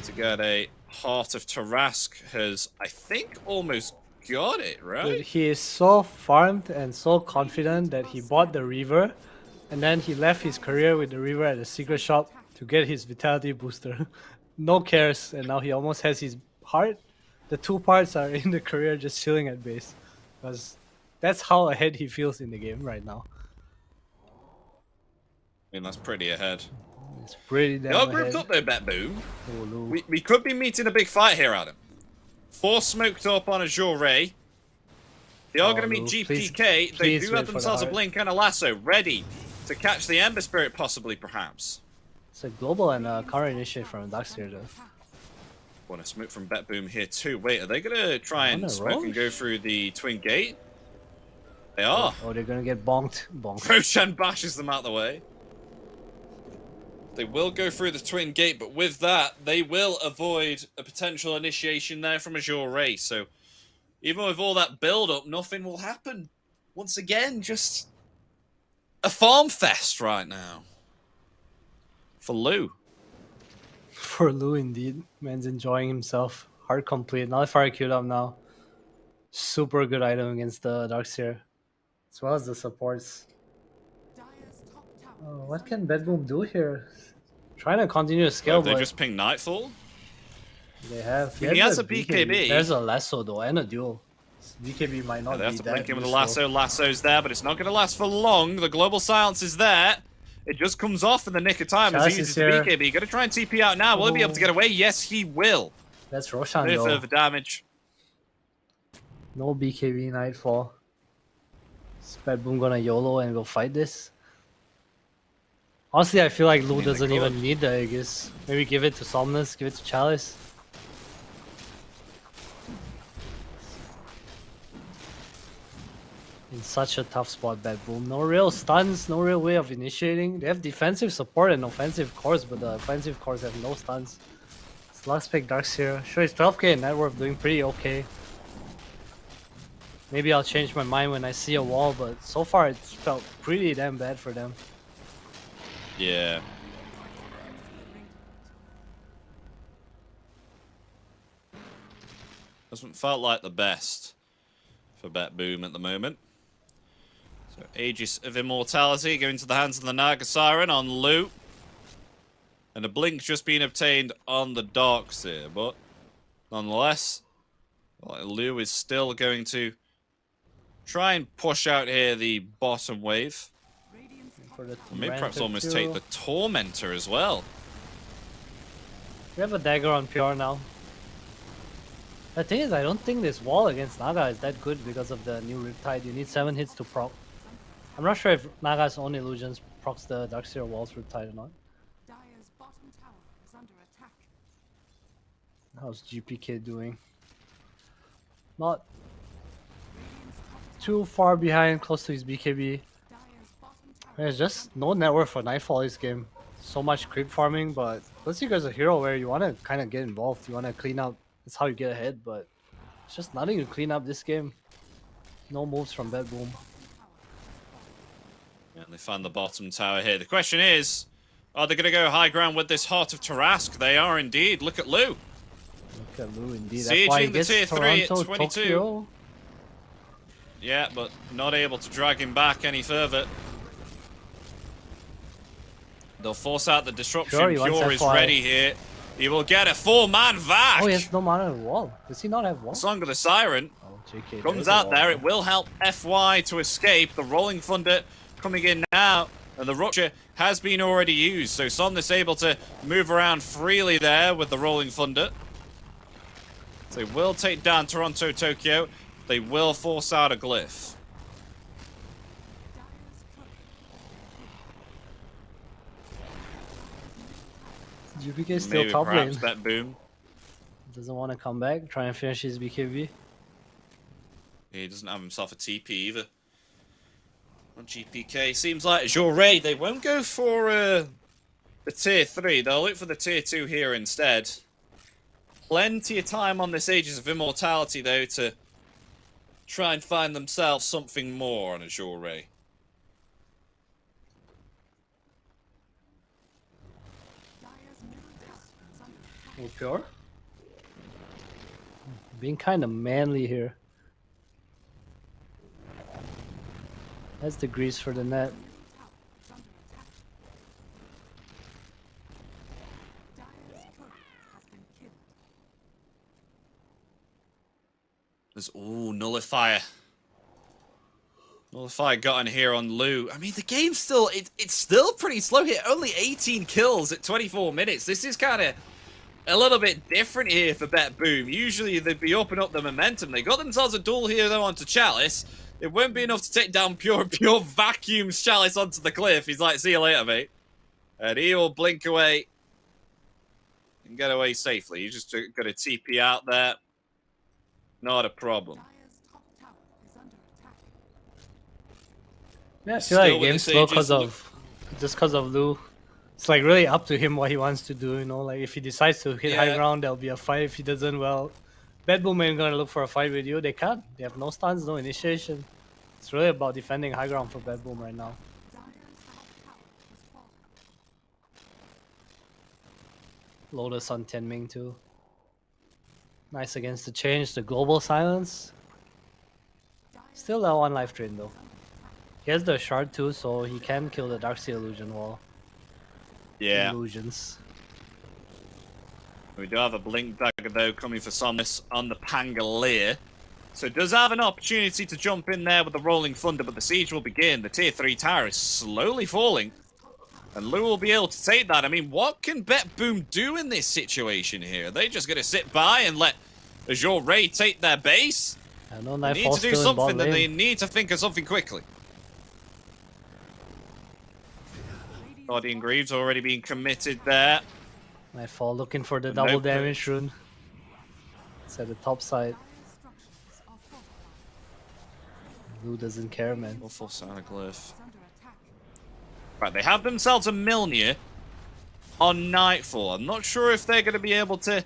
To get a Heart of Tarask has, I think, almost got it, right? Dude, he is so farmed and so confident that he bought the Reaver, and then he left his career with the Reaver at the secret shop to get his Vitality booster. No cares, and now he almost has his heart. The 2 parts are in the career just chilling at base. Because that's how ahead he feels in the game right now. I mean, that's pretty ahead. It's pretty damn You're grouped ahead. up though, BetBoom. Oh, no. We could be meeting a big fight here, Adam. 4 smoked up on Azure Ray. They are going to meet no. GPK. Please They do wait have for the themselves a heart. Blink and a Lasso ready to catch the Ember Spirit, possibly, perhaps. It's a global and a counter initiate from Darkseer though. Want a smoke from BetBoom here too. Wait, are they going to try On and a smoke and Roche? go through the Twin Gate? They are. Oh, they're gonna get bonked. Roshan bashes them out the way. They will go through the Twin Gate, but with that, they will avoid a potential initiation there from Azure Ray. So, even with all that build-up, nothing will happen. Once again, just a farm fest right now. for Lou. For Lou, indeed. Man's enjoying himself. Hard complete. Nullifier queued up now. Super good item against the Darkseer. As well as the supports. Oh, what can BetBoom do here? Trying to continue to scale, They but just ping Nightfall? they have. He has a BKB. There's a lasso though, and a duel. BKB might not They have be to that blink him with a useful. lasso. Lasso's there, but it's not going to last for long. The global silence is there. It just comes off in the nick of time as Chalice he is uses the here. BKB. Going to try and TP out now. Will he be able to get away? Yes, he will. That's Roshan No though. further damage. No BKB Nightfall. Is BetBoom gonna YOLO and go fight this? Honestly, I feel like Lou they doesn't could. even need the Aegis. Maybe give it to Somnus, give it to Chalice. In such a tough spot, BetBoom. No real stuns, no real way of initiating. They have defensive support and offensive cores, but the offensive cores have no stuns. It's last pick Darkseer. Sure, it's 12k in net worth, doing pretty okay. Maybe I'll change my mind when I see a wall, but so far it's felt pretty damn bad for them. Yeah. Doesn't felt like the best for BetBoom at the moment. So Aegis of Immortality going to the hands of the Naga Siren on Lou. And a blink just being obtained on the Darkseer, but nonetheless, well, Lou is still going to try and push out here the bottom wave. For the Maybe perhaps Rancid almost too. take the Tormentor as well. We have a dagger on Pure now. The thing is, I don't think this wall against Naga is that good because of the new Riptide. You need 7 hits to proc. I'm not sure if Naga's own illusions procs the Darkseer walls Riptide or not. Dire's bottom tower is under attack. How's GPK doing? Not too far behind, close to his BKB. There's just no network for Nightfall this game. So much creep farming, but let's you guys a hero where you want to kind of get involved. You want to clean up. That's how you get ahead, but it's just nothing to clean up this game. No moves from BetBoom. And they find the bottom tower here. The question is, are they going to go high ground with this Heart of Tarask? They are indeed. Look at Lou. Look at Lou indeed. That's why he Sieging the gets tier 3 at Toronto, 22. Tokyo. Yeah, but not able to drag him back any further. They'll force out the disruption. Sure, he wants Pure is FY. ready here. He will get a 4-man vac. Oh, he has no mana on the wall. Does he not have wall? Song of the Siren Oh, JK. comes there's a out wall. there. It will help FY to escape. The Rolling Thunder coming in now. And the Rupture has been already used. So Somnus able to move around freely there with the Rolling Thunder. So they will take down Toronto, Tokyo. They will force out a glyph. GPK still Maybe top lane. perhaps BetBoom. Doesn't want to come back. Try and finish his BKB. He doesn't have himself a TP either. On GPK, seems like Azure, they won't go for the tier 3. They'll look for the tier 2 here instead. Plenty of time on this Aegis of Immortality, though, to try and find themselves something more on Azure. Oh, Pure? Being kind of manly here. That's the grease for the net. There's, ooh, Nullifier. Nullifier got in here on Lou. I mean, the game's still, it's still pretty slow here. Only 18 kills at 24 minutes. This is kind of a little bit different here for BetBoom. Usually they'd be upping up the momentum. They got themselves a duel here, though, onto Chalice. It won't be enough to take down Pure. Pure vacuums Chalice onto the cliff. He's like, see you later, mate. And he will blink away and get away safely. You just got to TP out there. Not a problem. Yeah, I feel like Still with game's this slow Aegis, just because of Lou. It's like really up to him what he wants to do, you know, like if he decides to hit high Yeah. ground, there'll be a fight. If he doesn't, well, BetBoom ain't gonna look for a fight with you. They can't. They have no stuns, no initiation. It's really about defending high ground for BetBoom right now. Lotus on Tianming too. Nice against the change, the global silence. Still that one life drain though. He has the shard too, so he can kill the Darkseer illusion wall. Yeah. Illusions. We do have a Blink Dagger though coming for Somnus on the Pangolier. So it does have an opportunity to jump in there with the Rolling Thunder, but the siege will begin. The tier 3 tower is slowly falling. And Lou will be able to take that. I mean, what can BetBoom do in this situation here? Are they just going to sit by and let Azure Ray take their base? They need to do something, then they need to think of something quickly. Guardian Greaves already being committed there. Nightfall looking for the double damage rune. It's at the top side. Who doesn't care, man? Awful Sanaglyph. Right, they have themselves a Milnir on Nightfall. I'm not sure if they're going to be able to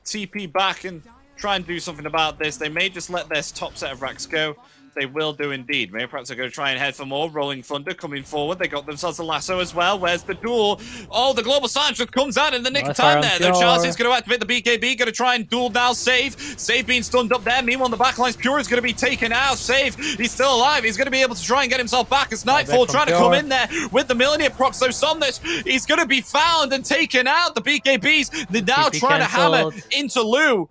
TP back and try and do something about this. They may just let their top set of racks go. They will do indeed. Maybe perhaps they're going to try and head for more. Rolling Thunder coming forward. They got themselves a lasso as well. Where's the duel? Oh, the global silence just comes out in the nick of time there. Though Charles is going to activate the BKB. Going to try and duel now. Save being stunned up there. Meanwhile, the backline's Pure is going to be taken out. Save, he's still alive. He's going to be able to try and get himself back as Nightfall trying to come in there with the Millennium proc. So Somnus, he's going to be found and taken out. The BKBs, they're now trying to hammer into Lou.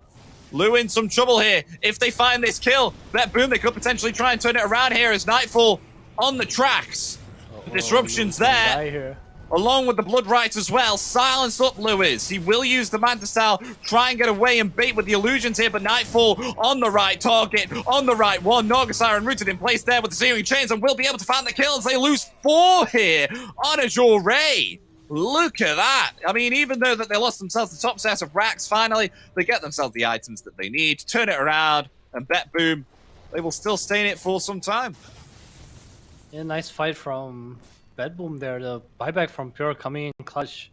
Lou in some trouble here. If they find this kill, BetBoom, they could potentially try and turn it around here as Nightfall on the tracks. The disruptions there, along with the Blood Rites as well. Silence up Lewis. He will use the Manta Style, try and get away and bait with the illusions here, but Nightfall on the right target, on the right one. Norgasiren rooted in place there with the Searing Chains and will be able to find the kills. They lose 4 here on Azure Ray. Look at that. I mean, even though that they lost themselves the top set of racks, finally, they get themselves the items that they need, turn it around, and BetBoom, they will still stay in it for some time. Yeah, nice fight from BetBoom there. The buyback from Pure coming in clutch.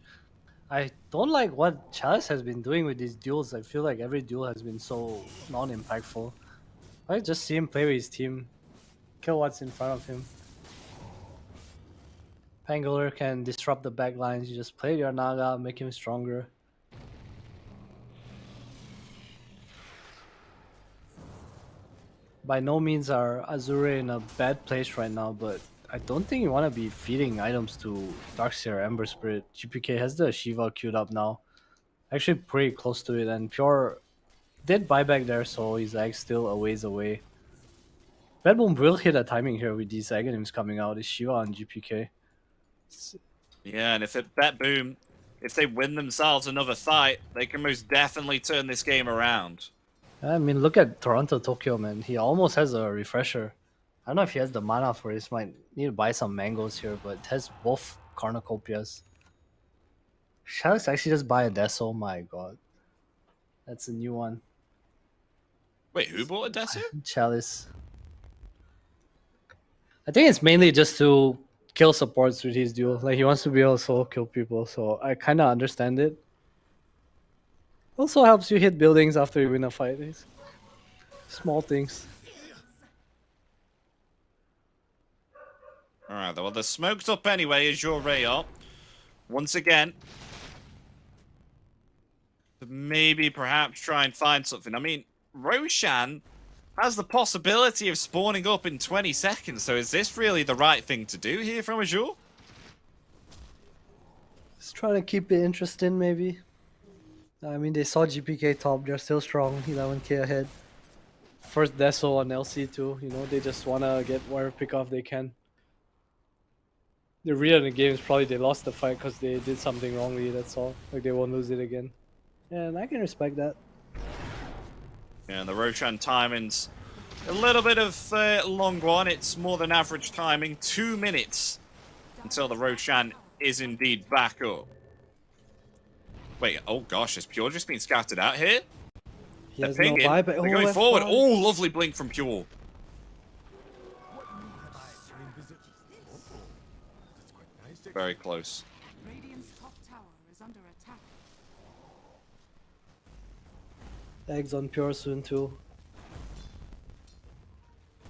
I don't like what Chalice has been doing with these duels. I feel like every duel has been so non-impactful. I just see him play with his team, kill what's in front of him. Pangolier can disrupt the backlines. You just play your Naga, make him stronger. By no means are Azure in a bad place right now, but I don't think you want to be feeding items to Darkseer Ember Spirit. GPK has the Shiva queued up now. Actually pretty close to it, and Pure did buyback there, so his Egg's still a ways away. BetBoom will hit a timing here with these Aghanims coming out. It's Shiva on GPK. Yeah, and if it BetBoom, if they win themselves another fight, they can most definitely turn this game around. I mean, look at Toronto Tokyo, man. He almost has a refresher. I don't know if he has the mana for this. Might need to buy some mangoes here, but it has both cornucopias. Chalice actually just buy a Deso. Oh my god. That's a new one. Wait, who bought a Deso? Chalice. I think it's mainly just to kill supports with his duel. Like, he wants to be able to solo kill people, so I kind of understand it. Also helps you hit buildings after you win a fight. It's small things. Alright, well, they're smoked up anyway, Azure Ray are. Once again, maybe perhaps try and find something. I mean, Roshan has the possibility of spawning up in 20 seconds, so is this really the right thing to do here from Azure? Just trying to keep it interesting, maybe. I mean, they saw GPK top, they're still strong, 11k ahead. First Deso on LC too, you know, they just want to get whatever pick off they can. The real in the game is probably they lost the fight because they did something wrongly, that's all. Like, they won't lose it again. And I can respect that. Yeah, and the Roshan timing's a little bit of a long one. It's more than average timing. 2 minutes until the Roshan is indeed back up. Wait, oh gosh, is Pure just been scattered out here? He They're has pinging. no buyback. They're going forward. Oh, lovely blink from Pure. Very close. Radiant's top tower is under attack. Eggs on Pure soon too.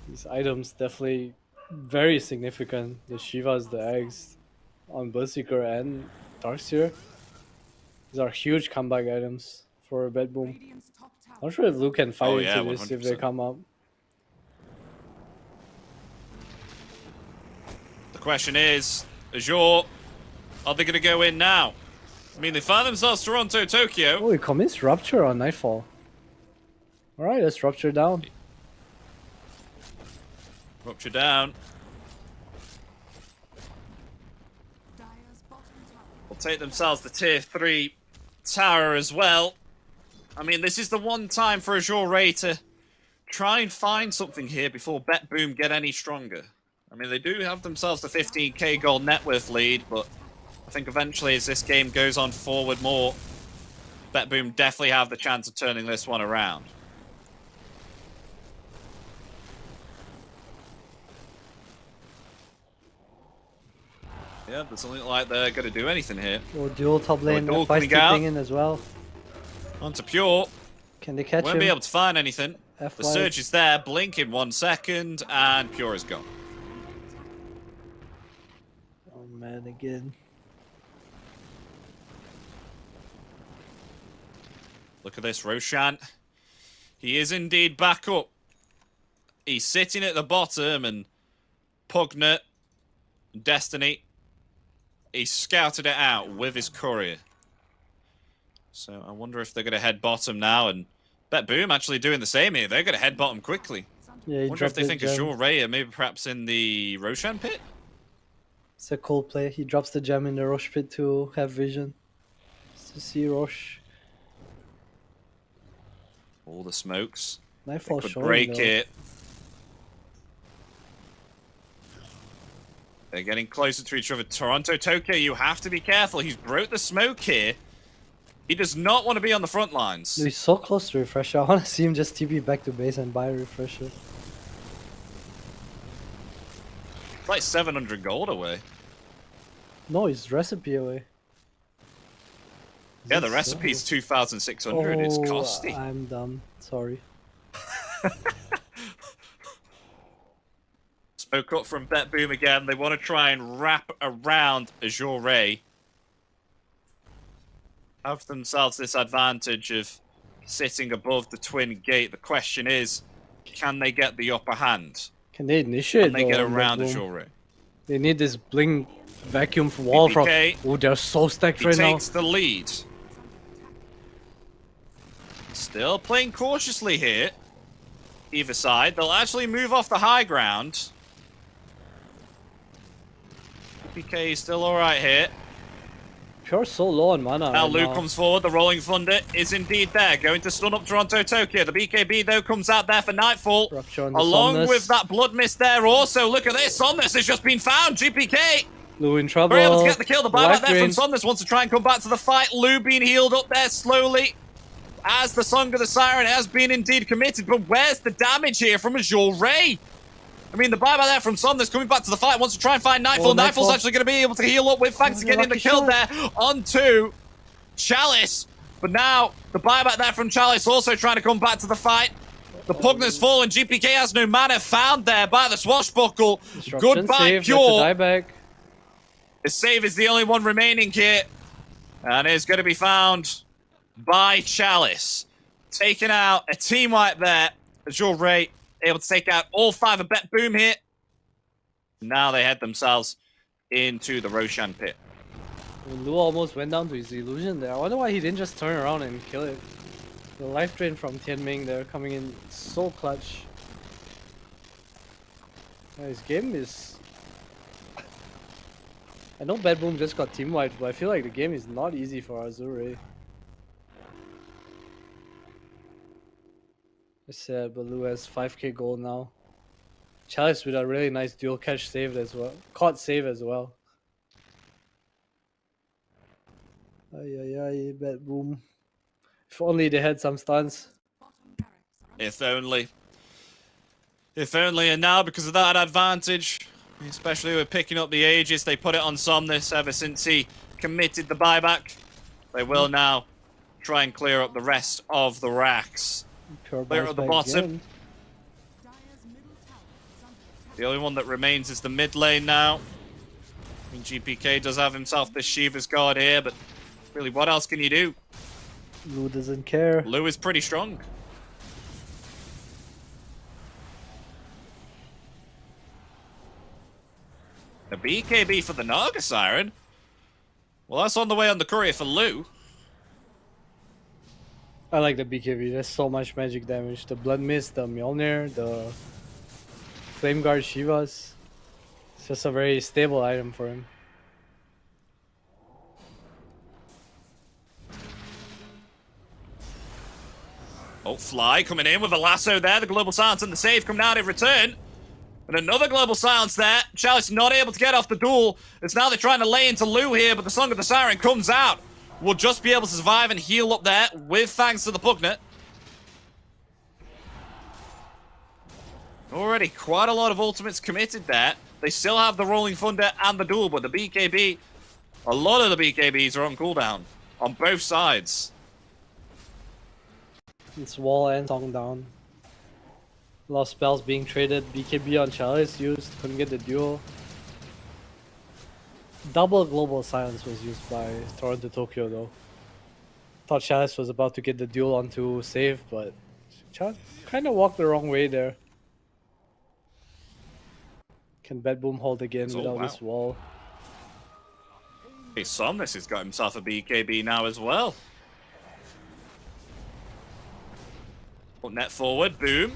These items definitely very significant. The Shivas, the eggs on Berserker and Darkseer. These are huge comeback items for BetBoom. Not sure if Luke can fight into this if they 100%. come up. The question is, Azure, are they going to go in now? I mean, they find themselves Toronto, Tokyo. Oh, he commits Rupture on Nightfall. Alright, let's Rupture down. Rupture down. Will take themselves the tier 3 tower as well. I mean, this is the one time for Azure Ray to try and find something here before BetBoom get any stronger. I mean, they do have themselves the 15k gold net worth lead, but I think eventually as this game goes on forward more, BetBoom definitely have the chance of turning this one around. Yeah, doesn't look like they're going to do anything here. Oh, dual top lane, dual Feisty coming out. thing in as well. Onto Pure. Can they catch Won't him? be able to find anything. The F5. surge is there, blink in 1 second, and Pure is gone. Oh man, again. Look at this, Roshan. He is indeed back up. He's sitting at the bottom, and Pugnet, Destiny, he scouted it out with his courier. So I wonder if they're going to head bottom now, and BetBoom actually doing the same here. They're going to head bottom quickly. Yeah, he Wonder if dropped they the think gem. Azure Ray are maybe perhaps in the Roshan pit? It's a cool play. He drops the gem in the Rosh pit to have vision. To see Rosh. All the smokes. Nightfall Could showing, break though. it. They're getting closer to each other. Toronto, Tokyo, you have to be careful. He's broke the smoke here. He does not want to be on the front lines. He's so close to Refresher. I want to see him just TP back to base and buy a Refresher. It's like 700 gold away. No, he's recipe away. Yeah, the recipe's 2,600. It's costly. I'm dumb. Sorry. Spoke up from BetBoom again. They want to try and wrap around Azure Ray. Have themselves this advantage of sitting above the twin gate. The question is, can they get the upper hand? Can they initiate? Can they get though, around BetBoom? Azure Ray? They need this blink vacuum wall from. BPK, Oh, they're so stacked He right now. takes the lead. Still playing cautiously here. Either side. They'll actually move off the high ground. BPK is still alright here. Pure so low on mana. Now right Luke now. comes forward. The Rolling Thunder is indeed there. Going to stun up Toronto, Tokyo. The BKB, though, comes out there for Nightfall. Rupture on the Along Somnus. with that Blood Mist there also. Look at this. Somnus has just been found. GPK. Lou in trouble. We're able to get the kill. The buyback Life there from drain. Somnus wants to try and come back to the fight. Lou being healed up there slowly. As the Song of the Siren has been indeed committed. But where's the damage here from Azure Ray? I mean, the buyback there from Somnus coming back to the fight. Wants to try and find Nightfall. Oh, Nightfall's Nightfall. actually going to be able to heal up with Fangs Oh, getting the lucky kill shot. there onto Chalice. But now, the buyback there from Chalice also trying to come back to the fight. The Pugnet's fallen. GPK has no mana found there by the Swashbuckle. Disruption Goodbye, save, Pure. gets a dieback. The save is the only one remaining here. And is going to be found by Chalice. Taking out a team wipe there. Azure Ray able to take out all 5 of BetBoom here. Now they head themselves into the Roshan pit. Lou almost went down to his illusion there. I wonder why he didn't just turn around and kill it. The life drain from Tianming there coming in so clutch. Yeah, his game is... I know BetBoom just got team wiped, but I feel like the game is not easy for Azure. It's sad, but Lou has 5k gold now. Chalice with a really nice dual catch save as well. Caught save as well. Ay, BetBoom. If only they had some stuns. If only. If only, and now because of that advantage, especially with picking up the Aegis, they put it on Somnus ever since he committed the buyback. They will now try and clear up the rest of the racks. Pure Clear bounce at the back bottom. again. The only one that remains is the mid lane now. I mean, GPK does have himself this Shiva's guard here, but Really, what else can you do? Lou doesn't care. Lou is pretty strong. A BKB for the Naga Siren. Well, that's on the way on the courier for Lou. I like the BKB. There's so much magic damage. The Blood Mist, the Mjolnir, the Flame Guard Shivas. It's just a very stable item for him. Oh, Fly coming in with a lasso there. The Global Silence and the save come down in return. And another Global Silence there. Chalice not able to get off the duel. It's now they're trying to lay into Lou here, but the Song of the Siren comes out. Will just be able to survive and heal up there with thanks to the Pugnet. Already quite a lot of ultimates committed there. They still have the Rolling Thunder and the duel, but the BKB, a lot of the BKBs are on cooldown on both sides. It's wall and song down. A lot of spells being traded. BKB on Chalice used. Couldn't get the duel. Double Global Silence was used by Toronto Tokyo though. Thought Chalice was about to get the duel onto save, but Chalice kind of walked the wrong way there. Can BetBoom hold again without this wall? Hey, Somnus has got himself a BKB now as well. Put net forward, boom.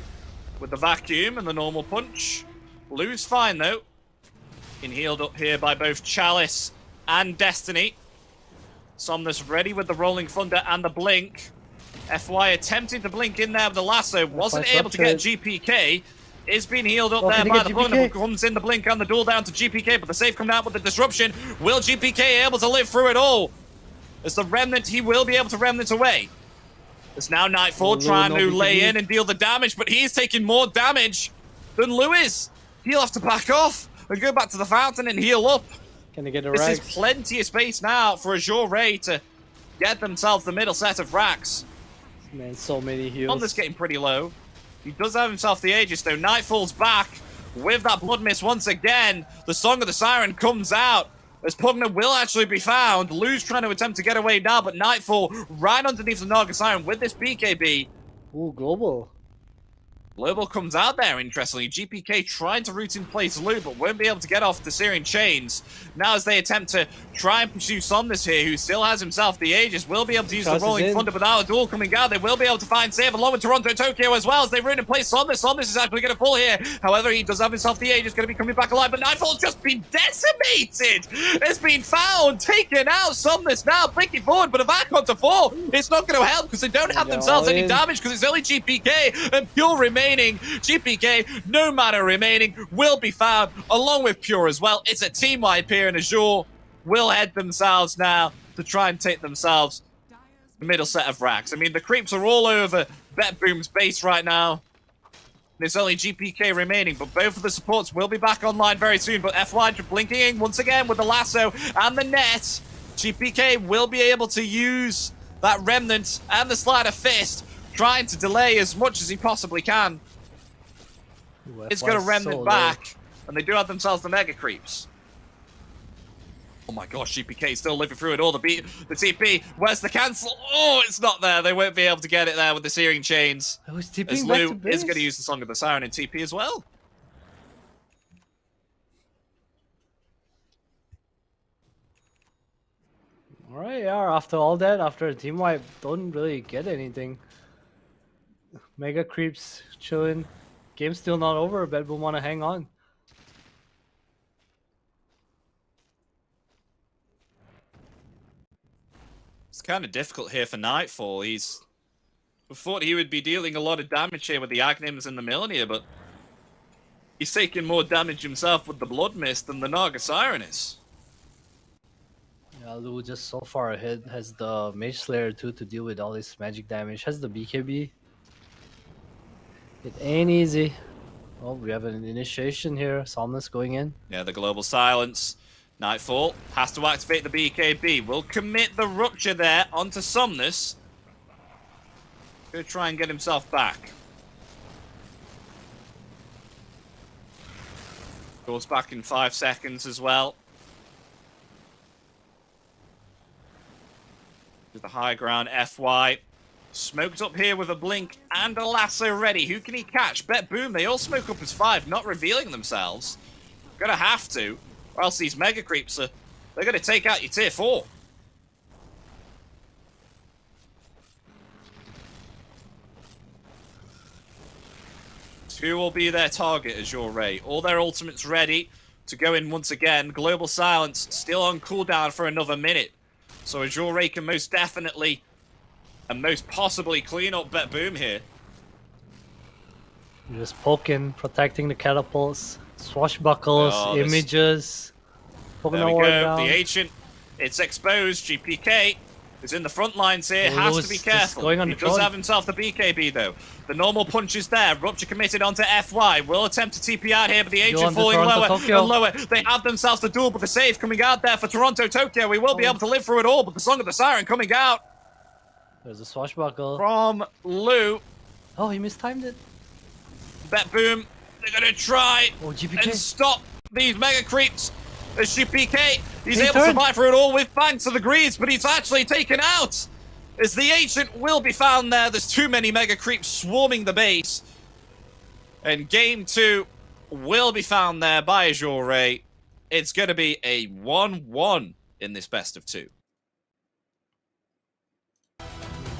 With the vacuum and the normal punch. Lou's fine though. Being healed up here by both Chalice and Destiny. Somnus ready with the Rolling Thunder and the Blink. FY attempting to blink in there with the lasso. Wasn't able to get GPK. Is being healed up there by the Pugnet. Comes in the Blink and the duel down to GPK, but the save coming out with the disruption. Will GPK able to live through it all? As the Remnant, he will be able to Remnant away. It's now Nightfall trying to lay in and deal the damage, but he's taking more damage than Lewis. He'll have to back off and go back to the fountain and heal up. Can they get a This is plenty of space now for Azure Ray to get themselves the middle set of racks. Man, so many heals. On this getting pretty low. He does have himself the Aegis though. Nightfall's back with that Blood Mist once again. The Song of the Siren comes out. As Pugner will actually be found. Lou's trying to attempt to get away now, but Nightfall right underneath the Naga Siren with this BKB. Ooh, Global. Global comes out there, interestingly. GPK trying to root in place Lou, but won't be able to get off the Syrian chains. Now as they attempt to try and pursue Somnus here, who still has himself the Aegis, will be able to use the Rolling Thunder, but now a duel coming out. They will be able to find save along with Toronto and Tokyo as well as they root in place Somnus. Somnus is actually going to fall here. However, he does have himself the Aegis, going to be coming back alive, but Nightfall's just been decimated. It's been found, taken out. Somnus now blinking forward, but a back onto 4. It's not going to help because they don't have themselves any damage because it's only GPK and Pure remaining. GPK, no matter remaining, will be found along with Pure as well. It's a team wipe here, and Azure will head themselves now to try and take themselves the middle set of racks. I mean, the creeps are all over BetBoom's base right now. There's only GPK remaining, but both of the supports will be back online very soon. But FY blinking in once again with the lasso and the net. GPK will be able to use that Remnant and the Slider Fist, trying to delay as much as he possibly can. It's going to Remnant back, and they do have themselves the Mega Creeps. Oh my gosh, GPK still living through it all. The TP, where's the cancel? Oh, it's not there. They won't be able to get it there with the Searing Chains. As Lou is going to use the Song of the Siren in TP as well. Alright, yeah, after all that, after a team wipe, don't really get anything. Mega Creeps chilling. Game's still not over. BetBoom want to hang on. It's kind of difficult here for Nightfall. We thought he would be dealing a lot of damage here with the Agnims and the Millennium, but he's taking more damage himself with the Blood Mist than the Naga Siren is. Yeah, Lou just so far ahead. Has the Mage Slayer too to deal with all this magic damage. Has the BKB. It ain't easy. Oh, we have an initiation here. Somnus going in. Yeah, the Global Silence. Nightfall has to activate the BKB. Will commit the Rupture there onto Somnus. Gonna try and get himself back. Goes back in 5 seconds as well. to the high ground. FY smoked up here with a blink and a lasso ready. Who can he catch? BetBoom, they all smoke up as 5, not revealing themselves. Gonna have to, or else these mega creeps are, they're gonna take out your tier 4. Who will be their target, Azure Ray? All their ultimates ready to go in once again. Global Silence still on cooldown for another minute. So Azure Ray can most definitely and most possibly clean up BetBoom here. Just poking, protecting the catapults, swashbuckles, images. There we go. The Ancient, it's exposed. GPK is in the front lines here. Has to be careful. He does have himself the BKB though. The normal punch is there. Rupture committed onto FY. Will attempt to TP out here, but the Ancient falling lower and lower. They have themselves the duel, but the save coming out there for Toronto, Tokyo. We will be able to live through it all, but the Song of the Siren coming out. There's a swashbuckle. From Lou. Oh, he mistimed it. BetBoom, they're going to try and stop these mega creeps. As GPK, he's able to survive through it all with thanks to the greaves, but he's actually taken out. As the Ancient will be found there. There's too many mega creeps swarming the base. And game 2 will be found there by Azure Ray. It's going to be a 1-1 in this best of 2.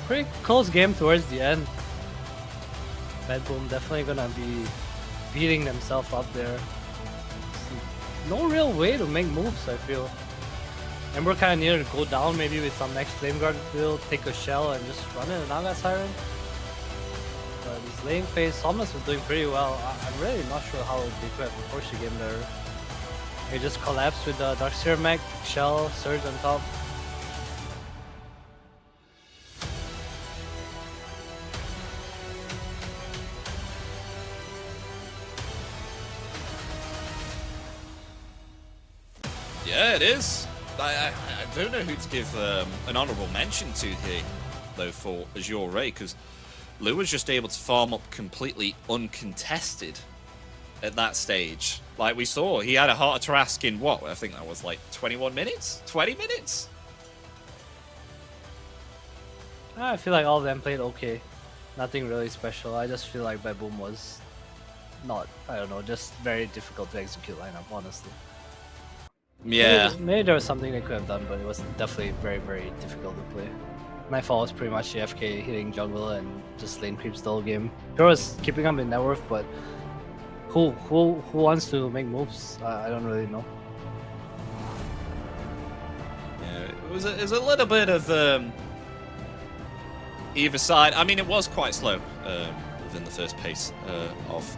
Pretty close game towards the end. BetBoom definitely gonna be beating themselves up there. No real way to make moves, I feel. And we're kind of near to go down maybe with some next Flame Guard build, take a shell and just run in a Naga Siren. But this lane phase, Thomas was doing pretty well. I'm really not sure how they could have approached the game there. They just collapsed with the Darkseer mech, shell, surge on top. Yeah, it is. I don't know who to give an honorable mention to here, though, for Azure Ray, because Lou was just able to farm up completely uncontested at that stage. Like we saw, he had a Heart of Trask in what? I think that was like 21 minutes? 20 minutes? I feel like all of them played okay. Nothing really special. I just feel like BetBoom was not, I don't know, just very difficult to execute lineup, honestly. Yeah. Maybe there was something they could have done, but it was definitely very, very difficult to play. My fault was pretty much AFK hitting jungle and just lane creeps the whole game. There was keeping up in net worth, but who wants to make moves? I don't really know. Yeah, it was a little bit of either side. I mean, it was quite slow within the first pace of.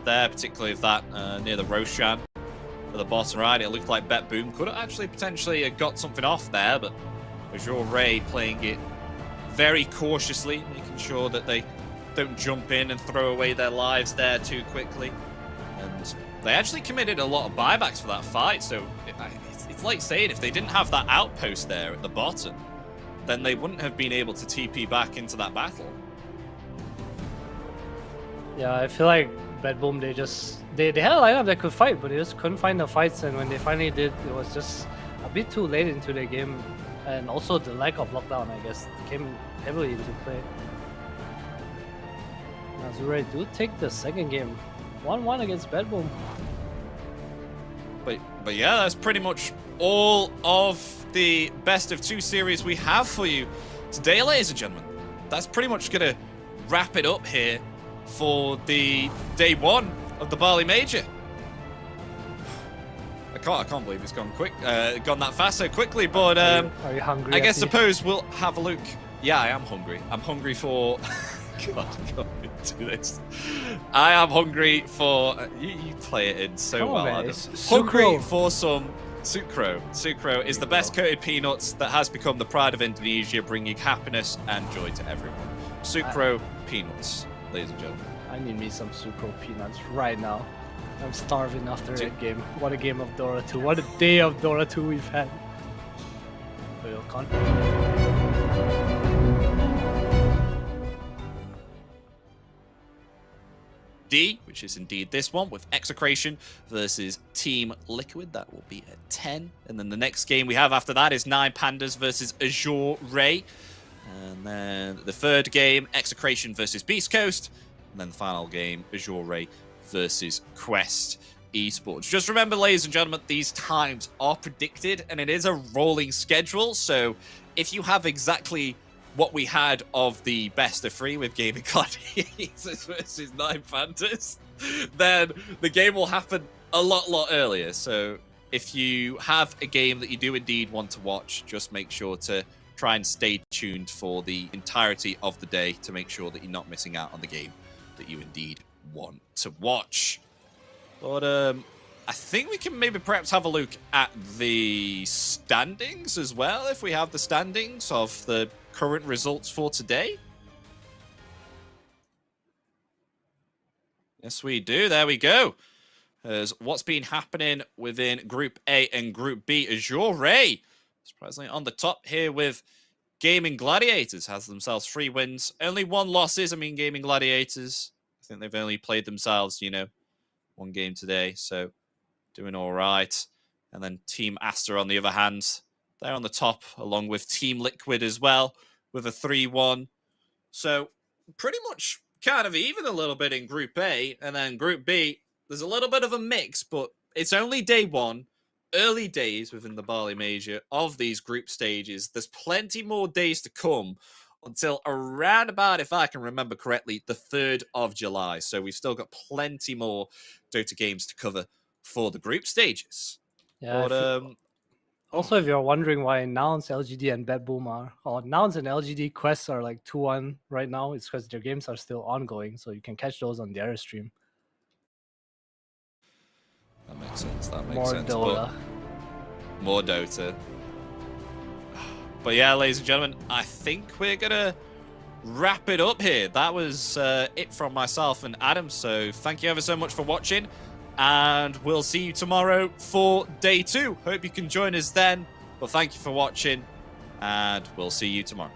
There, particularly with that near the Roshan at the bottom right. It looked like BetBoom could have actually potentially got something off there, but Azure Ray playing it very cautiously, making sure that they don't jump in and throw away their lives there too quickly. And they actually committed a lot of buybacks for that fight, so it's like saying if they didn't have that outpost there at the bottom, then they wouldn't have been able to TP back into that battle. Yeah, I feel like BetBoom, they had a lineup that could fight, but they just couldn't find the fights, and when they finally did, it was just a bit too late into the game, and also the lack of lockdown, I guess, came heavily into play. Azure do take the second game, 1-1 against BetBoom. But yeah, that's pretty much all of the best of 2 series we have for you today, ladies and gentlemen. That's pretty much gonna wrap it up here for the day 1 of the Bali Major. I can't believe it's gone that fast so quickly, but are you hungry? I guess suppose we'll have a look. Yeah, I am hungry. I'm hungry for God, I can't do this. I am hungry for you play it in so well, Adam. Hungry for some sucro. Sucro is the best coated peanuts that has become the pride of Indonesia, bringing happiness and joy to everyone. Sucro peanuts. Ladies and gentlemen, I need me some Sucro peanuts right now. I'm starving after that game. What a game of Dora 2. What a day of Dora 2 we've had. D, which is indeed this one, with Execration versus Team Liquid. That will be at 10. And then the next game we have after that is 9 Pandas versus Azure Ray. And then the third game, Execration versus Beast Coast. And then the final game, Azure Ray versus Quest Esports. Just remember, ladies and gentlemen, these times are predicted, and it is a rolling schedule. So if you have exactly what we had of the best of 3 with Gaimin Gladiators versus 9 Pandas, then the game will happen a lot earlier. So if you have a game that you do indeed want to watch, just make sure to try and stay tuned for the entirety of the day to make sure that you're not missing out on the game that you indeed want to watch. But I think we can maybe perhaps have a look at the standings as well, if we have the standings of the current results for today. Yes, we do. There we go. As what's been happening within Group A and Group B. Azure Ray, surprisingly on the top here with Gaimin Gladiators, has themselves 3 wins. Only 1 losses. I mean, Gaimin Gladiators, I think they've only played themselves, 1 game today. So doing all right. And then Team Aster, on the other hand, they're on the top, along with Team Liquid as well, with a 3-1. So pretty much kind of even a little bit in Group A. And then Group B, there's a little bit of a mix, but it's only day 1. Early days within the Bali Major of these group stages. There's plenty more days to come until around about, if I can remember correctly, the 3rd of July. So we've still got plenty more Dota games to cover for the group stages. Yeah. But, also, if you're wondering why Nouns, LGD, and BetBoom or Nouns and LGD quests are like 2-1 right now, it's because their games are still ongoing, so you can catch those on their stream. That makes sense. That makes More sense. Dota. More Dota. But yeah, ladies and gentlemen, I think we're going to wrap it up here. That was it from myself and Adam. So thank you ever so much for watching. And we'll see you tomorrow for day 2. Hope you can join us then. But thank you for watching. And we'll see you tomorrow.